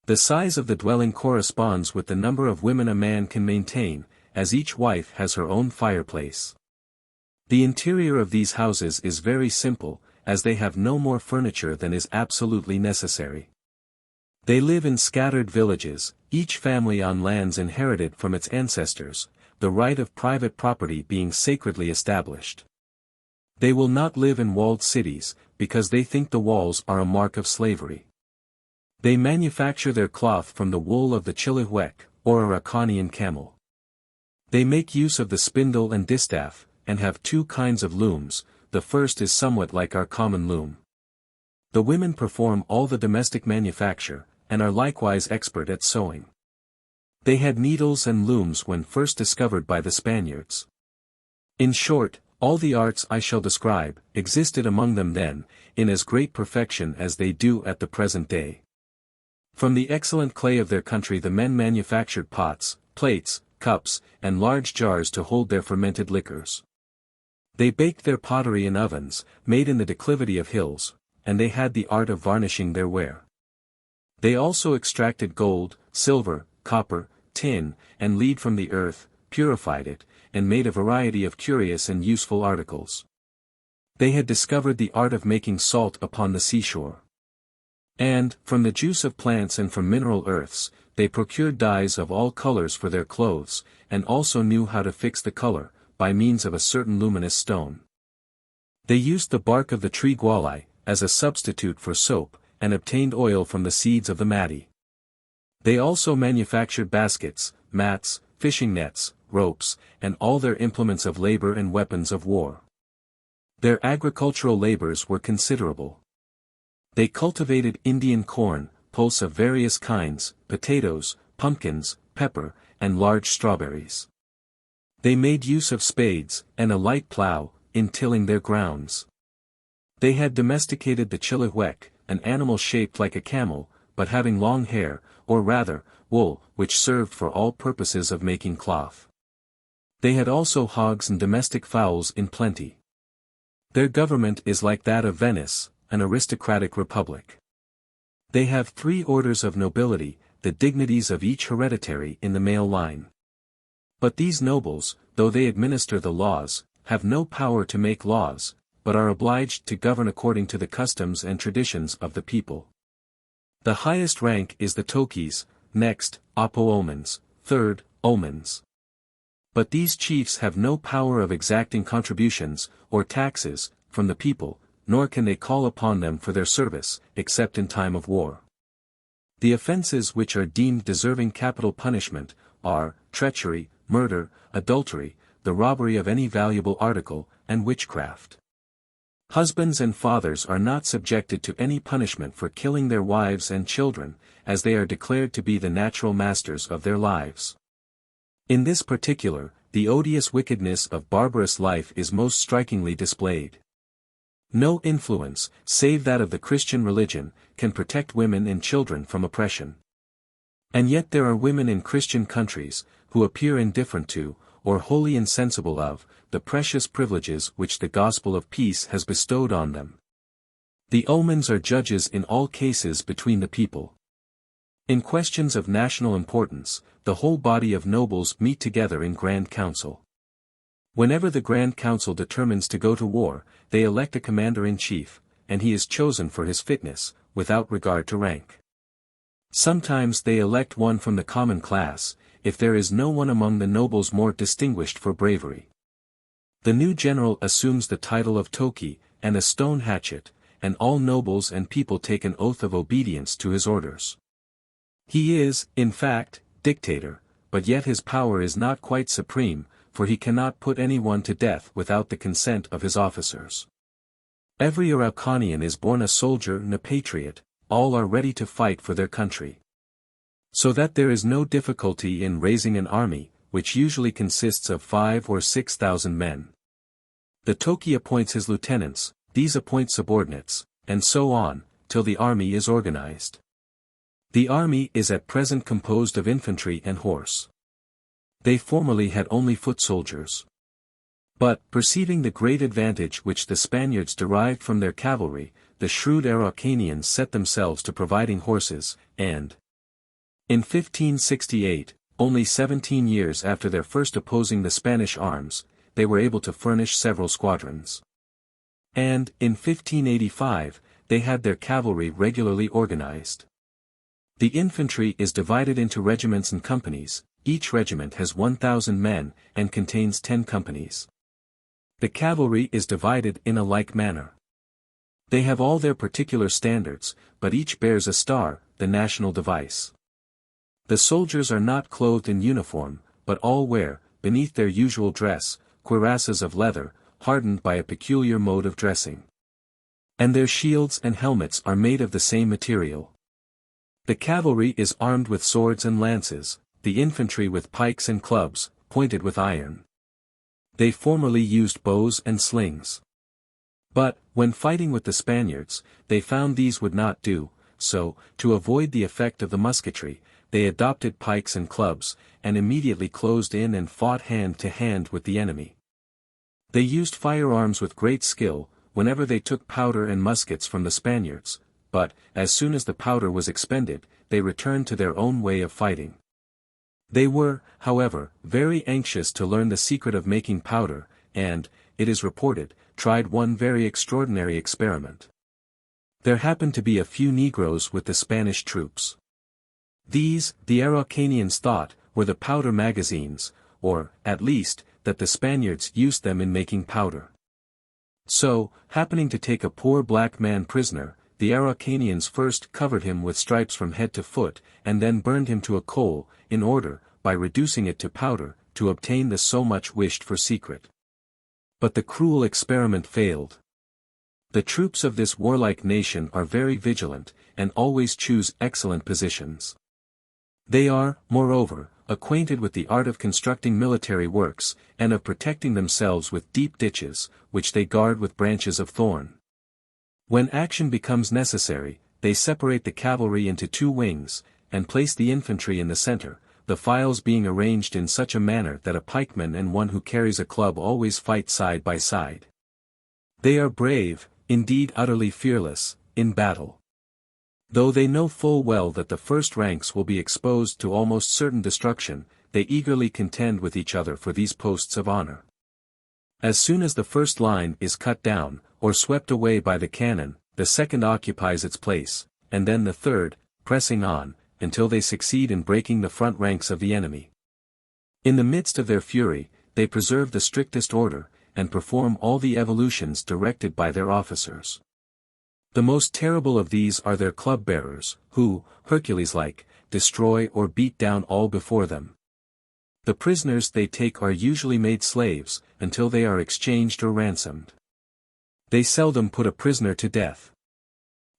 The size of the dwelling corresponds with the number of women a man can maintain, as each wife has her own fireplace. The interior of these houses is very simple, as they have no more furniture than is absolutely necessary. They live in scattered villages, each family on lands inherited from its ancestors, the right of private property being sacredly established. They will not live in walled cities, because they think the walls are a mark of slavery. They manufacture their cloth from the wool of the Chillihuec, or Araucanian camel. They make use of the spindle and distaff, and have 2 kinds of looms. The first is somewhat like our common loom. The women perform all the domestic manufacture, and are likewise expert at sewing. They had needles and looms when first discovered by the Spaniards. In short, all the arts I shall describe, existed among them then, in as great perfection as they do at the present day. From the excellent clay of their country the men manufactured pots, plates, cups, and large jars to hold their fermented liquors. They baked their pottery in ovens, made in the declivity of hills, and they had the art of varnishing their ware. They also extracted gold, silver, copper, tin, and lead from the earth, purified it, and made a variety of curious and useful articles. They had discovered the art of making salt upon the seashore. And, from the juice of plants and from mineral earths, they procured dyes of all colors for their clothes, and also knew how to fix the color, by means of a certain luminous stone. They used the bark of the tree gualai, as a substitute for soap, and obtained oil from the seeds of the mati. They also manufactured baskets, mats, fishing nets, ropes, and all their implements of labor and weapons of war. Their agricultural labors were considerable. They cultivated Indian corn, pulse of various kinds, potatoes, pumpkins, pepper, and large strawberries. They made use of spades, and a light plough, in tilling their grounds. They had domesticated the chillihuec, an animal shaped like a camel, but having long hair, or rather, wool, which served for all purposes of making cloth. They had also hogs and domestic fowls in plenty. Their government is like that of Venice, an aristocratic republic. They have 3 orders of nobility, the dignities of each hereditary in the male line. But these nobles, though they administer the laws, have no power to make laws, but are obliged to govern according to the customs and traditions of the people. The highest rank is the tokis, next, apo-omens, third, omens. But these chiefs have no power of exacting contributions, or taxes, from the people, nor can they call upon them for their service, except in time of war. The offenses which are deemed deserving capital punishment, are, treachery, murder, adultery, the robbery of any valuable article, and witchcraft. Husbands and fathers are not subjected to any punishment for killing their wives and children, as they are declared to be the natural masters of their lives. In this particular, the odious wickedness of barbarous life is most strikingly displayed. No influence, save that of the Christian religion, can protect women and children from oppression. And yet there are women in Christian countries, who appear indifferent to, or wholly insensible of, the precious privileges which the gospel of peace has bestowed on them. The omens are judges in all cases between the people. In questions of national importance, the whole body of nobles meet together in Grand Council. Whenever the Grand Council determines to go to war, they elect a commander-in-chief, and he is chosen for his fitness, without regard to rank. Sometimes they elect one from the common class, if there is no one among the nobles more distinguished for bravery. The new general assumes the title of toki, and a stone hatchet, and all nobles and people take an oath of obedience to his orders. He is, in fact, dictator, but yet his power is not quite supreme, for he cannot put anyone to death without the consent of his officers. Every Araucanian is born a soldier and a patriot, all are ready to fight for their country. So that there is no difficulty in raising an army, which usually consists of 5,000 or 6,000 men. The toki appoints his lieutenants, these appoint subordinates, and so on, till the army is organized. The army is at present composed of infantry and horse. They formerly had only foot soldiers. But, perceiving the great advantage which the Spaniards derived from their cavalry, the shrewd Araucanians set themselves to providing horses, and in 1568, only 17 years after their first opposing the Spanish arms, they were able to furnish several squadrons. And, in 1585, they had their cavalry regularly organized. The infantry is divided into regiments and companies, each regiment has 1,000 men, and contains 10 companies. The cavalry is divided in a like manner. They have all their particular standards, but each bears a star, the national device. The soldiers are not clothed in uniform, but all wear, beneath their usual dress, cuirasses of leather, hardened by a peculiar mode of dressing. And their shields and helmets are made of the same material. The cavalry is armed with swords and lances, the infantry with pikes and clubs, pointed with iron. They formerly used bows and slings. But, when fighting with the Spaniards, they found these would not do, so, to avoid the effect of the musketry, they adopted pikes and clubs, and immediately closed in and fought hand to hand with the enemy. They used firearms with great skill, whenever they took powder and muskets from the Spaniards, but, as soon as the powder was expended, they returned to their own way of fighting. They were, however, very anxious to learn the secret of making powder, and, it is reported, tried one very extraordinary experiment. There happened to be a few Negroes with the Spanish troops. These, the Araucanians thought, were the powder magazines, or, at least, that the Spaniards used them in making powder. So, happening to take a poor black man prisoner, the Araucanians first covered him with stripes from head to foot, and then burned him to a coal, in order, by reducing it to powder, to obtain the so much wished-for secret. But the cruel experiment failed. The troops of this warlike nation are very vigilant, and always choose excellent positions. They are, moreover, acquainted with the art of constructing military works, and of protecting themselves with deep ditches, which they guard with branches of thorn. When action becomes necessary, they separate the cavalry into two wings, and place the infantry in the center, the files being arranged in such a manner that a pikeman and one who carries a club always fight side by side. They are brave, indeed utterly fearless, in battle. Though they know full well that the first ranks will be exposed to almost certain destruction, they eagerly contend with each other for these posts of honor. As soon as the first line is cut down, or swept away by the cannon, the second occupies its place, and then the third, pressing on, until they succeed in breaking the front ranks of the enemy. In the midst of their fury, they preserve the strictest order, and perform all the evolutions directed by their officers. The most terrible of these are their club-bearers, who, Hercules-like, destroy or beat down all before them. The prisoners they take are usually made slaves, until they are exchanged or ransomed. They seldom put a prisoner to death.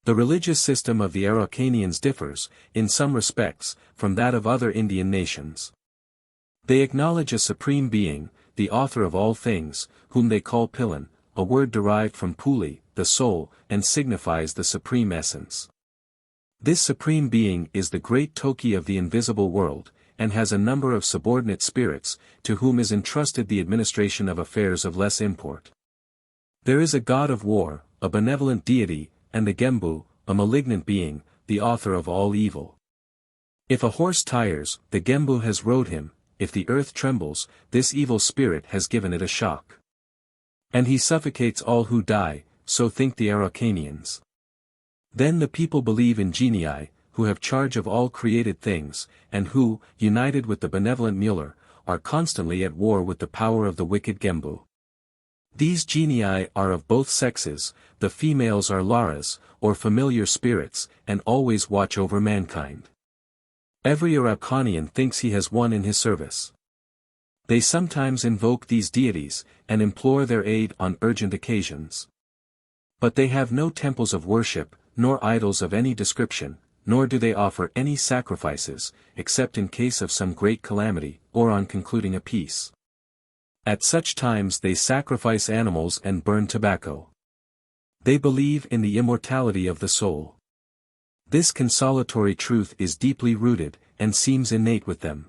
The religious system of the Araucanians differs, in some respects, from that of other Indian nations. They acknowledge a supreme being, the author of all things, whom they call Pilan, a word derived from Puli, the soul, and signifies the supreme essence. This supreme being is the great Toki of the invisible world, and has a number of subordinate spirits, to whom is entrusted the administration of affairs of less import. There is a god of war, a benevolent deity, and the Gembu, a malignant being, the author of all evil. If a horse tires, the Gembu has rode him; if the earth trembles, this evil spirit has given it a shock. And he suffocates all who die, so think the Araucanians. Then the people believe in genii, who have charge of all created things, and who, united with the benevolent Mueller, are constantly at war with the power of the wicked Gembu. These genii are of both sexes, the females are Laras, or familiar spirits, and always watch over mankind. Every Araucanian thinks he has one in his service. They sometimes invoke these deities, and implore their aid on urgent occasions. But they have no temples of worship, nor idols of any description, nor do they offer any sacrifices, except in case of some great calamity, or on concluding a peace. At such times they sacrifice animals and burn tobacco. They believe in the immortality of the soul. This consolatory truth is deeply rooted, and seems innate with them.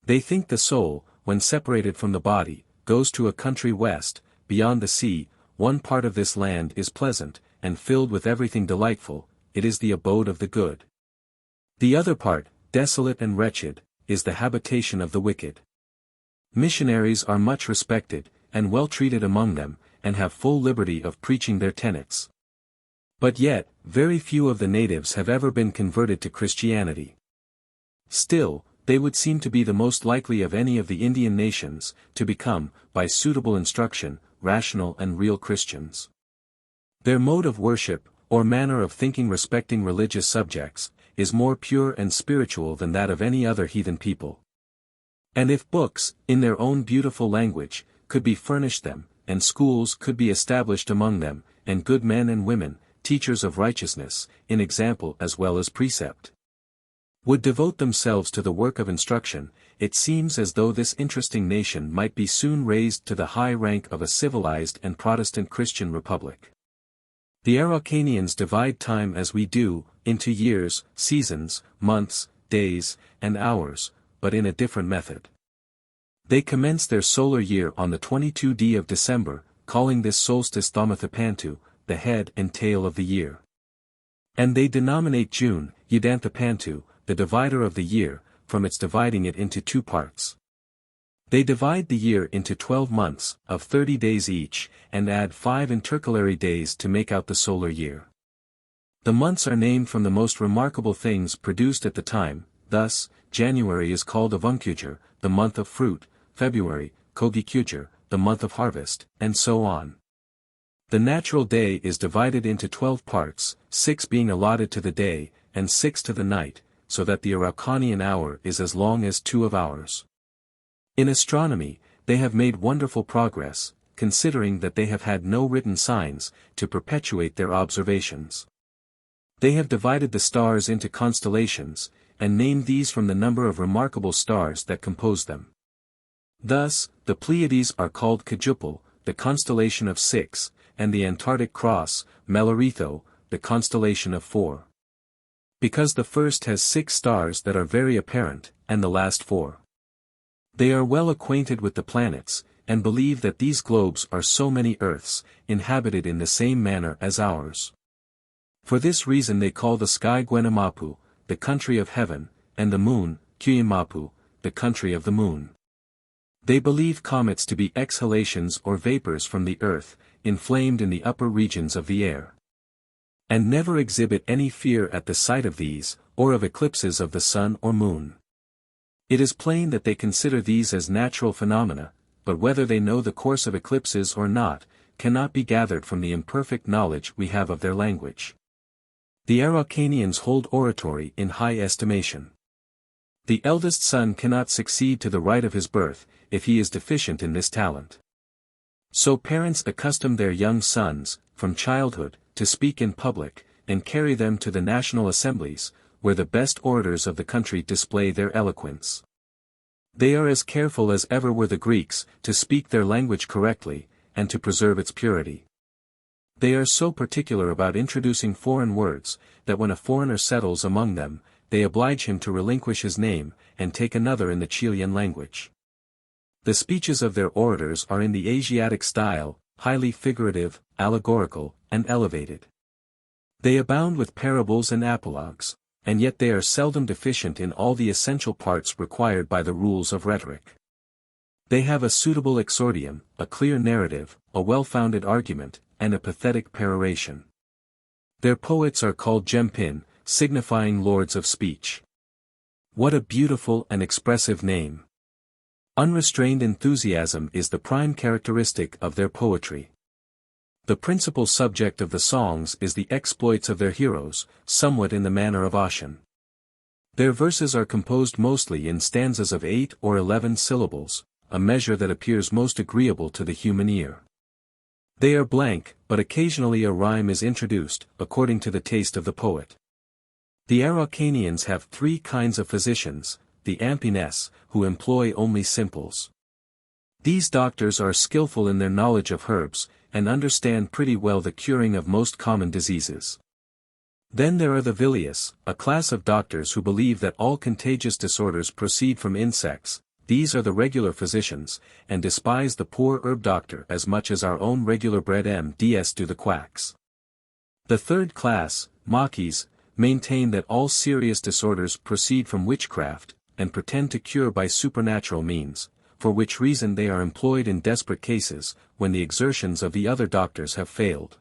They think the soul, when separated from the body, goes to a country west, beyond the sea. One part of this land is pleasant, and filled with everything delightful, it is the abode of the good. The other part, desolate and wretched, is the habitation of the wicked. Missionaries are much respected, and well treated among them, and have full liberty of preaching their tenets. But yet, very few of the natives have ever been converted to Christianity. Still, they would seem to be the most likely of any of the Indian nations, to become, by suitable instruction, rational and real Christians. Their mode of worship, or manner of thinking respecting religious subjects, is more pure and spiritual than that of any other heathen people. And if books, in their own beautiful language, could be furnished them, and schools could be established among them, and good men and women, teachers of righteousness, in example as well as precept, would devote themselves to the work of instruction. It seems as though this interesting nation might be soon raised to the high rank of a civilized and Protestant Christian republic. The Araucanians divide time as we do, into years, seasons, months, days, and hours, but in a different method. They commence their solar year on the 22d of December, calling this solstice Thomathapantu, the head and tail of the year. And they denominate June, Yudanthapantu, the divider of the year, from its dividing it into 2 parts. They divide the year into 12 months, of 30 days each, and add 5 intercalary days to make out the solar year. The months are named from the most remarkable things produced at the time. Thus, January is called Avuncuture, the month of fruit, February, Kogikuture, the month of harvest, and so on. The natural day is divided into 12 parts, 6 being allotted to the day, and 6 to the night, so that the Araucanian hour is as long as 2 of ours. In astronomy, they have made wonderful progress, considering that they have had no written signs, to perpetuate their observations. They have divided the stars into constellations, and named these from the number of remarkable stars that compose them. Thus, the Pleiades are called quadruple, the constellation of 6, and the Antarctic Cross, Melaretho, the constellation of 4. Because the first has 6 stars that are very apparent, and the last 4. They are well acquainted with the planets, and believe that these globes are so many earths, inhabited in the same manner as ours. For this reason they call the sky Guenemapu, the country of heaven, and the moon, Cuyamapu, the country of the moon. They believe comets to be exhalations or vapors from the earth, inflamed in the upper regions of the air. And never exhibit any fear at the sight of these, or of eclipses of the sun or moon. It is plain that they consider these as natural phenomena, but whether they know the course of eclipses or not, cannot be gathered from the imperfect knowledge we have of their language. The Araucanians hold oratory in high estimation. The eldest son cannot succeed to the right of his birth, if he is deficient in this talent. So parents accustom their young sons, from childhood, to speak in public, and carry them to the national assemblies, where the best orators of the country display their eloquence. They are as careful as ever were the Greeks, to speak their language correctly, and to preserve its purity. They are so particular about introducing foreign words, that when a foreigner settles among them, they oblige him to relinquish his name, and take another in the Chilean language. The speeches of their orators are in the Asiatic style, highly figurative, allegorical, and elevated. They abound with parables and apologues, and yet they are seldom deficient in all the essential parts required by the rules of rhetoric. They have a suitable exordium, a clear narrative, a well-founded argument, and a pathetic peroration. Their poets are called Jempin, signifying lords of speech. What a beautiful and expressive name! Unrestrained enthusiasm is the prime characteristic of their poetry. The principal subject of the songs is the exploits of their heroes, somewhat in the manner of Ossian. Their verses are composed mostly in stanzas of 8 or 11 syllables, a measure that appears most agreeable to the human ear. They are blank, but occasionally a rhyme is introduced, according to the taste of the poet. The Araucanians have 3 kinds of physicians, the Ampines, who employ only simples. These doctors are skillful in their knowledge of herbs, and understand pretty well the curing of most common diseases. Then there are the Vilius, a class of doctors who believe that all contagious disorders proceed from insects. These are the regular physicians, and despise the poor herb doctor as much as our own regular bred MDs do the quacks. The third class, Maquis, maintain that all serious disorders proceed from witchcraft, and pretend to cure by supernatural means, for which reason they are employed in desperate cases, when the exertions of the other doctors have failed.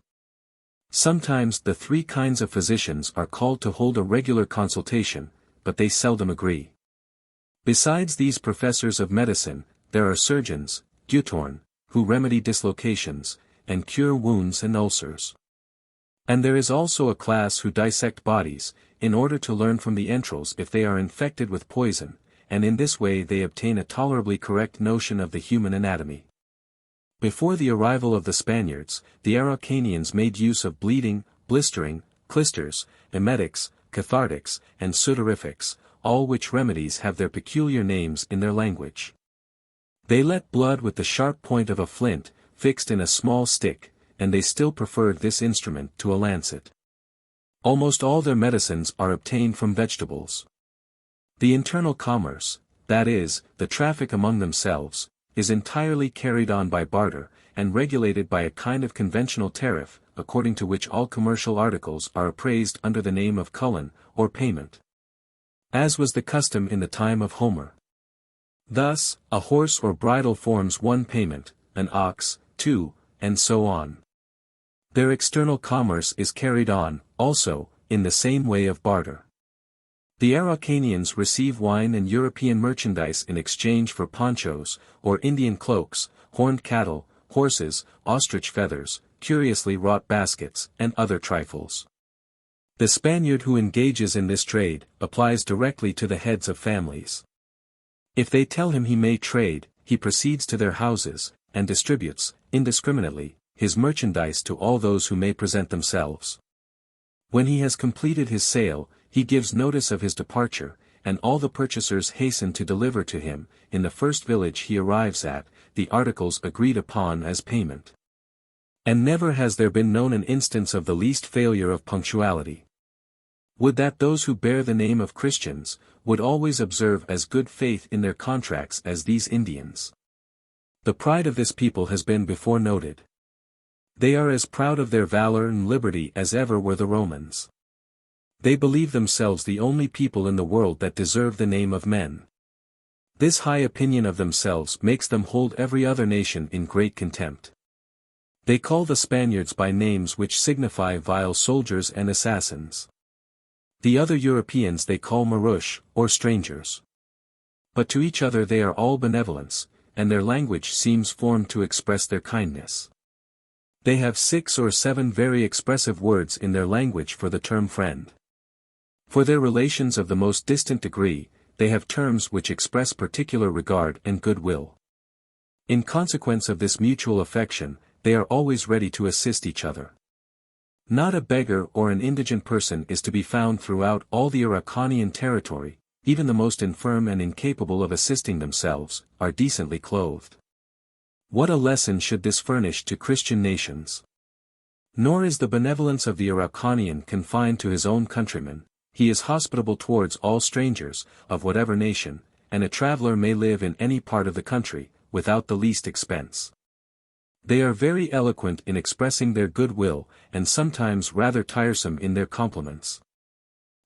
Sometimes the 3 kinds of physicians are called to hold a regular consultation, but they seldom agree. Besides these professors of medicine, there are surgeons, Gutorn, who remedy dislocations, and cure wounds and ulcers. And there is also a class who dissect bodies, in order to learn from the entrails if they are infected with poison, and in this way they obtain a tolerably correct notion of the human anatomy. Before the arrival of the Spaniards, the Araucanians made use of bleeding, blistering, clysters, emetics, cathartics, and sudorifics, all which remedies have their peculiar names in their language. They let blood with the sharp point of a flint, fixed in a small stick, and they still preferred this instrument to a lancet. Almost all their medicines are obtained from vegetables. The internal commerce, that is, the traffic among themselves, is entirely carried on by barter, and regulated by a kind of conventional tariff, according to which all commercial articles are appraised under the name of cullen, or payment. As was the custom in the time of Homer. Thus, a horse or bridle forms one payment, an ox, two, and so on. Their external commerce is carried on, also, in the same way of barter. The Araucanians receive wine and European merchandise in exchange for ponchos, or Indian cloaks, horned cattle, horses, ostrich feathers, curiously wrought baskets, and other trifles. The Spaniard who engages in this trade, applies directly to the heads of families. If they tell him he may trade, he proceeds to their houses, and distributes, indiscriminately, his merchandise to all those who may present themselves. When he has completed his sale, he gives notice of his departure, and all the purchasers hasten to deliver to him, in the first village he arrives at, the articles agreed upon as payment. And never has there been known an instance of the least failure of punctuality. Would that those who bear the name of Christians, would always observe as good faith in their contracts as these Indians. The pride of this people has been before noted. They are as proud of their valor and liberty as ever were the Romans. They believe themselves the only people in the world that deserve the name of men. This high opinion of themselves makes them hold every other nation in great contempt. They call the Spaniards by names which signify vile soldiers and assassins. The other Europeans they call Marush, or strangers. But to each other they are all benevolence, and their language seems formed to express their kindness. They have 6 or 7 very expressive words in their language for the term friend. For their relations of the most distant degree, they have terms which express particular regard and goodwill. In consequence of this mutual affection, they are always ready to assist each other. Not a beggar or an indigent person is to be found throughout all the Araucanian territory, even the most infirm and incapable of assisting themselves, are decently clothed. What a lesson should this furnish to Christian nations! Nor is the benevolence of the Araucanian confined to his own countrymen, he is hospitable towards all strangers, of whatever nation, and a traveler may live in any part of the country, without the least expense. They are very eloquent in expressing their good will, and sometimes rather tiresome in their compliments.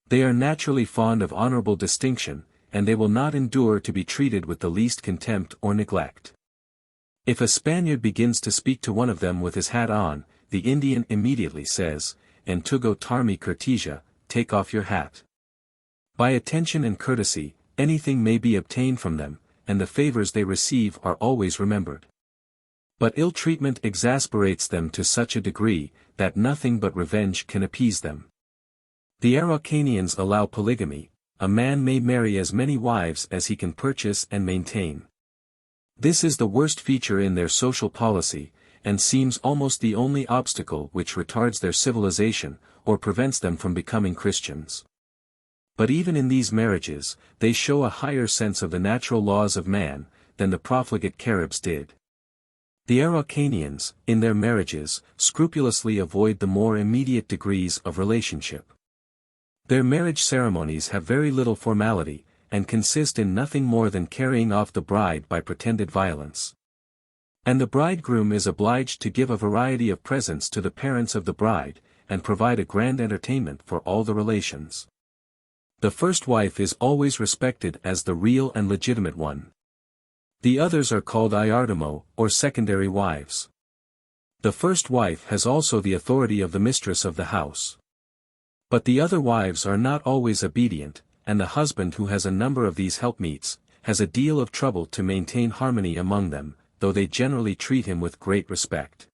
They are naturally fond of honorable distinction, and they will not endure to be treated with the least contempt or neglect. If a Spaniard begins to speak to one of them with his hat on, the Indian immediately says, "Entugo tarmi cortesia, take off your hat." By attention and courtesy, anything may be obtained from them, and the favors they receive are always remembered. But ill treatment exasperates them to such a degree, that nothing but revenge can appease them. The Araucanians allow polygamy, a man may marry as many wives as he can purchase and maintain. This is the worst feature in their social policy, and seems almost the only obstacle which retards their civilization, or prevents them from becoming Christians. But even in these marriages, they show a higher sense of the natural laws of man, than the profligate Caribs did. The Araucanians, in their marriages, scrupulously avoid the more immediate degrees of relationship. Their marriage ceremonies have very little formality, and consist in nothing more than carrying off the bride by pretended violence. And the bridegroom is obliged to give a variety of presents to the parents of the bride, and provide a grand entertainment for all the relations. The first wife is always respected as the real and legitimate one. The others are called iardamo, or secondary wives. The first wife has also the authority of the mistress of the house. But the other wives are not always obedient, and the husband who has a number of these helpmeets, has a deal of trouble to maintain harmony among them, though they generally treat him with great respect.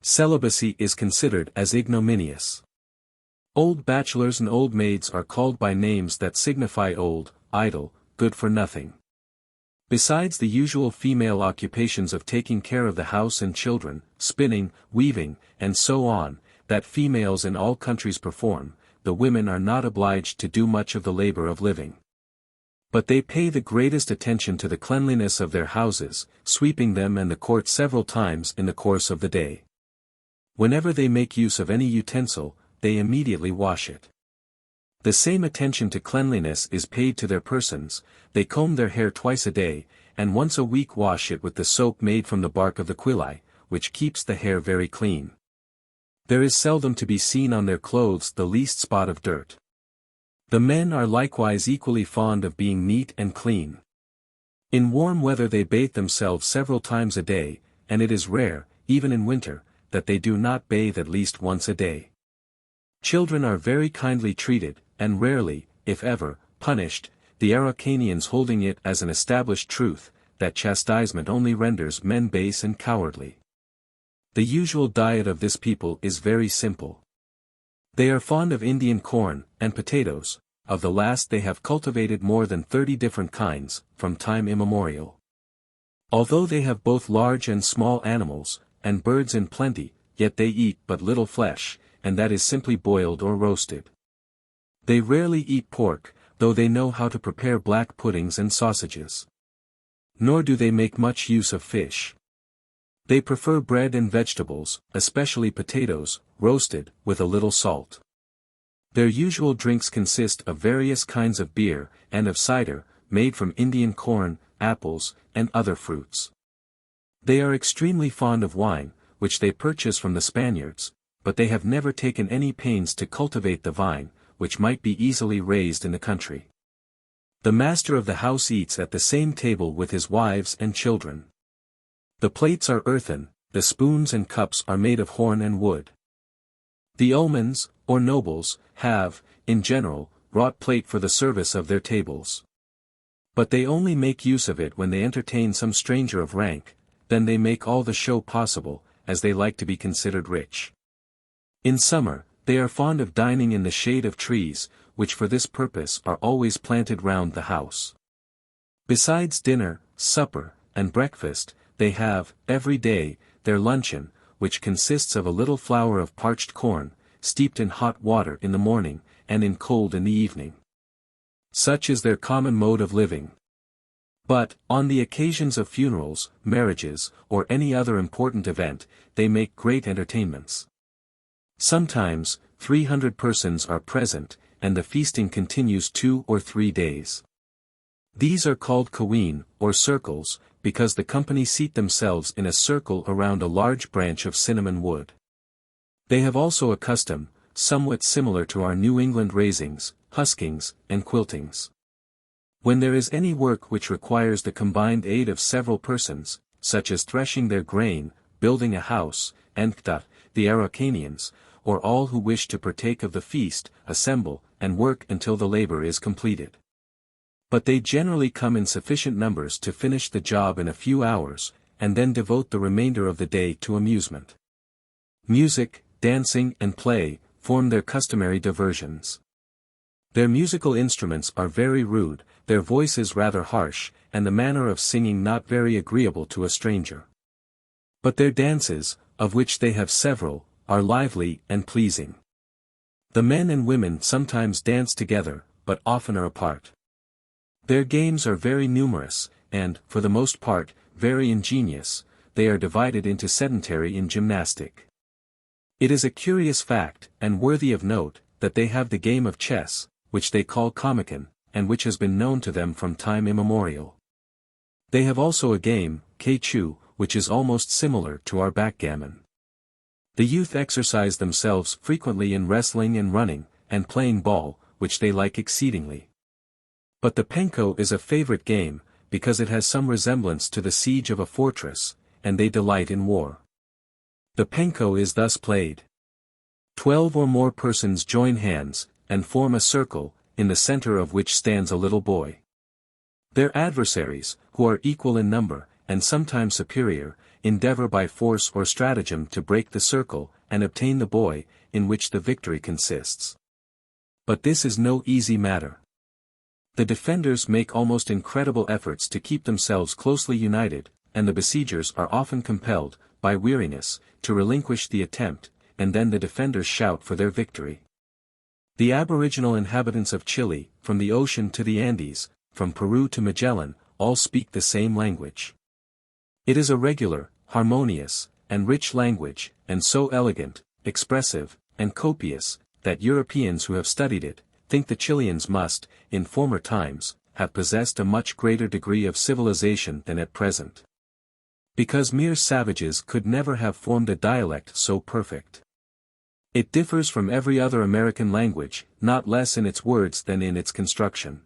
Celibacy is considered as ignominious. Old bachelors and old maids are called by names that signify old, idle, good for nothing. Besides the usual female occupations of taking care of the house and children, spinning, weaving, and so on, that females in all countries perform, the women are not obliged to do much of the labor of living. But they pay the greatest attention to the cleanliness of their houses, sweeping them and the court several times in the course of the day. Whenever they make use of any utensil, they immediately wash it. The same attention to cleanliness is paid to their persons. They comb their hair twice a day, and once a week wash it with the soap made from the bark of the quilli, which keeps the hair very clean. There is seldom to be seen on their clothes the least spot of dirt. The men are likewise equally fond of being neat and clean. In warm weather they bathe themselves several times a day, and it is rare, even in winter, that they do not bathe at least once a day. Children are very kindly treated, and rarely, if ever, punished, the Araucanians holding it as an established truth, that chastisement only renders men base and cowardly. The usual diet of this people is very simple. They are fond of Indian corn, and potatoes. Of the last they have cultivated more than 30 different kinds, from time immemorial. Although they have both large and small animals, and birds in plenty, yet they eat but little flesh, and that is simply boiled or roasted. They rarely eat pork, though they know how to prepare black puddings and sausages. Nor do they make much use of fish. They prefer bread and vegetables, especially potatoes, roasted, with a little salt. Their usual drinks consist of various kinds of beer, and of cider, made from Indian corn, apples, and other fruits. They are extremely fond of wine, which they purchase from the Spaniards, but they have never taken any pains to cultivate the vine, which might be easily raised in the country. The master of the house eats at the same table with his wives and children. The plates are earthen, the spoons and cups are made of horn and wood. The omens, or nobles, have, in general, wrought plate for the service of their tables. But they only make use of it when they entertain some stranger of rank, then they make all the show possible, as they like to be considered rich. In summer, they are fond of dining in the shade of trees, which for this purpose are always planted round the house. Besides dinner, supper, and breakfast, they have, every day, their luncheon, which consists of a little flour of parched corn, steeped in hot water in the morning, and in cold in the evening. Such is their common mode of living. But, on the occasions of funerals, marriages, or any other important event, they make great entertainments. Sometimes, 300 persons are present, and the feasting continues 2 or 3 days. These are called kaween, or circles, because the company seat themselves in a circle around a large branch of cinnamon wood. They have also a custom, somewhat similar to our New England raisings, huskings, and quiltings. When there is any work which requires the combined aid of several persons, such as threshing their grain, building a house, and the Araucanians, or all who wish to partake of the feast, assemble, and work until the labor is completed. But they generally come in sufficient numbers to finish the job in a few hours, and then devote the remainder of the day to amusement. Music, dancing, and play form their customary diversions. Their musical instruments are very rude, their voices rather harsh, and the manner of singing not very agreeable to a stranger. But their dances, of which they have several, are lively and pleasing. The men and women sometimes dance together, but often are apart. Their games are very numerous, and, for the most part, very ingenious. They are divided into sedentary and gymnastic. It is a curious fact, and worthy of note, that they have the game of chess, which they call komikan, and which has been known to them from time immemorial. They have also a game, keichu, which is almost similar to our backgammon. The youth exercise themselves frequently in wrestling and running, and playing ball, which they like exceedingly. But the penko is a favorite game, because it has some resemblance to the siege of a fortress, and they delight in war. The penko is thus played. 12 or more persons join hands, and form a circle, in the center of which stands a little boy. Their adversaries, who are equal in number, and sometimes superior, endeavor by force or stratagem to break the circle, and obtain the boy, in which the victory consists. But this is no easy matter. The defenders make almost incredible efforts to keep themselves closely united, and the besiegers are often compelled, by weariness, to relinquish the attempt, and then the defenders shout for their victory. The aboriginal inhabitants of Chile, from the ocean to the Andes, from Peru to Magellan, all speak the same language. It is a regular, harmonious, and rich language, and so elegant, expressive, and copious, that Europeans who have studied it, think the Chileans must, in former times, have possessed a much greater degree of civilization than at present. Because mere savages could never have formed a dialect so perfect. It differs from every other American language, not less in its words than in its construction.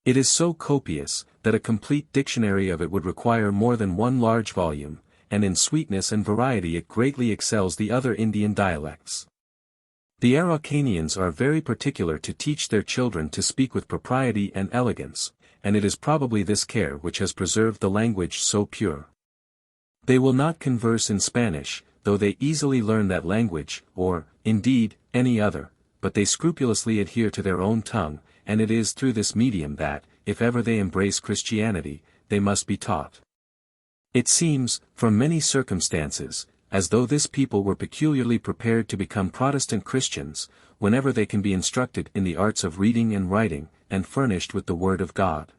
It is so copious, that a complete dictionary of it would require more than one large volume, and in sweetness and variety it greatly excels the other Indian dialects. The Araucanians are very particular to teach their children to speak with propriety and elegance, and it is probably this care which has preserved the language so pure. They will not converse in Spanish, though they easily learn that language, or, indeed, any other, but they scrupulously adhere to their own tongue, and it is through this medium that, if ever they embrace Christianity, they must be taught. It seems, from many circumstances, as though this people were peculiarly prepared to become Protestant Christians, whenever they can be instructed in the arts of reading and writing, and furnished with the Word of God.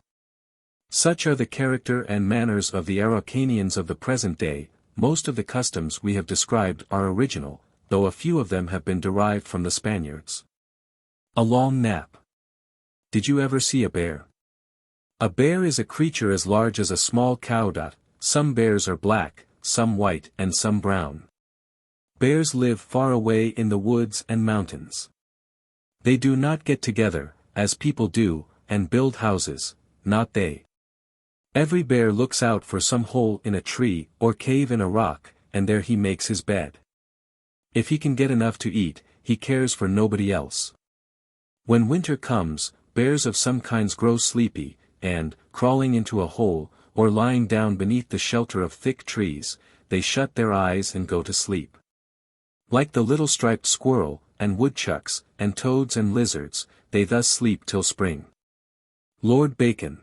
Such are the character and manners of the Araucanians of the present day. Most of the customs we have described are original, though a few of them have been derived from the Spaniards. A long nap. Did you ever see a bear? A bear is a creature as large as a small cow. Some bears are black, some white and some brown. Bears live far away in the woods and mountains. They do not get together, as people do, and build houses, not they. Every bear looks out for some hole in a tree or cave in a rock, and there he makes his bed. If he can get enough to eat, he cares for nobody else. When winter comes, bears of some kinds grow sleepy, and, crawling into a hole, or lying down beneath the shelter of thick trees, they shut their eyes and go to sleep. Like the little striped squirrel, and woodchucks, and toads and lizards, they thus sleep till spring. Lord Bacon.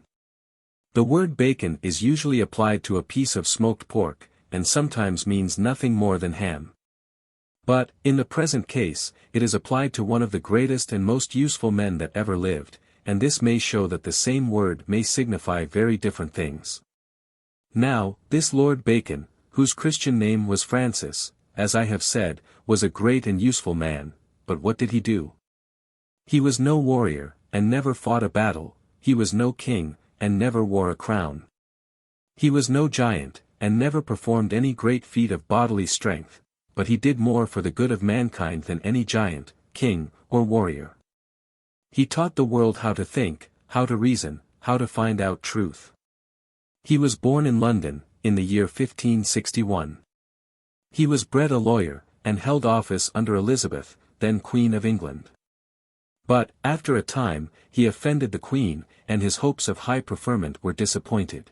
The word bacon is usually applied to a piece of smoked pork, and sometimes means nothing more than ham. But, in the present case, it is applied to one of the greatest and most useful men that ever lived, and this may show that the same word may signify very different things. Now, this Lord Bacon, whose Christian name was Francis, as I have said, was a great and useful man, but what did he do? He was no warrior, and never fought a battle, he was no king, and never wore a crown. He was no giant, and never performed any great feat of bodily strength, but he did more for the good of mankind than any giant, king, or warrior. He taught the world how to think, how to reason, how to find out truth. He was born in London, in the year 1561. He was bred a lawyer, and held office under Elizabeth, then Queen of England. But, after a time, he offended the Queen, and his hopes of high preferment were disappointed.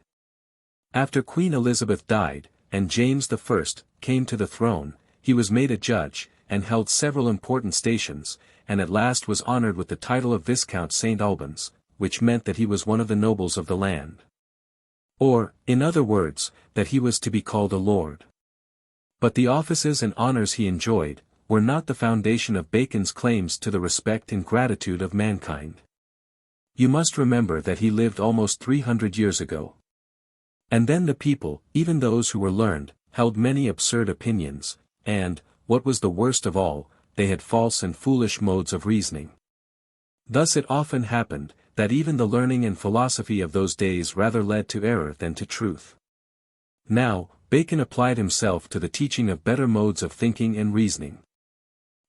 After Queen Elizabeth died, and James I came to the throne, he was made a judge, and held several important stations, and at last was honored with the title of Viscount St. Albans, which meant that he was one of the nobles of the land. Or, in other words, that he was to be called a lord. But the offices and honors he enjoyed, were not the foundation of Bacon's claims to the respect and gratitude of mankind. You must remember that he lived almost 300 years ago. And then the people, even those who were learned, held many absurd opinions, and, what was the worst of all, they had false and foolish modes of reasoning. Thus it often happened, that even the learning and philosophy of those days rather led to error than to truth. Now, Bacon applied himself to the teaching of better modes of thinking and reasoning.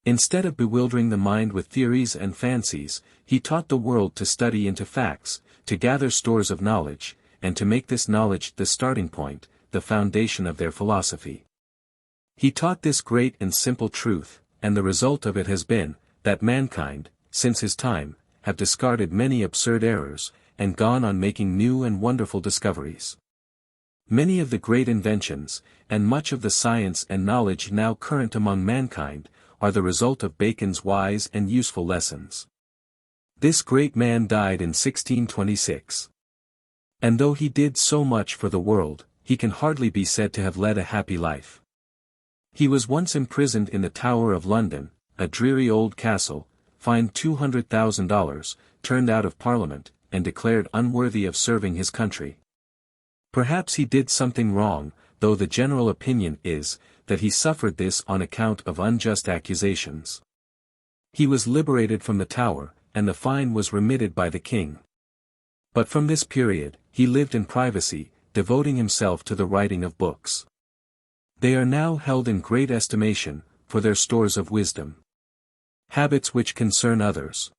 Instead of bewildering the mind with theories and fancies, he taught the world to study into facts, to gather stores of knowledge, and to make this knowledge the starting point, the foundation of their philosophy. He taught this great and simple truth, and the result of it has been, that mankind, since his time, have discarded many absurd errors, and gone on making new and wonderful discoveries. Many of the great inventions, and much of the science and knowledge now current among mankind, are the result of Bacon's wise and useful lessons. This great man died in 1626. And though he did so much for the world, he can hardly be said to have led a happy life. He was once imprisoned in the Tower of London, a dreary old castle, fined $200,000, turned out of Parliament, and declared unworthy of serving his country. Perhaps he did something wrong, though the general opinion is, that he suffered this on account of unjust accusations. He was liberated from the Tower, and the fine was remitted by the king. But from this period, he lived in privacy, devoting himself to the writing of books. They are now held in great estimation, for their stores of wisdom. Habits which concern others.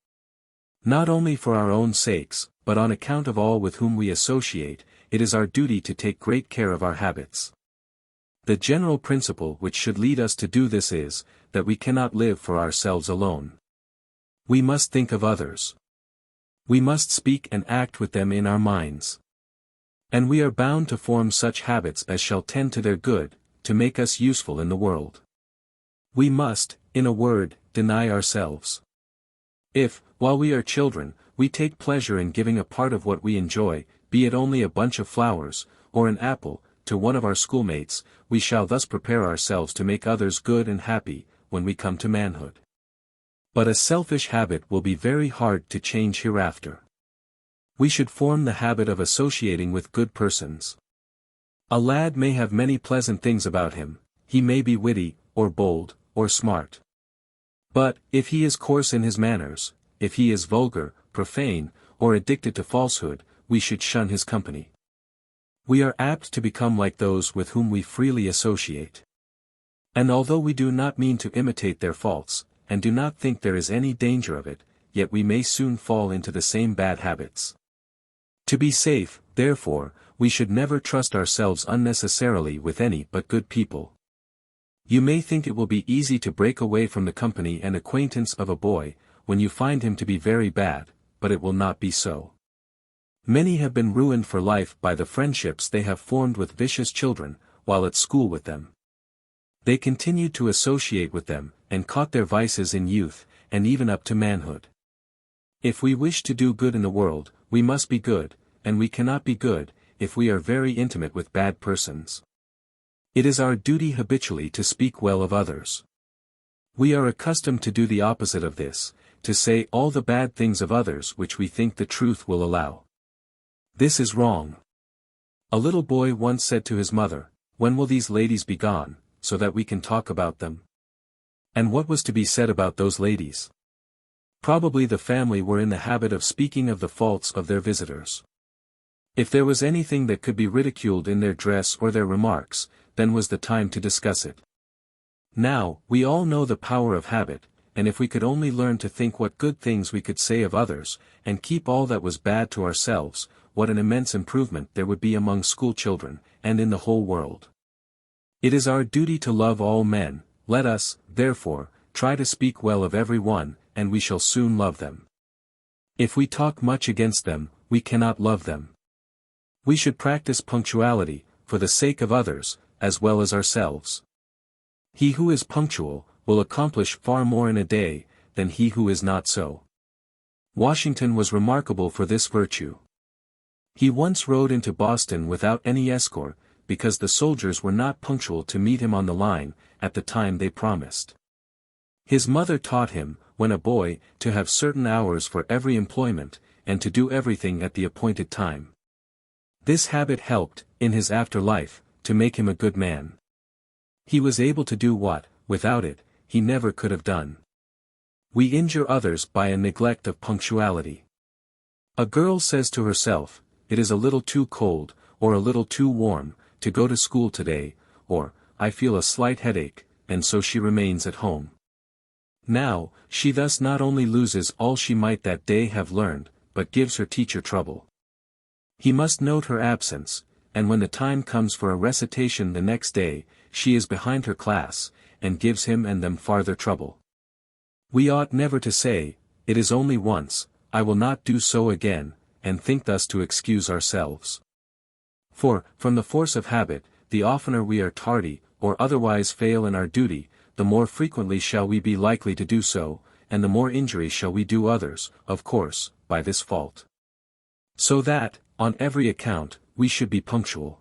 Not only for our own sakes, but on account of all with whom we associate, it is our duty to take great care of our habits. The general principle which should lead us to do this is, that we cannot live for ourselves alone. We must think of others. We must speak and act with them in our minds. And we are bound to form such habits as shall tend to their good, to make us useful in the world. We must, in a word, deny ourselves. If, while we are children, we take pleasure in giving a part of what we enjoy, be it only a bunch of flowers, or an apple, to one of our schoolmates, we shall thus prepare ourselves to make others good and happy, when we come to manhood. But a selfish habit will be very hard to change hereafter. We should form the habit of associating with good persons. A lad may have many pleasant things about him, he may be witty, or bold, or smart. But, if he is coarse in his manners, if he is vulgar, profane, or addicted to falsehood, we should shun his company. We are apt to become like those with whom we freely associate. And although we do not mean to imitate their faults, and do not think there is any danger of it, yet we may soon fall into the same bad habits. To be safe, therefore, we should never trust ourselves unnecessarily with any but good people. You may think it will be easy to break away from the company and acquaintance of a boy, when you find him to be very bad, but it will not be so. Many have been ruined for life by the friendships they have formed with vicious children, while at school with them. They continued to associate with them, and caught their vices in youth, and even up to manhood. If we wish to do good in the world, we must be good, and we cannot be good, if we are very intimate with bad persons. It is our duty habitually to speak well of others. We are accustomed to do the opposite of this, to say all the bad things of others which we think the truth will allow. This is wrong. A little boy once said to his mother, "When will these ladies be gone, so that we can talk about them?" And what was to be said about those ladies? Probably the family were in the habit of speaking of the faults of their visitors. If there was anything that could be ridiculed in their dress or their remarks, then was the time to discuss it. Now, we all know the power of habit, and if we could only learn to think what good things we could say of others, and keep all that was bad to ourselves, what an immense improvement there would be among school children, and in the whole world. It is our duty to love all men. Let us, therefore, try to speak well of every one, and we shall soon love them. If we talk much against them, we cannot love them. We should practice punctuality, for the sake of others, as well as ourselves. He who is punctual, will accomplish far more in a day, than he who is not so. Washington was remarkable for this virtue. He once rode into Boston without any escort, because the soldiers were not punctual to meet him on the line, at the time they promised. His mother taught him, when a boy, to have certain hours for every employment, and to do everything at the appointed time. This habit helped, in his after life, to make him a good man. He was able to do what, without it, he never could have done. We injure others by a neglect of punctuality. A girl says to herself, "It is a little too cold, or a little too warm, to go to school today," or, "I feel a slight headache," and so she remains at home. Now, she thus not only loses all she might that day have learned, but gives her teacher trouble. He must note her absence, and when the time comes for a recitation the next day, she is behind her class, and gives him and them farther trouble. We ought never to say, "It is only once, I will not do so again," and think thus to excuse ourselves. For, from the force of habit, the oftener we are tardy, or otherwise fail in our duty, the more frequently shall we be likely to do so, and the more injury shall we do others, of course, by this fault. So that, on every account, we should be punctual.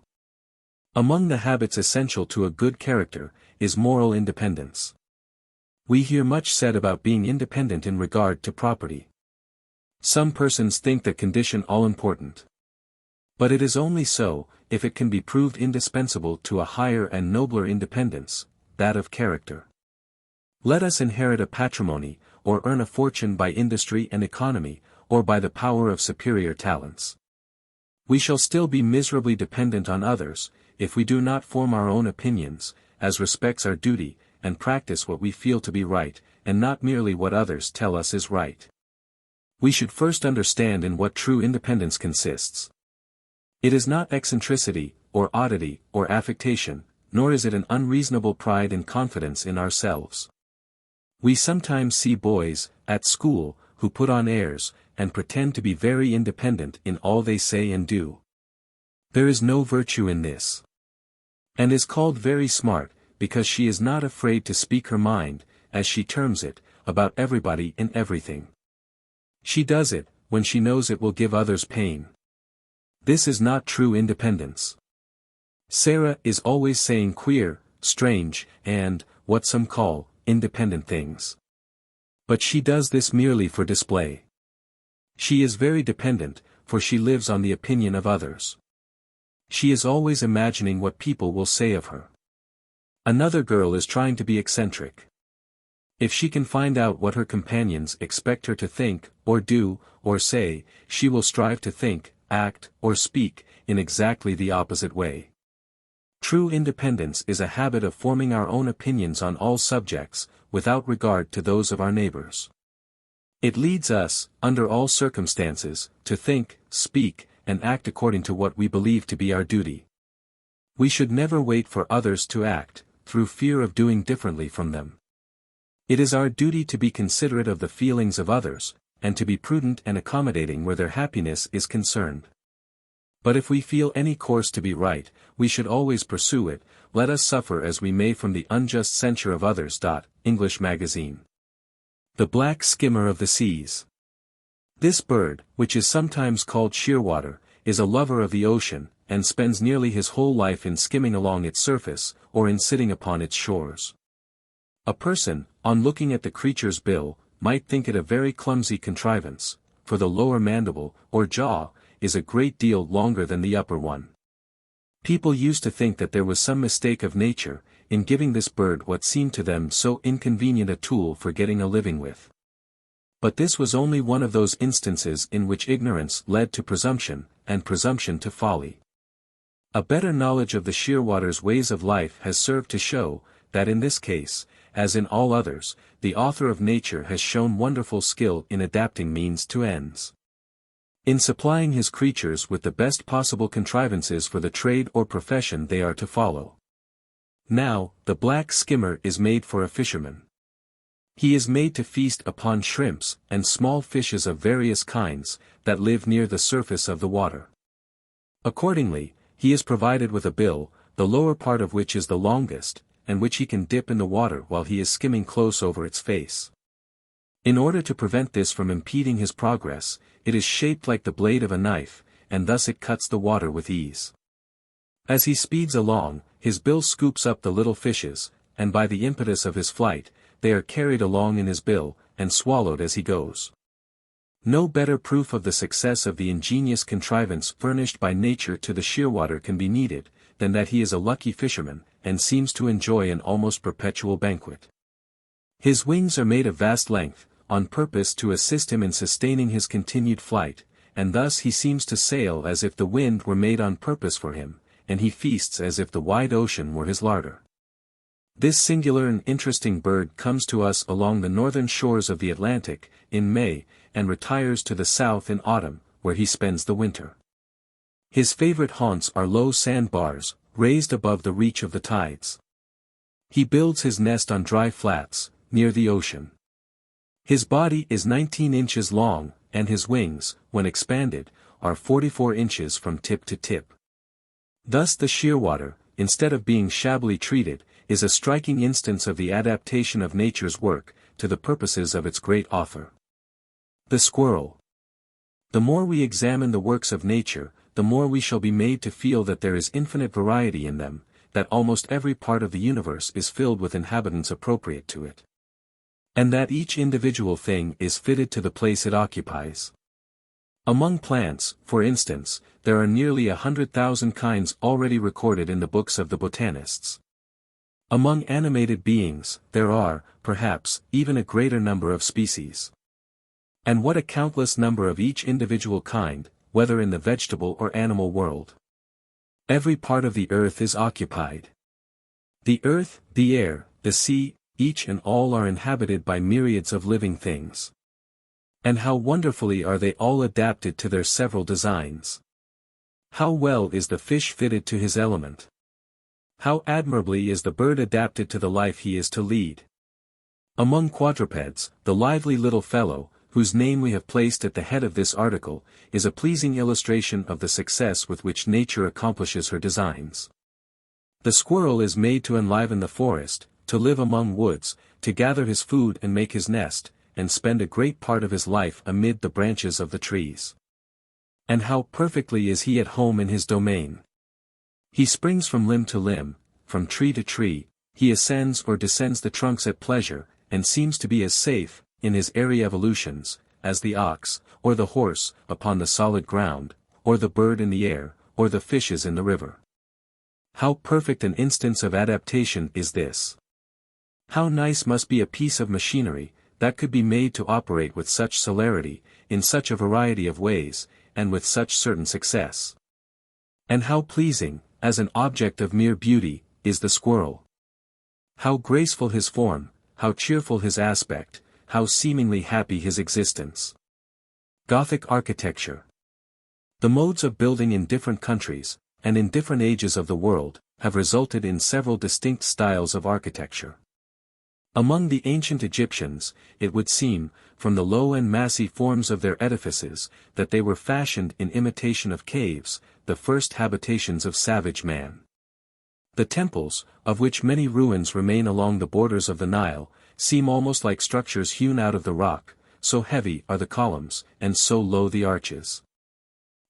Among the habits essential to a good character, is moral independence. We hear much said about being independent in regard to property. Some persons think that condition all-important. But it is only so, if it can be proved indispensable to a higher and nobler independence, that of character. Let us inherit a patrimony, or earn a fortune by industry and economy, or by the power of superior talents. We shall still be miserably dependent on others, if we do not form our own opinions, as respects our duty, and practice what we feel to be right, and not merely what others tell us is right. We should first understand in what true independence consists. It is not eccentricity, or oddity, or affectation, nor is it an unreasonable pride and confidence in ourselves. We sometimes see boys, at school, who put on airs, and pretend to be very independent in all they say and do. There is no virtue in this. And is called very smart, because she is not afraid to speak her mind, as she terms it, about everybody and everything. She does it, when she knows it will give others pain. This is not true independence. Sarah is always saying queer, strange, and, what some call, independent things. But she does this merely for display. She is very dependent, for she lives on the opinion of others. She is always imagining what people will say of her. Another girl is trying to be eccentric. If she can find out what her companions expect her to think, or do, or say, she will strive to think, act, or speak, in exactly the opposite way. True independence is a habit of forming our own opinions on all subjects, without regard to those of our neighbors. It leads us, under all circumstances, to think, speak, and act according to what we believe to be our duty. We should never wait for others to act, through fear of doing differently from them. It is our duty to be considerate of the feelings of others, and to be prudent and accommodating where their happiness is concerned. But if we feel any course to be right, we should always pursue it, let us suffer as we may from the unjust censure of others. English Magazine. The black skimmer of the seas. This bird, which is sometimes called shearwater, is a lover of the ocean, and spends nearly his whole life in skimming along its surface, or in sitting upon its shores. A person, on looking at the creature's bill, might think it a very clumsy contrivance, for the lower mandible, or jaw, is a great deal longer than the upper one. People used to think that there was some mistake of nature, in giving this bird what seemed to them so inconvenient a tool for getting a living with. But this was only one of those instances in which ignorance led to presumption, and presumption to folly. A better knowledge of the shearwater's ways of life has served to show, that in this case, as in all others, the author of nature has shown wonderful skill in adapting means to ends. In supplying his creatures with the best possible contrivances for the trade or profession they are to follow. Now, the black skimmer is made for a fisherman. He is made to feast upon shrimps and small fishes of various kinds, that live near the surface of the water. Accordingly, he is provided with a bill, the lower part of which is the longest, and which he can dip in the water while he is skimming close over its face. In order to prevent this from impeding his progress, it is shaped like the blade of a knife, and thus it cuts the water with ease. As he speeds along, his bill scoops up the little fishes, and by the impetus of his flight, they are carried along in his bill, and swallowed as he goes. No better proof of the success of the ingenious contrivance furnished by nature to the shearwater can be needed, than that he is a lucky fisherman, and seems to enjoy an almost perpetual banquet. His wings are made of vast length, on purpose to assist him in sustaining his continued flight, and thus he seems to sail as if the wind were made on purpose for him, and he feasts as if the wide ocean were his larder. This singular and interesting bird comes to us along the northern shores of the Atlantic, in May, and retires to the south in autumn, where he spends the winter. His favorite haunts are low sandbars, raised above the reach of the tides. He builds his nest on dry flats, near the ocean. His body is 19 inches long, and his wings, when expanded, are 44 inches from tip to tip. Thus the shearwater, instead of being shabbily treated, is a striking instance of the adaptation of nature's work, to the purposes of its great author. The squirrel. The more we examine the works of nature, the more we shall be made to feel that there is infinite variety in them, that almost every part of the universe is filled with inhabitants appropriate to it. And that each individual thing is fitted to the place it occupies. Among plants, for instance, there are nearly 100,000 kinds already recorded in the books of the botanists. Among animated beings, there are, perhaps, even a greater number of species. And what a countless number of each individual kind, whether in the vegetable or animal world. Every part of the earth is occupied. The earth, the air, the sea, each and all are inhabited by myriads of living things. And how wonderfully are they all adapted to their several designs. How well is the fish fitted to his element. How admirably is the bird adapted to the life he is to lead. Among quadrupeds, the lively little fellow, whose name we have placed at the head of this article, is a pleasing illustration of the success with which nature accomplishes her designs. The squirrel is made to enliven the forest, to live among woods, to gather his food and make his nest, and spend a great part of his life amid the branches of the trees. And how perfectly is he at home in his domain. He springs from limb to limb, from tree to tree, he ascends or descends the trunks at pleasure, and seems to be as safe, in his airy evolutions, as the ox, or the horse, upon the solid ground, or the bird in the air, or the fishes in the river. How perfect an instance of adaptation is this! How nice must be a piece of machinery, that could be made to operate with such celerity, in such a variety of ways, and with such certain success. And how pleasing, as an object of mere beauty, is the squirrel. How graceful his form, how cheerful his aspect, how seemingly happy his existence. Gothic architecture. The modes of building in different countries, and in different ages of the world, have resulted in several distinct styles of architecture. Among the ancient Egyptians, it would seem, from the low and massy forms of their edifices, that they were fashioned in imitation of caves, the first habitations of savage man. The temples, of which many ruins remain along the borders of the Nile, seem almost like structures hewn out of the rock, so heavy are the columns, and so low the arches.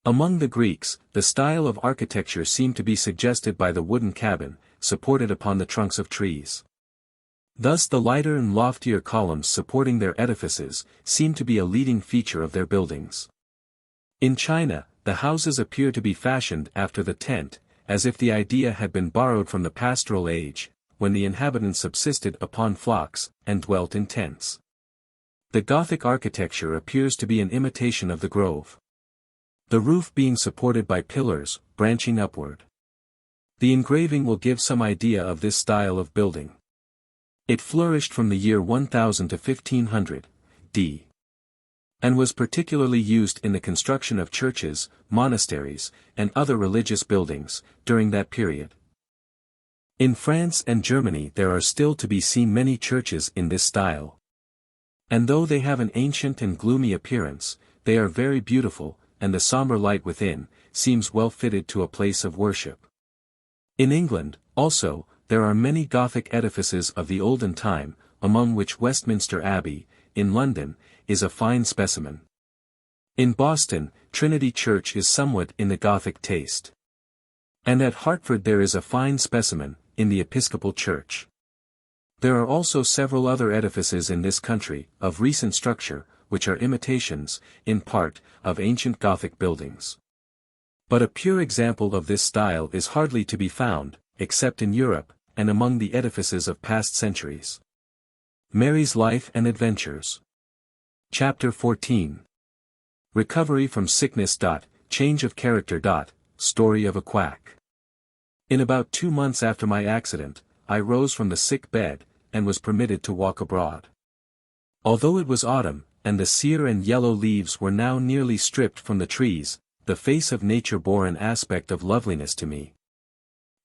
Among the Greeks, the style of architecture seemed to be suggested by the wooden cabin, supported upon the trunks of trees. Thus the lighter and loftier columns supporting their edifices, seem to be a leading feature of their buildings. In China, the houses appear to be fashioned after the tent, as if the idea had been borrowed from the pastoral age, when the inhabitants subsisted upon flocks, and dwelt in tents. The Gothic architecture appears to be an imitation of the grove. The roof being supported by pillars, branching upward. The engraving will give some idea of this style of building. It flourished from the year 1000 to 1500, d. and was particularly used in the construction of churches, monasteries, and other religious buildings, during that period. In France and Germany there are still to be seen many churches in this style. And though they have an ancient and gloomy appearance, they are very beautiful, and the sombre light within, seems well fitted to a place of worship. In England, also, there are many Gothic edifices of the olden time, among which Westminster Abbey, in London, is a fine specimen. In Boston, Trinity Church is somewhat in the Gothic taste. And at Hartford there is a fine specimen, in the Episcopal Church. There are also several other edifices in this country, of recent structure, which are imitations, in part, of ancient Gothic buildings. But a pure example of this style is hardly to be found, except in Europe, and among the edifices of past centuries. Mary's Life and Adventures. Chapter 14. Recovery from Sickness. Change of Character. Story of a Quack. In about 2 months after my accident, I rose from the sick bed, and was permitted to walk abroad. Although it was autumn, and the sere and yellow leaves were now nearly stripped from the trees, the face of nature bore an aspect of loveliness to me.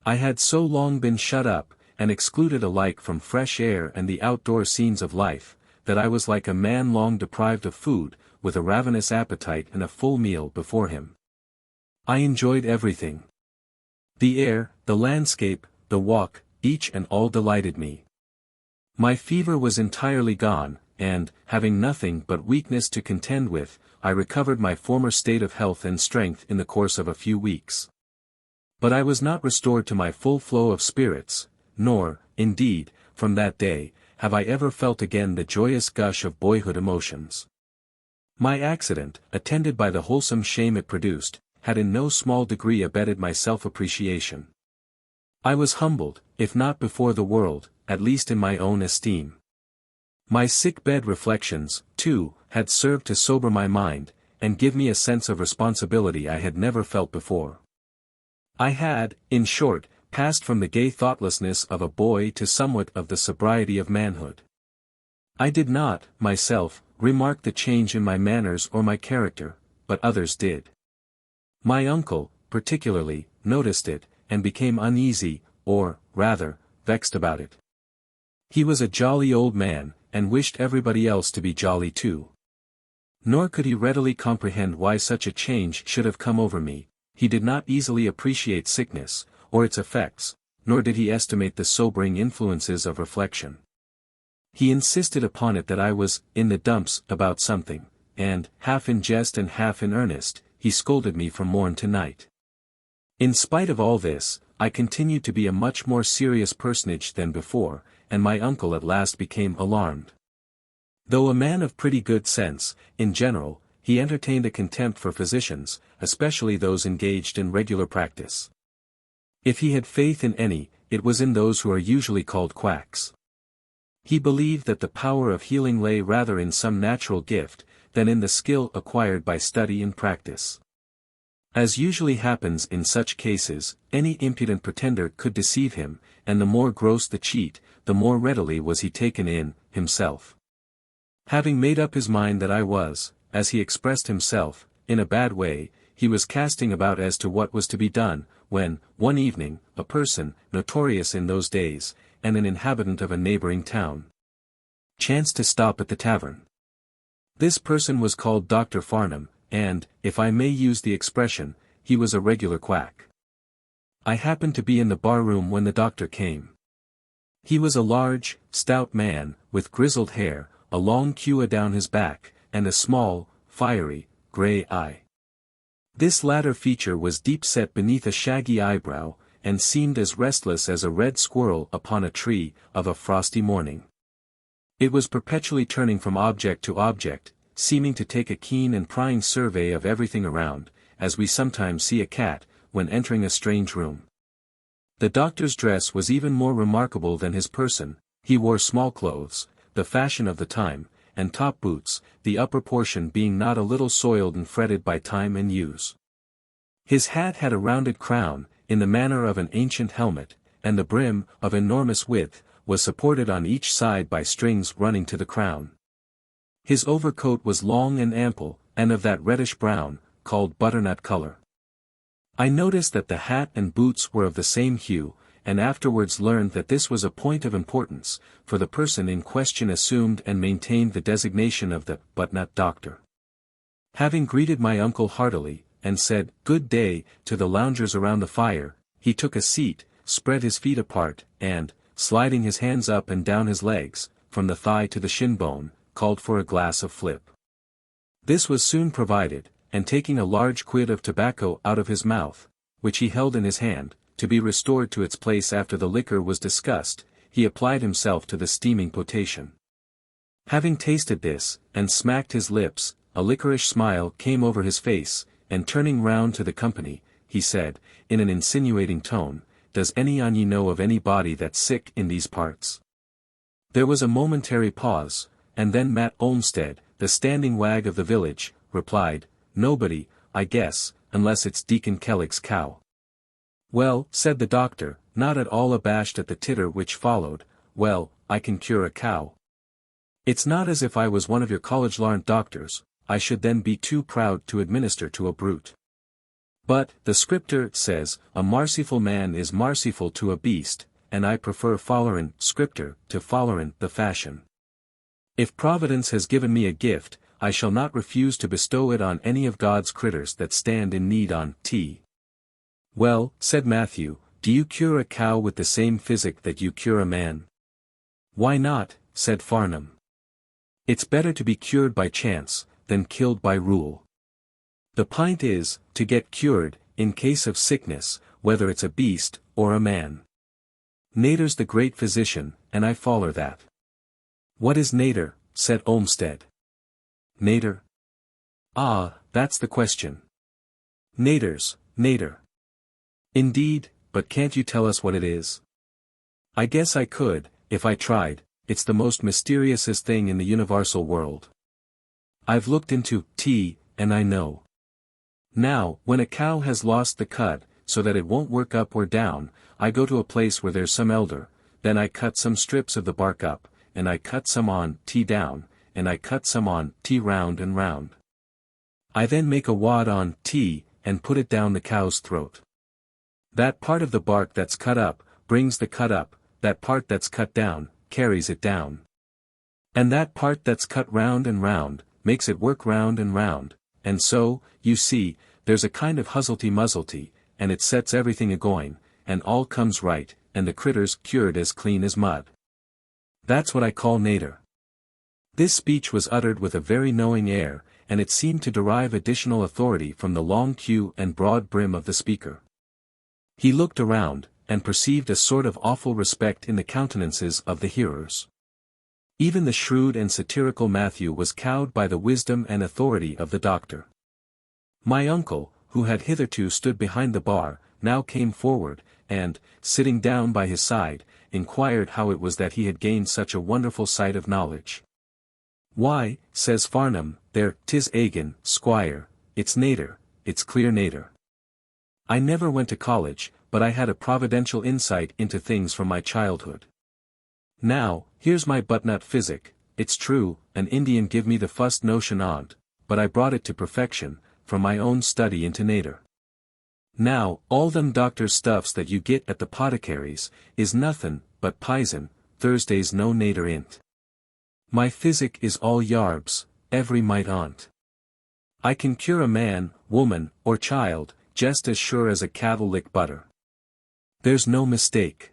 I had so long been shut up, and excluded alike from fresh air and the outdoor scenes of life, that I was like a man long deprived of food, with a ravenous appetite and a full meal before him. I enjoyed everything. The air, the landscape, the walk, each and all delighted me. My fever was entirely gone, and, having nothing but weakness to contend with, I recovered my former state of health and strength in the course of a few weeks. But I was not restored to my full flow of spirits, nor, indeed, from that day, have I ever felt again the joyous gush of boyhood emotions. My accident, attended by the wholesome shame it produced, had in no small degree abetted my self-appreciation. I was humbled, if not before the world, at least in my own esteem. My sick-bed reflections, too, had served to sober my mind, and give me a sense of responsibility I had never felt before. I had, in short, passed from the gay thoughtlessness of a boy to somewhat of the sobriety of manhood. I did not, myself, remark the change in my manners or my character, but others did. My uncle, particularly, noticed it, and became uneasy, or, rather, vexed about it. He was a jolly old man, and wished everybody else to be jolly too. Nor could he readily comprehend why such a change should have come over me. He did not easily appreciate sickness, or its effects, nor did he estimate the sobering influences of reflection. He insisted upon it that I was in the dumps about something, and, half in jest and half in earnest, he scolded me from morn to night. In spite of all this, I continued to be a much more serious personage than before, and my uncle at last became alarmed. Though a man of pretty good sense, in general, he entertained a contempt for physicians, especially those engaged in regular practice. If he had faith in any, it was in those who are usually called quacks. He believed that the power of healing lay rather in some natural gift, than in the skill acquired by study and practice. As usually happens in such cases, any impudent pretender could deceive him, and the more gross the cheat, the more readily was he taken in, himself. Having made up his mind that I was, as he expressed himself, in a bad way, he was casting about as to what was to be done, when, one evening, a person, notorious in those days, and an inhabitant of a neighboring town, chanced to stop at the tavern. This person was called Dr. Farnham, and, if I may use the expression, he was a regular quack. I happened to be in the bar-room when the doctor came. He was a large, stout man, with grizzled hair, a long queue down his back, and a small, fiery, grey eye. This latter feature was deep-set beneath a shaggy eyebrow, and seemed as restless as a red squirrel upon a tree, of a frosty morning. It was perpetually turning from object to object, seeming to take a keen and prying survey of everything around, as we sometimes see a cat, when entering a strange room. The doctor's dress was even more remarkable than his person. He wore small clothes, the fashion of the time, and top boots, the upper portion being not a little soiled and fretted by time and use. His hat had a rounded crown, in the manner of an ancient helmet, and the brim, of enormous width, was supported on each side by strings running to the crown. His overcoat was long and ample, and of that reddish-brown, called butternut color. I noticed that the hat and boots were of the same hue, and afterwards learned that this was a point of importance, for the person in question assumed and maintained the designation of the butternut doctor. Having greeted my uncle heartily, and said, "Good day," to the loungers around the fire, he took a seat, spread his feet apart, and, sliding his hands up and down his legs, from the thigh to the shin bone, called for a glass of flip. This was soon provided, and taking a large quid of tobacco out of his mouth, which he held in his hand, to be restored to its place after the liquor was discussed, he applied himself to the steaming potation. Having tasted this, and smacked his lips, a liquorish smile came over his face, and turning round to the company, he said, in an insinuating tone, "Does any on ye know of any body that's sick in these parts?" There was a momentary pause, and then Matt Olmsted, the standing wag of the village, replied, "Nobody, I guess, unless it's Deacon Kellick's cow." "Well," said the doctor, not at all abashed at the titter which followed, "well, I can cure a cow. It's not as if I was one of your college-larned doctors, I should then be too proud to administer to a brute. But, the Scripture says, a marciful man is marciful to a beast, and I prefer follerin' Scripture to follerin' the fashion. If Providence has given me a gift, I shall not refuse to bestow it on any of God's critters that stand in need on t." "Well," said Matthew, "do you cure a cow with the same physic that you cure a man?" Why not, said Farnham. It's better to be cured by chance, than killed by rule. The point is, to get cured, in case of sickness, whether it's a beast, or a man. Nater's the great physician, and I foller that. What is Nater? Said Olmsted. Nater? Ah, that's the question. Nater. Indeed, but can't you tell us what it is? I guess I could, if I tried. It's the most mysteriousest thing in the universal world. I've looked into tea, and I know. Now, when a cow has lost the cud, so that it won't work up or down, I go to a place where there's some elder, then I cut some strips of the bark up, and I cut some on tea down, and I cut some on tea round and round. I then make a wad on tea, and put it down the cow's throat. That part of the bark that's cut up, brings the cud up, that part that's cut down, carries it down. And that part that's cut round and round, makes it work round and round, and so, you see, there's a kind of hustlety-muzzlety, and it sets everything a-going, and all comes right, and the critter's cured as clean as mud. That's what I call Nater. This speech was uttered with a very knowing air, and it seemed to derive additional authority from the long queue and broad brim of the speaker. He looked around, and perceived a sort of awful respect in the countenances of the hearers. Even the shrewd and satirical Matthew was cowed by the wisdom and authority of the doctor. My uncle, who had hitherto stood behind the bar, now came forward, and, sitting down by his side, inquired how it was that he had gained such a wonderful sight of knowledge. Why, says Farnham, there, 'tis Agin, squire, it's Nater, it's clear Nater. I never went to college, but I had a providential insight into things from my childhood. Now, here's my buttnut physic, it's true, an Indian give me the fust notion on't, but I brought it to perfection, from my own study into Nater. Now, all them doctor's stuffs that you get at the poticaries, is nothin' but pison, Thursday's no Nater in't. My physic is all yarbs, every mite on't. I can cure a man, woman, or child, just as sure as a cat'll lick butter. There's no mistake.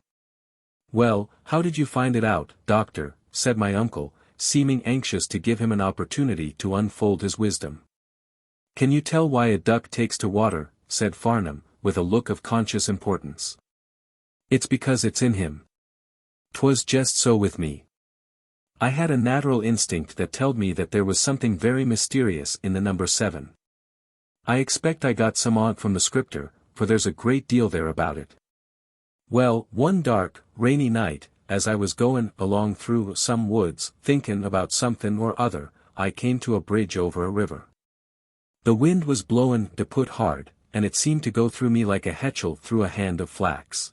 Well, how did you find it out, doctor, said my uncle, seeming anxious to give him an opportunity to unfold his wisdom. Can you tell why a duck takes to water, said Farnham, with a look of conscious importance. It's because it's in him. 'Twas just so with me. I had a natural instinct that told me that there was something very mysterious in the number 7. I expect I got some on't from the scripter, for there's a great deal there about it. Well, one dark, rainy night, as I was goin' along through some woods, thinkin' about somethin' or other, I came to a bridge over a river. The wind was blowin' to put hard, and it seemed to go through me like a hetchel through a hand of flax.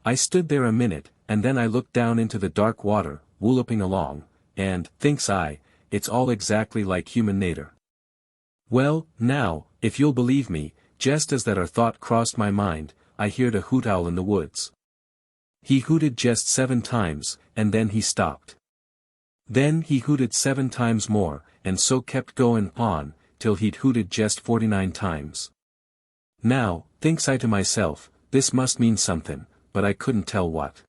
I stood there a minute, and then I looked down into the dark water, wooloping along, and, thinks I, it's all exactly like human nater. Well, now, if you'll believe me, just as that our thought crossed my mind, I heard a hoot owl in the woods. He hooted just 7 times, and then he stopped. Then he hooted 7 times more, and so kept goin' on, till he'd hooted just 49 times. Now, thinks I to myself, this must mean somethin', but I couldn't tell what.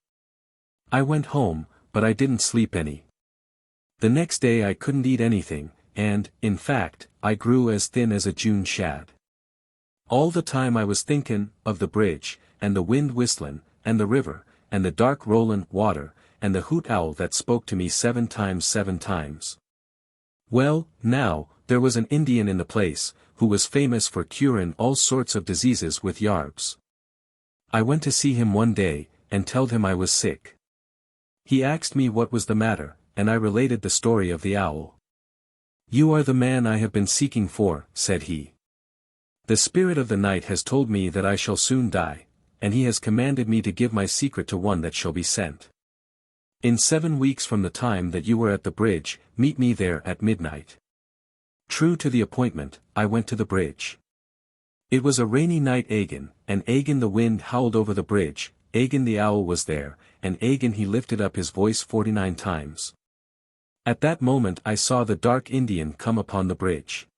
I went home, but I didn't sleep any. The next day I couldn't eat anything, and, in fact, I grew as thin as a June shad. All the time I was thinkin' of the bridge, and the wind whistlin', and the river, and the dark rollin' water, and the hoot owl that spoke to me 7 times. Well, now, there was an Indian in the place, who was famous for curin' all sorts of diseases with yarbs. I went to see him one day, and telled him I was sick. He asked me what was the matter, and I related the story of the owl. You are the man I have been seeking for, said he. The spirit of the night has told me that I shall soon die, and he has commanded me to give my secret to one that shall be sent. In 7 weeks from the time that you were at the bridge, meet me there at midnight. True to the appointment, I went to the bridge. It was a rainy night Agin, and Agin the wind howled over the bridge, Agin the owl was there, and Agin he lifted up his voice 49 times. At that moment I saw the dark Indian come upon the bridge.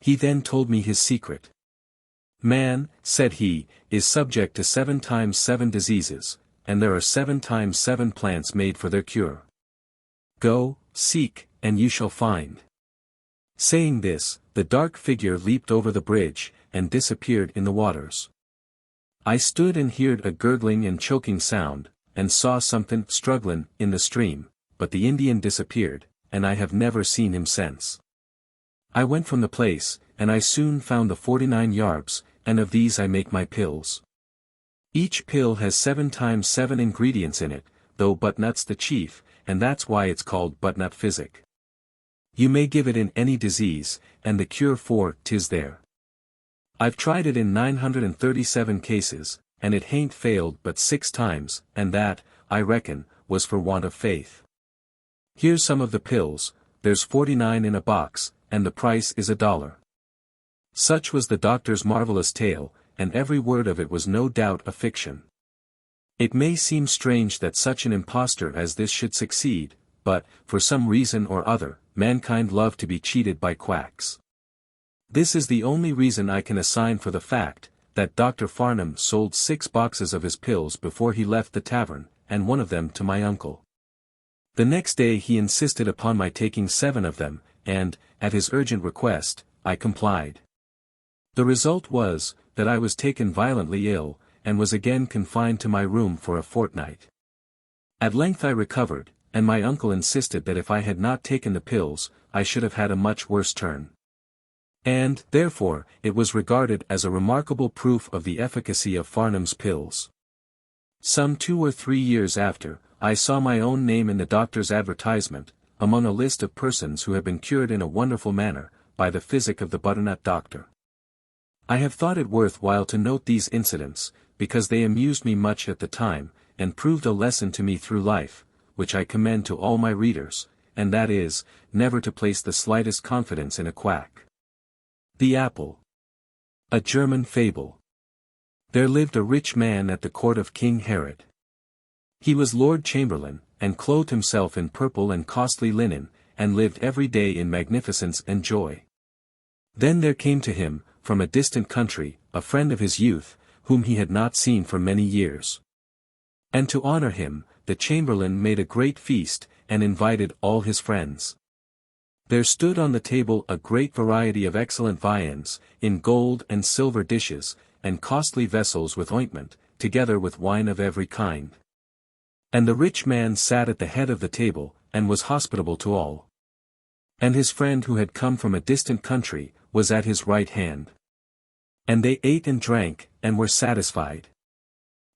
He then told me his secret. Man, said he, is subject to 7 times 7 diseases, and there are 7 times 7 plants made for their cure. Go, seek, and you shall find. Saying this, the dark figure leaped over the bridge, and disappeared in the waters. I stood and heard a gurgling and choking sound, and saw something struggling in the stream, but the Indian disappeared, and I have never seen him since. I went from the place, and I soon found the 49 yarbs, and of these I make my pills. Each pill has 7 times 7 ingredients in it, though butternut's the chief, and that's why it's called butternut physic. You may give it in any disease, and the cure for 'tis there. I've tried it in 937 cases, and it hain't failed but 6 times, and that, I reckon, was for want of faith. Here's some of the pills, there's 49 in a box, and the price is $1. Such was the doctor's marvelous tale, and every word of it was no doubt a fiction. It may seem strange that such an impostor as this should succeed, but, for some reason or other, mankind love to be cheated by quacks. This is the only reason I can assign for the fact, that Dr. Farnham sold 6 boxes of his pills before he left the tavern, and one of them to my uncle. The next day he insisted upon my taking 7 of them, and, at his urgent request, I complied. The result was, that I was taken violently ill, and was again confined to my room for a fortnight. At length I recovered, and my uncle insisted that if I had not taken the pills, I should have had a much worse turn. And, therefore, it was regarded as a remarkable proof of the efficacy of Farnham's pills. Some 2 or 3 years after, I saw my own name in the doctor's advertisement, among a list of persons who have been cured in a wonderful manner, by the physic of the butternut doctor. I have thought it worth while to note these incidents, because they amused me much at the time, and proved a lesson to me through life, which I commend to all my readers, and that is, never to place the slightest confidence in a quack. The Apple. A German fable. There lived a rich man at the court of King Herod. He was Lord Chamberlain, and clothed himself in purple and costly linen, and lived every day in magnificence and joy. Then there came to him, from a distant country, a friend of his youth, whom he had not seen for many years. And to honor him, the chamberlain made a great feast, and invited all his friends. There stood on the table a great variety of excellent viands, in gold and silver dishes, and costly vessels with ointment, together with wine of every kind. And the rich man sat at the head of the table, and was hospitable to all. And his friend who had come from a distant country, was at his right hand. And they ate and drank, and were satisfied.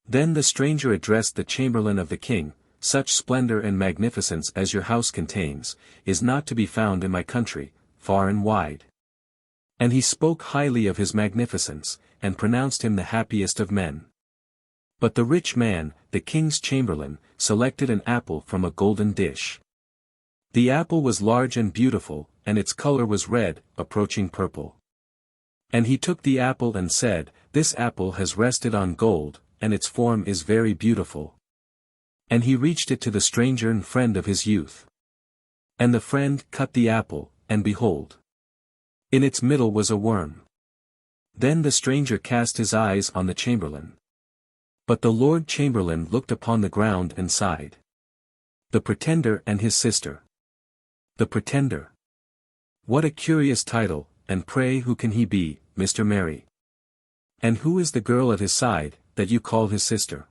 Then the stranger addressed the chamberlain of the king, "Such splendor and magnificence as your house contains, is not to be found in my country, far and wide." And he spoke highly of his magnificence, and pronounced him the happiest of men. But the rich man, the king's chamberlain, selected an apple from a golden dish. The apple was large and beautiful, and its color was red, approaching purple. And he took the apple and said, "This apple has rested on gold, and its form is very beautiful." And he reached it to the stranger and friend of his youth. And the friend cut the apple, and behold, in its middle was a worm. Then the stranger cast his eyes on the chamberlain. But the Lord Chamberlain looked upon the ground and sighed. The Pretender and his sister. The Pretender. What a curious title, and pray who can he be, Mr. Mary? And who is the girl at his side, that you call his sister?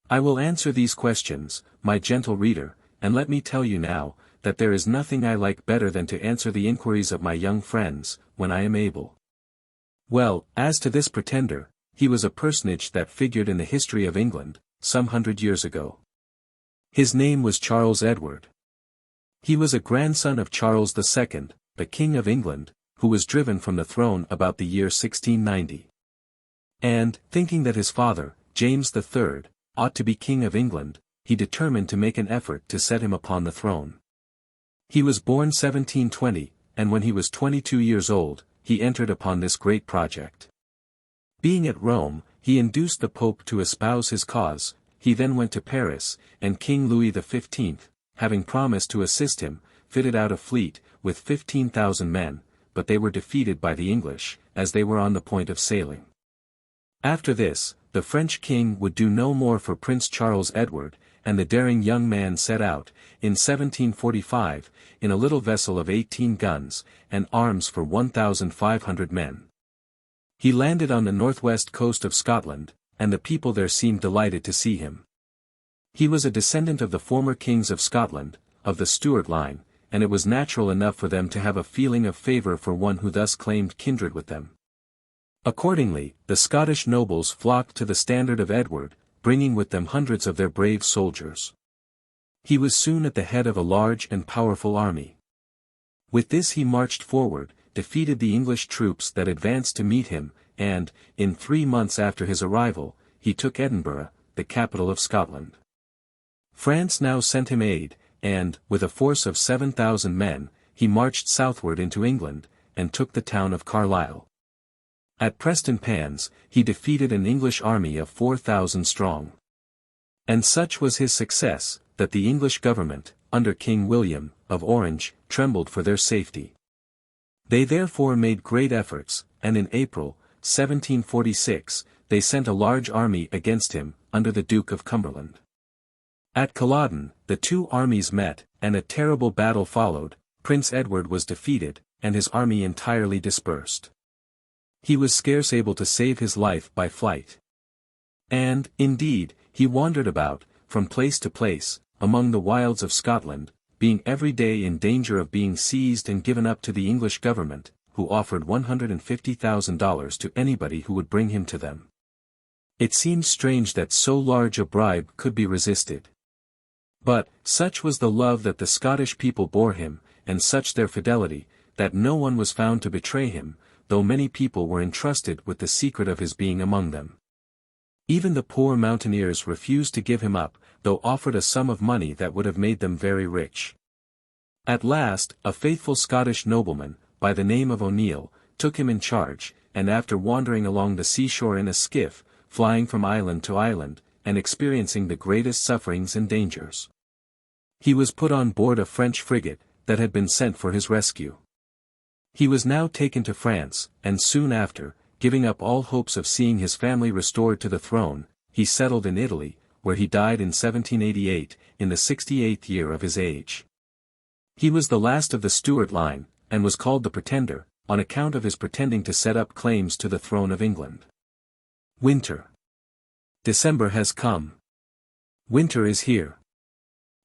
I will answer these questions, my gentle reader, and let me tell you now, that there is nothing I like better than to answer the inquiries of my young friends, when I am able. Well, as to this Pretender, he was a personage that figured in the history of England, some 100 years ago. His name was Charles Edward. He was a grandson of Charles II, the King of England, who was driven from the throne about the year 1690. And, thinking that his father, James III, ought to be King of England, he determined to make an effort to set him upon the throne. He was born 1720, and when he was 22 years old, he entered upon this great project. Being at Rome, he induced the Pope to espouse his cause. He then went to Paris, and King Louis XV, having promised to assist him, fitted out a fleet, with 15,000 men, but they were defeated by the English, as they were on the point of sailing. After this, the French king would do no more for Prince Charles Edward, and the daring young man set out, in 1745, in a little vessel of 18 guns, and arms for 1,500 men. He landed on the northwest coast of Scotland, and the people there seemed delighted to see him. He was a descendant of the former kings of Scotland, of the Stuart line, and it was natural enough for them to have a feeling of favour for one who thus claimed kindred with them. Accordingly, the Scottish nobles flocked to the standard of Edward, bringing with them hundreds of their brave soldiers. He was soon at the head of a large and powerful army. With this he marched forward, defeated the English troops that advanced to meet him, and, in 3 months after his arrival, he took Edinburgh, the capital of Scotland. France now sent him aid, and, with a force of 7,000 men, he marched southward into England, and took the town of Carlisle. At Prestonpans, he defeated an English army of 4,000 strong. And such was his success, that the English government, under King William, of Orange, trembled for their safety. They therefore made great efforts, and in April, 1746, they sent a large army against him, under the Duke of Cumberland. At Culloden, the two armies met, and a terrible battle followed. Prince Edward was defeated, and his army entirely dispersed. He was scarce able to save his life by flight. And, indeed, he wandered about, from place to place, among the wilds of Scotland, being every day in danger of being seized and given up to the English government, who offered $150,000 to anybody who would bring him to them. It seemed strange that so large a bribe could be resisted. But, such was the love that the Scottish people bore him, and such their fidelity, that no one was found to betray him, though many people were entrusted with the secret of his being among them. Even the poor mountaineers refused to give him up, though offered a sum of money that would have made them very rich. At last, a faithful Scottish nobleman, by the name of O'Neill, took him in charge, and after wandering along the seashore in a skiff, flying from island to island, and experiencing the greatest sufferings and dangers, he was put on board a French frigate, that had been sent for his rescue. He was now taken to France, and soon after, giving up all hopes of seeing his family restored to the throne, he settled in Italy, where he died in 1788, in the 68th year of his age. He was the last of the Stuart line, and was called the Pretender, on account of his pretending to set up claims to the throne of England. Winter. December has come. Winter is here.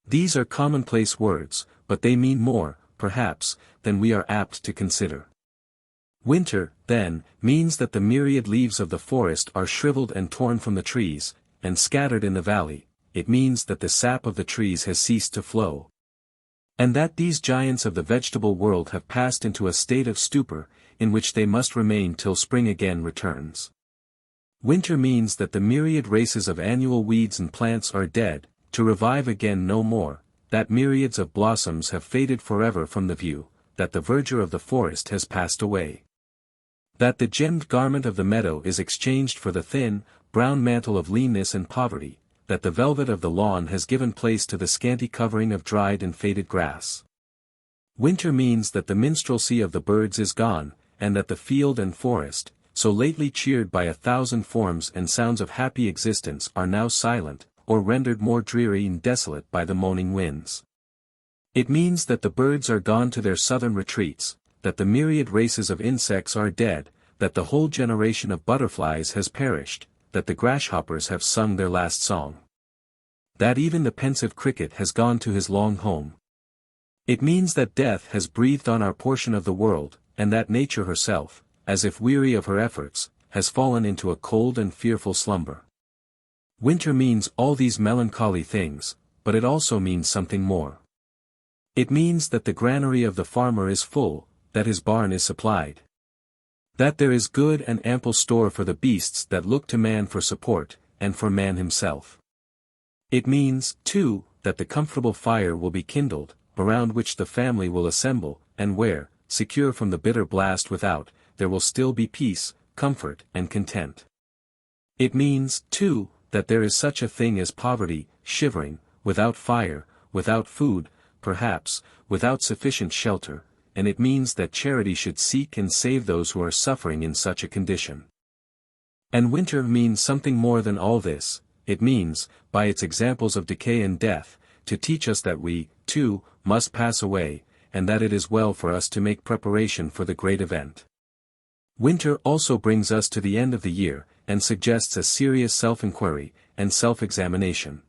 These are commonplace words, but they mean more, perhaps, than we are apt to consider. Winter, then, means that the myriad leaves of the forest are shriveled and torn from the trees, and scattered in the valley. It means that the sap of the trees has ceased to flow. And that these giants of the vegetable world have passed into a state of stupor, in which they must remain till spring again returns. Winter means that the myriad races of annual weeds and plants are dead, to revive again no more, that myriads of blossoms have faded forever from the view, that the verdure of the forest has passed away. That the gemmed garment of the meadow is exchanged for the thin, brown mantle of leanness and poverty, that the velvet of the lawn has given place to the scanty covering of dried and faded grass. Winter means that the minstrelsy of the birds is gone, and that the field and forest, so lately cheered by 1,000 forms and sounds of happy existence, are now silent, or rendered more dreary and desolate by the moaning winds. It means that the birds are gone to their southern retreats, that the myriad races of insects are dead, that the whole generation of butterflies has perished, that the grasshoppers have sung their last song. That even the pensive cricket has gone to his long home. It means that death has breathed on our portion of the world, and that nature herself, as if weary of her efforts, has fallen into a cold and fearful slumber. Winter means all these melancholy things, but it also means something more. It means that the granary of the farmer is full, that his barn is supplied. That there is good and ample store for the beasts that look to man for support, and for man himself. It means, too, that the comfortable fire will be kindled, around which the family will assemble, and where, secure from the bitter blast without, there will still be peace, comfort, and content. It means, too, that there is such a thing as poverty, shivering, without fire, without food, perhaps, without sufficient shelter, and it means that charity should seek and save those who are suffering in such a condition. And winter means something more than all this. It means, by its examples of decay and death, to teach us that we, too, must pass away, and that it is well for us to make preparation for the great event. Winter also brings us to the end of the year, and suggests a serious self-inquiry, and self-examination.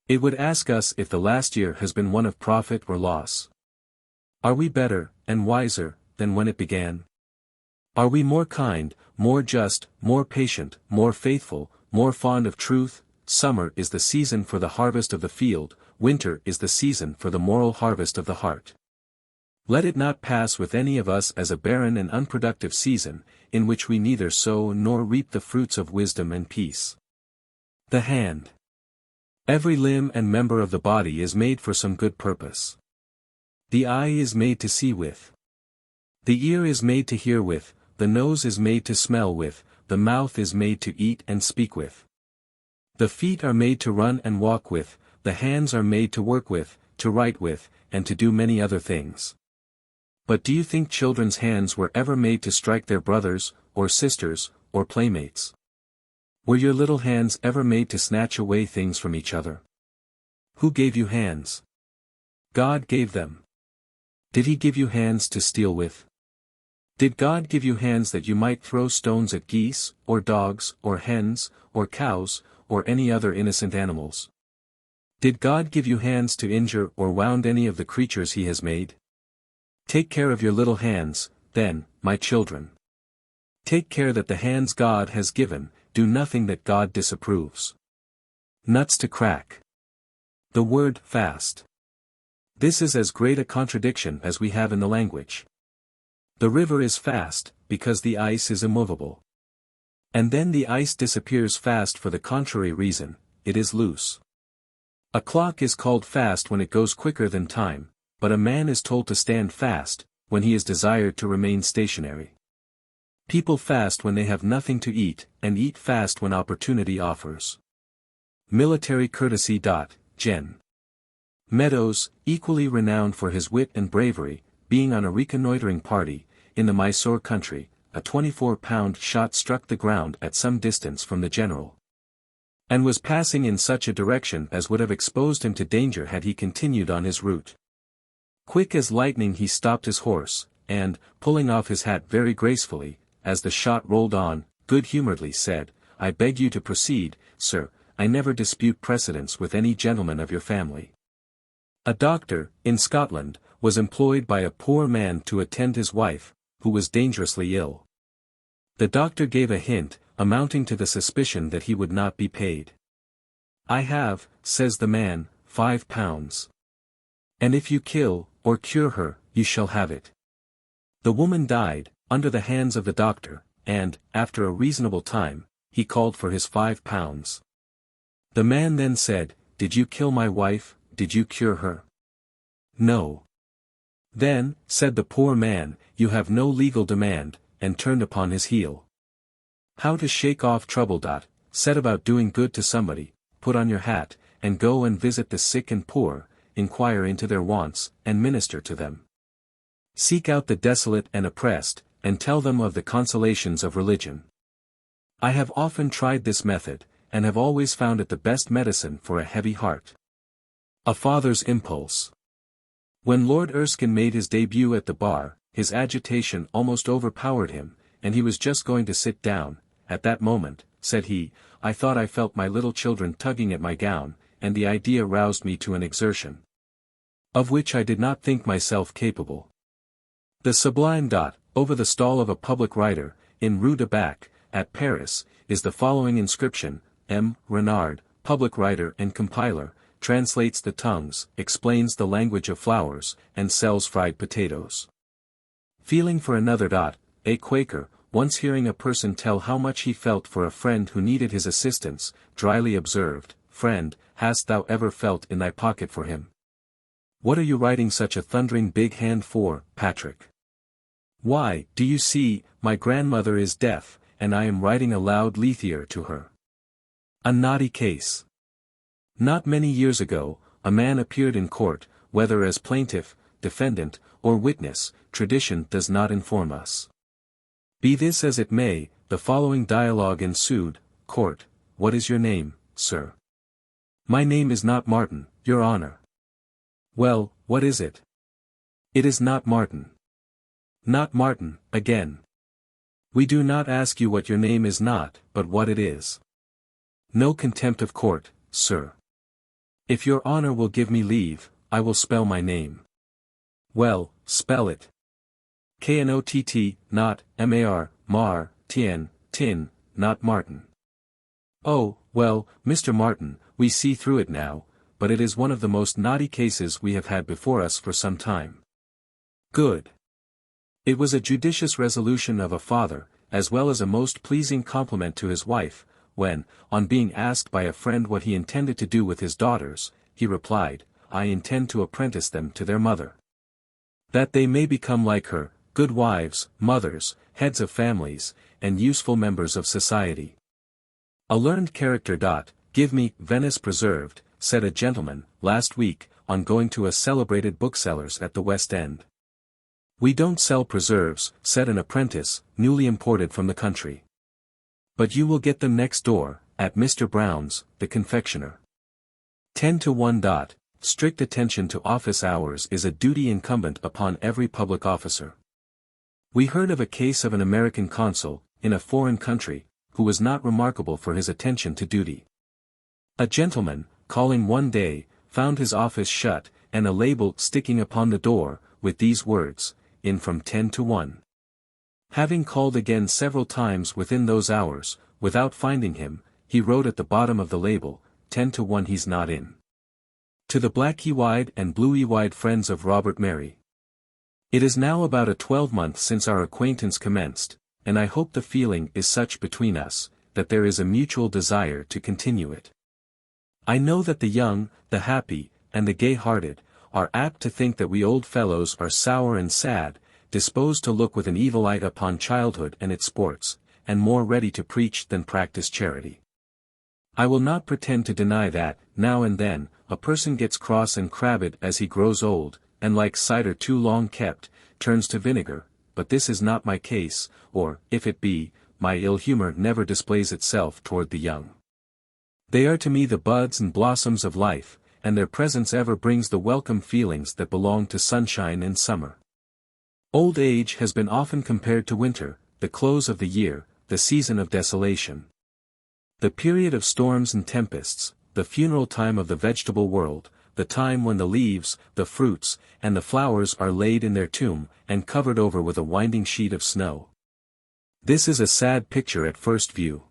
It would ask us if the last year has been one of profit or loss. Are we better, and wiser, than when it began? Are we more kind, more just, more patient, more faithful, more fond of truth? Summer is the season for the harvest of the field, winter is the season for the moral harvest of the heart. Let it not pass with any of us as a barren and unproductive season, in which we neither sow nor reap the fruits of wisdom and peace. The hand. Every limb and member of the body is made for some good purpose. The eye is made to see with. The ear is made to hear with, the nose is made to smell with, the mouth is made to eat and speak with. The feet are made to run and walk with, the hands are made to work with, to write with, and to do many other things. But do you think children's hands were ever made to strike their brothers, or sisters, or playmates? Were your little hands ever made to snatch away things from each other? Who gave you hands? God gave them. Did He give you hands to steal with? Did God give you hands that you might throw stones at geese, or dogs, or hens, or cows, or any other innocent animals? Did God give you hands to injure or wound any of the creatures He has made? Take care of your little hands, then, my children. Take care that the hands God has given, do nothing that God disapproves. Nuts to crack. The word fast. This is as great a contradiction as we have in the language. The river is fast, because the ice is immovable. And then the ice disappears fast for the contrary reason, it is loose. A clock is called fast when it goes quicker than time, but a man is told to stand fast, when he is desired to remain stationary. People fast when they have nothing to eat, and eat fast when opportunity offers. Military courtesy. Gen. Meadows, equally renowned for his wit and bravery, being on a reconnoitering party, in the Mysore country, a 24-pound shot struck the ground at some distance from the general, and was passing in such a direction as would have exposed him to danger had he continued on his route. Quick as lightning he stopped his horse, and, pulling off his hat very gracefully, as the shot rolled on, good-humoredly said, "I beg you to proceed, sir, I never dispute precedence with any gentleman of your family." A doctor, in Scotland, was employed by a poor man to attend his wife, who was dangerously ill. The doctor gave a hint, amounting to the suspicion that he would not be paid. "I have," says the man, £5. "And if you kill, or cure her, you shall have it." The woman died, under the hands of the doctor, and, after a reasonable time, he called for his £5. The man then said, "Did you kill my wife, did you cure her?" "No." "Then," said the poor man, "you have no legal demand," and turned upon his heel. How to shake off trouble. Set about doing good to somebody, put on your hat, and go and visit the sick and poor, inquire into their wants, and minister to them. Seek out the desolate and oppressed, and tell them of the consolations of religion. I have often tried this method, and have always found it the best medicine for a heavy heart. A father's impulse. When Lord Erskine made his debut at the bar, his agitation almost overpowered him, and he was just going to sit down. "At that moment," said he, "I thought I felt my little children tugging at my gown, and the idea roused me to an exertion of which I did not think myself capable." The sublime. Over the stall of a public writer, in Rue de Bac, at Paris, is the following inscription: M. Renard, public writer and compiler, translates the tongues, explains the language of flowers, and sells fried potatoes. Feeling for another. A Quaker, once hearing a person tell how much he felt for a friend who needed his assistance, dryly observed, "Friend, hast thou ever felt in thy pocket for him? What are you writing such a thundering big hand for, Patrick?" "Why, do you see, my grandmother is deaf, and I am writing a loud lethier to her." A naughty case. Not many years ago, a man appeared in court, whether as plaintiff, defendant, or witness, tradition does not inform us. Be this as it may, the following dialogue ensued. Court, what is your name, sir? My name is not Martin, your honor. Well, what is it? It is not Martin. Not Martin, again. We do not ask you what your name is not, but what it is. No contempt of court, sir. If your honor will give me leave, I will spell my name. Well, spell it. Knott, not, mar, mar, tien, tin, not Martin. Oh, well, Mr. Martin, we see through it now, but it is one of the most naughty cases we have had before us for some time. Good. It was a judicious resolution of a father, as well as a most pleasing compliment to his wife, when, on being asked by a friend what he intended to do with his daughters, he replied, I intend to apprentice them to their mother. That they may become like her, good wives, mothers, heads of families, and useful members of society. A learned character. Give me Venice preserved, said a gentleman, last week, on going to a celebrated bookseller's at the West End. We don't sell preserves, said an apprentice, newly imported from the country. But you will get them next door, at Mr. Brown's, the confectioner. 10-1. Strict attention to office hours is a duty incumbent upon every public officer. We heard of a case of an American consul, in a foreign country, who was not remarkable for his attention to duty. A gentleman, calling one day, found his office shut, and a label sticking upon the door, with these words, in from 10 to 1. Having called again several times within those hours, without finding him, he wrote at the bottom of the label, 10 to 1 he's not in. To the black-eyed and blue-eyed friends of Robert Mary. It is now about a 12-month since our acquaintance commenced, and I hope the feeling is such between us, that there is a mutual desire to continue it. I know that the young, the happy, and the gay-hearted, are apt to think that we old fellows are sour and sad, disposed to look with an evil eye upon childhood and its sports, and more ready to preach than practice charity. I will not pretend to deny that, now and then, a person gets cross and crabbed as he grows old, and like cider too long kept, turns to vinegar, but this is not my case, or, if it be, my ill humor never displays itself toward the young. They are to me the buds and blossoms of life, and their presence ever brings the welcome feelings that belong to sunshine and summer. Old age has been often compared to winter, the close of the year, the season of desolation. The period of storms and tempests, the funeral time of the vegetable world, the time when the leaves, the fruits, and the flowers are laid in their tomb, and covered over with a winding sheet of snow. This is a sad picture at first view.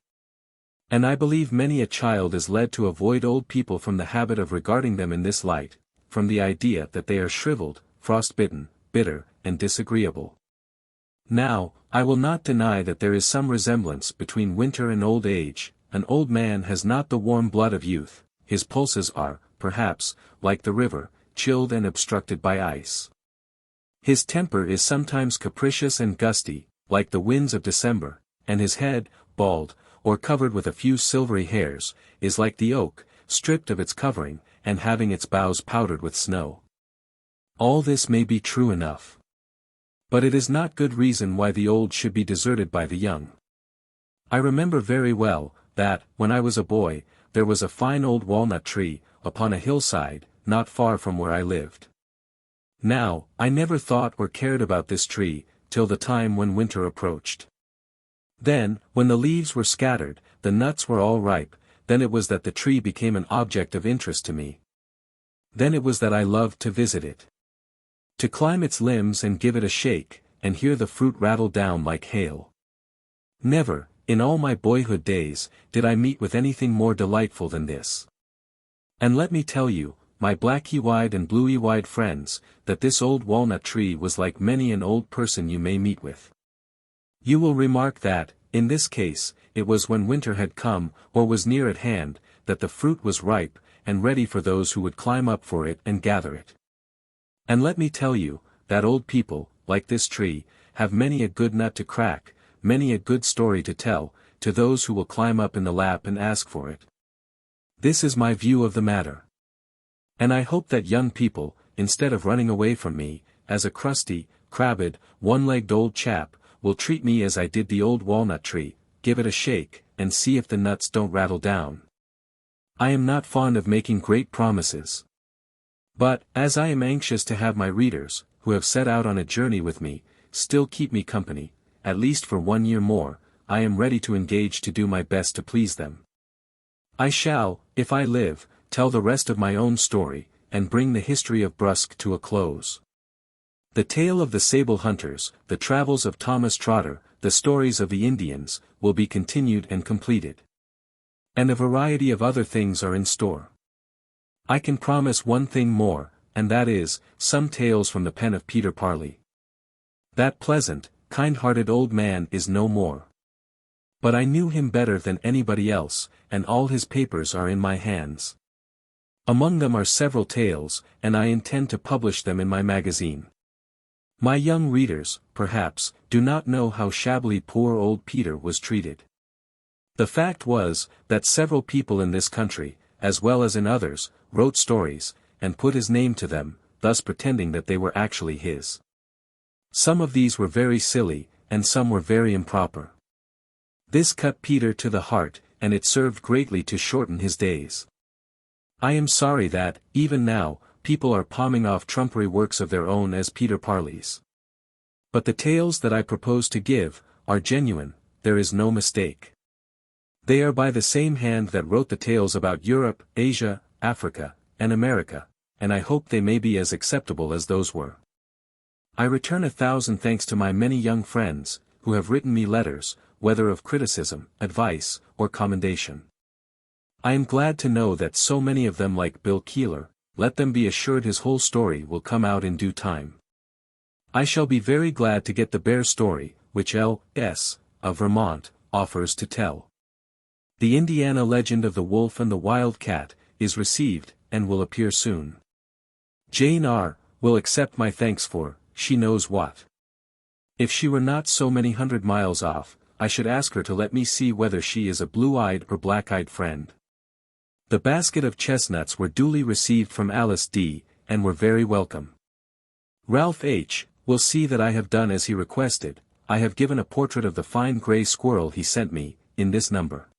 And I believe many a child is led to avoid old people from the habit of regarding them in this light, from the idea that they are shriveled, frostbitten, bitter, and disagreeable. Now, I will not deny that there is some resemblance between winter and old age. An old man has not the warm blood of youth, his pulses are, perhaps, like the river, chilled and obstructed by ice. His temper is sometimes capricious and gusty, like the winds of December, and his head, bald, or covered with a few silvery hairs, is like the oak, stripped of its covering, and having its boughs powdered with snow. All this may be true enough. But it is not good reason why the old should be deserted by the young. I remember very well, that, when I was a boy, there was a fine old walnut tree, upon a hillside, not far from where I lived. Now, I never thought or cared about this tree, till the time when winter approached. Then, when the leaves were scattered, the nuts were all ripe, then it was that the tree became an object of interest to me. Then it was that I loved to visit it. To climb its limbs and give it a shake, and hear the fruit rattle down like hail. Never, in all my boyhood days, did I meet with anything more delightful than this. And let me tell you, my black-eyed and blue-eyed friends, that this old walnut tree was like many an old person you may meet with. You will remark that, in this case, it was when winter had come, or was near at hand, that the fruit was ripe, and ready for those who would climb up for it and gather it. And let me tell you, that old people, like this tree, have many a good nut to crack, many a good story to tell, to those who will climb up in the lap and ask for it. This is my view of the matter. And I hope that young people, instead of running away from me, as a crusty, crabbed, one-legged old chap, will treat me as I did the old walnut tree, give it a shake, and see if the nuts don't rattle down. I am not fond of making great promises. But, as I am anxious to have my readers, who have set out on a journey with me, still keep me company, at least for 1 year more, I am ready to engage to do my best to please them. I shall, if I live, tell the rest of my own story, and bring the history of Brusque to a close. The tale of the sable hunters, the travels of Thomas Trotter, the stories of the Indians, will be continued and completed. And a variety of other things are in store. I can promise one thing more, and that is, some tales from the pen of Peter Parley. That pleasant, kind-hearted old man is no more. But I knew him better than anybody else, and all his papers are in my hands. Among them are several tales, and I intend to publish them in my magazine. My young readers, perhaps, do not know how shabbily poor old Peter was treated. The fact was, that several people in this country, as well as in others, wrote stories, and put his name to them, thus pretending that they were actually his. Some of these were very silly, and some were very improper. This cut Peter to the heart, and it served greatly to shorten his days. I am sorry that, even now, people are palming off trumpery works of their own as Peter Parley's. But the tales that I propose to give, are genuine, there is no mistake. They are by the same hand that wrote the tales about Europe, Asia, Africa, and America, and I hope they may be as acceptable as those were. I return 1,000 thanks to my many young friends, who have written me letters, whether of criticism, advice, or commendation. I am glad to know that so many of them like Bill Keeler. Let them be assured his whole story will come out in due time. I shall be very glad to get the bear story, which L.S., of Vermont, offers to tell. The Indiana legend of the wolf and the wild cat, is received, and will appear soon. Jane R. will accept my thanks for, she knows what. If she were not so many 100 miles off, I should ask her to let me see whether she is a blue-eyed or black-eyed friend. The basket of chestnuts were duly received from Alice D., and were very welcome. Ralph H. will see that I have done as he requested. I have given a portrait of the fine gray squirrel he sent me, in this number.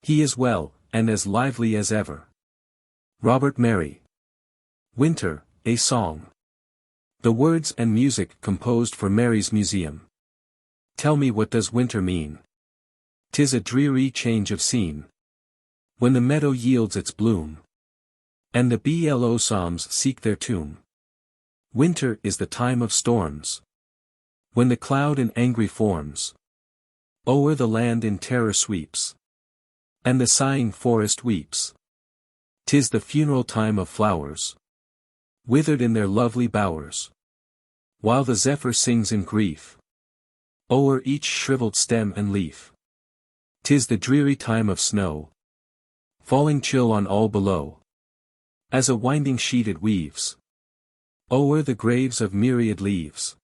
He is well, and as lively as ever. Robert Mary. Winter, a Song. The words and music composed for Mary's Museum. Tell me, what does winter mean? 'Tis a dreary change of scene. When the meadow yields its bloom, and the blossoms seek their tomb. Winter is the time of storms, when the cloud in angry forms o'er the land in terror sweeps, and the sighing forest weeps. 'Tis the funeral time of flowers, withered in their lovely bowers, while the zephyr sings in grief o'er each shriveled stem and leaf. 'Tis the dreary time of snow, falling chill on all below, as a winding sheet it weaves o'er the graves of myriad leaves.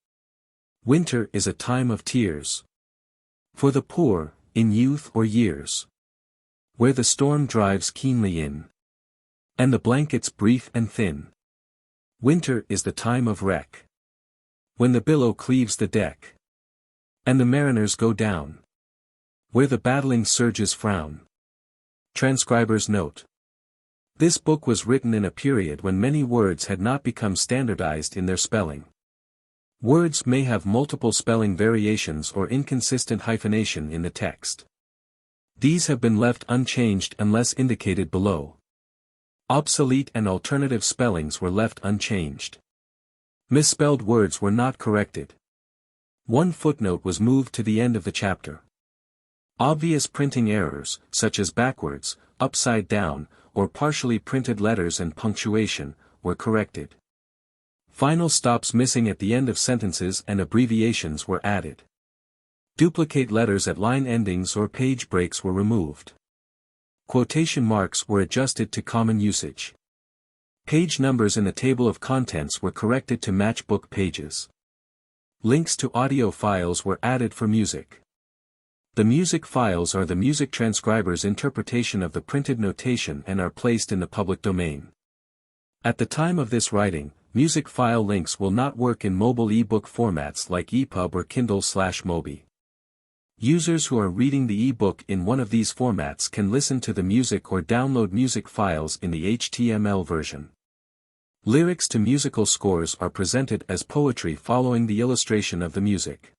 Winter is a time of tears for the poor, in youth or years, where the storm drives keenly in, and the blankets brief and thin. Winter is the time of wreck, when the billow cleaves the deck, and the mariners go down, where the battling surges frown. Transcriber's note. This book was written in a period when many words had not become standardized in their spelling. Words may have multiple spelling variations or inconsistent hyphenation in the text. These have been left unchanged unless indicated below. Obsolete and alternative spellings were left unchanged. Misspelled words were not corrected. One footnote was moved to the end of the chapter. Obvious printing errors, such as backwards, upside down, or partially printed letters and punctuation, were corrected. Final stops missing at the end of sentences and abbreviations were added. Duplicate letters at line endings or page breaks were removed. Quotation marks were adjusted to common usage. Page numbers in the table of contents were corrected to match book pages. Links to audio files were added for music. The music files are the music transcriber's interpretation of the printed notation and are placed in the public domain. At the time of this writing, music file links will not work in mobile e-book formats like EPUB or Kindle/Mobi. Users who are reading the e-book in one of these formats can listen to the music or download music files in the HTML version. Lyrics to musical scores are presented as poetry following the illustration of the music.